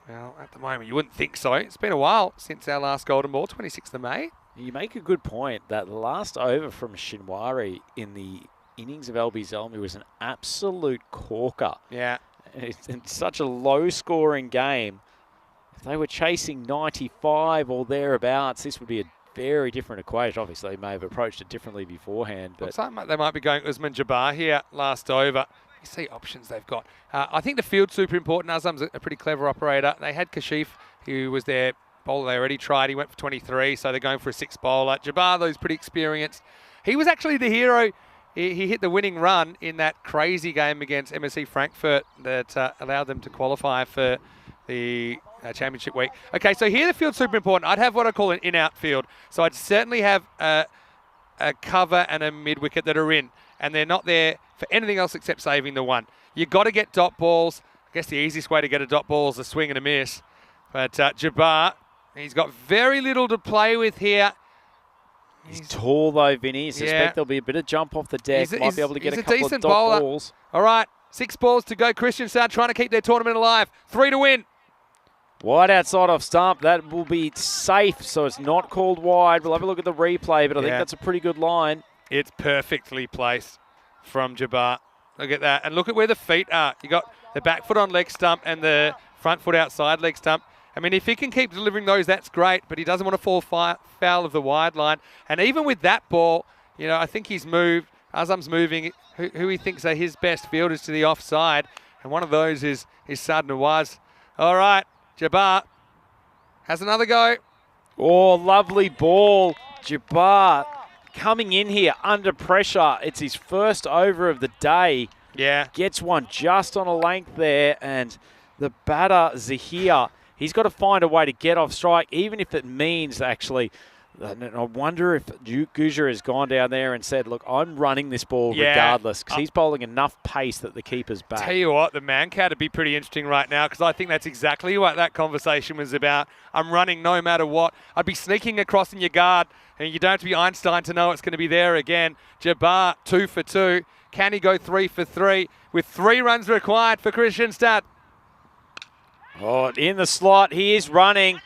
well, at the moment, you wouldn't think so. It's been a while since our last golden ball, 26th of May. You make a good point. That last over from Shinwari in the innings of LB Zelmi was an absolute corker. Yeah. It's such a low-scoring game. If they were chasing 95 or thereabouts, this would be a very different equation. Obviously, they may have approached it differently beforehand. But looks like they might be going Usman Jabbar here last over. You see options they've got. I think the field's super important. Azam's a pretty clever operator. They had Kashif, who was their bowler they already tried. He went for 23, so they're going for a 6 bowler. Jabbar, though, is pretty experienced. He was actually the hero. He hit the winning run in that crazy game against MSC Frankfurt that allowed them to qualify for the championship week. Okay, so here the field's super important. I'd have what I call an in-out field. So I'd certainly have a cover and a mid-wicket that are in, and they're not there for anything else except saving the 1. You've got to get dot balls. I guess the easiest way to get a dot ball is a swing and a miss. But Jabbar, he's got very little to play with here. He's tall though, Vinny. I suspect there'll be a bit of jump off the deck. Might be able to get a couple of dot balls. All right, 6 balls to go. Kristianstad trying to keep their tournament alive. 3 to win. Wide outside off stump. That will be safe, so it's not called wide. We'll have a look at the replay, but I think that's a pretty good line. It's perfectly placed from Jabbar. Look at that. And look at where the feet are. You got the back foot on leg stump and the front foot outside leg stump. I mean, if he can keep delivering those, that's great, but he doesn't want to fall foul of the wide line. And even with that ball, you know, I think he's moved. Azam's moving who he thinks are his best fielders to the offside. And one of those is Sad Nawaz. All right, Jabbar has another go. Oh, lovely ball. Jabbar coming in here under pressure. It's his first over of the day. Yeah. Gets one just on a length there. And the batter, Zahir, he's got to find a way to get off strike, even if it means actually. I wonder if Guja has gone down there and said, look, I'm running this ball regardless, because he's bowling enough pace that the keeper's back. Tell you what, the man count would be pretty interesting right now, because I think that's exactly what that conversation was about. I'm running no matter what. I'd be sneaking across in your guard, and you don't have to be Einstein to know it's going to be there again. Jabbar, 2 for 2. Can he go 3 for 3 with 3 runs required for Kristianstad? Oh, in the slot, he is running.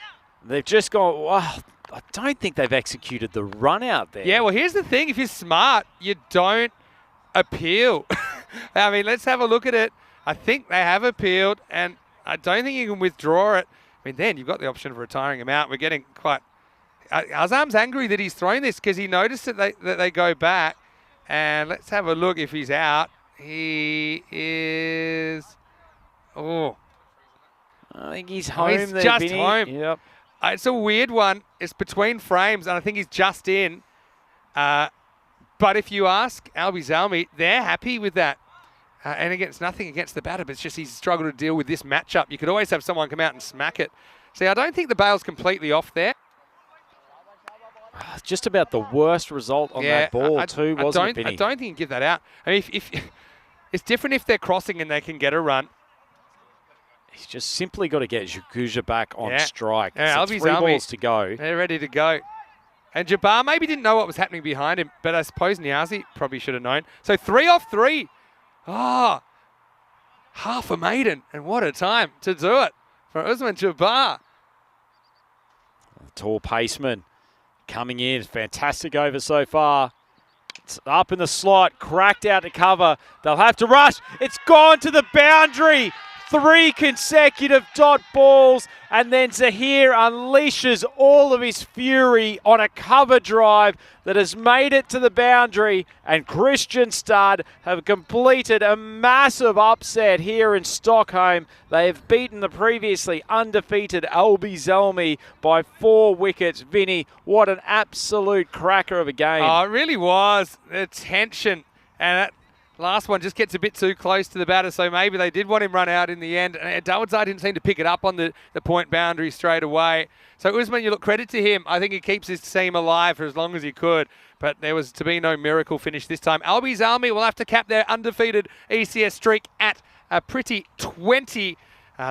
They've just gone, wow. I don't think they've executed the run out there. Yeah, well, here's the thing. If you're smart, you don't appeal. I mean, let's have a look at it. I think they have appealed, and I don't think you can withdraw it. I mean, then you've got the option of retiring him out. We're getting quite... Azam's angry that he's thrown this because he noticed that they go back. And let's have a look if he's out. He is... Oh. I think he's home he's there, just Vinny. home. Yep. It's a weird one. It's between frames, and I think he's just in. But if you ask Albi Zalmi, they're happy with that. And again, it's nothing against the batter, but it's just he's struggled to deal with this matchup. You could always have someone come out and smack it. See, I don't think the bail's completely off there. Just about the worst result on that ball too, wasn't it, Vinny? I don't think you can give that out. I mean, if it's different if they're crossing and they can get a run. He's just simply got to get Guja back on strike. Yeah, So Albi's 3 Army, balls to go. They're ready to go. And Jabbar maybe didn't know what was happening behind him, but I suppose Niazi probably should have known. So 3 off 3. Oh, half a maiden. And what a time to do it for Usman Jabbar. Tall paceman coming in. Fantastic over so far. It's up in the slot, cracked out to cover. They'll have to rush. It's gone to the boundary. 3 consecutive dot balls, and then Zahir unleashes all of his fury on a cover drive that has made it to the boundary, and Kristianstad have completed a massive upset here in Stockholm. They have beaten the previously undefeated Albi Zelmi by 4 wickets. Vinny, what an absolute cracker of a game. Oh, it really was. The tension, and that last one just gets a bit too close to the batter, so maybe they did want him run out in the end. And Dawadzar didn't seem to pick it up on the point boundary straight away. So Usman, you look, credit to him. I think he keeps his team alive for as long as he could, but there was to be no miracle finish this time. Albi's Army will have to cap their undefeated ECS streak at a pretty 20.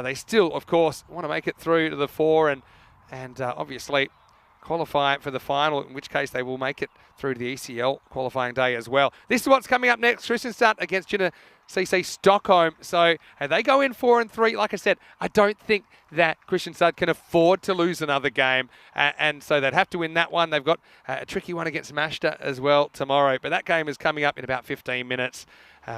They still, of course, want to make it through to the 4 and obviously qualify for the final, in which case they will make it through to the ECL qualifying day as well. This is what's coming up next. Kristianstad against Gina CC Stockholm. So they go in 4-3. Like I said, I don't think that Kristianstad can afford to lose another game. And so they'd have to win that one. They've got a tricky one against Mashta as well tomorrow. But that game is coming up in about 15 minutes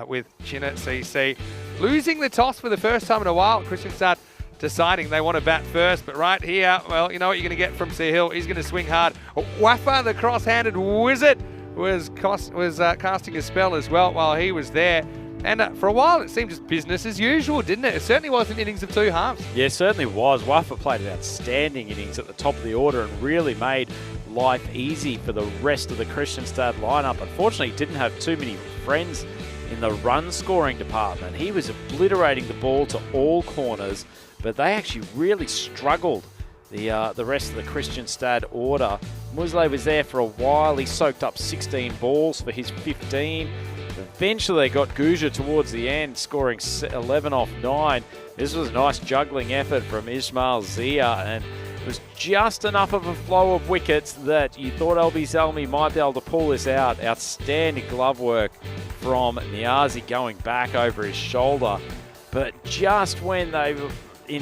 with Gina CC losing the toss for the first time in a while. Kristianstad deciding they want to bat first, but right here, well, you know what you're going to get from Sahil. He's going to swing hard. Wafa, the cross-handed wizard, was casting a spell as well while he was there. And for a while, it seemed just business as usual, didn't it? It certainly was an innings of 2 halves. Yeah, certainly was. Wafa played an outstanding innings at the top of the order and really made life easy for the rest of the Kristianstad lineup. Unfortunately, he didn't have too many friends in the run-scoring department. He was obliterating the ball to all corners, but they actually really struggled, the rest of the Kristianstad order. Musleh was there for a while. He soaked up 16 balls for his 15. Eventually, they got Guja towards the end, scoring 11 off 9. This was a nice juggling effort from Ismail Zia, and it was just enough of a flow of wickets that you thought Albi Zelmi might be able to pull this out. Outstanding glove work from Niazi going back over his shoulder. But just when they were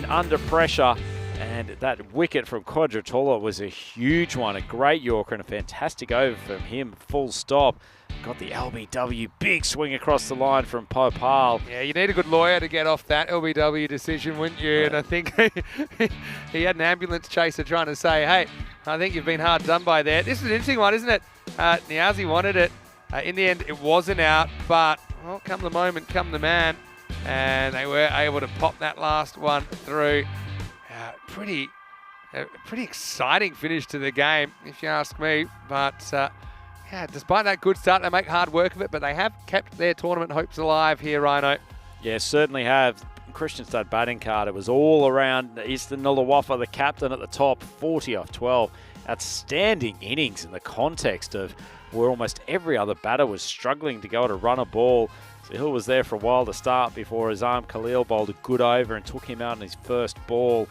under pressure, and that wicket from Quadratullah was a huge one, a great Yorker and a fantastic over from him, full stop. Got the LBW big swing across the line from Popal. Yeah, you need a good lawyer to get off that LBW decision, wouldn't you? And I think he had an ambulance chaser trying to say, hey, I think you've been hard done by there. This is an interesting one, isn't it? Niazi wanted it. In the end, it wasn't out, but well, come the moment, come the man. And they were able to pop that last one through. Pretty exciting finish to the game, if you ask me. But yeah, despite that good start, they make hard work of it. But they have kept their tournament hopes alive here, Rhino. Yeah, certainly have. Kristianstad batting card, it was all around Eastern Nullawafa, the captain at the top, 40 off 12. Outstanding innings in the context of where almost every other batter was struggling to go to run a ball. Sahil was there for a while to start before Azam Khalil bowled a good over and took him out in his first ball.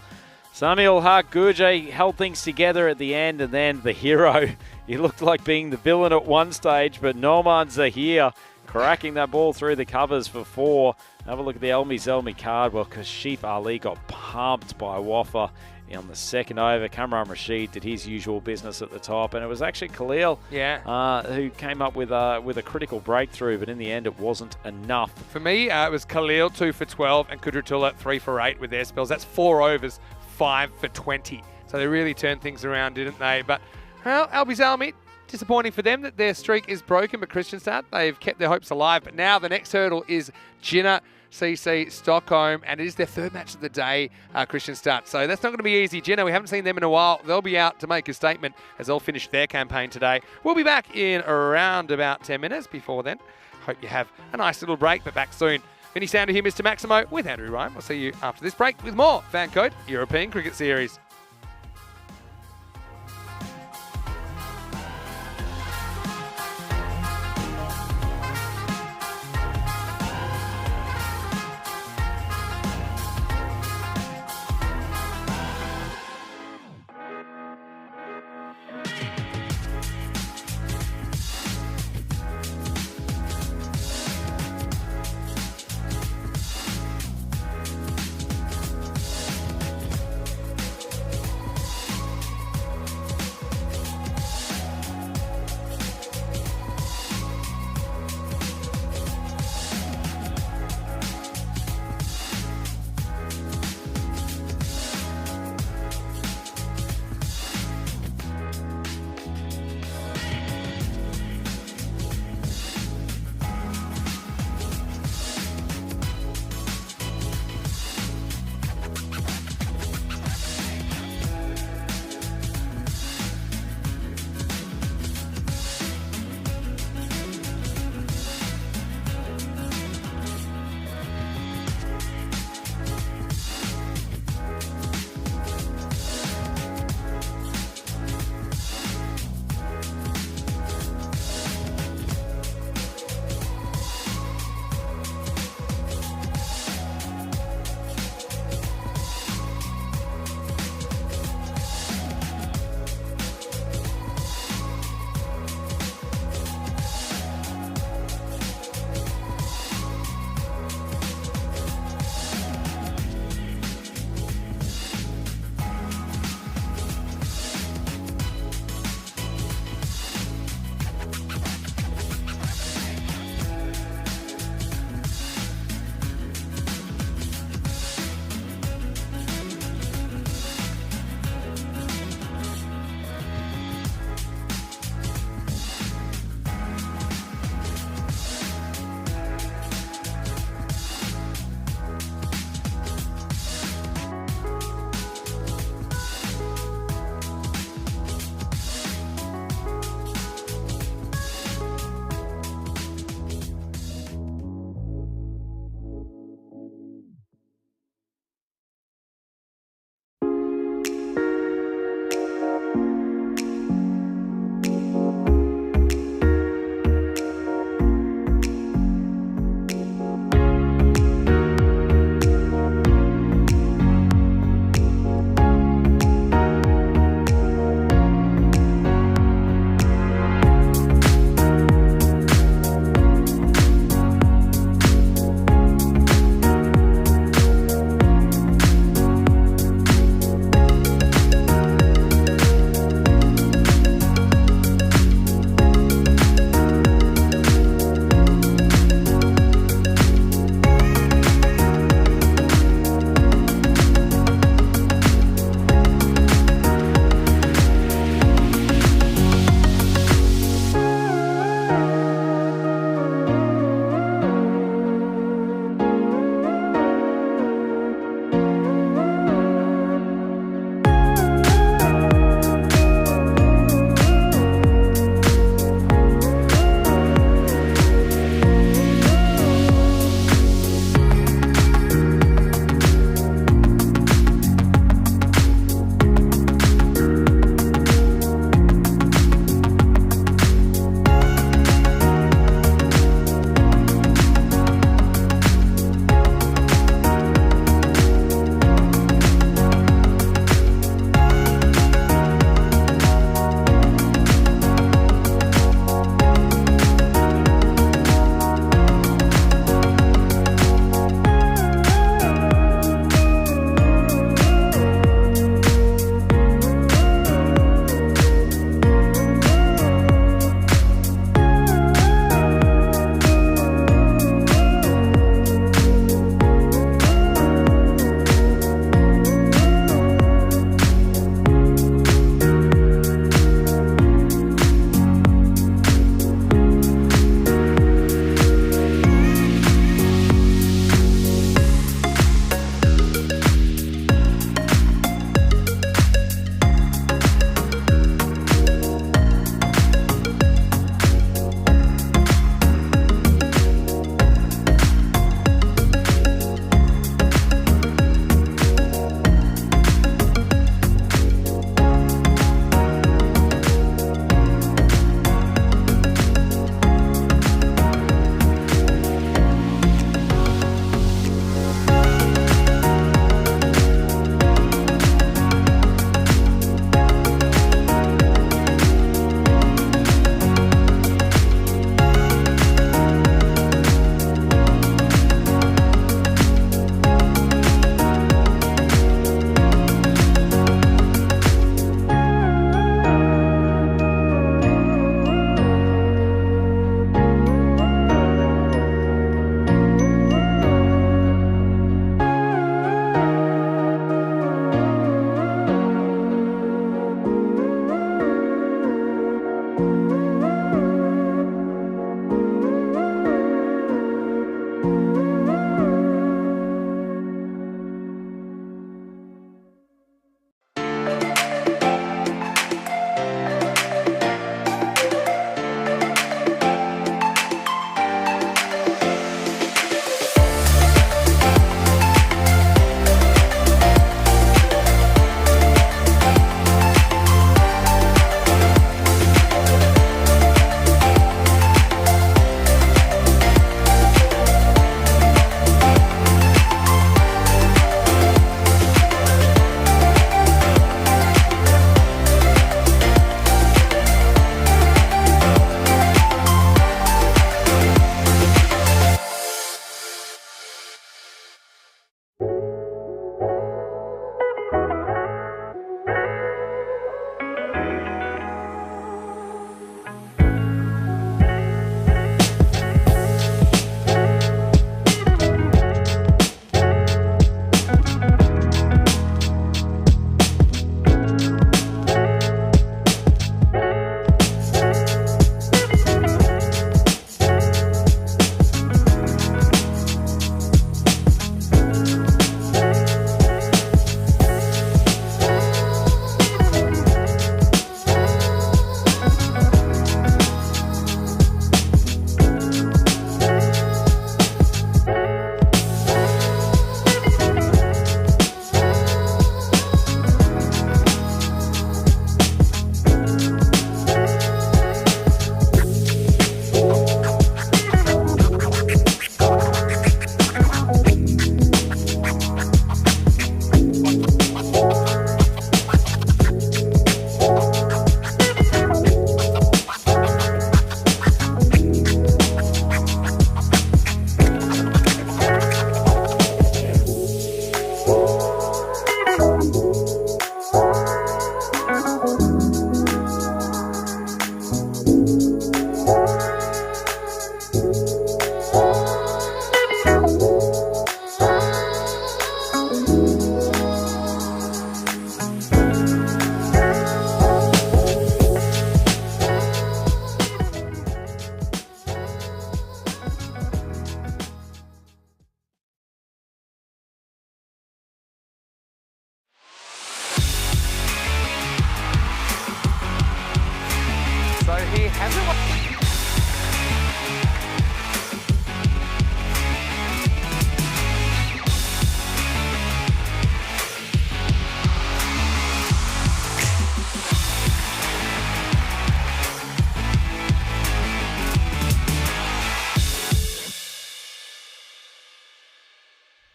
Samuel Haq Gurje held things together at the end, and then the hero. He looked like being the villain at one stage, but Noman Zahir cracking that ball through the covers for 4. Have a look at the Albi Zelmi card. Well, Kashif Ali got pumped by Wafa on the second over. Kamran Rashid did his usual business at the top, and it was actually Khalil who came up with a critical breakthrough, but in the end it wasn't enough. For me, it was Khalil 2 for 12 and Kudratullah 3 for 8 with their spells. That's 4 overs, 5 for 20. So they really turned things around, didn't they? But well, Albi Zelmi, disappointing for them that their streak is broken, but Kristianstad, they've kept their hopes alive. But now the next hurdle is Gina CC Stockholm, and it is their 3rd match of the day, Kristianstad. So that's not going to be easy. Gina, we haven't seen them in a while. They'll be out to make a statement as they'll finish their campaign today. We'll be back in around about 10 minutes. Before then, hope you have a nice little break, but back soon. Vinny Sounder here, Mr. Maximo, with Andrew Ryan. We'll see you after this break with more FanCode European Cricket Series.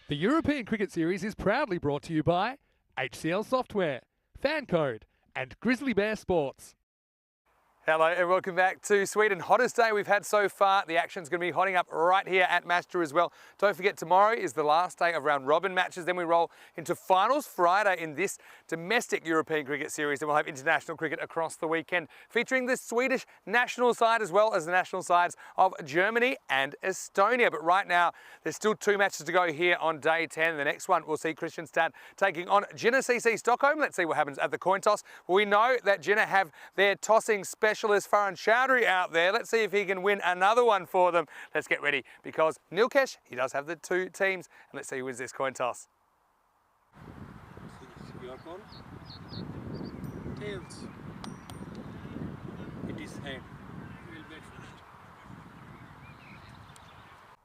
The European Cricket Series is proudly brought to you by HCL Software, FanCode, and Grizzly Bear Sports. Hello and welcome back to Sweden. Hottest day we've had so far. The action's going to be hotting up right here at Master as well. Don't forget, tomorrow is the last day of round robin matches. Then we roll into finals Friday in this domestic European Cricket Series. And we'll have international cricket across the weekend, featuring the Swedish national side as well as the national sides of Germany and Estonia. But right now, there's still 2 matches to go here on day 10. The next one, we'll see Kristianstad taking on Jina CC Stockholm. Let's see what happens at the coin toss. We know that Jina have their tossing specialist Farhan Chowdhury out there. Let's see if he can win another one for them. Let's get ready, because Nilkesh, he does have the 2 teams, and let's see who wins this coin toss. Your call. Tails. It is head. We'll bet first.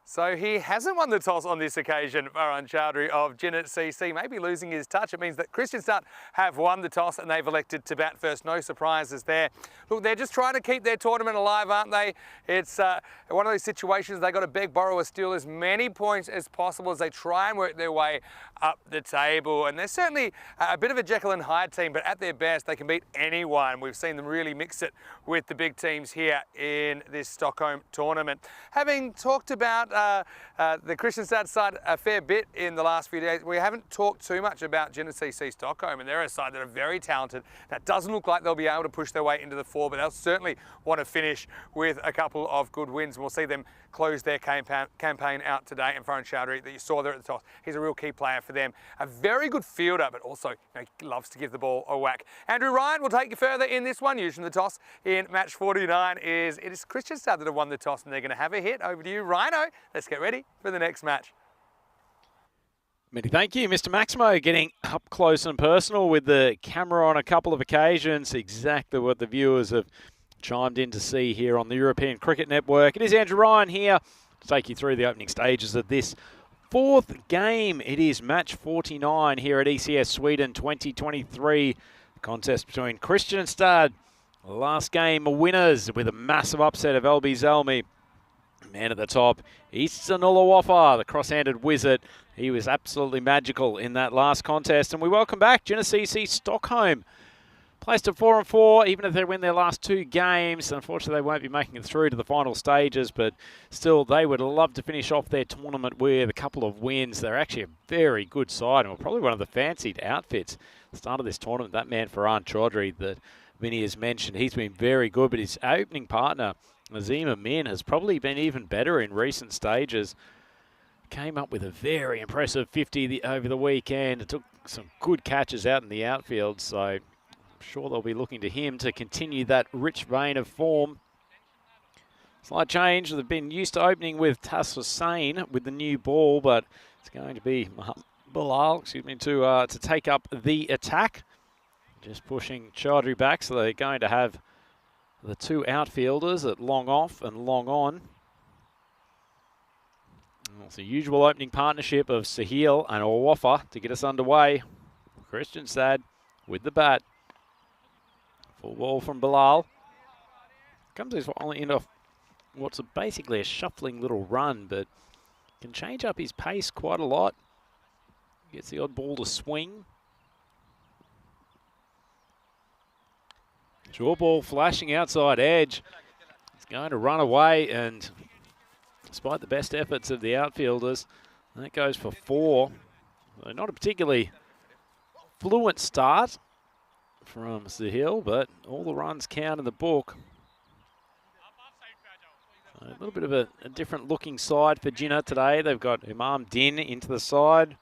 So he hasn't won the toss on this occasion, Farhan Chowdhury of Jina CC, maybe losing his touch. It means that Kristianstad have won the toss and they've elected to bat first. No surprises there. Look, they're just trying to keep their tournament alive, aren't they? It's one of those situations they've got to beg, borrow, or steal as many points as possible as they try and work their way up the table. And they're certainly a bit of a Jekyll and Hyde team, but at their best, they can beat anyone. We've seen them really mix it with the big teams here in this Stockholm tournament. Having talked about the Kristianstad side a fair bit in the last few days, we haven't talked too much about Jina CC Stockholm, and they're a side that are very talented. That doesn't look like they'll be able to push their way into the 4, but they'll certainly want to finish with a couple of good wins. We'll see them close their campaign out today. And Farhan Chowdhury, that you saw there at the top, he's a real key player for them. A very good fielder, but also he loves to give the ball a whack. Andrew Ryan will take you further in this one. Using the toss in match 49 it is Kristianstad that have won the toss, and they're going to have a hit. Over to you, Rhino. Let's get ready for the next match. Many thank you, Mr. Maximo, getting up close and personal with the camera on a couple of occasions. Exactly what the viewers have chimed in to see here on the European Cricket Network. It is Andrew Ryan here to take you through the opening stages of this 4th game. It is match 49 here at ECS Sweden 2023. The contest between Kristianstad, last game winners with a massive upset of LB Zelmi. Man at the top, Eastern Uluwaffa, the cross-handed wizard. He was absolutely magical in that last contest. And we welcome back Jina CC Stockholm. Placed at 4-4, even if they win their last 2 games. Unfortunately, they won't be making it through to the final stages, but still, they would love to finish off their tournament with a couple of wins. They're actually a very good side, and probably one of the fancied outfits. At the start of this tournament, that man Farhan Chowdhury that Vinny has mentioned, he's been very good, but his opening partner, Nazim Amin, has probably been even better in recent stages. Came up with a very impressive 50 over the weekend. It took some good catches out in the outfield, so I'm sure they'll be looking to him to continue that rich vein of form. Slight change. They've been used to opening with Tas Hussain with the new ball, but it's going to be Bilal, to take up the attack. Just pushing Chowdhury back, so they're going to have the 2 outfielders at long off and long on. It's the usual opening partnership of Sahil and Uluwaffa to get us underway. Kristianstad with the bat. Full ball from Bilal. Comes into what's basically a shuffling little run, but can change up his pace quite a lot. Gets the odd ball to swing. Short ball flashing outside edge. It's going to run away, and despite the best efforts of the outfielders, that goes for 4. So not a particularly fluent start from Sahil, but all the runs count in the book. So a little bit of a different looking side for Jina today. They've got Imam Din into the side.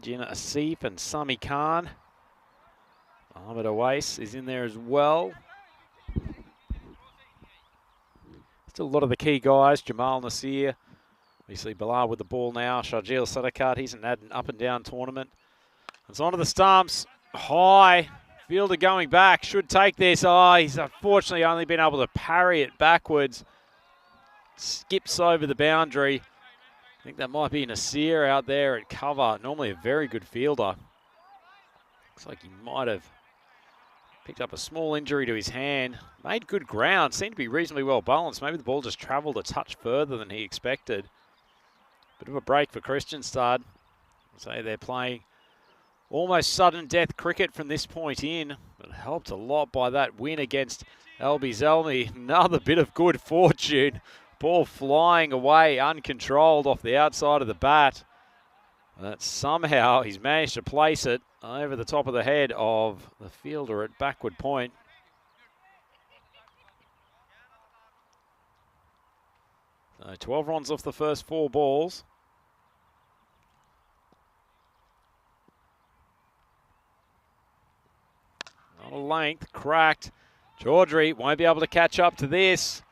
Jina Asif and Sami Khan. Ahmed Awais is in there as well. Still a lot of the key guys. Jamal Nasir. Obviously Bilal with the ball now. Sharjeel Sadakat, he's had an up and down tournament. It's onto the stumps. High. Fielder going back. Should take this. Oh, he's unfortunately only been able to parry it backwards. Skips over the boundary. I think that might be Nasir out there at cover. Normally a very good fielder. Looks like he might have picked up a small injury to his hand. Made good ground. Seemed to be reasonably well balanced. Maybe the ball just travelled a touch further than he expected. Bit of a break for Kristianstad. Say they're playing almost sudden death cricket from this point in, but helped a lot by that win against Albi Zelmi. Another bit of good fortune. Ball flying away uncontrolled off the outside of the bat. But somehow he's managed to place it over the top of the head of the fielder at backward point. So 12 runs off the first 4 balls. Not a length, cracked. Chaudhry won't be able to catch up to this.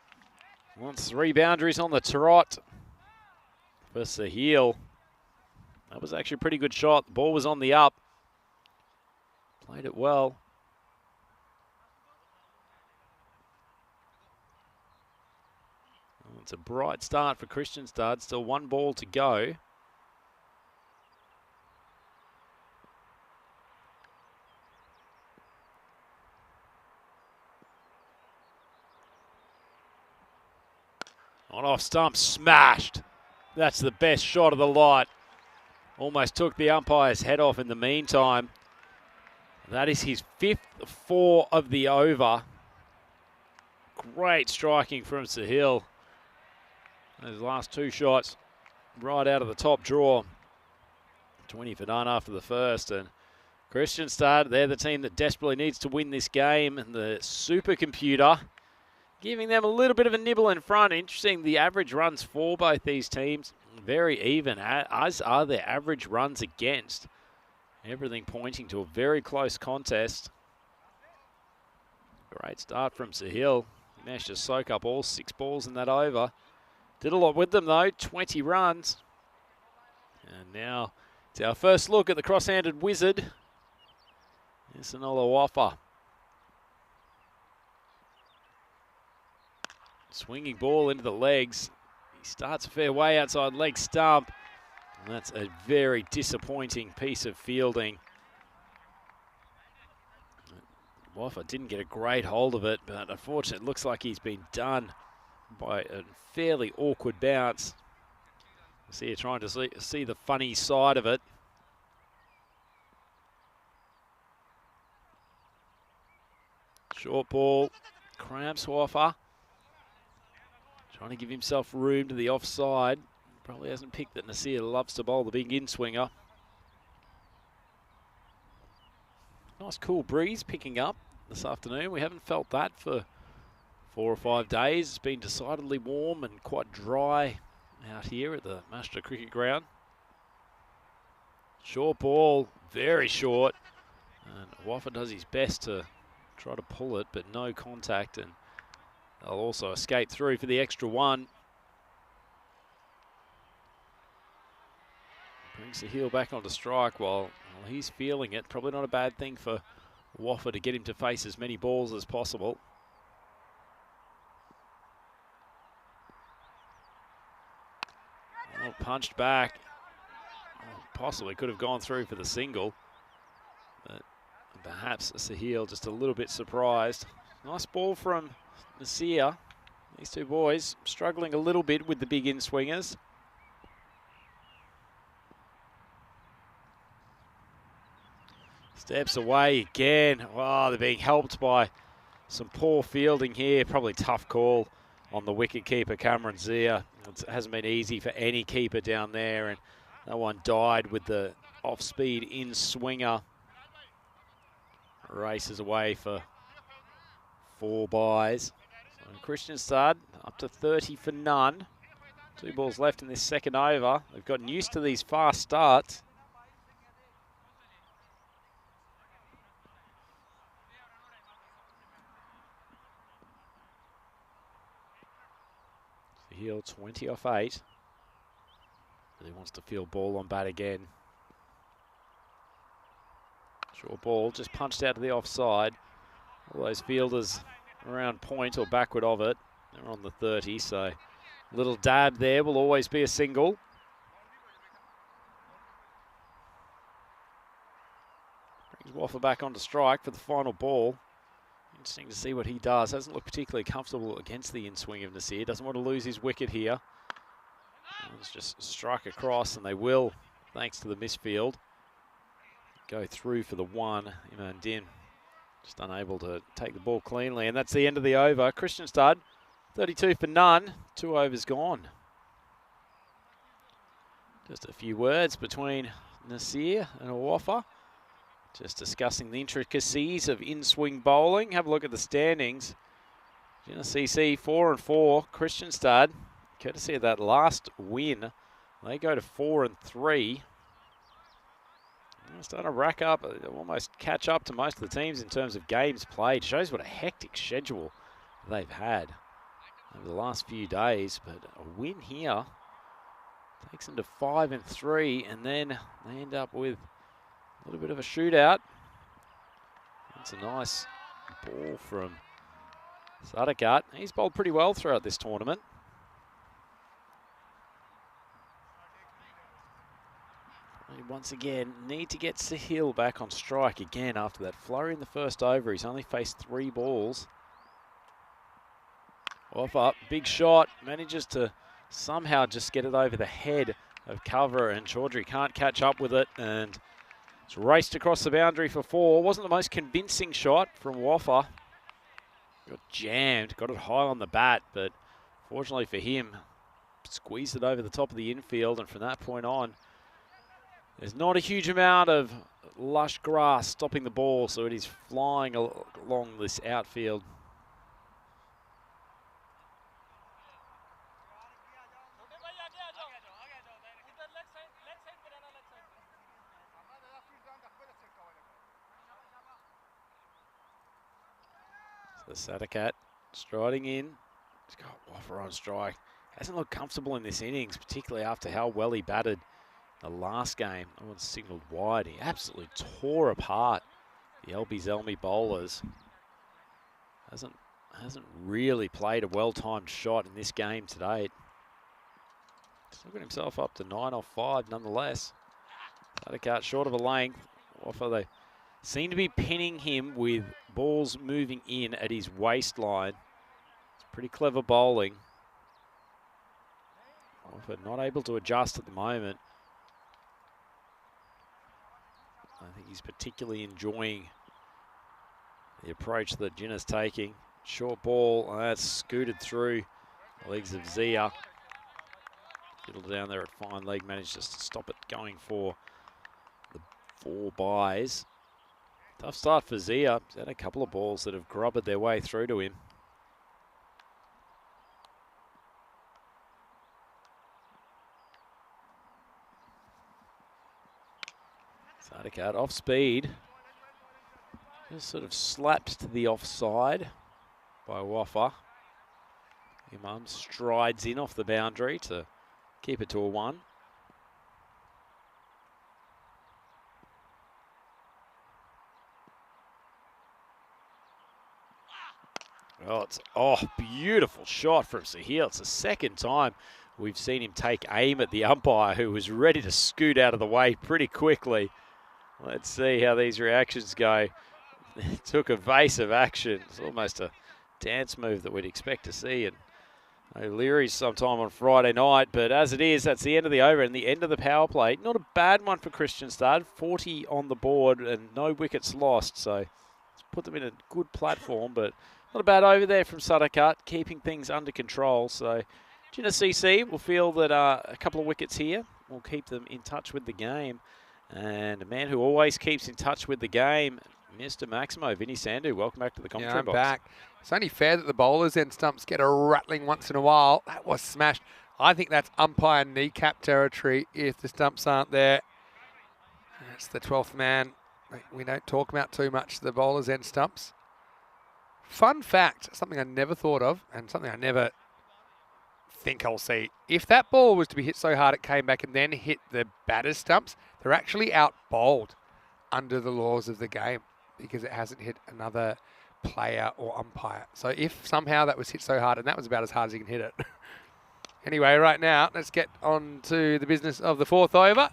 Wants 3 boundaries on the trot for Sahil. That was actually a pretty good shot. The ball was on the up. Played it well. It's a bright start for Kristianstad. Still 1 ball to go. On off stump, smashed. That's the best shot of the lot. Almost took the umpire's head off in the meantime. That is his 5th 4 of the over. Great striking from Sahil. Those last 2 shots right out of the top draw. 20 for none after the first. And Kristianstad, they're the team that desperately needs to win this game. And the supercomputer giving them a little bit of a nibble in front. Interesting, the average runs for both these teams very even, as are their average runs against. Everything pointing to a very close contest. Great start from Sahil. He managed to soak up all 6 balls in that over. Did a lot with them though, 20 runs. And now it's our first look at the cross-handed wizard. Isanola Wafa. Swinging ball into the legs. He starts a fair way outside leg stump. And that's a very disappointing piece of fielding. Wafa didn't get a great hold of it, but unfortunately it looks like he's been done by a fairly awkward bounce. See, you're trying to see the funny side of it. Short ball, cramps Wafa. Trying to give himself room to the offside. Probably hasn't picked that Nasir loves to bowl the big in-swinger. Nice cool breeze picking up this afternoon. We haven't felt that for 4 or 5 days. It's been decidedly warm and quite dry out here at the Master Cricket Ground. Short ball, very short. And Wafa does his best to try to pull it, but no contact. And they'll also escape through for the extra 1. Brings the heel back onto strike while he's feeling it. Probably not a bad thing for Wafa to get him to face as many balls as possible. Oh, punched back. Oh, possibly could have gone through for the single. But perhaps Sahil just a little bit surprised. Nice ball from Nasir. These 2 boys struggling a little bit with the big in-swingers. Steps away again. Wow, they're being helped by some poor fielding here. Probably tough call on the wicket keeper, Cameron Zia. It hasn't been easy for any keeper down there, and that one died with the off-speed in-swinger. Races away for 4 byes. So Kristianstad up to 30 for none. 2 balls left in this second over. They've gotten used to these fast starts. Heel 20 off 8. Really wants to field ball on bat again. Short ball just punched out to the offside. All those fielders around point or backward of it. They're on the 30, so a little dab there will always be a single. Brings Wafa back onto strike for the final ball. Interesting to see what he does. Hasn't looked particularly comfortable against the in-swing of Nasir. Doesn't want to lose his wicket here. Let's just strike across, and they will, thanks to the misfield, go through for the one. Iman Din just unable to take the ball cleanly, and that's the end of the over. Kristianstad, 32 for none, 2 overs gone. Just a few words between Nasir and Awafa, just discussing the intricacies of in-swing bowling. Have a look at the standings. CC 4-4, Kristianstad, courtesy of that last win, they go to 4-3. They're starting to rack up, almost catch up to most of the teams in terms of games played. Shows what a hectic schedule they've had over the last few days, but a win here takes them to 5-3, and then they end up with a little bit of a shootout. That's a nice ball from Sadakat. He's bowled pretty well throughout this tournament. They once again need to get Sahil back on strike again after that flurry in the first over. He's only faced 3 balls. Off up, big shot, manages to somehow just get it over the head of cover, and Chaudhry can't catch up with it, and it's raced across the boundary for 4. Wasn't the most convincing shot from Waffa. Got jammed, got it high on the bat, but fortunately for him, squeezed it over the top of the infield, and from that point on, there's not a huge amount of lush grass stopping the ball, so it is flying along this outfield. So Sadakat striding in. He's got Waffa on strike. Hasn't looked comfortable in this innings, particularly after how well he batted the last game. No one signalled wide. He absolutely tore apart the LB Zelmi bowlers. Hasn't really played a well-timed shot in this game to date. Still got himself up to 9 off 5 nonetheless. Sadakat short of a length. Waffa, they seem to be pinning him with balls moving in at his waistline. It's pretty clever bowling. Waffa not able to adjust at the moment. I think he's particularly enjoying the approach that Jinnah's taking. Short ball, that's scooted through the legs of Zia. Fiddled down there at fine leg, managed just to stop it going for the 4 byes. Tough start for Zia. He's had a couple of balls that have grubbered their way through to him. Sadakat off speed. Just sort of slapped to the offside by Waffa. Imam strides in off the boundary to keep it to a 1. Beautiful shot from Sahil. It's the second time we've seen him take aim at the umpire, who was ready to scoot out of the way pretty quickly. Let's see how these reactions go. It took evasive action. It's almost a dance move that we'd expect to see in O'Leary's sometime on Friday night. But as it is, that's the end of the over and the end of the power play. Not a bad one for Kristianstad. 40 on the board and no wickets lost. So let's put them in a good platform, but not a bad over there from Sadakat, keeping things under control. So Jinnah CC will feel that a couple of wickets here will keep them in touch with the game. And a man who always keeps in touch with the game, Mr. Maximo, Vinny Sandhu, welcome back to the commentary box. Back. It's only fair that the bowlers end stumps get a rattling once in a while. That was smashed. I think that's umpire kneecap territory if the stumps aren't there. It's the 12th man. We don't talk about too much the bowlers end stumps. Fun fact, something I never thought of and something I never think I'll see. If that ball was to be hit so hard it came back and then hit the batter's stumps, they're actually out bowled under the laws of the game because it hasn't hit another player or umpire. So if somehow that was hit so hard, and that was about as hard as you can hit it. Anyway, right now, let's get on to the business of the 4th over.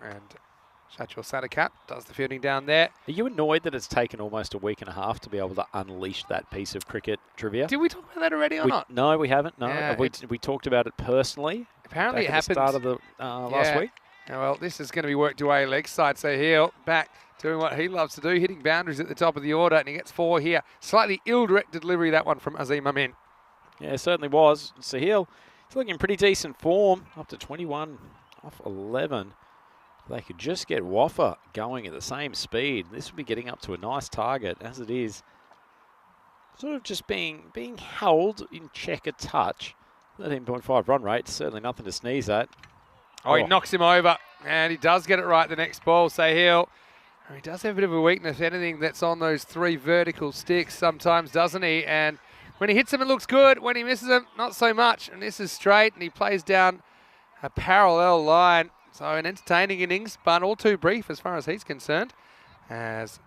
And Shachwal Sadakat does the fielding down there. Are you annoyed that it's taken almost a week and a half to be able to unleash that piece of cricket trivia? Did we talk about that already or not? No, we haven't. No, Yeah, we talked about it personally Apparently back it at the happened. start of the last week. Yeah, well, this is going to be worked away leg side. So Heel back doing what he loves to do, hitting boundaries at the top of the order, and he gets 4 here. Slightly ill-directed delivery, that one from Azim Amin. Yeah, it certainly was. Sahil, he's looking in pretty decent form, up to 21 off 11. They could just get Waffa going at the same speed. This would be getting up to a nice target, as it is. Sort of just being held in check a touch. 13.5 run rate, certainly nothing to sneeze at. Oh, he knocks him over, and he does get it right the next ball. Sahil, he does have a bit of a weakness, anything that's on those 3 vertical sticks sometimes, doesn't he? And when he hits them, it looks good. When he misses them, not so much. And this is straight, and he plays down a parallel line. So an entertaining innings, but all too brief as far as he's concerned, as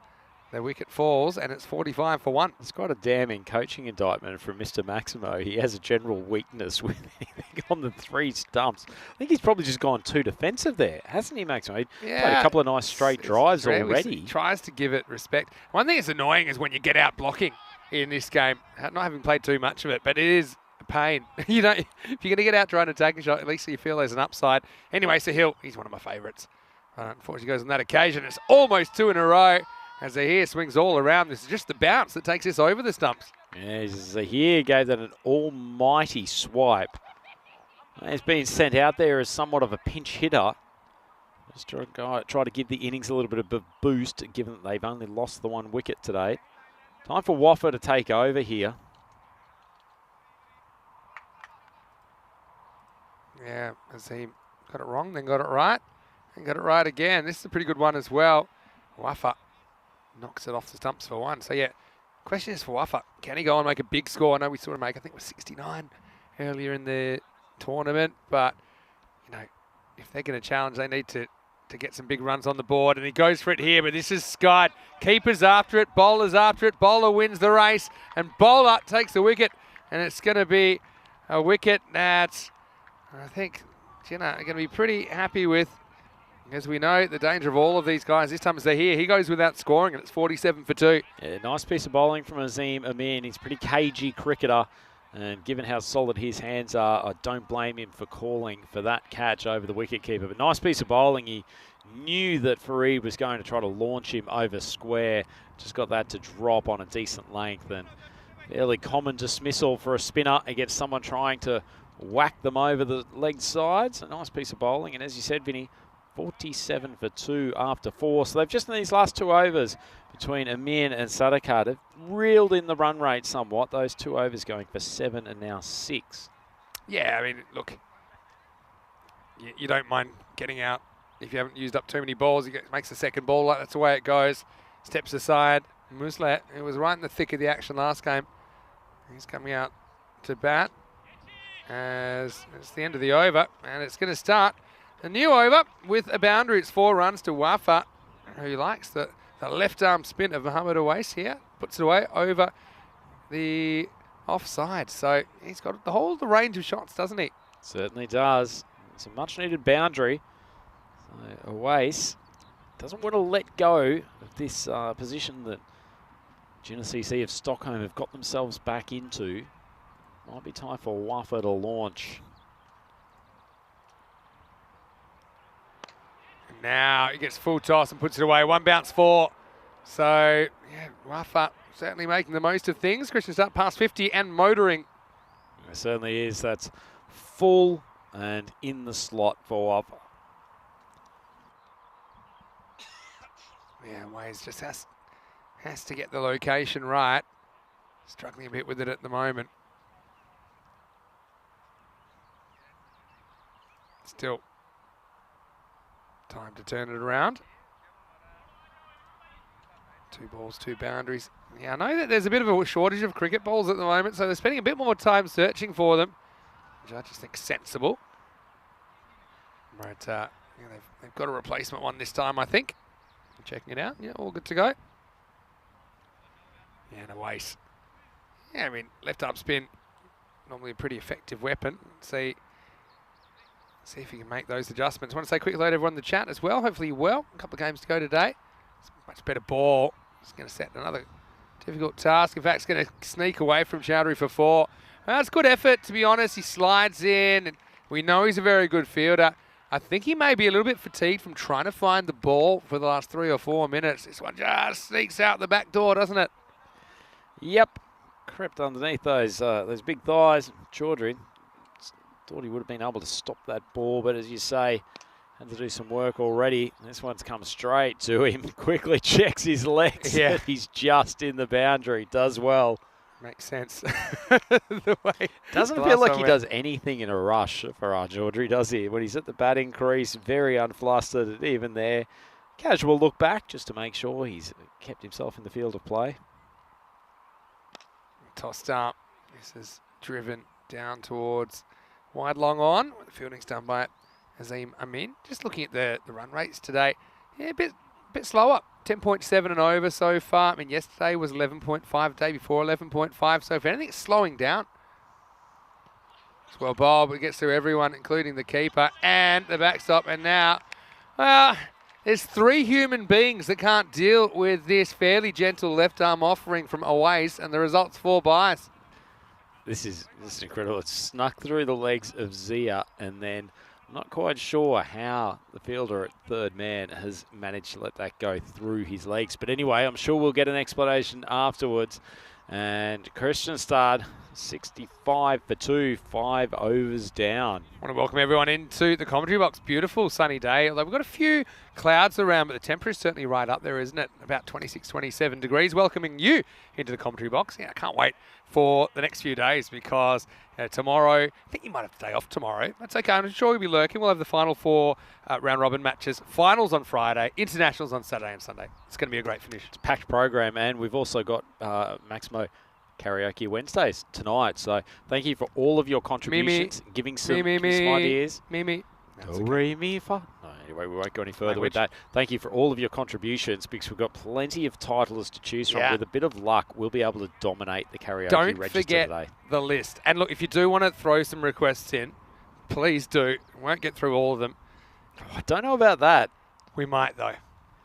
the wicket falls, and it's 45 for 1. It's quite a damning coaching indictment from Mr. Maximo. He has a general weakness with anything on the 3 stumps. I think he's probably just gone too defensive there, hasn't he, Maximo? He played a couple of nice straight drives already. He tries to give it respect. One thing that's annoying is when you get out blocking in this game, not having played too much of it, but it is a pain. If you're going to get out trying to take a shot, at least you feel there's an upside. Anyway, Sahil, he's one of my favourites. Unfortunately, he goes on that occasion. It's almost 2 in a row. As Zahir swings all around, this is just the bounce that takes this over the stumps. Yeah, Zahir gave that an almighty swipe. He's been sent out there as somewhat of a pinch hitter. Just try to give the innings a little bit of a boost, given that they've only lost the 1 wicket today. Time for Waffa to take over here. Yeah, Azim got it wrong, then got it right, and got it right again. This is a pretty good one as well. Waffa knocks it off the stumps for 1. So yeah, question is for Waffa, can he go and make a big score? I know we saw him make, I think it was 69 earlier in the tournament, but you know, if they're going to challenge, they need to get some big runs on the board, and he goes for it here, but this is skied. Keeper's after it, bowler's after it, bowler wins the race, and bowler takes the wicket, and it's going to be a wicket that I think Jinnah are going to be pretty happy with. As we know, the danger of all of these guys, this time as they're here, he goes without scoring, and it's 47 for 2. Yeah, nice piece of bowling from Azim Amin. He's a pretty cagey cricketer, and given how solid his hands are, I don't blame him for calling for that catch over the wicketkeeper. But nice piece of bowling. He knew that Fareed was going to try to launch him over square. Just got that to drop on a decent length, and fairly common dismissal for a spinner against someone trying to whack them over the leg sides. A nice piece of bowling, and as you said, Vinny, 47 for 2 after 4. So they've just in these last 2 overs between Amin and Sadakar, they've reeled in the run rate somewhat. Those 2 overs going for 7 and now 6. Yeah, I mean, look, you don't mind getting out if you haven't used up too many balls. He makes the second ball, like that's the way it goes. Steps aside. Muslat, who was right in the thick of the action last game, he's coming out to bat as it's the end of the over, and it's going to start a new over with a boundary. It's 4 runs to Waffa, who likes the left arm spin of Mohamed Awais here. Puts it away over the offside. So he's got the range of shots, doesn't he? Certainly does. It's a much needed boundary. So Awais doesn't want to let go of this position that Jinnah CC of Stockholm have got themselves back into. Might be time for Waffa to launch. Now he gets full toss and puts it away. 1 bounce 4. So, yeah, Waffa certainly making the most of things. Christian start past 50 and motoring. It certainly is. That's full and in the slot for Waffa. Yeah, Waze just has to get the location right. Struggling a bit with it at the moment. Still time to turn it around. 2 balls, 2 boundaries. Yeah, I know that there's a bit of a shortage of cricket balls at the moment, so they're spending a bit more time searching for them, which I just think sensible. But yeah, they've got a replacement one this time, I think. I'm checking it out. Yeah, all good to go. Yeah, and Awais. Yeah, I mean, left arm spin, normally a pretty effective weapon. See if you can make those adjustments. I want to say quick hello to everyone in the chat as well. Hopefully you're well. A couple of games to go today. It's a much better ball. It's going to set another difficult task. In fact, it's going to sneak away from Chowdhury for 4. Well, it's good effort, to be honest. He slides in and We know he's a very good fielder. I think he may be a little bit fatigued from trying to find the ball for the last 3 or 4 minutes. This one just sneaks out the back door, doesn't it? Yep. Crept underneath those big thighs. Chaudhry thought he would have been able to stop that ball, but as you say, had to do some work already. This one's come straight to him. Quickly checks his legs. Yeah. He's just in the boundary. Does well. Makes sense. The way Doesn't the feel last like one he went. does anything in a rush for Chaudhry, does he? When he's at the batting crease, very unflustered, even there. Casual look back just to make sure he's kept himself in the field of play. Tossed up. This is driven down towards wide long on. The fielding's done by Azim Amin. Just looking at the run rates today, yeah, a bit slower. 10.7 and over so far. I mean, yesterday was 11.5, the day before 11.5. So if anything, it's slowing down. It's well bowled, but it gets through everyone, including the keeper and the backstop. And now, well, there's 3 human beings that can't deal with this fairly gentle left arm offering from Awais, and the result's 4 byes. This is incredible. It's snuck through the legs of Zia, and then I'm not quite sure how the fielder at third man has managed to let that go through his legs. But anyway, I'm sure we'll get an explanation afterwards. And Kristianstad, 65 for 2, 5 overs down. I want to welcome everyone into the commentary box. Beautiful sunny day, although we've got a few clouds around, but the temperature's certainly right up there, isn't it? About 26, 27 degrees. Welcoming you into the commentary box. Yeah, I can't wait for the next few days because tomorrow, I think you might have the day off tomorrow. That's okay, I'm sure you'll be lurking. We'll have the final 4 round robin matches. Finals on Friday, internationals on Saturday and Sunday. It's going to be a great finish. It's a packed program, and we've also got Maximo Karaoke Wednesdays tonight. So thank you for all of your contributions, giving some ideas. Me. Do, re, mi, fa. No, anyway, we won't go any further with that. Thank you for all of your contributions because we've got plenty of titles to choose from. With a bit of luck, we'll be able to dominate the karaoke Don't register forget today. the list. And look, if you do want to throw some requests in, please do. We won't get through all of them. I don't know about that. We might, though.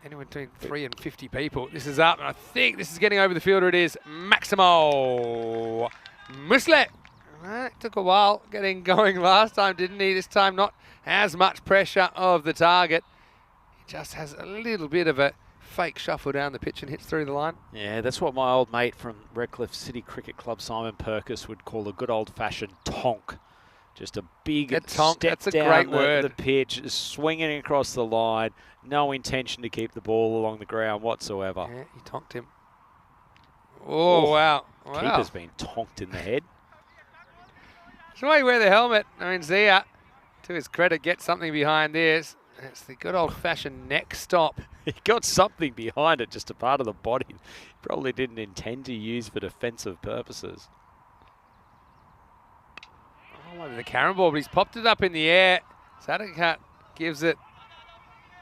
Anyone between 3 and 50 people. This is up, and I think this is getting over the fielder. It is Maximo Muslet. It took a while getting going last time, didn't he? This time not as much pressure of the target. He just has a little bit of a fake shuffle down the pitch and hits through the line. Yeah, that's what my old mate from Redcliffe City Cricket Club, Simon Perkis, would call a good old-fashioned tonk. Just a big tonk, step that's a down great the word. pitch, swinging across the line. No intention to keep the ball along the ground whatsoever. Yeah, he tonked him. Oh, wow. Keeper's been tonked in the head. That's why you wear the helmet. I mean, Zia, to his credit, gets something behind this. It's the good old-fashioned neck stop. He got something behind it, just a part of the body he probably didn't intend to use for defensive purposes. Oh, maybe the carrom ball, but he's popped it up in the air. Sadakat gives it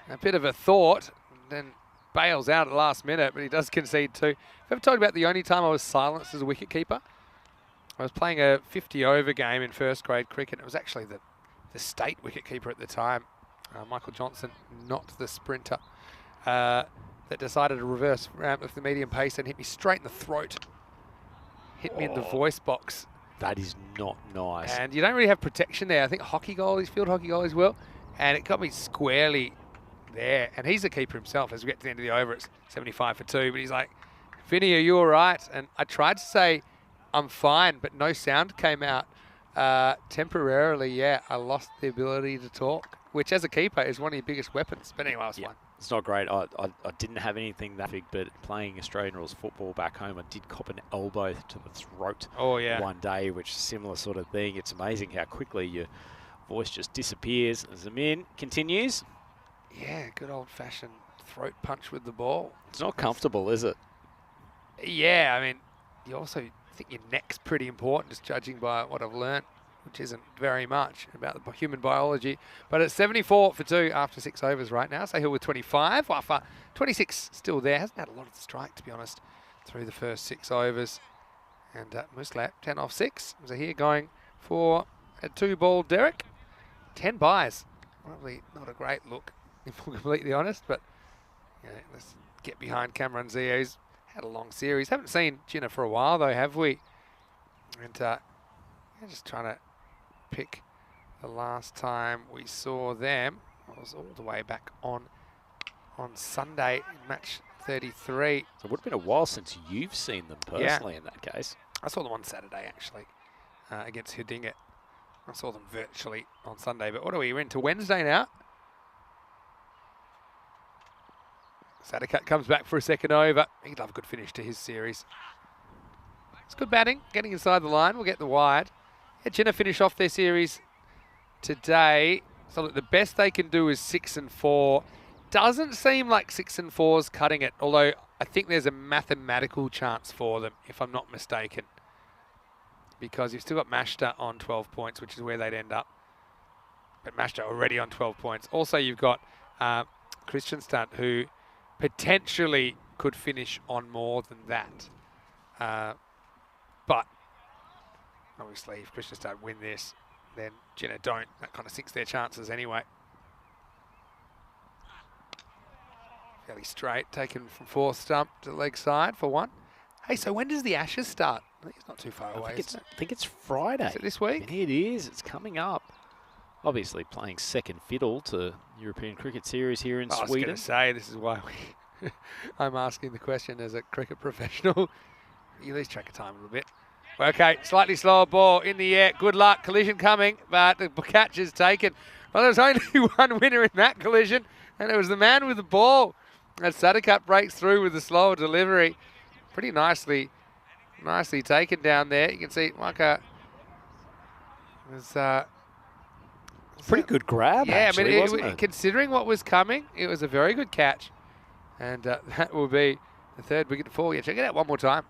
a bit of a thought, then bails out at the last minute, but he does concede 2. I've ever told you about the only time I was silenced as a wicketkeeper? I was playing a 50-over game in first grade cricket. It was actually the state wicketkeeper at the time, Michael Johnson, not the sprinter, that decided to reverse ramp with the medium pace and hit me straight in the throat. Hit me in the voice box. That is not nice. And you don't really have protection there. I think hockey goalies, field hockey goalies will. And it got me squarely there. And he's a keeper himself as we get to the end of the over. It's 75 for 2. But he's like, Vinny, are you all right? And I tried to say, I'm fine, but no sound came out. Temporarily, yeah, I lost the ability to talk, which as a keeper is one of your biggest weapons. But anyway, I was fine. It's not great. I didn't have anything that big, but playing Australian rules football back home, I did cop an elbow to the throat one day, which is a similar sort of thing. It's amazing how quickly your voice just disappears. As Amin continues. Yeah, good old-fashioned throat punch with the ball. It's not comfortable, is it? Yeah, I mean, you also think your neck's pretty important, just judging by what I've learnt, which isn't very much about the human biology. But it's 74 for 2 after 6 overs right now. Sahil with 25. Wafa, 26 still there. Hasn't had a lot of the strike, to be honest, through the first 6 overs. And Muslat, 10 off 6. So here going for a 2-ball Derek. 10 byes. Probably not a great look, if we're completely honest. But let's get behind Cameron Zia, who's had a long series. Haven't seen Jinnah for a while, though, have we? And just trying to pick The last time we saw them was all the way back on Sunday in match 33. So it would have been a while since you've seen them personally in that case. I saw them on Saturday, actually, against Hidinget. I saw them virtually on Sunday, but what are we? We're into Wednesday now. Sadakat comes back for a second over. He'd love a good finish to his series. It's good batting, getting inside the line. We'll get the wide. Yeah, Jenna finish off their series today. So look, the best they can do is 6 and 4. Doesn't seem like 6 and 4's cutting it, although I think there's a mathematical chance for them, if I'm not mistaken. Because you've still got Mashta on 12 points, which is where they'd end up. But Mashta already on 12 points. Also, you've got Christianstad, who potentially could finish on more than that. But obviously, if Christianstad win this, then Jenna don't. That kind of sinks their chances anyway. Fairly straight, taken from fourth stump to the leg side for one. Hey, so when does the Ashes start? I think it's not too far away. I think it's Friday. Is it this week? It is. It's coming up. Obviously playing second fiddle to European Cricket Series here in I was Sweden. going to say, this is why I'm asking the question as a cricket professional. You lose track of time a little bit. Okay, slightly slower ball in the air. Good luck. Collision coming, but the catch is taken. Well, there's only one winner in that collision, and it was the man with the ball. And Sadakat breaks through with the slower delivery. Pretty nicely taken down there. You can see Waka was pretty good grab, yeah, actually, I mean, wasn't it? Considering what was coming, it was a very good catch. And that will be the third wicket fall. Yeah, check it out one more time.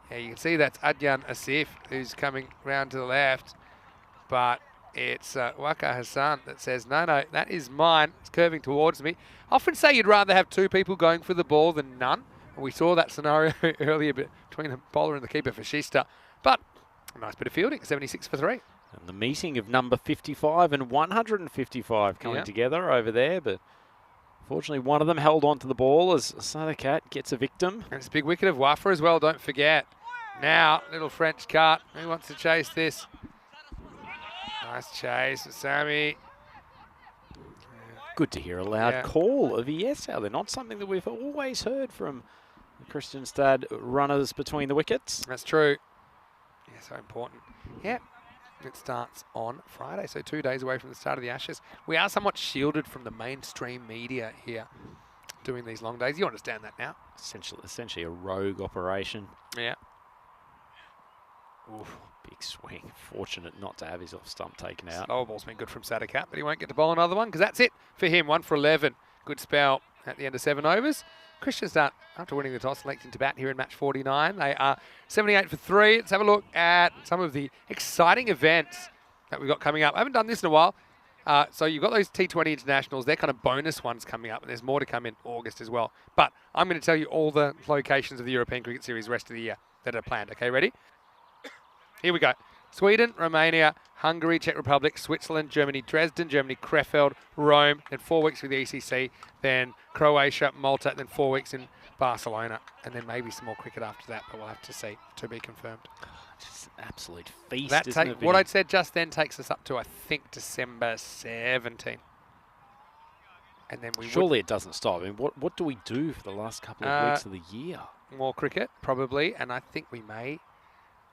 Yeah, you can see that's Adyan Asif who's coming round to the left. But it's Waka Hassan that says, no, that is mine. It's curving towards me. I often say you'd rather have two people going for the ball than none. And we saw that scenario earlier between the bowler and the keeper for Shista. But a nice bit of fielding, 76 for 3. And the meeting of number 55 and 155 coming together over there. But fortunately, one of them held on to the ball as Sadakat gets a victim. And it's a big wicket of Wafa as well, don't forget. Now, little French cut. Who wants to chase this? Nice chase, Sammy. Good to hear a loud call of ESL. They're not something that we've always heard from the Christianstad runners between the wickets. That's true. Yeah, so important. Yeah, it starts on Friday, so 2 days away from the start of the Ashes. We are somewhat shielded from the mainstream media here doing these long days. You understand that now? Essentially a rogue operation. Yeah. Oof, big swing. Fortunate not to have his off stump taken out. Slower ball's been good from Sadakat, but he won't get to bowl another one because that's it for him. 1 for 11. Good spell at the end of 7 overs. Christianstad, after winning the toss, electing to bat here in match 49. They are 78 for 3. Let's have a look at some of the exciting events that we've got coming up. I haven't done this in a while. So you've got those T20 internationals. They're kind of bonus ones coming up, and there's more to come in August as well. But I'm going to tell you all the locations of the European Cricket Series rest of the year that are planned. Okay, ready? Here we go. Sweden, Romania, Hungary, Czech Republic, Switzerland, Germany, Dresden, Germany, Krefeld, Rome, then 4 weeks with the ECC, then Croatia, Malta, then 4 weeks in Barcelona, and then maybe some more cricket after that, but we'll have to see, to be confirmed. Just an absolute feast, That isn't it, what I'd said just then takes us up to, I think, December 17. And then we Surely it doesn't stop. I mean, what do we do for the last couple of weeks of the year? More cricket, probably, and I think we may.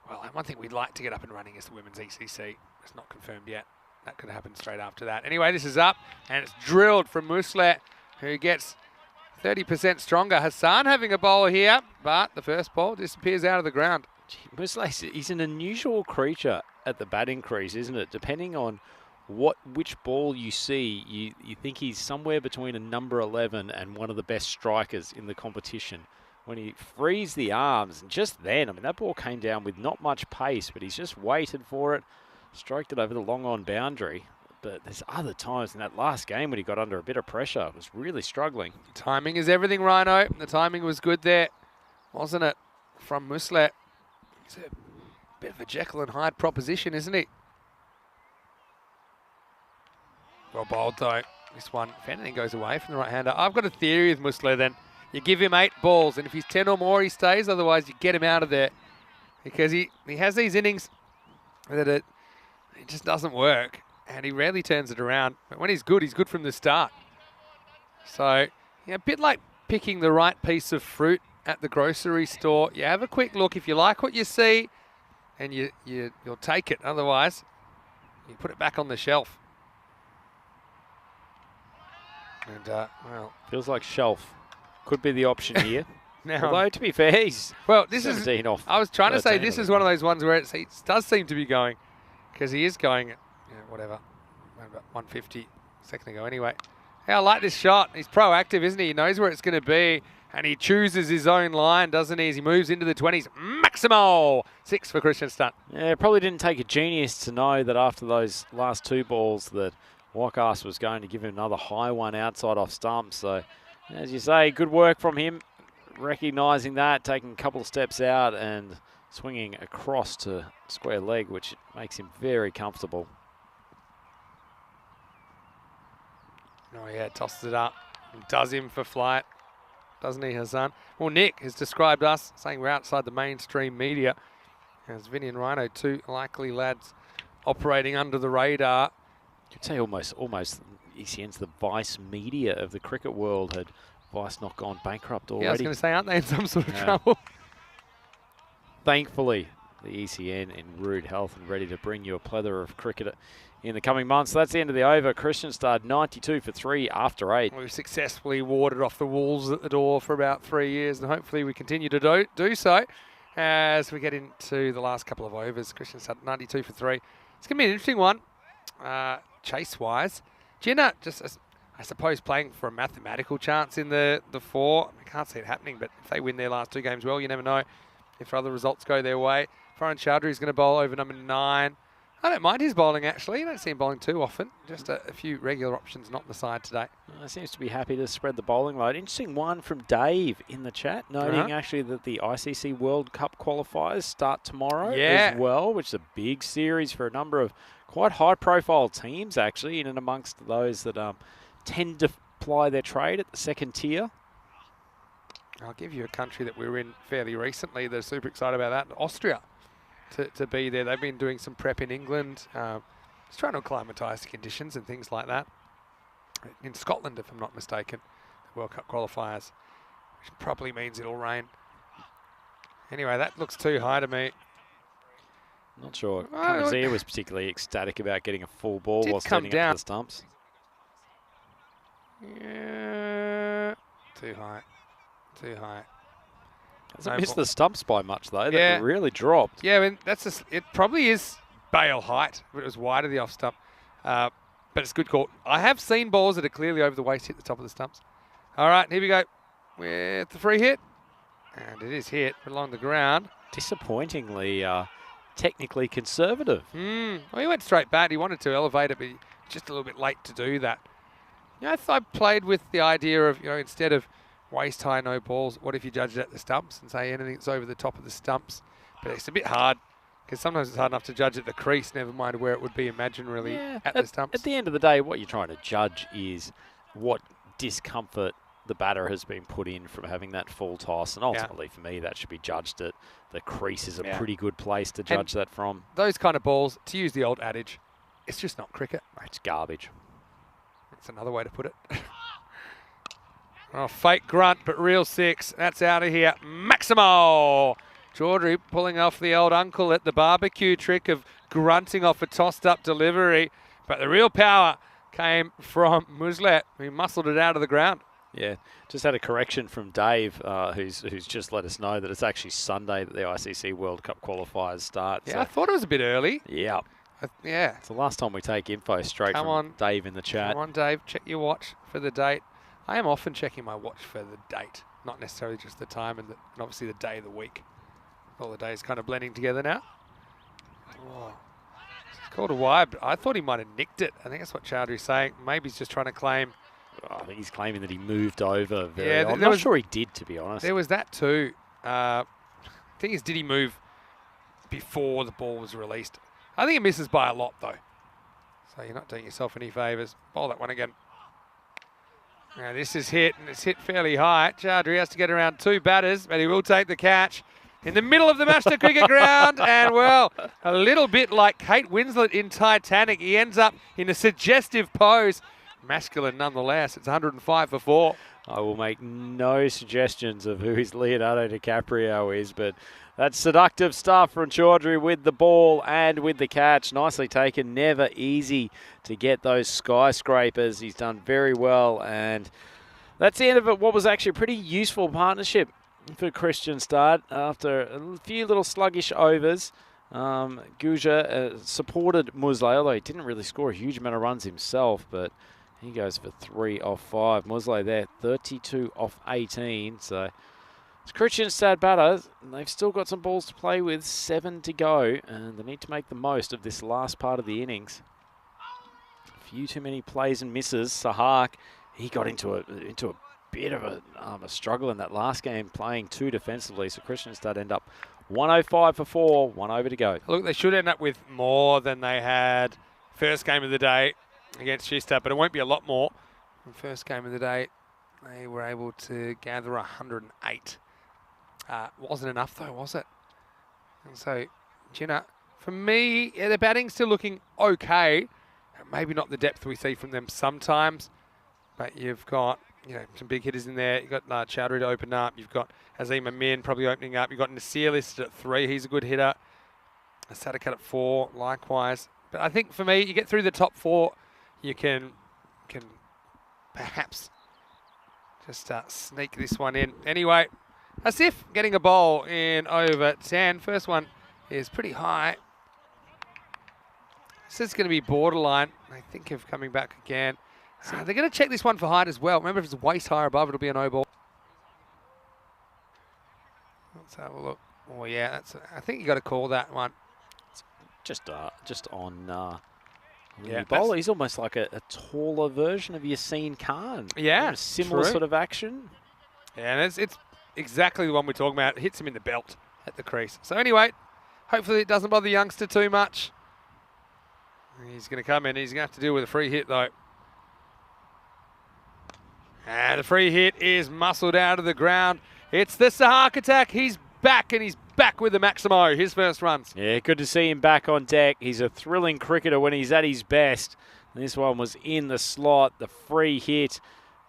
Well, one thing we'd like to get up and running is the women's ECC. It's not confirmed yet. That could happen straight after that. Anyway, this is up, and it's drilled from Muslet, who gets 30% stronger. Hassan having a bowl here, but the first ball disappears out of the ground. Muslet, he's an unusual creature at the batting crease, isn't it? Depending on which ball you see, you think he's somewhere between a number 11 and one of the best strikers in the competition. When he frees the arms, and just then, I mean, that ball came down with not much pace, but he's just waited for it, stroked it over the long-on boundary. But there's other times in that last game when he got under a bit of pressure, was really struggling. Timing is everything, Rhino. The timing was good there, wasn't it, from Muslet? He's a bit of a Jekyll and Hyde proposition, isn't he? Well bowled, though. This one, if anything, goes away from the right-hander. I've got a theory with Muslet, then. You give him 8 balls, and if he's 10 or more, he stays. Otherwise, you get him out of there. Because he has these innings that are It just doesn't work, and he rarely turns it around. But when he's good from the start. So, yeah, a bit like picking the right piece of fruit at the grocery store. You have a quick look. If you like what you see, and you'll take it. Otherwise, you put it back on the shelf. And, well... Feels like shelf. Could be the option here. Now, although, to be fair, he's well, this is... 17 off. I was trying to say this is one of those. those ones where it does seem to be going, because he is going at, whatever, about 150 a second ago anyway. Yeah, I like this shot. He's proactive, isn't he? He knows where it's going to be, and he chooses his own line, doesn't he? As he moves into the 20s. Maximo! 6 for Christian Stunt. Yeah, it probably didn't take a genius to know that after those last 2 balls that Wakas was going to give him another high one outside off stump. So, as you say, good work from him, recognising that, taking a couple of steps out and swinging across to square leg, which makes him very comfortable. Oh, yeah, tosses it up. Does him for flight, doesn't he, Hassan? Well, Nick has described us, saying we're outside the mainstream media. As Vinny and Rhino, 2 likely lads operating under the radar. You'd say almost ECN's the vice media of the cricket world. Had Vice not gone bankrupt already? Yeah, I was going to say, aren't they in some sort of Yeah. trouble? Thankfully, the ECN in rude health and ready to bring you a plethora of cricket in the coming months. So that's the end of the over. Christian started 92 for 3 after 8. We've successfully warded off the wolves at the door for about 3 years, and hopefully we continue to do so as we get into the last couple of overs. Christian started 92 for 3. It's going to be an interesting one. Chase-wise, Jinnah just, I suppose, playing for a mathematical chance in the 4. I can't see it happening, but if they win their last 2 games well, you never know if other results go their way. Farhan Chowdhury is going to bowl over number 9. I don't mind his bowling, actually. You don't see him bowling too often. Just a few regular options, not on the side today. Seems to be happy to spread the bowling load. Interesting one from Dave in the chat, noting actually that the ICC World Cup qualifiers start tomorrow as well, which is a big series for a number of quite high-profile teams, actually, in and amongst those that tend to ply their trade at the second tier. I'll give you a country that we were in fairly recently. They're super excited about that. Austria to be there. They've been doing some prep in England, just trying to acclimatise to conditions and things like that. In Scotland, if I'm not mistaken, the World Cup qualifiers, which probably means it'll rain. Anyway, that looks too high to me. Not sure. Kanzia was particularly ecstatic about getting a full ball while standing up to the stumps. Yeah, too high. Too high. Hasn't missed the stumps by much, though. Yeah. That really dropped. Yeah, I mean, it probably is bail height, but it was wide of the off stump. But it's a good call. I have seen balls that are clearly over the waist hit the top of the stumps. All right, here we go with the free hit. And it is hit along the ground. Disappointingly technically conservative. Well, he went straight bat. He wanted to elevate it, but he was just a little bit late to do that. You know, I played with the idea of, instead of waist high, no balls, what if you judge it at the stumps and say anything that's over the top of the stumps? But it's a bit hard because sometimes it's hard enough to judge at the crease, never mind where it would be imaginarily at the stumps. At the end of the day, what you're trying to judge is what discomfort the batter has been put in from having that full toss. And ultimately, for me, that should be judged at the crease is a pretty good place to judge that from. Those kind of balls, to use the old adage, it's just not cricket. It's garbage. That's another way to put it. Oh, fake grunt, but real 6. That's out of here. Maximo! Chaudhry pulling off the old uncle at the barbecue trick of grunting off a tossed-up delivery. But the real power came from Muslet, who muscled it out of the ground. Yeah, just had a correction from Dave, who's just let us know that it's actually Sunday that the ICC World Cup qualifiers start. Yeah, so I thought it was a bit early. Yeah. Yeah. It's the last time we take info straight from Dave in the chat. Come on, Dave, check your watch for the date. I am often checking my watch for the date, not necessarily just the time and obviously the day of the week. All the days kind of blending together now. Oh, it's called a wide, but I thought he might have nicked it. I think that's what Chowdhury's saying. Maybe he's just trying to claim. I think he's claiming that he moved over. I'm not sure he did, to be honest. There was that too. Thing is, did he move before the ball was released? I think it misses by a lot, though. So you're not doing yourself any favours. Bowl that one again. Now this is hit, and it's hit fairly high. Chowdhury has to get around 2 batters, but he will take the catch. in the middle of the Master Cricket Ground. And, well, a little bit like Kate Winslet in Titanic. He ends up in a suggestive pose. Masculine nonetheless. It's 105 for 4. I will make no suggestions of who his Leonardo DiCaprio is, but that's seductive stuff from Chaudhry with the ball and with the catch. Nicely taken. Never easy to get those skyscrapers. He's done very well, and that's the end of it. What was actually a pretty useful partnership for Kristianstad after a few little sluggish overs. Guja supported Musleh, although he didn't really score a huge amount of runs himself, but he goes for 3 off 5. Musleh there, 32 off 18. So it's Kristianstad batters. They've still got some balls to play with, 7 to go, and they need to make the most of this last part of the innings. A few too many plays and misses. Sahak, he got into a bit of a struggle in that last game, playing too defensively. So Kristianstad end up 105 for 4, 1 over to go. Look, they should end up with more than they had first game of the day against Shista, but it won't be a lot more. The first game of the day, they were able to gather 108. Wasn't enough though, was it? And so, Gina, for me, yeah, the batting's still looking okay. Maybe not the depth we see from them sometimes, but you've got some big hitters in there. You've got Chaudhry to open up. You've got Azim Amin probably opening up. You've got Nasir listed at 3. He's a good hitter. Sadakat at 4, likewise. But I think for me, you get through the top 4, you can perhaps just sneak this one in. Anyway, Asif getting a bowl in over 10. First one is pretty high. This is going to be borderline. I think of coming back again. They're going to check this one for height as well. Remember, if it's waist high or above, it'll be a no ball. Let's have a look. Oh yeah, I think you got to call that one. Just on yeah, bowler. He's almost like a taller version of Yassine Khan. Yeah, a similar sort of action. Yeah, and it's exactly the one we're talking about. It hits him in the belt at the crease. So anyway, hopefully it doesn't bother the youngster too much. He's going to come in. He's going to have to deal with a free hit though. And the free hit is muscled out of the ground. It's the Sahak attack. He's back, and he's back with the Maximo, his first runs. Yeah, good to see him back on deck. He's a thrilling cricketer when he's at his best. This one was in the slot, the free hit.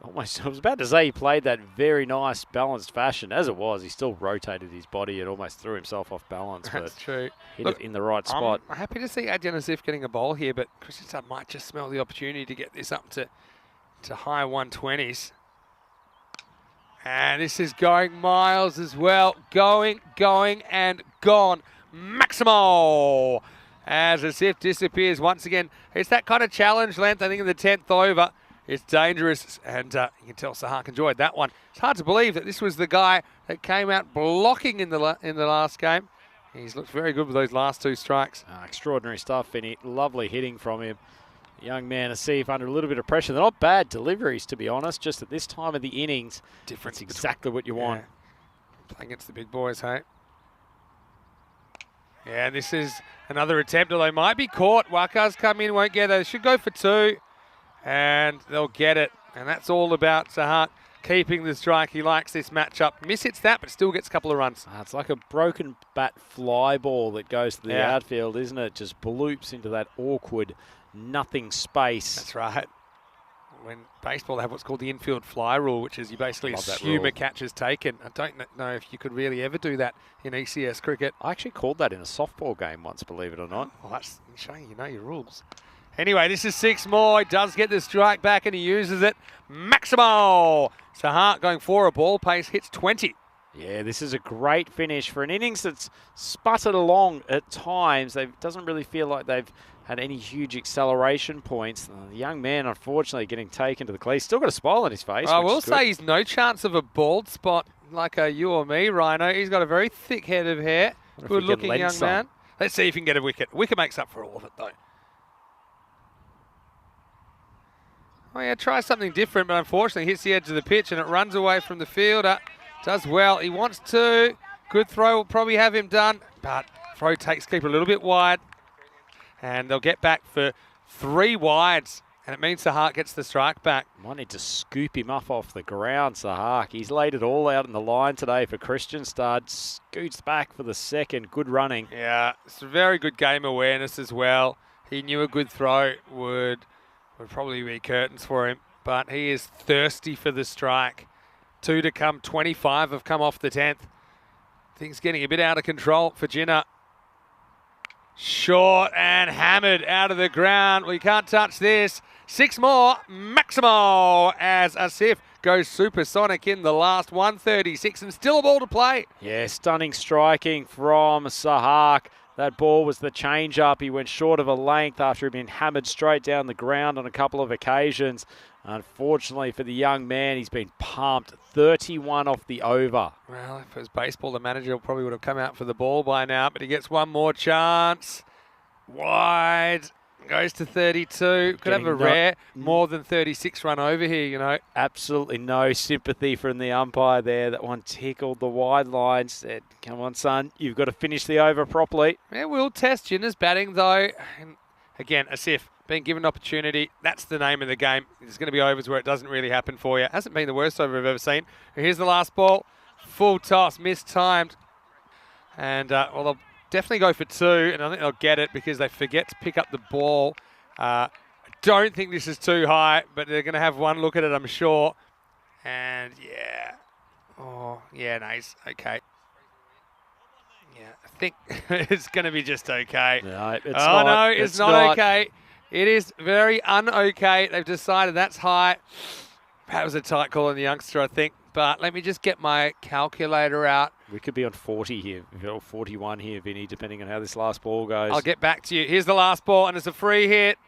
Almost, I was about to say he played that very nice, balanced fashion. As it was, he still rotated his body and almost threw himself off balance. That's true. Hit it in the right spot. I'm happy to see Adjan Asif getting a bowl here, but Kristianstad might just smell the opportunity to get this up to high 120s. And this is going miles as well. Going, and gone. Maximo! As Asif disappears once again. It's that kind of challenge length, I think, in the 10th over. It's dangerous, and you can tell Sahak enjoyed that one. It's hard to believe that this was the guy that came out blocking in the last game. He's looked very good with those last 2 strikes. Extraordinary stuff, Vinny. Lovely hitting from him. Young man, Asif, under a little bit of pressure. They're not bad deliveries, to be honest, just at this time of the innings. Difference exactly what you want. Playing against the big boys, hey? Yeah, this is another attempt, although they might be caught. Waka's come in, won't get it. They should go for 2, and they'll get it. And that's all about Sahak keeping the strike. He likes this matchup. Mishits that, but still gets a couple of runs. It's like a broken bat fly ball that goes to the outfield, isn't it? Just bloops into that awkward nothing space. That's right. When baseball, they have what's called the infield fly rule, which is you basically assume a catch is taken. I don't know if you could really ever do that in ECS cricket. I actually called that in a softball game once, believe it or not. Well, that's showing you know your rules. Anyway, this is 6 more. He does get the strike back, and he uses it. Maximo! Sahak going for a ball pace, hits 20. Yeah, this is a great finish for an innings that's sputtered along at times. It doesn't really feel like they've had any huge acceleration points. The young man, unfortunately, getting taken to the crease. Still got a smile on his face. I will say he's no chance of a bald spot like you or me, Rhino. He's got a very thick head of hair. Good-looking young man. Let's see if he can get a wicket. Wicket makes up for all of it, though. Oh, yeah, try something different, but unfortunately hits the edge of the pitch and it runs away from the fielder. Does well. He wants to. Good throw will probably have him done, but throw takes keeper a little bit wide. And they'll get back for 3 wides And it means Sahak gets the strike back. Might need to scoop him up off the ground, Sahak. He's laid it all out in the line today for Kristianstad. Scoots back for the second. Good running. Yeah, it's a very good game awareness as well. He knew a good throw would probably be curtains for him, but he is thirsty for the strike. 2 to come, 25 have come off the 10th. Things getting a bit out of control for Jinnah. Short and hammered out of the ground. We can't touch this. 6 more, Maximo, as Asif goes supersonic in the last 136 and still a ball to play. Yeah, stunning striking from Sahak. That ball was the change-up. He went short of a length after he'd been hammered straight down the ground on a couple of occasions. Unfortunately for the young man, he's been pumped. 31 off the over. Well, if it was baseball, the manager probably would have come out for the ball by now, but he gets one more chance. Wide. Goes to 32. Could have a rare more than 36 run over here, you know. Absolutely no sympathy from the umpire there. That one tickled the wide line. Said, come on, son, you've got to finish the over properly. Yeah, we'll test Jinnah's batting, though. And again, Asif being given an opportunity. That's the name of the game. There's going to be overs where it doesn't really happen for you. Hasn't been the worst over I've ever seen. Here's the last ball. Full toss, mistimed. And, well, they'll definitely go for 2, and I think they'll get it because they forget to pick up the ball. I don't think this is too high, but they're going to have one look at it, I'm sure. And, yeah. Oh, yeah, nice. Okay. Yeah, I think it's going to be just okay. No, it's not. No, it's not okay. It is very un-okay. They've decided that's high. That was a tight call on the youngster, I think. But let me just get my calculator out. We could be on 40 here, or 41 here, Vinny, depending on how this last ball goes. I'll get back to you. Here's the last ball, and it's a free hit.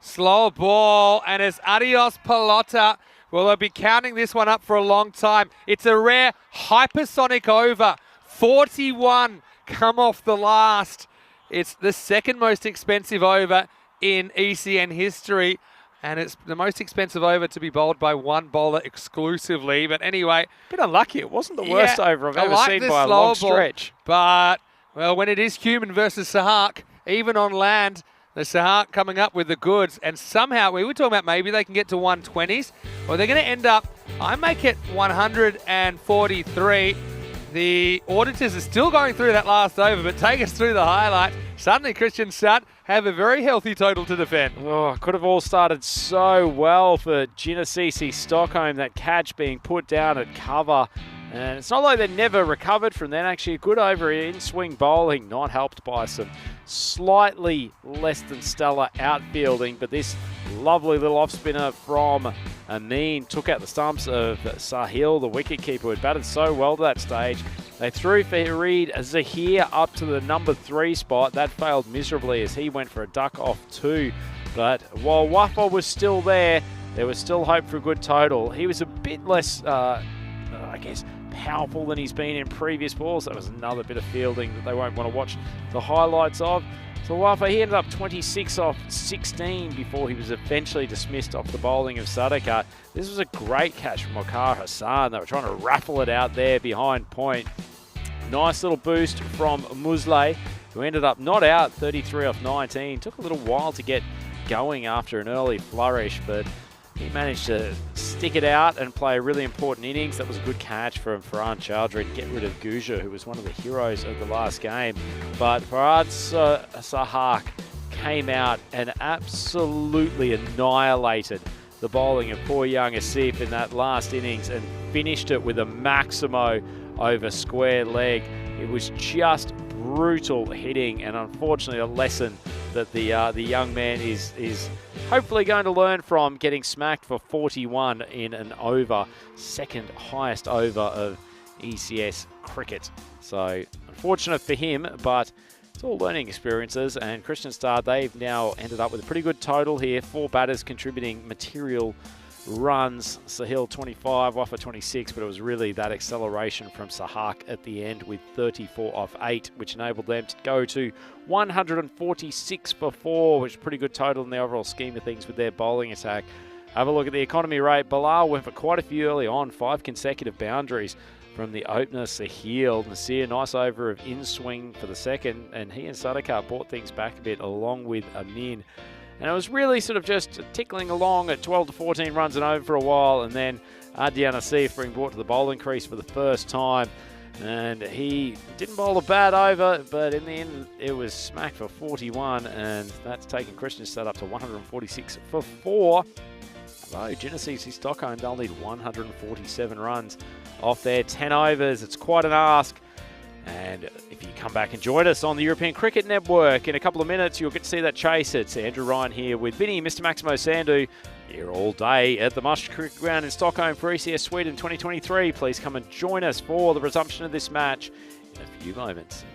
Slow ball, and it's adios pelota. Well, they'll be counting this one up for a long time. It's a rare hypersonic over. 41 come off the last. It's the second most expensive over in ECN history. And it's the most expensive over to be bowled by one bowler exclusively. But anyway. Bit unlucky. It wasn't the worst over I've ever seen by a long stretch. But, well, when it is human versus Sahak, even on land, the Sahak coming up with the goods. And somehow, we were talking about maybe they can get to 120s. Well, they're going to end up, I make it 143. The auditors are still going through that last over, but take us through the highlights. Suddenly, Kristianstad have a very healthy total to defend. Oh, could have all started so well for Jinnah CC Stockholm, that catch being put down at cover. And it's not like they never recovered from that. Actually, a good over in swing bowling, not helped by some slightly less than stellar outfielding. But this lovely little off spinner from Amin took out the stumps of Sahil, the wicketkeeper, who had batted so well to that stage. They threw Fareed Zahir up to the number 3 spot. That failed miserably as he went for a duck off 2. But while Wafa was still there was still hope for a good total. He was a bit less, I guess, powerful than he's been in previous balls. That was another bit of fielding that they won't want to watch the highlights of. So Wafa, he ended up 26 off 16 before he was eventually dismissed off the bowling of Sadaka. This was a great catch from Waqar Hassan. They were trying to raffle it out there behind point. Nice little boost from Musleh, who ended up not out, 33 off 19. Took a little while to get going after an early flourish, but he managed to stick it out and play a really important innings. That was a good catch from Farhan Chowdhury to get rid of Guja, who was one of the heroes of the last game. But Farhad Sahak came out and absolutely annihilated the bowling of poor young Asif in that last innings and finished it with a Maximo over square leg. It was just brutal hitting, and unfortunately a lesson that the young man is hopefully going to learn from, getting smacked for 41 in an over, second highest over of ECS cricket. So unfortunate for him, but it's all learning experiences, and Kristianstad, they've now ended up with a pretty good total here. 4 batters contributing material runs. Sahil 25, Wafa 26, but it was really that acceleration from Sahak at the end with 34 off 8, which enabled them to go to 146 for 4, which is a pretty good total in the overall scheme of things with their bowling attack. Have a look at the economy rate. Bilal went for quite a few early on, 5 consecutive boundaries from the opener, Sahil. Nasir, nice over of in-swing for the second, and he and Sadaka brought things back a bit along with Amin. And it was really sort of just tickling along at 12 to 14 runs and over for a while, and then Ardiana Seif being brought to the bowling crease for the first time. And he didn't bowl a bad over, but in the end it was smack for 41, and that's taken Kristianstad up to 146 for 4. Although Genesee Stockholm, they'll need 147 runs off their 10 overs. It's quite an ask. And if you come back and join us on the European Cricket Network in a couple of minutes, you'll get to see that chase. It's Andrew Ryan here with Vinny, Mr. Maximo Sandu, here all day at the Mush Cricket Ground in Stockholm for ECS Sweden 2023. Please come and join us for the resumption of this match in a few moments.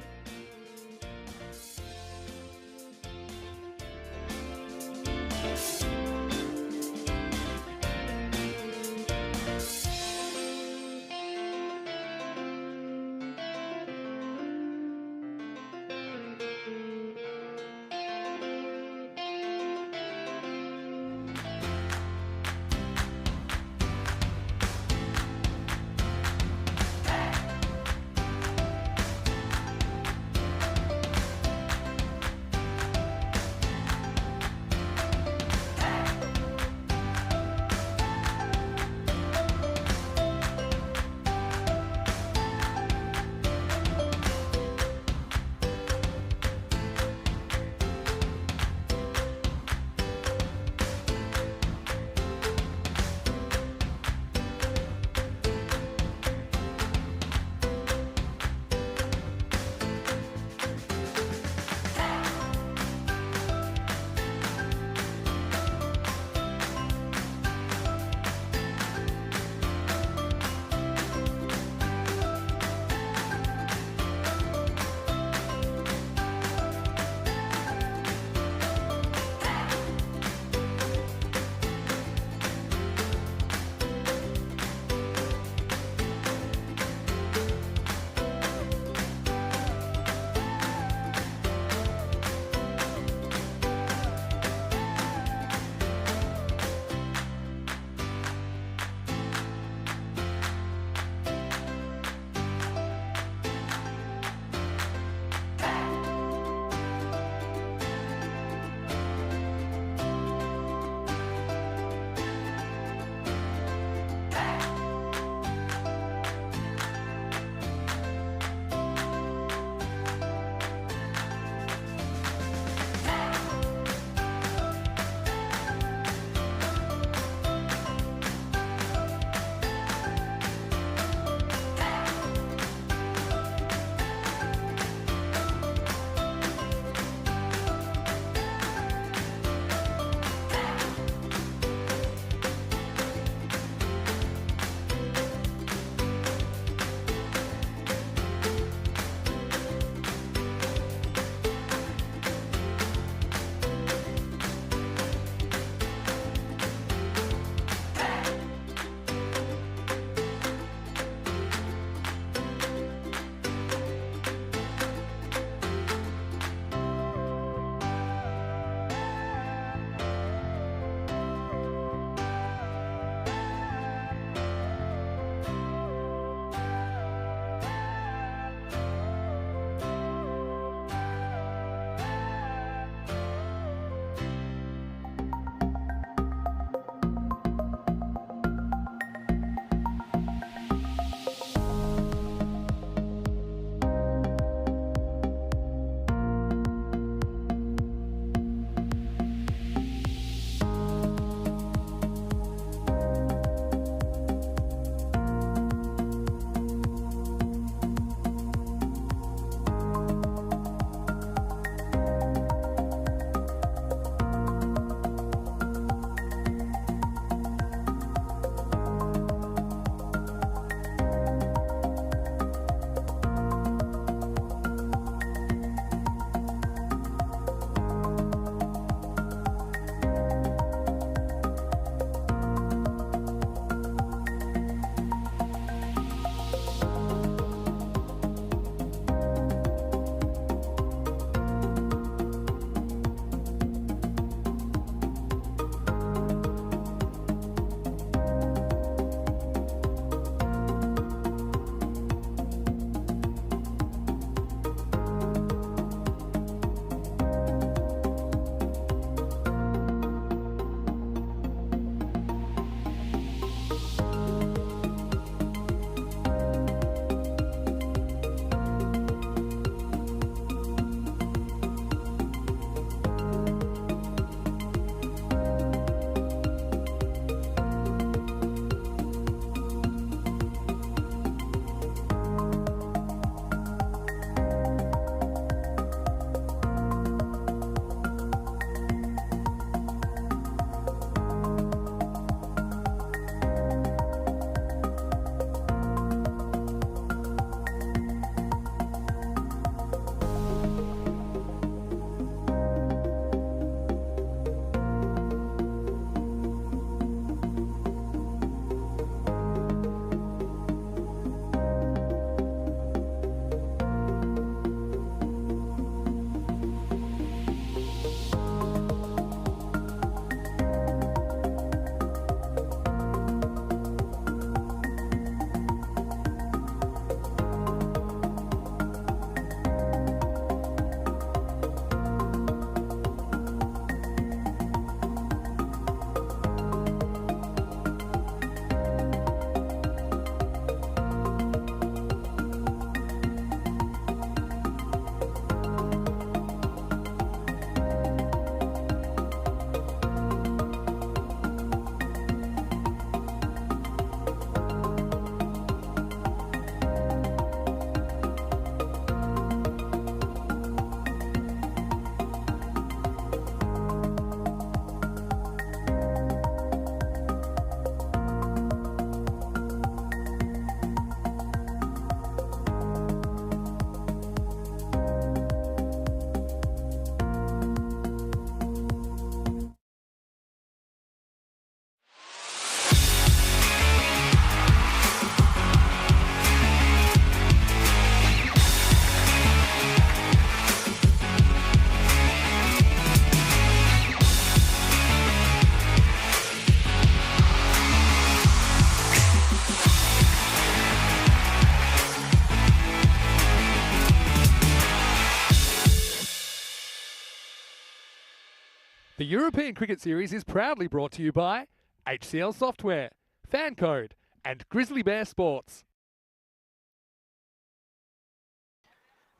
The European Cricket Series is proudly brought to you by HCL Software, FanCode, and Grizzly Bear Sports.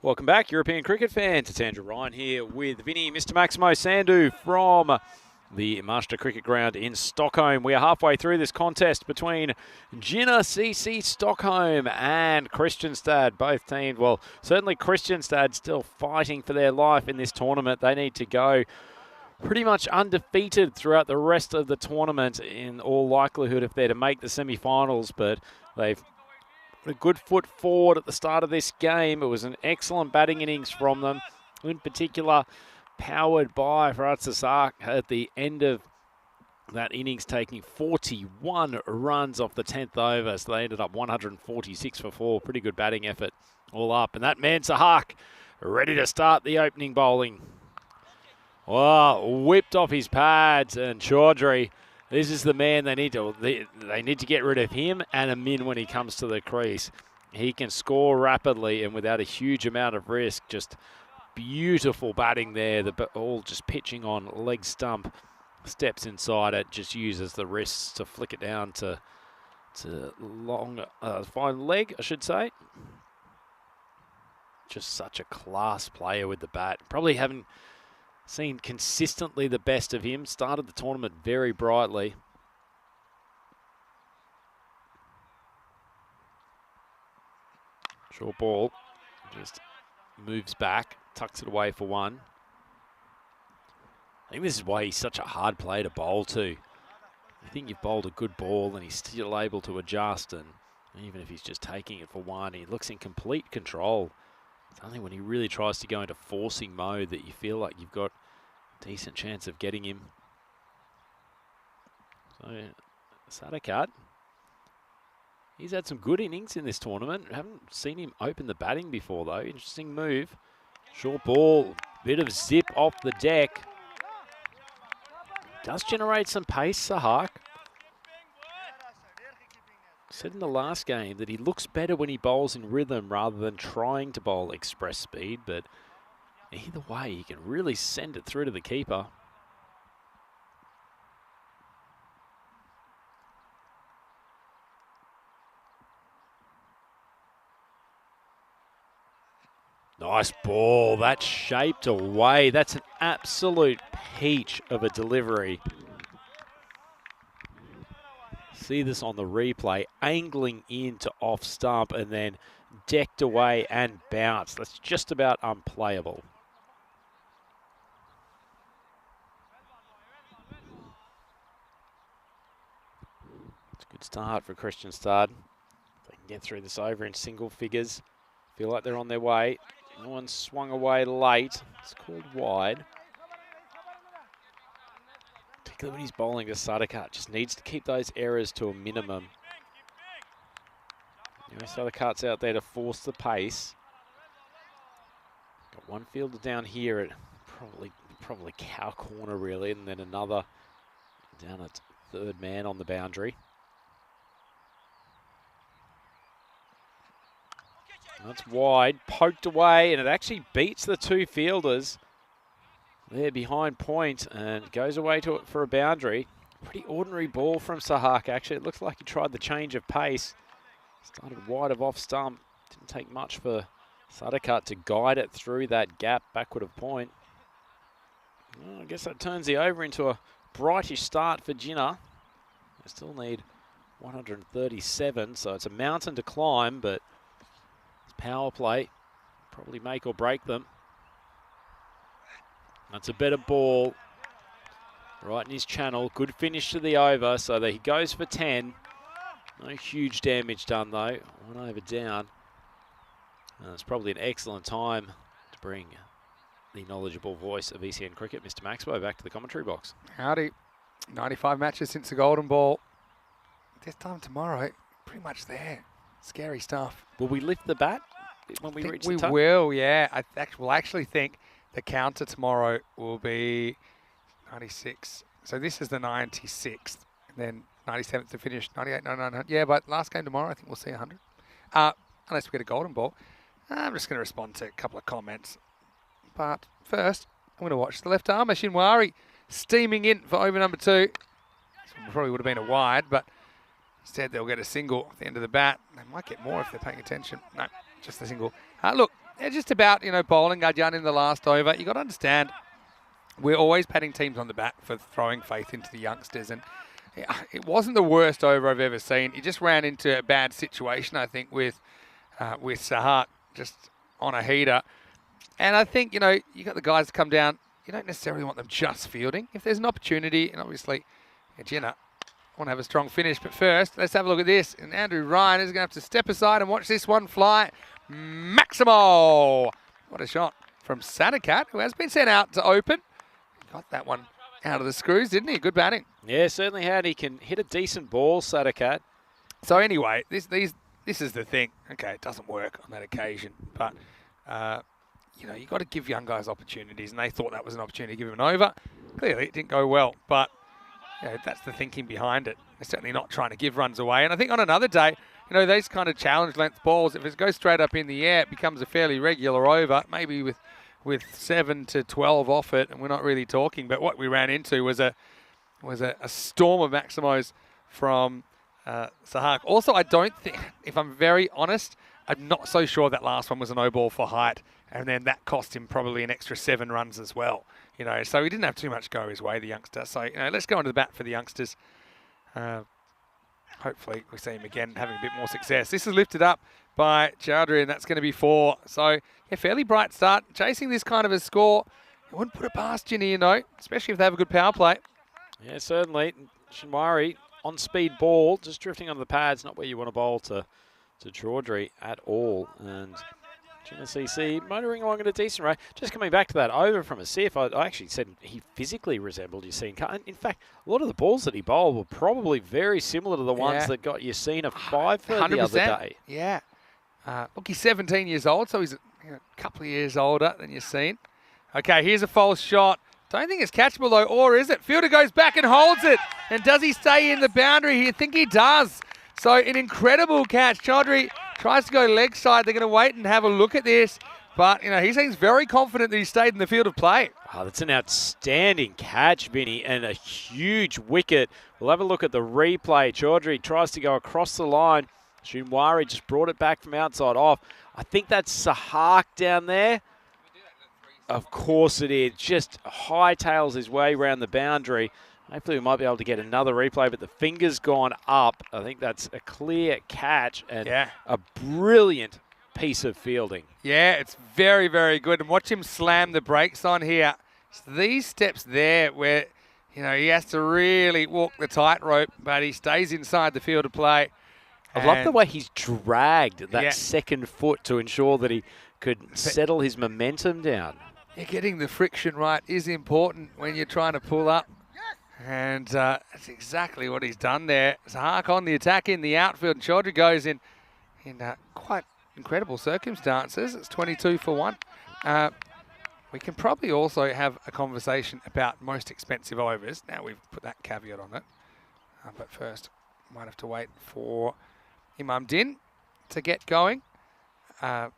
Welcome back, European cricket fans. It's Andrew Ryan here with Vinny, Mr. Maximo Sandu from the Master Cricket Ground in Stockholm. We are halfway through this contest between Jinnah CC Stockholm and Kristianstad. Both teams, well, certainly Kristianstad still fighting for their life in this tournament. They need to go pretty much undefeated throughout the rest of the tournament in all likelihood if they're to make the semi-finals, but they've put a good foot forward at the start of this game. It was an excellent batting innings from them, in particular powered by Faraz Sasak at the end of that innings, taking 41 runs off the 10th over, so they ended up 146 for 4. Pretty good batting effort all up, and that man Sahak ready to start the opening bowling. Well, whipped off his pads, and Chaudhry, this is the man they need to get rid of him and Amin when he comes to the crease. He can score rapidly and without a huge amount of risk. Just beautiful batting there. The ball just pitching on leg stump, steps inside it, just uses the wrists to flick it down to long fine leg, I should say. Just such a class player with the bat. Probably haven't seen consistently the best of him. Started the tournament very brightly. Short ball. Just moves back. Tucks it away for one. I think this is why he's such a hard player to bowl to. I think you've bowled a good ball and he's still able to adjust. And even if he's just taking it for one, he looks in complete control. It's only when he really tries to go into forcing mode that you feel like you've got a decent chance of getting him. So, Sadakat, he's had some good innings in this tournament. Haven't seen him open the batting before, though. Interesting move. Short ball, bit of zip off the deck. Does generate some pace, Sahak. Said in the last game that he looks better when he bowls in rhythm rather than trying to bowl express speed, but either way, he can really send it through to the keeper. Nice ball. That's shaped away. That's an absolute peach of a delivery. See this on the replay. Angling into off stump and then decked away and bounced. That's just about unplayable. It's a good start for Kristianstad. They can get through this over in single figures. Feel like they're on their way. No one swung away late. It's called wide. Particularly when he's bowling to Sadakat. Just needs to keep those errors to a minimum. Sadakat's out there to force the pace. Got one fielder down here at probably cow corner really, and then another down at third man on the boundary. That's wide, poked away, and it actually beats the two fielders. They're behind point and goes away to it for a boundary. Pretty ordinary ball from Sahak, actually. It looks like he tried the change of pace. Started wide of off stump. Didn't take much for Sadakat to guide it through that gap backward of point. Well, I guess that turns the over into a brightish start for Jinnah. They still need 137, so it's a mountain to climb, but power play, probably make or break them. That's a better ball. Right in his channel. Good finish to the over, so that he goes for 10. No huge damage done though. One over down. And it's probably an excellent time to bring the knowledgeable voice of ECN Cricket, Mr. Maxwell, back to the commentary box. Howdy. 95 matches since the Golden Ball. This time tomorrow, pretty much there. Scary stuff. Will we lift the bat when we reach the top? We will, yeah. I actually think the counter tomorrow will be 96. So this is the 96th. And then 97th to finish, 98, 99. Yeah, but last game tomorrow, I think we'll see 100. Unless we get a Golden Ball. I'm just going to respond to a couple of comments. But first, I'm going to watch the left armer, Shinwari. steaming in for over number 2. This one probably would have been a wide, but instead they'll get a single at the end of the bat. They might get more if they're paying attention. No, just a single. Look, they're just about, bowling Gudyan in the last over. You got to understand, we're always patting teams on the back for throwing faith into the youngsters, and it wasn't the worst over I've ever seen. He just ran into a bad situation, I think, with Sahak just on a heater. And I think, you got the guys to come down. You don't necessarily want them just fielding. If there's an opportunity, and obviously, Jenna want to have a strong finish. But first, let's have a look at this. And Andrew Ryan is going to have to step aside and watch this one fly. Maximo! What a shot from Sadakat, who has been sent out to open. Got that one out of the screws, didn't he? Good batting. Yeah, certainly had. He can hit a decent ball, Sadakat. So anyway, this is the thing. Okay, it doesn't work on that occasion, but you got to give young guys opportunities, and they thought that was an opportunity to give him an over. Clearly, it didn't go well, but that's the thinking behind it. They're certainly not trying to give runs away. And I think on another day, those kind of challenge length balls, if it goes straight up in the air, it becomes a fairly regular over, maybe with 7 to 12 off it, and we're not really talking. But what we ran into was a storm of Maximos from Sahak. Also, I don't think, if I'm very honest, I'm not so sure that last one was a no ball for height, and then that cost him probably an extra 7 runs as well. So he didn't have too much go his way, the youngster. So let's go into the bat for the youngsters. Hopefully we see him again having a bit more success. This is lifted up by Chowdhury, and that's going to be 4. So fairly bright start. Chasing this kind of a score, I wouldn't put it past Ginny, especially if they have a good power play. Yeah, certainly. Shinwari on speed ball, just drifting on the pads, not where you want to bowl to Chowdhury at all. And CC motoring along at a decent rate. Just coming back to that over from a CF, I actually said he physically resembled Yassine Khan. In fact, a lot of the balls that he bowled were probably very similar to the ones that got Yassine a 5 for 100%. The other day. Yeah. Look, he's 17 years old, so he's a couple of years older than Yassine. Okay, here's a false shot. Don't think it's catchable though, or is it? Fielder goes back and holds it. And does he stay in the boundary? I think he does. So an incredible catch. Chowdhury tries to go leg side. They're going to wait and have a look at this. But, he seems very confident that he stayed in the field of play. Oh, that's an outstanding catch, Vinny, and a huge wicket. We'll have a look at the replay. Chowdhury tries to go across the line. Shinwari just brought it back from outside off. I think that's Sahak down there. Of course it is. Just hightails his way around the boundary. Hopefully we might be able to get another replay, but the finger's gone up. I think that's a clear catch and a brilliant piece of fielding. Yeah, it's very, very good. And watch him slam the brakes on here. So these steps there where, he has to really walk the tightrope, but he stays inside the field of play. I love the way he's dragged that second foot to ensure that he could settle his momentum down. Yeah, getting the friction right is important when you're trying to pull up. And that's exactly what he's done there. Sahak on the attack in the outfield, and Chowdhury goes in quite incredible circumstances. It's 22 for 1. We can probably also have a conversation about most expensive overs. Now we've put that caveat on it. But first, might have to wait for Imam Din to get going. But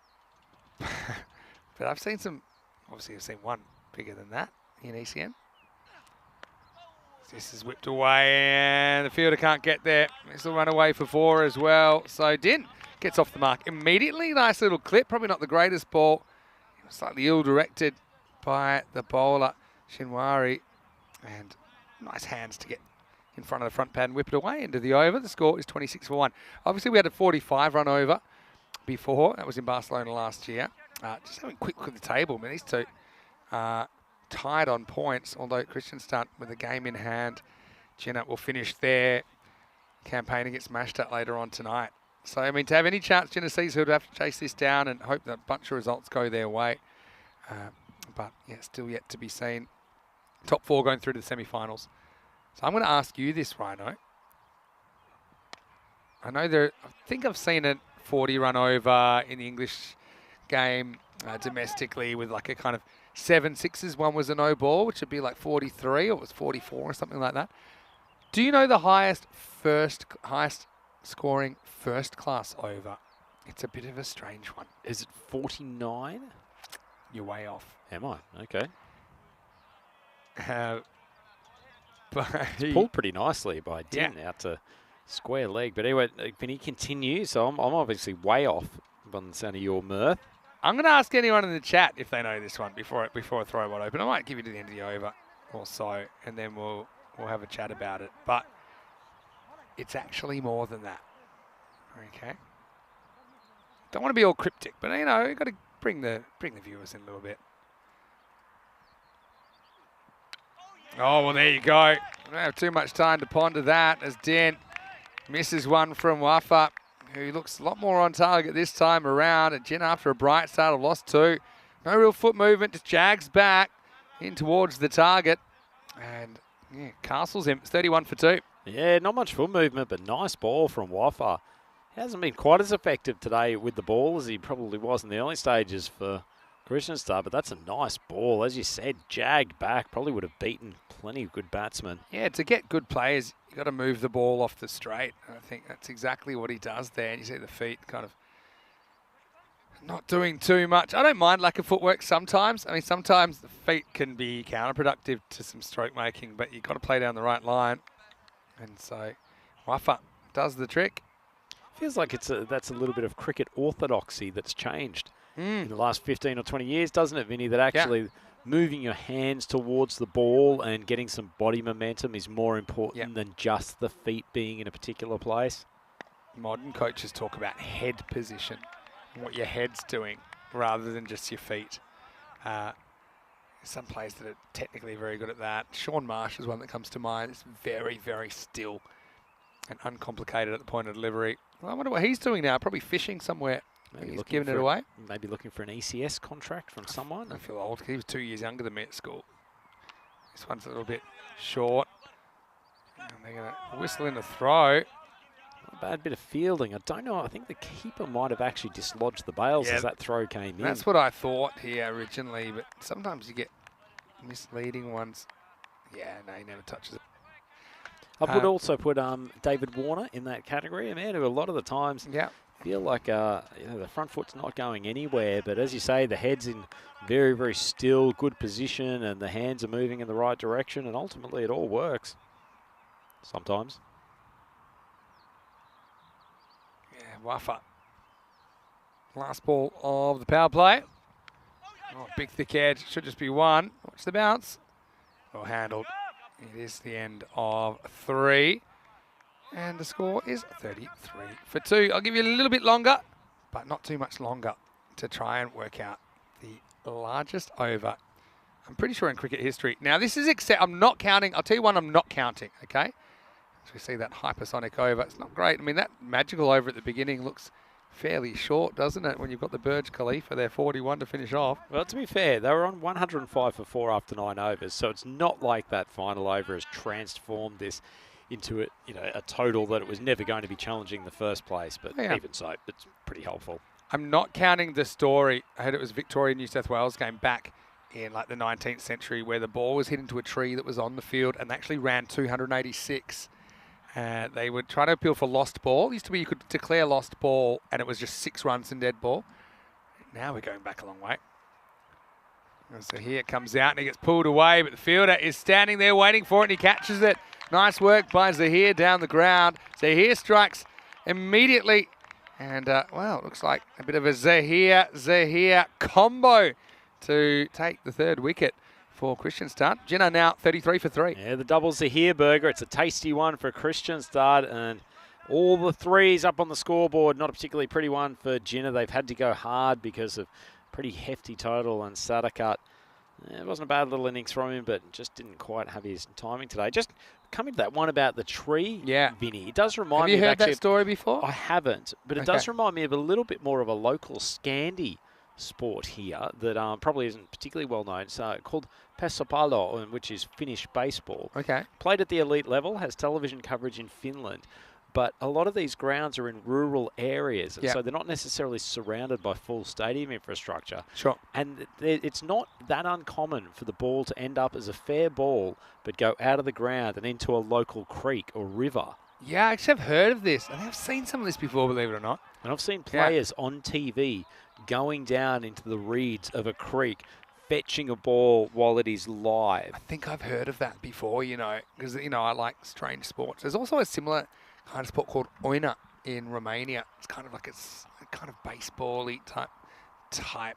I've seen some, obviously I've seen one bigger than that in ECN. This is whipped away and the fielder can't get there. This will run away for 4 as well. So Din gets off the mark immediately. Nice little clip. Probably not the greatest ball. Slightly ill-directed by the bowler, Shinwari. And nice hands to get in front of the front pad and whip it away into the over. The score is 26 for 1. Obviously we had a 45 run over before. That was in Barcelona last year. Just having a quick look at the table. These two tied on points, although Kristianstad with a game in hand. Jenna will finish their campaign against Mashtut later on tonight. So, to have any chance, Genesees would have to chase this down and hope that a bunch of results go their way. But, still yet to be seen. Top 4 going through to the semi-finals. So I'm going to ask you this, Rhino. I think I've seen a 40 run over in the English game domestically with like a kind of 7 sixes. One was a no ball, which would be like 43, or it was 44 or something like that. Do you know the highest scoring first class over? It's a bit of a strange one. Is it 49? You're way off. Am I? Okay. But he, Pulled pretty nicely by Din out to square leg. But anyway, Vinny continues. So I'm obviously way off on the sound of your mirth. I'm going to ask anyone in the chat if they know this one before I throw one open. I might give you to the end of the over or so, and then we'll have a chat about it. But it's actually more than that. Okay. Don't want to be all cryptic, but you know, you've got to bring the viewers in a little bit. Oh, well, there you go. I don't have too much time to ponder that as Din misses one from Wafa, who looks a lot more on target this time around. And Jin, after a bright start, have lost 2. No real foot movement, just jags back in towards the target. And yeah, castles him. It's 31 for 2. Yeah, not much foot movement, but nice ball from Wafa. He hasn't been quite as effective today with the ball as he probably was in the early stages for Krishnastar, but that's a nice ball. As you said, jagged back, probably would have beaten plenty of good batsmen. Yeah, to get good players, you got to move the ball off the straight. And I think that's exactly what he does there. And you see the feet kind of not doing too much. I don't mind lack of footwork sometimes. I mean, sometimes the feet can be counterproductive to some stroke making, but you've got to play down the right line. And so Wafa does the trick. Feels like that's a little bit of cricket orthodoxy that's changed in the last 15 or 20 years, doesn't it, Vinny? That actually moving your hands towards the ball and getting some body momentum is more important than just the feet being in a particular place. Modern coaches talk about head position and what your head's doing rather than just your feet. Some players that are technically very good at that. Sean Marsh is one that comes to mind. It's very, very still and uncomplicated at the point of delivery. Well, I wonder what he's doing now. Probably fishing somewhere. Maybe he's giving it away. Maybe looking for an ECS contract from someone. I feel old. He was 2 years younger than me at school. This one's a little bit short. And they're going to whistle in the throw. Not a bad bit of fielding. I don't know. I think the keeper might have actually dislodged the bails as that throw came in. That's what I thought here originally, but sometimes you get misleading ones. Yeah, no, he never touches it. I would also put David Warner in that category. A man who a lot of the times feel like the front foot's not going anywhere, but as you say, the head's in very, very still, good position, and the hands are moving in the right direction, and ultimately it all works. Sometimes. Yeah, Wafa. Last ball of the power play. Oh, big thick edge. Should just be 1. Watch the bounce. Well handled. It is the end of 3. And the score is 33 for 2. I'll give you a little bit longer, but not too much longer, to try and work out the largest over, I'm pretty sure, in cricket history. Now, this is I'm not counting. I'll tell you one I'm not counting, okay? As we see that hypersonic over. It's not great. I mean, that magical over at the beginning looks fairly short, doesn't it, when you've got the Burj Khalifa there, 41 to finish off. Well, to be fair, they were on 105 for 4 after 9 overs, so it's not like that final over has transformed this into a total that it was never going to be challenging in the first place, but even so, it's pretty helpful. I'm not counting the story. I heard it was Victoria, New South Wales game back in like the 19th century where the ball was hit into a tree that was on the field and actually ran 286. They would try to appeal for lost ball. It used to be you could declare lost ball and it was just 6 runs in dead ball. Now we're going back a long way. And so here it comes out and he gets pulled away, but the fielder is standing there waiting for it and he catches it. Nice work by Zahir down the ground. Zahir strikes immediately. And, well, it looks like a bit of a Zahir combo to take the 3rd wicket for Krishnastar. Jinnah now 33 for 3. Yeah, the double Zahir burger. It's a tasty one for Krishnastar, and all the 3s up on the scoreboard. Not a particularly pretty one for Jinnah. They've had to go hard because of pretty hefty total, and Sadakat, it wasn't a bad little innings from him, but just didn't quite have his timing today. Just coming to that one about the tree, Vinny, it does remind me of... Have you heard that story before? I haven't, but it does remind me of a little bit more of a local Scandi sport here that probably isn't particularly well known. It's called Pesapallo, which is Finnish baseball. Okay. Played at the elite level, has television coverage in Finland. But a lot of these grounds are in rural areas, and so they're not necessarily surrounded by full stadium infrastructure. Sure. And it's not that uncommon for the ball to end up as a fair ball, but go out of the ground and into a local creek or river. Yeah, I actually have heard of this. I think I've seen some of this before, believe it or not. And I've seen players on TV going down into the reeds of a creek, fetching a ball while it is live. I think I've heard of that before, because, I like strange sports. There's also a similar kind of sport called Oina in Romania. It's kind of like a kind of baseball-y type,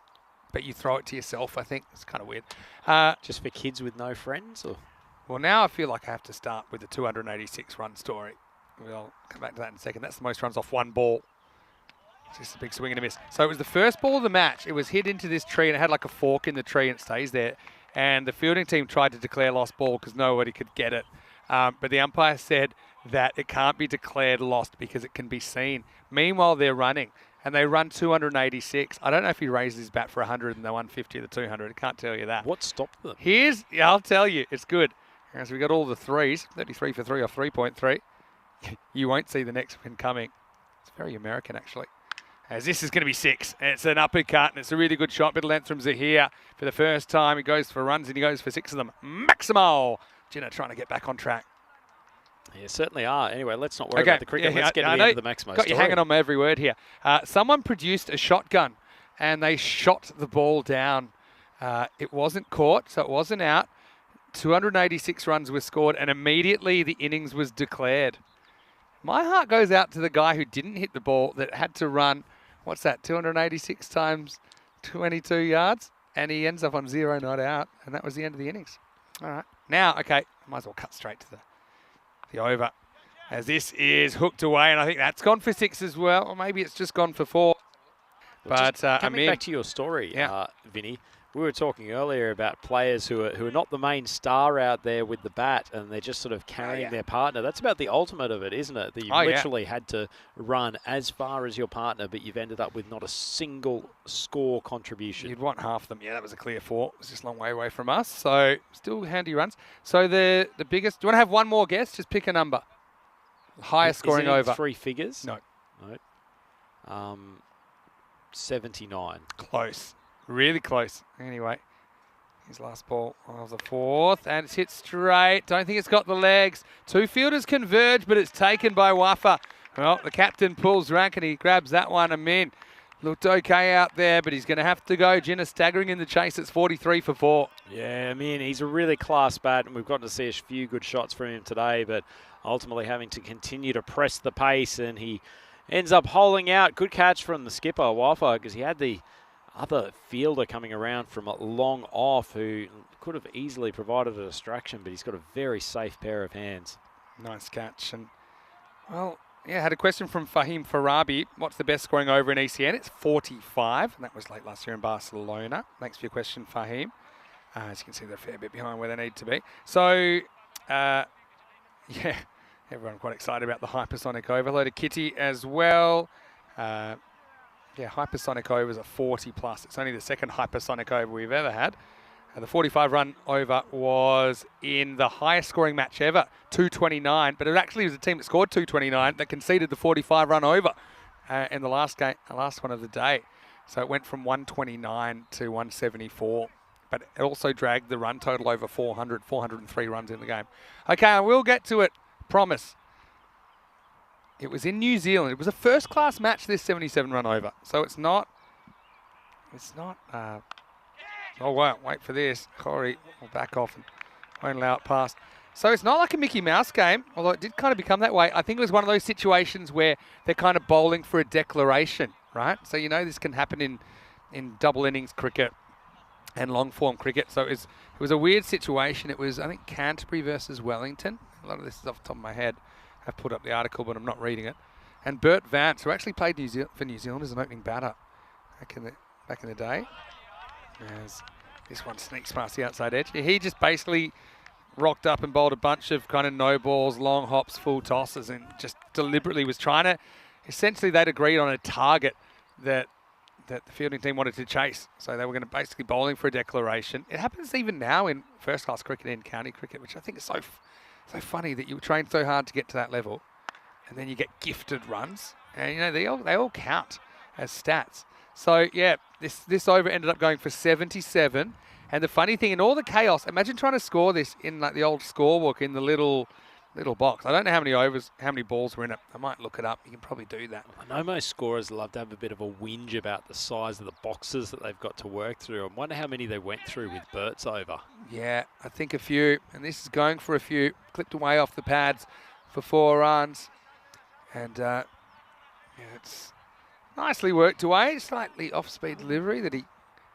but you throw it to yourself, I think. It's kind of weird. Just for kids with no friends? Or? Well, now I feel like I have to start with the 286-run story. We'll come back to that in a second. That's the most runs off one ball. It's just a big swing and a miss. So it was the first ball of the match. It was hit into this tree, and it had like a fork in the tree, and it stays there. And the fielding team tried to declare lost ball because nobody could get it. But the umpire said that it can't be declared lost because it can be seen. Meanwhile, they're running, and they run 286. I don't know if he raised his bat for 100 and the 150 or the 200. I can't tell you that. What stopped them? I'll tell you, it's good. As we got all the threes, 33 for 3 off 3.3. You won't see the next one coming. It's very American, actually. As this is going to be 6. It's an uppercut, and it's a really good shot. Middle Anthems are here for the first time. He goes for runs, and he goes for 6 of them. Maximo! Gina trying to get back on track. Yeah, certainly are. Anyway, let's not worry about the cricket. Let's get to the end of the Maximo Got you hanging on my every word here. Someone produced a shotgun, and they shot the ball down. It wasn't caught, so it wasn't out. 286 runs were scored, and immediately the innings was declared. My heart goes out to the guy who didn't hit the ball, that had to run, 286 times 22 yards, and he ends up on 0 not out, and that was the end of the innings. All right. Now, okay, might as well cut straight to the over, as this is hooked away, and I think that's gone for 6 as well, or maybe it's just gone for 4. But coming back to your story, Vinny, we were talking earlier about players who are not the main star out there with the bat, and they're just sort of carrying their partner. That's about the ultimate of it, isn't it? That you've literally had to run as far as your partner, but you've ended up with not a single score contribution. You'd want half them. Yeah, that was a clear 4. It was just a long way away from us. So still handy runs. So the biggest. Do you want to have one more guess? Just pick a number. Highest scoring over. 3 figures? No. 79. Close. Really close. Anyway, his last ball of the 4th, and it's hit straight. Don't think it's got the legs. 2 fielders converge, but it's taken by Waffa. Well, the captain pulls rank, and he grabs that one. Amin looked okay out there, but he's going to have to go. Jinner staggering in the chase. It's 43 for 4. Yeah, Amin, he's a really class bat, and we've gotten to see a few good shots from him today, but ultimately having to continue to press the pace, and he ends up holing out. Good catch from the skipper, Waffa, because he had the other fielder coming around from a long off who could have easily provided a distraction, but he's got a very safe pair of hands. Nice catch. And, well, had a question from Fahim Farabi. What's the best scoring over in ECN? It's 45, and that was late last year in Barcelona. Thanks for your question, Fahim. As you can see, they're a fair bit behind where they need to be. So, everyone quite excited about the hypersonic over. Hello to Kitty as well. Hypersonic overs are 40 plus. It's only the second hypersonic over we've ever had. The 45 run over was in the highest scoring match ever, 229. But it actually was a team that scored 229 that conceded the 45 run over in the last one of the day. So it went from 129 to 174. But it also dragged the run total over 403 runs in the game. Okay, I will get to it. Promise. It was in New Zealand. It was a first-class match, this 77 run over. So it's not, oh, wow, wait for this. Corey will back off and won't allow it past. So it's not like a Mickey Mouse game, although it did kind of become that way. I think it was one of those situations where they're kind of bowling for a declaration, right? So this can happen in double innings cricket and long-form cricket. So it was a weird situation. It was, I think, Canterbury versus Wellington. A lot of this is off the top of my head. I've put up the article, but I'm not reading it. And Bert Vance, who actually played for New Zealand as an opening batter back in the day. As this one sneaks past the outside edge. He just basically rocked up and bowled a bunch of kind of no balls, long hops, full tosses, and just deliberately was trying to. Essentially, they'd agreed on a target that the fielding team wanted to chase. So they were going to basically bowling for a declaration. It happens even now in first-class cricket and county cricket, which I think is so funny that you train so hard to get to that level, and then you get gifted runs, and they all count as stats. So this over ended up going for 77. And the funny thing, in all the chaos, imagine trying to score this in like the old scorebook in the little little box. I don't know how many balls were in it. I might look it up. You can probably do that. I know most scorers love to have a bit of a whinge about the size of the boxes that they've got to work through. I wonder how many they went through with Bert's over. Yeah, I think a few. And this is going for a few. Clipped away off the pads for 4 runs. And yeah, it's nicely worked away. Slightly off-speed delivery that he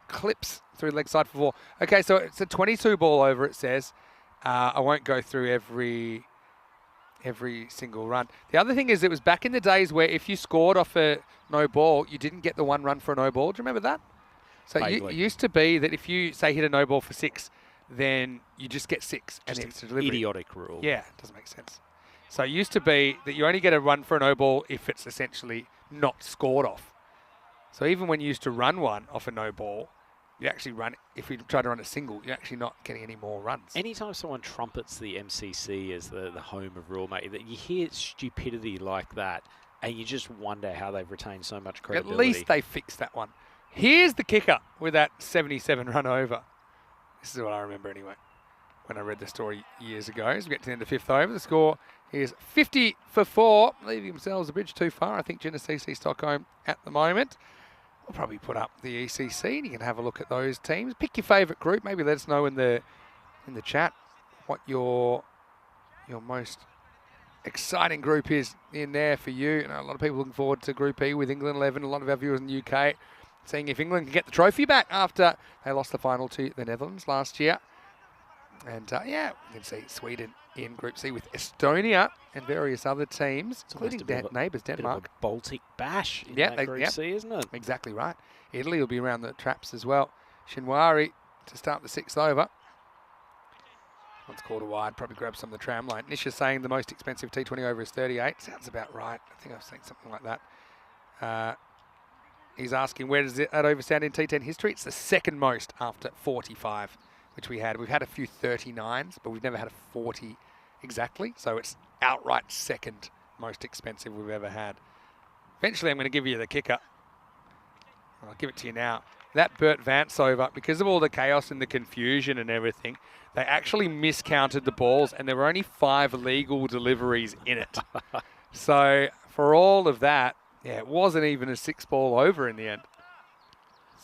clips through the leg side for 4. Okay, so it's a 22 ball over, it says. I won't go through every single run. The other thing is it was back in the days where if you scored off a no ball, you didn't get the 1 run for a no ball. Do you remember that? So it used to be that if you, say, hit a no ball for 6, then you just get 6. Just and it's a an delivery. idiotic rule. Yeah, it doesn't make sense. So it used to be that you only get a run for a no ball if it's essentially not scored off. So even when you used to run one off a no ball, you actually run, if we try to run a single, you're actually not getting any more runs. Anytime someone trumpets the MCC as the home of rulemaking, that you hear stupidity like that, and you just wonder how they've retained so much credibility. At least they fixed that one. Here's the kicker with that 77 run over. This is what I remember anyway, when I read the story years ago. As we get to the end of 5th over, the score is 50 for 4, leaving themselves a bridge too far. I think Genesee Stockholm at the moment. We'll probably put up the ECC and you can have a look at those teams. Pick your favourite group. Maybe let us know in the chat what your most exciting group is in there for you. A lot of people looking forward to Group E with England 11. A lot of our viewers in the UK seeing if England can get the trophy back after they lost the final to the Netherlands last year. And yeah, you can see Sweden in Group C with Estonia and various other teams, including neighbours Denmark. Bit of a Baltic bash in that Group C, isn't it? Exactly right. Italy will be around the traps as well. Shinwari to start the 6th over. Once quarter wide, probably grab some of the tram line. Nisha saying the most expensive T20 over is 38. Sounds about right. I think I've seen something like that. He's asking where does that over stand in T10 history? It's the 2nd most after 45, which we had. We've had a few 39s, but we've never had a 40 exactly. So it's outright 2nd most expensive we've ever had. Eventually, I'm going to give you the kicker. I'll give it to you now. That Bert Vance over, because of all the chaos and the confusion and everything, they actually miscounted the balls and there were only 5 legal deliveries in it. So for all of that, yeah, it wasn't even a 6 ball over in the end.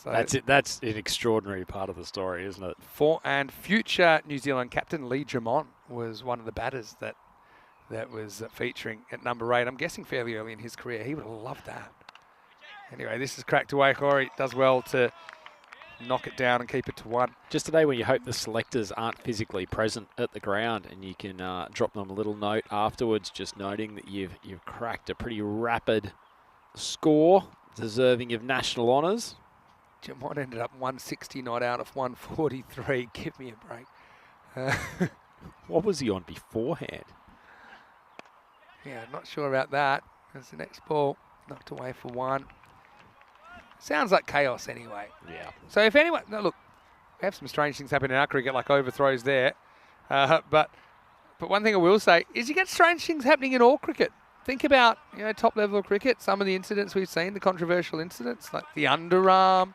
So that's it. That's an extraordinary part of the story, isn't it? And future New Zealand captain Lee Jamont was one of the batters that was featuring at number 8. I'm guessing fairly early in his career. He would have loved that. Anyway, this is cracked away. Corey does well to knock it down and keep it to 1. Just today when you hope the selectors aren't physically present at the ground and you can drop them a little note afterwards, just noting that you've cracked a pretty rapid score, deserving of national honours. Jamont ended up 160 not out of 143. Give me a break. What was he on beforehand? Yeah, not sure about that. There's the next ball knocked away for 1. Sounds like chaos anyway. Yeah. So if anyone, no, look, we have some strange things happen in our cricket, like overthrows there. But one thing I will say is you get strange things happening in all cricket. Think about, top level of cricket, some of the incidents we've seen, the controversial incidents, like the underarm.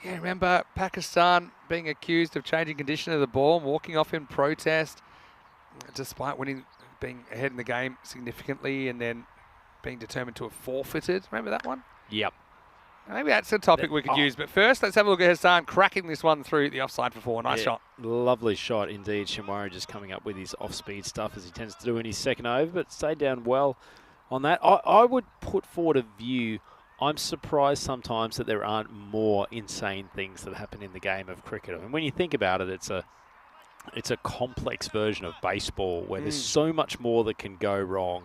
Remember Pakistan being accused of changing condition of the ball and walking off in protest, despite being ahead in the game significantly and then being determined to have forfeited. Remember that one? Yep. Maybe that's a topic we could use. But first, let's have a look at Hassan cracking this one through the offside for 4. Nice shot. Lovely shot indeed. Shamwari just coming up with his off-speed stuff as he tends to do in his 2nd over, but stayed down well on that. I would put forward a view. I'm surprised sometimes that there aren't more insane things that happen in the game of cricket. I mean, when you think about it, it's a complex version of baseball where there's so much more that can go wrong.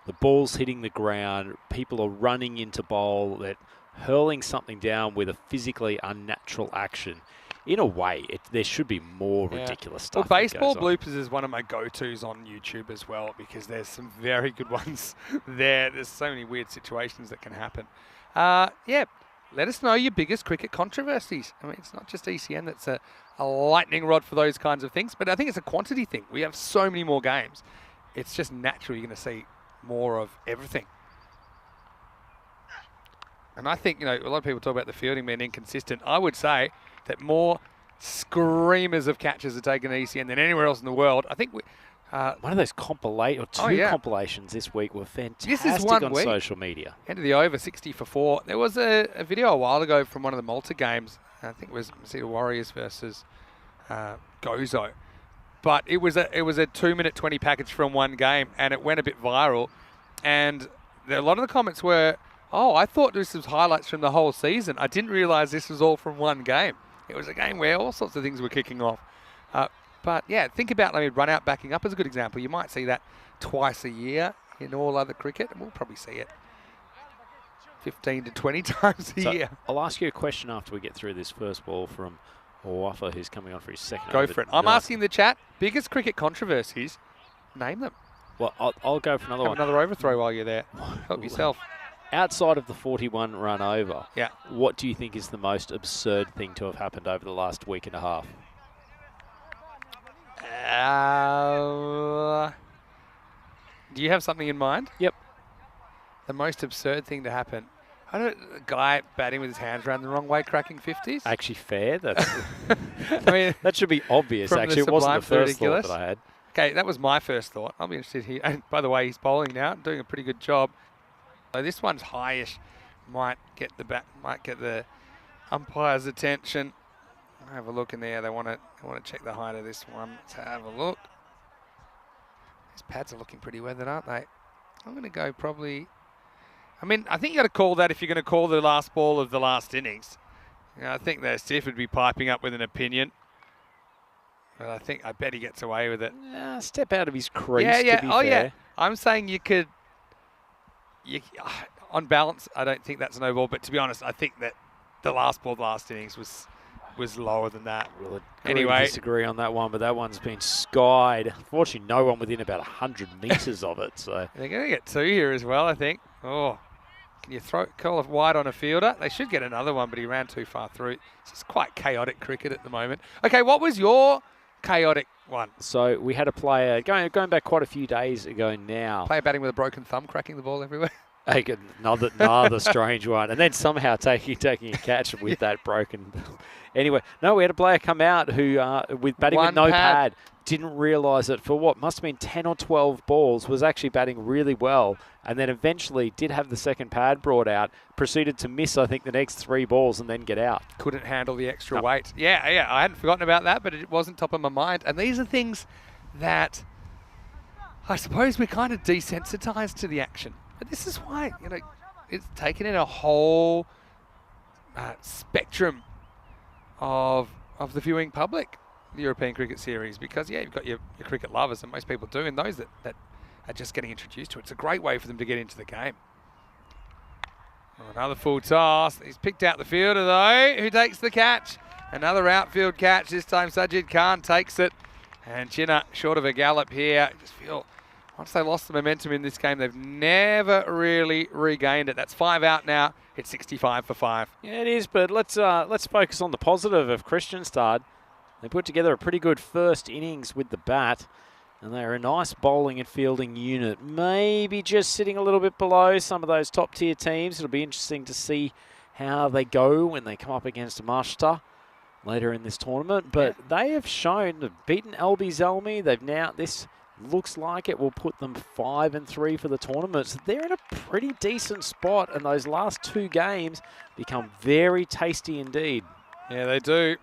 The ball's hitting the ground, people are running into bowl, they're hurling something down with a physically unnatural action. In a way, there should be more ridiculous stuff. Well, baseball bloopers is one of my go-tos on YouTube as well because there's some very good ones there. There's so many weird situations that can happen. Let us know your biggest cricket controversies. I mean, it's not just ECN that's a lightning rod for those kinds of things, but I think it's a quantity thing. We have so many more games. It's just natural you're going to see more of everything. And I think, a lot of people talk about the fielding being inconsistent. I would say that more screamers of catches are taken in ECN than anywhere else in the world. I think One of those two yeah. compilations this week were fantastic This is one on week. social media. End of the over, 60 for 4. There was a video a while ago from one of the Malta games. I think it was Cedar Warriors versus Gozo. But it was a 2-minute 20 package from one game, and it went a bit viral. And a lot of the comments were, "Oh, I thought this was highlights from the whole season. I didn't realise this was all from one game." It was a game where all sorts of things were kicking off. But yeah, think about run out backing up as a good example. You might see that twice a year in all other cricket, and we'll probably see it 15 to 20 times a year. I'll ask you a question after we get through this first ball from Wafa, who's coming on for his second. Go for it. I'm asking the chat, biggest cricket controversies, name them. Well, I'll go for another Have one. another overthrow while you're there. Help yourself. Outside of the 41 run over, Yeah. what do you think is the most absurd thing to have happened over the last week and a half? Do you have something in mind? Yep. The most absurd thing to happen. A guy batting with his hands around the wrong way, cracking 50s. Actually, fair. That's I mean, that should be obvious. from the Actually, it wasn't the sublime to first thought ridiculous. that I had. okay, that was my first thought. I'll be interested here. And by the way, he's bowling now, doing a pretty good job. So this one's highish. Might get the umpire's attention. I'll have a look in there. They want to check the height of this one. Let's have a look. These pads are looking pretty weathered, aren't they? I'm going to go probably. I mean, I think you got to call that if you're going to call the last ball of the last innings. You know, I think that Steve would be piping up with an opinion. But I bet he gets away with it. Step out of his crease. Yeah. To be Oh, fair. yeah. I'm saying you could. On balance, I don't think that's a no ball. But to be honest, I think that the last ball, of the last innings was lower than that. We'll agree Anyway. to disagree on that one, but that one's been skied. Unfortunately, no one within about 100 metres of it. So They're going to get 2 here as well, I think. Oh, can you call it wide on a fielder? They should get another one, but he ran too far through. It's just quite chaotic cricket at the moment. Okay, what was your chaotic one? So we had a player going back quite a few days ago now. Player batting with a broken thumb, cracking the ball everywhere. Another strange one, and then somehow taking a catch with that broken. Anyway, no, we had a player come out who, with batting with no pad, didn't realise it for what must have been 10 or 12 balls, was actually batting really well, and then eventually did have the second pad brought out, proceeded to miss, I think, the next 3 balls and then get out. Couldn't handle the extra weight. Yeah, I hadn't forgotten about that, but it wasn't top of my mind. And these are things that I suppose we're kind of desensitised to the action. But this is why, it's taken in a whole spectrum of the viewing public, the European Cricket Series, because, you've got your cricket lovers, and most people do, and those that are just getting introduced to it. It's a great way for them to get into the game. Another full toss. He's picked out the fielder, though, who takes the catch. Another outfield catch. This time Sajid Khan takes it. And Chinna short of a gallop here. I just feel once they lost the momentum in this game, they've never really regained it. That's 5 out now. It's 65 for 5. Yeah, it is, but let's focus on the positive of Kristianstad. They put together a pretty good first innings with the bat, and they're a nice bowling and fielding unit. Maybe just sitting a little bit below some of those top-tier teams. It'll be interesting to see how they go when they come up against Mashta later in this tournament. But they have shown, they've beaten LB Zelmi. This looks like it will put them 5-3 for the tournament. So they're in a pretty decent spot, and those last 2 games become very tasty indeed. Yeah, they do.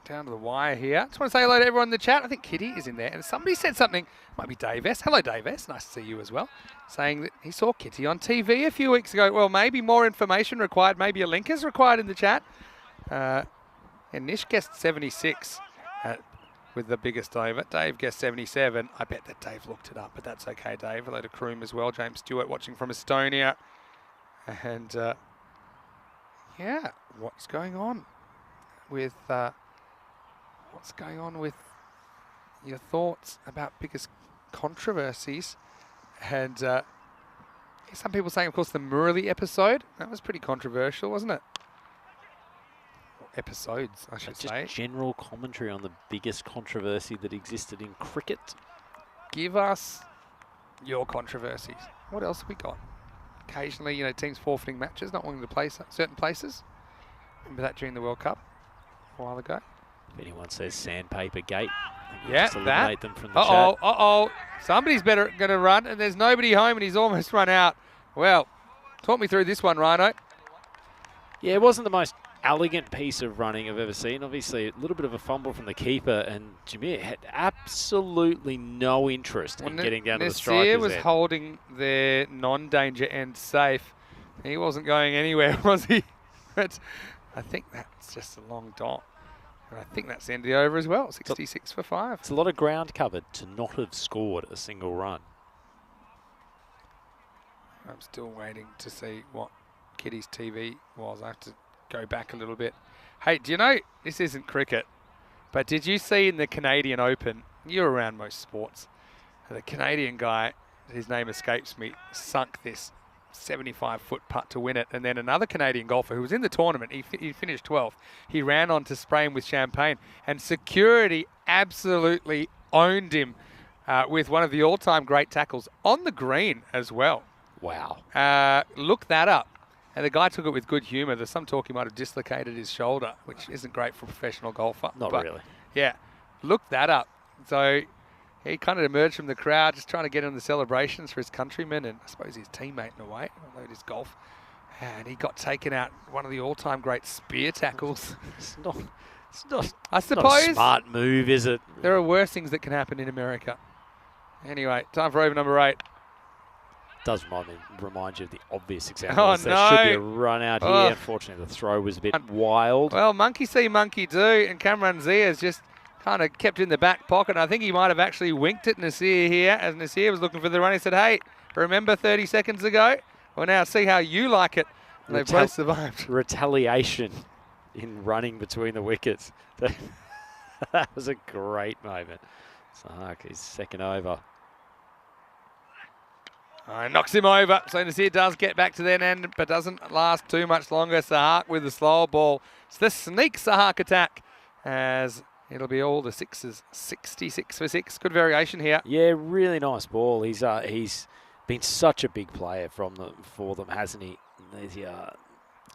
Down to the wire here. Just want to say hello to everyone in the chat. I think Kitty is in there. And somebody said something, might be Dave S. Hello, Dave S. Nice to see you as well. Saying that he saw Kitty on TV a few weeks ago. Well, maybe more information required. Maybe a link is required in the chat. And Nish guessed 76 with the biggest over. Dave guessed 77. I bet that Dave looked it up, but that's okay, Dave. Hello to Kroom as well. James Stewart watching from Estonia. And, what's going on with... What's going on with your thoughts about biggest controversies? And some people saying, of course, the Murali episode. That was pretty controversial, wasn't it? Or episodes, I should say. Just general commentary on the biggest controversy that existed in cricket. Give us your controversies. What else have we got? Occasionally, teams forfeiting matches, not wanting to play certain places. Remember that during the World Cup a while ago? If anyone says sandpaper gate, Yeah, Just eliminate them from the Uh-oh, chat. uh-oh. Somebody's better going to run, and there's nobody home, and he's almost run out. Well, talk me through this one, Rhino. Yeah, it wasn't the most elegant piece of running I've ever seen. Obviously, a little bit of a fumble from the keeper, and Jameer had absolutely no interest in getting down to the striker's Nasir was end. holding their non-danger end safe. He wasn't going anywhere, was he? But I think that's just a long dot. And I think that's the end of the over as well, 66 for 5. It's a lot of ground covered to not have scored a single run. I'm still waiting to see what Kitty's TV was. I have to go back a little bit. Hey, do you know, this isn't cricket, but did you see in the Canadian Open, you're around most sports, the Canadian guy, his name escapes me, sunk this 75-foot putt to win it, and then another Canadian golfer who was in the tournament, he finished 12th, he ran on to spray him with champagne, and security absolutely owned him with one of the all-time great tackles on the green as well. Wow. Look that up. And the guy took it with good humour. There's some talk he might have dislocated his shoulder, which isn't great for a professional golfer. Not really. Yeah, look that up. So he kind of emerged from the crowd, just trying to get in the celebrations for his countrymen and I suppose his teammate in a way, although it is golf. And he got taken out one of the all-time great spear tackles. It's not I suppose not a smart move, is it? there are worse things that can happen in America. Anyway, time for over number 8. Does remind you of the obvious example. Oh, There should be a no. run out here. Oh. Unfortunately, the throw was a bit wild. Well, monkey see, monkey do, and Cameron Zia's just kind of kept in the back pocket. I think he might have actually winked at Nasir here, as Nasir was looking for the run. He said, hey, remember 30 seconds ago? Well, now see how you like it. And they both survived. Retaliation in running between the wickets. That was a great moment. Sahak is second over. Knocks him over. So Nasir does get back to their end, but doesn't last too much longer. Sahak with the slow ball. It's the sneak Sahak attack, as it'll be all the sixes. 66 for 6. Good variation here. Yeah, really nice ball. He's been such a big player for them, hasn't he?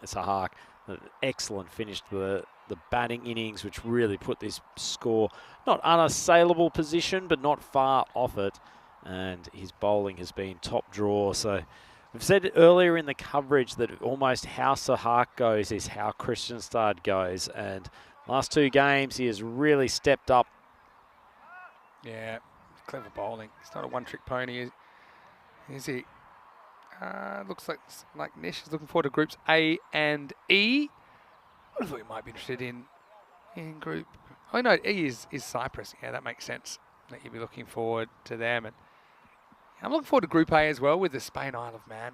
Sahak, an excellent finish to the batting innings, which really put this score not unassailable position, but not far off it. And his bowling has been top draw. So we've said earlier in the coverage that almost how Sahak goes is how Kristianstad goes. And last 2 games, he has really stepped up. Yeah, clever bowling. He's not a one-trick pony, is he? Looks like Nish is looking forward to groups A and E. I thought he might be interested in group. Oh no, E is Cyprus. Yeah, that makes sense. That you'd be looking forward to them. And I'm looking forward to Group A as well with the Spain Isle of Man.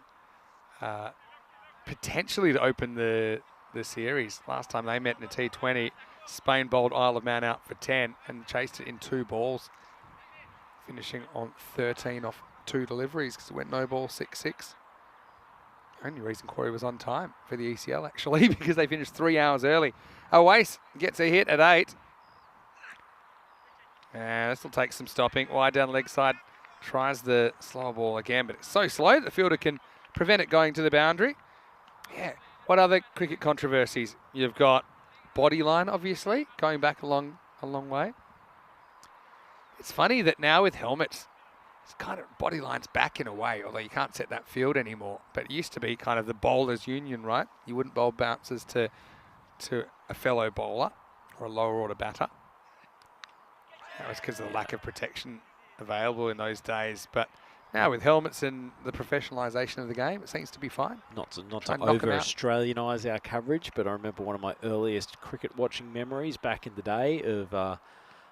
Potentially to open the series. Last time they met in the T20, Spain bowled Isle of Man out for 10 and chased it in 2 balls, finishing on 13 off 2 deliveries because it went no ball 6-6. Only reason Corey was on time for the ECL actually because they finished 3 hours early. Oase gets a hit at 8. This will take some stopping. Wide down leg side. Tries the slower ball again, but it's so slow that the fielder can prevent it going to the boundary. Yeah. What other cricket controversies? You've got body line, obviously, going back a long way. It's funny that now with helmets, it's kind of body line's back in a way, although you can't set that field anymore. But it used to be kind of the bowler's union, right? You wouldn't bowl bounces to a fellow bowler or a lower order batter. That was because of the lack of protection available in those days. But now with helmets and the professionalisation of the game, it seems to be fine. Not to Try and knock 'em over out. Australianise our coverage, but I remember one of my earliest cricket watching memories back in the day of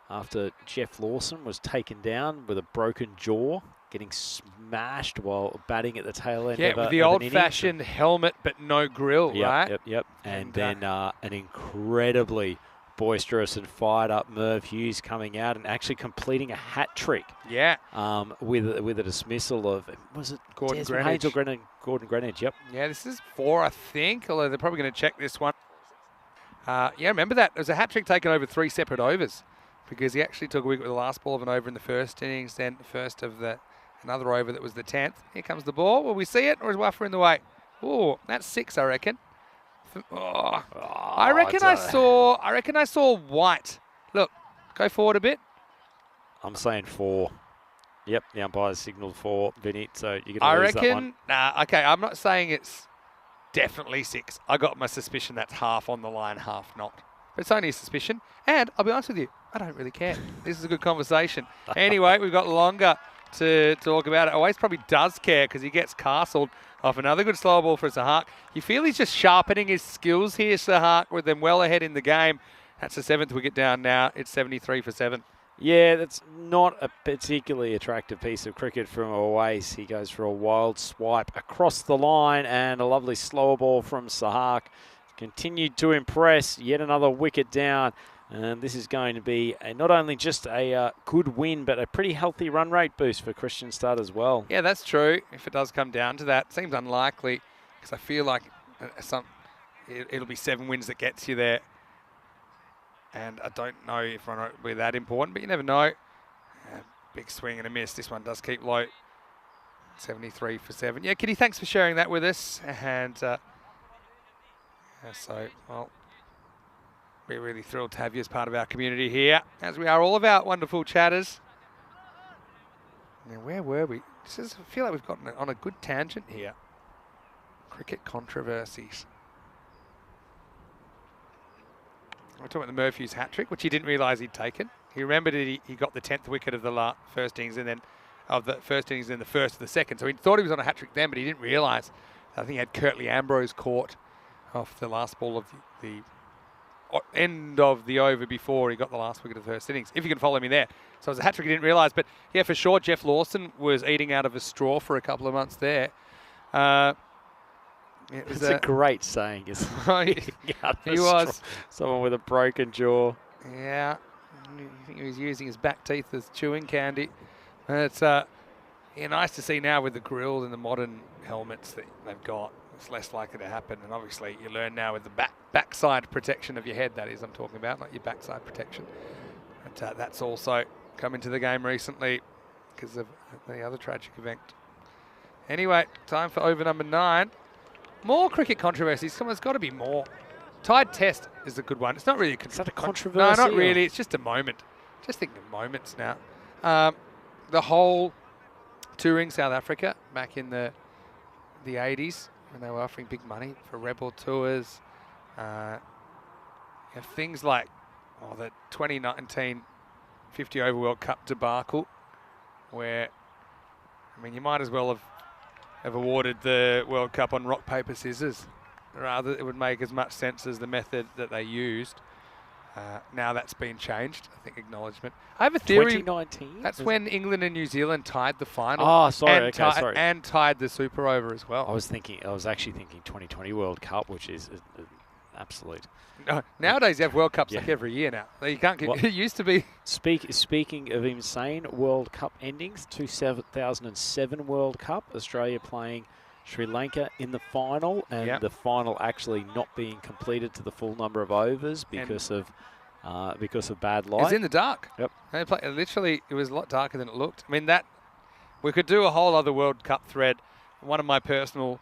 after Jeff Lawson was taken down with a broken jaw, getting smashed while batting at the tail end. Yeah, of with an the innings. old-fashioned helmet but no grill, right? Yep. And then an incredibly boisterous and fired up Merv Hughes coming out and actually completing a hat trick. Yeah. With a dismissal of, was it Gordon Desmond Greenidge. Haynes or Gordon Greenidge? Yep. Yeah, this is 4, I think, although they're probably going to check this one. Yeah, remember that? There was a hat trick taken over 3 separate overs because he actually took a wicket with the last ball of an over in the first innings, then the first of another over that was the 10th. Here comes the ball. Will we see it, or is Wuffer in the way? Oh, that's 6, I reckon. I reckon I saw white. Look, go forward a bit. I'm saying 4. Yep, the umpire's signalled 4, Vinny, so you can I lose that one. reckon, okay, I'm not saying it's definitely 6. I got my suspicion that's half on the line, half not. But it's only a suspicion. And I'll be honest with you, I don't really care. This is a good conversation. Anyway, we've got longer to talk about it. Always probably does care because he gets castled off another good slow ball for Sahak. You feel he's just sharpening his skills here, Sahak, with them well ahead in the game. That's the 7th wicket down now. It's 73 for 7. Yeah, that's not a particularly attractive piece of cricket from Owace. He goes for a wild swipe across the line and a lovely slower ball from Sahak. Continued to impress, yet another wicket down. And this is going to be not only just a good win, but a pretty healthy run rate boost for Christian Studd as well. Yeah, that's true. If it does come down to that, seems unlikely because I feel like it'll be 7 wins that gets you there. And I don't know if it'll be that important, but you never know. Big swing and a miss. This one does keep low. 73 for 7. Yeah, Kitty, thanks for sharing that with us. And so, well, we're really thrilled to have you as part of our community here, as we are all of our wonderful chatters. Now, where were we? I feel like we've gotten on a good tangent here. Cricket controversies. We're talking about the Murphy's hat-trick, which he didn't realise he'd taken. He remembered that he got the 10th wicket of the first innings and then of the first innings and the first of the second. So he thought he was on a hat-trick then, but he didn't realise. I think he had Curtly Ambrose caught off the last ball of the end of the over before he got the last wicket of the first innings, if you can follow me there. So it was a hat-trick he didn't realise. But, yeah, for sure, Jeff Lawson was eating out of a straw for a couple of months there. It's a great saying, isn't it? He was. Someone with a broken jaw. Yeah. I think he was using his back teeth as chewing candy. It's nice to see now with the grills and the modern helmets that they've got. It's less likely to happen. And obviously you learn now with the backside protection of your head, that is I'm talking about, not your backside protection. But that's also come into the game recently because of the other tragic event. Anyway, time for over number 9. More cricket controversies. Come on, there's got to be more. Tide Test is a good one. It's not really Is that a controversy? No, not really. It's just a moment. Just think of moments now. The whole touring South Africa back in the 80s when they were offering big money for Rebel tours. Things like the 2019 50 over World Cup debacle, where you might as well have awarded the World Cup on rock, paper, scissors. Rather, it would make as much sense as the method that they used. Now that's been changed, I think, acknowledgement. I have a theory. 2019? That's when England and New Zealand tied the final. Oh, sorry, sorry. And tied the Super over as well. I was actually thinking 2020 World Cup, which is absolute. No, nowadays you have World Cups like every year now. You can't get, it used to be. Speaking of insane World Cup endings, 2007 World Cup, Australia playing Sri Lanka in the final, and the final actually not being completed to the full number of overs because of bad light. It was in the dark. Yep. And literally, it was a lot darker than it looked. I mean, we could do a whole other World Cup thread. One of my personal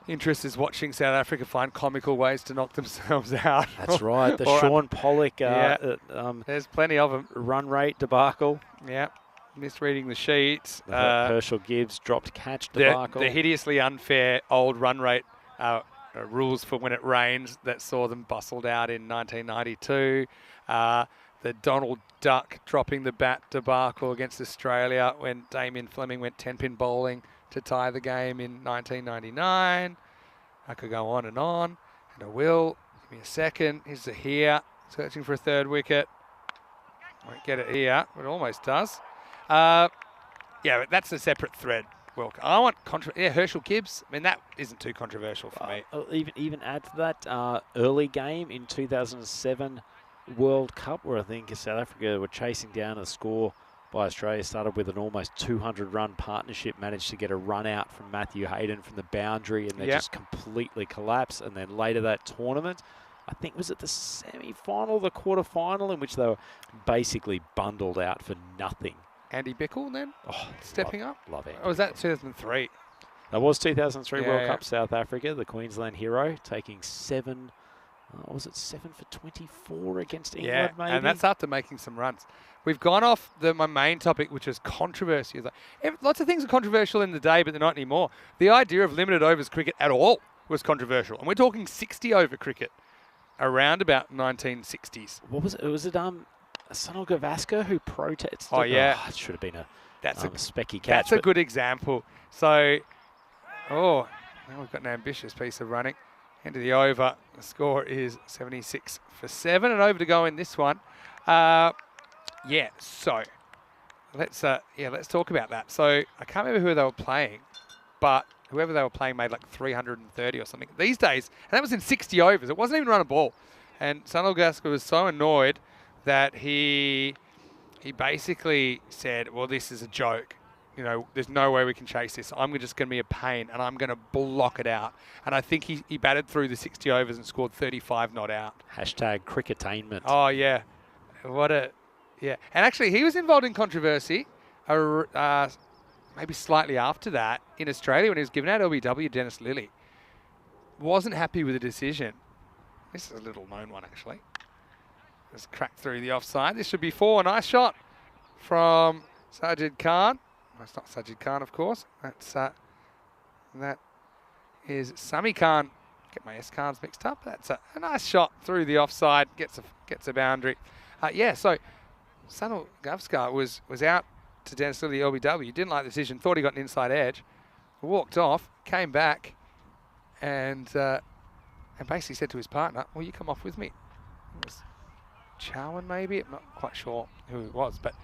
interests is watching South Africa find comical ways to knock themselves out. That's right. The Sean Pollock there's plenty of them. Run rate debacle. Yeah. Misreading the sheets. Herschel Gibbs dropped catch debacle. The hideously unfair old run rate rules for when it rains that saw them bustled out in 1992. The Donald Duck dropping the bat debacle against Australia when Damien Fleming went 10-pin bowling to tie the game in 1999. I could go on, and I will. Give me a second. Here's the here, searching for a third wicket. Won't get it here, but it almost does. But that's a separate thread. Well, I want Herschel Gibbs. I mean, that isn't too controversial for me. Even add to that early game in 2007 World Cup, where I think South Africa were chasing down a score by Australia, started with an almost 200-run partnership, managed to get a run out from Matthew Hayden from the boundary, and they just completely collapsed. And then later that tournament, I think was it the semi-final, the quarter-final, in which they were basically bundled out for nothing. Andy Bickle then stepping up? Love Andy. Or was that 2003? That was 2003 World Cup South Africa, the Queensland hero, taking 7 Was it 7 for 24 against England, Yeah, maybe? and that's after making some runs. We've gone off my main topic, which is controversy. Lots of things are controversial in the day, but they're not anymore. The idea of limited overs cricket at all was controversial. And we're talking 60-over cricket around about 1960s. What was it? Was it Sunil Gavaskar who protested? Oh, yeah. It should have been a That's specky catch. a good example. So, now we've got an ambitious piece of running. End of the over. The score is 76 for 7. And over to go in this one. So let's talk about that. So I can't remember who they were playing, but whoever they were playing made like 330 or something. These days, and that was in 60 overs. It wasn't even run a ball. And Sunil Gavaskar was so annoyed that he basically said, well, this is a joke. You know, there's no way we can chase this. I'm just going to be a pain, and I'm going to block it out. And I think he batted through the 60 overs and scored 35 not out. Hashtag cricketainment. Oh, yeah. Yeah. And actually, he was involved in controversy maybe slightly after that in Australia when he was given out LBW. Dennis Lilly wasn't happy with the decision. This is a little known one, actually. Just cracked through the offside. This should be 4. Nice shot from Sajid Khan. No, it's not Sajid Khan, of course. That is Sami Khan. Get my S Khans mixed up. That's a nice shot through the offside. Gets a boundary. So Sunil Gavaskar was out to Dennis Lilly LBW. Didn't like the decision. Thought he got an inside edge. Walked off. Came back, and basically said to his partner, "Well, you come off with me." It was Chowan, maybe. I'm not quite sure who it was, but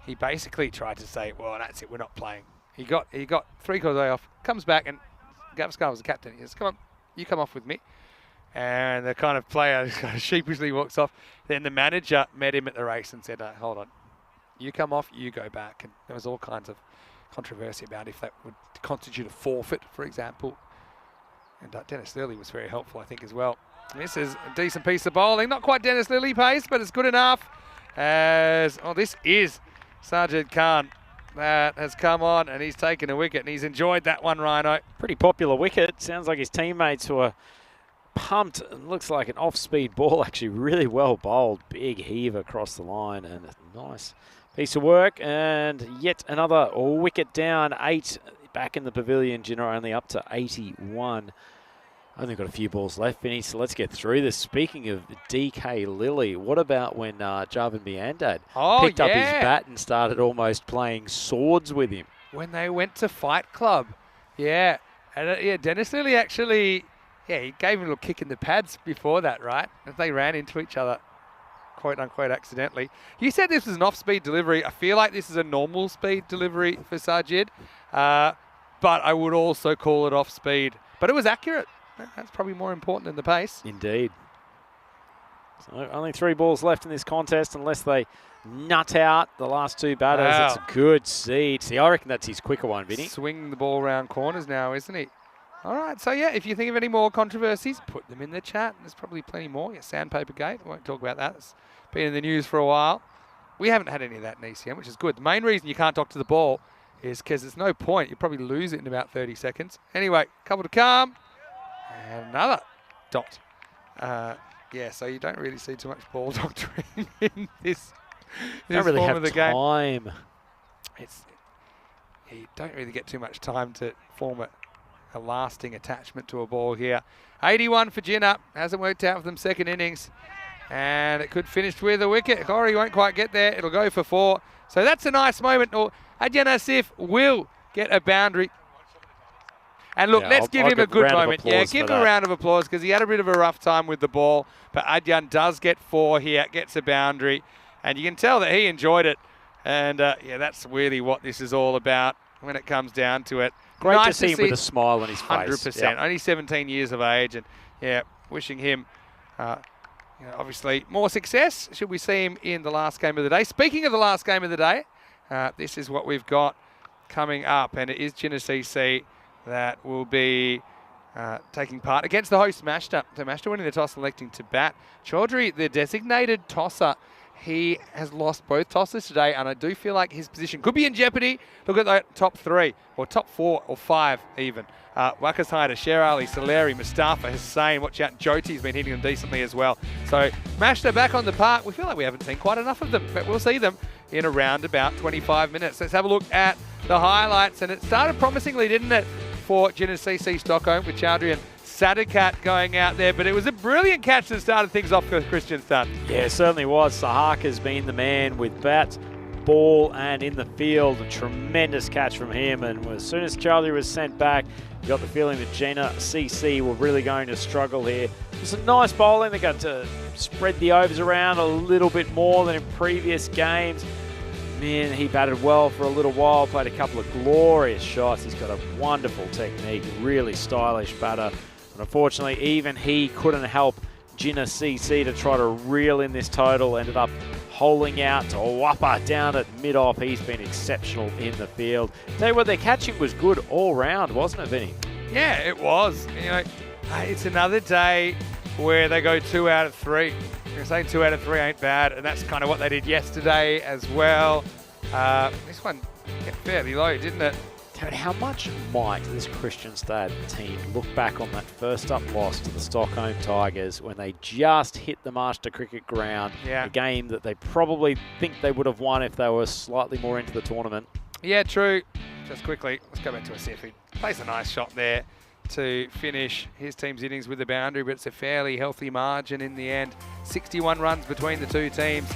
he basically tried to say, well, that's it, we're not playing. He got 3 quarters way off, comes back, and Gavaskar was the captain. He says, come on, you come off with me. And the kind of player kind of sheepishly walks off. Then the manager met him at the race and said, hold on, you come off, you go back. And there was all kinds of controversy about if that would constitute a forfeit, for example. And Dennis Lilly was very helpful, I think, as well. This is a decent piece of bowling. Not quite Dennis Lilly pace, but it's good enough. This is Sajid Khan that has come on, and he's taken a wicket, and he's enjoyed that one, Rhino. Pretty popular wicket. Sounds like his teammates were pumped. It looks like an off-speed ball, actually really well bowled. Big heave across the line, and a nice piece of work. And yet another wicket down. 8 back in the pavilion. Jinner only up to 81. Only got a few balls left, Vinny, so let's get through this. Speaking of DK Lilly, what about when Javan Miandad picked up his bat and started almost playing swords with him? When they went to Fight Club. Yeah. And Dennis Lilly actually, he gave him a little kick in the pads before that, right? And they ran into each other, quote unquote, accidentally. You said this was an off-speed delivery. I feel like this is a normal speed delivery for Sajid, but I would also call it off-speed. But it was accurate. That's probably more important than the pace. Indeed. So only 3 balls left in this contest unless they nut out the last 2 batters. Wow. It's a good seed. See, I reckon that's his quicker one, Vinny. Swinging the ball around corners now, isn't he? All right, so if you think of any more controversies, put them in the chat. There's probably plenty more. Sandpaper Gate, I won't talk about that. It's been in the news for a while. We haven't had any of that in ECM, which is good. The main reason you can't talk to the ball is because there's no point. You probably lose it in about 30 seconds. Anyway, couple to come. And another dot. So you don't really see too much ball doctoring in this Don't really form have of the game. time. You don't really get too much time to form a lasting attachment to a ball here. 81 for Jinner. Hasn't worked out for them second innings. And it could finish with a wicket. Corey won't quite get there. It'll go for 4. So that's a nice moment. Adyan Asif will get a boundary. And look, let's give him a good moment. Yeah, give him a round of applause because he had a bit of a rough time with the ball. But Adyan does get 4 here, gets a boundary. And you can tell that he enjoyed it. And that's really what this is all about when it comes down to it. Great nice to see him with a smile on his face. 100%. Yep. Only 17 years of age. And wishing him, obviously, more success. Should we see him in the last game of the day? Speaking of the last game of the day, this is what we've got coming up. And it is Jinner CC that will be taking part against the host Mashta. So Mashta winning the toss, electing to bat. Chaudhry, the designated tosser, he has lost both tosses today, and I do feel like his position could be in jeopardy. Look at the top 3, or top 4, or 5 even. Wakashaida, Sher Ali, Soleri, Mustafa, Hussain, watch out, Joti's been hitting them decently as well. So Mashta back on the park. We feel like we haven't seen quite enough of them, but we'll see them in around about 25 minutes. Let's have a look at the highlights, and it started promisingly, didn't it, for Genesee Stockholm with Chowdhury and Sadakat going out there, but it was a brilliant catch that started things off for Kristianstad. Yeah, it certainly was. Sahaka's been the man with bat, ball, and in the field. A tremendous catch from him, and as soon as Charlie was sent back, you got the feeling that Genesee were really going to struggle here. It was some nice bowling. They got to spread the overs around a little bit more than in previous games. Man, he batted well for a little while, played a couple of glorious shots. He's got a wonderful technique, really stylish batter. But unfortunately, even he couldn't help Genesee to try to reel in this total. Ended up holing out to Wappa down at mid-off. He's been exceptional in the field. Tell you what, their catching was good all round, wasn't it, Vinny? Yeah, it was. You know, it's another day where they go 2 out of 3. You're saying 2 out of 3 ain't bad, and that's kind of what they did yesterday as well. This one got fairly low, didn't it? David, how much might this Kristianstad team look back on that first up loss to the Stockholm Tigers when they just hit the Master Cricket Ground, a game that they probably think they would have won if they were slightly more into the tournament? Yeah, true. Just quickly, let's go back to Asif, who plays a nice shot there to finish his team's innings with the boundary, but it's a fairly healthy margin in the end. 61 runs between the two teams.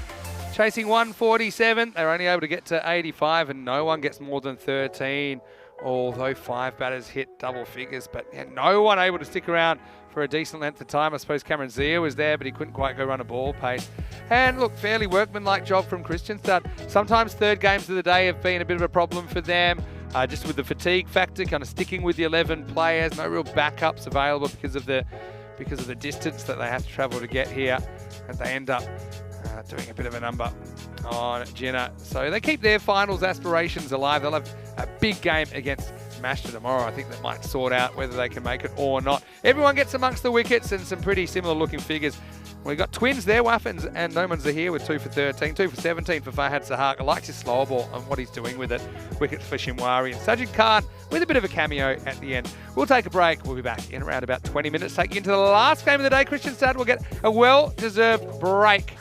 Chasing 147, they're only able to get to 85, and no one gets more than 13, although 5 batters hit double figures, but no one able to stick around for a decent length of time. I suppose Cameron Zia was there, but he couldn't quite go run a ball pace. And look, fairly workmanlike job from Kristianstad. Sometimes third games of the day have been a bit of a problem for them, just with the fatigue factor, kind of sticking with the 11 players, no real backups available because of the distance that they have to travel to get here, and they end up doing a bit of a number on Jenna. So they keep their finals aspirations alive. They'll have a big game against Mashta tomorrow. I think that might sort out whether they can make it or not. Everyone gets amongst the wickets and some pretty similar looking figures. We've got twins there, Waffens and Nomans are here with 2 for 13, 2 for 17 for Fahad Sahak. I like his slower ball and what he's doing with it. Wickets for Shimwari and Sajid Khan with a bit of a cameo at the end. We'll take a break. We'll be back in around about 20 minutes, taking you into the last game of the day. Kristianstad will get a well-deserved break.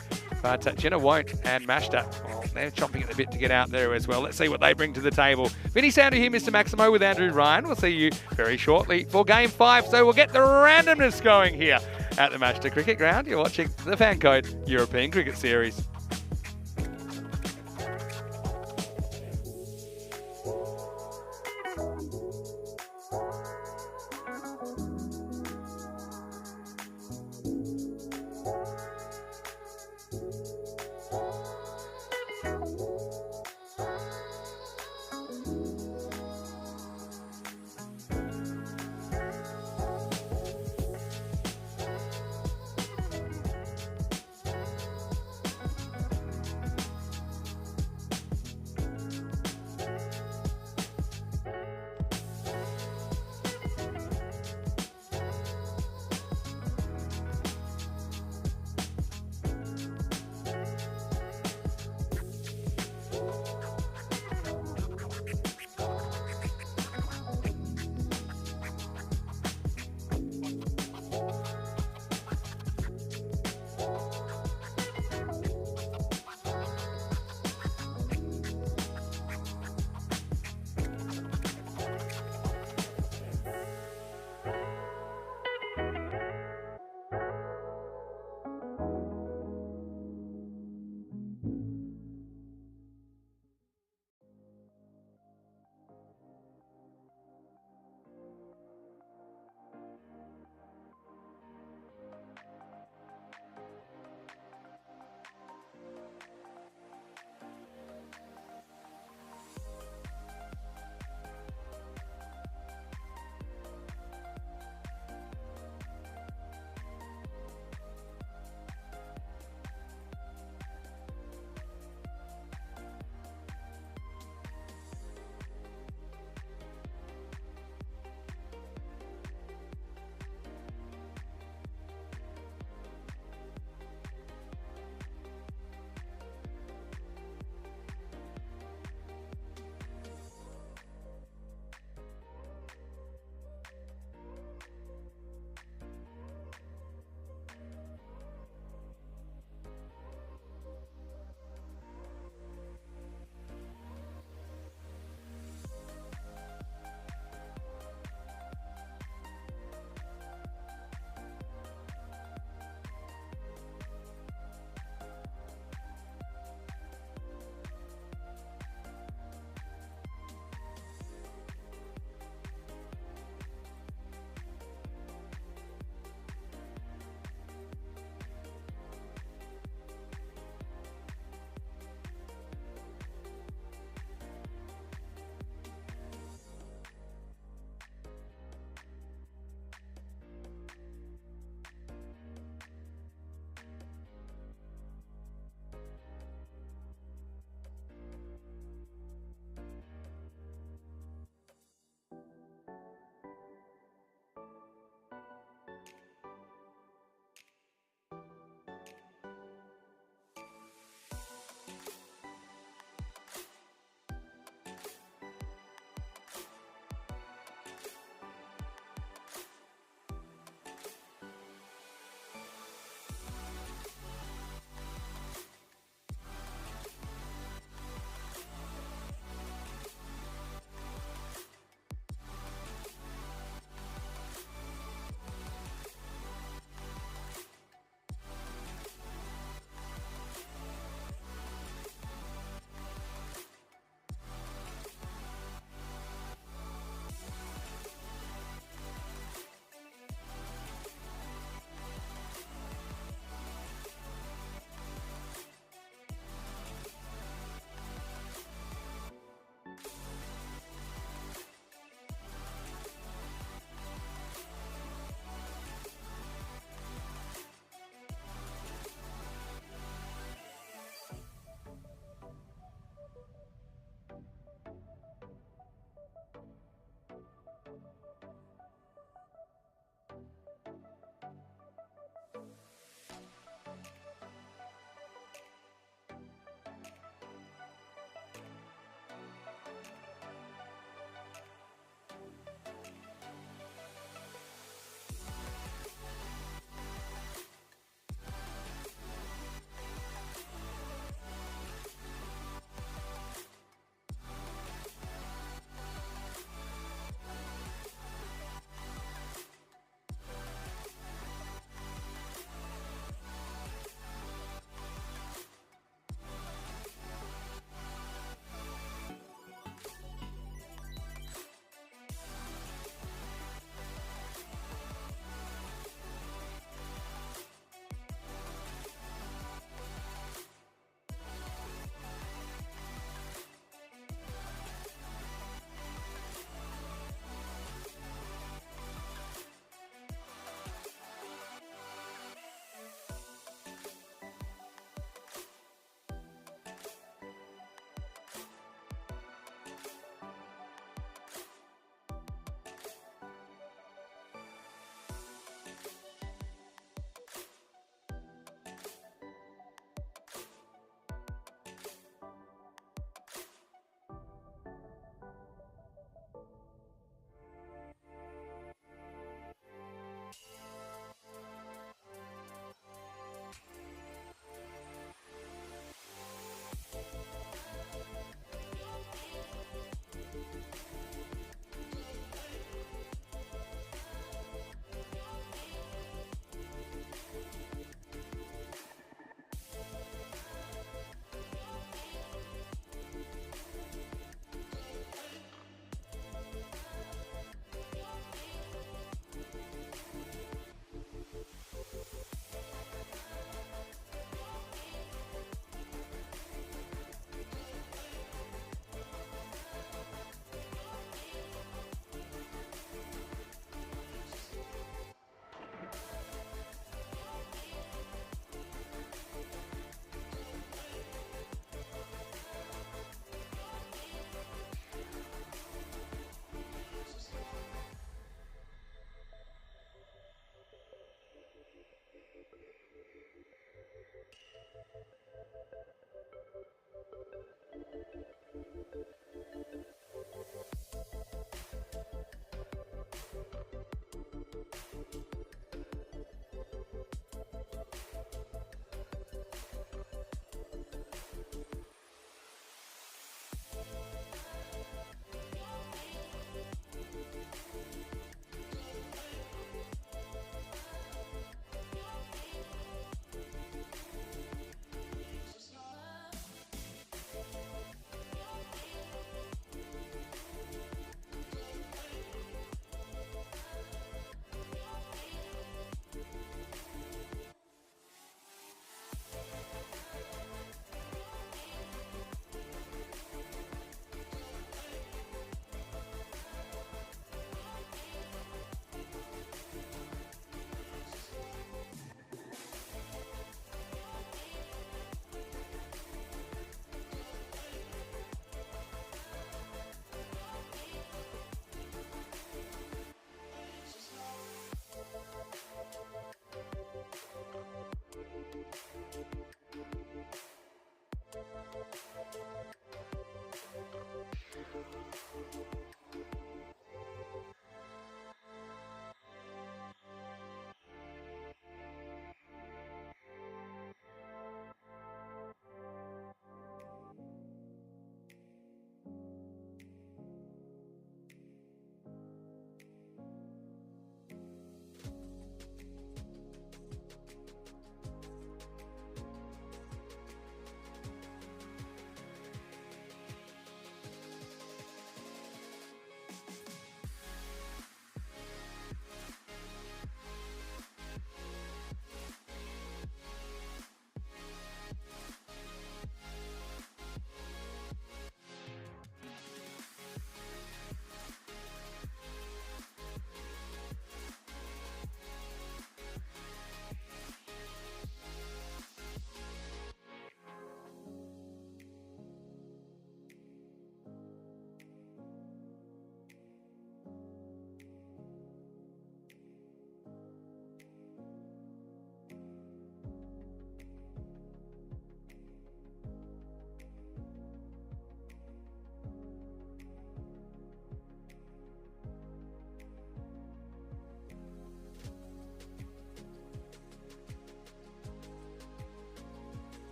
But Jenna won't, and Mashta, well, they're chomping at the bit to get out there as well. Let's see what they bring to the table. Vinny Sounder here, Mr. Maximo with Andrew Ryan. We'll see you very shortly for Game 5. So we'll get the randomness going here at the Mashta Cricket Ground. You're watching the FanCode European Cricket Series.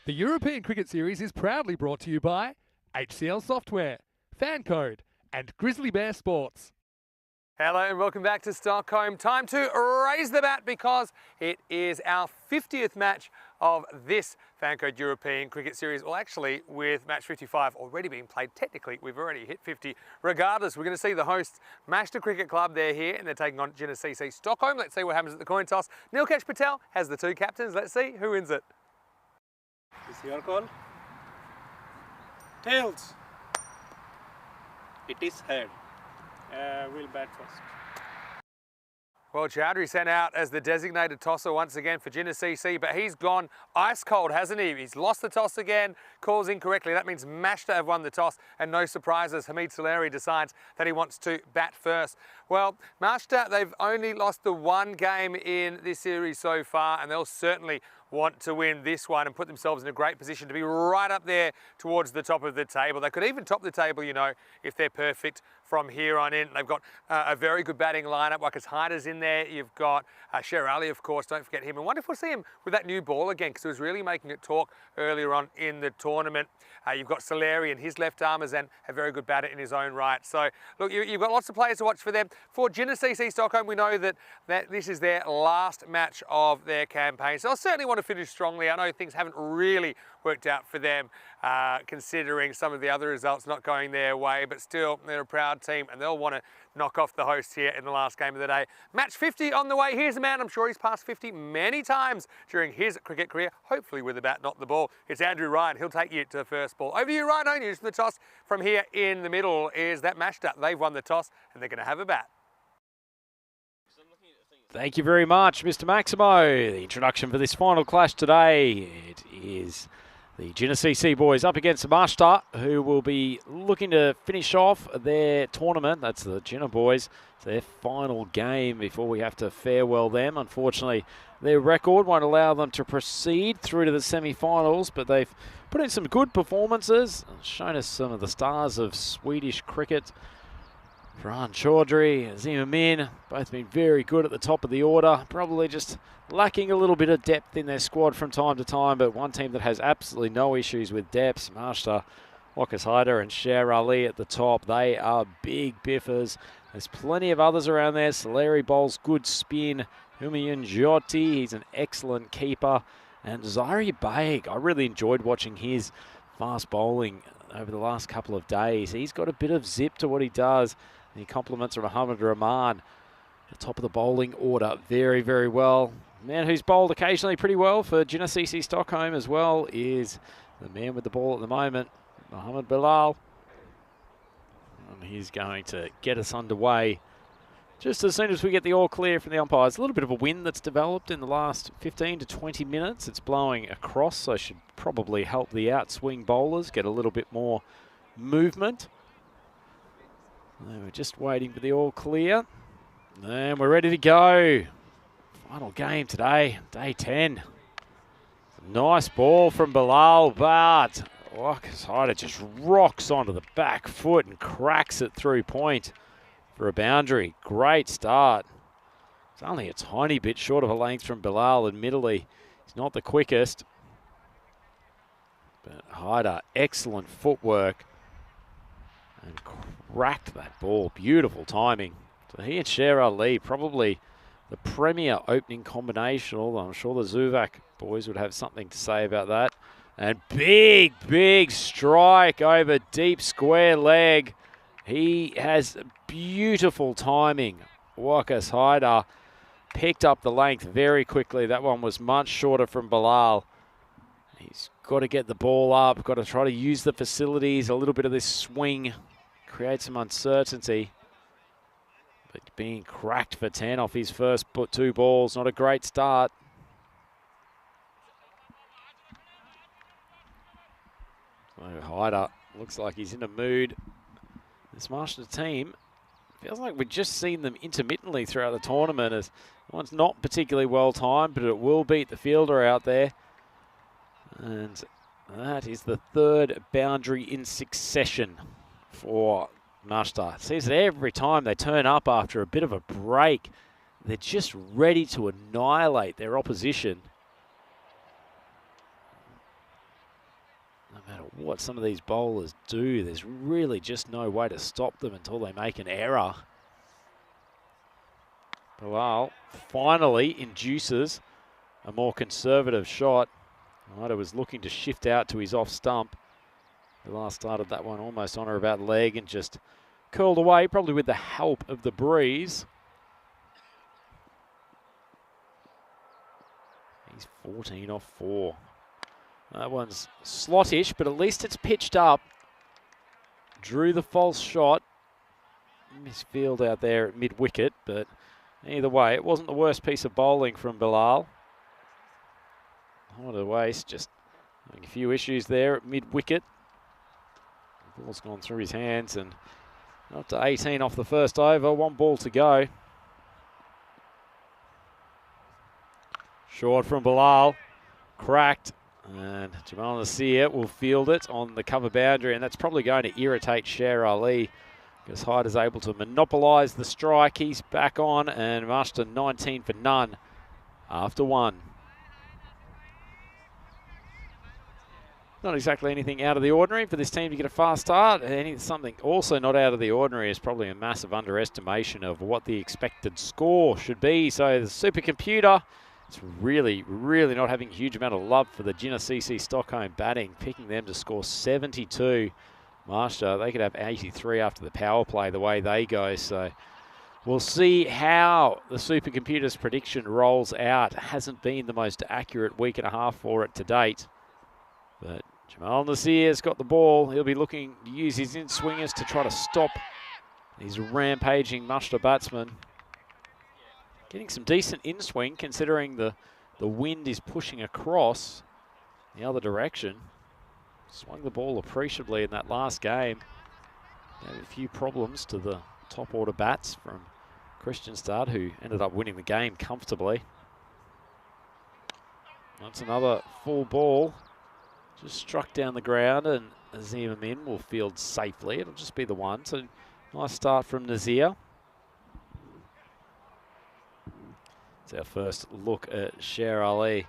The European Cricket Series is proudly brought to you by HCL Software, FanCode, and Grizzly Bear Sports. Hello and welcome back to Stockholm. Time to raise the bat because it is our 50th match of this FanCode European Cricket Series. Well, actually, with match 55 already being played, technically we've already hit 50. Regardless, we're going to see the hosts, Mashta Cricket Club. They're here and they're taking on GCC Stockholm. Let's see what happens at the coin toss. Nilkesh Patel has the two captains. Let's see who wins it. Is your call? Tails. It is head. We'll bat first. Well, Chowdhury sent out as the designated tosser once again for GCC, but he's gone ice cold, hasn't he? He's lost the toss again, calls incorrectly. That means Mashta have won the toss, and no surprises, Hamid Saleri decides that he wants to bat first. Well, Mashta, they've only lost the one game in this series so far, and they'll certainly want to win this one and put themselves in a great position to be right up there towards the top of the table. They could even top the table, you know, if they're perfect from here on in. They've got a very good batting lineup. Wakas Hyder's in there. You've got Sher Ali, of course, don't forget him. And wonder if we'll see him with that new ball again, because he was really making it talk earlier on in the tournament. You've got Saleri and his left armers and a very good batter in his own right. So, look, you've got lots of players to watch for them. For GCC Stockholm, we know that this is their last match of their campaign. So, they'll certainly want to finish strongly. I know things haven't really worked out for them, considering some of the other results not going their way, but still, they're a proud team and they'll want to knock off the hosts here in the last game of the day. Match 50 on the way. Here's a man, I'm sure he's passed 50 many times during his cricket career, hopefully with the bat, not the ball. It's Andrew Ryan. He'll take you to the first ball. Over to you, Ryan. News from the toss. From here in the middle is that Mashta. They've won the toss and they're going to have a bat. Thank you very much, Mr. Maximo. The introduction for this final clash today, it is the GCC boys up against Mashta, who will be looking to finish off their tournament. That's the Gina boys. It's their final game before we have to farewell them. Unfortunately, their record won't allow them to proceed through to the semi-finals, but they've put in some good performances, shown us some of the stars of Swedish cricket. Farhan Chaudhry, Azim Amin, both been very good at the top of the order. Probably just lacking a little bit of depth in their squad from time to time, but one team that has absolutely no issues with depth, Mashta, Wakas Hyder and Sher Ali at the top. They are big biffers. There's plenty of others around there. Saleri bowls good spin. Humayun Jyoti, he's an excellent keeper. And Zahri Baig, I really enjoyed watching his fast bowling over the last couple of days. He's got a bit of zip to what he does. He compliments Muhammad Rahman at the top of the bowling order very, very well. The man who's bowled occasionally pretty well for GCC Stockholm as well is the man with the ball at the moment, Mohammed Bilal. And he's going to get us underway just as soon as we get the all clear from the umpires. A little bit of a wind that's developed in the last 15 to 20 minutes. It's blowing across, so should probably help the outswing bowlers get a little bit more movement. We're just waiting for the all clear. And we're ready to go. Final game today, day 10. Nice ball from Bilal, but Wakas Hyder just rocks onto the back foot and cracks it through point for a boundary. Great start. It's only a tiny bit short of a length from Bilal, admittedly. He's not the quickest. But Hyder, excellent footwork. And cracked that ball. Beautiful timing. So he and Sher Ali, probably the premier opening combination, although I'm sure the Zuvak boys would have something to say about that. And big, big strike over deep square leg. He has beautiful timing. Wakas Hyder picked up the length very quickly. That one was much shorter from Bilal. He's got to get the ball up, got to try to use the facilities, a little bit of this swing, create some uncertainty. But being cracked for 10 off his first two balls, not a great start. So Hyder looks like he's in a mood. This Mashta team, feels like we've just seen them intermittently throughout the tournament. As one's not particularly well timed, but it will beat the fielder out there. And that is the third boundary in succession for Mashta. It seems that every time they turn up after a bit of a break, they're just ready to annihilate their opposition. what some of these bowlers do. There's really just no way to stop them until they make an error. Bilal finally induces a more conservative shot. Ryder was looking to shift out to his off stump. Bilal started that one almost on or about leg and just curled away, probably with the help of the breeze. He's 14 off 4. That one's slottish, but at least it's pitched up. Drew the false shot. Misfield out there at mid-wicket, but either way, it wasn't the worst piece of bowling from Bilal. What a waste, just having a few issues there at mid-wicket. The ball's gone through his hands and up to 18 off the first over, 1 ball to go. Short from Bilal, cracked, and Jamal Nasir will field it on the cover boundary, and that's probably going to irritate Sher Ali because Hyder's able to monopolise the strike. He's back on and marched to 19 for none after 1. Not exactly anything out of the ordinary for this team to get a fast start. Something also not out of the ordinary is probably a massive underestimation of what the expected score should be. So the supercomputer, it's really, really not having a huge amount of love for the Genesee Stockholm batting, picking them to score 72. Master, they could have 83 after the power play the way they go. So we'll see how the supercomputer's prediction rolls out. It hasn't been the most accurate week and a half for it to date. But Jamal Nasir's got the ball. He'll be looking to use his in-swingers to try to stop these rampaging Munster batsmen. Getting some decent in-swing considering the wind is pushing across the other direction. Swung the ball appreciably in that last game. Gave a few problems to the top order bats from Kristianstad, who ended up winning the game comfortably. That's another full ball. Just struck down the ground, and Azim Amin will field safely. It'll just be the one. So nice start from Nazir. It's our first look at Sher Ali.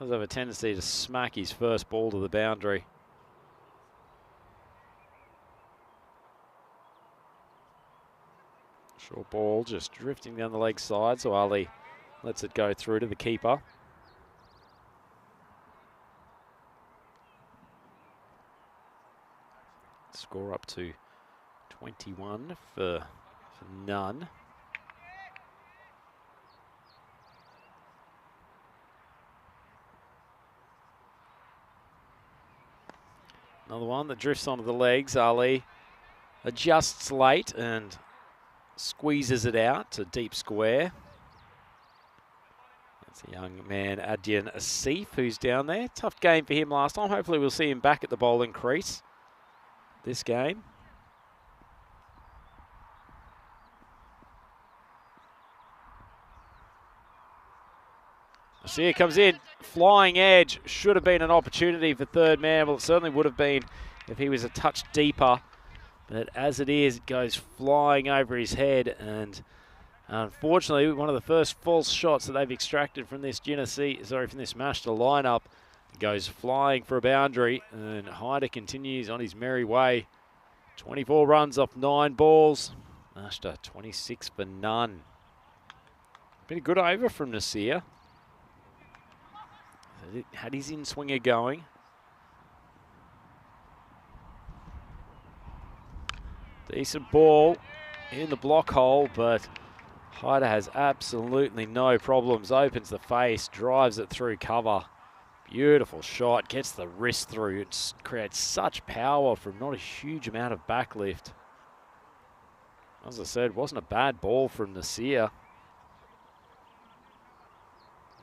Does have a tendency to smack his first ball to the boundary. Short ball just drifting down the leg side, so Ali lets it go through to the keeper. Score up to 21 for none. Another one that drifts onto the legs. Ali adjusts late and squeezes it out to deep square. That's a young man, Adyan Asif, who's down there. Tough game for him last time. Hopefully we'll see him back at the bowling crease this game. Nasir comes in, flying edge. Should have been an opportunity for third man. Well, it certainly would have been if he was a touch deeper. But as it is, it goes flying over his head. And unfortunately, one of the first false shots that they've extracted from this from this Master lineup, goes flying for a boundary. And Hyder continues on his merry way. 24 runs off 9 balls. Master 26 for none. Been a good over from Nasir. Had his in-swinger going. Decent ball in the block hole, but Hyder has absolutely no problems. Opens the face, drives it through cover. Beautiful shot, gets the wrist through. It creates such power from not a huge amount of backlift. As I said, wasn't a bad ball from Nasir.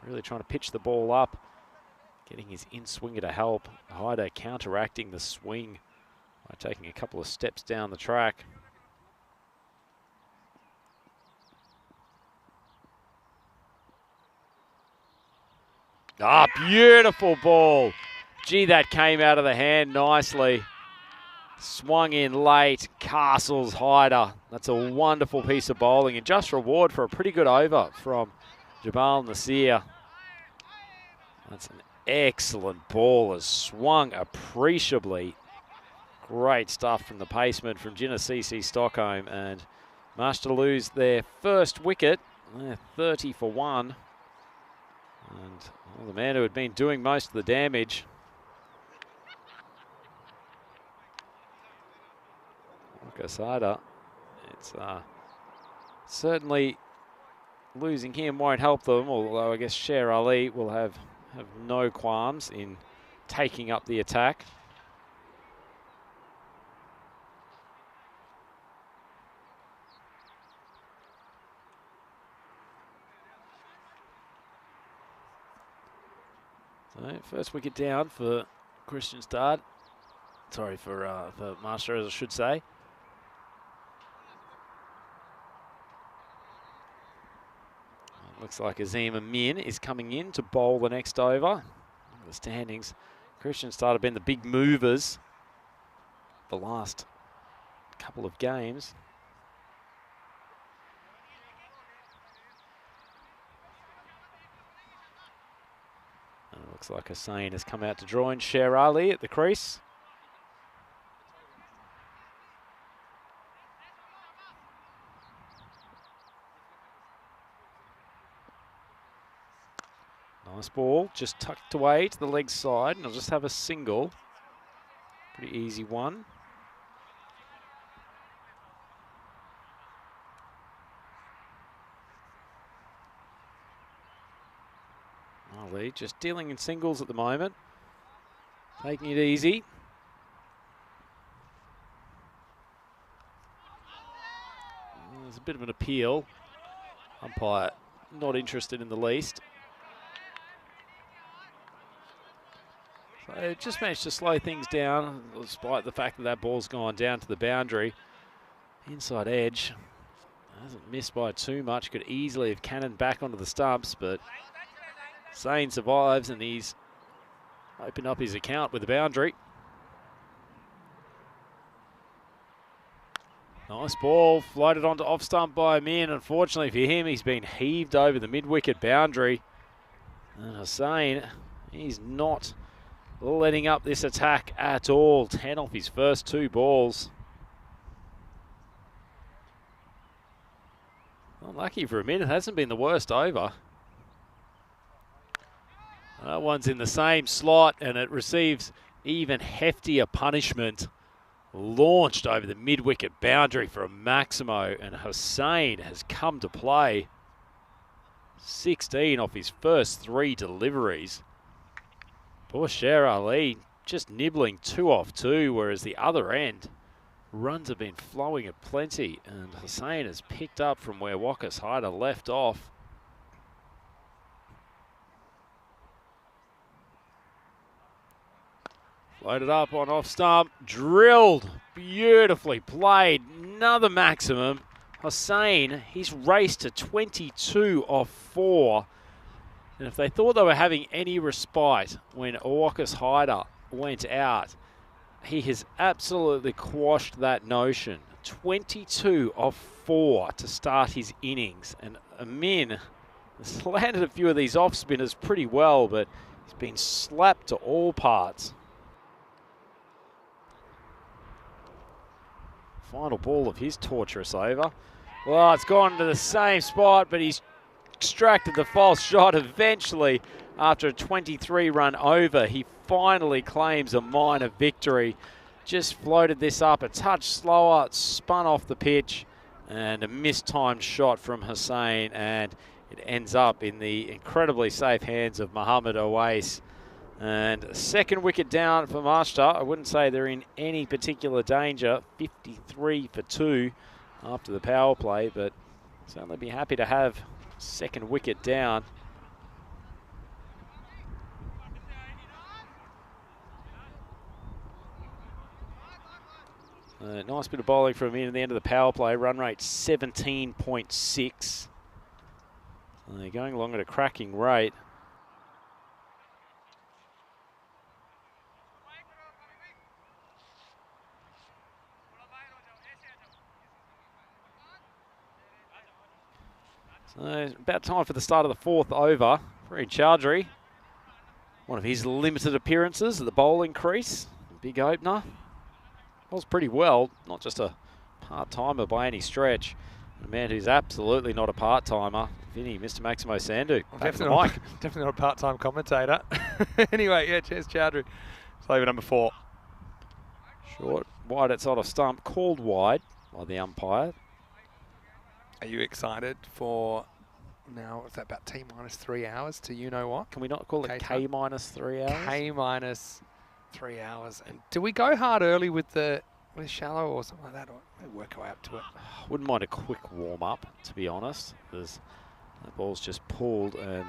Really trying to pitch the ball up. Getting his in-swinger to help. Hyder counteracting the swing by taking a couple of steps down the track. Ah, beautiful ball. Gee, that came out of the hand nicely. Swung in late. Castles Hyder. That's a wonderful piece of bowling and just reward for a pretty good over from Jamal Nasir. That's an excellent ball has swung appreciably. Great stuff from the paceman from Genesee Stockholm, and Marsh to lose their first wicket. They're 30 for 1. And well, the man who had been doing most of the damage. Casada, it's certainly losing him won't help them, although I guess Sher Ali will have no qualms in taking up the attack. So first wicket down for Kristianstad. Sorry, for Master, as I should say. Looks like Azim Amin is coming in to bowl the next over. The standings, Kristianstad have been the big movers the last couple of games. And it looks like Hussain has come out to join Sher Ali at the crease. Nice ball, just tucked away to the leg side, and I'll just have a single. Pretty easy one. Ali just dealing in singles at the moment. Taking it easy. There's a bit of an appeal. Umpire not interested in the least. So just managed to slow things down, despite the fact that that ball's gone down to the boundary. Inside edge. Hasn't missed by too much. Could easily have cannoned back onto the stumps, but Sane survives, and he's opened up his account with the boundary. Nice ball, floated onto off stump by Amin. Unfortunately for him, he's been heaved over the mid-wicket boundary. And Hussain, he's not letting up this attack at all. 10 off his first 2 balls. Unlucky for Amin, it hasn't been the worst over. That one's in the same slot, and it receives even heftier punishment. Launched over the mid-wicket boundary for a Maximo, and Hussain has come to play. 16 off his first 3 deliveries. Poor Sher Ali just nibbling 2 off 2, whereas the other end, runs have been flowing at plenty, and Hussain has picked up from where Wakas Hyder left off. Loaded up on off stump, drilled, beautifully played, another maximum. Hussain, he's raced to 22 off 4. And if they thought they were having any respite when Wakas Hyder went out, he has absolutely quashed that notion. 22 off 4 to start his innings. And Amin has landed a few of these off spinners pretty well, but he's been slapped to all parts. Final ball of his torturous over. Well, it's gone to the same spot, but he's extracted the false shot eventually. After a 23-run over, he finally claims a minor victory. Just floated this up a touch slower, spun off the pitch, and a mistimed shot from Hussain, and it ends up in the incredibly safe hands of Mohamed Owais. And second wicket down for Master. I wouldn't say they're in any particular danger. 53 for 2 after the power play, but certainly be happy to have second wicket down. Nice bit of bowling from him at the end of the power play. Run rate 17.6. They're going along at a cracking rate. So about time for the start of the 4th over. Fareed Chowdhury one of his limited appearances at the bowling crease. Big opener. Bowls pretty well, not just a part-timer by any stretch. A man who's absolutely not a part-timer, Vinny, Mr. Maximo Sandhu. Definitely not a part-time commentator. Anyway, yeah, cheers, Chowdhury. Flavor number 4. Short, wide outside of stump, called wide by the umpire. Are you excited for now? Is that about T minus 3 hours to you know what? Can we not call it K minus 3 hours? K minus 3 hours. And do we go hard early with shallow or something like that, or maybe work our way up to it? Wouldn't mind a quick warm-up, to be honest. The ball's just pulled, and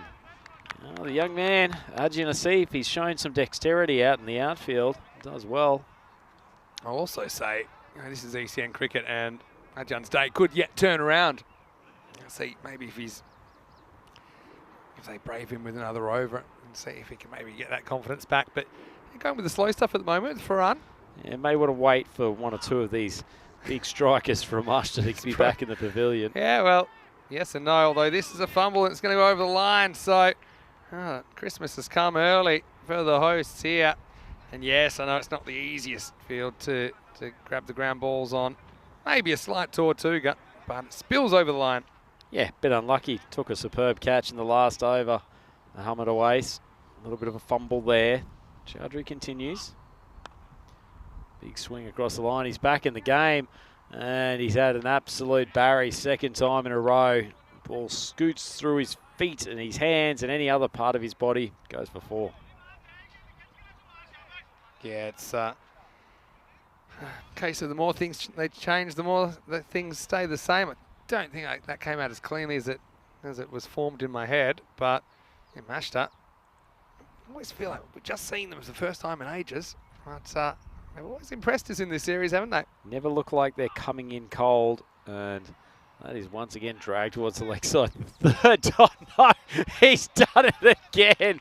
the young man, Arjun Asif, he's shown some dexterity out in the outfield. Does well. I'll also say, this is ECN cricket, and Arjun's day could yet turn around. See, maybe if they brave him with another over and see if he can maybe get that confidence back. But going with the slow stuff at the moment for Farhan. Yeah, may want to wait for 1 or 2 of these big strikers from Ashton to be back in the pavilion. Yeah, well, yes and no, although this is a fumble and it's going to go over the line. So Christmas has come early for the hosts here. And yes, I know it's not the easiest field to grab the ground balls on. Maybe a slight Tortuga, but it spills over the line. Yeah, bit unlucky. Took a superb catch in the last over. Muhammad Awais, a little bit of a fumble there. Chowdhury continues. Big swing across the line. He's back in the game, and he's had an absolute Barry second time in a row. Ball scoots through his feet and his hands and any other part of his body. Goes for 4. Yeah, it's case of the more things they change, the more the things stay the same. I don't think that came out as cleanly as it was formed in my head, but it mashed up. I always feel like we've just seen them for the first time in ages, but they've always impressed us in this series, haven't they? Never look like they're coming in cold, and that is once again dragged towards the leg side. Third time, no, he's done it again.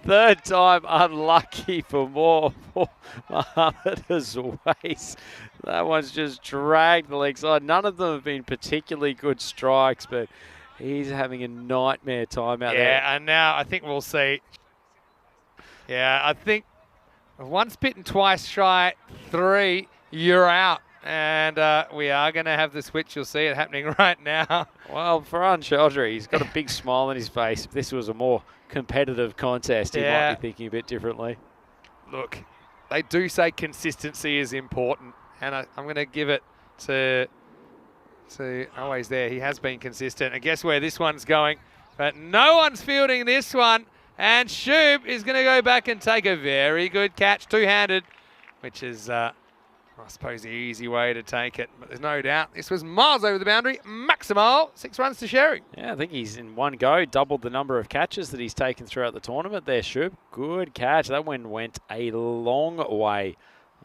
Third time unlucky for more for Muhammad Awais. That one's just dragged the leg side. None of them have been particularly good strikes, but he's having a nightmare time out there. Yeah, and now I think we'll see. Yeah, I think once bitten, twice shy, 3, you're out. And we are going to have the switch. You'll see it happening right now. Well, Farhan Chowdhury, he's got a big smile on his face. If this was a more competitive contest, he might be thinking a bit differently. Look, they do say consistency is important, and I'm going to give it to always there. He has been consistent. And guess where this one's going? But no one's fielding this one. And Shub is going to go back and take a very good catch, two-handed, which is... I suppose the easy way to take it, but there's no doubt this was miles over the boundary. Maximo, 6 runs to Sherry. Yeah, I think he's in one go doubled the number of catches that he's taken throughout the tournament there, Shub. Good catch. That one went a long way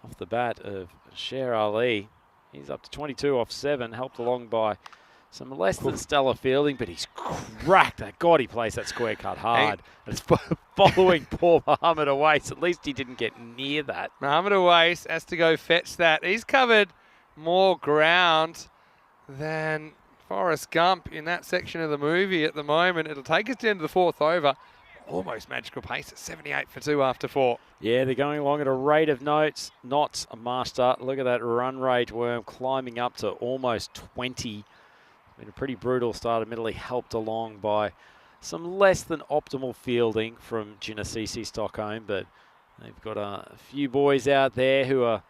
off the bat of Sher Ali. He's up to 22 off 7, helped along by some less than stellar fielding, but he's cracked that. God, he plays that square cut hard. And it's following poor Muhammad Awais. At least he didn't get near that. Muhammad Awais has to go fetch that. He's covered more ground than Forrest Gump in that section of the movie at the moment. It'll take us down to the 4th over. Almost magical pace at 78 for 2 after 4. Yeah, they're going along at a rate of knots a master. Look at that run rate, Worm, climbing up to almost 20. Been a pretty brutal start, admittedly helped along by some less than optimal fielding from Genesee Stockholm, but they've got a few boys out there who are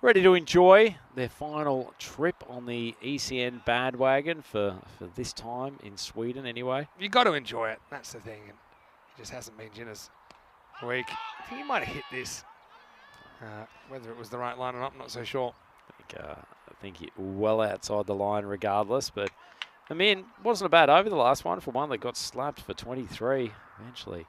ready to enjoy their final trip on the ECN bandwagon for this time in Sweden anyway. You've got to enjoy it, that's the thing. And it just hasn't been Ginna's week. I think he might have hit this. Whether it was the right line or not, I'm not so sure. I think he well outside the line regardless, but I mean, wasn't a bad over the last one for one that got slapped for 23. Eventually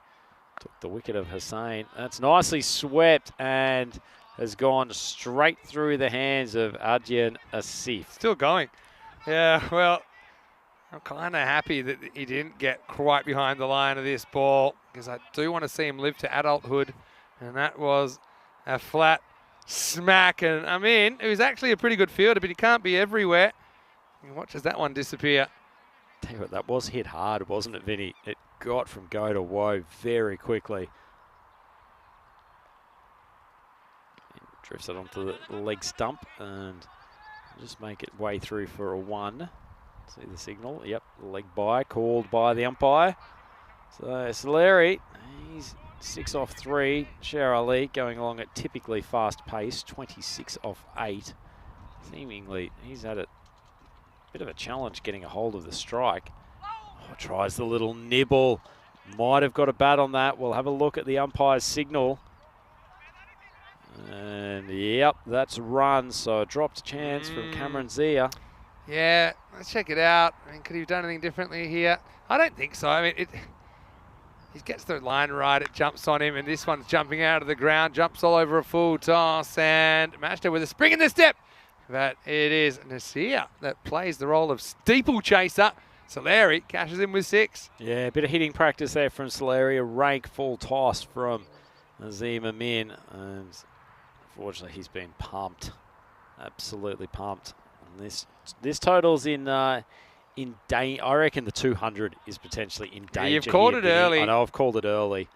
took the wicket of Hussain. That's nicely swept and has gone straight through the hands of Arjun Asif. Still going. Yeah, well, I'm kind of happy that he didn't get quite behind the line of this ball because I do want to see him live to adulthood, and that was a flat smack. And I mean, it was actually a pretty good fielder, but he can't be everywhere. He watches that one disappear. Tell you what, that was hit hard, wasn't it, Vinny? It got from go to woe very quickly. Drifts it onto the leg stump and just make it way through for a 1. See the signal? Yep, leg by, called by the umpire. So Soleri, he's 6 off 3. Sher Ali going along at typically fast pace, 26 off 8. Seemingly, he's had a bit of a challenge getting a hold of the strike. Oh, tries the little nibble. Might have got a bat on that. We'll have a look at the umpire's signal. And yep, that's run. So a dropped chance from Cameron Zia. Yeah, let's check it out. I mean, could he have done anything differently here? I don't think so. I mean, he gets the line right, it jumps on him, and this one's jumping out of the ground, jumps all over a full toss, and Mashta with a spring in the step. But it is Nasir that plays the role of steeplechaser. Soleri cashes in with 6. Yeah, a bit of hitting practice there from Soleri. A rank full toss from Nazim Amin, and unfortunately he's been pumped, absolutely pumped. And this total's in danger. I reckon the 200 is potentially in danger. You've called it early. I know I've called it early.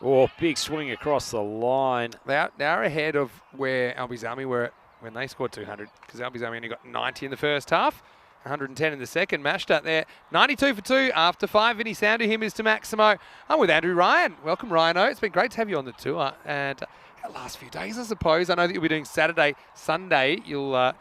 Oh, big swing across the line. They're ahead of where Albizami were when they scored 200, because Albizami only got 90 in the first half, 110 in the second. Mashed up there. 92 for 2 after 5. Vinny Sandu, him is to Maximo. I'm with Andrew Ryan. Welcome, Rhino. It's been great to have you on the tour. And the last few days, I suppose. I know that you'll be doing Saturday, Sunday. You'll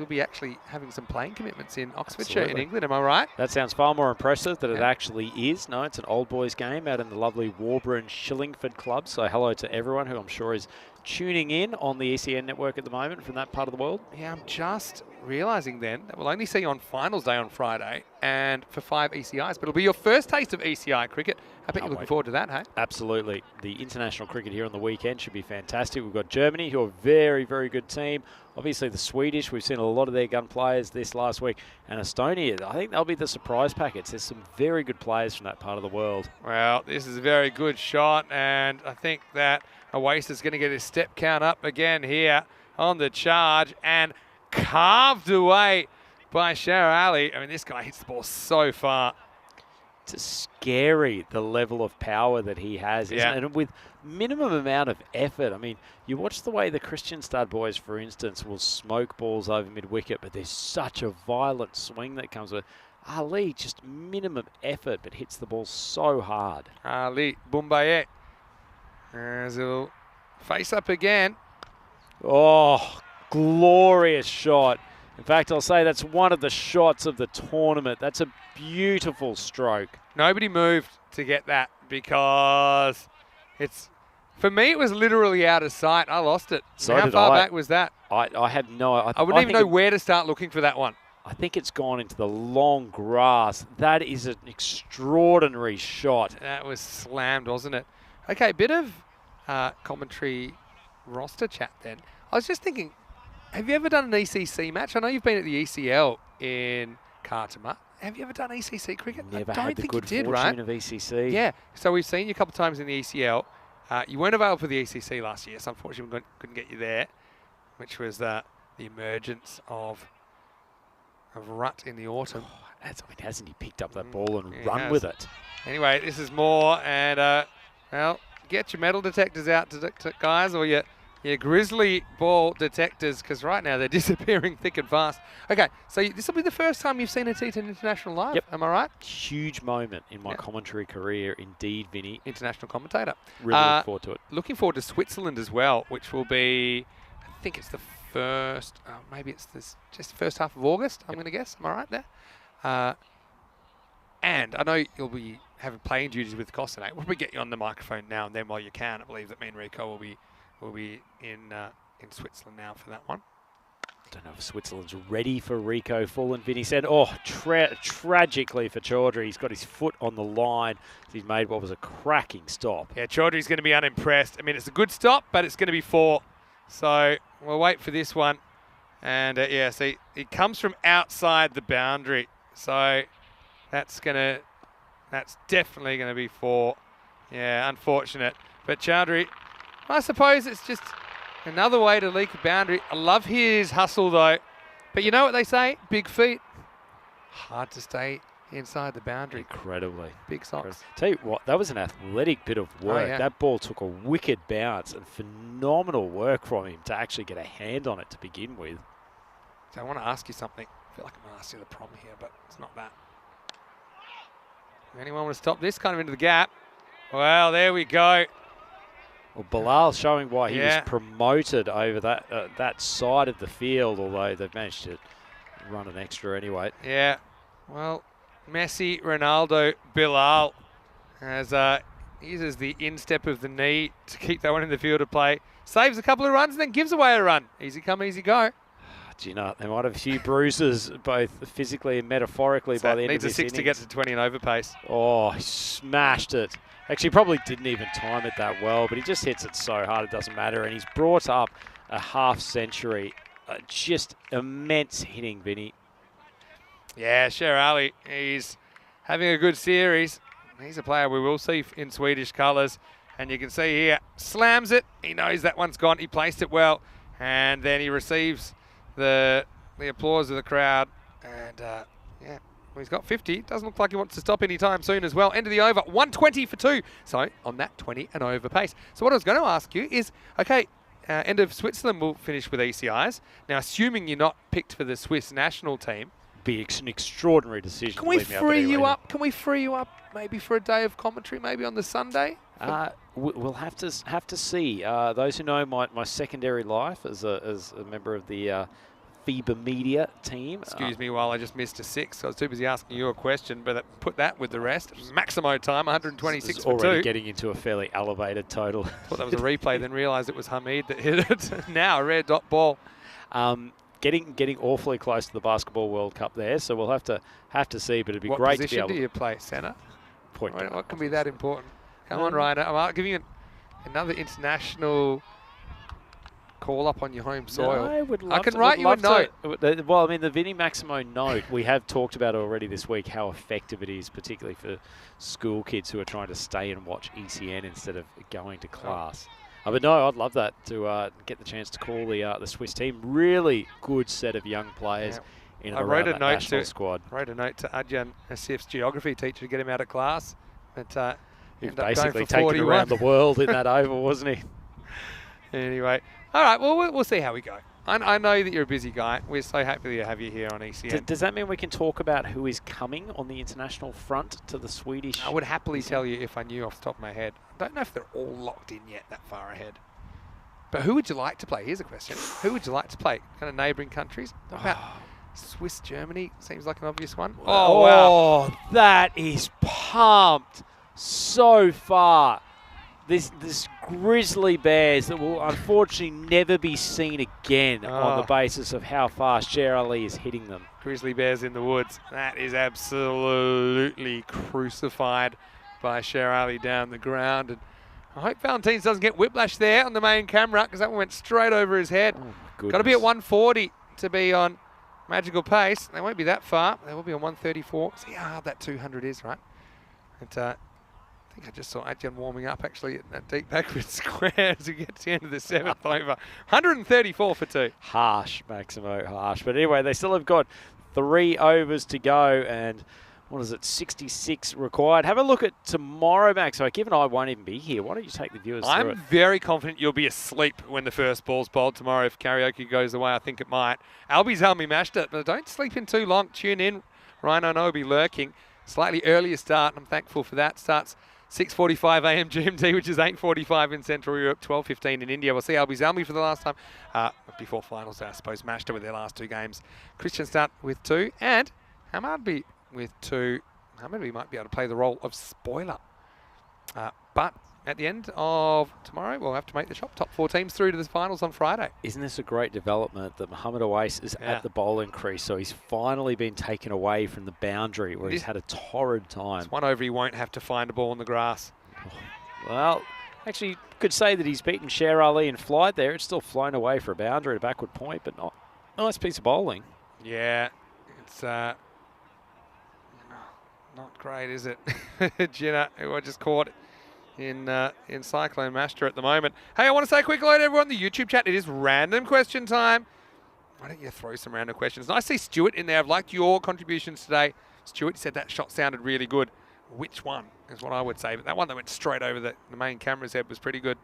be actually having some playing commitments in Oxfordshire in England. Am I right? That sounds far more impressive than it actually is. No, it's an old boys game out in the lovely Warburton Shillingford Club. So hello to everyone who I'm sure is tuning in on the ECN network at the moment from that part of the world. Yeah, I'm just realising then that we'll only see you on finals day on Friday and for 5 ECIs, but it'll be your first taste of ECI cricket. I bet you're looking forward to that, hey? Absolutely. The international cricket here on the weekend should be fantastic. We've got Germany, who are a very, very good team. Obviously the Swedish, we've seen a lot of their gun players this last week. And Estonia, I think they'll be the surprise packets. There's some very good players from that part of the world. Well, this is a very good shot, and I think that Oasis is going to get his step count up again here on the charge, and carved away by Sher Ali. I mean, this guy hits the ball so far. It's scary, the level of power that he has, isn't it? And with minimum amount of effort. I mean, you watch the way the Christian Stud boys, for instance, will smoke balls over mid-wicket, but there's such a violent swing that comes with Ali. Just minimum effort, but hits the ball so hard. Ali Boumbaye. As he'll face up again. Oh, glorious shot. In fact, I'll say that's one of the shots of the tournament. That's a beautiful stroke. Nobody moved to get that because for me, it was literally out of sight. I lost it. So how far back was that? I had no... I wouldn't even know where to start looking for that one. I think it's gone into the long grass. That is an extraordinary shot. That was slammed, wasn't it? Okay, bit of commentary roster chat then. I was just thinking, have you ever done an ECC match? I know you've been at the ECL in Khartoum. Have you ever done ECC cricket? Never I don't had the think good you did, fortune right? of ECC. Yeah, so we've seen you a couple of times in the ECL. You weren't available for the ECC last year, so unfortunately we couldn't get you there, which was the emergence of Rutt in the autumn. Oh, hasn't he picked up that ball and run has. with it? Anyway, this is more, and well, get your metal detectors out, guys, or your grizzly ball detectors, because right now they're disappearing thick and fast. Okay, so this will be the first time you've seen a T10 International live, am I right? Huge moment in my commentary career, indeed, Vinny. International commentator. Really look forward to it. Looking forward to Switzerland as well, which will be, I think it's the first, maybe it's just the first half of August, I'm going to guess. Am I right there? And I know you'll be having playing duties with Costinate. We'll probably get you on the microphone now and then while you can. I believe that me and Rico will be in Switzerland now for that one. I don't know if Switzerland's ready for Rico Full, and Vinny said, oh, tragically for Chaudhry, he's got his foot on the line. He's made what was a cracking stop. Yeah, Chaudhry's going to be unimpressed. I mean, it's a good stop, but it's going to be 4. So we'll wait for this one. And yeah, see, it comes from outside the boundary. So that's definitely going to be 4. Yeah, unfortunate. But Chaudhry, I suppose it's just another way to leak a boundary. I love his hustle though. But you know what they say? Big feet. Hard to stay inside the boundary. Incredibly. Big socks. Tell you what, that was an athletic bit of work. yeah. That ball took a wicked bounce and phenomenal work from him to actually get a hand on it to begin with. So I want to ask you something. I feel like I'm going to ask you the problem here, but it's not that. Anyone want to stop this? Kind of into the gap. Well, there we go. Well, Bilal showing why he Yeah. was promoted over that side of the field, although they've managed to run an extra anyway. Yeah. Well, Messi, Ronaldo, Bilal as uses the instep of the knee to keep that one in the field of play. Saves a couple of runs and then gives away a run. Easy come, easy go. Do you know, they might have a few bruises, both physically and metaphorically, by the end of Needs a this 6 to get to 20 and over pace. Oh, he smashed it. Actually, probably didn't even time it that well, but he just hits it so hard it doesn't matter. And he's brought up a half century. Just immense hitting, Vinny. Yeah, Sher Ali, he's having a good series. He's a player we will see in Swedish colours. And you can see here, slams it. He knows that one's gone. He placed it well. And then he receives the applause of the crowd. And, yeah, well, he's got 50. Doesn't look like he wants to stop anytime soon as well. End of the over, 120 for 2. So, on that 20 and over pace. So, what I was going to ask you is, okay, end of Switzerland will finish with ECIs. Now, assuming you're not picked for the Swiss national team, Be an extraordinary decision. can we free you up? Can we free you up maybe for a day of commentary, maybe on the Sunday? We'll have to see. Those who know my secondary life as a member of the FIBA media team. Excuse me while I just missed a 6. I was too busy asking you a question, but put that with the rest. Maximo time, 126 for 2. Already getting into a fairly elevated total. Thought that was a replay, then realised it was Hamid that hit it. Now a rare dot ball. Getting awfully close to the Basketball World Cup there, so we'll have to see. But it'd be What great to be position able do you play, centre? point guard. What can be that important? Come on, Ryder. I'm giving you another international call up on your home soil. No, I can write you a note. Well, I mean, the Vinny Maximo note, we have talked about already this week how effective it is, particularly for school kids who are trying to stay and watch ECN instead of going to class. But no, I'd love that to get the chance to call the Swiss team. Really good set of young players in and around that national squad. I wrote a note to Adjan, SCF's geography teacher, to get him out of class. But He's ended up basically going for taken 41. around the world in that oval, wasn't he? Anyway, all right, well, we'll see how we go. I know that you're a busy guy. We're so happy to have you here on ECN. Does that mean we can talk about who is coming on the international front to the Swedish? I would happily tell you if I knew off the top of my head. I don't know if they're all locked in yet that far ahead. But who would you like to play? Here's a question. Who would you like to play? Kind of neighbouring countries? What about Swiss, Germany? Seems like an obvious one. Oh, wow. That is pumped so far. This Grizzly Bears that will unfortunately never be seen again on the basis of how fast Sher Ali is hitting them. Grizzly Bears in the woods. That is absolutely crucified by Sher Ali down the ground. And I hope Valentines doesn't get whiplash there on the main camera, because that one went straight over his head. Oh, Got to be at 140 to be on magical pace. They won't be that far. They will be on 134. See how hard that 200 is, right? And, I think I just saw Adjan warming up actually at that deep backward square as we get to the end of the 7th over. 134 for 2. Harsh, Maximo, harsh. But anyway, they still have got 3 overs to go, and what is it, 66 required. Have a look at tomorrow, Maximo. Given I won't even be here, why don't you take the viewers through it? I'm very confident you'll be asleep when the first ball's bowled tomorrow. If karaoke goes away, I think it might. Albie's helped me mashed it, but don't sleep in too long. Tune in. Ryan, I know, will be lurking. Slightly earlier start, and I'm thankful for that. Starts 6:45 a.m. GMT, which is 8:45 in Central Europe, 12:15 in India. We'll see Albie Zalmi for the last time before finals, I suppose. Mashed it with their last 2 games. Christian start with 2, and Hamadby with 2. Hamadby might be able to play the role of spoiler. But at the end of tomorrow, we'll have to make the shop. Top 4 teams through to the finals on Friday. Isn't this a great development that Mohamed Awais is at the bowling crease? So he's finally been taken away from the boundary where he's had a torrid time. It's one over he won't have to find a ball in the grass. Well, actually, you could say that he's beaten Sher Ali in flight there. It's still flown away for a boundary at a backward point, but not nice piece of bowling. Yeah, it's not great, is it? Jenna, who I just caught in Cyclone Master at the moment. Hey, I want to say a quick hello to everyone in the YouTube chat. It is random question time. Why don't you throw some random questions? Nice to see Stuart in there. I've liked your contributions today. Stuart said that shot sounded really good. Which one is what I would say. But that one that went straight over the main camera's head was pretty good.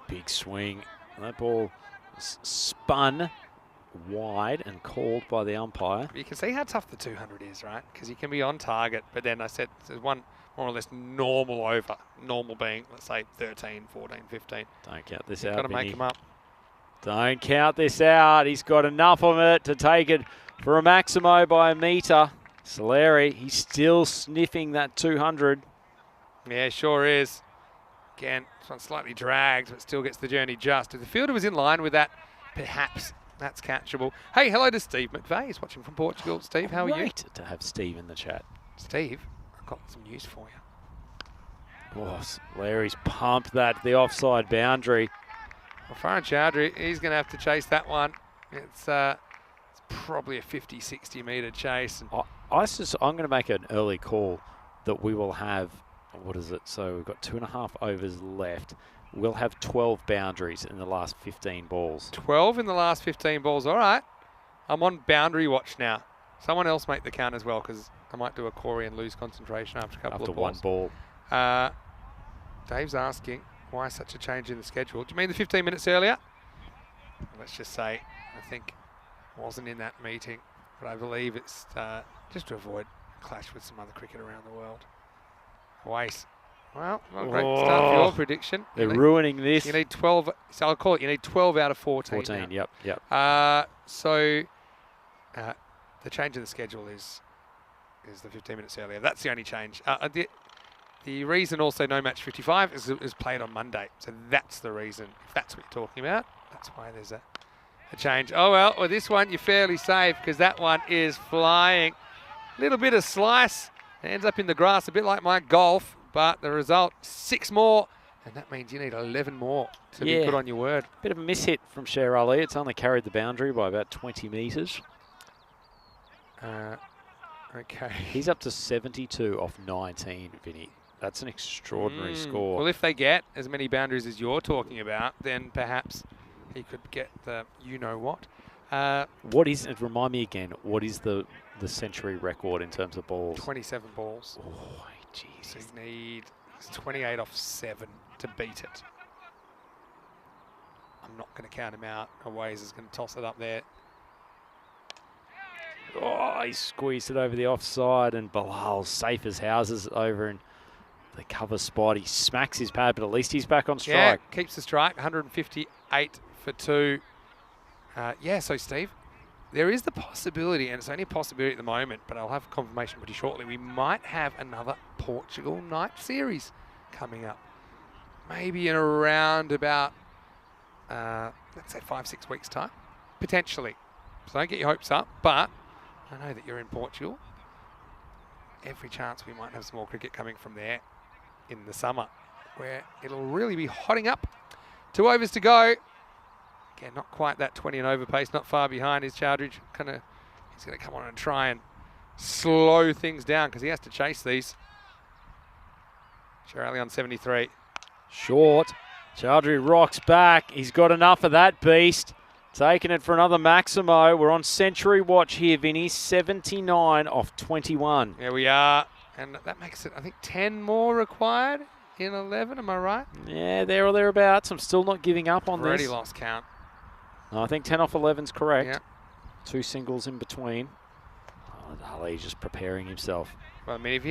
Big swing. That ball spun wide and called by the umpire. You can see how tough the 200 is, right? Because you can be on target, but then I said there's one more or less normal over. Normal being, let's say, 13, 14, 15. Don't count this You've out, got to Vinny. make them up. Don't count this out. He's got enough of it to take it for a Maximo by a metre. Soleri, he's still sniffing that 200. Yeah, sure is. Again, this one slightly dragged, but still gets the journey just. If the fielder was in line with that, perhaps that's catchable. Hey, hello to Steve McVeigh. He's watching from Portugal. Steve, how are you? Great to have Steve in the chat. Steve, I've got some news for you. Oh, Larry's pumped that, the offside boundary. Well, Farhan Chowdhury, he's going to have to chase that one. It's probably a 50, 60 metre chase. And I'm going to make an early call that we will have, what is it? So we've got 2.5 overs left. We'll have 12 boundaries in the last 15 balls. 12 in the last 15 balls. All right. I'm on boundary watch now. Someone else make the count as well, because I might do a Corey and lose concentration after a couple of balls. After one ball. Dave's asking, why such a change in the schedule? Do you mean the 15 minutes earlier? Let's just say, I think wasn't in that meeting, but I believe it's just to avoid a clash with some other cricket around the world. Waste. Well, not a great start for your prediction. They're ruining this. You need 12, so I'll call it, you need 12 out of 14. 14, now. yep. So the change in the schedule is the 15 minutes earlier. That's the only change. The reason also no match 55 is played on Monday. So that's the reason. If that's what you're talking about, that's why there's a change. Oh, well, with this one, you're fairly safe because that one is flying. A little bit of slice. It ends up in the grass, a bit like my golf. But the result, 6 more. And that means you need 11 more to be good on your word. Bit of a mishit from Sher Ali. It's only carried the boundary by about 20 metres. Okay. He's up to 72 off 19, Vinny. That's an extraordinary score. Well, if they get as many boundaries as you're talking about, then perhaps he could get the you-know-what. What is, remind me again, what is the century record in terms of balls? 27 balls. Oh, So Jesus. you need 28 off 7 to beat it. I'm not going to count him out. Aways is going to toss it up there. Oh, he squeezed it over the offside, and Bilal, safe as houses, over in the cover spot. He smacks his pad, but at least he's back on strike. Yeah, keeps the strike. 158 for 2. So Steve, there is the possibility, and it's only a possibility at the moment, but I'll have confirmation pretty shortly, we might have another Portugal night series coming up. Maybe in around about, let's say 5-6 weeks' time, potentially. So don't get your hopes up, but I know that you're in Portugal. Every chance we might have some more cricket coming from there in the summer, where it'll really be hotting up. 2 overs to go. Again, not quite that 20 and over pace, not far behind is Chowdhury. He's going to come on and try and slow things down because he has to chase these. Sher Ali on 73. Short. Chowdhury rocks back. He's got enough of that beast. Taking it for another Maximo. We're on century watch here, Vinny. 79 off 21. There we are. And that makes it, I think, 10 more required in 11. Am I right? Yeah, there or thereabouts. I'm still not giving up on Already this. lost count. No, I think 10 off 11 is correct. Yeah. 2 singles in between. Oh, Ali just preparing himself. Well, I mean, if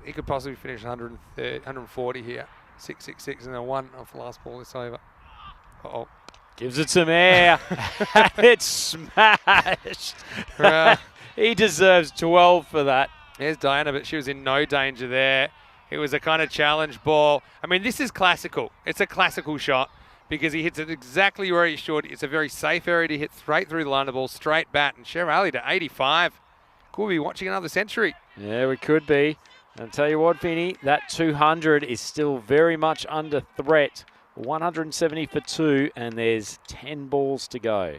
he could possibly finish 140 here. 666 and then 1 off the last ball this over. Uh-oh. Gives it some air. It's smashed. He deserves 12 for that. There's Diana, but she was in no danger there. It was a kind of challenge ball. I mean, this is classical. It's a classical shot because he hits it exactly where he should. It's a very safe area to hit straight through the line of the ball, straight bat. And Sher Ali to 85. Could be watching another century. Yeah, we could be. And I'll tell you what, Vinny, that 200 is still very much under threat. 170 for 2, and there's 10 balls to go.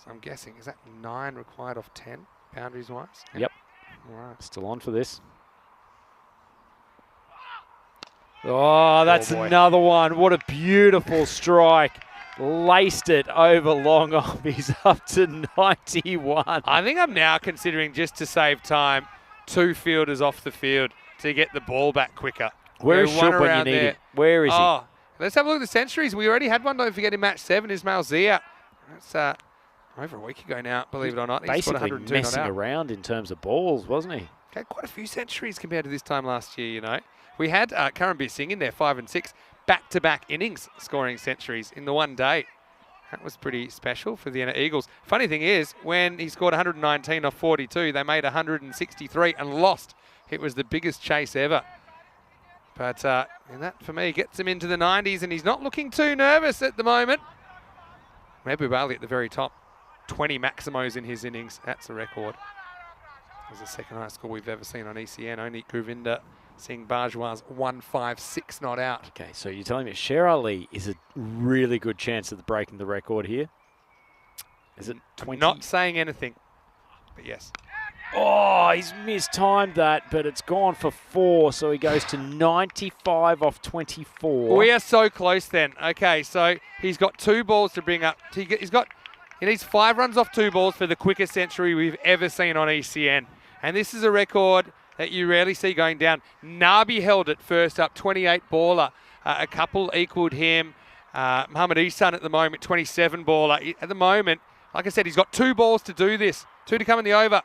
So I'm guessing, is that 9 required off 10, boundaries-wise? Yep. All right. Still on for this. Oh, that's boy. another one. What a beautiful strike. laced it over long off. He's up to 91. I think I'm now considering, just to save time, 2 fielders off the field to get the ball back quicker. Where is one Shoop when you around need there. him? Where is he? Oh, let's have a look at the centuries. We already had one, don't forget, in match 7, Ismail Zia. That's over a week ago now, believe it or not. He's got Basically 102 not messing out. around in terms of balls, wasn't he? Had quite a few centuries compared to this time last year, you know. We had Karanbir Singh in there, 5 and 6, back-to-back innings scoring centuries in the one day. That was pretty special for the Vienna Eagles. Funny thing is, when he scored 119 off 42, they made 163 and lost. It was the biggest chase ever. But and that, for me, gets him into the 90s, and he's not looking too nervous at the moment. Mehboob Ali at the very top. 20 Maximos in his innings. That's a record. That was the second highest score we've ever seen on ECN. Only Govinda Singh Bajwa's 156 not out. Okay, so you're telling me Sher Ali is a really good chance of breaking the record here? Is it 20? Not saying anything, but yes. Oh, he's mistimed that, but it's gone for 4, so he goes to 95 off 24. We are so close then. Okay, so he's got 2 balls to bring up. He needs 5 runs off 2 balls for the quickest century we've ever seen on ECN. And this is a record that you rarely see going down. Nabi held it first up, 28 baller. A couple equaled him. Muhammad Ihsan at the moment, 27 baller. At the moment, like I said, he's got 2 balls to do this. 2 to come in the over.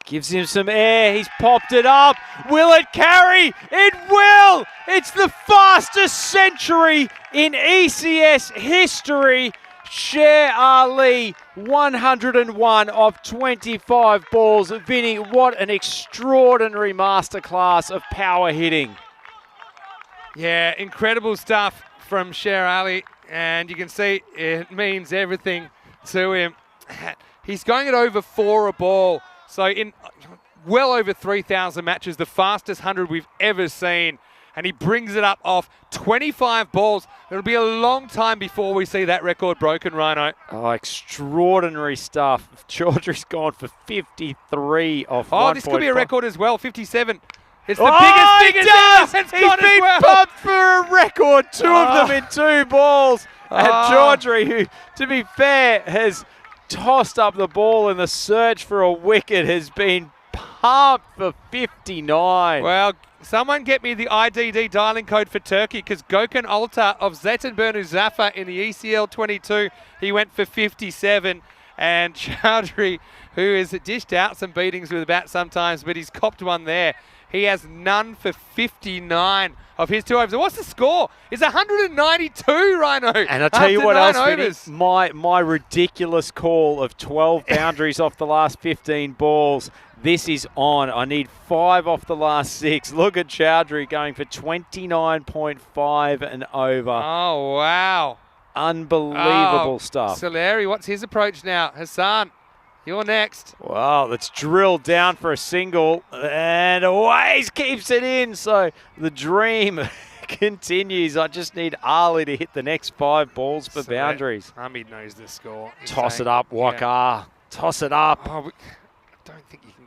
Gives him some air. He's popped it up. Will it carry? It will! It's the fastest century in ECS history. Sher Ali, 101 off 25 balls. Vinny, what an extraordinary masterclass of power hitting. Yeah, incredible stuff from Sher Ali, and you can see it means everything to him. He's going at over 4 a ball, so in well over 3,000 matches, the fastest 100 we've ever seen. And he brings it up off 25 balls. It'll be a long time before we see that record broken, Rhino. Oh, extraordinary stuff. Chaudhry's gone for 53 off 1.5. Oh, this could be a record as well, 57. It's the biggest biggest thing it's He's gone as been well. pumped for a record. 2 of them in 2 balls. And Chaudhry, who, to be fair, has tossed up the ball in the search for a wicket, has been pumped for 59. Well, someone get me the IDD dialing code for Turkey, because Gökhan Alta of Zeytinburnu Zafer in the ECL 22, he went for 57. And Chaudhry, who has dished out some beatings with the bat sometimes, but he's copped one there. He has none for 59 of his 2 overs. What's the score? It's 192, Rhino. And I'll tell you what else, overs. Vinny, my ridiculous call of 12 boundaries off the last 15 balls. This is on. I need 5 off the last 6. Look at Chaudhry going for 29.5 and over. Oh, wow. Unbelievable stuff. Soleri, what's his approach now? Hassan, you're next. Wow, let's drill down for a single. And away, he keeps it in. So the dream continues. I just need Ali to hit the next 5 balls for boundaries. Hamid knows the score. Toss it up, Waqar. Toss it up. Oh, I don't think you can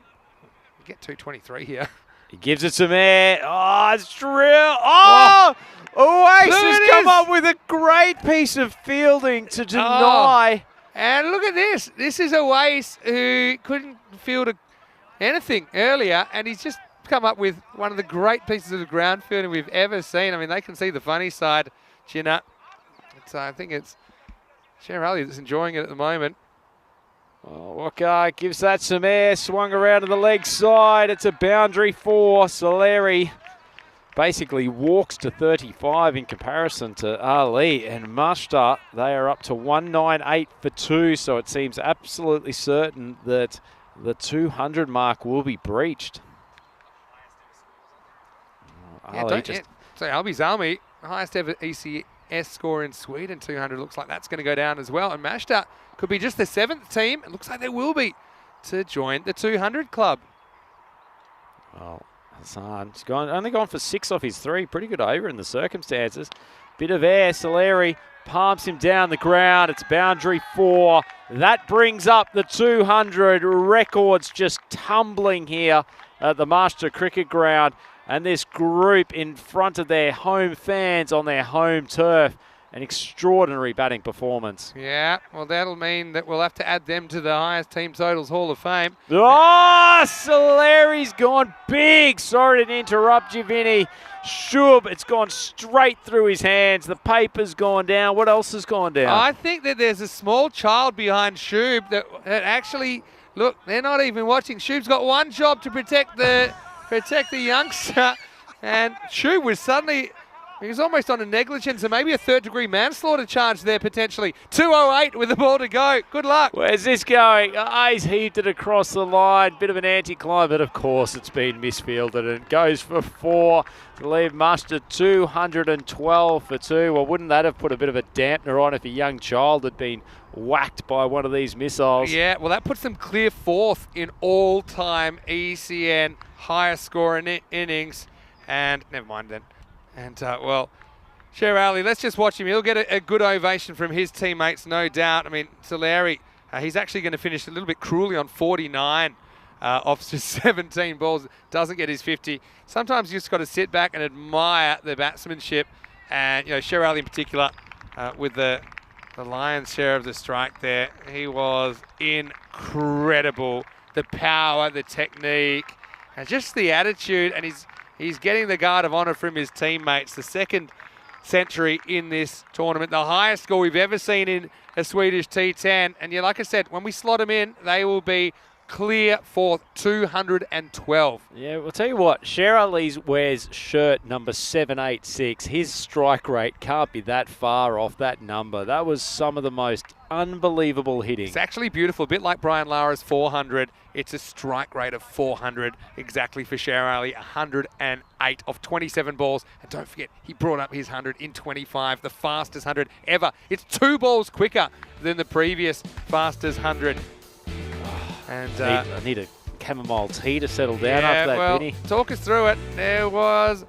get 223 here. He gives it some air. Oh, it's drill. Oh! Oasis has come up with a great piece of fielding to deny. And look at this. This is Oasis, who couldn't field anything earlier, and he's just come up with one of the great pieces of ground fielding we've ever seen. I mean, they can see the funny side, Chinna. I think it's Sher Ali that's enjoying it at the moment. Oh, Waqar gives that some air, swung around to the leg side. It's a boundary for Soleri. Basically walks to 35 in comparison to Ali and Mashta. They are up to 198 for 2, so it seems absolutely certain that the 200 mark will be breached. So Albi's Army, highest ever ECS score in Sweden, 200. Looks like that's going to go down as well. And Mashta could be just the 7th team. It looks like they will be to join the 200 club. Oh. Hassan, he's only gone for 6 off his 3. Pretty good over in the circumstances. Bit of air. Soleri palms him down the ground. It's boundary 4. That brings up the 200. Records just tumbling here at the Master Cricket Ground. And this group in front of their home fans on their home turf. an extraordinary batting performance. Yeah, well, that'll mean that we'll have to add them to the highest team totals Hall of Fame. Oh, Solari's gone big. Sorry to interrupt you, Vinny. Shub, it's gone straight through his hands. The paper's gone down. What else has gone down? I think that there's a small child behind Shub that actually, look, they're not even watching. Shub's got one job to protect the youngster, and Shub was suddenly... He was almost on a negligence and maybe a third-degree manslaughter charge there potentially. 2:08 with the ball to go. Good luck. Where's this going? He's heaved it across the line. Bit of an anti-climb, but of course it's been misfielded and it goes for 4 to leave Muster 212 for 2. Well, wouldn't that have put a bit of a dampener on if a young child had been whacked by one of these missiles? Yeah, well, that puts them clear 4th in all-time ECN highest score in innings. And never mind then. And, well, Sher Ali, let's just watch him. He'll get a good ovation from his teammates, no doubt. I mean, Solari, he's actually going to finish a little bit cruelly on 49 off just 17 balls. Doesn't get his 50. Sometimes you just got to sit back and admire the batsmanship. And, you know, Sher Ali in particular, with the lion's share of the strike there, he was incredible. The power, the technique, and just the attitude, and He's getting the guard of honour from his teammates. The second century in this tournament. The highest score we've ever seen in a Swedish T10. And yeah, like I said, when we slot them in, they will be clear 4th, 212. Yeah, we'll tell you what, Sher Ali wears shirt number 786. His strike rate can't be that far off that number. That was some of the most unbelievable hitting. It's actually beautiful, a bit like Brian Lara's 400. It's a strike rate of 400 exactly for Sher Ali, 108 of 27 balls. And don't forget, he brought up his 100 in 25, the fastest 100 ever. It's 2 balls quicker than the previous fastest 100. And I need a chamomile tea to settle down after that, well, Vinny. Talk us through it. There was...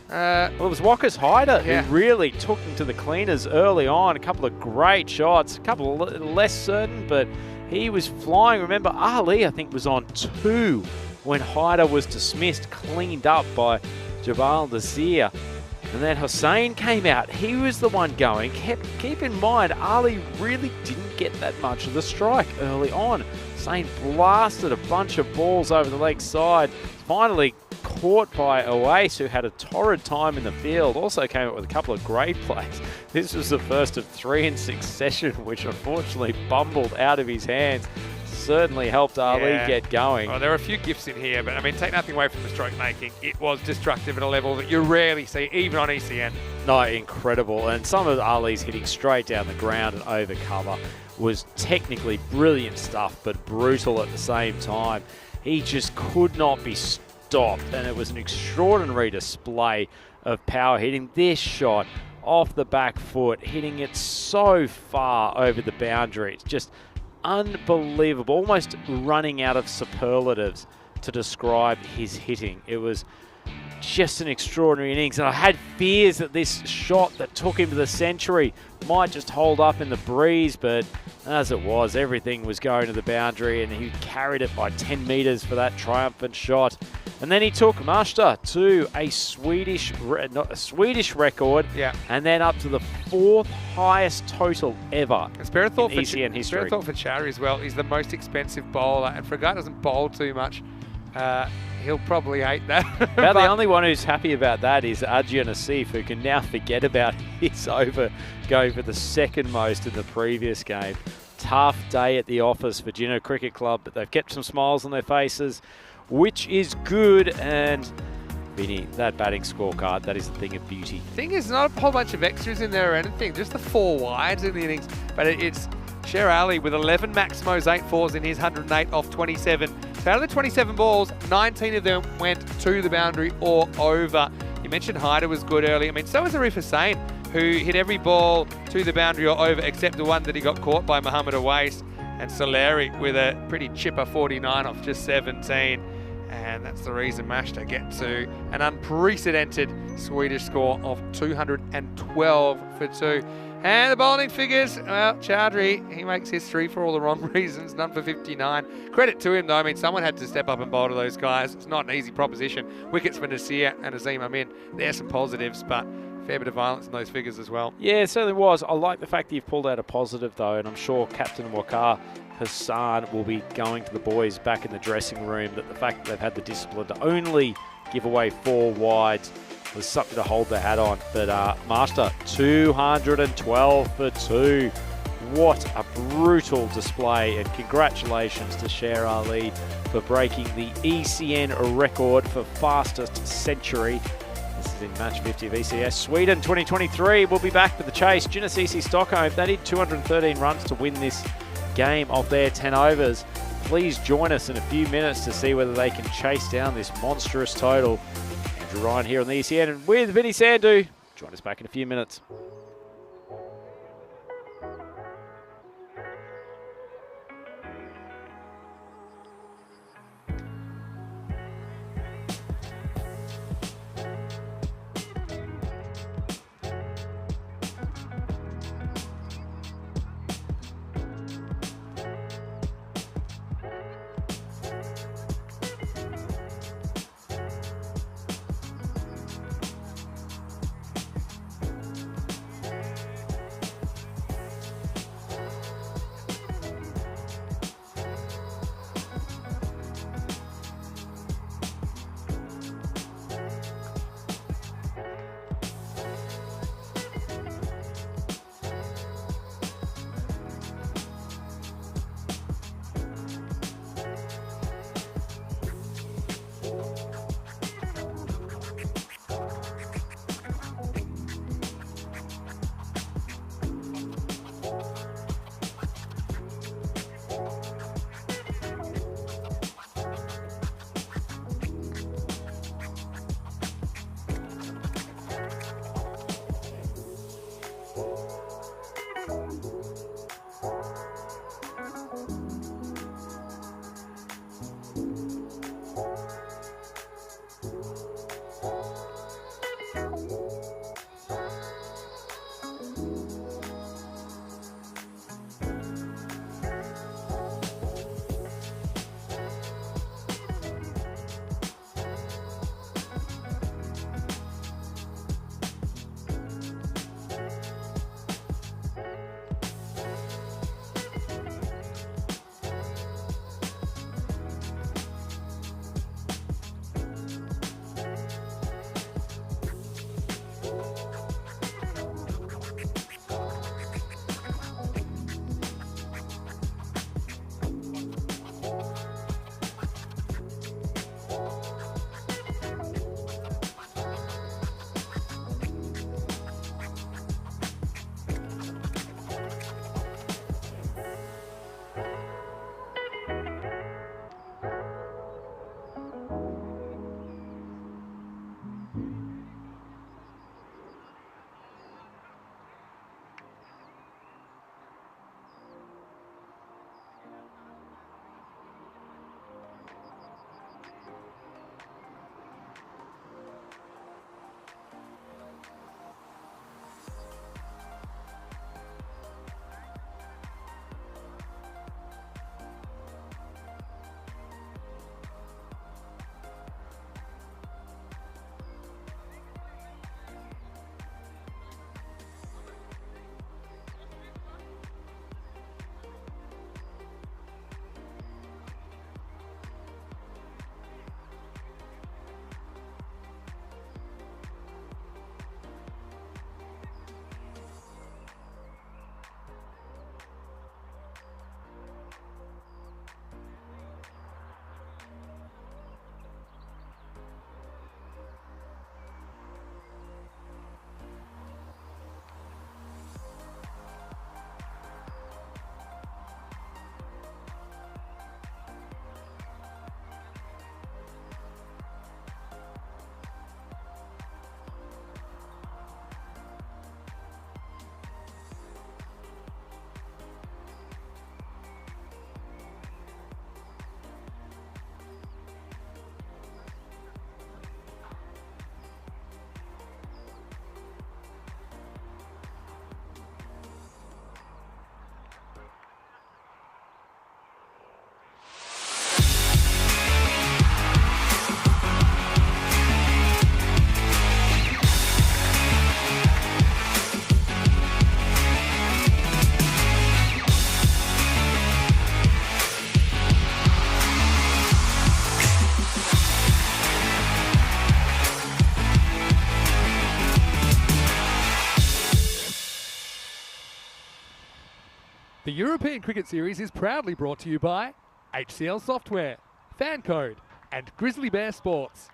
Well, it was Walker's Hyder yeah. who really took him to the cleaners early on. A couple of great shots, a couple less certain, but he was flying. Remember, Ali, I think, was on 2 when Hyder was dismissed, cleaned up by Jabal Nazir. And then Hussain came out. He was the one going. Keep in mind, Ali really didn't get that much of the strike early on. Hussain blasted a bunch of balls over the leg side. Finally caught by Oase, who had a torrid time in the field. Also came up with a couple of great plays. This was the first of 3 in succession, which unfortunately bumbled out of his hands. Certainly helped Ali get going. Well, there are a few gifts in here, but I mean, take nothing away from the stroke making. It was destructive at a level that you rarely see, even on ECN. No, incredible. And some of Ali's hitting straight down the ground and over cover was technically brilliant stuff, but brutal at the same time. He just could not be stopped, and it was an extraordinary display of power hitting. This shot off the back foot, hitting it so far over the boundary. It's just unbelievable, almost running out of superlatives to describe his hitting. It was just an extraordinary innings, and I had fears that this shot that took him to the century might just hold up in the breeze, but as it was, everything was going to the boundary, and he carried it by 10 metres for that triumphant shot. And then he took Muster to a Swedish record, and then up to the 4th highest total ever in ECN history. Spare thought for Chowdhury as well. He's the most expensive bowler, and for a guy who doesn't bowl too much, he'll probably hate that. About the only one who's happy about that is Arjun Asif, who can now forget about his over going for the second most in the previous game. Tough day at the office for Gino Cricket Club, but they've kept some smiles on their faces, which is good. And Vinny, that batting scorecard, that is a thing of beauty. Thing is, not a whole bunch of extras in there or anything, just the 4 wides in the innings. But it's Sher Ali with 11 Maximos, 8 4s in his 108 off 27. So out of the 27 balls, 19 of them went to the boundary or over. You mentioned Hyder was good early. I mean, so was Arif Hussain, who hit every ball to the boundary or over except the one that he got caught by Mohamed Awais. And Solari with a pretty chipper 49 off just 17. And that's the reason Mashta get to an unprecedented Swedish score of 212 for 2. And the bowling figures, well, Chowdhury, he makes history for all the wrong reasons, none for 59. Credit to him, though. I mean, someone had to step up and bowl to those guys. It's not an easy proposition. Wickets for Nasir and Azim Amin. There's some positives, but Fair bit of violence in those figures as well. Yeah, it certainly was. I like the fact that you've pulled out a positive, though, and I'm sure Captain Wakar Hassan will be going to the boys back in the dressing room that the fact that they've had the discipline to only give away 4 wides was something to hold their hat on. But Master, 212 for 2. What a brutal display, and congratulations to Sher Ali for breaking the ECN record for fastest century. This is in match 50 of ECS. Sweden 2023 will be back for the chase. Genesisi Stockholm, they need 213 runs to win this game of their 10 overs. Please join us in a few minutes to see whether they can chase down this monstrous total. Andrew Ryan here on the ECN and with Vinny Sandhu. Join us back in a few minutes. European Cricket Series is proudly brought to you by HCL Software, FanCode, and Grizzly Bear Sports.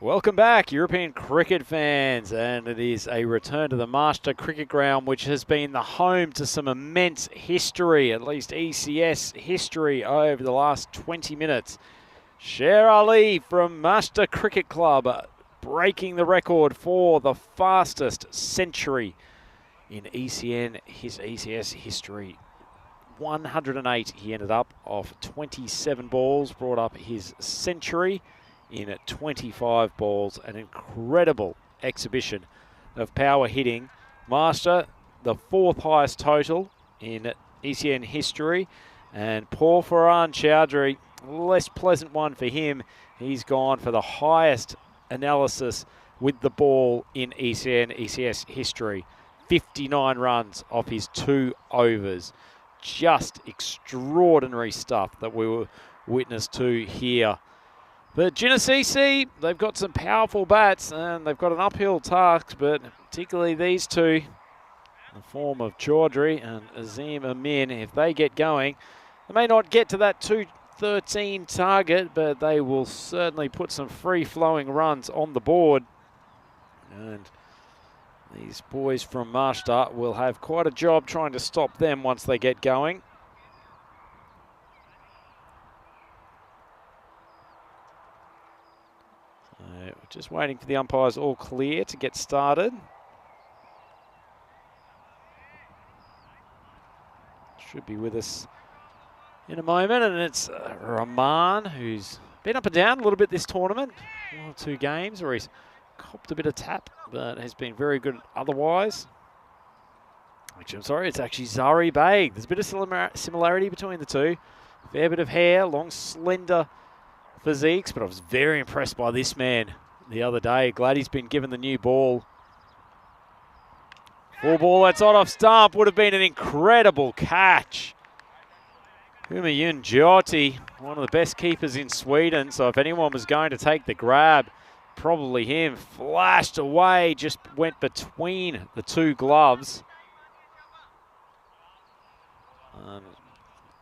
Welcome back, European cricket fans, and it is a return to the Master Cricket Ground, which has been the home to some immense history, at least ECS history, over the last 20 minutes. Sher Ali from Master Cricket Club breaking the record for the fastest century in ECS history. 108 he ended up off 27 balls, brought up his century in 25 balls. An incredible exhibition of power hitting. Master, the 4th highest total in ECN history. And Paul Farhan Chowdhury, less pleasant one for him. He's gone for the highest analysis with the ball in ECS history. 59 runs off his 2 overs. Just extraordinary stuff that we were witness to here. But Genesee, they've got some powerful bats and they've got an uphill task, but particularly these two, in the form of Chaudhry and Azim Amin, if they get going, they may not get to that 213 target, but they will certainly put some free-flowing runs on the board. And these boys from Master will have quite a job trying to stop them once they get going. Just waiting for the umpires all clear to get started. Should be with us in a moment, and it's Rahman, who's been up and down a little bit this tournament. 1 or 2 games where he's copped a bit of tap, but has been very good otherwise. Actually, I'm sorry, it's actually Zari Beg. There's a bit of similarity between the two. Fair bit of hair, long, slender physiques, but I was very impressed by this man the other day. Glad he's been given the new ball. 4 ball, that's on off stump. Would have been an incredible catch. Humayun Jyoti, one of the best keepers in Sweden. So if anyone was going to take the grab, probably him. Flashed away, just went between the 2 gloves.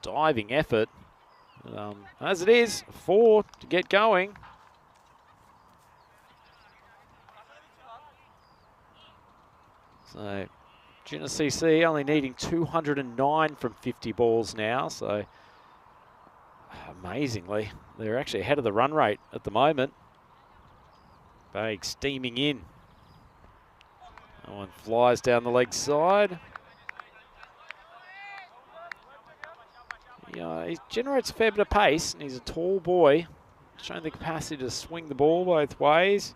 Diving effort. As it is, 4 to get going. So Genesee only needing 209 from 50 balls now. So amazingly, they're actually ahead of the run rate at the moment. Bag steaming in. That one flies down the leg side. Yeah, he generates a fair bit of pace, and he's a tall boy, showing the capacity to swing the ball both ways.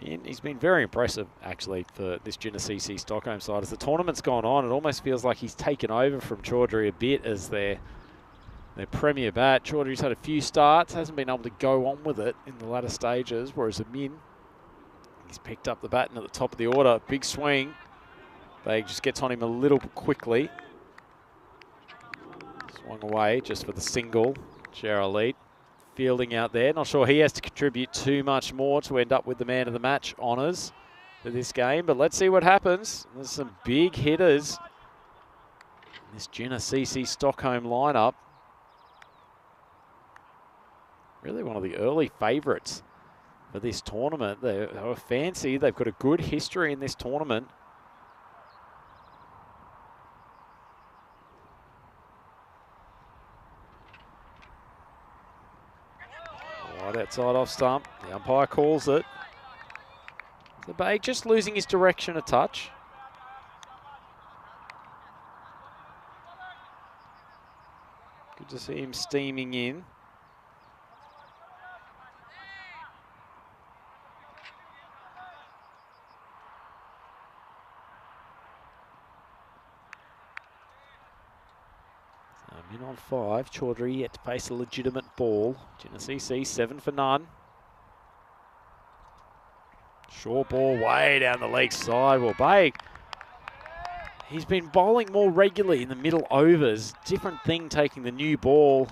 And he's been very impressive, actually, for this Genesee Stockholm side. As the tournament's gone on, it almost feels like he's taken over from Chaudhry a bit as their premier bat. Chaudhry's had a few starts, hasn't been able to go on with it in the latter stages, whereas Amin, he's picked up the baton at the top of the order. Big swing. Bag just gets on him a little quickly. Swung away just for the single. Sher Ali fielding out there. Not sure he has to contribute too much more to end up with the man of the match honours for this game, but let's see what happens. There's some big hitters in this Genesee Stockholm lineup. Really one of the early favourites for this tournament. They were fancy. They've got a good history in this tournament. Right outside off stump. The umpire calls it. The Bag just losing his direction a touch. Good to see him steaming in. In on 5, Chaudhry yet to face a legitimate ball. Genesee 7 for none. Short ball way down the leg side. Well, Bag, he's been bowling more regularly in the middle overs. Different thing taking the new ball.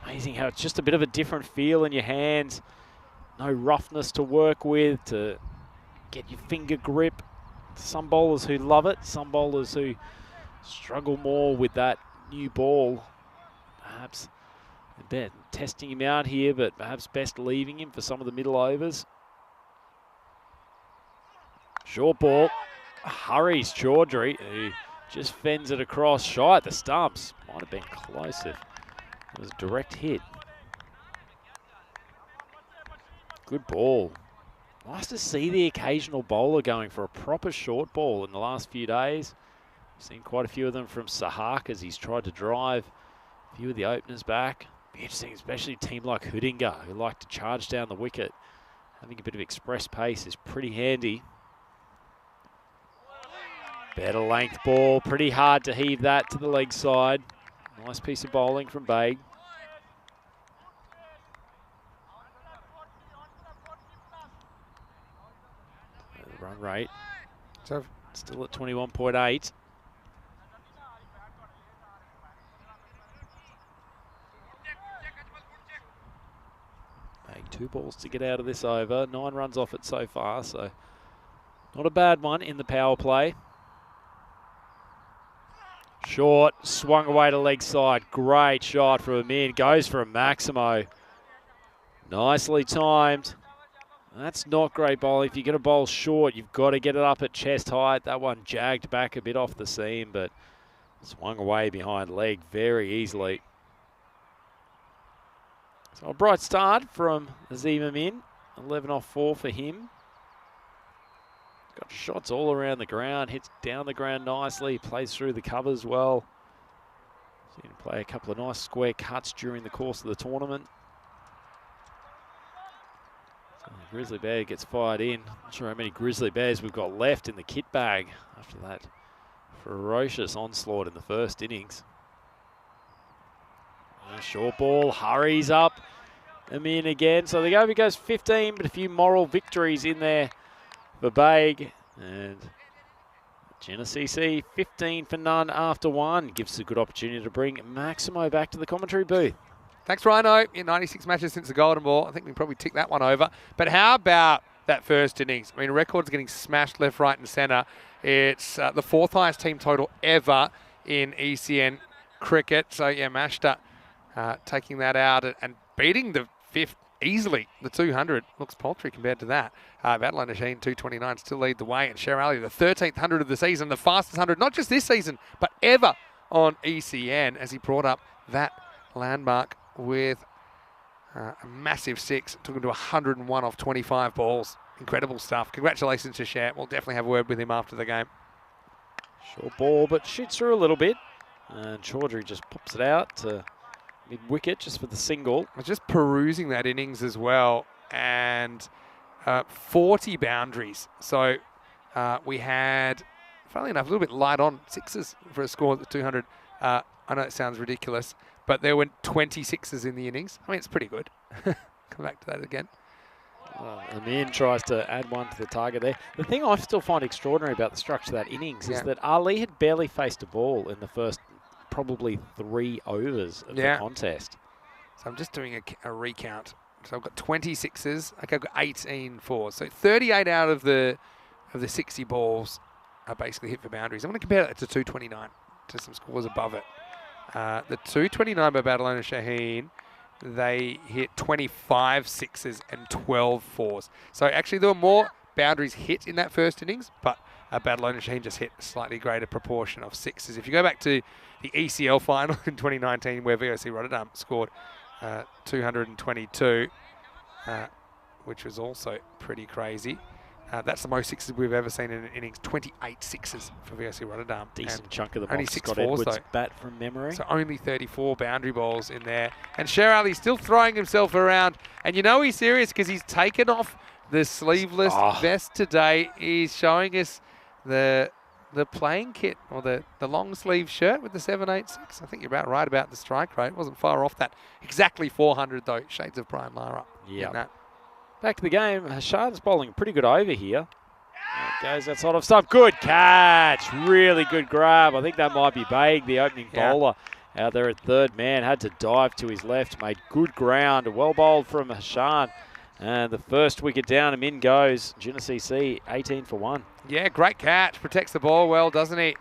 Amazing how it's just a bit of a different feel in your hands. no roughness to work with, to get your finger grip. Some bowlers who love it, some bowlers who struggle more with that new ball. Perhaps testing him out here, but perhaps best leaving him for some of the middle overs. Short ball, hurries Chaudhry, who just fends it across, shy at the stumps. Might have been close if it was a direct hit. Good ball. Nice to see the occasional bowler going for a proper short ball in the last few days. We've seen quite a few of them from Sahak as he's tried to drive a few of the openers back. Be interesting, especially a team like Hudinga, who like to charge down the wicket. Having a bit of express pace is pretty handy. Better length ball, pretty hard to heave that to the leg side. Nice piece of bowling from Baig. The run rate, So still at 21.8. Baig 2 balls to get out of this over. 9 runs off it so far, so not a bad one in the power play. Short, swung away to leg side. Great shot from Amin. Goes for a Maximo. Nicely timed. That's not great bowling. If you're going to bowl short, you've got to get it up at chest height. That one jagged back a bit off the seam, but swung away behind leg very easily. So a bright start from Azim Amin. 11 off 4 for him. Got shots all around the ground, hits down the ground nicely, plays through the covers well. Seen him play a couple of nice square cuts during the course of the tournament. So the Grizzly Bear gets fired in. Not sure how many Grizzly Bears we've got left in the kit bag after that ferocious onslaught in the first innings. A short ball, hurries up. Amin again. So the over goes 15, but a few moral victories in there for Baig, and Genesee 15 for none after 1. Gives us a good opportunity to bring Maximo back to the commentary booth. thanks, Rhino. In 96 matches since the Golden Ball. I think we can probably tick that one over. But how about that first innings? I mean, records getting smashed left, right and centre. It's the 4th highest team total ever in ECN cricket. So, yeah, Mashta taking that out and beating the 5th easily. The 200 looks paltry compared to that. Badalona Sheen, 229, still lead the way. And Sher Ali, the 13th 100 of the season, the fastest 100, not just this season, but ever on ECN, as he brought up that landmark with a massive 6. Took him to 101 off 25 balls. Incredible stuff. Congratulations to Sher. We'll definitely have a word with him after the game. Short ball, but shoots through a little bit. And Chaudhry just pops it out to mid-wicket just for the single. I was just perusing that innings as well, and 40 boundaries. So we had, funnily enough, a little bit light on 6s for a score at 200. I know it sounds ridiculous, but there were 20 6s in the innings. I mean, it's pretty good. Come back to that again. Amin tries to add one to the target there. The thing I still find extraordinary about the structure of that innings is that Ali had barely faced a ball in the first probably 3 overs of the contest. So I'm just doing a recount. So I've got 20 6s. Okay, I've got 18 4s. So 38 out of the 60 balls are basically hit for boundaries. I'm going to compare that to 229, to some scores above it. The 229 by Badalona Shaheen, they hit 25 6s and 12 4s. So actually there were more boundaries hit in that first innings, but Badalona Shaheen just hit a slightly greater proportion of 6s. If you go back to the ECL final in 2019, where VOC Rotterdam scored 222, which was also pretty crazy. That's the most 6s we've ever seen in an innings. 28 6s for VOC Rotterdam. Decent chunk of the only box. 6 Scott 4s Edwards though. Bat from memory. So only 34 boundary balls in there. And Sher Ali still throwing himself around. And you know he's serious because he's taken off the sleeveless vest today. He's showing us the playing kit, or the long sleeve shirt with the 786. I think you're about right about the strike rate. Wasn't far off that. Exactly 400 though. Shades of Brian Lara. Yeah. Back to the game. Hashan's bowling a pretty good over here. Goes that sort of stuff. Good catch. Really good grab. I think that might be Baig, the opening bowler. Out there at third man. Had to dive to his left. Made good ground. Well bowled from Hashan. And the first wicket down, and in goes Genesee C, 18 for 1. Yeah, great catch. Protects the ball well, doesn't he?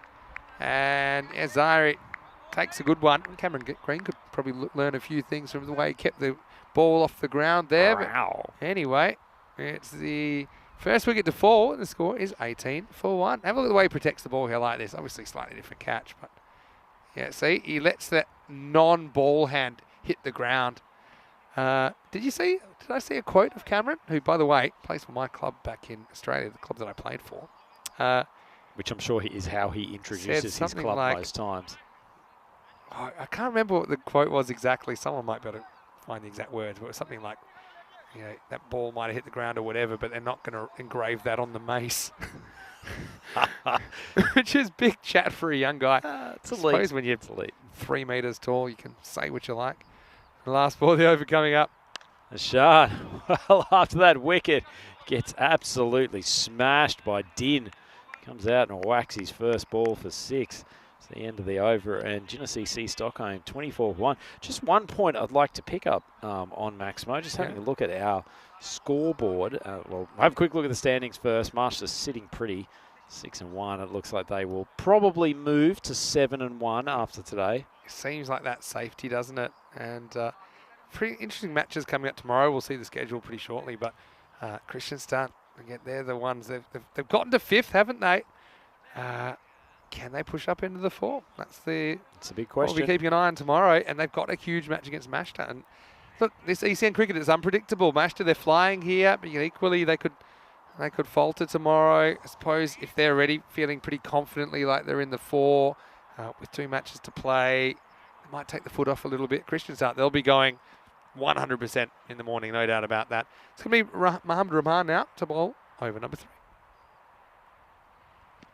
And yeah, Zahiri takes a good one. Cameron Green could probably learn a few things from the way he kept the ball off the ground there. Wow. But anyway, it's the first wicket to fall, and the score is 18 for 1. Have a look at the way he protects the ball here like this. Obviously, slightly different catch, but yeah, see, he lets that non-ball hand hit the ground. Did I see a quote of Cameron, who, by the way, plays for my club back in Australia, the club that I played for? Which I'm sure is how he introduces his club like, most times. Oh, I can't remember what the quote was exactly. Someone might be able to find the exact words, but it was something like, you know, that ball might have hit the ground or whatever, but they're not going to engrave that on the mace. Which is big chat for a young guy. It's I suppose when you're 3 metres tall, you can say what you like. The last ball of the over coming up. Ashad, well, after that wicket, gets absolutely smashed by Din. Comes out and whacks his first ball for 6. It's the end of the over, and Genesee C Stockholm 24-1. Just 1 point I'd like to pick up on Maximo. Just having a look at our scoreboard. Well, have a quick look at the standings first. Marshall's sitting pretty, 6-1. It looks like they will probably move to 7-1 after today. Seems like that safety, doesn't it? And pretty interesting matches coming up tomorrow. We'll see the schedule pretty shortly, but Kristianstad, again, they're the ones they've gotten to 5th, haven't they? Can they push up into the 4? That's a big question. We'll be keeping an eye on tomorrow, and they've got a huge match against Mashta. And look, this ECN cricket is unpredictable. Mashta, they're flying here, but equally they could falter tomorrow. I suppose if they're already feeling pretty confidently like they're in the 4 with 2 matches to play, they might take the foot off a little bit. Kristianstad, they'll be going 100% in the morning, no doubt about that. It's going to be Mohammed Rahman now to bowl over number 3.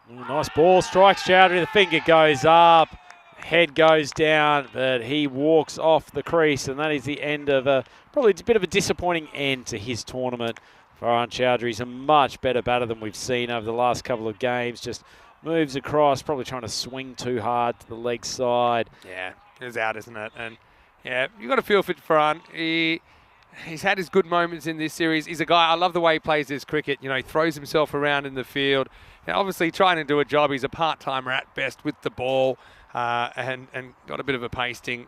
Nice ball, strikes Chowdhury, the finger goes up, head goes down, but he walks off the crease, and that is the end of probably a bit of a disappointing end to his tournament. Farhan Chowdhury's a much better batter than we've seen over the last couple of games, just moves across, probably trying to swing too hard to the leg side. Yeah, it's out, isn't it? And yeah, you've got to feel for Farhan. He's had his good moments in this series. He's a guy, I love the way he plays his cricket. You know, he throws himself around in the field. Now, obviously trying to do a job. He's a part-timer at best with the ball and got a bit of a pasting.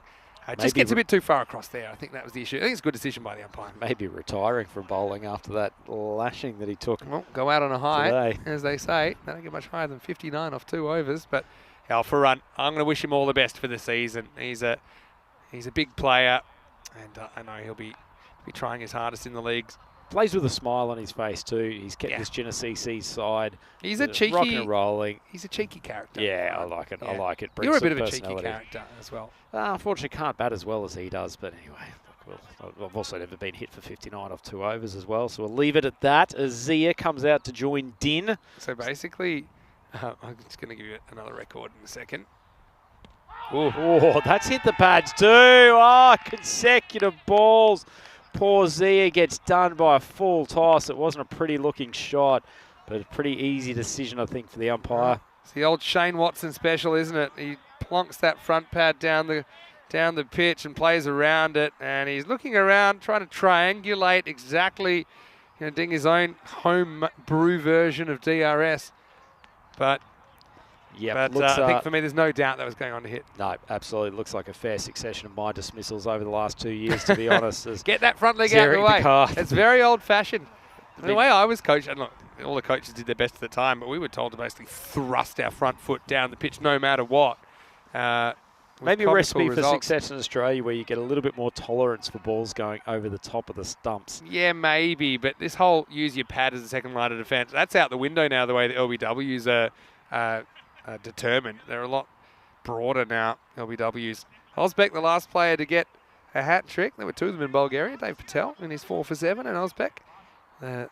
Just gets a bit too far across there. I think that was the issue. I think it's a good decision by the umpire. Maybe retiring from bowling after that lashing that he took. Well, go out on a high, today, as they say. They don't get much higher than 59 off 2 overs. But Farhan, I'm going to wish him all the best for the season. He's a big player, and I know he'll be trying his hardest in the leagues. Plays with a smile on his face too. He's kept this Genesee C side. He's a cheeky, rocking and rolling. He's a cheeky character. Yeah, I like it. Yeah. I like it. You're a bit of a cheeky character as well. Unfortunately, can't bat as well as he does. But anyway, I've also never been hit for 59 off 2 overs as well. So we'll leave it at that. Azia comes out to join Din. So basically, I'm just going to give you another record in a second. Oh, that's hit the pads too. Oh, consecutive balls. Poor Zia gets done by a full toss. It wasn't a pretty looking shot, but a pretty easy decision, I think, for the umpire. It's the old Shane Watson special, isn't it? He plonks that front pad down the pitch and plays around it, and he's looking around, trying to triangulate exactly, doing his own home brew version of DRS. But yeah, I think for me, there's no doubt that was going on to hit. No, absolutely. Looks like a fair succession of my dismissals over the last 2 years, to be honest. Get that front leg out of the way. It's very old-fashioned. The way I was coached, and look, all the coaches did their best at the time, but we were told to basically thrust our front foot down the pitch no matter what. Maybe a recipe for success in Australia where you get a little bit more tolerance for balls going over the top of the stumps. Yeah, maybe, but this whole use your pad as a second line of defence, that's out the window now, the way the LBWs are determined. They're a lot broader now, LBWs. Ozbek, the last player to get a hat trick. There were 2 of them in Bulgaria. Dave Patel in his 4 for 7, and Ozbek and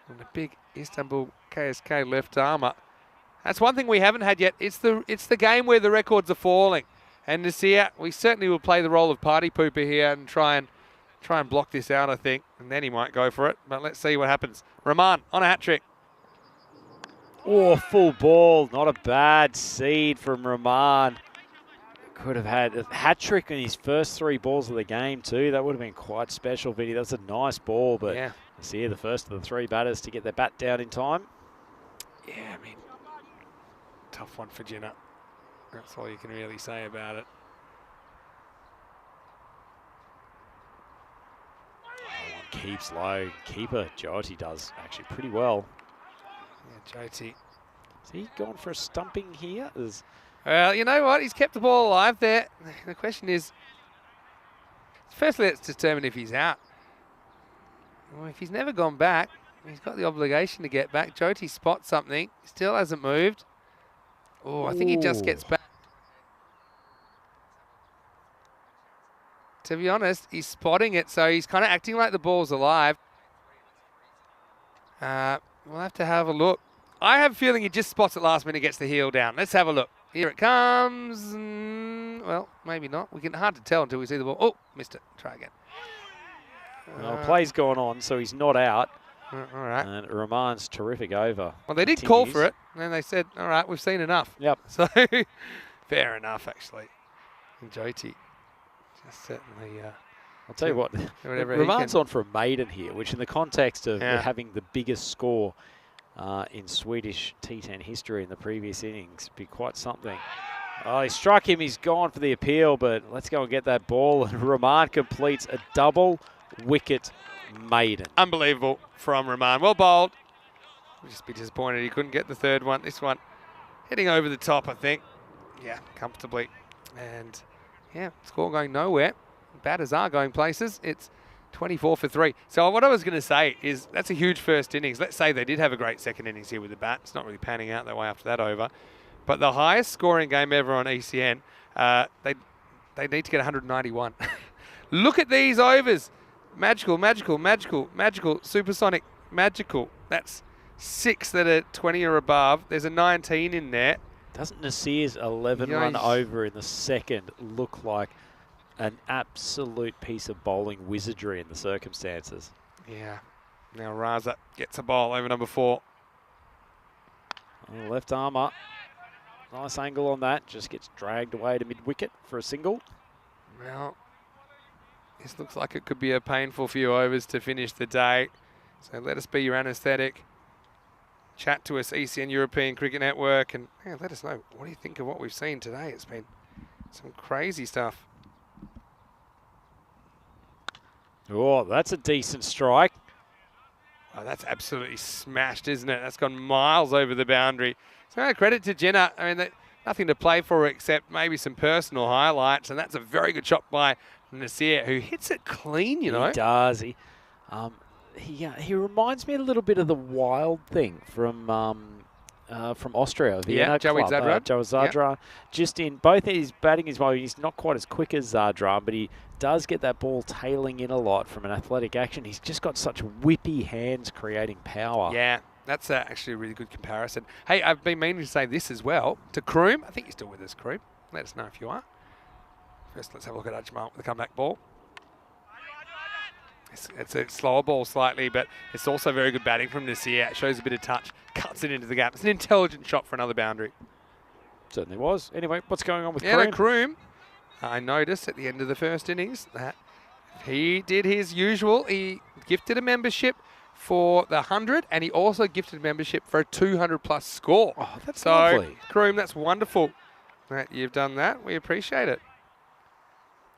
a big Istanbul KSK left armour. That's one thing we haven't had yet. It's the game where the records are falling. And Nasir, we certainly will play the role of party pooper here and try and block this out, I think. And then he might go for it. But let's see what happens. Rahman on a hat trick. Oh, full ball. Not a bad seed from Rahman. Could have had a hat-trick in his first 3 balls of the game too. That would have been quite special, Vinny. That's a nice ball, but Yeah. see the first of the 3 batters to get their bat down in time. Yeah, I mean, tough one for Jenna. That's all you can really say about it. Keeps low. Keeper Jyoti does actually pretty well. Yeah, Jyoti. Is he going for a stumping here? Well, you know what? He's kept the ball alive there. The question is, firstly, let's determine if he's out. Well, if he's never gone back, he's got the obligation to get back. Jyoti spots something. Still hasn't moved. Oh, I think he just gets back. To be honest, he's spotting it, so he's kind of acting like the ball's alive. We'll have to have a look. I have a feeling he just spots it last minute, gets the heel down. Let's have a look. Here it comes. Well, maybe not. We can hard to tell until we see the ball. Oh, missed it. Try again. Well, play's going on, so he's not out. All right. And Rahman's terrific over. Well, they did call for it, and then they said, all right, we've seen enough. Yep. So, fair enough, actually. And Jyoti just certainly... I'll tell you what, Rahman's on for a maiden here, which in the context of having the biggest score in Swedish T10 history in the previous innings, be quite something. Oh, he struck him, he's gone for the appeal, but let's go and get that ball. And Rahman completes a double wicket maiden. Unbelievable from Rahman. Well bowled. We'll just be disappointed he couldn't get the 3rd one. This one heading over the top, I think. Yeah, comfortably. And yeah, score going nowhere. Batters are going places. It's 24 for 3. So what I was going to say is that's a huge first innings. Let's say they did have a great second innings here with the bat. It's not really panning out that way after that over. But the highest scoring game ever on ECN, they need to get 191. Look at these overs. Magical, magical, magical, magical, supersonic, magical. That's 6 that are 20 or above. There's a 19 in there. Doesn't Nasir's 11-run over in the second look like an absolute piece of bowling wizardry in the circumstances? Yeah. Now Raza gets a bowl over number 4. Oh, left armour. Nice angle on that. Just gets dragged away to mid-wicket for a single. Well, this looks like it could be a painful few overs to finish the day. So let us be your anaesthetic. Chat to us, ECN European Cricket Network, and let us know, what do you think of what we've seen today? It's been some crazy stuff. Oh, that's a decent strike. Oh, that's absolutely smashed, isn't it? That's gone miles over the boundary. So credit to Jenna. I mean, nothing to play for except maybe some personal highlights, and that's a very good shot by Nasir, who hits it clean, you know. He does. He reminds me a little bit of the Wild thing from Austria. Joey Zadran. Joey Zadran. Just in both his batting, he's not quite as quick as Zadran, but he does get that ball tailing in a lot from an athletic action. He's just got such whippy hands creating power. Yeah, that's actually a really good comparison. Hey, I've been meaning to say this as well to Kroom. I think you're still with us, Kroom. Let us know if you are. First, let's have a look at Ajmal with the comeback ball. It's a slower ball slightly, but it's also very good batting from Nasir. It shows a bit of touch, cuts it into the gap. It's an intelligent shot for another boundary. Certainly was. Anyway, what's going on with Kroom? Yeah, Kroom. I noticed at the end of the first innings that he did his usual. He gifted a membership for the 100, and he also gifted a membership for a 200-plus score. Oh, that's lovely. Kroom, that's wonderful that you've done that. We appreciate it.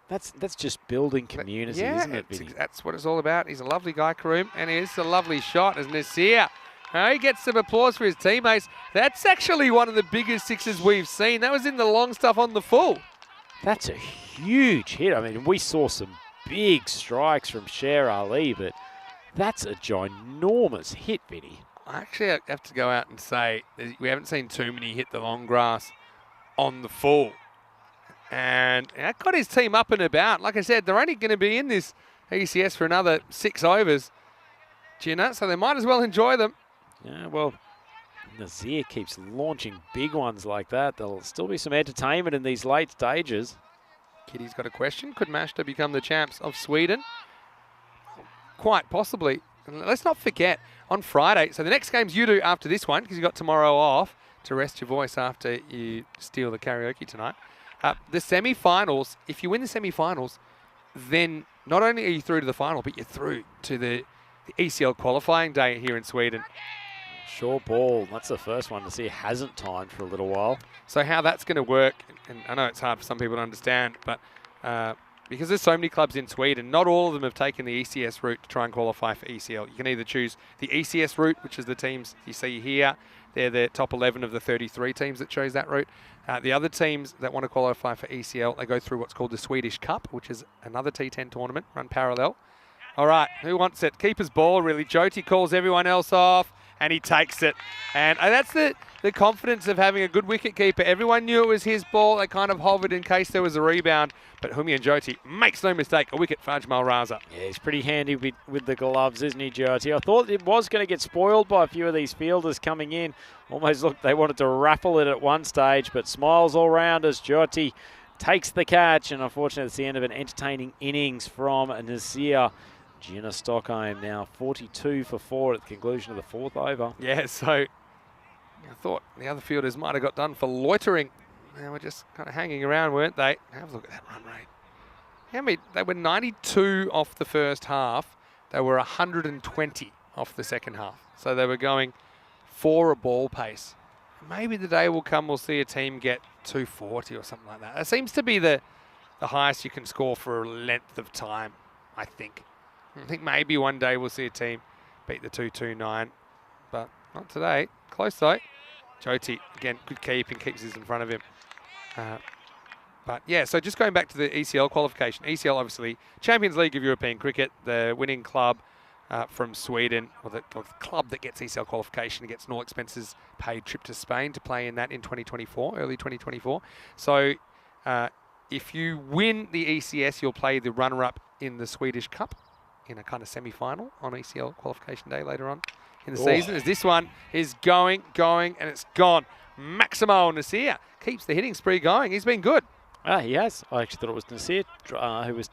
That's just building community, isn't it, Vinny? That's what it's all about. He's a lovely guy, Kroom, and it's a lovely shot as Nasir. He gets some applause for his teammates. That's actually one of the biggest sixes we've seen. That was in the long stuff on the full. That's a huge hit. I mean, we saw some big strikes from Sher Ali, but that's a ginormous hit, Vinny. I actually have to go out and say we haven't seen too many hit the long grass on the full. And that got his team up and about. Like I said, they're only going to be in this ECS for another 6 overs, Gina, so they might as well enjoy them. Yeah, well, Nasir keeps launching big ones like that. There'll still be some entertainment in these late stages. Kitty's got a question. Could Mashta become the champs of Sweden? Quite possibly. And let's not forget, on Friday, so the next games you do after this one, because you've got tomorrow off to rest your voice after you steal the karaoke tonight. The semi-finals, if you win the semi-finals, then not only are you through to the final, but you're through to the ECL qualifying day here in Sweden. Sure ball. That's the first one to see it hasn't timed for a little while. So how that's going to work, and I know it's hard for some people to understand, but because there's so many clubs in Sweden, not all of them have taken the ECS route to try and qualify for ECL. You can either choose the ECS route, which is the teams you see here. They're the top 11 of the 33 teams that chose that route. The other teams that want to qualify for ECL, they go through what's called the Swedish Cup, which is another T10 tournament run parallel. All right, who wants it? Keeper's ball, really. Jyoti calls everyone else off, and he takes it. And that's the confidence of having a good wicket keeper. Everyone knew it was his ball. They kind of hovered in case there was a rebound. But Humi and Jyoti makes no mistake, a wicket for Ajmal Raza. Yeah, he's pretty handy with the gloves, isn't he, Jyoti? I thought it was going to get spoiled by a few of these fielders coming in. Almost looked they wanted to raffle it at one stage, but smiles all round as Jyoti takes the catch. And unfortunately, it's the end of an entertaining innings from Nasir. Gina Stockholm now 42 for 4 at the conclusion of the 4th over. Yeah, so I thought the other fielders might have got done for loitering. They were just kind of hanging around, weren't they? Have a look at that run rate. How many? They were 92 off the first half. They were 120 off the second half. So they were going 4 a ball pace. Maybe the day will come we'll see a team get 240 or something like that. That seems to be the highest you can score for a length of time, I think. I think maybe one day we'll see a team beat the 229, but not today. Close though. Jyoti, again, good keep and keeps this in front of him. But yeah, so just going back to the ECL qualification. ECL, obviously, Champions League of European Cricket, the winning club from Sweden, or the club that gets ECL qualification, gets an all expenses paid trip to Spain to play in that in 2024, early 2024. So if you win the ECS, you'll play the runner-up in the Swedish Cup in a kind of semi-final on ECL qualification day later on in the season. As this one is going, and it's gone. Maximo Nasir keeps the hitting spree going. He's been good. He has. I actually thought it was Nasir who was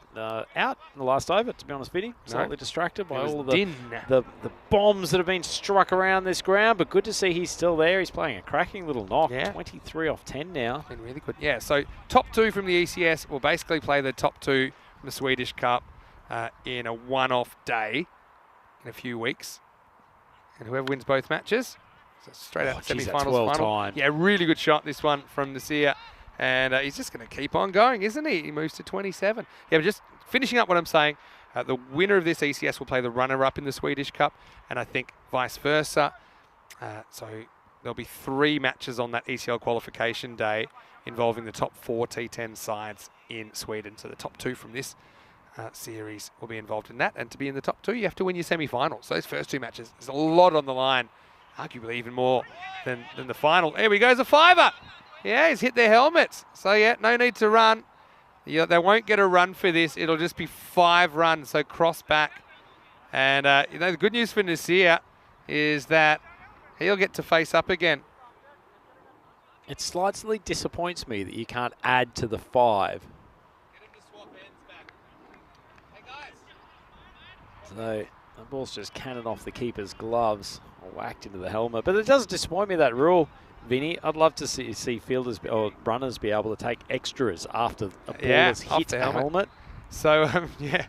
out in the last over, to be honest with you. Slightly distracted by all of the bombs that have been struck around this ground, but good to see he's still there. He's playing a cracking little knock. Yeah. 23 off 10 now. Been really good. Yeah, so top 2 from the ECS will basically play the top 2 from the Swedish Cup in a one-off day in a few weeks. And whoever wins both matches, so straight out semi-finals final. Yeah, really good shot, this one from Nasir. And he's just going to keep on going, isn't he? He moves to 27. Yeah, but just finishing up what I'm saying, the winner of this ECS will play the runner-up in the Swedish Cup, and I think vice versa. So there'll be 3 matches on that ECL qualification day involving the top 4 T10 sides in Sweden. So the top 2 from this series will be involved in that. And to be in the top 2, you have to win your semi-finals. So those first 2 matches, there's a lot on the line, arguably even more than the final. There we go, a 5-er. Yeah, he's hit their helmets. So, yeah, no need to run. Yeah, they won't get a run for this. It'll just be 5 runs, so cross back. And, the good news for Nasir is that he'll get to face up again. It slightly disappoints me that you can't add to the 5. So the ball's just cannoned off the keeper's gloves or whacked into the helmet. But it does disappoint me, that rule, Vinny. I'd love to see fielders or runners be able to take extras after a ball has hit the helmet. So, yeah,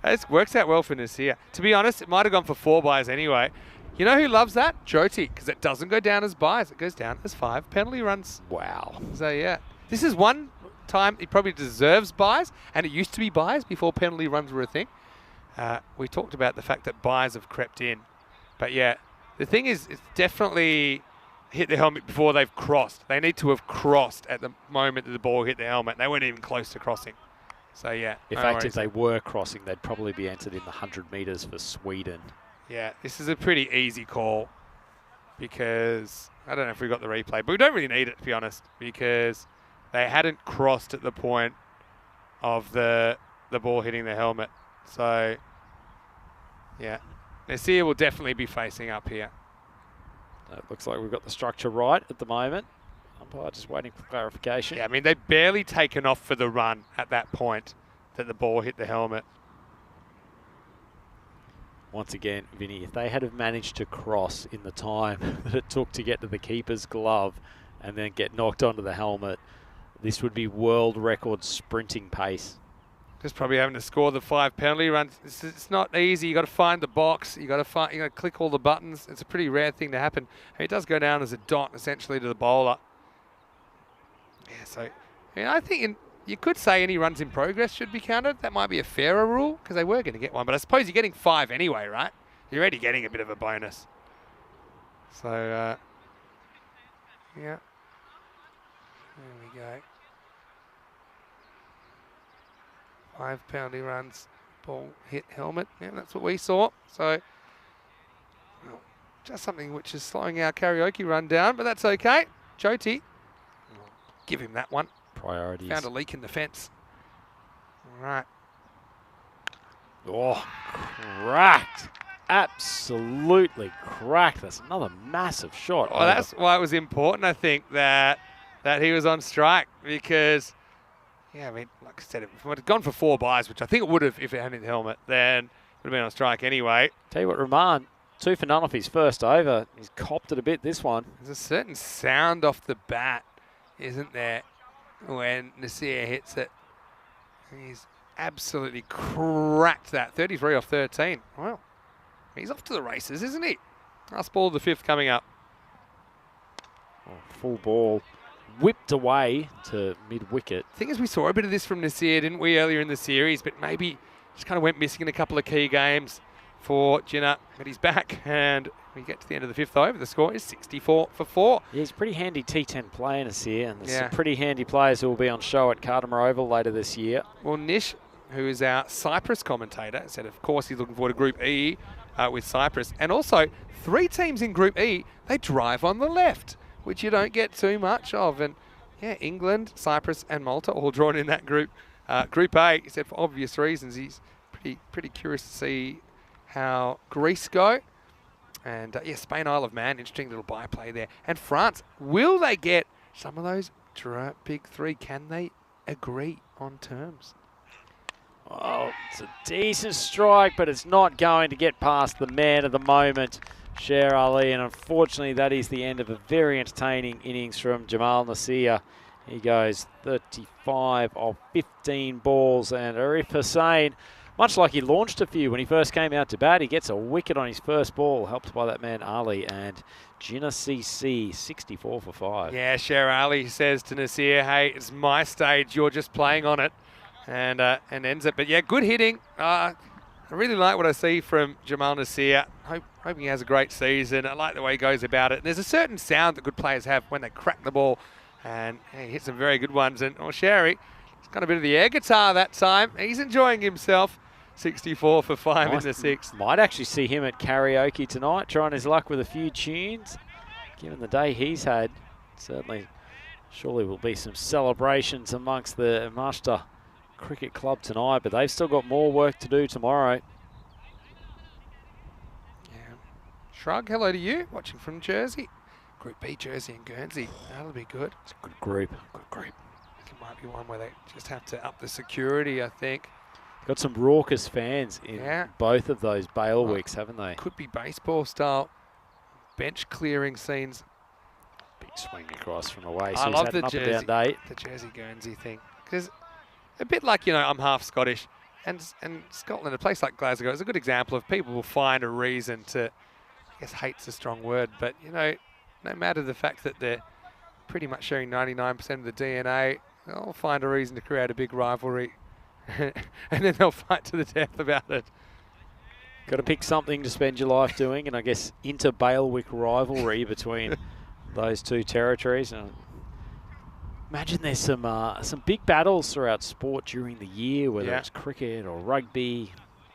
it works out well for Nasir. To be honest, it might have gone for 4 buys anyway. You know who loves that? Jyoti, because it doesn't go down as buys. It goes down as 5 penalty runs. Wow. So, yeah, this is one time he probably deserves buys, and it used to be buys before penalty runs were a thing. We talked about the fact that buys have crept in. But, yeah, the thing is, it's definitely hit the helmet before they've crossed. They need to have crossed at the moment that the ball hit the helmet. They weren't even close to crossing. So, yeah. In fact, if they were crossing, they'd probably be entered in the 100 metres for Sweden. Yeah, this is a pretty easy call because I don't know if we got the replay, but we don't really need it, to be honest, because they hadn't crossed at the point of the ball hitting the helmet. So, yeah, Nasir will definitely be facing up here. It looks like we've got the structure right at the moment. Umpire just waiting for clarification. Yeah, I mean, they'd barely taken off for the run at that point that the ball hit the helmet. Once again, Vinny, if they had have managed to cross in the time that it took to get to the keeper's glove and then get knocked onto the helmet, this would be world record sprinting pace. Just probably having to score the 5 penalty runs. It's not easy. You got to find the box. You got to click all the buttons. It's a pretty rare thing to happen. And it does go down as a dot essentially to the bowler. Yeah, so I think you could say any runs in progress should be counted. That might be a fairer rule because they were going to get one. But I suppose you're getting 5 anyway, right? You're already getting a bit of a bonus. So yeah, there we go. 5 penalty runs, ball hit helmet. Yeah, that's what we saw. So, well, just something which is slowing our karaoke run down, but that's okay. Jyoti, give him that one. Priorities. Found a leak in the fence. All right. Oh, cracked. Absolutely cracked. That's another massive shot. Well, that's why it was important, I think, that he was on strike because, yeah, I mean, like I said, if it had gone for 4 byes, which I think it would have if it hadn't hit the helmet, then it would have been on strike anyway. Tell you what, Rahman, 2 for none off his first over. He's copped it a bit, this one. There's a certain sound off the bat, isn't there, when Nasir hits it. He's absolutely cracked that. 33 off 13. Well, he's off to the races, isn't he? Last ball of the 5th coming up. Oh, full ball. Whipped away to mid-wicket. Thing is, we saw a bit of this from Nasir, didn't we, earlier in the series, but maybe just kind of went missing in a couple of key games for Jinnah. But he's back, and we get to the end of the 5th over. The score is 64 for 4. Yeah, he's a pretty handy T10 player, Nasir, and there's some pretty handy players who will be on show at Cardimer Oval later this year. Well, Nish, who is our Cyprus commentator, said, of course, he's looking forward to Group E with Cyprus. And also, 3 teams in Group E, they drive on the left, which you don't get too much of. And yeah, England, Cyprus and Malta all drawn in that group. Group A, he said for obvious reasons, he's pretty curious to see how Greece go. And yeah, Spain, Isle of Man, interesting little byplay there. And France, will they get some of those big 3? Can they agree on terms? Oh, it's a decent strike, but it's not going to get past the man of the moment, Sher Ali, and unfortunately that is the end of a very entertaining innings from Jamal Nasir. He goes 35 of 15 balls, and Arif Hussain, much like he launched a few when he first came out to bat, he gets a wicket on his first ball, helped by that man Ali, and Jinnah CC 64 for 5. Yeah, Sher Ali says to Nasir, hey, it's my stage, you're just playing on it, and ends it. But yeah, good hitting. I really like what I see from Jamal Nasir. Hoping he has a great season. I like the way he goes about it. And there's a certain sound that good players have when they crack the ball. And he hit some very good ones. And Sherry, he's got a bit of the air guitar that time. He's enjoying himself. 64 for 5 in the 6th. Might actually see him at karaoke tonight, trying his luck with a few tunes. Given the day he's had, surely will be some celebrations amongst the Master Cricket Club tonight. But they've still got more work to do tomorrow. Shrug, hello to you, watching from Jersey. Group B, Jersey and Guernsey. That'll be good. It's a good group. Good group. It might be one where they just have to up the security, I think. Got some raucous fans in both of those bailiwicks, haven't they? Could be baseball style bench clearing scenes. Big swing across from away. So I he's love had the an up Jersey, and down day. the Jersey Guernsey thing. Because a bit like, I'm half Scottish. And Scotland, a place like Glasgow, is a good example of people will find a reason to, I guess hate's a strong word, but, no matter the fact that they're pretty much sharing 99% of the DNA, they'll find a reason to create a big rivalry. And then they'll fight to the death about it. Got to pick something to spend your life doing, and I guess inter-bailiwick rivalry between those two territories. And imagine there's some big battles throughout sport during the year, whether it's cricket or rugby,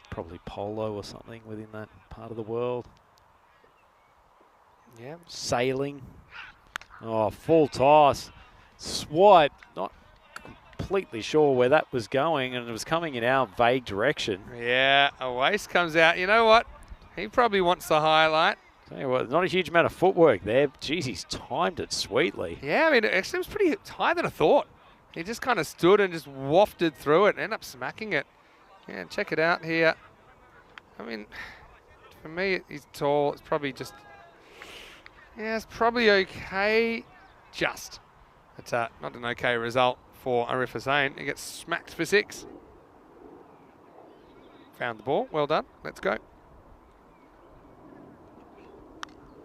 probably polo or something within that part of the world. Yeah. Sailing. Oh, full toss. Swipe. Not completely sure where that was going, and it was coming in our vague direction. Yeah, a waste comes out. You know what? He probably wants the highlight. Tell you what, not a huge amount of footwork there. Jeez, he's timed it sweetly. Yeah, I mean, it actually was pretty higher than I thought. He just kind of stood and just wafted through it and ended up smacking it. Yeah, check it out here. I mean, for me, he's tall. It's probably just, it's probably okay. Just. It's not an okay result for Arif Hussain. He gets smacked for 6. Found the ball. Well done. Let's go.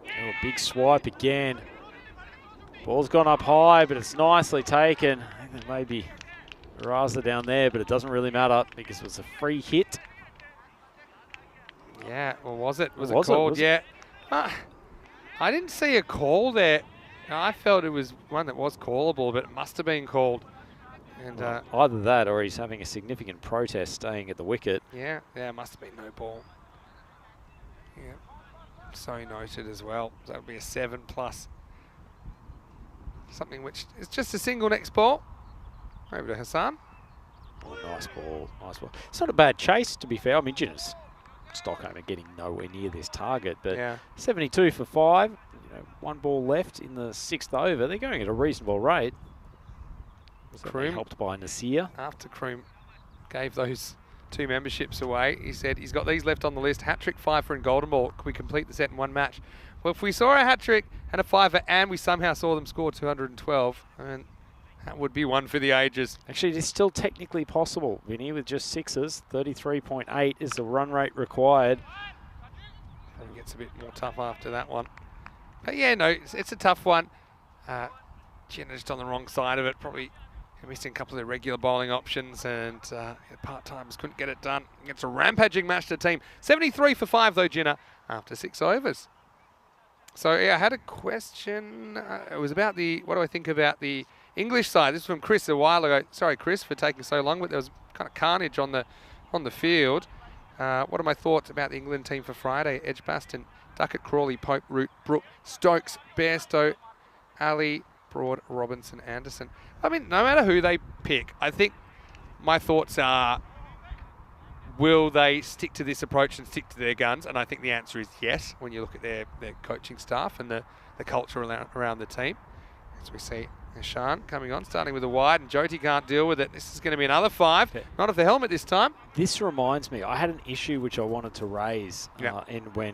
Oh, big swipe again. Ball's gone up high, but it's nicely taken. I think there may be a Raza down there, but it doesn't really matter because it was a free hit. Yeah, or was it? Was it Was it? called? Was it? Yeah. I didn't see a call there. I felt it was one that was callable, but it must have been called. And Well, either that or he's having a significant protest staying at the wicket. yeah, must have been no ball. Yeah, so noted as well. So that would be a 7+. Something which is just a single next ball. Over to Hassan. Oh, nice ball, nice ball. It's not a bad chase, to be fair. I mean, Jinnah's Stockholm are getting nowhere near this target, but Yeah. 72 for 5. You know, 1 ball left in the 6th over. They're going at a reasonable rate. Certainly Kroom. helped by Nasir. After Kroom gave those 2 memberships away, he said he's got these left on the list. Hat-trick, 5 and golden ball. Can we complete the set in 1 match? Well, if we saw a hat-trick and a 5 and we somehow saw them score 212, and that would be one for the ages. Actually, it is still technically possible, Vinny, with just 6s. 33.8 is the run rate required. Probably gets a bit more tough after that one. But yeah, no, it's a tough one. Jinnah just on the wrong side of it. Probably missing a couple of the regular bowling options, and part-timers couldn't get it done. It's a rampaging match to the team. 73 for 5 though, Jinnah, after 6 overs. So yeah, I had a question. It was about what do I think about the English side? This is from Chris a while ago. Sorry, Chris, for taking so long, but there was kind of carnage on the field. What are my thoughts about the England team for Friday? Edgbaston, Duckett, Crawley, Pope, Root, Brook, Stokes, Bairstow, Ali, Broad, Robinson, Anderson. I mean, no matter who they pick, I think my thoughts are, will they stick to this approach and stick to their guns? And I think the answer is yes, when you look at their coaching staff and the culture around the team. As we see Hashan coming on, starting with a wide, and Jyoti can't deal with it. This is going to be another 5. Okay. Not off the helmet this time. This reminds me, I had an issue which I wanted to raise when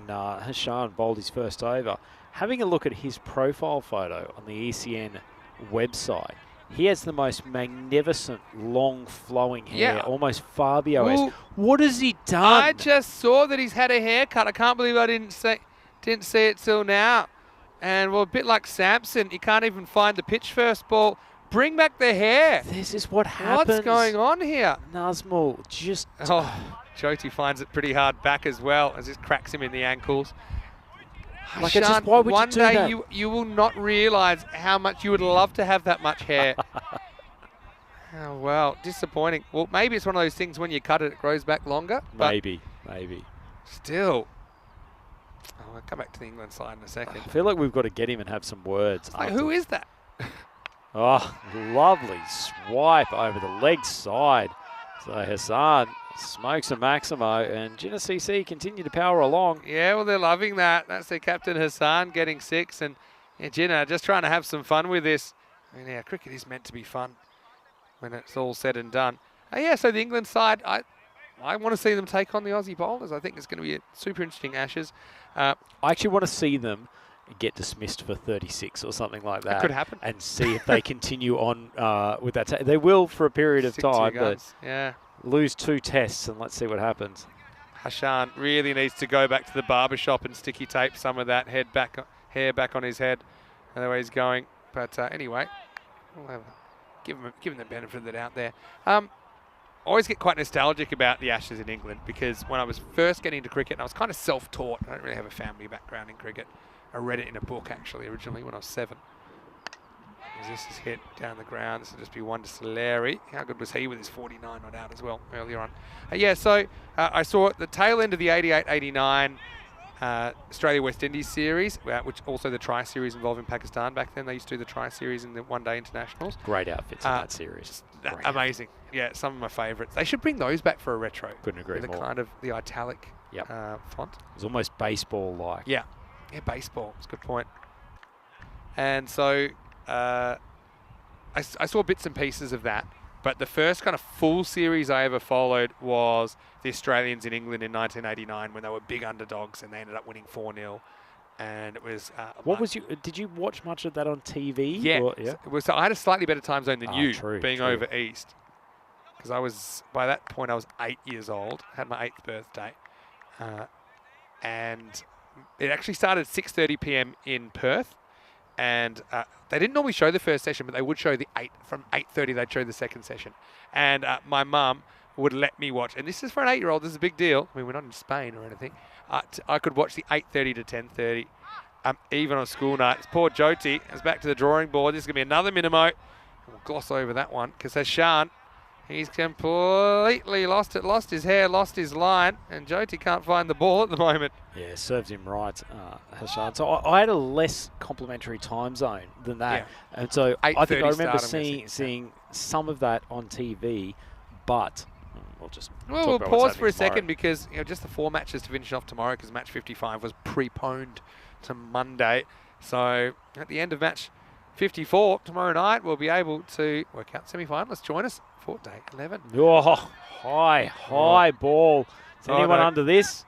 Hashan bowled his first over. Having a look at his profile photo on the ECN website, he has the most magnificent, long, flowing hair, almost Fabio-esque. What has he done? I just saw that he's had a haircut. I can't believe I didn't see it till now. And well, a bit like Samson, you can't even find the pitch first ball. Bring back the hair. This is what happens. What's going on here? Nazmul just... Oh, Jyoti finds it pretty hard back as well, as it cracks him in the ankles. Like, it's just, why would one you do day that? you will not realise how much you would love to have that much hair. Oh, well, disappointing. Well, maybe it's one of those things when you cut it, it grows back longer. But Maybe. still. I'll come back to the England side in a second. I feel like we've got to get him and have some words. Like, who is that? Oh, lovely swipe over the leg side. So Hassan smokes a Maximo, and Jinnah CC continue to power along. Yeah, well, they're loving that. That's their captain, Hassan, getting 6. And Jinnah just trying to have some fun with this. I mean, yeah, cricket is meant to be fun when it's all said and done. Yeah, so the England side, I want to see them take on the Aussie bowlers. I think it's going to be a super interesting Ashes. I actually want to see them get dismissed for 36 or something like that. That could happen. And see if they continue on with that. They will for a period of Stick to your time, but guns. Yeah. lose 2 tests and let's see what happens. Hashan really needs to go back to the barber shop and sticky tape some of that hair back on his head, and the way he's going. But anyway, we'll have give him the benefit of the doubt there. I always get quite nostalgic about the Ashes in England, because when I was first getting into cricket, and I was kind of self-taught. I don't really have a family background in cricket. I read it in a book actually originally when I was 7. As this is hit down the ground, this will just be one to Solari. How good was he with his 49 not out as well earlier on? Yeah, so I saw at the tail end of the 88-89 Australia-West Indies series, which also the Tri-Series involving Pakistan. Back then they used to do the Tri-Series in the one-day internationals. Great outfits in that series. Amazing. Yeah, some of my favourites. They should bring those back for a retro. Couldn't agree with more. The kind of the italic font. It was almost baseball-like. Yeah, baseball. It's a good point. And so I saw bits and pieces of that, but the first kind of full series I ever followed was the Australians in England in 1989, when they were big underdogs and they ended up winning 4-0. and it was. What was you? Did you watch much of that on TV? Yeah. Or, yeah. So I had a slightly better time zone than you, True, being true. over east. Because by that point, I was 8 years old. Had my 8th birthday, and it actually started at 6:30 p.m. in Perth. And they didn't normally show the first session, but they would show from 8:30. They'd show the second session, and my mum would let me watch. And this is for an 8-year-old. This is a big deal. I mean, we're not in Spain or anything. I could watch the 8:30 to 10:30, even on school nights. Poor Jyoti is back to the drawing board. This is gonna be another Minimo. We'll gloss over that one because Hashan, he's completely lost it, lost his hair, lost his line, and Jyoti can't find the ball at the moment. Yeah, serves him right, Hashan. So I had a less complimentary time zone than that. Yeah. And so I think I 8:30 remember start, I'm guessing. seeing some of that on TV, but we'll pause for a second because just the 4 matches to finish off tomorrow because match 55 was preponed to Monday. So at the end of match 54 tomorrow night, we'll be able to work out semi-finalists. Join us for day 11. Oh, high ball. Is anyone no. under this?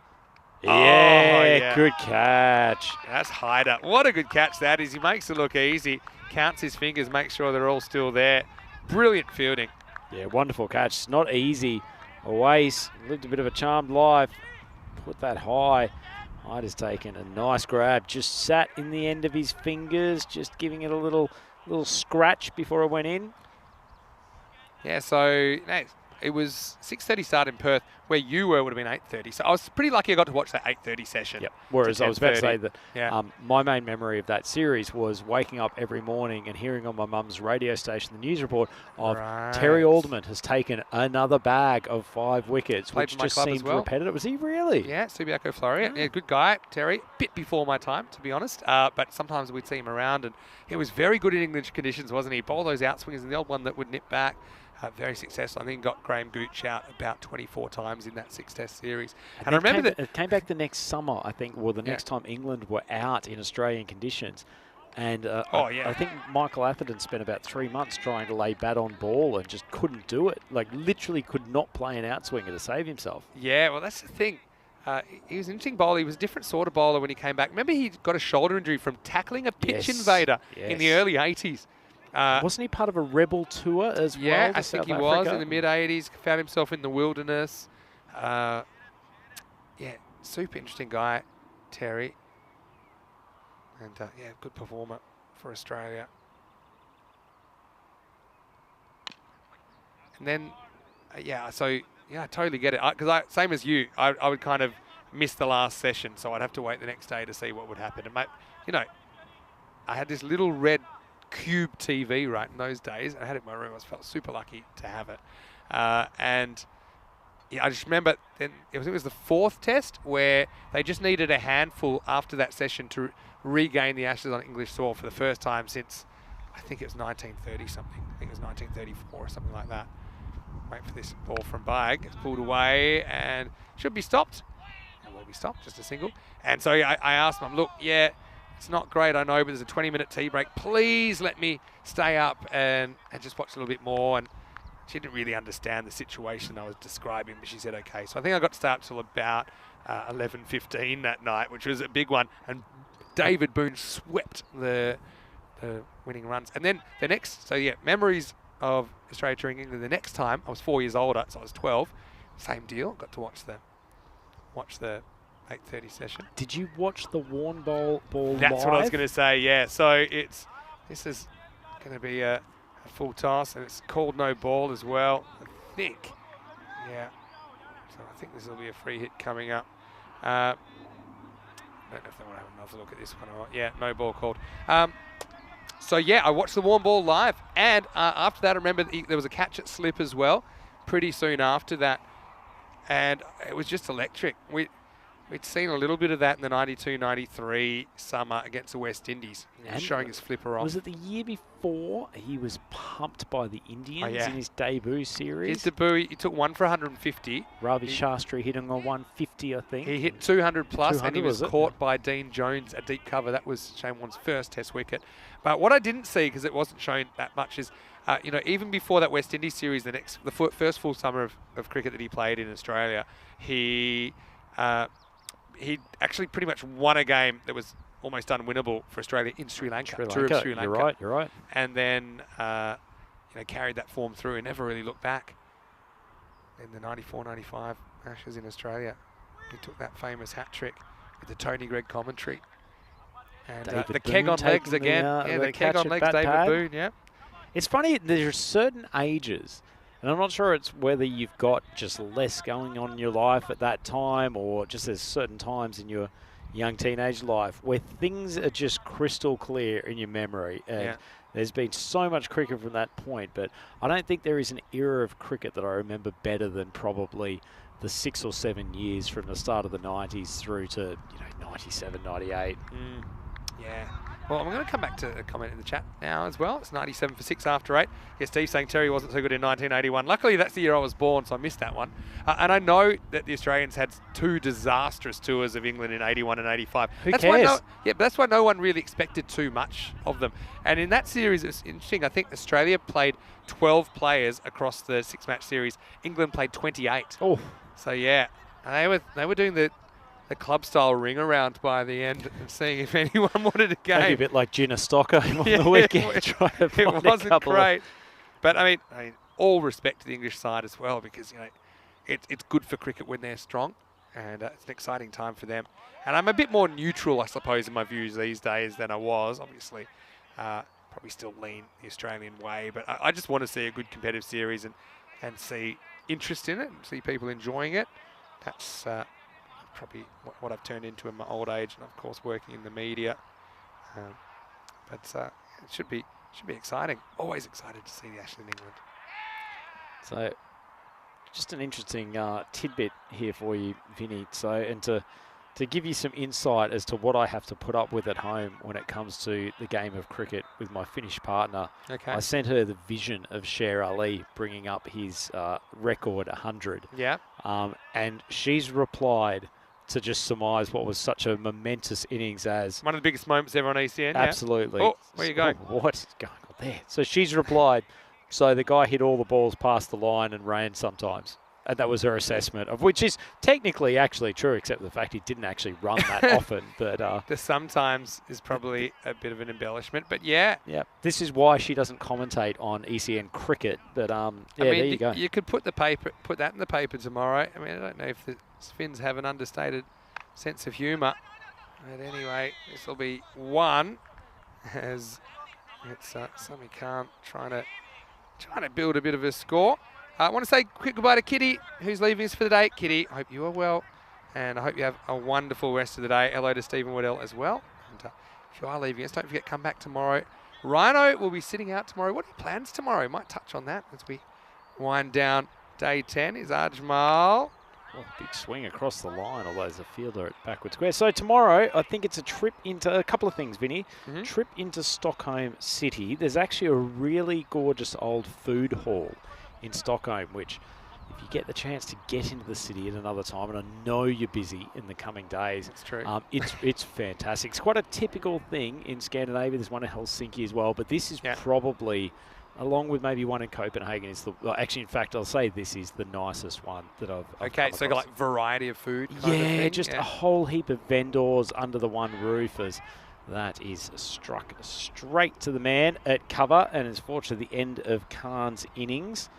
Oh, Yeah, good catch. That's Hyder. What a good catch that is. He makes it look easy. Counts his fingers, makes sure they're all still there. Brilliant fielding. Yeah, wonderful catch. It's not easy. Awais lived a bit of a charmed life. Put that high. Hyder's taken a nice grab. Just sat in the end of his fingers, just giving it a little scratch before it went in. Yeah, so it was 6:30 start in Perth. Where you were would have been 8:30. So I was pretty lucky I got to watch that 8:30 session. Yep. Whereas I was about to say that yeah. my main memory of that series was waking up every morning and hearing on my mum's radio station the news report of Terry Alderman has taken another bag of 5 wickets, Played which for my just club as seemed well. repetitive. Was he really? Yeah, Subiaco Floria. Yeah, good guy, Terry. Bit before my time, to be honest. But sometimes we'd see him around, and he was very good in English conditions, wasn't he? Bowled those outswingers and the old one that would nip back. Very successful. I think got Graham Gooch out about 24 times in that 6-test series. And I remember it came back the next summer, I think, or the next time England were out in Australian conditions. And I think Michael Atherton spent about 3 months trying to lay bat on ball and just couldn't do it. Like, literally could not play an outswinger to save himself. Yeah, well, that's the thing. He was an interesting bowler. He was a different sort of bowler when he came back. Remember, he got a shoulder injury from tackling a pitch invader in the early 80s. Wasn't he part of a rebel tour as well? Yeah, I think he was in the mid-80s. Found himself in the wilderness. Yeah, super interesting guy, Terry. And yeah, good performer for Australia. And then, I totally get it. Because same as you, I would kind of miss the last session, so I'd have to wait the next day to see what would happen. And I had this little red cube TV right in those days. I had it in my room. I felt super lucky to have it. And yeah, I just remember then it was the 4th test where they just needed a handful after that session to regain the Ashes on English soil for the first time since I think it was 1930 something. I think it was 1934 or something like that. Wait for this ball from Baig. It's pulled away and should be stopped. It will be stopped, just a single. And so I asked Mum, look, yeah, it's not great, I know, but there's a 20-minute tea break. Please let me stay up and just watch a little bit more. And she didn't really understand the situation I was describing, but she said okay. So I think I got to start till about 11:15 that night, which was a big one. And David Boone swept the winning runs. And then the next, memories of Australia touring England. The next time, I was 4 years older, so I was 12. Same deal. Got to watch the 8:30 session. Did you watch the Warren ball That's live? what I was going to say, yeah. So this is going to be a full toss, and it's called no ball as well, I think. Yeah. So I think this will be a free hit coming up. I don't know if they want to have another look at this one or not. Yeah, no ball called. So yeah, I watched the Warren ball live, and after that, I remember there was a catch at slip as well, pretty soon after that, and it was just electric. We'd seen a little bit of that in the 92-93 summer against the West Indies, showing his flipper off. Was it the year before he was pumped by the Indians in his debut series? His debut, he took 1 for 150. Ravi Shastri hitting on 150, I think. He hit 200 plus, 200 and he was caught by Dean Jones, a deep cover. That was Shane Warne's first Test wicket. But what I didn't see, because it wasn't shown that much, is even before that West Indies series, the first full summer of cricket that he played in Australia, he actually pretty much won a game that was almost unwinnable for Australia in Sri Lanka. Tour of Sri Lanka. You're right. And then, carried that form through and never really looked back. In the 94-95 Ashes in Australia, he took that famous hat trick with the Tony Gregg commentary. And the keg on legs again. The keg on legs, David Boone, yeah. It's funny, there's certain ages, and I'm not sure it's whether you've got just less going on in your life at that time or just there's certain times in your young teenage life where things are just crystal clear in your memory. And there's been so much cricket from that point, but I don't think there is an era of cricket that I remember better than probably the 6 or 7 years from the start of the 90s through to 97, 98. Yeah. Well, I'm going to come back to a comment in the chat now as well. It's 97 for 6 after 8. Yeah, Steve saying Terry wasn't so good in 1981. Luckily, that's the year I was born, so I missed that one. And I know that the Australians had 2 disastrous tours of England in 81 and 85. Who cares? But that's why no one really expected too much of them. And in that series, it's interesting. I think Australia played 12 players across the 6-match series. England played 28. Oh. So, yeah. And they were doing the club-style ring around by the end and seeing if anyone wanted a game. Maybe a bit like Gina Stockholm on the weekend. It wasn't great. But, I mean, all respect to the English side as well because, it's good for cricket when they're strong and it's an exciting time for them. And I'm a bit more neutral, I suppose, in my views these days than I was. Obviously, probably still lean the Australian way. But I just want to see a good competitive series and see interest in it and see people enjoying it. That's probably what I've turned into in my old age, and of course working in the media. But it should be exciting. Always excited to see the Ashes in England. So, just an interesting tidbit here for you, Vinny. So, and to give you some insight as to what I have to put up with at home when it comes to the game of cricket with my Finnish partner. Okay. I sent her the vision of Sher Ali bringing up his record 100. Yeah. And she's replied to just surmise what was such a momentous innings as... One of the biggest moments ever on ECN, Absolutely. Oh, where are you going? What is going on there? So she's replied, so the guy hit all the balls past the line and ran sometimes. And that was her assessment, of which is technically actually true, except for the fact he didn't actually run that often. But the sometimes is probably a bit of an embellishment, but yeah. Yeah, this is why she doesn't commentate on ECN cricket. But yeah, there you go. You could put that in the paper tomorrow. I mean, I don't know if the Finns have an understated sense of humour. But anyway, this will be one as it's Sami Khan trying to build a bit of a score. I want to say quick goodbye to Kitty, who's leaving us for the day. Kitty, I hope you are well, and I hope you have a wonderful rest of the day. Hello to Stephen Waddell as well. And if you are leaving us, don't forget, come back tomorrow. Rhino will be sitting out tomorrow. What are your plans tomorrow? Might touch on that as we wind down day 10. Is Ajmal. Oh, big swing across the line, although there's a fielder at backward square. So tomorrow, I think it's a trip into a couple of things, Vinny. Trip into Stockholm City. There's actually a really gorgeous old food hall in Stockholm, which if you get the chance to get into the city at another time, and I know you're busy in the coming days. That's true. It's fantastic. It's quite a typical thing in Scandinavia. There's one in Helsinki as well, but this is probably, along with maybe one in Copenhagen, is the actually, in fact, I'll say this is the nicest one that I've okay, come so across. like variety of food kind of thing? Just a whole heap of vendors under the one roof. As that is struck straight to the man at cover, and it's fortunately the end of Khan's innings.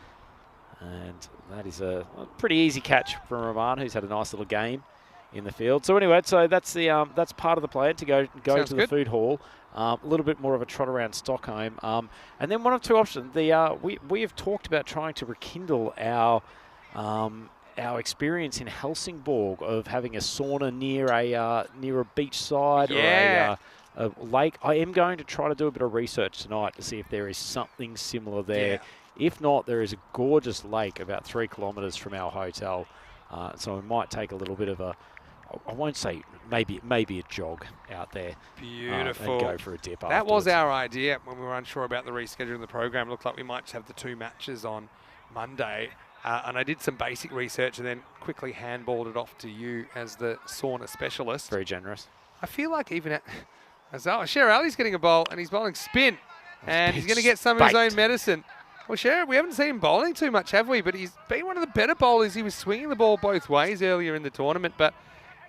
And that is a pretty easy catch from Rahman, who's had a nice little game in the field. So anyway, so that's the that's part of the plan to go Sounds to good. the food hall. A little bit more of a trot around Stockholm, and then one of two options. We have talked about trying to rekindle our experience in Helsingborg of having a sauna near a beach side or a lake. I am going to try to do a bit of research tonight to see if there is something similar there. Yeah. If not, there is a gorgeous lake about 3 kilometres from our hotel. So we might take a little bit of I won't say maybe a jog out there. Beautiful. And go for a dip That afterwards. was our idea when we were unsure about the rescheduling of the program. It looked like we might just have the 2 matches on Monday. And I did some basic research and then quickly handballed it off to you as the sauna specialist. Very generous. I feel like even Sher Ali's getting a bowl and he's bowling spin. And he's going to get some of his own medicine. Well, Sher, we haven't seen him bowling too much, have we? But he's been one of the better bowlers. He was swinging the ball both ways earlier in the tournament. But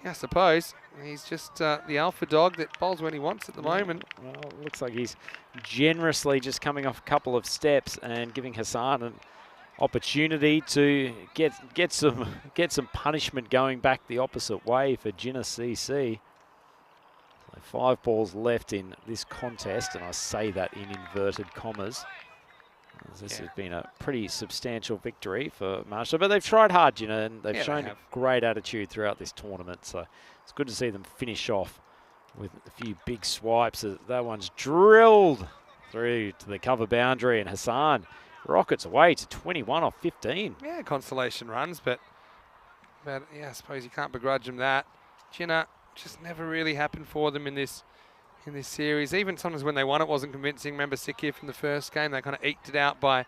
I suppose. He's just the alpha dog that bowls when he wants at the moment. Well, it looks like he's generously just coming off a couple of steps and giving Hassan an opportunity to get some punishment going back the opposite way for Jinnah CC. So 5 balls left in this contest, and I say that in inverted commas. This has been a pretty substantial victory for Marshall, but they've tried hard, Jinnah, and they've shown a great attitude throughout this tournament. So it's good to see them finish off with a few big swipes. That one's drilled through to the cover boundary, and Hassan rockets away to 21 off 15. Yeah, consolation runs, but yeah, I suppose you can't begrudge them that. Jinnah just never really happened for them in this series. Even sometimes when they won, it wasn't convincing. Remember Sikir from the first game, they kind of eked it out by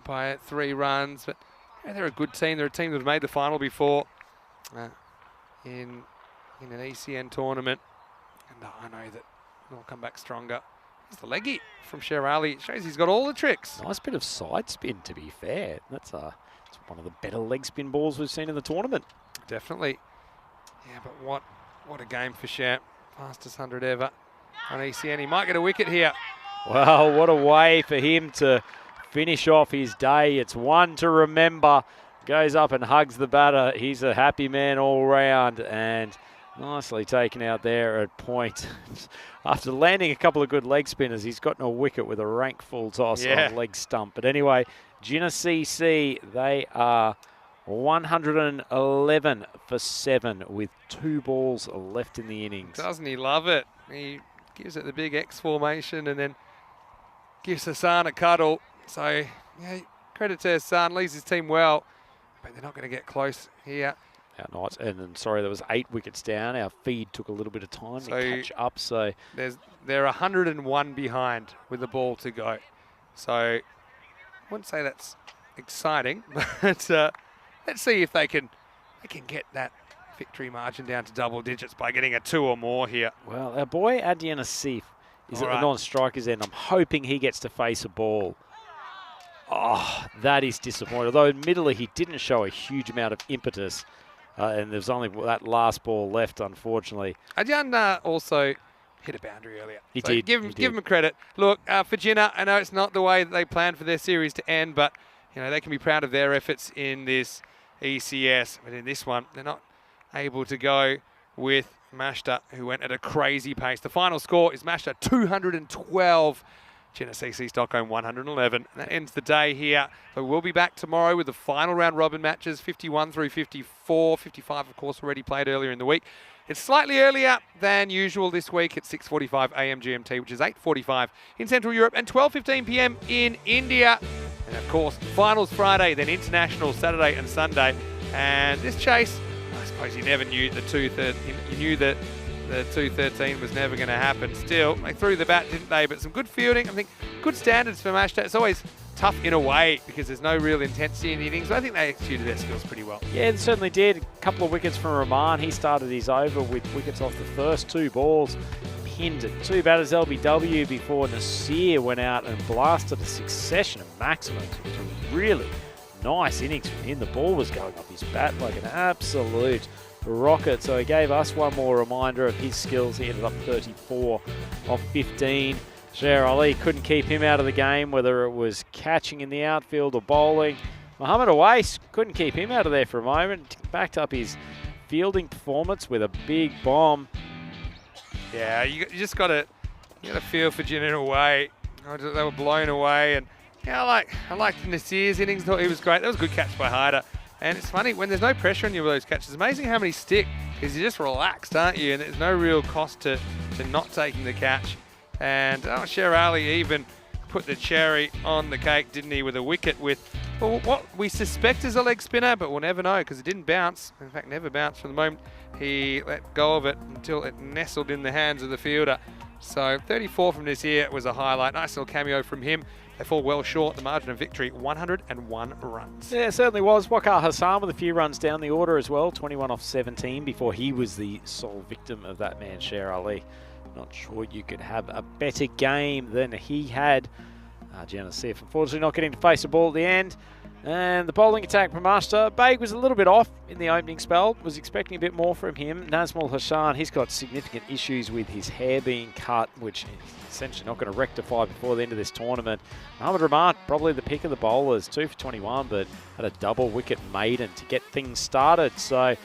3 runs. But yeah, they're a good team. They're a team that have made the final before in an ECN tournament, and I know that they'll come back stronger. Here's the leggy from Sherali. It shows he's got all the tricks. Nice bit of side spin, to be fair. That's one of the better leg spin balls we've seen in the tournament. Definitely. Yeah, but what a game for Sher. Fastest 100 ever on ECN. He might get a wicket here. Well, what a way for him to finish off his day. It's one to remember. Goes up and hugs the batter. He's a happy man all round, and nicely taken out there at point. After landing a couple of good leg spinners, he's gotten a wicket with a rank full toss on leg stump. But anyway, Jinnah CC, they are 111 for 7 with 2 balls left in the innings. Doesn't he love it? He gives it the big X formation and then gives Hassan a cuddle. So, yeah, credit to Hassan, leads his team well, but they're not going to get close here. Nice. And then, sorry, there was 8 wickets down. Our feed took a little bit of time to catch up. So they're 101 behind with the ball to go. So I wouldn't say that's exciting, but let's see if they can get that victory margin down to double digits by getting a 2 or more here. Well, our boy Adyan Asif is at the non-strikers end. I'm hoping he gets to face a ball. Oh, that is disappointing. Although admittedly he didn't show a huge amount of impetus. And there's only that last ball left, unfortunately. Adyan also hit a boundary earlier. He did. Give him a credit. Look, for Jinnah, I know it's not the way that they planned for their series to end, but you know they can be proud of their efforts in this ECS. But in this one, they're not able to go with Mashta, who went at a crazy pace. The final score is Mashta 212. Jinnah CC Stockholm 111. And that ends the day here. So we'll be back tomorrow with the final round robin matches, 51 through 54. 55, of course, already played earlier in the week. It's slightly earlier than usual this week at 6:45 a.m. GMT, which is 8:45 in Central Europe and 12:15 p.m. in India. And of course, finals Friday, then international Saturday and Sunday. And this chase, I suppose you never knew the 213 was never going to happen. Still, they threw the bat, didn't they? But some good fielding. I think good standards for Mashta. It's always tough in a way because there's no real intensity in the innings. But I think they executed their skills pretty well. Yeah, it certainly did. A couple of wickets from Rahman. He started his over with wickets off the first 2 balls. Pinned 2 batters LBW before Nasir went out and blasted a succession of maximums, which was really nice innings from him. The ball was going up his bat like an absolute rocket. So he gave us one more reminder of his skills. He ended up 34 off 15. Sher Ali couldn't keep him out of the game, whether it was catching in the outfield or bowling. Mohammed Awais couldn't keep him out of there for a moment. Backed up his fielding performance with a big bomb. Yeah, you just got to feel for Jinnah in a way. They were blown away, and yeah, I liked Nasir's innings. Thought he was great. That was a good catch by Hyder. And it's funny, when there's no pressure on you with those catches, it's amazing how many stick, because you're just relaxed, aren't you? And there's no real cost to not taking the catch. And Sher Ali even put the cherry on the cake, didn't he, with a wicket with what we suspect is a leg spinner, but we'll never know because it didn't bounce. In fact, never bounced from the moment he let go of it until it nestled in the hands of the fielder. So 34 from this year was a highlight. Nice little cameo from him. They fall well short. The margin of victory, 101 runs. Yeah, it certainly was. Waqar Hassan with a few runs down the order as well. 21 off 17 before he was the sole victim of that man, Sher Ali. Not sure you could have a better game than he had. Jinnah Asif, unfortunately, not getting to face the ball at the end. And the bowling attack from Master. Baig was a little bit off in the opening spell. Was expecting a bit more from him. Nazmul Hassan, he's got significant issues with his hair being cut, which he's essentially not going to rectify before the end of this tournament. Mohamed Rahman, probably the pick of the bowlers, 2 for 21, but had a double wicket maiden to get things started. So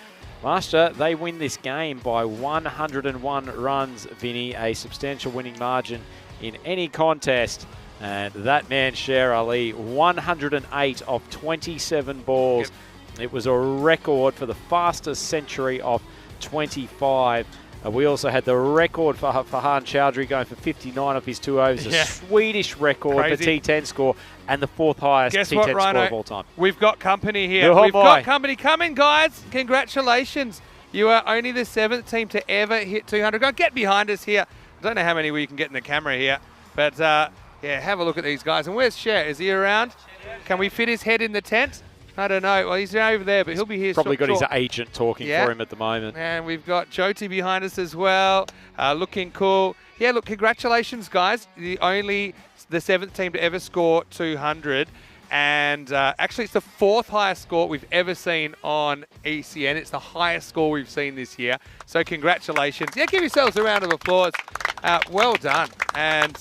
Master, they win this game by 101 runs, Vinny, a substantial winning margin in any contest. And that man, Sher Ali, 108 of 27 balls. Yep. It was a record for the fastest century of 25. We also had the record for Farhan Chowdhury going for 59 of his 2 overs, a Swedish record for T10 score, and the 4th highest T10 score of all time. We've got company here. We've got company coming, guys. Congratulations. You are only the 7th team to ever hit 200. Go get behind us here. I don't know how many we can get in the camera here, but yeah, have a look at these guys. And where's Cher? Is he around? Can we fit his head in the tent? I don't know. Well, he's over there, but he'll be here. Probably got his agent talking for him at the moment. And we've got Jyoti behind us as well, looking cool. Yeah, look, congratulations, guys. The 7th team to ever score 200. And actually, it's the 4th highest score we've ever seen on ECN. It's the highest score we've seen this year. So congratulations. Yeah, give yourselves a round of applause. Well done. And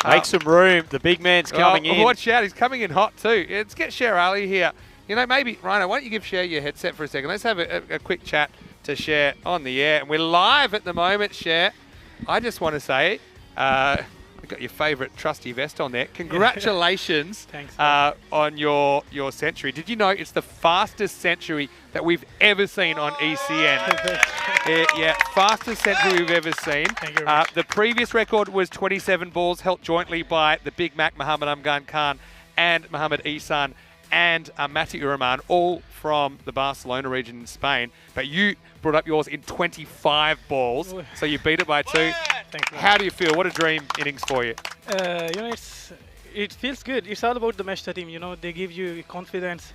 make some room. The big man's coming in. Watch out. He's coming in hot too. Let's get Sher Ali here. You know, maybe, Rhino, why don't you give Cher your headset for a second? Let's have a quick chat to Cher on the air. And we're live at the moment, Cher. I just want to say, we've got your favourite trusty vest on there. Congratulations on your century. Did you know it's the fastest century that we've ever seen on ECN? Yeah, fastest century we've ever seen. The previous record was 27 balls, held jointly by the Big Mac, Muhammad Amgan Khan, and Muhammad Ihsan, and Mati Uraman, all from the Barcelona region in Spain. But you brought up yours in 25 balls, so you beat it by 2. Thank you. How do you feel? What a dream innings for you. You know, it feels good. It's all about the Meshta team. You know, they give you confidence,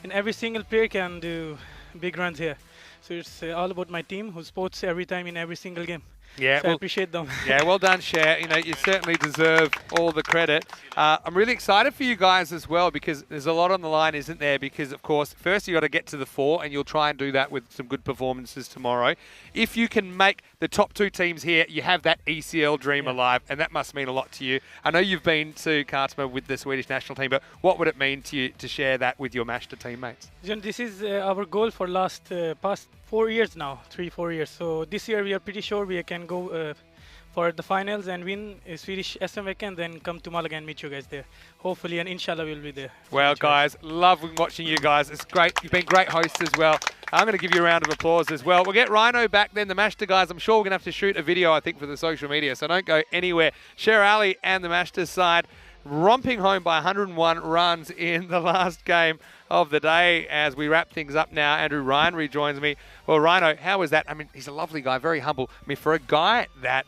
and every single player can do big runs here. So it's all about my team, who sports every time in every single game. Yeah, so I appreciate them. Yeah, well done, Cher. You know, you certainly deserve all the credit. I'm really excited for you guys as well, because there's a lot on the line, isn't there? Because, of course, first you got to get to the 4, and you'll try and do that with some good performances tomorrow. If you can make the top 2 teams here, you have that ECL dream alive, and that must mean a lot to you. I know you've been to Kartma with the Swedish national team, but what would it mean to you to share that with your Mashta teammates? This is our goal for past 4 years now, 3-4 years. So this year we are pretty sure we can go for the finals and win a Swedish SM weekend, then come to Malaga and meet you guys there. Hopefully, and inshallah we'll be there. Well, guys, love watching you guys. It's great. You've been great hosts as well. I'm going to give you a round of applause as well. We'll get Rhino back then, the Mashta guys. I'm sure we're going to have to shoot a video, I think, for the social media, so don't go anywhere. Sher Ali and the Mashta side romping home by 101 runs in the last game of the day. As we wrap things up now, Andrew Ryan rejoins me. Well, Rhino, how was that? I mean, he's a lovely guy, very humble. I mean, for a guy that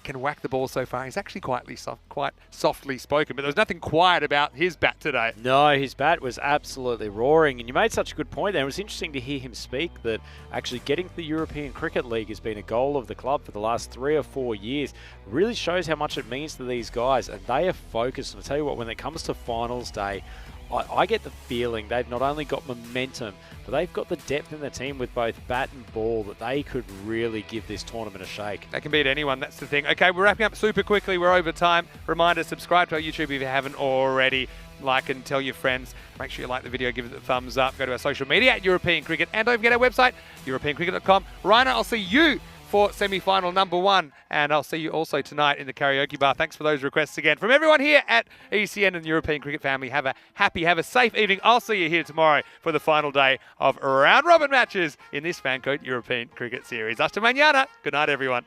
can whack the ball so far, he's actually quite softly spoken, but there was nothing quiet about his bat today. No, his bat was absolutely roaring, and you made such a good point there. It was interesting to hear him speak that actually getting to the European Cricket League has been a goal of the club for the last 3 or 4 years. It really shows how much it means to these guys, and they are focused. And I'll tell you what, when it comes to finals day, I get the feeling they've not only got momentum, but they've got the depth in the team with both bat and ball that they could really give this tournament a shake. They can beat anyone, that's the thing. Okay, we're wrapping up super quickly. We're over time. Reminder, subscribe to our YouTube if you haven't already. Like and tell your friends. Make sure you like the video, give it a thumbs up. Go to our social media at European Cricket. And don't forget our website, europeancricket.com. Rhino, I'll see you for semi-final number 1, and I'll see you also tonight in the karaoke bar. Thanks for those requests again. From everyone here at ECN and the European Cricket family, have a safe evening. I'll see you here tomorrow for the final day of round-robin matches in this FanCode European Cricket Series. Hasta mañana. Good night, everyone.